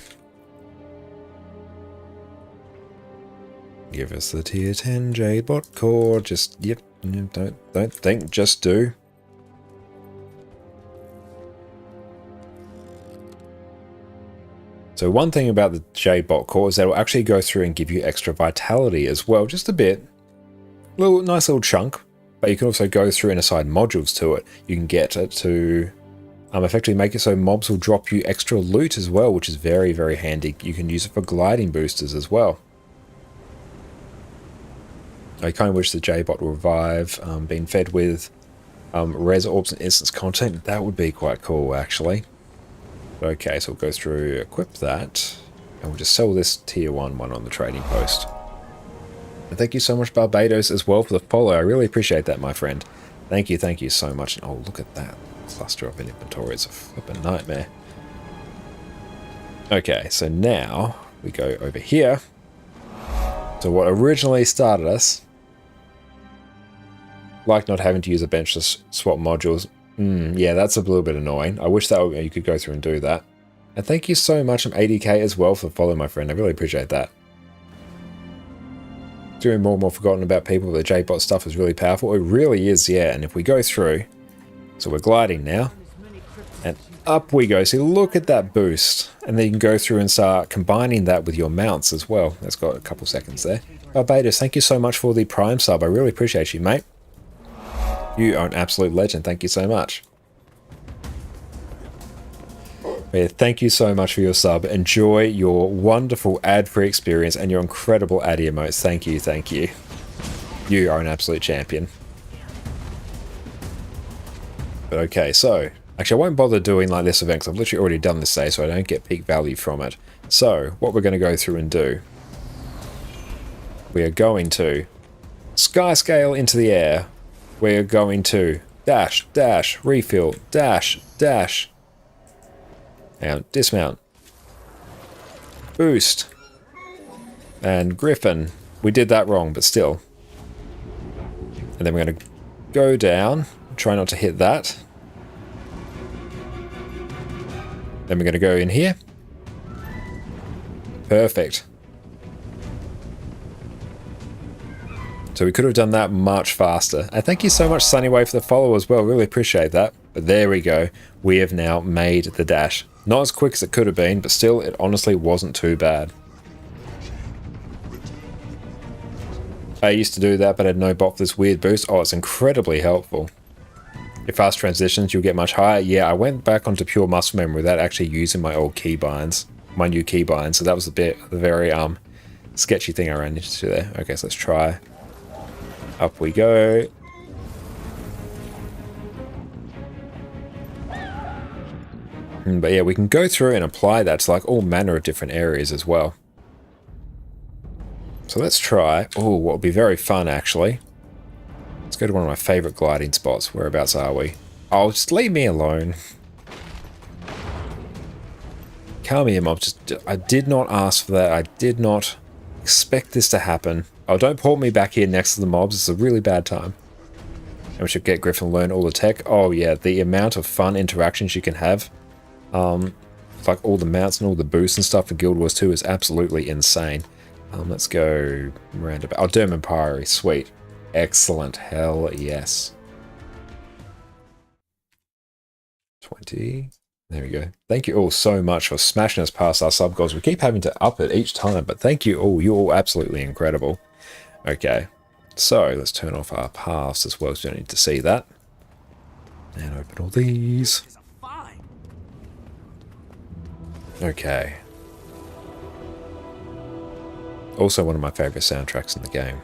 Give us the tier 10 Jadebot core, just, yep. Don't think, just do. So one thing about the Jadebot core is that it will actually go through and give you extra vitality as well, just a bit. Nice little chunk, but you can also go through and assign modules to it. You can get it to effectively make it so mobs will drop you extra loot as well, which is very, very handy. You can use it for gliding boosters as well. I kind of wish the J-Bot will revive, being fed with res orbs and instance content. That would be quite cool, actually. Okay, so we'll go through, equip that, and we'll just sell this tier 1 one on the trading post. And thank you so much, Barbados, as well, for the follow. I really appreciate that, my friend. Thank you so much. And oh, look at that cluster up in inventory. It's a flippin' nightmare. Okay, so now we go over here to what originally started us. Like not having to use a bench to swap modules. Yeah, that's a little bit annoying. I wish that you could go through and do that. And thank you so much from ADK as well for following, my friend. I really appreciate that. Doing more and more forgotten about people, the JBot stuff is really powerful. It really is, yeah. And if we go through, so we're gliding now, and up we go. So look at that boost. And then you can go through and start combining that with your mounts as well. That's got a couple seconds there. Barbados, thank you so much for the Prime sub. I really appreciate you, mate. You are an absolute legend. Thank you so much. Yeah, thank you so much for your sub. Enjoy your wonderful ad-free experience and your incredible ad emotes. Thank you, thank you. You are an absolute champion. But okay, so actually I won't bother doing like this event because I've literally already done this day, so I don't get peak value from it. So what we're going to go through and do, we are going to sky scale into the air. We're going to dash, dash, refill, dash, dash, and dismount, boost, and Griffin. We did that wrong, but still. And then we're going to go down, try not to hit that. Then we're going to go in here. Perfect. So we could have done that much faster. And thank you so much, Sunnyway, for the follow as well. Really appreciate that. But there we go. We have now made the dash. Not as quick as it could have been, but still, it honestly wasn't too bad. I used to do that, but I had no bot for this weird boost. Oh, it's incredibly helpful. If fast transitions, you'll get much higher. Yeah, I went back onto pure muscle memory without actually using my old keybinds. My new keybinds. So that was the very sketchy thing I ran into there. Okay, so let's try. Up we go. But yeah, we can go through and apply that to like all manner of different areas as well. So let's try. Oh, what would be very fun actually. Let's go to one of my favorite gliding spots. Whereabouts are we? Oh, just leave me alone. Come here, mob. I did not ask for that. I did not expect this to happen. Oh, don't port me back here next to the mobs. It's a really bad time. And we should get Griffin to learn all the tech. Oh yeah, the amount of fun interactions you can have. Like all the mounts and all the boosts and stuff for Guild Wars 2 is absolutely insane. Let's go roundabout. Oh, Derman Priory. Sweet. Excellent. Hell yes. 20. There we go. Thank you all so much for smashing us past our sub goals. We keep having to up it each time, but thank you all. You're all absolutely incredible. Okay, so let's turn off our paths as well, so you don't need to see that. And open all these. Okay. Also one of my favorite soundtracks in the game.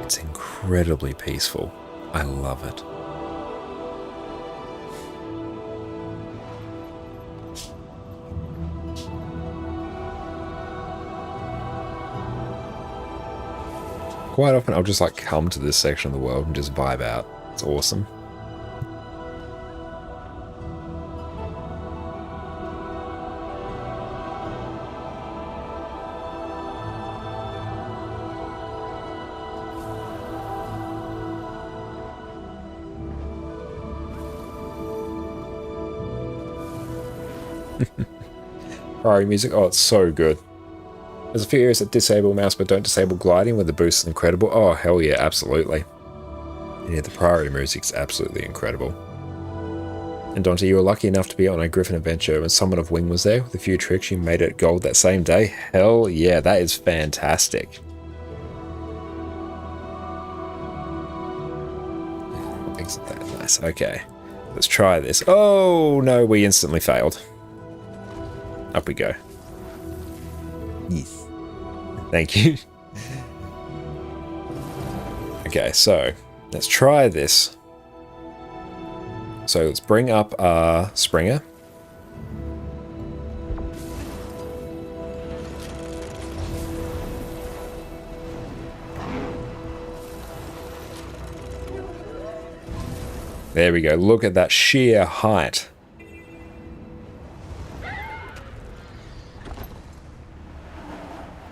It's incredibly peaceful. I love it. Quite often I'll just like come to this section of the world and just vibe out. It's awesome. Priory music, oh, it's so good. There's a few areas that disable mouse but don't disable gliding, where the boost is incredible. Oh, hell yeah, absolutely. And yeah, the Priory music's absolutely incredible. And Dante, you were lucky enough to be on a Griffin adventure when Summon of Wing was there. With a few tricks, you made it gold that same day. Hell yeah, that is fantastic. Things like that, nice. Okay, let's try this. Oh no, we instantly failed. Up we go. Yes. Thank you. Okay, so let's try this. So let's bring up our Springer. There we go. Look at that sheer height.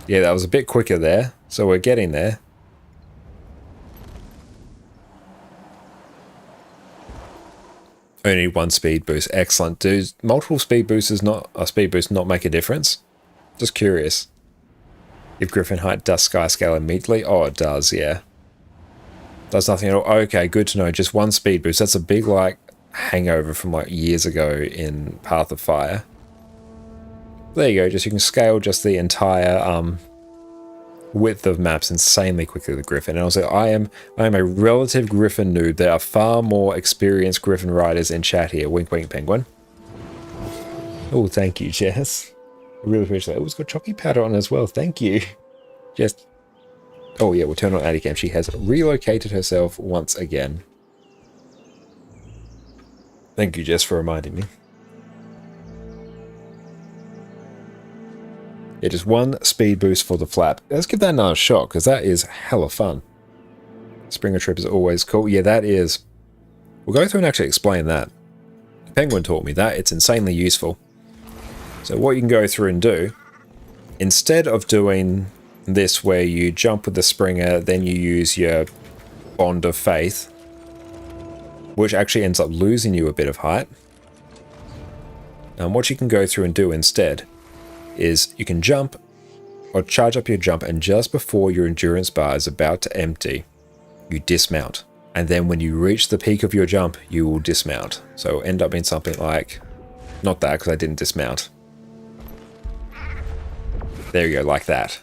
Yeah, that was a bit quicker there. So we're getting there. Only need one speed boost. Excellent. Do multiple speed boosts not make a difference? Just curious. If Griffin height does sky scale immediately? Oh, it does, yeah. Does nothing at all. Okay, good to know. Just one speed boost. That's a big, like, hangover from, like, years ago in Path of Fire. There you go. Just you can scale just the entire width of maps insanely quickly with Griffin. And also, I am a relative Griffin noob. There are far more experienced Griffin riders in chat here. Wink, wink, penguin. Oh, thank you, Jess. I really appreciate that. Oh, it's got chalky powder on as well. Thank you. Just... Oh yeah, we'll turn on Adicam. She has relocated herself once again. Thank you, Jess, for reminding me. Yeah, just one speed boost for the flap. Let's give that another shot, because that is hella fun. Springer trip is always cool. Yeah, that is... We'll go through and actually explain that. The Penguin taught me that. It's insanely useful. So what you can go through and do, instead of doing this where you jump with the Springer, then you use your Bond of Faith, which actually ends up losing you a bit of height. And what you can go through and do instead is you can jump or charge up your jump, and just before your endurance bar is about to empty, you dismount. And then when you reach the peak of your jump, you will dismount. So it'll end up being something like, not that because I didn't dismount. There you go, like that.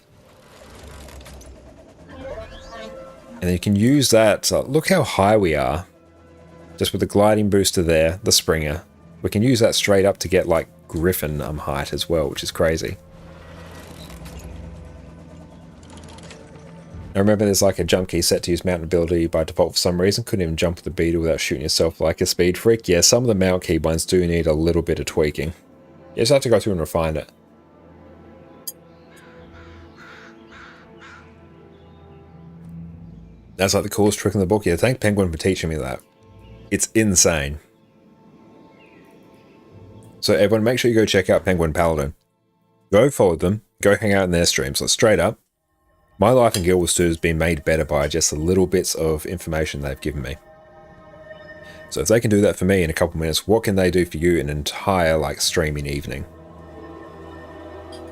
And then you can use that. So look how high we are. Just with the gliding booster there, the Springer. We can use that straight up to get like Griffin height as well, which is crazy. I remember there's like a jump key set to use mount ability by default for some reason. Couldn't even jump with the beetle without shooting yourself like a speed freak. Yeah, some of the mount key ones do need a little bit of tweaking. You just have to go through and refine it. That's like the coolest trick in the book. Yeah, thank Penguin for teaching me that. It's insane. So everyone, make sure you go check out Penguin Paladin. Go follow them. Go hang out in their streams. So straight up, my life in Guild Wars 2 has been made better by just the little bits of information they've given me. So if they can do that for me in a couple minutes, what can they do for you in an entire like streaming evening?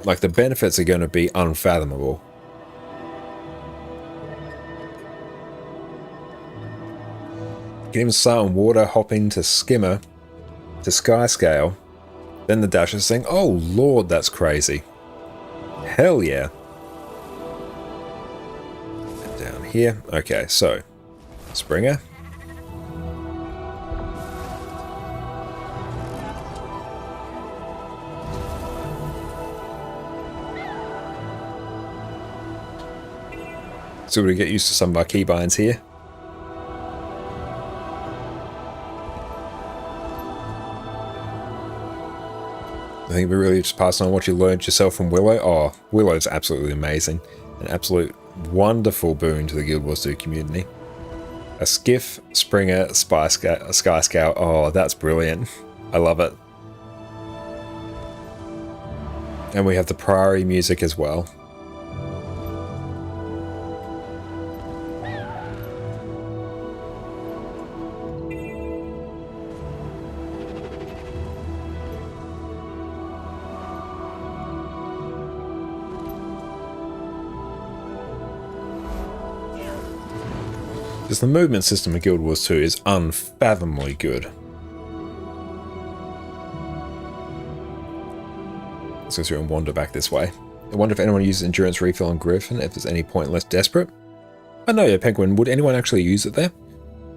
Like the benefits are going to be unfathomable. You can even start on water hopping to skimmer to sky scale. Then the dash is saying, oh lord, that's crazy. Hell yeah. And down here. Okay, so Springer. So we get used to some of our keybinds here. I think we're really just passing on what you learned yourself from Willow. Oh, Willow's absolutely amazing. An absolute wonderful boon to the Guild Wars 2 community. A Skiff, Springer, Sky Scout. Oh, that's brilliant. I love it. And we have the Priory music as well. Because the movement system of Guild Wars 2 is unfathomably good. Let's go through and wander back this way. I wonder if anyone uses endurance refill on Griffin, if there's any point less desperate. I know, yeah, Penguin, would anyone actually use it there?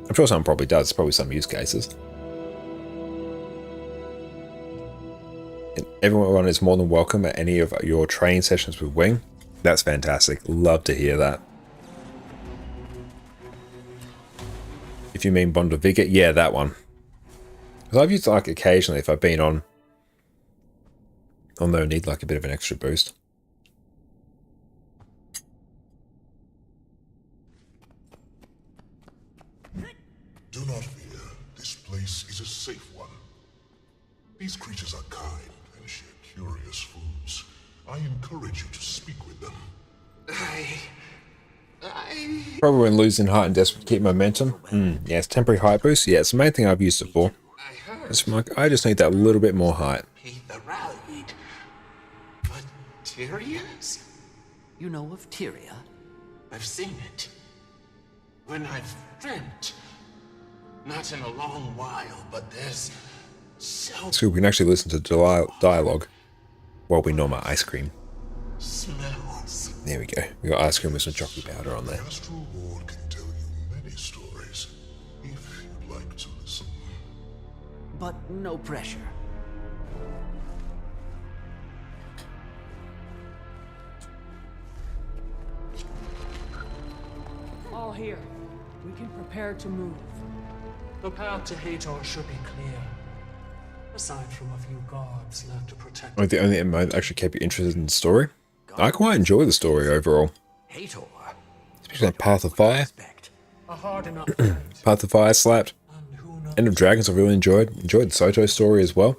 I'm sure someone probably does, probably some use cases. And everyone is more than welcome at any of your training sessions with Wing. That's fantastic, love to hear that. If you mean Bond of Vigor, yeah, that one. Because I've used it like occasionally if I've been on though need like a bit of an extra boost. Do not fear. This I encourage you to speak with them. Probably when losing heart and desperate to keep momentum. Yes, temporary height boost. Yeah, it's the main thing I've used it for. It's like, I just need that little bit more height. The rallied. But Tyria's? You know of Tyria? I've seen it. When I've dreamt. Not in a long while, but there's so So we can actually listen to dialogue while we gnaw my ice cream. smells. There we go. We got ice cream with some chocolate powder on there. Astral Lord can tell you many stories, if you'd like to listen. But no pressure. All here. We can prepare to move. The path to Hator should be clear. Aside from a few guards left to protect. Like the only MMO that actually kept you interested in the story. I quite enjoy the story overall. Hator. Especially like Path of Fire. A hard enough Path of Fire slapped. End of Dragons I really enjoyed. Enjoyed the Soto story as well.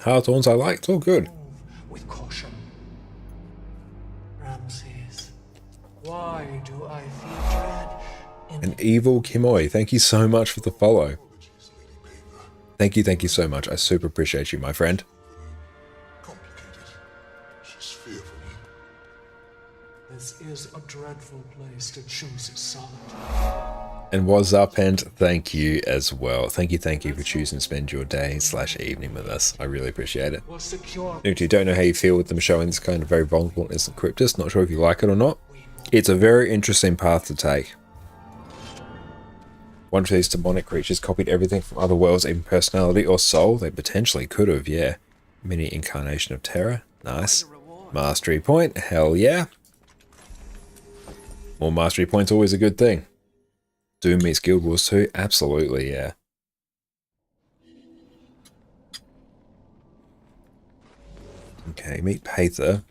Hawthorns I liked. It's all good. with caution. Ramses, why do I feel dread? An evil Kimoi. Thank you so much for the follow. Thank you so much. I super appreciate you, my friend. She's fearful. This is a dreadful place to choose its solid. And what's up, and thank you as well. Thank you for choosing to spend your day / evening with us. I really appreciate it. If you don't know how you feel with them showing this kind of very vulnerable and innocent cryptist, not sure if you like it or not. It's a very interesting path to take. One of these demonic creatures copied everything from other worlds, even personality or soul. They potentially could have, yeah. Mini incarnation of terror. Nice. Mastery point. Hell yeah. More mastery points always a good thing. Doom meets Guild Wars 2? Absolutely, yeah. Okay, meet Pather.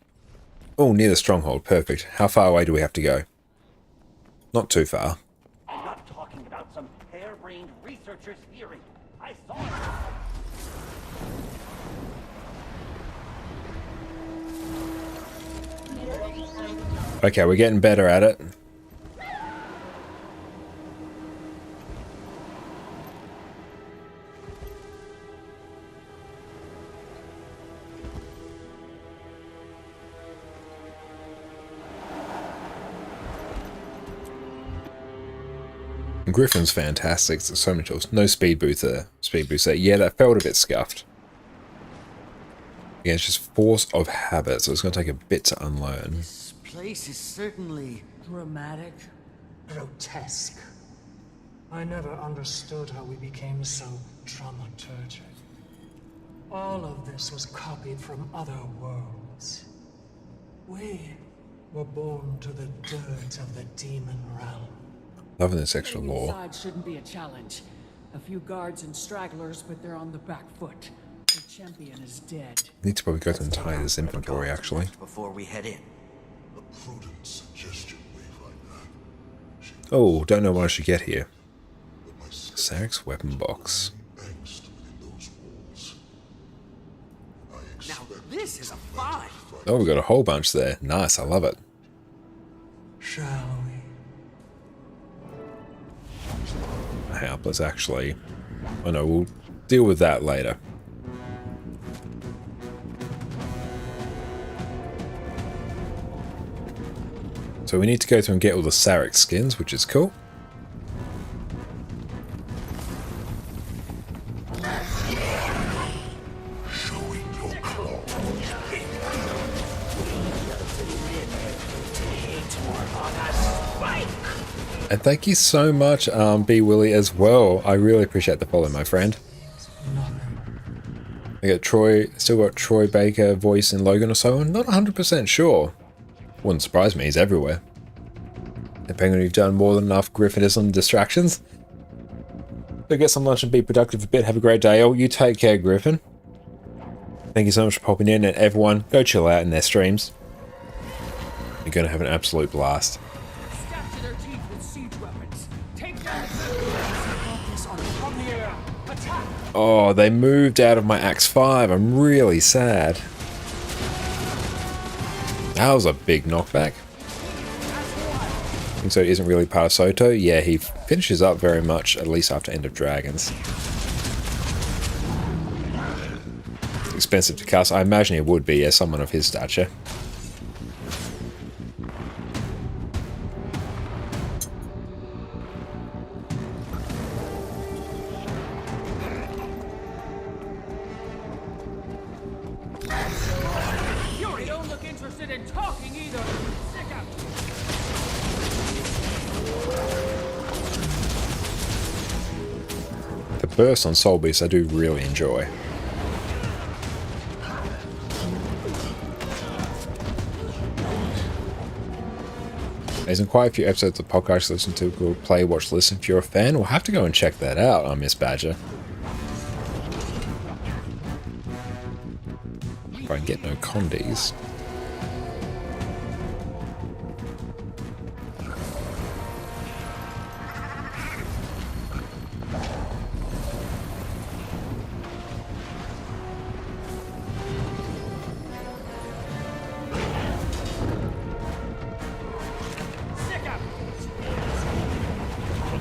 Oh, near the stronghold. Perfect. How far away do we have to go? Not too far. I'm not talking about some harebrained researcher's theory. I saw it. Okay, we're getting better at it. Griffin's fantastic. There's so many tools. No speed boost there. Yeah, that felt a bit scuffed. Yeah, it's just force of habit, so it's going to take a bit to unlearn. This place is certainly dramatic, grotesque. I never understood how we became so dramaturgic. All of this was copied from other worlds. We were born to the dirt of the demon realm. Loving this extra Getting lore. inside shouldn't be a challenge. A few guards and stragglers, but they're on the back foot. The champion is dead. Need to probably go to entire this inventory actually. before we head in. A prudent suggestion, Wayfinder. Oh, don't know what I should get here. Sarek's weapon box. Now this is a find. Oh, we got a whole bunch there. Nice, I love it. Shall we? Hang up, let's actually... Oh no, we'll deal with that later. So we need to go through and get all the Sarek skins, which is cool. And thank you so much, B Willie, as well. I really appreciate the follow, my friend. I got Troy, still got Troy Baker voice in Logan or so. I'm not 100% sure. Wouldn't surprise me, he's everywhere. Depending on you've done more than enough Griffinism distractions. Go get some lunch and be productive a bit. Have a great day. Oh, you take care, Griffin. Thank you so much for popping in, and everyone, go chill out in their streams. You're going to have an absolute blast. Stabbed to their teeth with siege weapons. Take down focus on from the air. Attack! Oh, they moved out of my Axe 5. I'm really sad. That was a big knockback. And so it isn't really part of Soto. Yeah, he finishes up very much, at least after End of Dragons. Expensive to cast. I imagine it would be, as someone of his stature. You don't look interested in talking either. Sick up. The burst on Soul Beast I do really enjoy. There's quite a few episodes of the podcast to listen to called Play, Watch, Listen. If you're a fan, we'll have to go and check that out on Miss Badger. If I can get no condies.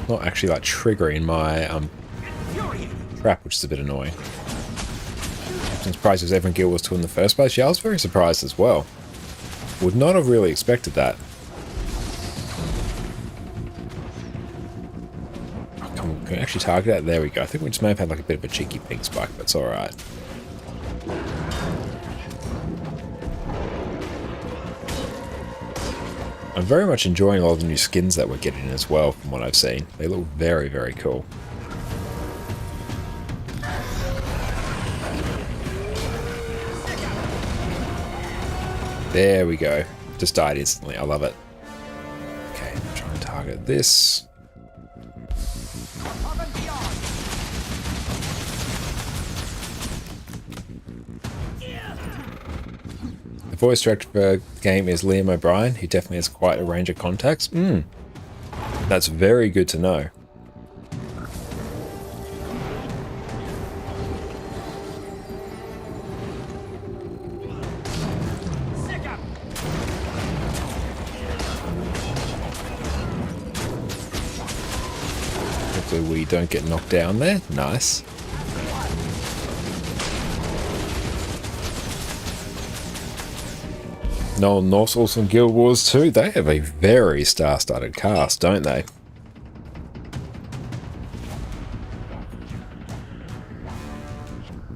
Not actually like triggering my trap, which is a bit annoying. I'm surprised it was ever in Guild Wars 2 in the first place. Yeah, I was very surprised as well. Would not have really expected that. Oh, come on, can we actually target that? There we go. I think we just may have had like a bit of a cheeky pink spike, but it's alright. I'm very much enjoying all the new skins that we're getting as well, from what I've seen. They look very, very cool. There we go. Just died instantly. I love it. Okay, I'm trying to target this. The voice director for the game is Liam O'Brien. He definitely has quite a range of contacts. That's very good to know. Hopefully we don't get knocked down there. Nice. Nolan North's also in Guild Wars 2. They have a very star-studded cast, don't they?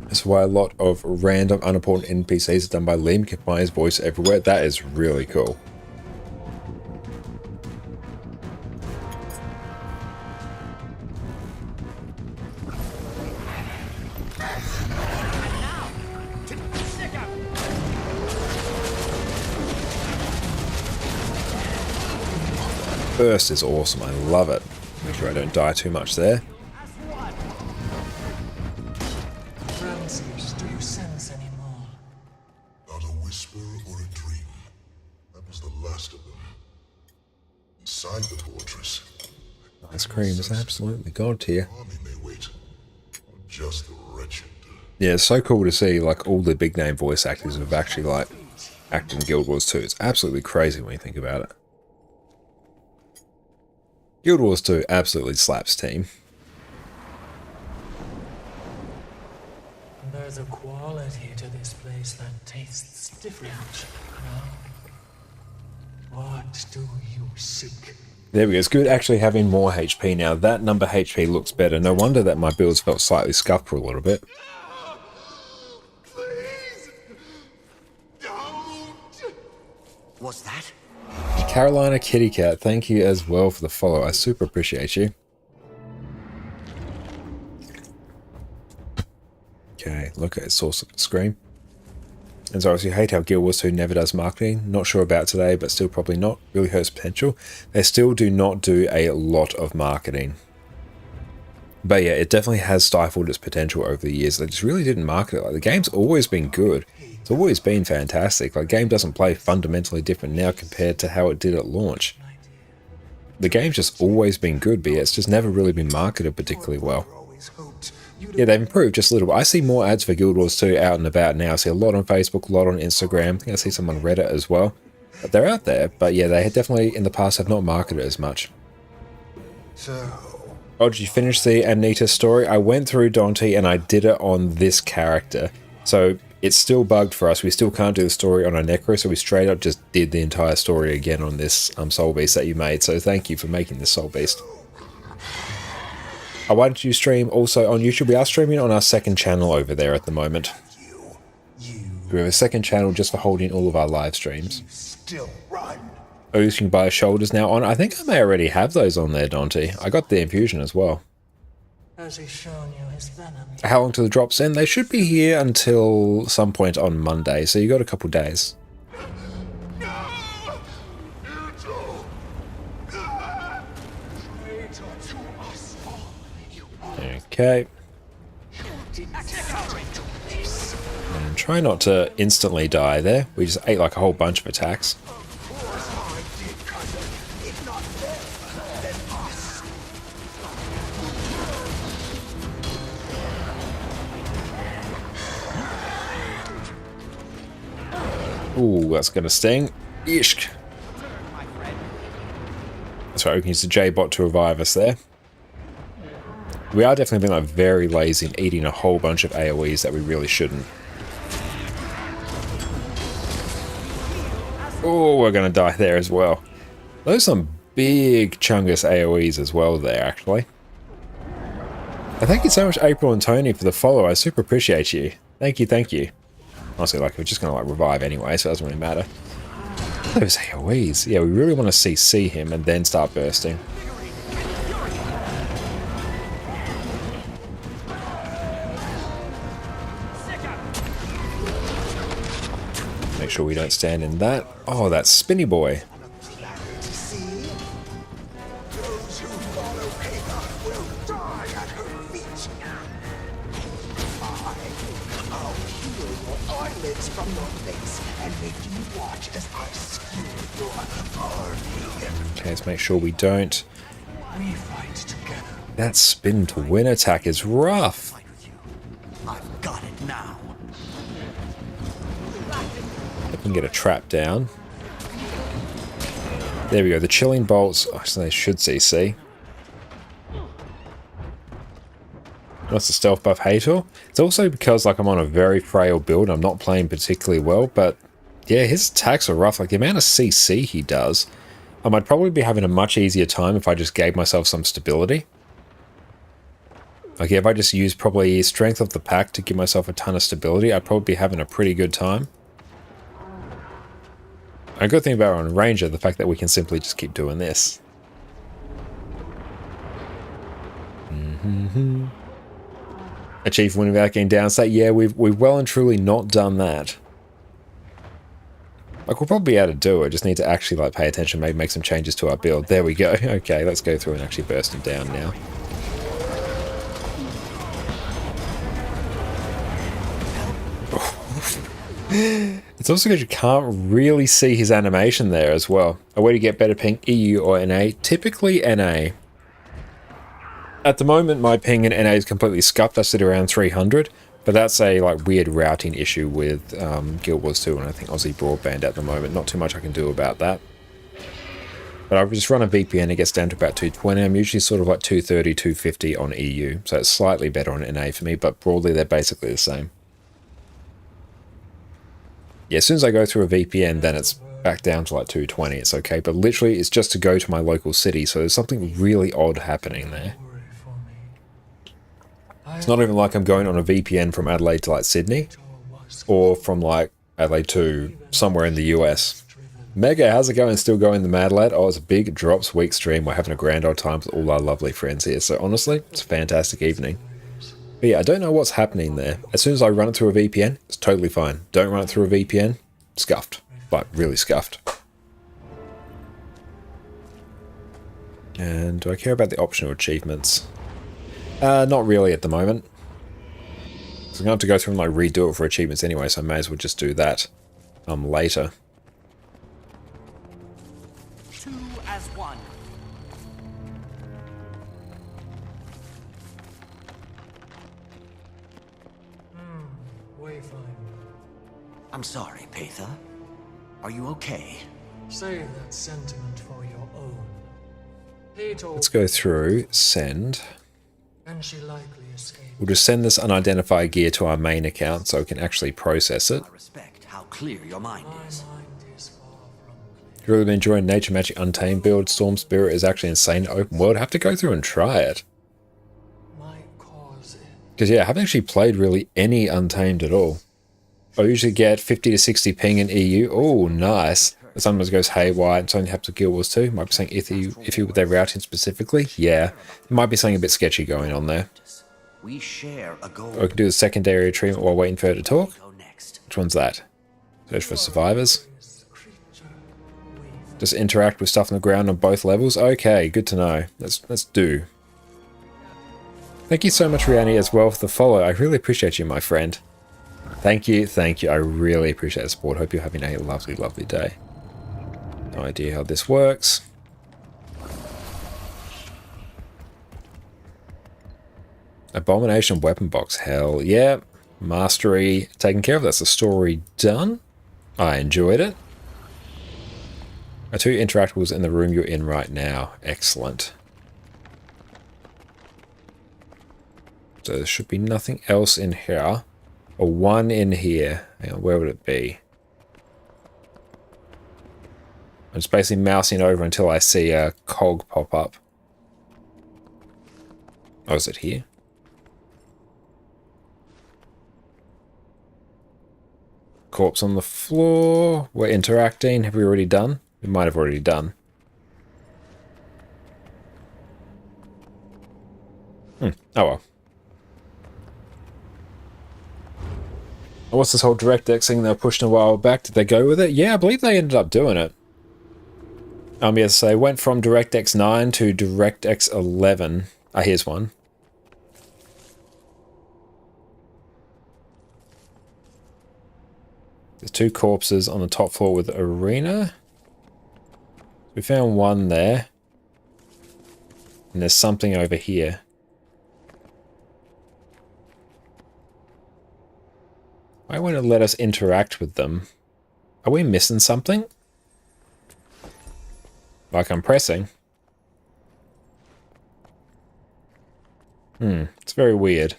That's why a lot of random, unimportant NPCs are done by Liam. You can find his voice everywhere. That is really cool. Burst is awesome. I love it. Make sure I don't die too much there. Francis, do you sense any more? Not a whisper or a dream. That was the last of them. Inside the fortress. Ice cream is absolutely god tier. Army may wait. Or just the wretched. Yeah, it's so cool to see like all the big name voice actors who've actually like acted in Guild Wars 2. It's absolutely crazy when you think about it. Guild Wars 2 absolutely slaps team. There's a quality to this place that tastes different. No? What do you seek? There we go. It's good actually having more HP now. That number HP looks better. No wonder that my builds felt slightly scuffed for a little bit. What's that? Carolina Kitty Cat, thank you as well for the follow. I super appreciate you. Okay, look at its source of the screen. And so obviously you hate how Guild Wars 2 never does marketing. Not sure about today, but still probably not. Really hurts potential. They still do not do a lot of marketing. But yeah, it definitely has stifled its potential over the years. They just really didn't market it. Like, the game's always been good. It's always been fantastic. Like, the game doesn't play fundamentally different now compared to how it did at launch. The game's just always been good, but yeah, it's just never really been marketed particularly well. Yeah, they've improved just a little bit. I see more ads for Guild Wars 2 out and about now. I see a lot on Facebook, a lot on Instagram. I think I see some on Reddit as well. But they're out there, but yeah, they had definitely in the past have not marketed as much. So, Oh, did you finish the Anita story? I went through Dante and I did it on this character. So it's still bugged for us. We still can't do the story on our Necro, so we straight up just did the entire story again on this Soul Beast that you made. So thank you for making this Soul Beast. Why don't you stream also on YouTube? We are streaming on our second channel over there at the moment. We have a second channel just for holding all of our live streams. still run. Oh, you can buy shoulders now on. I think I may already have those on there, Dante. I got the infusion as well. Has he shown you his venom? How long till the drops in? They should be here until some point on Monday, so you got a couple days. Okay. And try not to instantly die there. We just ate like a whole bunch of attacks. Ooh, that's gonna sting. Ishk. That's right, we can use the J-bot to revive us there. We are definitely being like very lazy and eating a whole bunch of AoEs that we really shouldn't. Oh, we're gonna die there as well. Those are some big chungus AoEs as well there, actually. And thank you so much, April and Tony, for the follow. I super appreciate you. Thank you, thank you. Honestly, like, we're just gonna like revive anyway, so it doesn't really matter. Those AoEs. Yeah, we really want to CC him and then start bursting. Make sure we don't stand in that. Oh, that spinny boy. Okay, let's make sure we don't. That spin to win attack is rough. I've got it now. I can get a trap down. There we go. The chilling bolts. Actually, they should CC. What's the stealth buff, Hator? It's also because like I'm on a very frail build. I'm not playing particularly well, but yeah, his attacks are rough. Like the amount of CC he does. I'd probably be having a much easier time if I just gave myself some stability. Like if I just used probably strength of the pack to give myself a ton of stability, I'd probably be having a pretty good time. A good thing about on Ranger, the fact that we can simply just keep doing this. Achieve winning without getting downstate. Yeah, we've well and truly not done that. Like we'll probably be able to do it. Just need to actually like pay attention, maybe make some changes to our build. There we go. Okay, let's go through and actually burst him down now. It's also because you can't really see his animation there as well. A way to get better ping, EU or NA? Typically NA. At the moment, my ping in NA is completely scuffed. I sit around 300, but that's a like weird routing issue with Guild Wars 2 and I think Aussie Broadband at the moment. Not too much I can do about that. But I just run a VPN, it gets down to about 220. I'm usually sort of like 230, 250 on EU, so it's slightly better on NA for me, but broadly they're basically the same. Yeah, as soon as I go through a VPN, then it's back down to like 220, it's okay, but literally it's just to go to my local city, so there's something really odd happening there. It's not even like I'm going on a VPN from Adelaide to like Sydney, or from like Adelaide to somewhere in the US. Mega, how's it going? Still going the Mad Lad? Oh, it's a big Drops Week stream. We're having a grand old time with all our lovely friends here, so honestly, it's a fantastic evening. But yeah, I don't know what's happening there. As soon as I run it through a VPN, it's totally fine. Don't run it through a VPN, scuffed. Like, really scuffed. And do I care about the optional achievements? Not really at the moment. So I'm going to have to go through and like redo it for achievements anyway, so I may as well just do that later. 2 as 1. Wayfinder. I'm sorry, Patha. Are you okay? Save that sentiment for your own. He told Let's go through, send. and she likely escaped. We'll just send this unidentified gear to our main account so we can actually process it. How clear your mind is. If you've really been enjoying Nature Magic Untamed build, Storm Spirit is actually insane open world. Have to go through and try it. Because yeah, I haven't actually played really any Untamed at all. I usually get 50 to 60 ping in EU. Oh, nice. It sometimes goes haywire and something happens to Guild Wars 2. Might be something iffy with their routing specifically. Yeah, there might be something a bit sketchy going on there. We share a goal. Or I can do the secondary treatment while waiting for her to talk. Which one's that? Search for survivors. Just interact with stuff on the ground on both levels. Okay, good to know. Let's do. Thank you so much, Rihanna, as well for the follow. I really appreciate you, my friend. Thank you, thank you. I really appreciate the support. Hope you're having a lovely, lovely day. No idea how this works. Abomination weapon box. Hell yeah. Mastery taken care of. That's the story done. I enjoyed it. Are 2 interactables in the room you're in right now. Excellent. So there should be nothing else in here. Or 1 in here. Hang on, where would it be? I'm just basically mousing over until I see a cog pop up. Oh, is it here? Corpse on the floor. We're interacting. Have we already done? We might have already done. Oh well. What's this whole DirectX thing they were pushing a while back? Did they go with it? Yeah, I believe they ended up doing it. Yes, they went from DirectX 9 to DirectX 11. Here's one. There's 2 corpses on the top floor with Arena. We found 1 there. And there's something over here. Why won't it let us interact with them? Are we missing something? Like I'm pressing. It's very weird.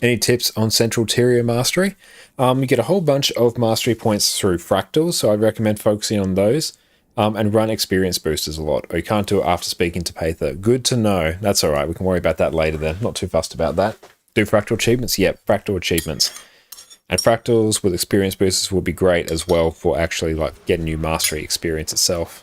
Any tips on Central Tyria Mastery? You get a whole bunch of mastery points through fractals, so I'd recommend focusing on those. And run experience boosters a lot. Or you can't do it after speaking to Pather. Good to know. That's alright, we can worry about that later then. Not too fussed about that. Do fractal achievements? Yep, fractal achievements. And fractals with experience boosters will be great as well for actually like getting new mastery experience itself.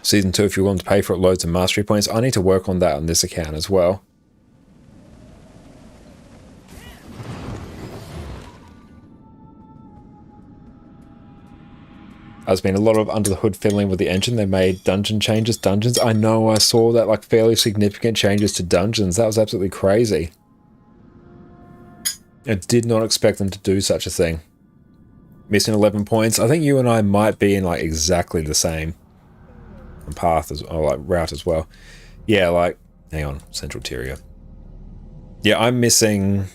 Season 2, if you want to pay for it, loads of mastery points. I need to work on that on this account as well. There's been a lot of under the hood fiddling with the engine. They made dungeon changes. Dungeons, I know, I saw that, like fairly significant changes to dungeons. That was absolutely crazy. I did not expect them to do such a thing. Missing 11 points. I think you and I might be in like exactly the same path as or like route as well. Yeah, like hang on, Central Tyria. Yeah, I'm missing.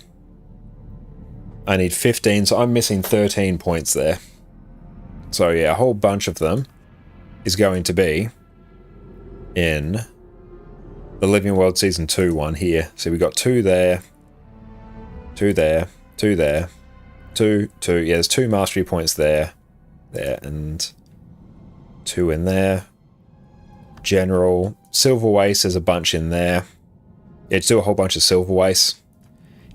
I need 15, so I'm missing 13 points there. So yeah, a whole bunch of them is going to be in the Living World Season 2 one here. So we got 2 there, 2 there, 2 there, 2. Yeah, there's 2 mastery points there, and 2 in there. General. Silver Waste, there's a bunch in there. Yeah, just do a whole bunch of Silver Waste.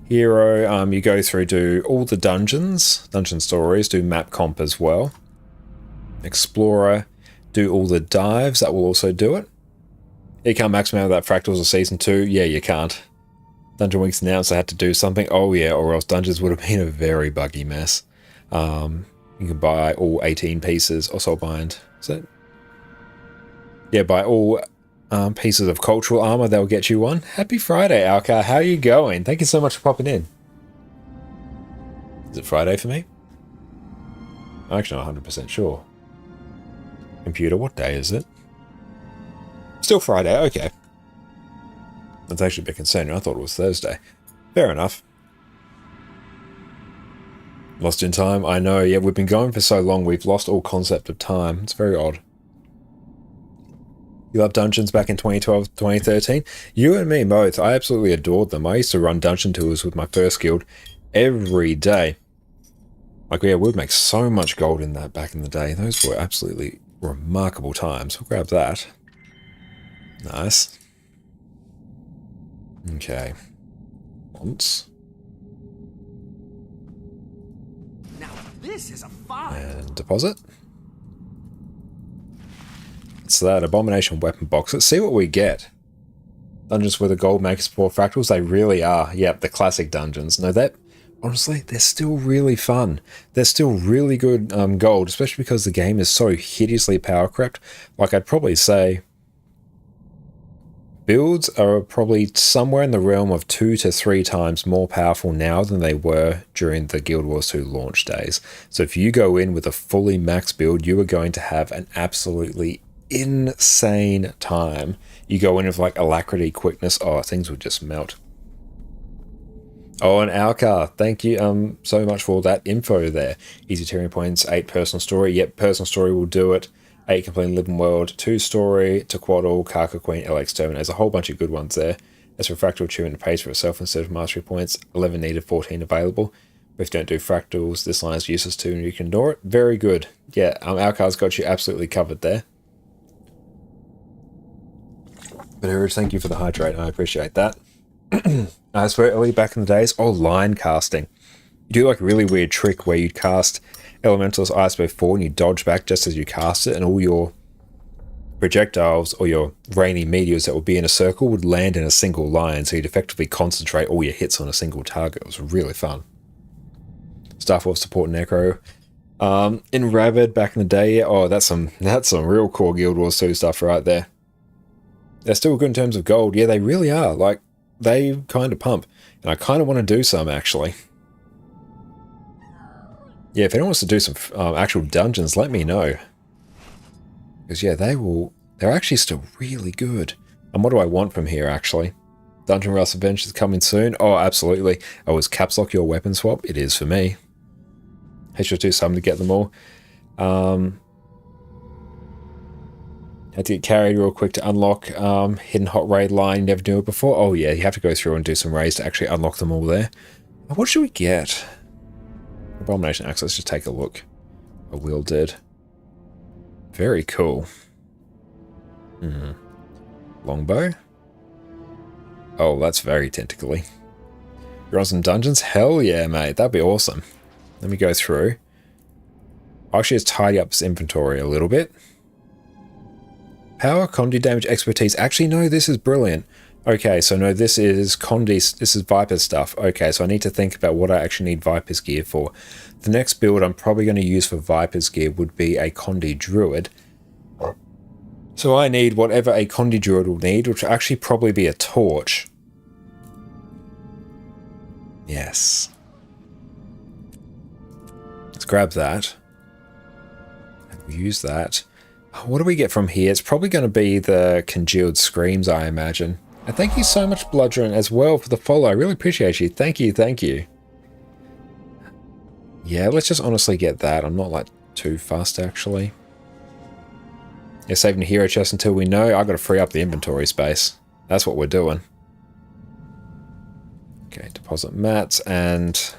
Hero, you go through, do all the dungeons, dungeon stories, do map comp as well. Explorer, do all the dives, that will also do it. You can't maximum out that fractals of Season 2. Yeah, you can't. Dungeon Weeks announced I had to do something. Oh yeah, or else dungeons would have been a very buggy mess. You can buy all 18 pieces, or Soulbind. Is it? Yeah, buy all pieces of cultural armor, they'll get you one. Happy Friday, Alcar. How are you going? Thank you so much for popping in. Is it Friday for me? I'm actually not 100% sure. Computer, what day is it? Still Friday, okay. That's actually a bit concerning. I thought it was Thursday. Fair enough. Lost in time? I know, yeah, we've been going for so long, we've lost all concept of time. It's very odd. You loved dungeons back in 2012, 2013? You and me both. I absolutely adored them. I used to run dungeon tours with my first guild every day. Like, yeah, we'd make so much gold in that back in the day. Those were absolutely remarkable times. We'll grab that. Nice. Okay. Once. Now this is a find. And deposit. It's that abomination weapon box. Let's see what we get. Dungeons where the gold makers pour fractals. They really are. Yep, the classic dungeons. No, that honestly, they're still really fun. They're still really good gold, especially because the game is so hideously power crept. Like, I'd probably say builds are probably somewhere in the realm of 2 to 3 times more powerful now than they were during the Guild Wars 2 launch days. So if you go in with a fully max build, you are going to have an absolutely insane time. You go in with like alacrity, quickness, oh, things would just melt. Oh, and Alcar, thank you so much for all that info there. Easy tearing points, 8 personal story. Yep, personal story will do it. 8 complete living world, 2 story, Tequaddle, Karka Queen, LX Termin. There's a whole bunch of good ones there. As for fractal achievement, it pays for itself instead of mastery points. 11 needed, 14 available. But if you don't do fractals, this line is useless too and you can ignore it. Very good. Yeah, Alcar's got you absolutely covered there. But Urge, thank you for the hydrate. I appreciate that. As for early back in the days, line casting. You do like a really weird trick where you'd cast Elementalist ISO 4 and you dodge back just as you cast it, and all your projectiles or your rainy meteors that would be in a circle would land in a single line, so you'd effectively concentrate all your hits on a single target. It was really fun. Starforce support Necro. In Rabid back in the day, oh, that's some real core Guild Wars 2 stuff right there. They're still good in terms of gold. Yeah, they really are. Like, they kind of pump. And I kind of want to do some, actually. Yeah, if anyone wants to do some actual dungeons, let me know. Because, yeah, they're actually still really good. And what do I want from here, actually? Dungeon Rust Adventures coming soon? Oh, absolutely. Oh, is Caps Lock your weapon swap? It is for me. I should do something to get them all. Had to get carried real quick to unlock hidden hot raid line. Never knew it before. Oh yeah, you have to go through and do some raids to actually unlock them all there. What should we get? Abomination Axe, let's just take a look. A wielded. Very cool. Longbow. Oh, that's very tentacly. You're on some dungeons? Hell yeah, mate. That'd be awesome. Let me go through. I'll actually just tidy up this inventory a little bit. Power, Condi damage, expertise. Actually, no, this is brilliant. Okay, so no, this is Condi's, this is Viper's stuff. Okay, so I need to think about what I actually need Viper's gear for. The next build I'm probably going to use for Viper's gear would be a Condi Druid. So I need whatever a Condi Druid will need, which will actually probably be a torch. Yes. Let's grab that. And we'll use that. What do we get from here? It's probably going to be the Congealed Screams, I imagine. And thank you so much, Bludgeon, as well for the follow. I really appreciate you. Thank you, thank you. Yeah, let's just honestly get that. I'm not, like, too fussed, actually. Yeah, saving the hero chest until we know. I got to free up the inventory space. That's what we're doing. Okay, deposit mats and...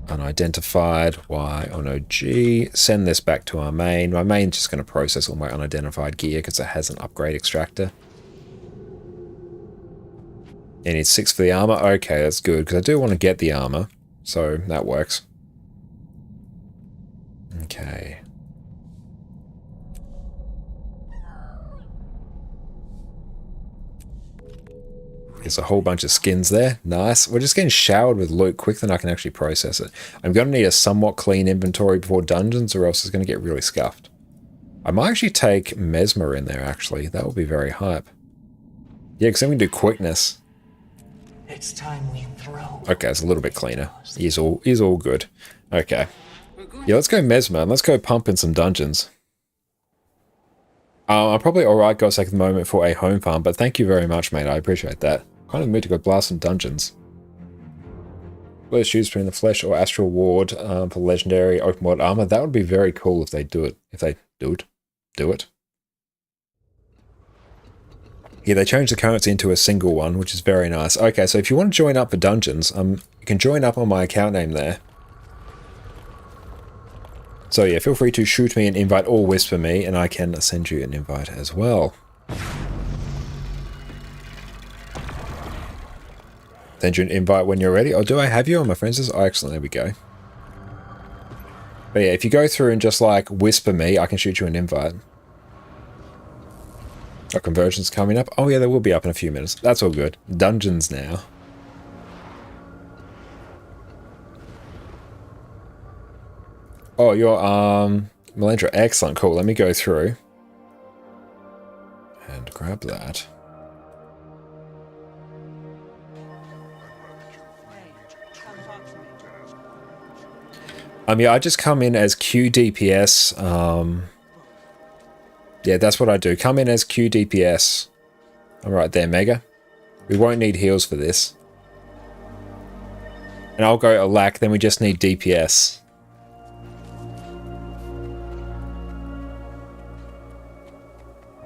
unidentified, Y, oh no, G. Send this back to our main. My main's just going to process all my unidentified gear because it has an upgrade extractor. It needs 6 for the armor. Okay, that's good because I do want to get the armor, so that works. Okay. There's a whole bunch of skins there. Nice. We're just getting showered with loot quicker than I can actually process it. I'm going to need a somewhat clean inventory before dungeons or else it's going to get really scuffed. I might actually take Mesmer in there, actually. That would be very hype. Yeah, because then we can do quickness. It's time we throw. Okay, it's a little bit cleaner. He's all good. Okay. Yeah, let's go Mesmer, and let's go pump in some dungeons. I'm probably alright, guys, take the moment for a home farm, but thank you very much, mate. I appreciate that. Kind of mood to go blast some dungeons. Let's choose between the Flesh or Astral Ward for legendary open world armor. That would be very cool if they do it. If they do it. Yeah, they changed the currency into a single one, which is very nice. Okay, so if you want to join up for dungeons, you can join up on my account name there. So yeah, feel free to shoot me an invite or whisper me, and I can send you an invite as well. Send you an invite when you're ready. Oh, do I have you on my friends list? Oh, excellent, there we go. But yeah, if you go through and just like whisper me, I can shoot you an invite. Our conversion's coming up. Oh yeah, they will be up in a few minutes. That's all good. Dungeons now. Oh, you're Melandra. Excellent, cool. Let me go through and grab that. Yeah, I just come in as Q DPS. Yeah, that's what I do. Come in as Q DPS. I'm right there, Mega. We won't need heals for this. And I'll go Alack, then we just need DPS.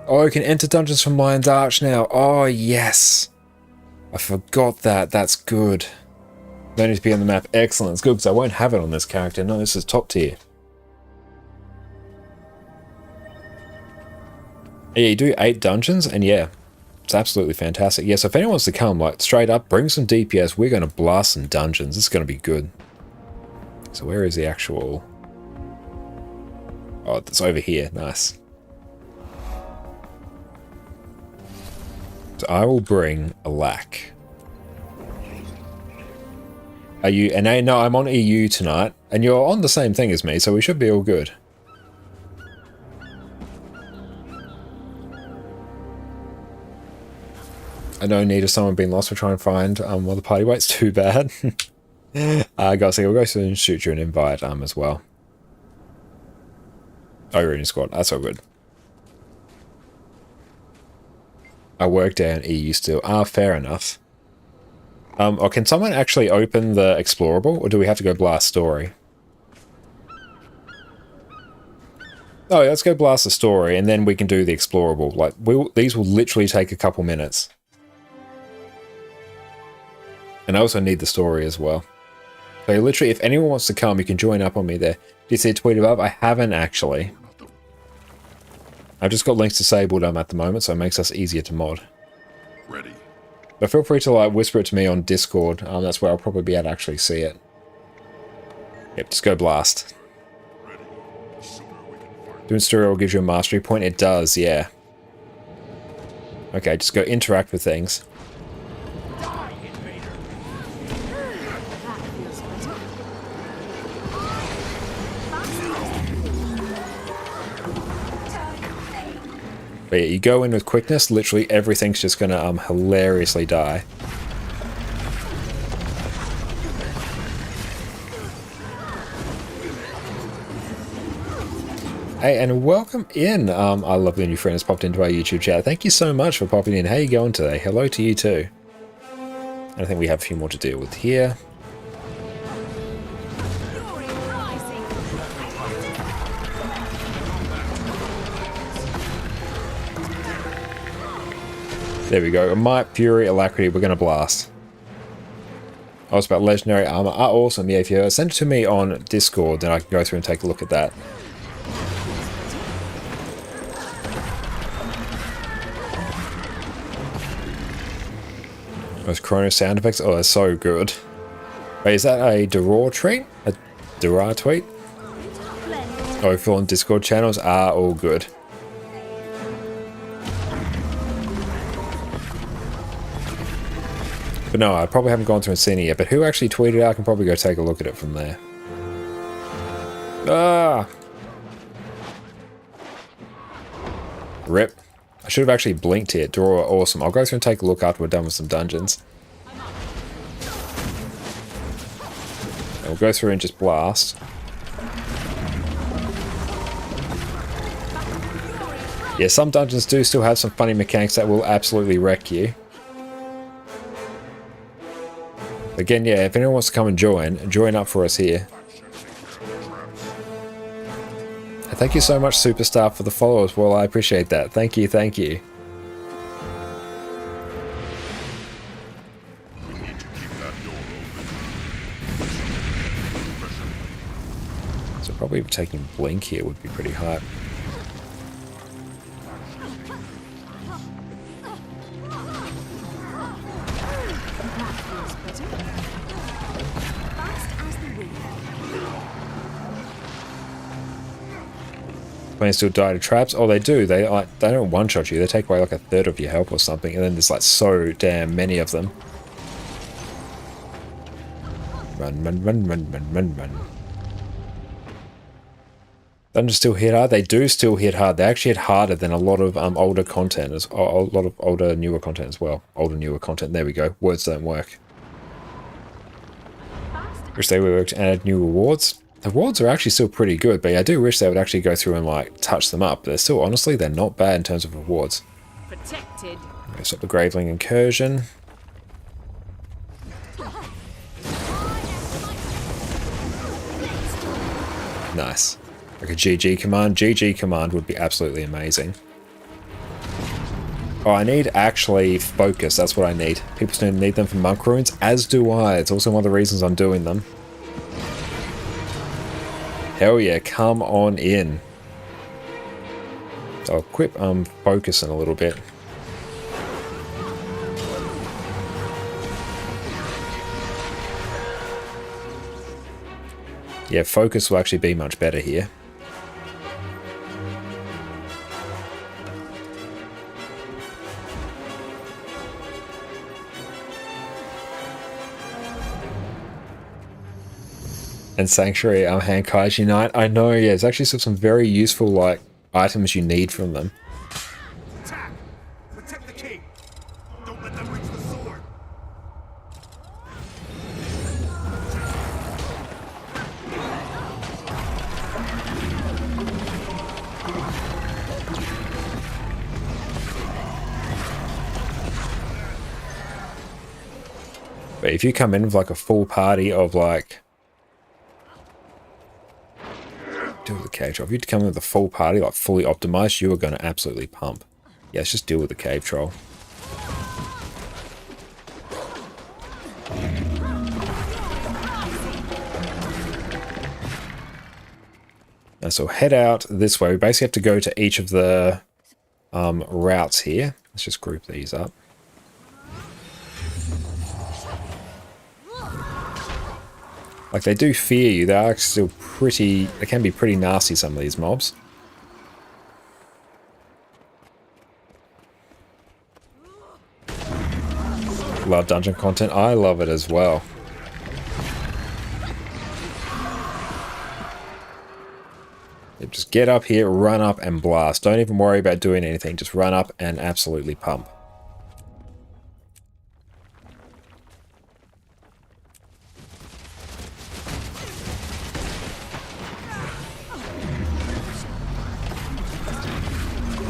Oh, you can enter dungeons from Lion's Arch now. Oh, yes. I forgot that. That's good. Don't need to be on the map. Excellent. It's good because I won't have it on this character. No, this is top tier. Yeah, you do 8 dungeons, and yeah, it's absolutely fantastic. Yeah, so if anyone wants to come, like, straight up, bring some DPS. We're going to blast some dungeons. It's going to be good. So where is the actual... Oh, it's over here. Nice. So I will bring Alack. Are you... And no, I'm on EU tonight, and you're on the same thing as me, so we should be all good. I know need of someone being lost. We'll try and find while the party waits. Too bad. Guys, we'll go through and shoot you an invite as well. Oh, you're in your squad. That's all good. I work down EU still. Fair enough. Or can someone actually open the explorable, or do we have to go blast story? Oh, let's go blast the story, and then we can do the explorable. Like, these will literally take a couple minutes. And I also need the story as well. So literally, if anyone wants to come, you can join up on me there. Do you see a tweet above? I haven't actually. I've just got links disabled at the moment, so it makes us easier to mod. Ready. But feel free to like whisper it to me on Discord. That's where I'll probably be able to actually see it. Yep, just go blast. Doing story gives you a mastery point. It does, yeah. Okay, just go interact with things. But yeah, you go in with quickness, literally everything's just gonna hilariously die. Hey, and welcome in. I love the new friend that's popped into our YouTube chat. Thank you so much for popping in. How you going today? Hello to you too. And I think we have a few more to deal with here. There we go. Might, Fury, Alacrity. We're going to blast. I was about legendary armor. Awesome. Yeah, if you send it to me on Discord, then I can go through and take a look at that. Those Chrono sound effects. Oh, they're so good. Wait, is that a Duror tweet? A Duror tweet? Oh, if you're on Discord channels are all good. But no, I probably haven't gone through and seen it yet. But who actually tweeted it? I can probably go take a look at it from there. Ah! Rip. I should have actually blinked here. Draw awesome. I'll go through and take a look after we're done with some dungeons. And we'll go through and just blast. Yeah, some dungeons do still have some funny mechanics that will absolutely wreck you. Again, yeah, if anyone wants to come and join up for us here. And thank you so much, Superstar, for the follow as well. I appreciate that. Thank you, thank you. So probably taking Blink here would be pretty hype. When still die to traps? Oh, they do. They don't one-shot you. They take away like a third of your health or something, and then there's like so damn many of them. Run, run, run, run, run, run, run. Dungeons still hit hard? They do still hit hard. They actually hit harder than a lot of older content, a lot of older, newer content as well. Older, newer content. There we go. Words don't work. Wish they worked and add new rewards. The rewards are actually still pretty good, but yeah, I do wish they would actually go through and like touch them up. They're still, honestly, they're not bad in terms of rewards. Protected. Stop the Graveling incursion. Nice. Like a GG command. GG command would be absolutely amazing. Oh, I need actually focus. That's what I need. People still need them for monk runes, as do I. It's also one of the reasons I'm doing them. Hell yeah, come on in. So I'll equip focus in a little bit. Yeah, focus will actually be much better here. And Sanctuary Hankai's Unite. I know, yeah, it's actually some very useful like items you need from them. Attack! Protect the king! Don't let them reach the sword! But if you come in with like a full party of like deal with the cave troll. If you come in with a full party, like fully optimized, you are going to absolutely pump. Yeah, let's just deal with the cave troll. And so head out this way. We basically have to go to each of the routes here. Let's just group these up. Like, they do fear you. They are still pretty... They can be pretty nasty, some of these mobs. Love dungeon content. I love it as well. Just get up here, run up and blast. Don't even worry about doing anything. Just run up and absolutely pump.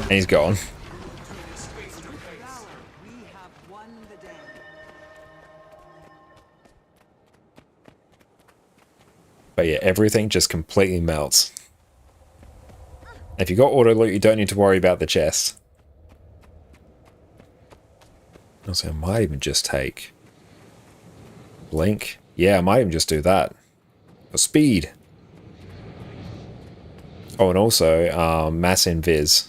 And he's gone. But yeah, everything just completely melts. If you got auto loot, you don't need to worry about the chest. Also, I might even just take Blink. Yeah, I might even just do that. For speed. Oh, and also Mass Invis.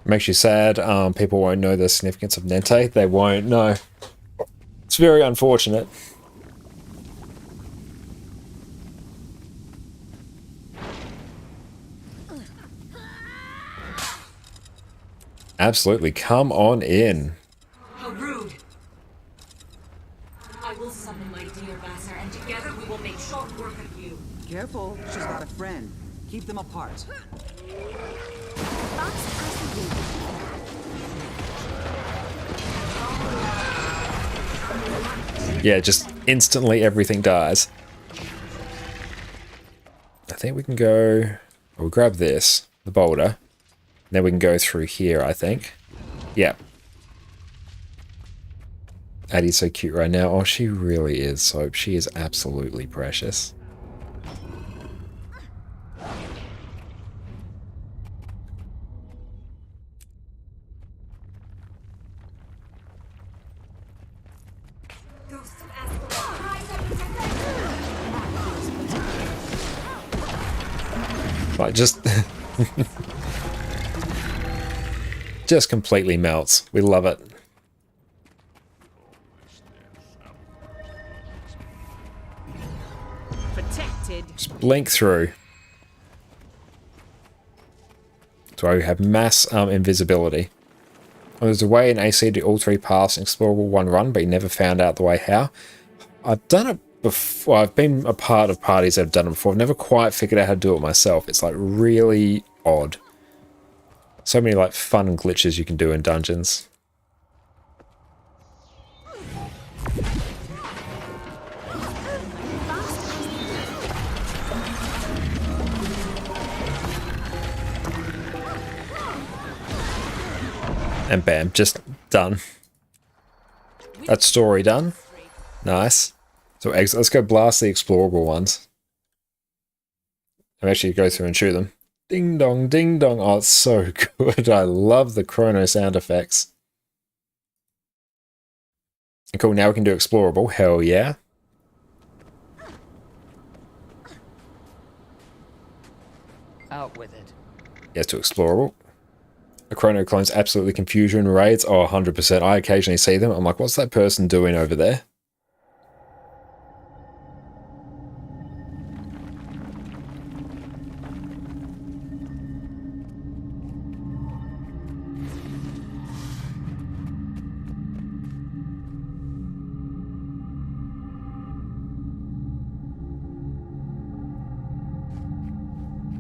Makes you sad. People won't know the significance of Nente. They won't know. It's very unfortunate. Absolutely, come on in. How rude. I will summon my dear Vassar, and together we will make short work of you. Careful, she's got a friend. Keep them apart. Yeah, just instantly everything dies. I think we can go... We'll grab this, the boulder. Then we can go through here, I think. Yeah. Addie's so cute right now. Oh, she really is, Soap. She is absolutely precious. Like, just... just completely melts. We love it. Protected. Just blink through. So I have mass invisibility. Well, there's a way in AC to do all 3 paths in explorable one run, but you never found out the way how. I've done it before. I've been a part of parties that have done it before. I've never quite figured out how to do it myself. It's like really odd. So many like fun glitches you can do in dungeons. And bam, just done. That's story done. Nice. So let's go blast the explorable ones. I'm actually go through and shoot them. Ding dong, ding dong. Oh, it's so good. I love the chrono sound effects. And cool, now we can do explorable. Hell yeah. Out with it. Yes, to explorable. The chrono clones absolutely confuse you in raids. Oh, 100%. I occasionally see them. I'm like, what's that person doing over there?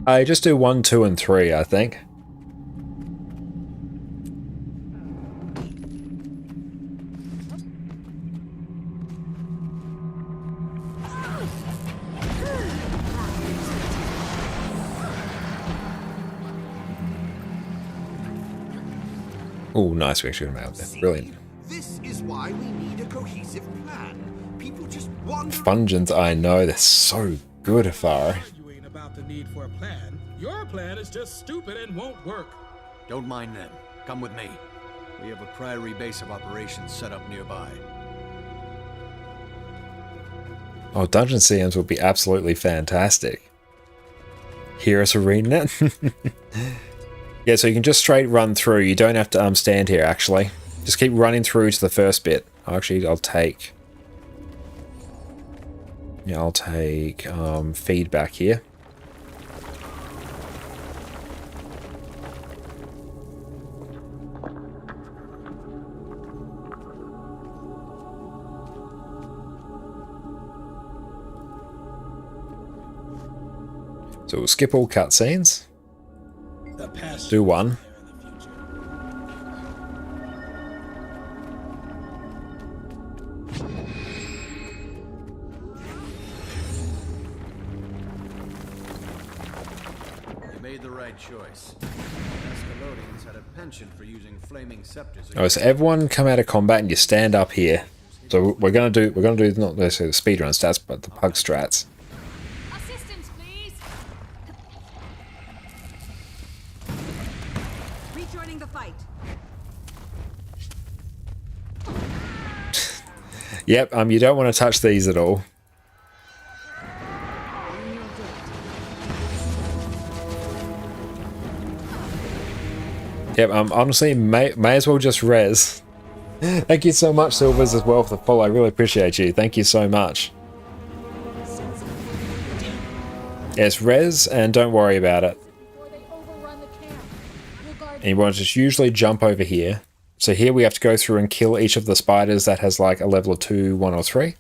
I just do 1, 2, and 3, I think. Oh, nice. We actually got him out there. Brilliant. This is why we need a cohesive plan. People just wander. Fungeons, I know. They're so good, Afara. Arguing about the need for a plan. Your plan is just stupid and won't work. Don't mind them. Come with me. We have a Priory base of operations set up nearby. Oh, dungeon CMs would be absolutely fantastic. Heroes Arena. Yeah, so you can just straight run through. You don't have to stand here, actually. Just keep running through to the first bit. Actually, I'll take... Yeah, I'll take feedback here. So we'll skip all cutscenes. Do one. You made the right choice. Escalodians had a penchant for using flaming scepters. Oh, so everyone come out of combat and you stand up here. So we're gonna do not necessarily the speedrun stats, but the pug strats. Assistance, please. Rejoining the fight. Yep, you don't want to touch these at all. Yep, honestly, may as well just res. Thank you so much, Silvers, as well, for the follow. I really appreciate you. Thank you so much. Yes, res, and don't worry about it. And you want to just usually jump over here. So here we have to go through and kill each of the spiders that has like a level of 2, 1, or 3.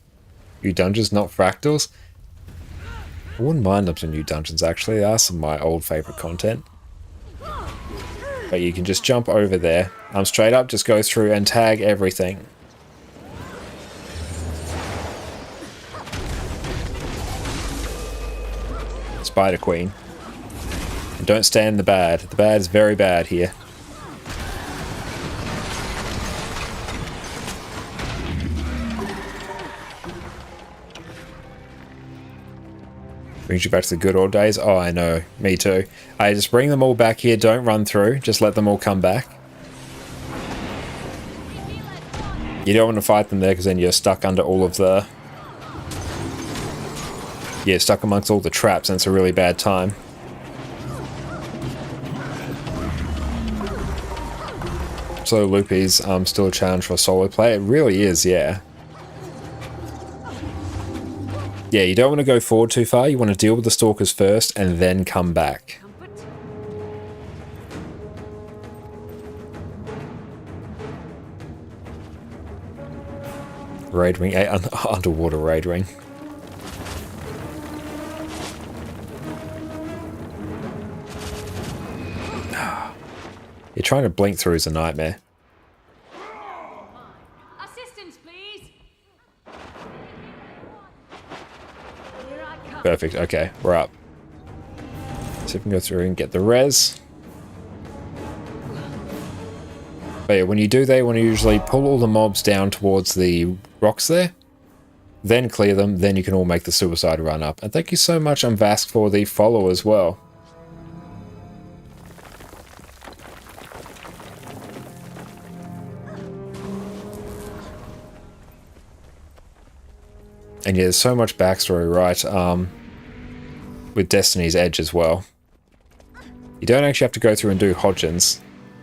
New dungeons, not fractals. I wouldn't mind up to new dungeons actually. They are some of my old favourite content. But you can just jump over there. Straight up, just go through and tag everything. Spider Queen. And don't stand the bad. The bad is very bad here. Brings you back to the good old days. Oh, I know. Me too. I just bring them all back here. Don't run through. Just let them all come back. You don't want to fight them there because then you're stuck under all of the... Yeah, stuck amongst all the traps and it's a really bad time. Solo loop is still a challenge for a solo play. It really is, yeah. Yeah, you don't want to go forward too far. You want to deal with the stalkers first and then come back. Raid ring, underwater raid ring. You're trying to blink through is a nightmare. Assistance, please. Perfect. Okay, we're up. So we can go through and get the res. But yeah, when you do that, you want to usually pull all the mobs down towards the rocks there. Then clear them, then you can all make the suicide run up. And thank you so much, Vask, for the follow as well. And yeah, there's so much backstory, right? With Destiny's Edge as well. You don't actually have to go through and do Hodgins,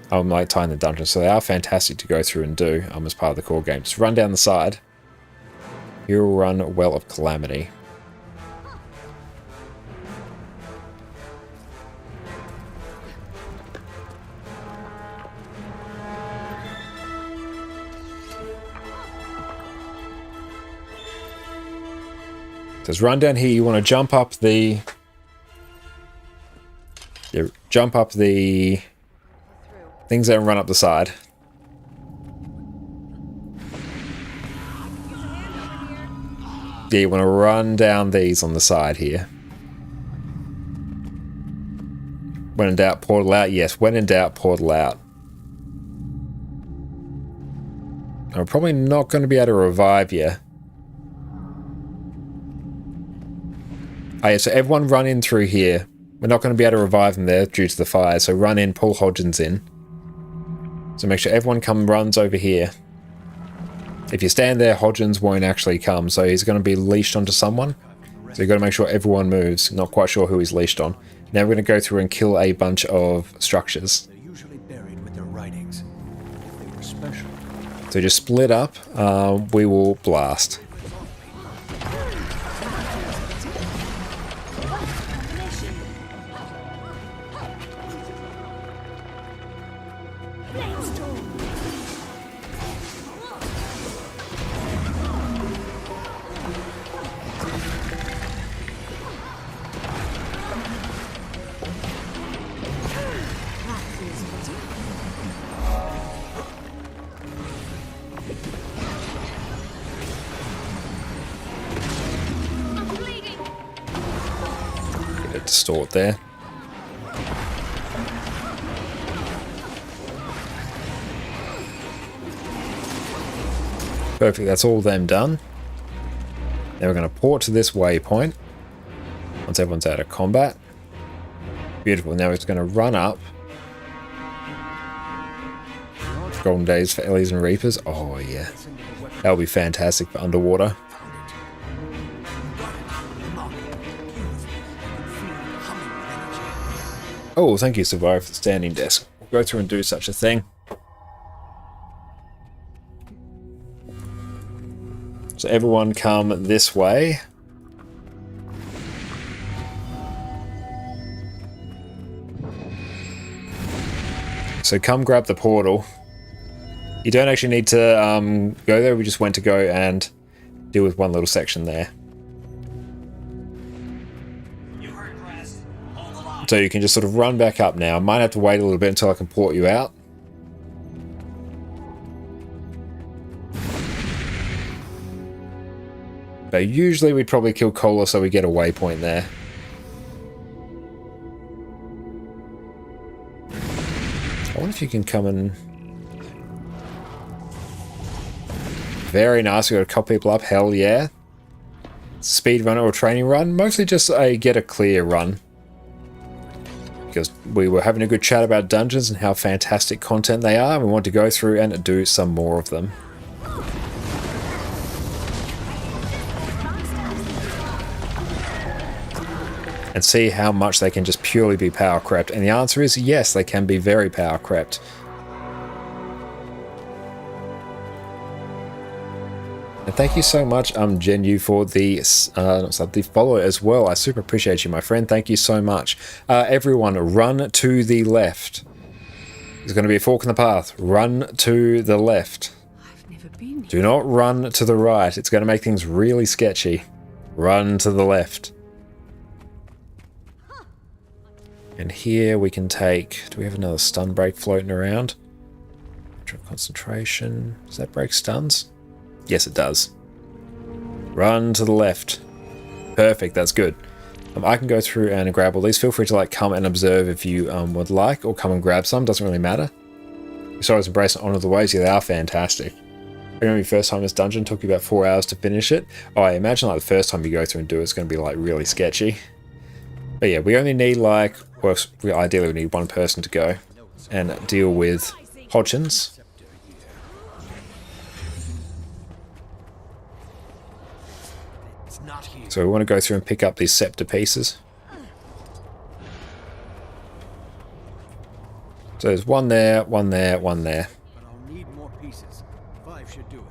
like tying the dungeons, so they are fantastic to go through and do as part of the core game. Just run down the side. You'll run Well of Calamity. Just run down here. You want to jump up the... jump up the things that run up the side. Yeah, you want to run down these on the side here. When in doubt, portal out. Yes, when in doubt, portal out. I'm probably not going to be able to revive you. Oh yeah, so everyone run in through here. We're not going to be able to revive them there due to the fire, so run in, pull Hodgins in. So make sure everyone runs over here. If you stand there, Hodgins won't actually come, so he's going to be leashed onto someone. So you've got to make sure everyone moves. Not quite sure who he's leashed on. Now we're going to go through and kill a bunch of structures. They're usually buried with their writings. If they were special. So just split up. We will blast. Distort there. Perfect, that's all them done. Now we're going to port to this waypoint once everyone's out of combat. Beautiful, now it's going to run up. Golden Days for Ellies and Reapers. Oh yeah, that'll be fantastic for underwater. Oh, thank you, Survivor, for the standing desk. We'll go through and do such a thing. So everyone come this way. So come grab the portal. You don't actually need to go there, we just went to go and deal with one little section there. So you can just sort of run back up now. I might have to wait a little bit until I can port you out. But usually we'd probably kill Cola so we get a waypoint there. I wonder if you can come and... Very nice, we got a couple people up, hell yeah. Speed run or training run, mostly just a get a clear run. Because we were having a good chat about dungeons and how fantastic content they are, and we want to go through and do some more of them. And see how much they can just purely be power crept. And the answer is yes, they can be very power crept. And thank you so much, Genu, for the follow as well. I super appreciate you, my friend. Thank you so much. Everyone, run to the left. There's going to be a fork in the path. Run to the left. I've never been here. Do not run to the right. It's going to make things really sketchy. Run to the left. And here we can take... Do we have another stun break floating around? Concentration. Does that break stuns? Yes, it does. Run to the left. Perfect, that's good. I can go through and grab all these. Feel free to like come and observe if you would like, or come and grab some. Doesn't really matter. Besides Embrace and Honor the Ways, yeah, they are fantastic. I remember your first time in this dungeon took you about 4 hours to finish it. Oh, I imagine like the first time you go through and do it, it's going to be like really sketchy. But yeah, we only need like, well, ideally we need one person to go and deal with Hodgins. So we want to go through and pick up these scepter pieces. So there's one there, one there, one there. But I'll need more pieces. 5 should do it.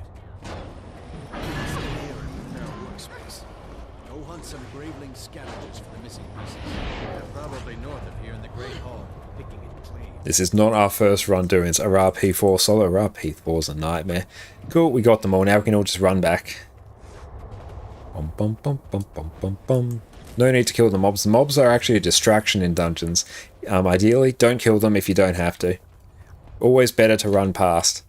Workspace. Go hunt some Graveling scavengers for the missing pieces. They're probably north of here in the Great Hall, picking it clean. This is not our first run doing it. Arar P4 solo. Arar P4 is a nightmare. Cool, we got them all. Now we can all just run back. Bum, bum, bum, bum, bum, bum, bum. No need to kill the mobs. The mobs are actually a distraction in dungeons. Ideally, don't kill them if you don't have to. Always better to run past.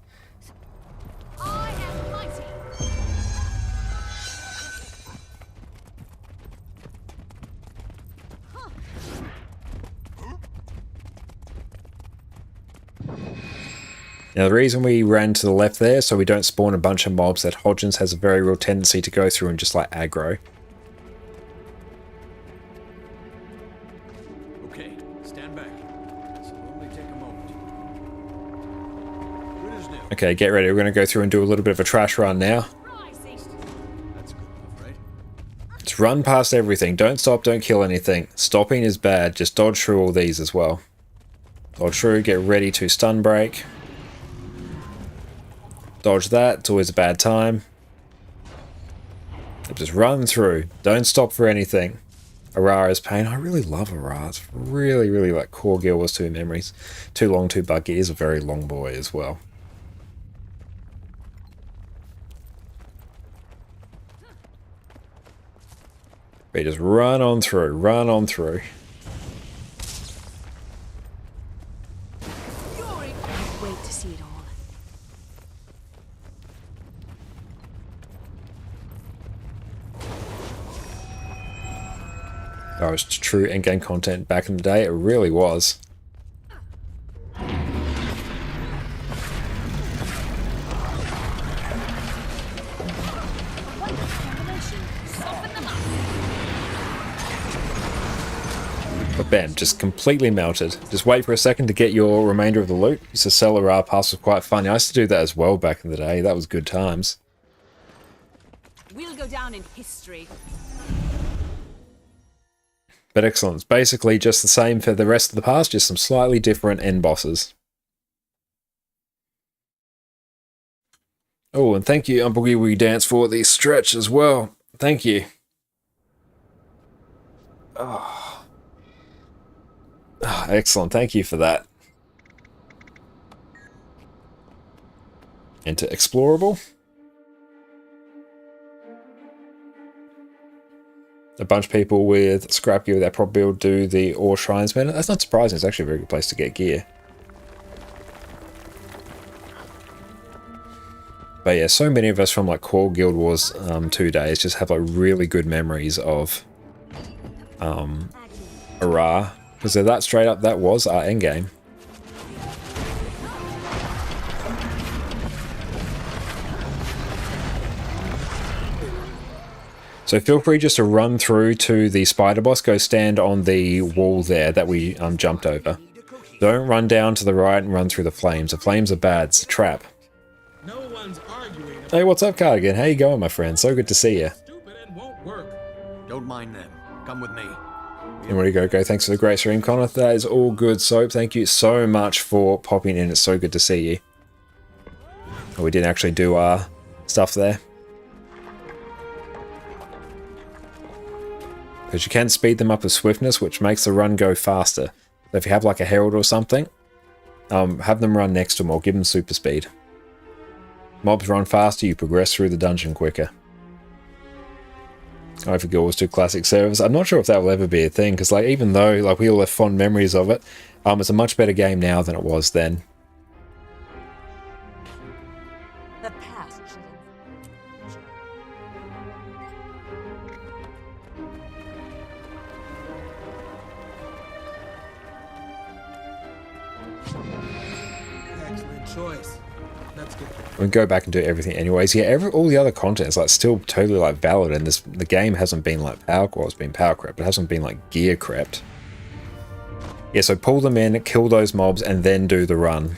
Now the reason we ran to the left there so we don't spawn a bunch of mobs that Hodgins has a very real tendency to go through and just like aggro. Okay, stand back. This will only take a moment. Good as new. Okay, get ready. We're going to go through and do a little bit of a trash run now. That's good enough, right? Just run past everything. Don't stop, don't kill anything. Stopping is bad. Just dodge through all these as well. Dodge through, get ready to stun break. Dodge that, it's always a bad time. Just run through. Don't stop for anything. Arara's Pain. I really love Arara. It's really, really like core Guild Wars 2 memories. Too long, too buggy. He is a very long boy as well. But just run on through. Run on through. Wait to see it all. That was true endgame content back in the day. It really was. But bam, just completely melted. Just wait for a second to get your remainder of the loot. Used to sell Arar Pass was quite funny. I used to do that as well back in the day. That was good times. We'll go down in history. But excellent. It's basically just the same for the rest of the pass, just some slightly different end bosses. Oh, and thank you, Boogie Woogie Dance, for the stretch as well. Thank you. Oh. Oh, excellent. Thank you for that. Enter explorable. A bunch of people with scrap gear that probably will do the ore shrines, man. That's not surprising. It's actually a very good place to get gear. But yeah, so many of us from like core Guild Wars 2 days just have like really good memories of Ara. Because that straight up, that was our endgame. So feel free just to run through to the spider boss, go stand on the wall there that we jumped over. Don't run down to the right and run through the flames. The flames are bad, it's a trap. Hey, what's up, Cardigan? How you going, my friend? So good to see you. Don't mind them. Come with me. And where do you go? Thanks for the great stream, Connor. That is all good, Soap. Thank you so much for popping in. It's so good to see you. Oh, we didn't actually do our stuff there. Because you can speed them up with swiftness, which makes the run go faster. So if you have like a herald or something, have them run next to them or give them super speed. Mobs run faster, you progress through the dungeon quicker. I forget Guild Wars 2 Classic servers. I'm not sure if that will ever be a thing, because like even though like we all have fond memories of it, it's a much better game now than it was then. The past should Excellent choice. That's good. We can go back and do everything anyways. Yeah, all the other content is like still totally like valid, and the game hasn't been like it's been power crept, but it hasn't been like gear crept. Yeah, so pull them in, kill those mobs, and then do the run.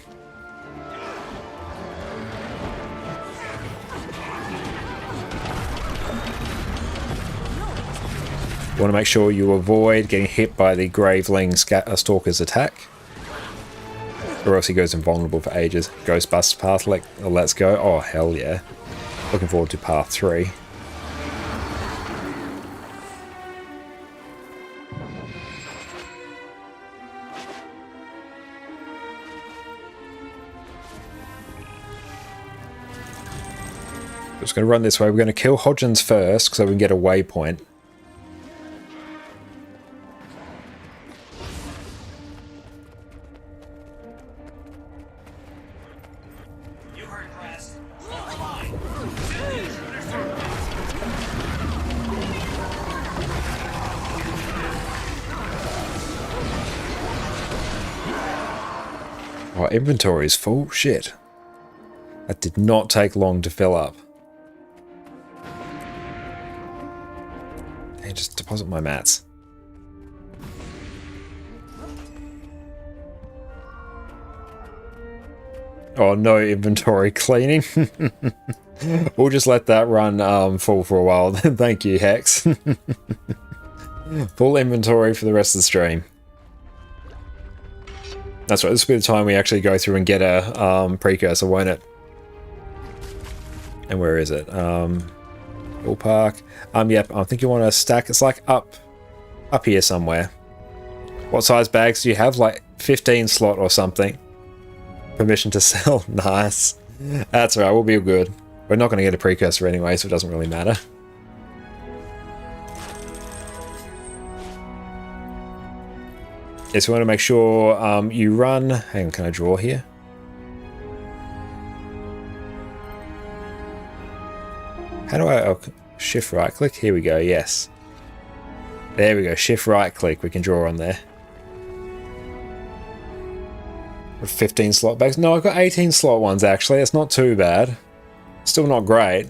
You want to make sure you avoid getting hit by the Graveling Stalker's attack, or else he goes invulnerable for ages. Ghostbusters path, let's go. Oh, hell yeah. Looking forward to path 3. Just going to run this way. We're going to kill Hodgins first so we can get a waypoint. Our inventory is full. Shit. That did not take long to fill up. Hey, just deposit my mats. Oh, no inventory cleaning. We'll just let that run full for a while. Thank you, Hex. Full inventory for the rest of the stream. That's right, this will be the time we actually go through and get a precursor, won't it? And where is it? Ballpark. Yep, I think you want to stack. It's like up here somewhere. What size bags do you have? Like 15 slot or something. Permission to sell. Nice. That's right, we'll be good. We're not going to get a precursor anyway, so it doesn't really matter. Yes, we want to make sure you run. Hang on, can I draw here? How do I shift right click? Here we go, yes. There we go, shift right click, we can draw on there. 15 slot bags. No, I've got 18 slot ones actually, it's not too bad. Still not great.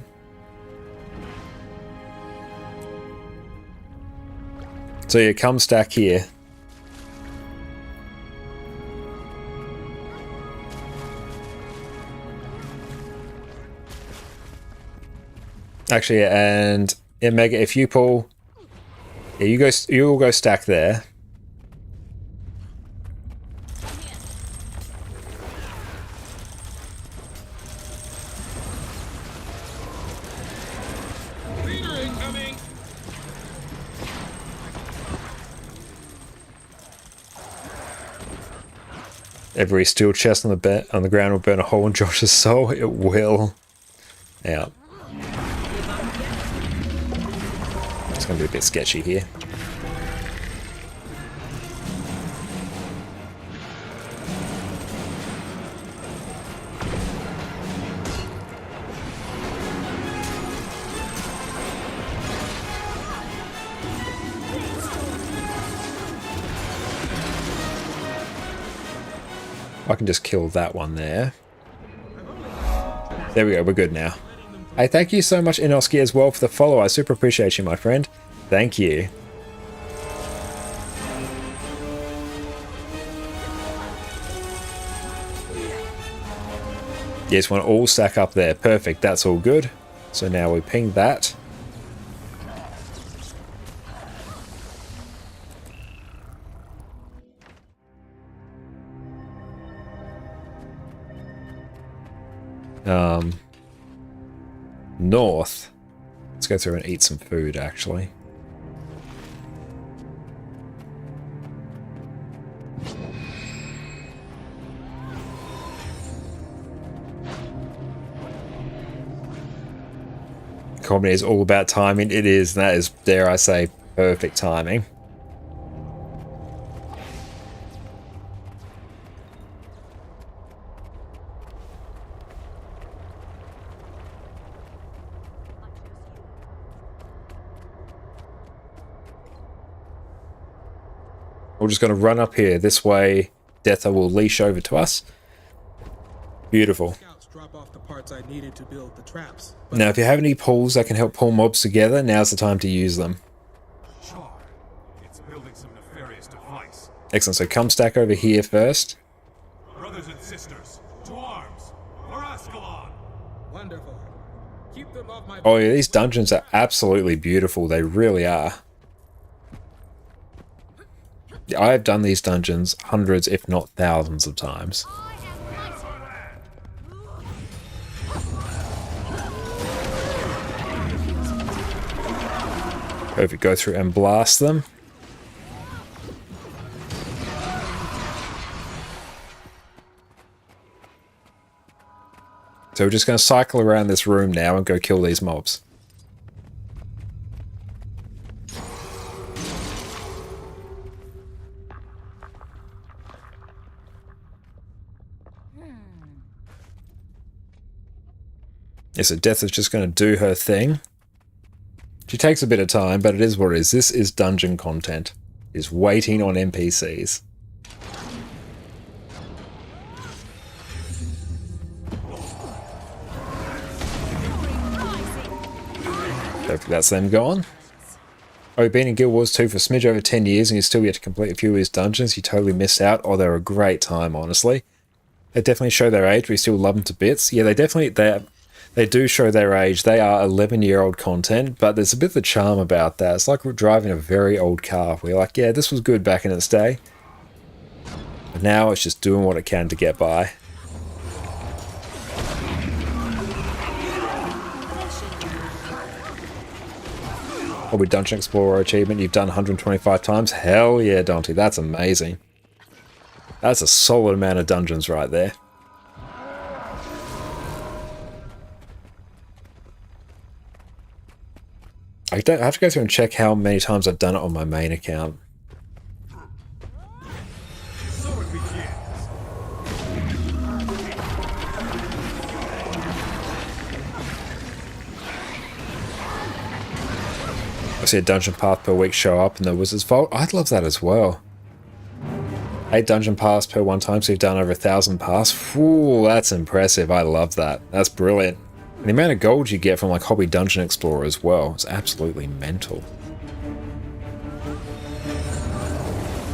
So yeah, come stack here. Actually, and in Mega, if you pull, yeah, you all go stack there. Leader incoming. Every steel chest on the ground will burn a hole in Josh's soul. It will. Yeah. It's going to be a bit sketchy here. I can just kill that one there. There we go, we're good now. Hey, thank you so much, Inoski, as well for the follow. I super appreciate you, my friend. Thank you. Yes, want to all stack up there. Perfect, that's all good. So now we ping that. North. Let's go through and eat some food, actually. Comedy is all about timing. It is. That is, dare I say, perfect timing. We're just going to run up here. This way, Detha will leash over to us. Beautiful. Drop off the parts I needed to build the traps. Now, if you have any pulls that can help pull mobs together, now's the time to use them. Sure. It's building some nefarious device. Excellent. So come stack over here first. Brothers and sisters, to arms for Ascalon. Wonderful. Keep them off my. Oh yeah, these dungeons are absolutely beautiful. They really are. I have done these dungeons hundreds, if not thousands of times. Perfect, go through and blast them. So we're just going to cycle around this room now and go kill these mobs. Yeah, so Death is just going to do her thing. She takes a bit of time, but it is what it is. This is dungeon content. Is waiting on NPCs. Perfect, that's them gone. Oh, you've been in Guild Wars 2 for a smidge over 10 years and you still yet to complete a few of these dungeons. You totally missed out. Oh, they're a great time, honestly. They definitely show their age, but we still love them to bits. Yeah, they do show their age. They are 11-year-old content, but there's a bit of a charm about that. It's like we're driving a very old car. We're like, yeah, this was good back in its day. But now it's just doing what it can to get by. Probably Dungeon Explorer achievement you've done 125 times. Hell yeah, Dante. That's amazing. That's a solid amount of dungeons right there. I have to go through and check how many times I've done it on my main account. I see a dungeon path per week show up in the Wizard's Vault. I'd love that as well. 8 dungeon paths per one time, so you've done over 1,000 paths. Ooh, that's impressive. I love that. That's brilliant. And the amount of gold you get from like Hobby Dungeon Explorer as well is absolutely mental.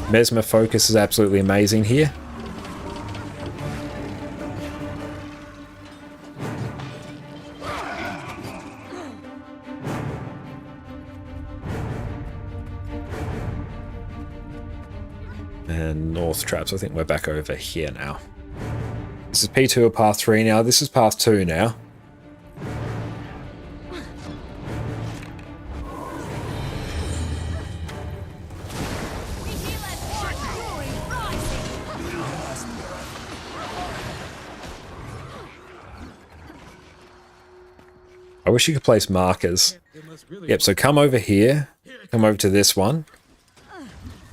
Mesmer Focus is absolutely amazing here. And North Traps, I think we're back over here now. This is P2 of Path 3 now. This is Path 2 now. I wish you could place markers. Yep, so come over here. Come over to this one.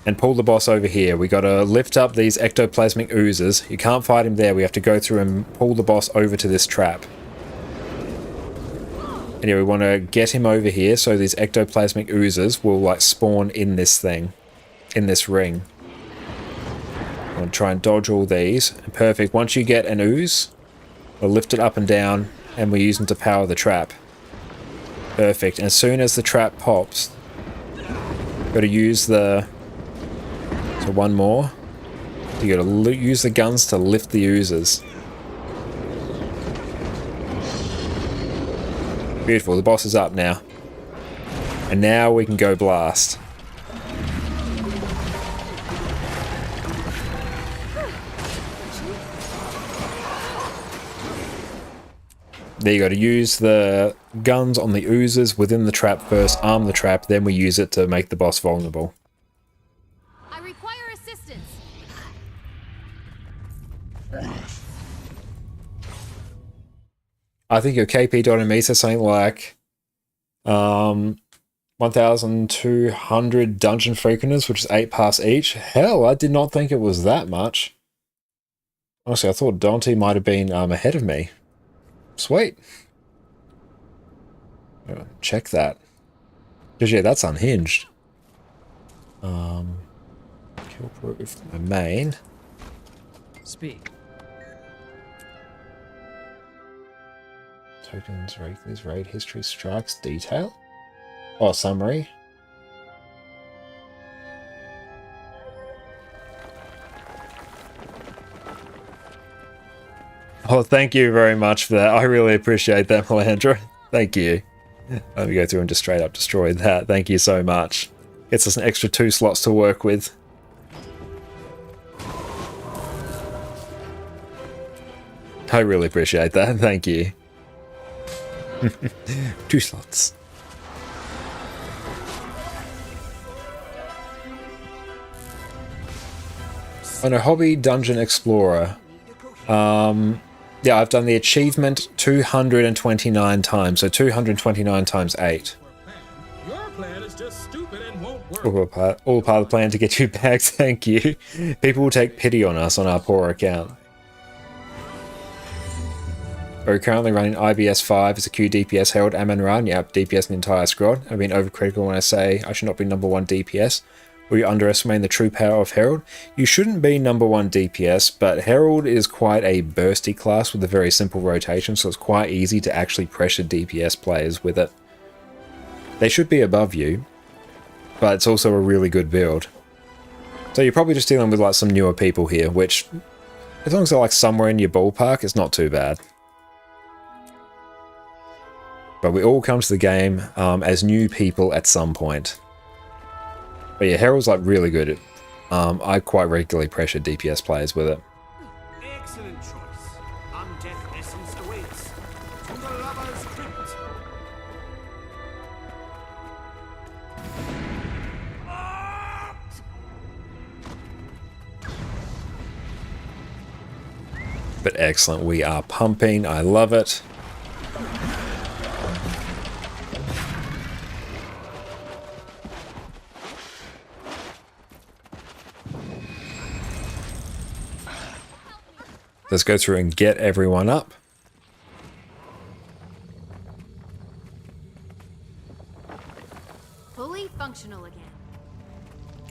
And pull the boss over here. We gotta lift up these ectoplasmic oozes. You can't fight him there. We have to go through and pull the boss over to this trap. And yeah, we want to get him over here so these ectoplasmic oozes will like spawn in this thing. In this ring. I'm going to try and dodge all these. Perfect. Once you get an ooze, we'll lift it up and down and we use them to power the trap. Perfect. And as soon as the trap pops, got to use the... So one more. You got to use the guns to lift the oozes. Beautiful. The boss is up now. And now we can go blast. There you go, to use the guns on the oozes within the trap first, arm the trap, then we use it to make the boss vulnerable. I require assistance. I think your KP.me says something like 1,200 dungeon frequenters, which is 8 pass each. Hell, I did not think it was that much. Honestly, I thought Dante might have been ahead of me. Sweet. Check that. Because yeah, that's unhinged. Kill proof. My main. Speak. Tokens, weeklies, raid history, strikes, detail. Oh, summary. Oh, thank you very much for that. I really appreciate that, Melandra. Thank you. Let me go through and just straight up destroy that. Thank you so much. Gets us an extra 2 slots to work with. I really appreciate that. Thank you. 2 slots. On a hobby dungeon explorer. Yeah, I've done the achievement 229 times, so 229 times 8. Your plan is just stupid and won't work. All part of the plan to get you back, thank you. People will take pity on us on our poor account. We're currently running IBS 5 as a Q DPS Herald Amon Run. Yep, DPS an entire squad. I've been overcritical when I say I should not be #1 DPS. Or you're underestimating the true power of Herald. You shouldn't be #1 DPS, but Herald is quite a bursty class with a very simple rotation, so it's quite easy to actually pressure DPS players with it. They should be above you, but it's also a really good build. So you're probably just dealing with like some newer people here, which, as long as they're like somewhere in your ballpark, it's not too bad. But we all come to the game as new people at some point. But yeah, Herald's like really good at... I quite regularly pressure DPS players with it. Excellent choice. Undeath essence awaits. To the Lover's Crypt. But excellent, we are pumping. I love it. Let's go through and get everyone up. Fully functional again.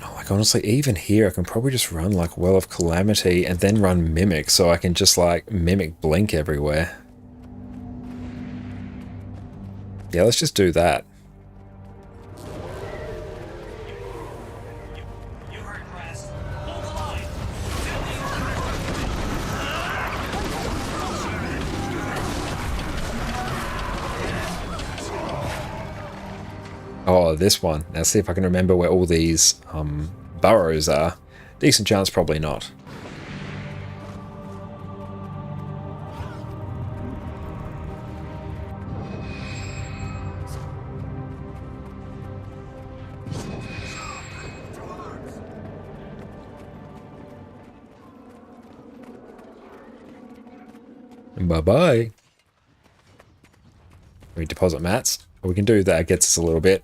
Oh, like honestly, even here I can probably just run like Well of Calamity and then run Mimic, so I can just like Mimic Blink everywhere. Yeah, let's just do that. Oh, this one. Now see if I can remember where all these burrows are. Decent chance, probably not. Bye-bye. We deposit mats. We can do that, gets us a little bit.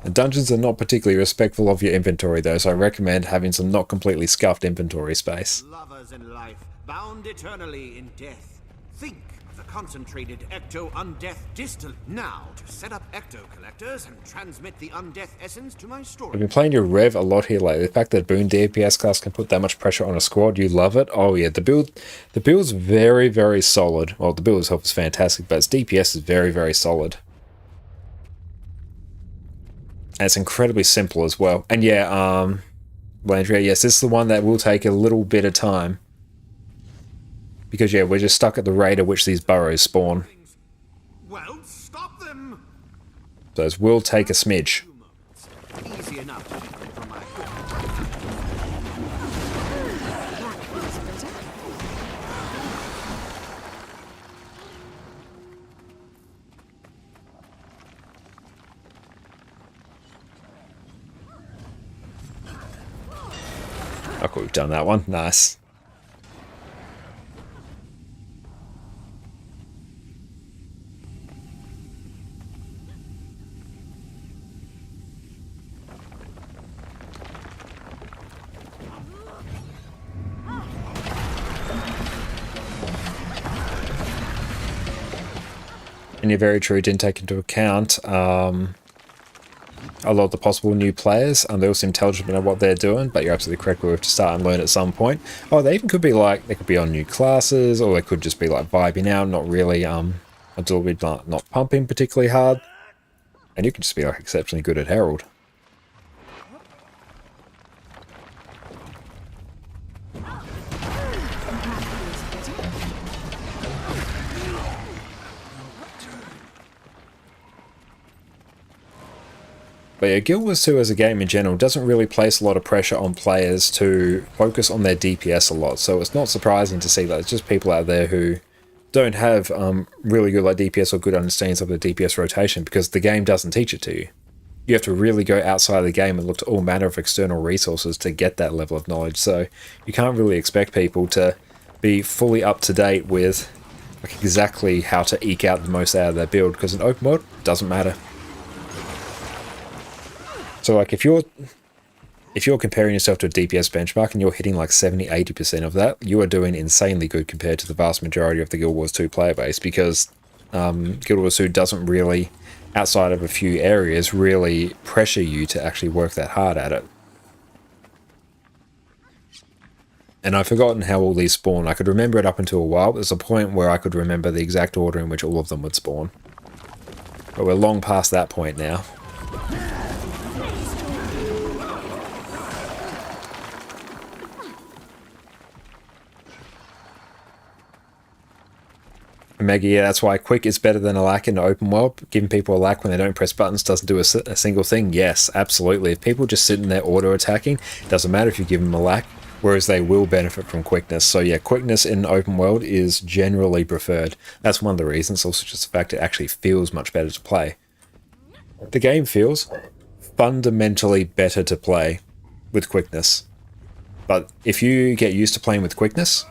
The dungeons are not particularly respectful of your inventory though, so I recommend having some not completely scuffed inventory space. Lovers in life, bound eternally in death. Think of the concentrated Ecto Undeath distillate. Now, to set up Ecto collectors and transmit the Undeath essence to my I've storage. been playing your Rev a lot here lately. The fact that Boon DPS class can put that much pressure on a squad, you love it. Oh yeah, the build's very, very solid. Well, the build itself is fantastic, but its DPS is very, very solid. And it's incredibly simple as well. And yeah, Landria, yes, this is the one that will take a little bit of time. Because yeah, we're just stuck at the rate at which these burrows spawn. Well, stop them! So it will take a smidge. Easy enough from my Oh, cool, we've done that one. Nice. And you're very true, didn't take into account a lot of the possible new players, and they all seem intelligent about what they're doing, but you're absolutely correct, we have to start and learn at some point. Oh, they even could be like, they could be on new classes, or they could just be like vibing out, not really, not pumping particularly hard. And you could just be like exceptionally good at Herald. But yeah, Guild Wars 2 as a game in general doesn't really place a lot of pressure on players to focus on their DPS a lot, so it's not surprising to see that it's just people out there who don't have really good like DPS or good understandings of the DPS rotation, because the game doesn't teach it to you. You have to really go outside of the game and look to all manner of external resources to get that level of knowledge, so you can't really expect people to be fully up to date with like exactly how to eke out the most out of their build, because in open world, it doesn't matter. So like if you're comparing yourself to a DPS benchmark and you're hitting like 70-80% of that, you are doing insanely good compared to the vast majority of the Guild Wars 2 player base, because Guild Wars 2 doesn't really, outside of a few areas, really pressure you to actually work that hard at it. And I've forgotten how all these spawn. I could remember it up until a while, but there's a point where I could remember the exact order in which all of them would spawn. But we're long past that point now. Maggie, yeah, that's why quick is better than a lack in the open world. Giving people a lack when they don't press buttons doesn't do a single thing. Yes, absolutely. If people just sit in there auto-attacking, it doesn't matter if you give them a lack, whereas they will benefit from quickness. So yeah, quickness in open world is generally preferred. That's one of the reasons. Also just the fact it actually feels much better to play. The game feels fundamentally better to play with quickness. But if you get used to playing with quickness,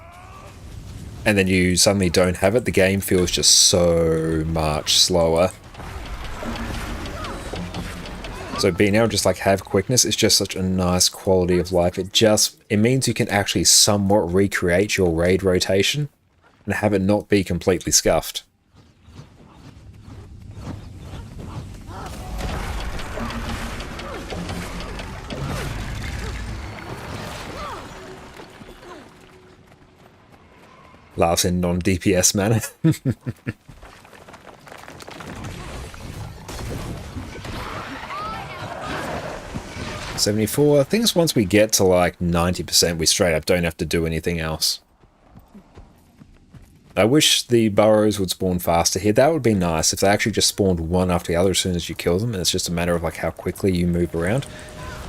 and then you suddenly don't have it, the game feels just so much slower. So being able to just like have quickness is just such a nice quality of life. It means you can actually somewhat recreate your raid rotation and have it not be completely scuffed. Laughs in non-DPS manner. 74. I think once we get to like 90%, we straight up don't have to do anything else. I wish the burrows would spawn faster here. That would be nice if they actually just spawned one after the other as soon as you kill them, and it's just a matter of like how quickly you move around.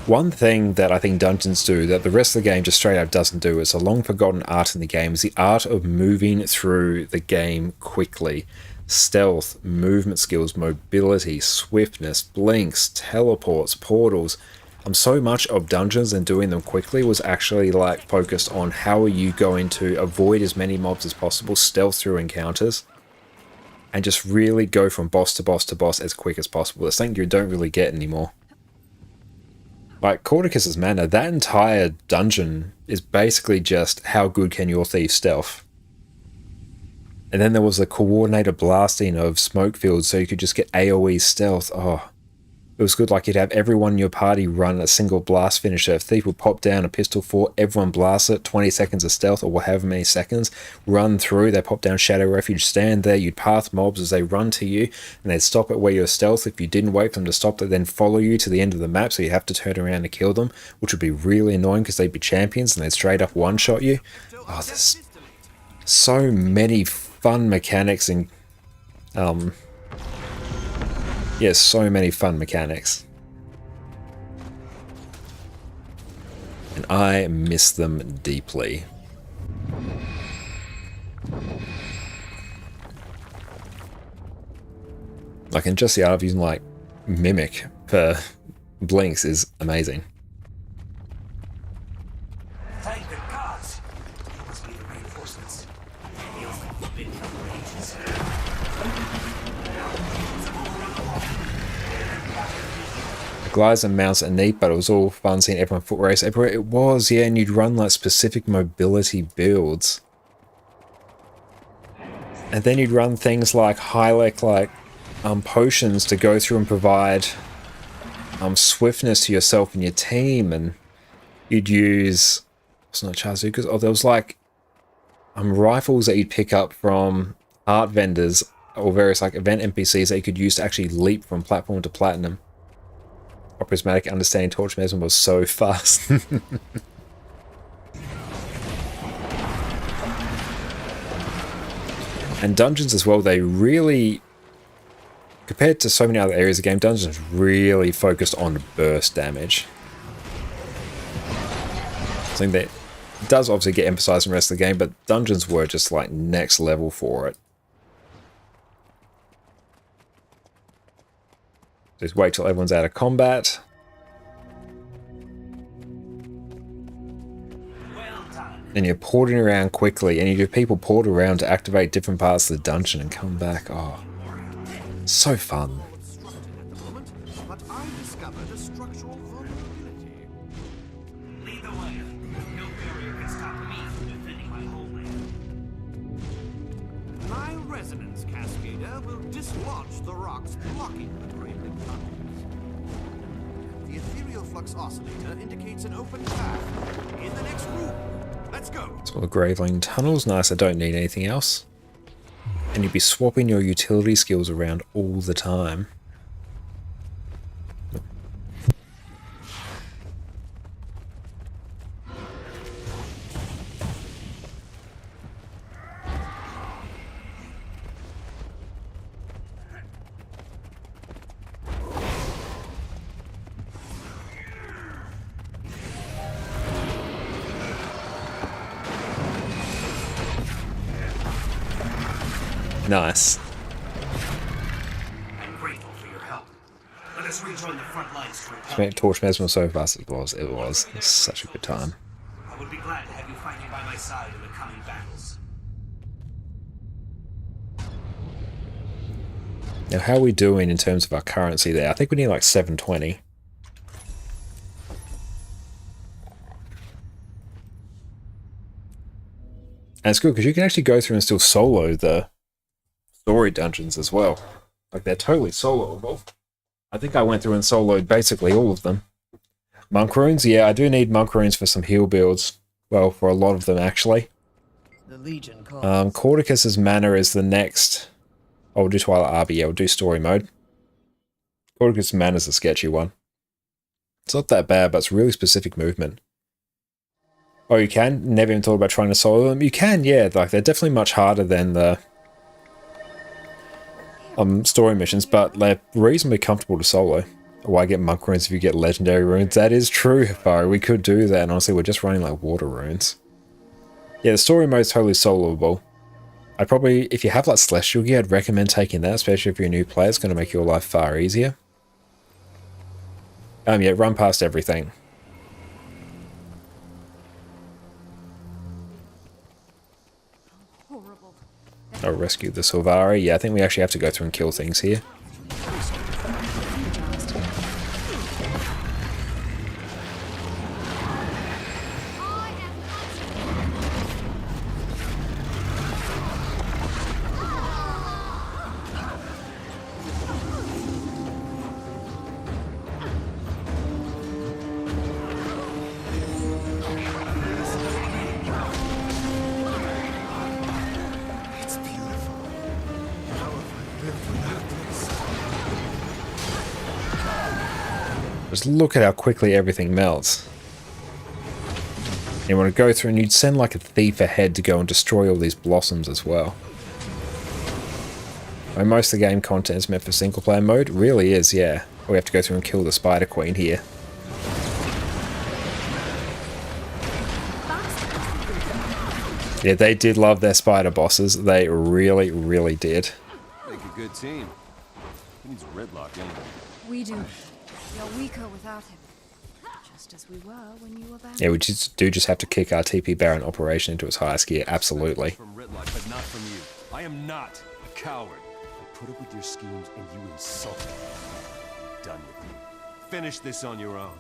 One thing that I think dungeons do that the rest of the game just straight up doesn't do, it's a long forgotten art in the game, is the art of moving through the game quickly. Stealth, movement skills, mobility, swiftness, blinks, teleports, portals. So much of dungeons and doing them quickly was actually like focused on how are you going to avoid as many mobs as possible, stealth through encounters, and just really go from boss to boss to boss as quick as possible. It's something you don't really get anymore. Like Corticus's Manor, that entire dungeon is basically just how good can your thief stealth. And then there was the coordinated blasting of smoke fields so you could just get AoE stealth. Oh, it was good. Like you'd have everyone in your party run a single blast finisher. A thief would pop down a pistol fort, everyone blasts it, 20 seconds of stealth or however many seconds, run through, they pop down Shadow Refuge, stand there, you'd path mobs as they run to you, and they'd stop at where you're stealth. If you didn't wait for them to stop, they'd then follow you to the end of the map, so you have to turn around and kill them, which would be really annoying because they'd be champions and they'd straight up one-shot you. Oh, there's so many fun mechanics and yeah, so many fun mechanics. And I miss them deeply. Like, and just the art of using, like, Mimic for blinks is amazing. Thank the gods! It must be the reinforcements. It feels like we've been here for ages. Glides and mounts are neat, but it was all fun seeing everyone foot race everywhere. It was, yeah, and you'd run like specific mobility builds. And then you'd run things like Hylek, like potions to go through and provide swiftness to yourself and your team, and you'd use, it's not Chazukas, oh, there was like rifles that you'd pick up from art vendors or various like event NPCs that you could use to actually leap from platform to platinum. Prismatic understanding torch mesmer was so fast. And dungeons as well, they really, compared to so many other areas of the game, dungeons really focused on burst damage. Something that does obviously get emphasized in the rest of the game, but dungeons were just like next level for it. Just wait till everyone's out of combat. And you're porting around quickly, and you do people port around to activate different parts of the dungeon and come back. Oh, so fun. But I discovered a structural vulnerability. Lead the way. No barrier can stop me from defending my homeland. My resonance cascader will dislodge the rocks blocking the Graveling tunnels. The ethereal flux oscillator indicates an open path in the next room. Let's go. So the Graveling tunnels, nice. I don't need anything else. And you'd be swapping your utility skills around all the time. Nice. I'm grateful for your help. Let us rejoin the front lines to repel. Make Torch Mesmer so fast it was such a good time. I would be glad to have you fighting by my side in the coming battles. Now, how are we doing in terms of our currency there? I think we need like 720. And it's good because you can actually go through and still solo the story dungeons as well. Like, they're totally soloable. I think I went through and soloed basically all of them. Monk runes, yeah, I do need monk runes for some heal builds. Well, for a lot of them actually. The Legion calls. Corticus's Manor is the next. Oh, we'll do Twilight Arbor, yeah, we'll do story mode. Corticus's Manor is a sketchy one. It's not that bad, but it's really specific movement. Oh, you can? Never even thought about trying to solo them? You can, yeah, like they're definitely much harder than the story missions, but they're reasonably comfortable to solo. Why get monk runes if you get legendary runes? That is true, Hippo. We could do that, and honestly, we're just running like water runes. Yeah, the story mode is totally soloable. I'd probably, if you have like Celestial Gear, I'd recommend taking that, especially if you're a new player. It's going to make your life far easier. Yeah, run past everything. I'll rescue the Sylvari. Yeah, I think we actually have to go through and kill things here. Just look at how quickly everything melts. You want to go through and you'd send like a thief ahead to go and destroy all these blossoms as well. I mean, most of the game content is meant for single player mode. It really is, yeah. We have to go through and kill the Spider Queen here. Yeah, they did love their spider bosses. They really, really did. Make a good team. He needs Redlock anyway. We do. You're weaker without him. Just as we were when you were back. Yeah, we just have to kick our TP Baron operation into its highest gear. Absolutely. From Redlock, but not from you. I am not a coward. I put up with your schemes and you insult me. Done with you. Finish this on your own.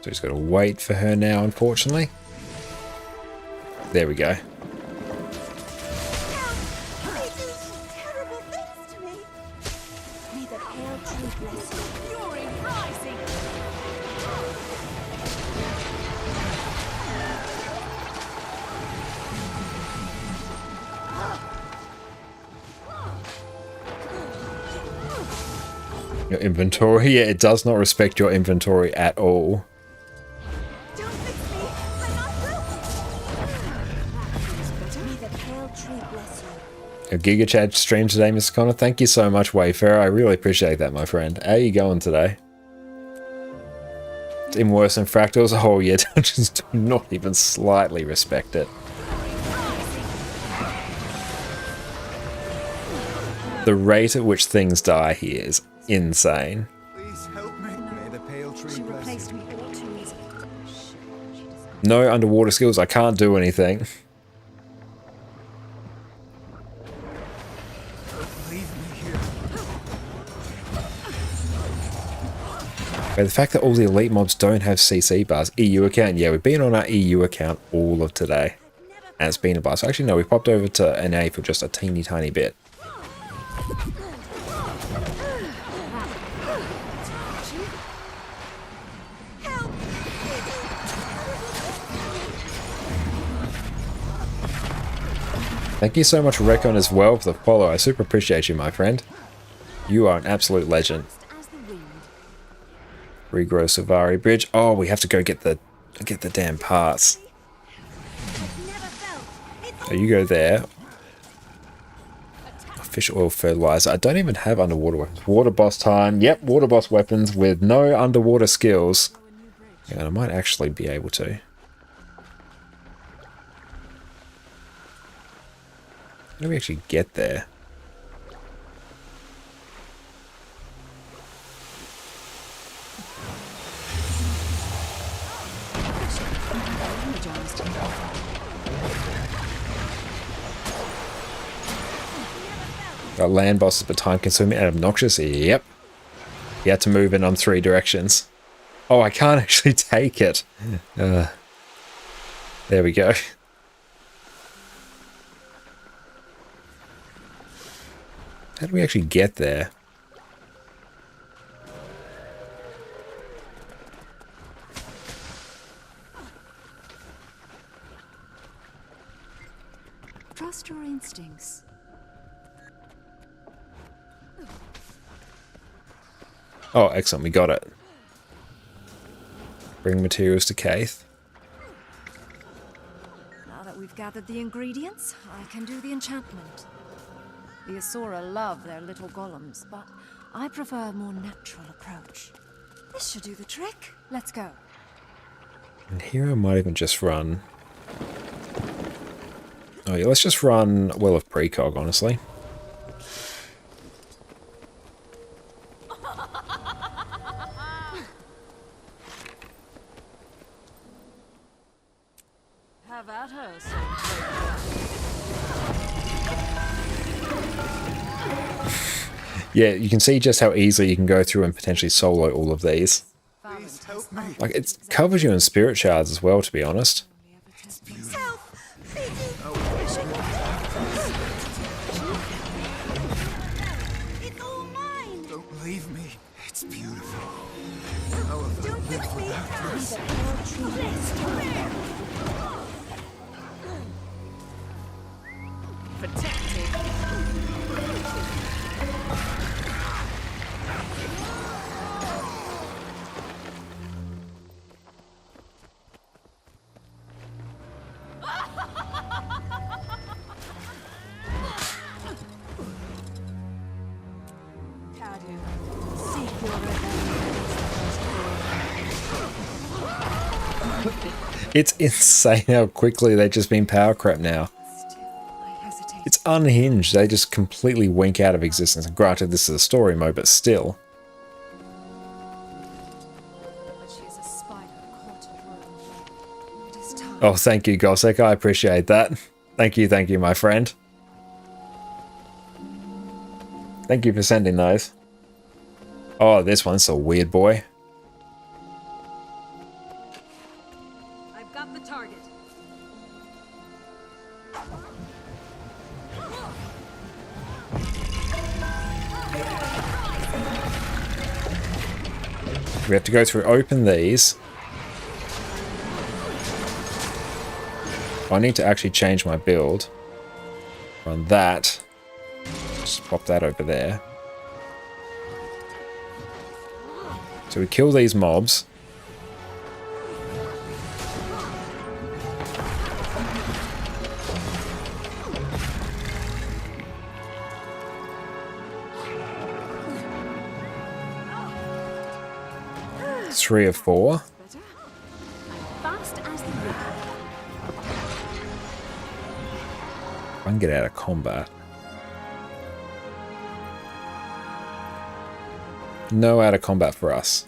So he's got to wait for her now, unfortunately. There we go. Your inventory, yeah, it does not respect your inventory at all. A Giga Chat stream today, Mr. Connor. Thank you so much, Wayfarer. I really appreciate that, my friend. How are you going today? It's even worse than Fractals. Oh yeah, dungeons do not even slightly respect it. The rate at which things die here is insane. Please help me. May the pale tree bless you. No underwater skills. I can't do anything. But the fact that all the elite mobs don't have CC bars. EU account. Yeah, we've been on our EU account all of today. And it's been a bar. So actually, no, we popped over to NA for just a teeny tiny bit. Thank you so much, Recon, as well, for the follow. I super appreciate you, my friend. You are an absolute legend. Regrow Sylvari Bridge. Oh, we have to go get the damn parts. Oh, you go there. Fish oil fertilizer. I don't even have underwater weapons. Water boss time. Yep, water boss weapons with no underwater skills. Yeah, and I might actually be able to. How do we actually get there? Got land bosses, but time consuming and obnoxious. Yep. You had to move in on 3 directions. Oh, I can't actually take it. There we go. How do we actually get there? Trust your instincts. Oh, excellent. We got it. Bring materials to Kaith. Now that we've gathered the ingredients, I can do the enchantment. The Asura love their little golems, but I prefer a more natural approach. This should do the trick. Let's go. And here I might even just run... Oh yeah, let's just run Well of Precog, honestly. Have at her, Yeah, you can see just how easily you can go through and potentially solo all of these. Like, it covers you in spirit shards as well, to be honest. Don't leave me. It's beautiful. How have I lived without this? It's insane how quickly they've just been power crept now. It's unhinged. They just completely wink out of existence. Granted, this is a story mode, but still. Oh, thank you, Gossek. I appreciate that. Thank you, my friend. Thank you for sending those. Oh, this one's a weird boy. I've got the target. We have to go through, open these. I need to actually change my build. Run that. Just pop that over there. So we kill these mobs. Three of 4. Fast as the wind. I can get out of combat. No out of combat for us.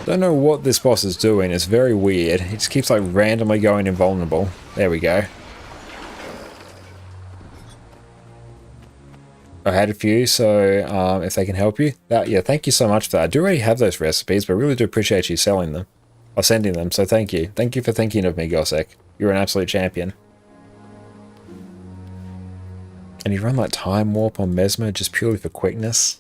Don't know what this boss is doing. It's very weird. He just keeps like randomly going invulnerable. There we go. I had a few, so if they can help you, yeah, thank you so much for that. I do already have those recipes, but I really do appreciate you selling them or sending them. So thank you. Thank you for thinking of me, Gossek. You're an absolute champion. And you run like Time Warp on Mesmer just purely for quickness.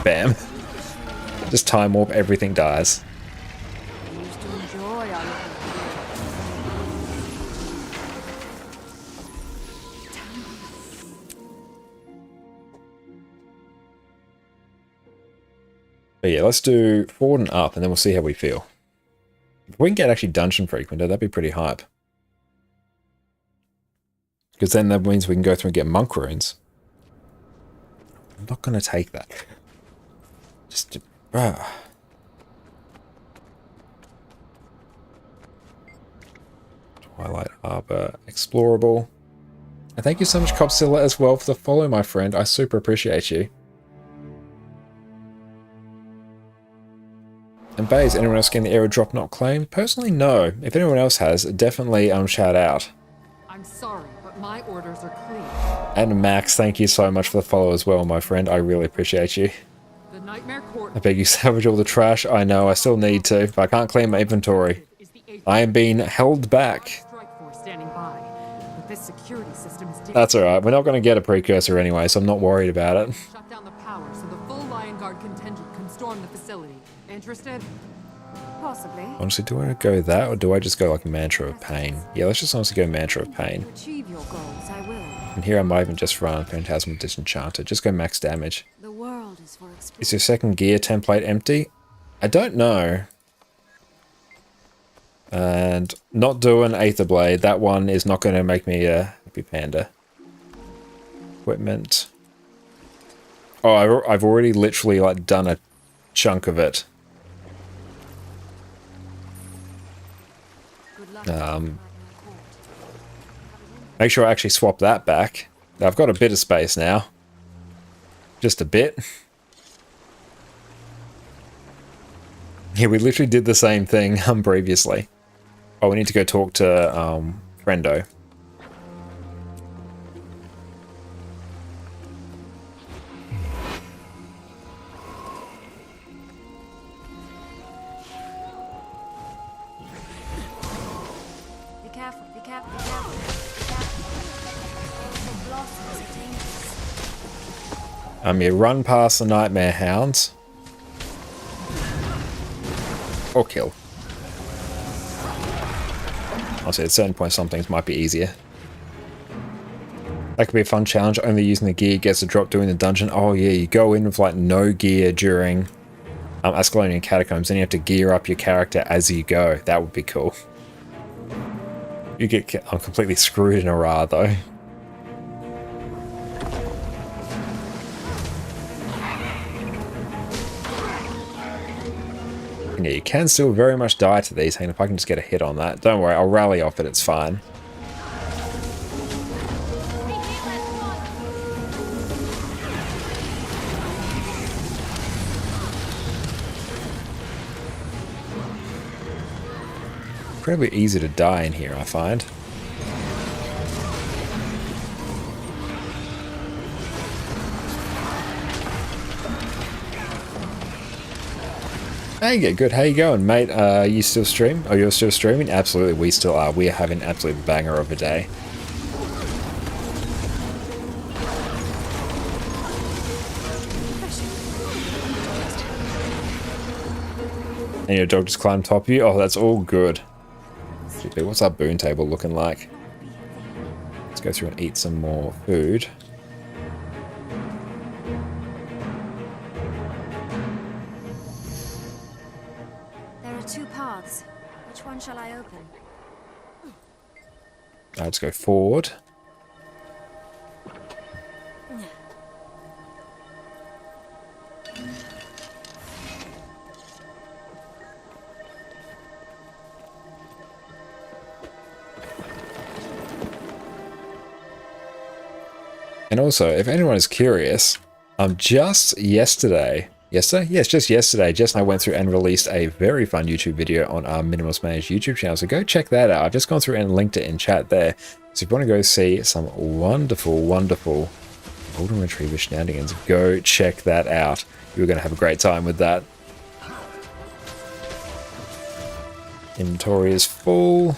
Bam. Just Time Warp, everything dies. But yeah, let's do forward and up, and then we'll see how we feel. If we can get actually Dungeon Frequenter, that'd be pretty hype. Because then that means we can go through and get Monk Runes. I'm not going to take that. Just... Twilight Arbor, Explorable. And thank you so much, Copzilla, as well, for the follow, my friend. I super appreciate you. And Baze, anyone else getting the airdrop not claimed? Personally, no. If anyone else has, definitely shout out. I'm sorry, but my orders are clear. And Max, thank you so much for the follow as well, my friend. I really appreciate you. The Nightmare Court. I beg you salvage all the trash. I know, I still need to, but I can't clean my inventory. I am being held back. Standing by, but this security system is That's alright. We're not going to get a precursor anyway, so I'm not worried about it. Shut down the power so the full Lion Guard contingent can storm the facility. Interested? Possibly. Honestly, do I want to go that, or do I just go like Mantra of Pain? Yeah, let's just honestly go Mantra of Pain. To achieve your goals, I will. And here I might even just run Phantasmal Disenchanter. Just go max damage. The world is for Is your second gear template empty? I don't know. And not doing Aether Blade. That one is not going to make me a happy panda. Equipment. Oh, I've already literally like done a chunk of it. Make sure I actually swap that back. I've got a bit of space now. Just a bit. Yeah, we literally did the same thing previously. Oh, we need to go talk to Friendo. Be careful, be careful, be careful. Be careful. The blossoms are dangerous. You run past the Nightmare Hounds. Or kill. Honestly, at certain points some things might be easier. That could be a fun challenge, only using the gear gets a drop during the dungeon. Oh yeah, you go in with like no gear during Ascalonian Catacombs, then you have to gear up your character as you go. That would be cool. You get completely screwed in a Ra though. Yeah, you can still very much die to these, and if I can just get a hit on that. Don't worry, I'll rally off it, it's fine. Incredibly easy to die in here, I find. Hey, get good. How you going, mate? You still stream? Oh, you're still streaming? Absolutely, we still are. We are having an absolute banger of a day. And your dog just climbed top of you? Oh, that's all good. What's our boon table looking like? Let's go through and eat some more food. There are two paths. Which one shall I open? Let's go forward. And also, if anyone is curious, just yesterday, Yes, just yesterday, Jess and I went through and released a very fun YouTube video on our Minimalist Managed YouTube channel, so go check that out. I've just gone through and linked it in chat there. So if you want to go see some wonderful, wonderful Golden Retriever shenanigans, go check that out. You're going to have a great time with that. Inventory is full.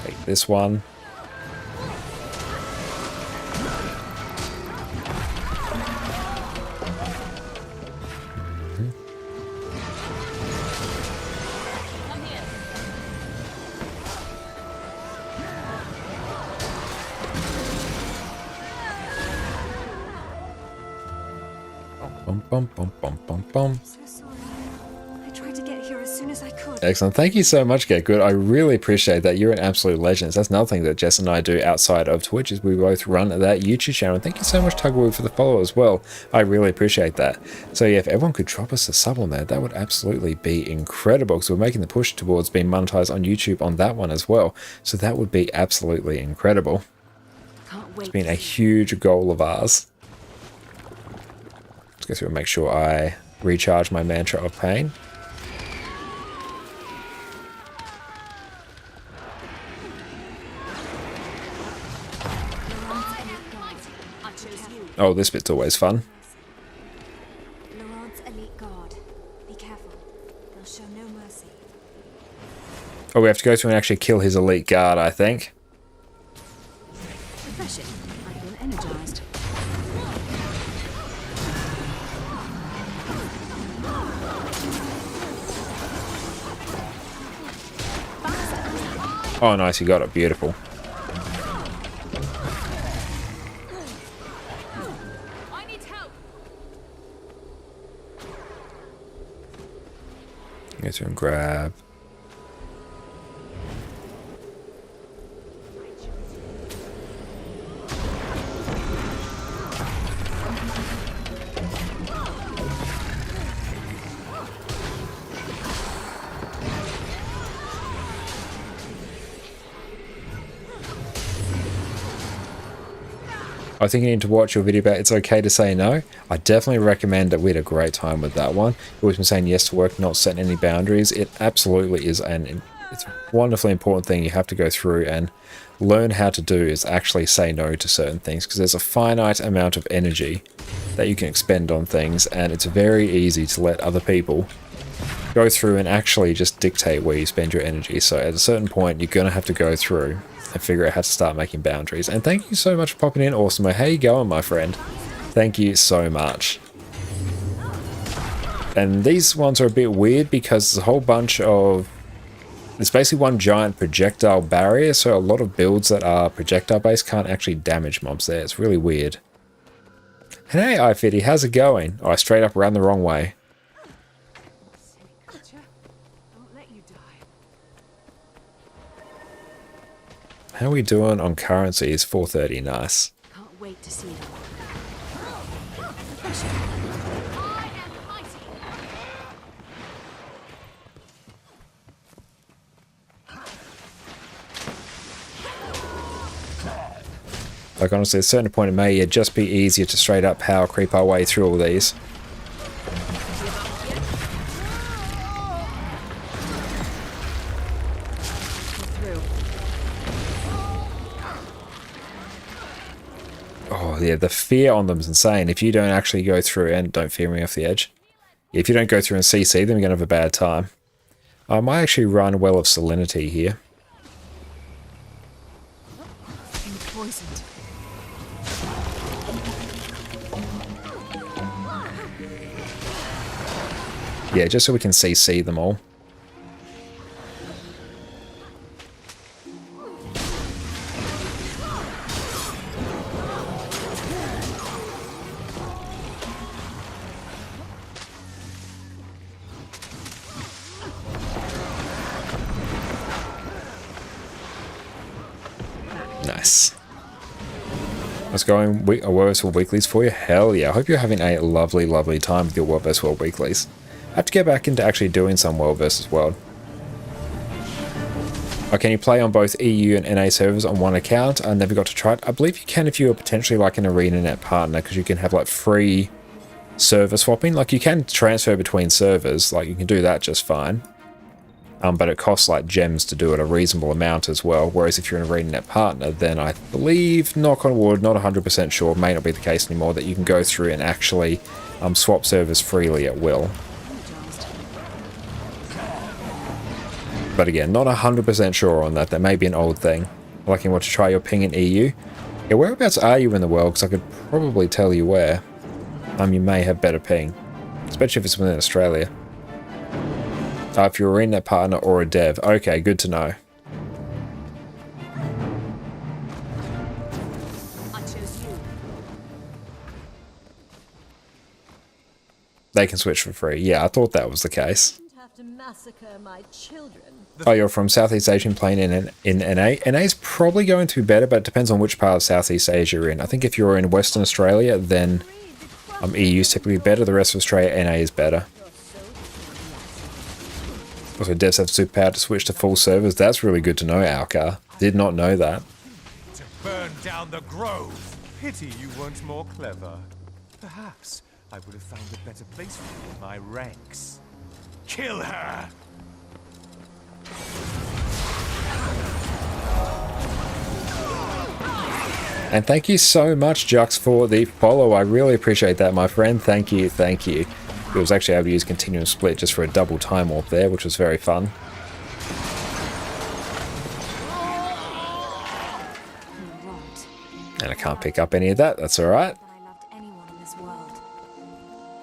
Take this one. Bum, bum, bum, bum, bum. So sorry. I tried to get here as soon as I could. Excellent. Thank you so much, Get Good. I really appreciate that. You're an absolute legend. That's another thing that Jess and I do outside of Twitch is we both run that YouTube channel. And thank you so much, Tugwood, for the follow as well. I really appreciate that. So yeah, if everyone could drop us a sub on there, that would absolutely be incredible because we're making the push towards being monetized on YouTube on that one as well. So that would be absolutely incredible. It's been a huge goal of ours. Let's go through and make sure I recharge my Mantra of Pain. Oh, this bit's always fun. Laurent's elite guard. Be careful. They'll show no mercy. Oh, we have to go through and actually kill his elite guard, I think. Profession. Oh, nice, you got it. Beautiful. I need help. Get to and grab. I think you need to watch your video about It's Okay to Say No. I definitely recommend it. We had a great time with that one. You've always been saying yes to work, not setting any boundaries. It absolutely is, and it's a wonderfully important thing you have to go through and learn how to do is actually say no to certain things, because there's a finite amount of energy that you can expend on things, and it's very easy to let other people go through and actually just dictate where you spend your energy. So at a certain point, you're going to have to go through and figure out how to start making boundaries. And thank you so much for popping in, Awesome. How you going, my friend? Thank you so much. And these ones are a bit weird because there's a whole bunch of... It's basically one giant projectile barrier, so a lot of builds that are projectile based can't actually damage mobs there. It's really weird. And hey, iFitty, how's it going? Oh, I straight up ran the wrong way. How are we doing on currencies? 430, nice. Can't wait to see it all. Like honestly, at a certain point it may just be easier to straight up power creep our way through all these. Oh yeah, the fear on them is insane. If you don't actually go through, and don't fear me off the edge, if you don't go through and CC them, you're going to have a bad time. I might actually run Well of Salinity here. Poisoned. Yeah, just so we can CC them all. Nice. Let's go in World vs. World weeklies for you. Hell yeah. I hope you're having a lovely, lovely time with your World vs. World weeklies. I have to get back into actually doing some World vs. World. Oh, can you play on both EU and NA servers on one account? I never got to try it. I believe you can if you're potentially like an ArenaNet partner, because you can have like free server swapping. Like you can transfer between servers, like you can do that just fine. But it costs like gems to do it, a reasonable amount as well. Whereas if you're an ArenaNet partner, then I believe, knock on wood, not 100% sure, may not be the case anymore, that you can go through and actually swap servers freely at will. But again, not 100% sure on that. That may be an old thing. Like you want to try your ping in EU. Yeah, whereabouts are you in the world? Because I could probably tell you where. You may have better ping. Especially if it's within Australia. If you're a ArenaNet partner or a dev. Okay, good to know. I chose you. They can switch for free. Yeah, I thought that was the case. Have to massacre my children. Oh, you're from Southeast Asian playing in NA? NA is probably going to be better, but it depends on which part of Southeast Asia you're in. I think if you're in Western Australia, then EU is typically better. The rest of Australia, NA is better. Also, devs have superpower to switch to full servers. That's really good to know, Alcar. Did not know that. To burn down the grove. Pity you weren't more clever. Perhaps I would have found a better place for you in my ranks. Kill her! And thank you so much, Jux, for the follow. I really appreciate that, my friend. Thank you, thank you. It was actually able to use Continuum Split just for a double time warp there, which was very fun. And I can't pick up any of that, that's alright.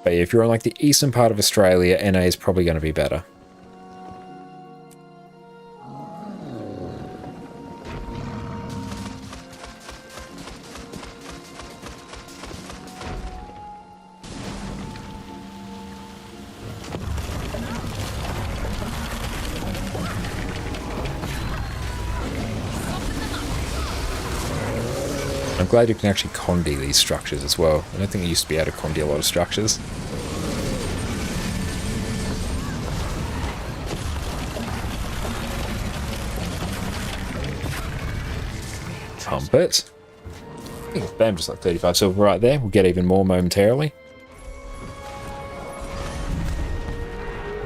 But yeah, if you're on like the eastern part of Australia, NA is probably going to be better. I'm glad you can actually condi these structures as well. I don't think you used to be able to condi a lot of structures. Pump it. Bam, just like 35 silver right there. We'll get even more momentarily.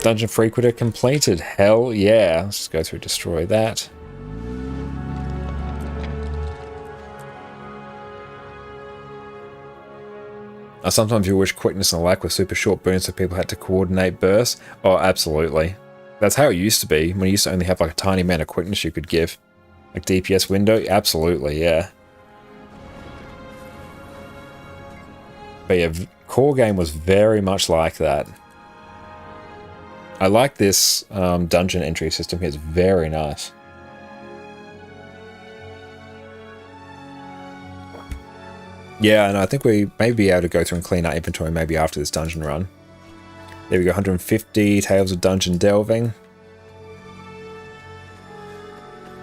Dungeon Frequenter completed. Hell yeah. Let's just go through destroy that. Sometimes you wish quickness and lack were super short burns so people had to coordinate bursts. Oh, absolutely. That's how it used to be. When you used to only have like a tiny amount of quickness you could give. Like DPS window? Absolutely, yeah. But yeah, core game was very much like that. I like this dungeon entry system here. It's very nice. Yeah, and I think we may be able to go through and clean our inventory maybe after this dungeon run. There we go, 150 Tales of Dungeon Delving.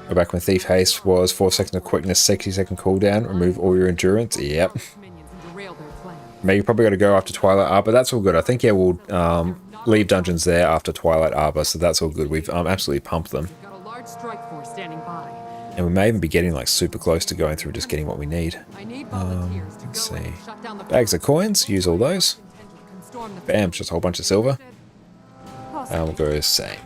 Go back when Thief Haste was 4 seconds of quickness, 60-second cooldown, remove all your endurance. Yep. Maybe you probably got to go after Twilight Arbor. That's all good. I think, yeah, we'll leave dungeons there after Twilight Arbor, so that's all good. We've absolutely pumped them. And we may even be getting like super close to going through just getting what we need. Let's see. Bags of coins, use all those. Bam, just a whole bunch of silver. And we'll go same.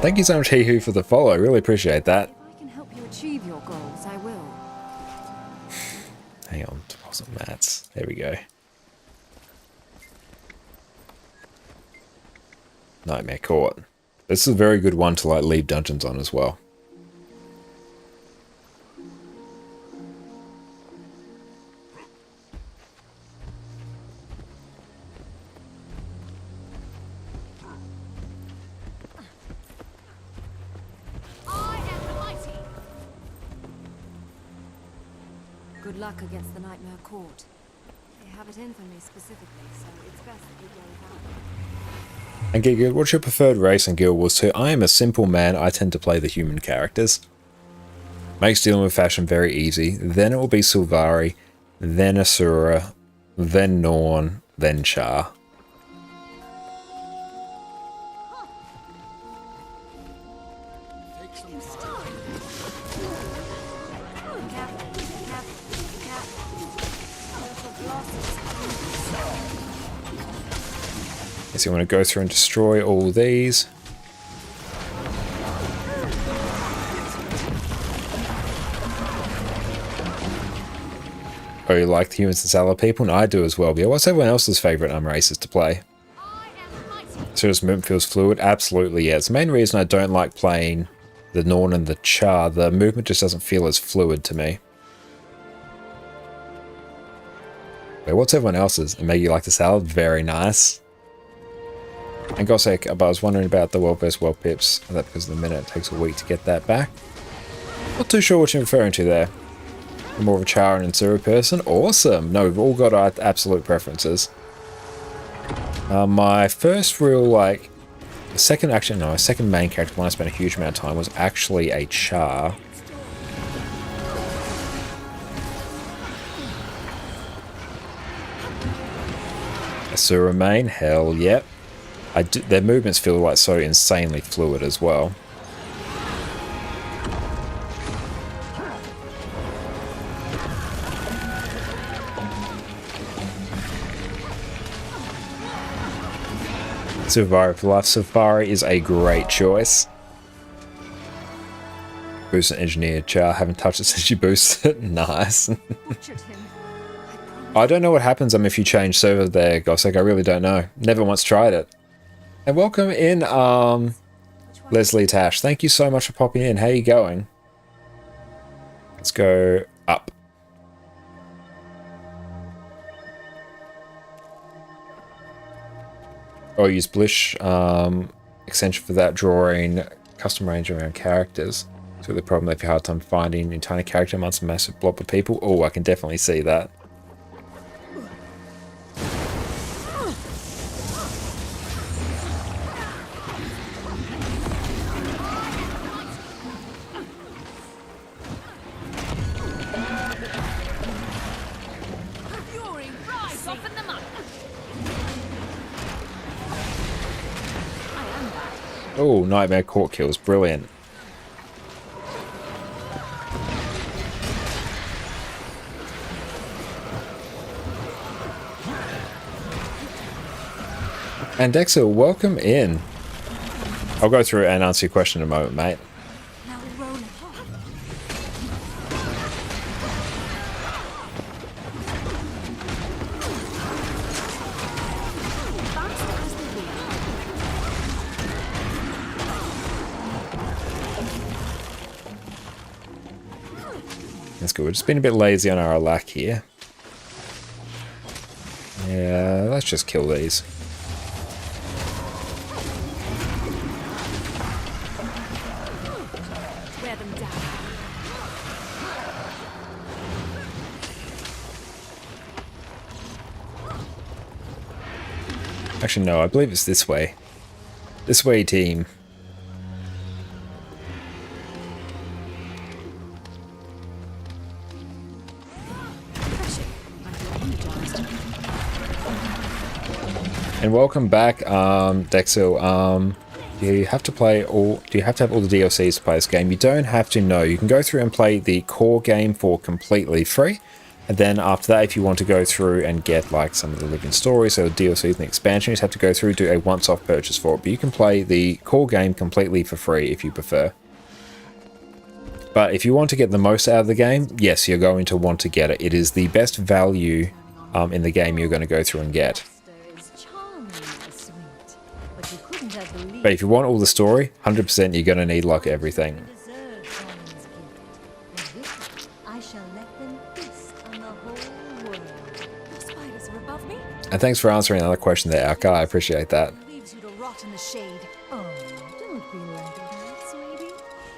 Thank you so much, Hihu, for the follow. I really appreciate that. I can help you achieve your goals, I will. Hang on, deposit mats. There we go. Nightmare Court. This is a very good one to like leave dungeons on as well. Good luck against the Nightmare Court. They have it in for me specifically, so it's best that you go without. And Giga, what's your preferred race in Guild Wars 2? I am a simple man. I tend to play the human characters. Makes dealing with fashion very easy. Then it will be Sylvari, then Asura, then Norn, then Char. So you want to go through and destroy all these. Oh, you like the humans and salad people? No, I do as well. But yeah, what's everyone else's favourite races to play? So does movement feels fluid? Absolutely, yeah. It's the main reason I don't like playing the Norn and the Char. The movement just doesn't feel as fluid to me. Wait, what's everyone else's? And maybe you like the salad? Very nice. And Gossek, but I was wondering about the World vs. World pips. That because of the minute it takes a week to get that back. Not too sure what you're referring to there. You're more of a Char and Ansuru person? Awesome! No, we've all got our absolute preferences. My first real, like... second main character when I spent a huge amount of time was actually a Char. Asura main? Hell yep. Their movements feel like so insanely fluid as well. Sylvari for life. Sylvari is a great choice. Boost and engineer Char. Haven't touched it since you boosted it. Nice. I don't know what happens if you change server there, Gossek. I really don't know. Never once tried it. And welcome in, Leslie Tash. Thank you so much for popping in. How you going? Let's go up. Oh, use Blish extension for that, drawing custom range around characters. So the problem if you have a hard time finding a tiny character amongst a massive blob of people. Oh, I can definitely see that. Oh, Nightmare Court kills. Brilliant. And Dexter, welcome in. I'll go through and answer your question in a moment, mate. That's good. We've just been a bit lazy on our lack here. Yeah, let's just kill these. Actually, no, I believe it's this way. This way, team. And welcome back, Dexil. Do you have to play all? Do you have to have all the DLCs to play this game? You don't have to. No, you can go through and play the core game for completely free. And then after that, if you want to go through and get like some of the living stories, so the DLCs and the expansion, you just have to go through, do a once-off purchase for it. But you can play the core game completely for free if you prefer. But if you want to get the most out of the game, yes, you're going to want to get it. It is the best value in the game you're going to go through and get. But if you want all the story, 100% you're going to need like everything. And thanks for answering another question there, Alka. I appreciate that. Oh, don't be like that, sweetie.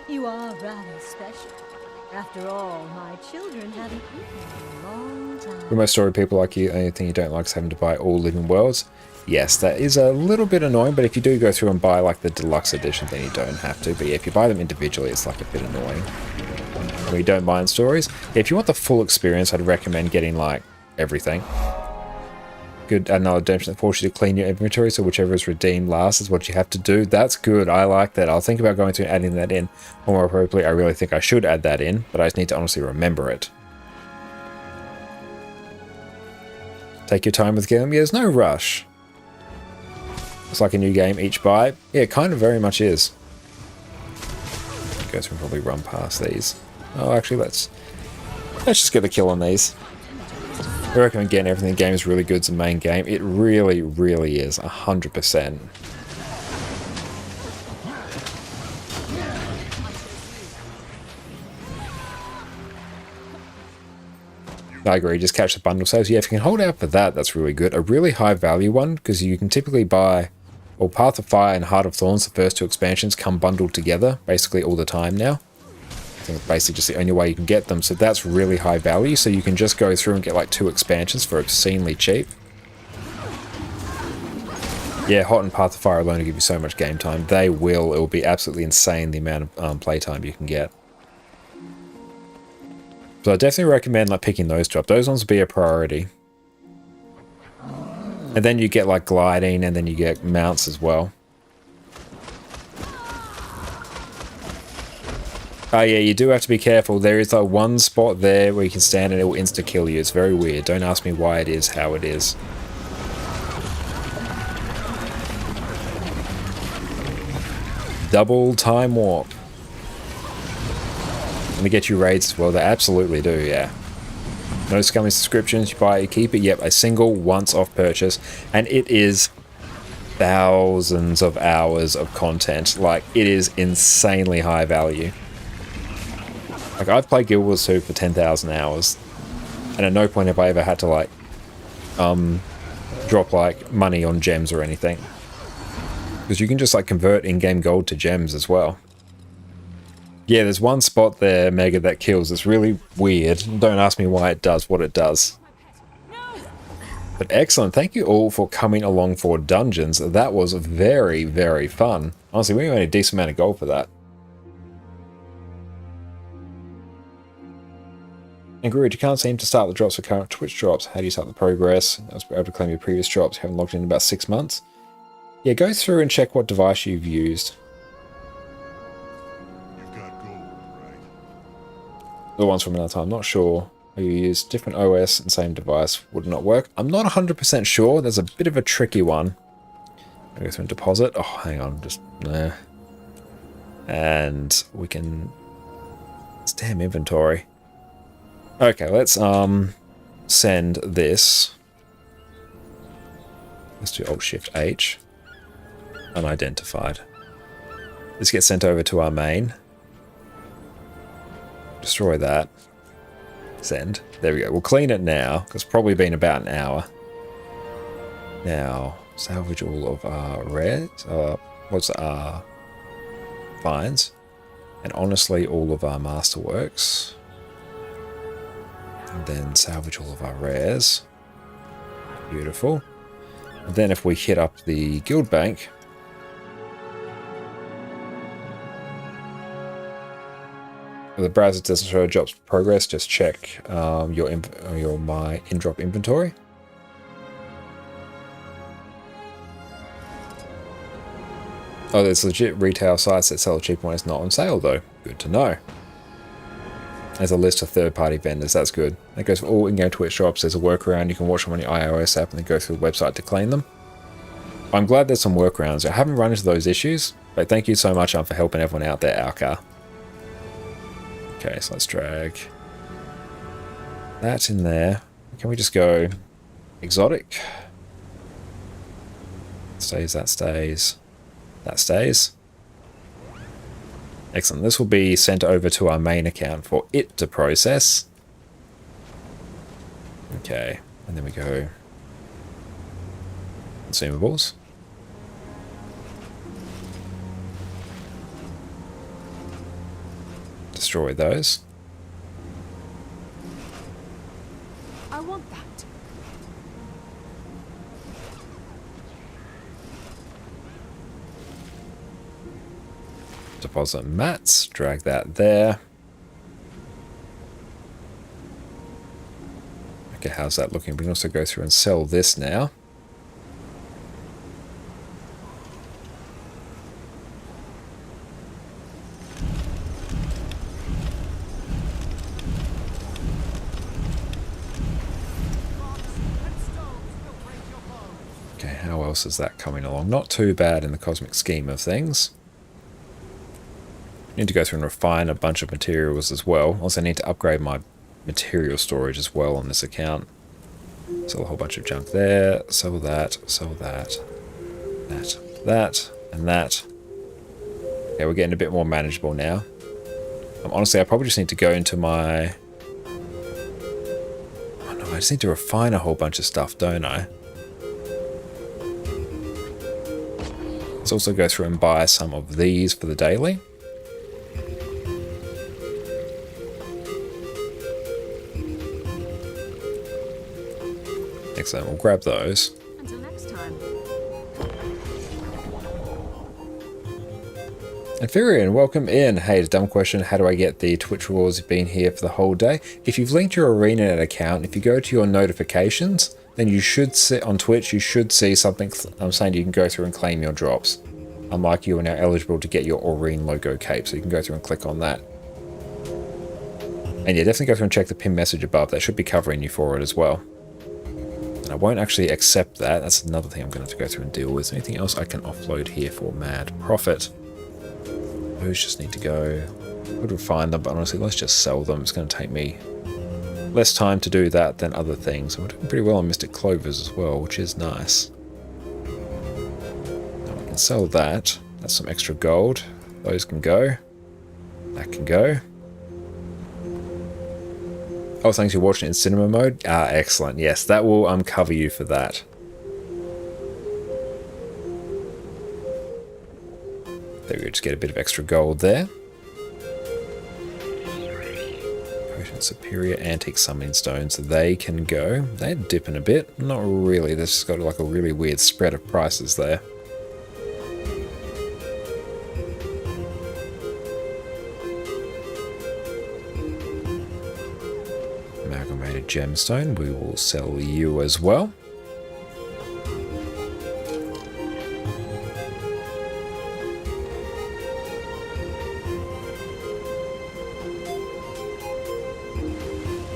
You are rather special. After all, my children haven't eaten in a long time. For most story people like you, only thing you don't like is having to buy all living worlds. Yes, that is a little bit annoying, but if you do go through and buy like the deluxe edition, then you don't have to. But yeah, if you buy them individually, it's like a bit annoying. We don't mind stories. Yeah, if you want the full experience, I'd recommend getting like everything. Good, another redemption that forces you to clean your inventory, so whichever is redeemed last is what you have to do. That's good, I like that. I'll think about going through and adding that in. Or more appropriately, I really think I should add that in, but I just need to honestly remember it. Take your time with getting them. Yeah, there's no rush. It's like a new game each buy. Yeah, it kind of very much is. Guess we'll probably run past these. Oh, actually, let's just get the kill on these. I recommend getting everything. The game is really good as a main game. It really, really is. 100%. I agree, just catch the bundle sales. Yeah, if you can hold out for that, that's really good. A really high value one, because you can typically buy, well, Path of Fire and Heart of Thorns, the first two expansions, come bundled together basically all the time now. I think it's basically just the only way you can get them, so that's really high value. So you can just go through and get like 2 expansions for obscenely cheap. Yeah, Hot and Path of Fire alone will give you so much game time. They will. It will be absolutely insane the amount of playtime you can get. So I definitely recommend like picking those 2 up. Those ones will be a priority. And then you get like gliding, and then you get mounts as well. Oh yeah, you do have to be careful. There is like one spot there where you can stand and it will insta-kill you. It's very weird. Don't ask me why it is how it is. Double time warp. And they get you raids as well. They absolutely do, yeah. No scummy subscriptions. You buy it, you keep it. Yep, a single once-off purchase. And it is thousands of hours of content. Like, it is insanely high value. Like, I've played Guild Wars 2 for 10,000 hours. And at no point have I ever had to, like, drop, like, money on gems or anything. Because you can just, like, convert in-game gold to gems as well. Yeah, there's one spot there, Mega, that kills. It's really weird. Don't ask me why it does what it does. But excellent. Thank you all for coming along for Dungeons. That was very, very fun. Honestly, we made a decent amount of gold for that. And Guru, you can't seem to start the drops for current Twitch drops. How do you start the progress? I was able to claim your previous drops. You haven't logged in about 6 months. Yeah, go through and check what device you've used. the ones from another time. Not sure. You use different OS and same device would not work. I'm not 100% sure. There's a bit of a tricky one. I go through and deposit. Oh, hang on, just nah. And we can. It's damn inventory. Okay, let's send this. Let's do Alt-Shift-H. Unidentified. This gets sent over to our main. Destroy that. Send. There we go. We'll clean it now, because it's probably been about an hour. Now, salvage all of our rares. What's our finds? And honestly, all of our masterworks. And then salvage all of our rares. Beautiful. And then if we hit up the guild bank, if the browser doesn't show jobs progress, just check your my in-drop inventory. Oh, there's legit retail sites that sell cheap when it's not on sale though. Good to know. There's a list of third-party vendors. That's good. That goes for all in-game Twitch shops. There's a workaround. You can watch them on your iOS app and then go through the website to claim them. I'm glad there's some workarounds. I haven't run into those issues, but thank you so much for helping everyone out there, Alcar. Okay, so let's drag that in there. Can we just go exotic? Stays, that stays. That stays. Excellent. This will be sent over to our main account for it to process. Okay, and then we go consumables. Destroy those. I want that. Deposit mats, drag that there. Okay, how's that looking? We can also go through and sell this now. Okay, how else is that coming along? Not too bad in the cosmic scheme of things. Need to go through and refine a bunch of materials as well. Also need to upgrade my material storage as well on this account. Sell a whole bunch of junk there. Sell that. Sell that. That. And that. Okay, we're getting a bit more manageable now. Honestly, I probably just need to go into my... Oh no, I just need to refine a whole bunch of stuff, don't I? Let's also go through and buy some of these for the daily. Excellent, we'll grab those. Until next time. Infurian, welcome in. Hey, dumb question. How do I get the Twitch rewards? You've been here for the whole day. If you've linked your ArenaNet account, if you go to your notifications, then you should see on Twitch, you should see something I'm saying you can go through and claim your drops. Unlike you are now eligible to get your Aurene logo cape, so you can go through and click on that. And yeah, definitely go through and check the pin message above. They should be covering you for it as well. And I won't actually accept that. That's another thing I'm going to have to go through and deal with. Anything else I can offload here for mad profit? Those just need to go. Would refine them, but honestly, let's just sell them. It's going to take me less time to do that than other things. And we're doing pretty well on Mystic Clovers as well, which is nice. Now we can sell that. That's some extra gold. Those can go. That can go. Oh, thanks for watching it in cinema mode. Ah, excellent. Yes, that will cover you for that. There we go, just get a bit of extra gold there. Potent Superior Antique Summoning Stones, they can go. They're dipping a bit. Not really, they've just got like a really weird spread of prices there. Gemstone, we will sell you as well.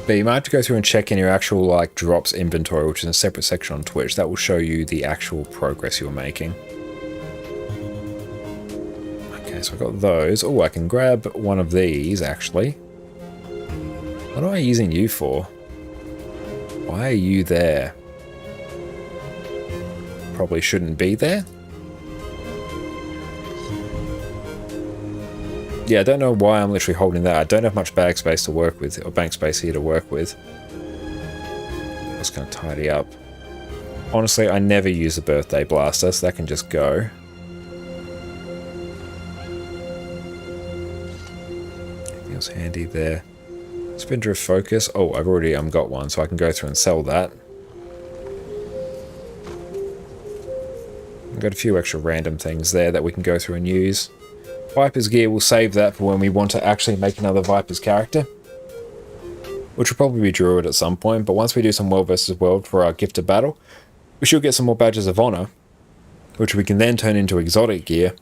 But you might have to go through and check in your actual like drops inventory, which is a separate section on Twitch. That will show you the actual progress you're making. Okay, so I've got those. Oh, I can grab one of these actually. What am I using you for? Why are you there? Probably shouldn't be there. Yeah, I don't know why I'm literally holding that. I don't have much bag space to work with, or bank space here to work with. I'm just going to tidy up. Honestly, I never use the birthday blaster, so that can just go. Anything else handy there? Spindrift focus. Oh, I've already got one, so I can go through and sell that. I've got a few extra random things there that we can go through and use. Viper's gear, we'll save that for when we want to actually make another Viper's character, which will probably be Druid at some point. But once we do some World vs. World for our Gift of Battle, we should get some more Badges of Honor, which we can then turn into exotic gear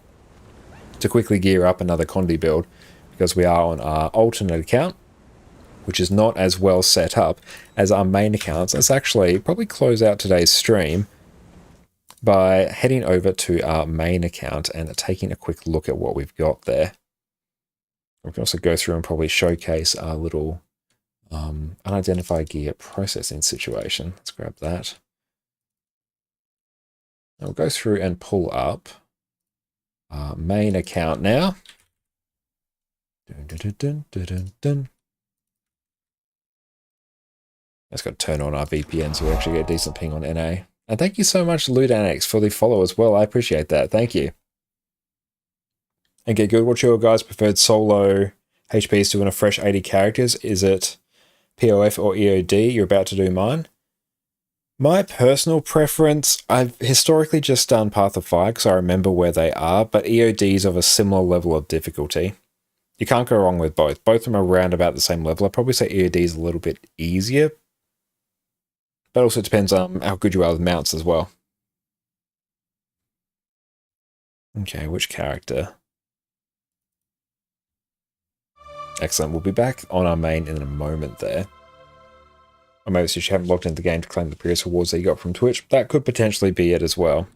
to quickly gear up another Condi build, because we are on our alternate account, which is not as well set up as our main accounts. Let's actually probably close out today's stream by heading over to our main account and taking a quick look at what we've got there. We can also go through and probably showcase our little unidentified gear processing situation. Let's grab that. And we'll go through and pull up our main account now. Let's got to turn on our VPN so we actually get a decent ping on NA. And thank you so much, Ludanix, for the follow as well. I appreciate that. Thank you. And get good. What's your guys' preferred solo HPs doing a fresh 80 characters? Is it POF or EOD? You're about to do mine. My personal preference, I've historically just done Path of Fire because I remember where they are, but EODs of a similar level of difficulty. You can't go wrong with both. Both of them are around about the same level. I'd probably say EOD is a little bit easier, but also depends on how good you are with mounts as well. Okay, which character? Excellent. We'll be back on our main in a moment there. Or maybe since you haven't logged into the game to claim the previous rewards that you got from Twitch, that could potentially be it as well.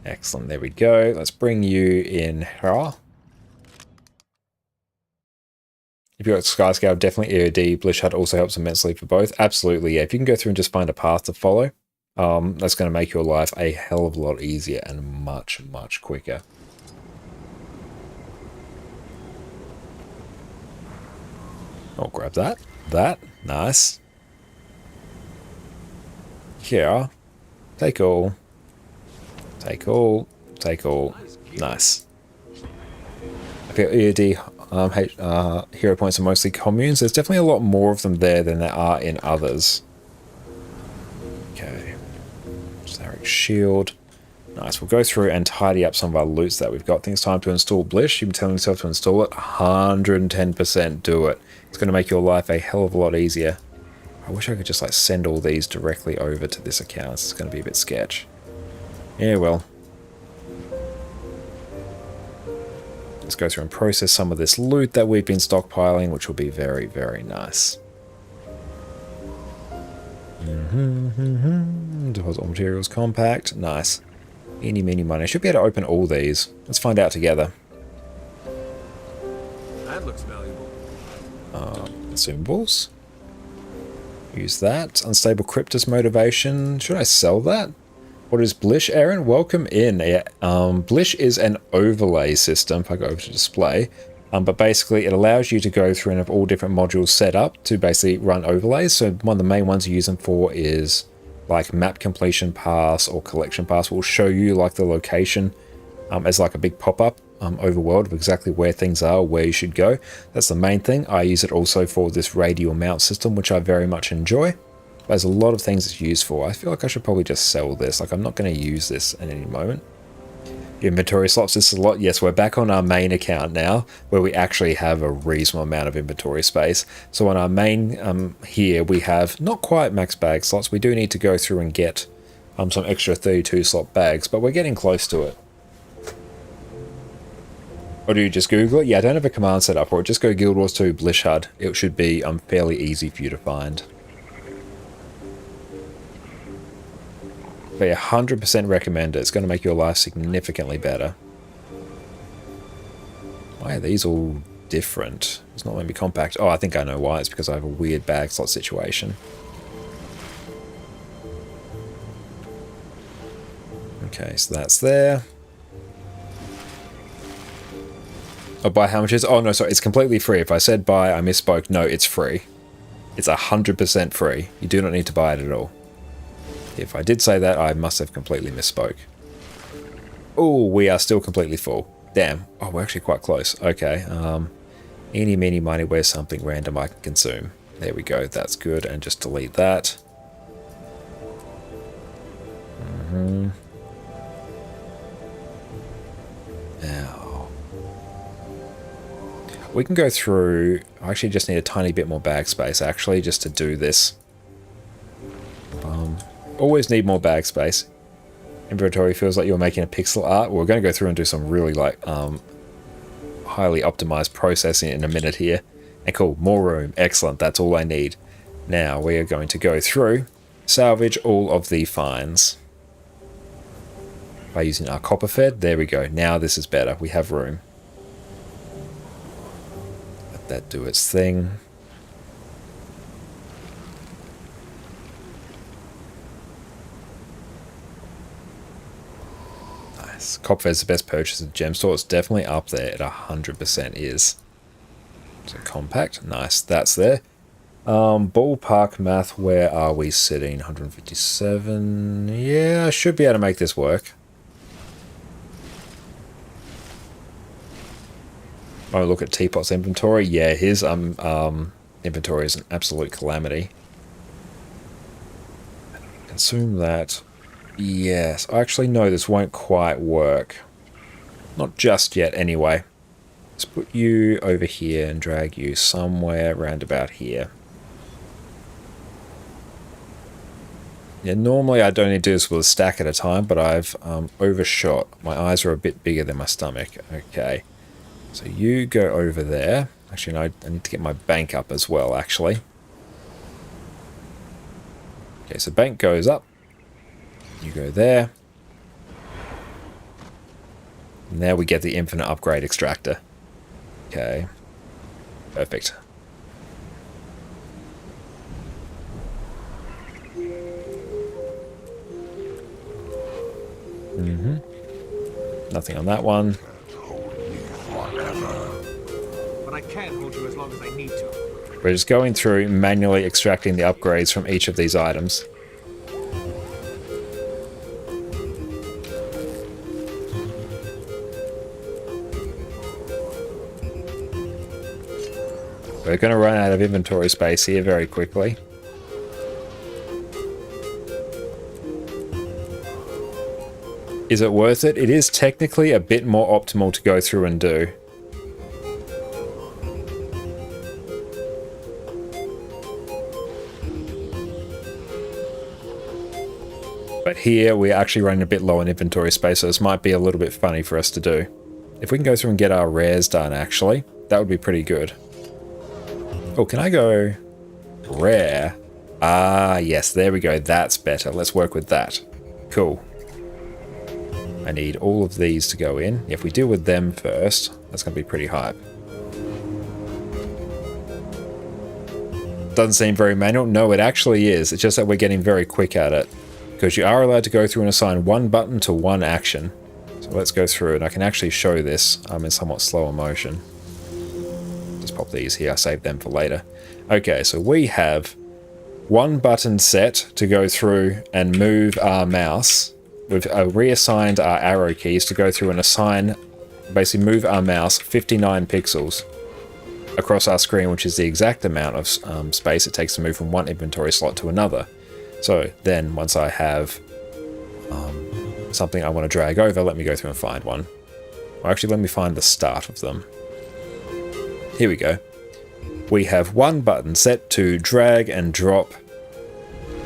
Excellent. There we go. Let's bring you in here. If you've got Skyscale, definitely EOD. Blish Hut also helps immensely for both. Absolutely, yeah. If you can go through and just find a path to follow, that's going to make your life a hell of a lot easier and much, much quicker. I'll grab that. That. Nice. Here. Take all. Take all. Take all. Nice. I feel EOD hero points are mostly communes. There's definitely a lot more of them there than there are in others. Okay. Zarek shield. Nice. We'll go through and tidy up some of our loots that we've got. I think it's time to install Blish. You've been telling yourself to install it. 110% do it. It's going to make your life a hell of a lot easier. I wish I could just like send all these directly over to this account. It's going to be a bit sketch. Yeah, well. Let's go through and process some of this loot that we've been stockpiling, which will be very, very nice. Deposit all materials compact. Nice. Eeny, meeny, money. I should be able to open all these. Let's find out together. That looks valuable. Consumables. Use that. Unstable Cryptus motivation. Should I sell that? What is Blish, Aaron? Welcome in. Yeah, Blish is an overlay system, if I go over to display. But basically it allows you to go through and have all different modules set up to basically run overlays. So one of the main ones you use them for is like map completion pass or collection pass. Will show you like the location as like a big pop-up overworld of exactly where things are, where you should go. That's the main thing. I use it also for this radial mount system, which I very much enjoy. There's a lot of things it's used for. I feel like I should probably just sell this. Like I'm not going to use this at any moment. Inventory slots, this is a lot. Yes, we're back on our main account now, where we actually have a reasonable amount of inventory space. So on our main here, we have not quite max bag slots. We do need to go through and get some extra 32 slot bags, but we're getting close to it. Or do you just Google it? Yeah, I don't have a command set up, or just go Guild Wars 2 Blishud. It should be fairly easy for you to find. But yeah, 100% recommend it. It's going to make your life significantly better. Why are these all different? It's not letting me compact. Oh, I think I know why. It's because I have a weird bag slot situation. Okay, so that's there. Oh, buy how much is? Oh, no, sorry. It's completely free. If I said buy, I misspoke. No, it's free. It's 100% free. You do not need to buy it at all. If I did say that, I must have completely misspoke. Oh, we are still completely full. Damn. Oh, we're actually quite close. Okay. Eeny, meeny, miny, where's something random I can consume? There we go. That's good. And just delete that. Now, we can go through. I actually just need a tiny bit more bag space, actually, just to do this. Always need more bag space. Inventory feels like you're making a pixel art. We're going to go through and do some really highly optimized processing in a minute here. And cool, more room. Excellent. That's all I need. Now we are going to go through, salvage all of the finds by using our copper fed. There we go. Now this is better. We have room. Let that do its thing. Copperfed's the best purchase at the gem store. It's definitely up there. It 100% is. So compact. Nice. That's there. Ballpark math. Where are we sitting? 157. Yeah, I should be able to make this work. Oh, look at Teapot's inventory. Yeah, his inventory is an absolute calamity. Consume that. Yes, actually no, this won't quite work. Not just yet anyway. Let's put you over here and drag you somewhere around about here. Yeah, normally I don't need to do this with a stack at a time, but I've overshot. My eyes are a bit bigger than my stomach. Okay, so you go over there. Actually, no, I need to get my bank up as well, actually. Okay, so bank goes up. You go there. Now we get the infinite upgrade extractor. Okay. Perfect. Nothing on that one. But I can't hold you as long as I need to. We're just going through manually extracting the upgrades from each of these items. We're going to run out of inventory space here very quickly. Is it worth it? It is technically a bit more optimal to go through and do. But here we're actually running a bit low on inventory space, so this might be a little bit funny for us to do. If we can go through and get our rares done, actually, that would be pretty good. Oh, can I go rare? Ah, yes, there we go. That's better. Let's work with that. Cool. I need all of these to go in. If we deal with them first, that's going to be pretty hype. Doesn't seem very manual. No, it actually is. It's just that we're getting very quick at it. Because you are allowed to go through and assign one button to one action. So let's go through, and I can actually show this in somewhat slower motion. Pop these here, I save them for later. Okay, so we have one button set to go through and move our mouse. We've reassigned our arrow keys to go through and assign, basically move our mouse 59 pixels across our screen, which is the exact amount of space it takes to move from one inventory slot to another. So then once I have something I want to drag over, let me go through and find one. Or actually, let me find the start of them. Here we go. We have one button set to drag and drop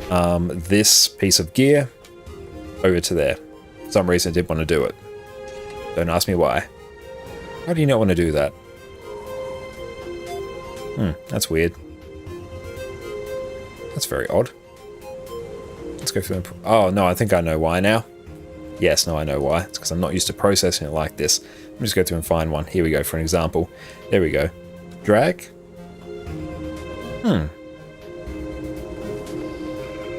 this piece of gear over to there. For some reason I did want to do it. Don't ask me why. Why do you not want to do that? That's weird. That's very odd. Let's go through and... Oh, no, I think I know why now. Yes, no, I know why. It's because I'm not used to processing it like this. Let me just go through and find one. Here we go for an example. There we go. Drag.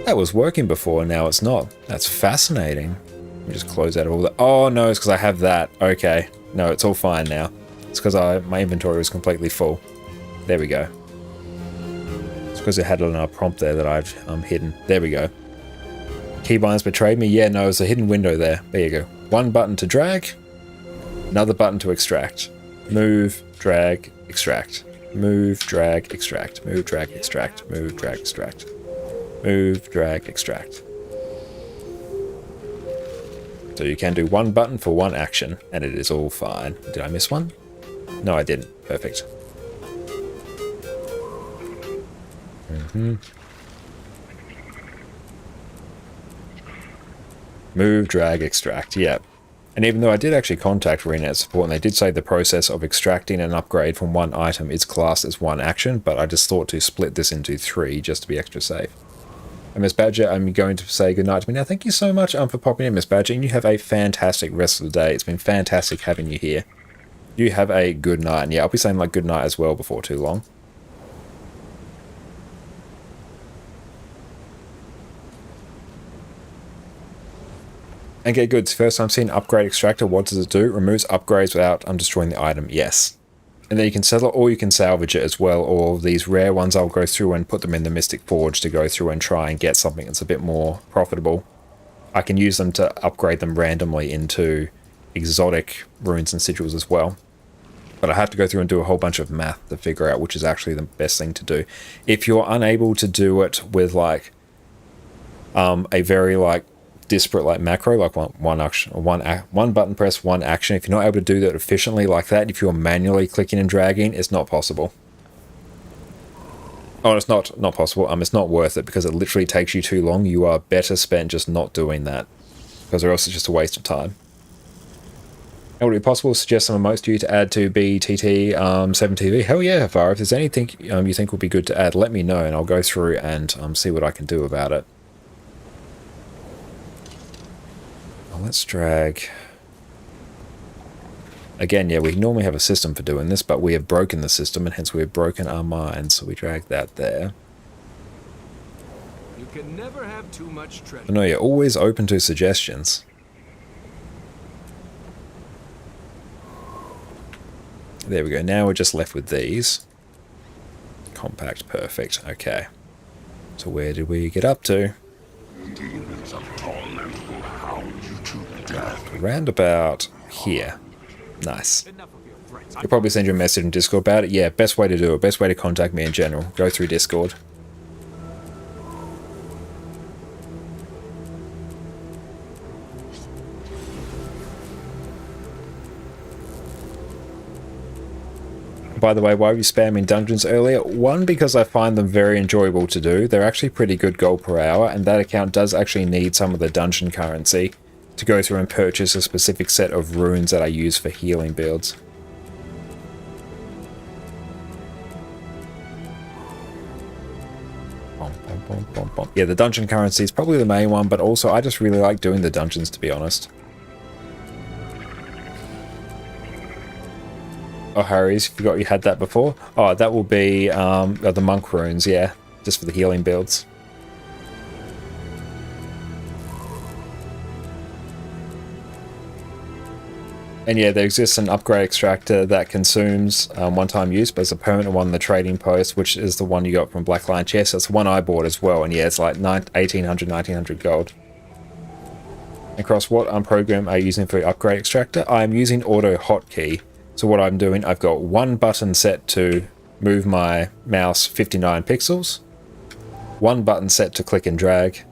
That was working before, now it's not. That's fascinating. Let me just close out of all that. Oh, no, it's because I have that. Okay. No, it's all fine now. It's because my inventory was completely full. There we go. It's because it had a prompt there that I've hidden. There we go. Keybinds betrayed me. Yeah, no, it's a hidden window there. There you go. One button to drag. Another button to extract. Move, drag, extract. Move, drag, extract. Move, drag, extract. Move, drag, extract. Move, drag, extract. So you can do one button for one action, and it is all fine. Did I miss one? No, I didn't. Perfect. Move, drag, extract. Yep. And even though I did actually contact ReNet support, and they did say the process of extracting an upgrade from one item is classed as one action, but I just thought to split this into 3 just to be extra safe. And Miss Badger, I'm going to say goodnight to me now. Thank you so much for popping in, Miss Badger, and you have a fantastic rest of the day. It's been fantastic having you here. You have a good night, and yeah, I'll be saying like good night as well before too long. And get good. First time seeing upgrade extractor. What does it do? Removes upgrades without destroying the item. Yes. And then you can sell it or you can salvage it as well. Or these rare ones I'll go through and put them in the Mystic Forge to go through and try and get something that's a bit more profitable. I can use them to upgrade them randomly into exotic runes and sigils as well. But I have to go through and do a whole bunch of math to figure out which is actually the best thing to do. If you're unable to do it with like a very like disparate like macro, like one button press, one action, if you're not able to do that efficiently like that, if you're manually clicking and dragging, it's not possible. Oh, it's not possible. It's not worth it because it literally takes you too long. You are better spent just not doing that, because or else it's just a waste of time. And would it be possible to suggest some emotes to you to add to BTT 7TV? Hell yeah, Var. If there's anything you think would be good to add, let me know and I'll go through and see what I can do about it. Let's drag. Again, yeah, we normally have a system for doing this, but we have broken the system and hence we have broken our minds, so we drag that there. You can never have too much treasure. No, you're always open to suggestions. There we go. Now we're just left with these. Compact, perfect. Okay. So where did we get up to? Around about here. Nice. You'll probably send you a message in Discord about it. Yeah, best way to do it. Best way to contact me in general. Go through Discord. By the way, why were you spamming dungeons earlier? One, because I find them very enjoyable to do. They're actually pretty good gold per hour, and that account does actually need some of the dungeon currency to go through and purchase a specific set of runes that I use for healing builds. Yeah, the dungeon currency is probably the main one, but also I just really like doing the dungeons, to be honest. Oh, Harry's, forgot you had that before. Oh, that will be the monk runes, yeah, just for the healing builds. And yeah, there exists an upgrade extractor that consumes one-time use, but it's a permanent one in the trading post, which is the one you got from Black Lion Chest. That's the one I bought as well, and yeah, it's like 1800, 1900 gold. Across what program are you using for your upgrade extractor? I'm using Auto Hotkey. So what I'm doing, I've got one button set to move my mouse 59 pixels, one button set to click and drag,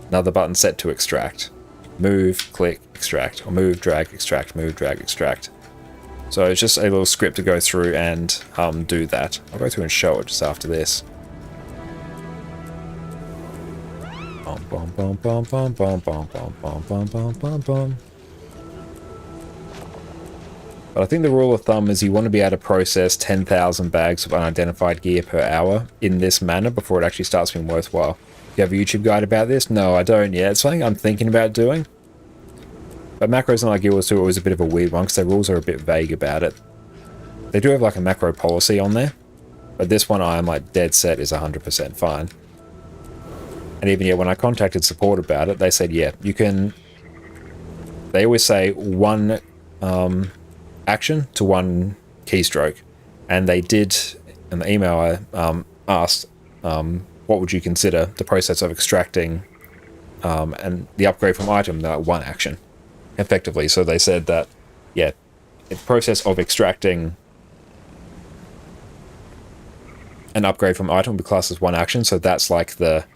another button set to extract. Move, click, extract, or move, drag, extract, move, drag, extract. So it's just a little script to go through and do that. I'll go through and show it just after this. Bum, bum, bum, bum, bum, bum, bum, bum, bum, bum, bum, bum, bum. But I think the rule of thumb is you want to be able to process 10,000 bags of unidentified gear per hour in this manner before it actually starts being worthwhile. Do you have a YouTube guide about this? No, I don't yet. It's something I'm thinking about doing. But macros and like Guild Wars 2 are always a bit of a weird one because their rules are a bit vague about it. They do have like a macro policy on there, but this one I am like dead set is 100% fine. And even yeah, when I contacted support about it, they said, yeah, you can... They always say one action to one keystroke. And they did, in the email I asked, what would you consider the process of extracting and the upgrade from item, that one action, effectively. So they said that, yeah, the process of extracting an upgrade from item will be classed as one action. So that's like the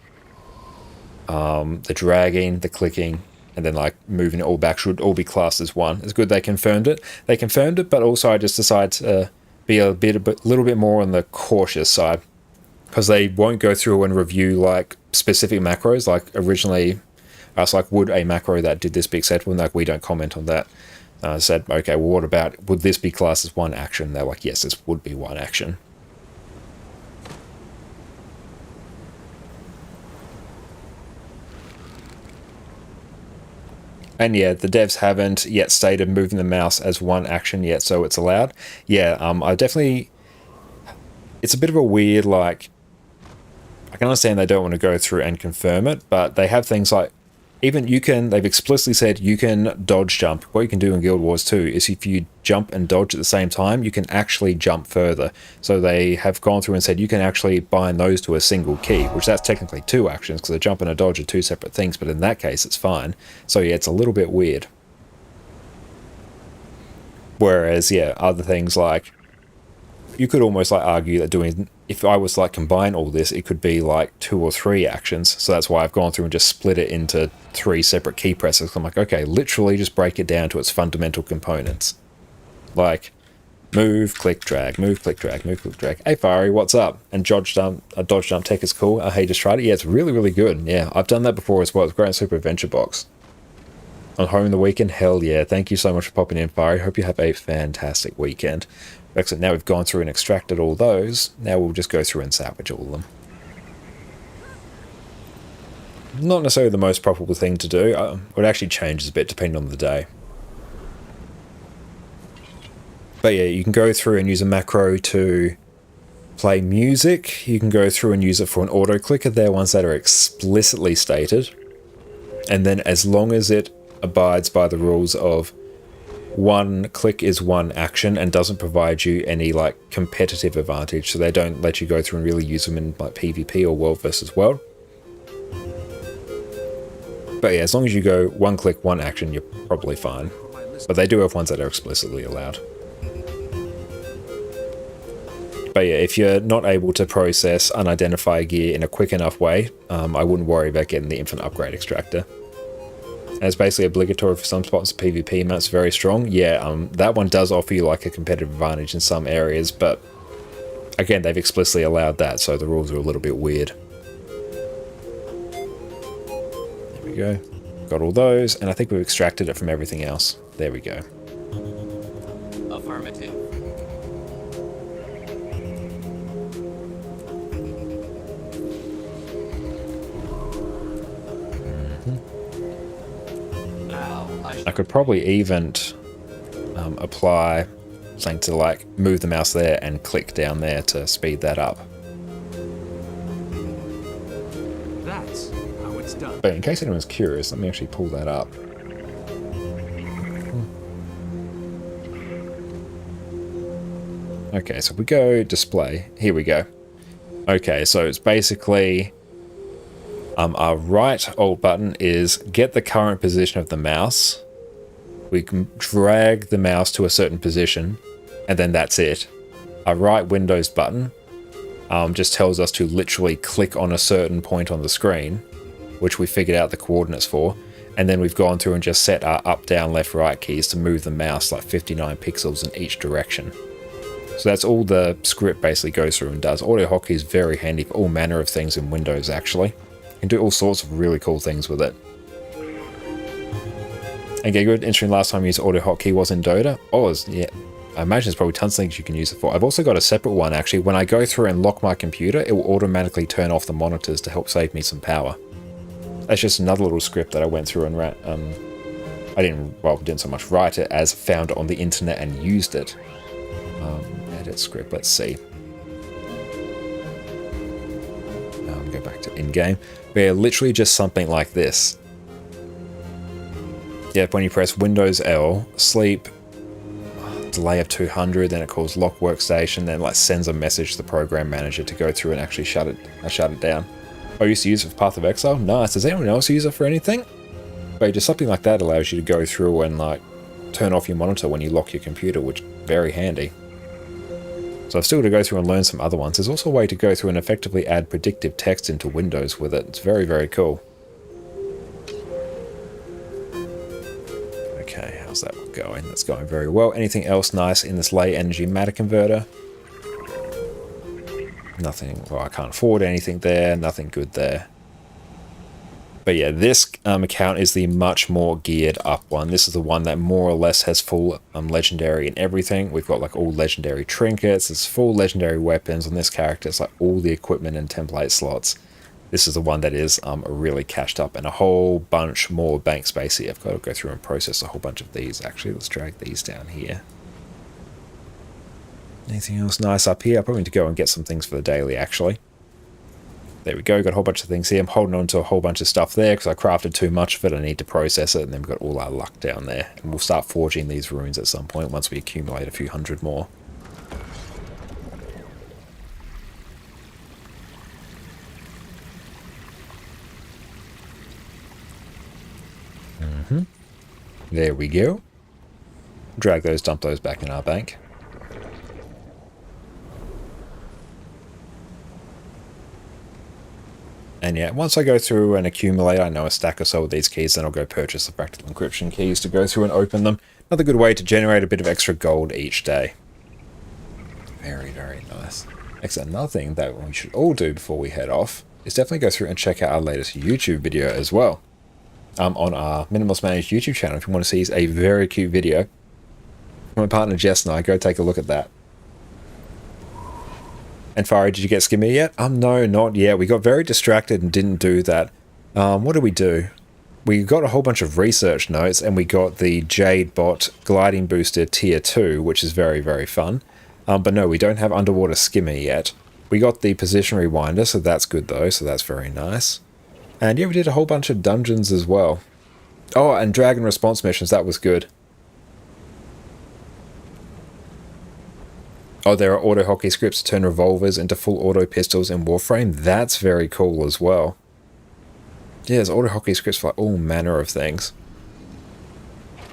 dragging, the clicking, and then like moving it all back should all be classed as one. It's good they confirmed it. They confirmed it, but also I just decided to be a little bit more on the cautious side, because they won't go through and review like specific macros. Like originally, I was like, would a macro that did this be acceptable? And like, we don't comment on that. I said, okay, well, what about, would this be classed as one action? They're like, yes, this would be one action. And yeah, the devs haven't yet stated moving the mouse as one action yet, so it's allowed. Yeah, I definitely... It's a bit of a weird, like... I can understand they don't want to go through and confirm it, but they have things like... Even you can... They've explicitly said you can dodge jump. What you can do in Guild Wars 2 is if you jump and dodge at the same time, you can actually jump further. So they have gone through and said you can actually bind those to a single key, which that's technically two actions, because a jump and a dodge are two separate things, but in that case it's fine. So yeah, it's a little bit weird. Whereas, yeah, other things like... You could almost like argue that doing... If I was like combine all this, it could be like 2 or 3 actions. So that's why I've gone through and just split it into 3 separate key presses. I'm like, okay, literally just break it down to its fundamental components. Like, move, click, drag, move, click, drag, move, click, drag. Hey, Fiery, what's up? And dodge jump tech is cool. Hey, just tried it. Yeah, it's really, really good. Yeah, I've done that before as well. It's great in Super Adventure Box. On home the weekend? Hell yeah. Thank you so much for popping in, Fiery. Hope you have a fantastic weekend. Excellent. Now we've gone through and extracted all those. Now we'll just go through and salvage all of them. Not necessarily the most profitable thing to do. It actually changes a bit depending on the day. But yeah, you can go through and use a macro to play music. You can go through and use it for an auto clicker. They're ones that are explicitly stated. And then as long as it abides by the rules of one click is one action and doesn't provide you any like competitive advantage, so they don't let you go through and really use them in like PvP or world versus world. But yeah, as long as you go one click, one action, you're probably fine. But they do have ones that are explicitly allowed. But yeah, if you're not able to process unidentified gear in a quick enough way, I wouldn't worry about getting the infinite upgrade extractor. And it's basically obligatory for some spots of PvP, and that's very strong. Yeah, that one does offer you like a competitive advantage in some areas, but again, they've explicitly allowed that, so the rules are a little bit weird. There we go. Got all those, and I think we've extracted it from everything else. There we go. Affirmative. I could probably even apply something to like move the mouse there and click down there to speed that up. That's how it's done. But in case anyone's curious, let me actually pull that up. Okay, so if we go display, here we go. Okay, so it's basically our right alt button is get the current position of the mouse. We can drag the mouse to a certain position, and then that's it. Our right Windows button just tells us to literally click on a certain point on the screen, which we figured out the coordinates for, and then we've gone through and just set our up, down, left, right keys to move the mouse like 59 pixels in each direction. So that's all the script basically goes through and does. Audio hotkey is very handy for all manner of things in Windows actually. You can do all sorts of really cool things with it. Okay, good. Interesting, last time I used auto hotkey was in Dota. Oz, yeah. I imagine there's probably tons of things you can use it for. I've also got a separate one, actually. When I go through and lock my computer, it will automatically turn off the monitors to help save me some power. That's just another little script that I went through and ran. I didn't so much write it as found it on the internet and used it. Edit script, let's see. Go back to in-game. We're literally just something like this. Yep, when you press Windows L, sleep, delay of 200, then it calls lock workstation, then like sends a message to the program manager to go through and actually shut it down. I used to use it for Path of Exile. Nice. Does anyone else use it for anything? But just something like that allows you to go through and like turn off your monitor when you lock your computer, which is very handy. So I've still got to go through and learn some other ones. There's also a way to go through and effectively add predictive text into Windows with it. It's very, very cool. Okay, how's that one going? That's going very well. Anything else nice in this lay energy matter converter? Nothing. Well, I can't afford anything there. Nothing good there. But yeah, this account is the much more geared up one. This is the one that more or less has full legendary and everything. We've got like all legendary trinkets. It's full legendary weapons on this character. It's like all the equipment and template slots. This is the one that is really cashed up and a whole bunch more bank space here. I've got to go through and process a whole bunch of these. Actually, let's drag these down here. Anything else nice up here? I probably need to go and get some things for the daily, actually. There we go, got a whole bunch of things here. I'm holding on to a whole bunch of stuff there because I crafted too much of it. I need to process it, and then we've got all our luck down there. And we'll start forging these runes at some point once we accumulate a few hundred more. There we go. Drag those, dump those back in our bank. And yeah, once I go through and accumulate, I know a stack or so of these keys, then I'll go purchase the fractal encryption keys to go through and open them. Another good way to generate a bit of extra gold each day. Very, very nice. Excellent. Another thing that we should all do before we head off is definitely go through and check out our latest YouTube video as well. On our Minimalist Managed YouTube channel, if you want to see a very cute video. My partner Jess and I, go take a look at that. And Fari, did you get Skimmy yet? No, not yet. We got very distracted and didn't do that. What did we do? We got a whole bunch of research notes and we got the Jade Bot Gliding Booster Tier 2, which is very, very fun. But no, we don't have Underwater Skimmer yet. We got the Position Rewinder, so that's good though, so that's very nice. And yeah, we did a whole bunch of dungeons as well. Oh, and Dragon Response missions, that was good. Oh, there are auto hotkey scripts to turn revolvers into full auto pistols in Warframe. That's very cool as well. Yeah, there's auto hotkey scripts for like all manner of things.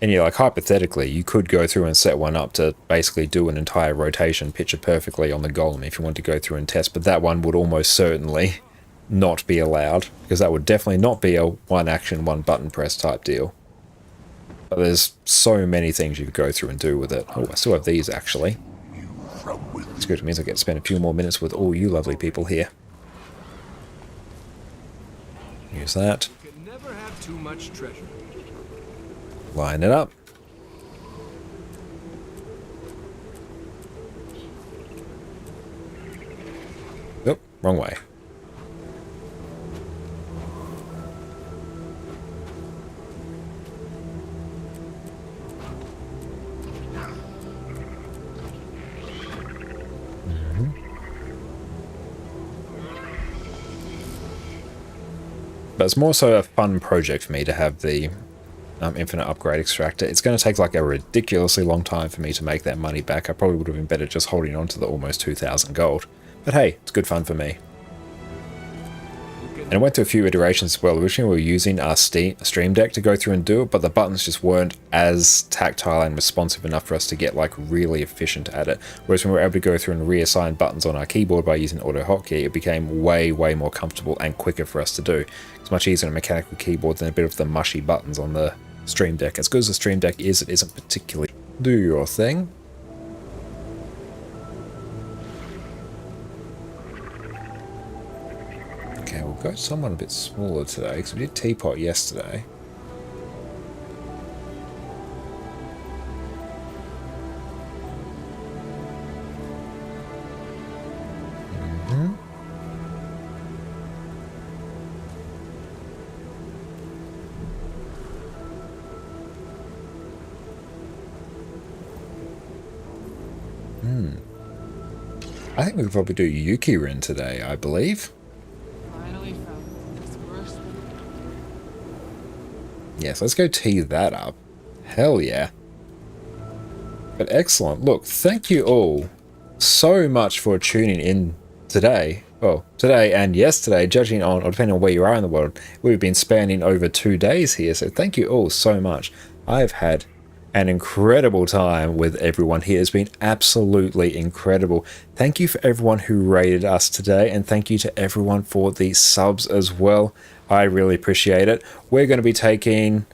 And yeah, like hypothetically, you could go through and set one up to basically do an entire rotation picture perfectly on the Golem if you want to go through and test, but that one would almost certainly not be allowed, because that would definitely not be a one action, one button press type deal. But there's so many things you could go through and do with it. Oh, I still have these actually. It's good, it means I get to spend a few more minutes with all you lovely people here. Use that. You can never have too much treasure. Line it up. Nope, wrong way. But it's more so a fun project for me to have the Infinite Upgrade Extractor. It's going to take like a ridiculously long time for me to make that money back. I probably would have been better just holding on to the almost 2,000 gold. But hey, it's good fun for me. And I went through a few iterations as well. Originally we were using our Stream Deck to go through and do it, but the buttons just weren't as tactile and responsive enough for us to get like really efficient at it. Whereas when we were able to go through and reassign buttons on our keyboard by using auto hotkey, it became way, way more comfortable and quicker for us to do. It's much easier on a mechanical keyboard than a bit of the mushy buttons on the Stream Deck. As good as the Stream Deck is, it isn't particularly do your thing. Okay, we'll go someone a bit smaller today, because we did Teapot yesterday. I think we could probably do Yuki Rin today, I believe. Finally found this worst. Yes, let's go tee that up. Hell yeah. But excellent. Look, thank you all so much for tuning in today. Well, today and yesterday, judging on, or depending on where you are in the world, we've been spanning over 2 days here. So thank you all so much. I've had an incredible time with everyone here. It's been absolutely incredible. Thank you for everyone who rated us today, and thank you to everyone for the subs as well. I really appreciate it. We're going to be taking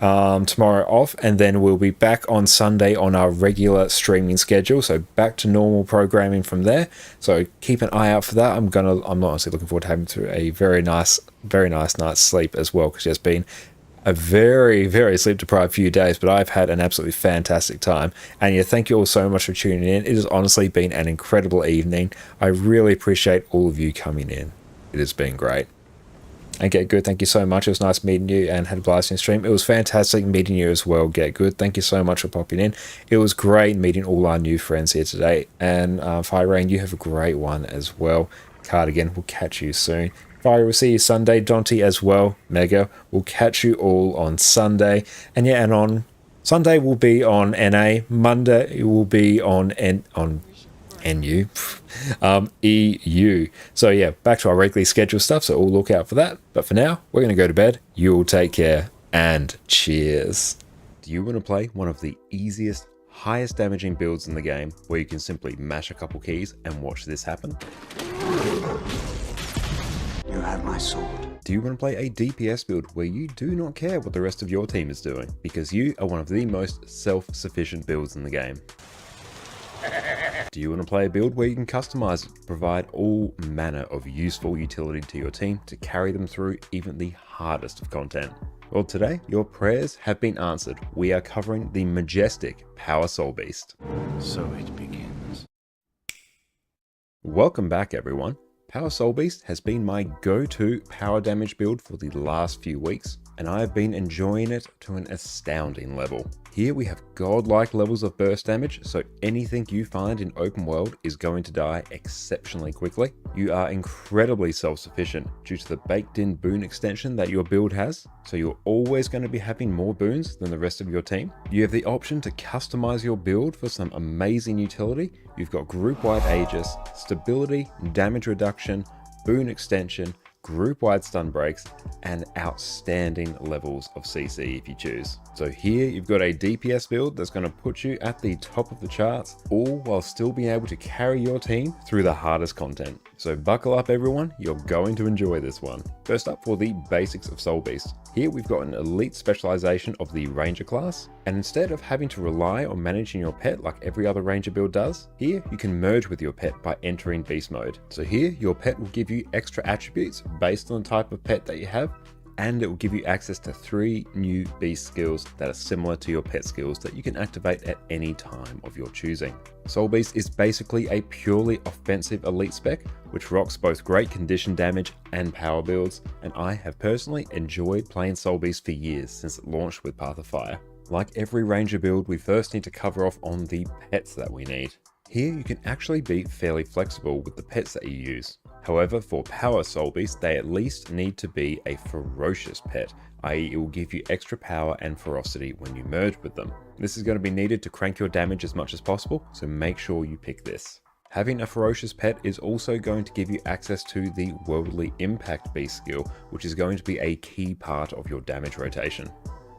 tomorrow off, and then we'll be back on Sunday on our regular streaming schedule, so back to normal programming from there. So keep an eye out for that. I'm honestly looking forward to having a very nice night's sleep as well, because it's been a very, very sleep deprived few days, but I've had an absolutely fantastic time. And yeah, thank you all so much for tuning in. It has honestly been an incredible evening. I really appreciate all of you coming in. It has been great. And Get Good, thank you so much. It was nice meeting you and had a blast in stream. It was fantastic meeting you as well, Get Good. Thank you so much for popping in. It was great meeting all our new friends here today. And Fire Rain, you have a great one as well. Cardigan, we'll catch you soon. Fire, we'll see you Sunday. Dante as well. Mega, we'll catch you all on Sunday. And yeah, and on Sunday we'll be on NA. Monday it will be on NU. EU. So yeah, back to our regularly scheduled stuff, so all look out for that. But for now, we're going to go to bed. You all take care, and cheers. Do you want to play one of the easiest, highest damaging builds in the game, where you can simply mash a couple keys and watch this happen? You have my sword. Do you want to play a DPS build where you do not care what the rest of your team is doing, because you are one of the most self-sufficient builds in the game? Do you want to play a build where you can customize it, provide all manner of useful utility to your team to carry them through even the hardest of content? Well, today your prayers have been answered. We are covering the majestic Power Soul Beast. So it begins. Welcome back, everyone. Power Soul Beast has been my go-to power damage build for the last few weeks, and I have been enjoying it to an astounding level. Here we have godlike levels of burst damage, so anything you find in open world is going to die exceptionally quickly. You are incredibly self-sufficient due to the baked-in boon extension that your build has, so you're always going to be having more boons than the rest of your team. You have the option to customize your build for some amazing utility. You've got group-wide Aegis, stability, damage reduction, boon extension, group-wide stun breaks, and outstanding levels of CC if you choose. So here you've got a DPS build that's going to put you at the top of the charts, all while still being able to carry your team through the hardest content. So buckle up, everyone, you're going to enjoy this one. First up, for the basics of Soul Beast. Here we've got an elite specialization of the Ranger class, and instead of having to rely on managing your pet like every other Ranger build does, here you can merge with your pet by entering Beast mode. So here your pet will give you extra attributes based on the type of pet that you have, and it will give you access to 3 new beast skills that are similar to your pet skills that you can activate at any time of your choosing. Soul Beast is basically a purely offensive elite spec, which rocks both great condition damage and power builds, and I have personally enjoyed playing Soul Beast for years since it launched with Path of Fire. Like every Ranger build, we first need to cover off on the pets that we need. Here you can actually be fairly flexible with the pets that you use. However, for Power Soul Beast, they at least need to be a ferocious pet, i.e. it will give you extra power and ferocity when you merge with them. This is going to be needed to crank your damage as much as possible, so make sure you pick this. Having a ferocious pet is also going to give you access to the Worldly Impact beast skill, which is going to be a key part of your damage rotation.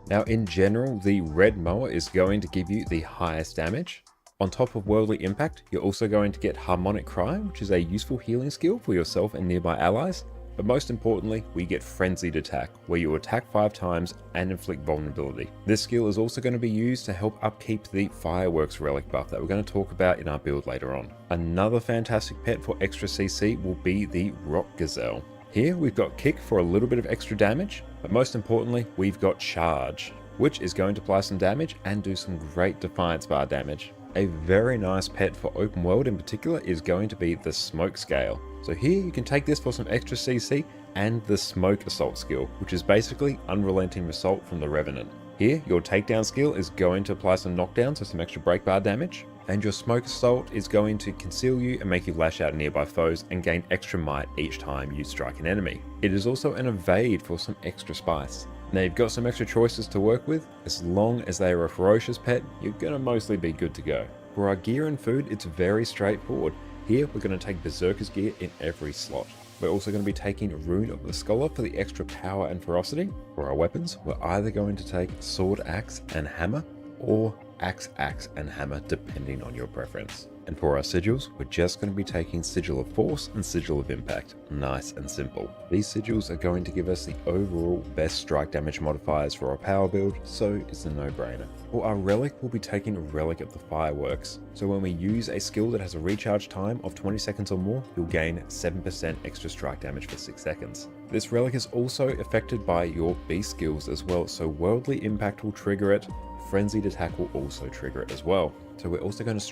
Now in general, the Red Mower is going to give you the highest damage. On top of Worldly Impact, you're also going to get Harmonic Cry, which is a useful healing skill for yourself and nearby allies. But most importantly, we get Frenzied Attack, where you attack 5 times and inflict vulnerability. This skill is also going to be used to help upkeep the Fireworks relic buff that we're going to talk about in our build later on. Another fantastic pet for extra CC will be the Rock Gazelle. Here we've got Kick for a little bit of extra damage, but most importantly, we've got Charge, which is going to apply some damage and do some great Defiance bar damage. A very nice pet for open world in particular is going to be the Smoke Scale. So here you can take this for some extra CC and the Smoke Assault skill, which is basically unrelenting assault from the Revenant. Here, your takedown skill is going to apply some knockdown, so some extra break bar damage, and your Smoke Assault is going to conceal you and make you lash out nearby foes and gain extra might each time you strike an enemy. It is also an evade for some extra spice. Now you've got some extra choices to work with. As long as they are a ferocious pet, you're going to mostly be good to go. For our gear and food, it's very straightforward. Here we're going to take Berserker's gear in every slot. We're also going to be taking Rune of the Scholar for the extra power and ferocity. For our weapons, we're either going to take Sword, Axe, and Hammer, or Axe, and Hammer, depending on your preference. And for our sigils, we're just going to be taking Sigil of Force and Sigil of Impact. Nice and simple. These sigils are going to give us the overall best strike damage modifiers for our power build, so it's a no-brainer. For our relic, we'll be taking a Relic of the Fireworks. So when we use a skill that has a recharge time of 20 seconds or more, you'll gain 7% extra strike damage for 6 seconds. This relic is also affected by your beast skills as well, so Worldly Impact will trigger it. Frenzied Attack will also trigger it as well. So we're also going to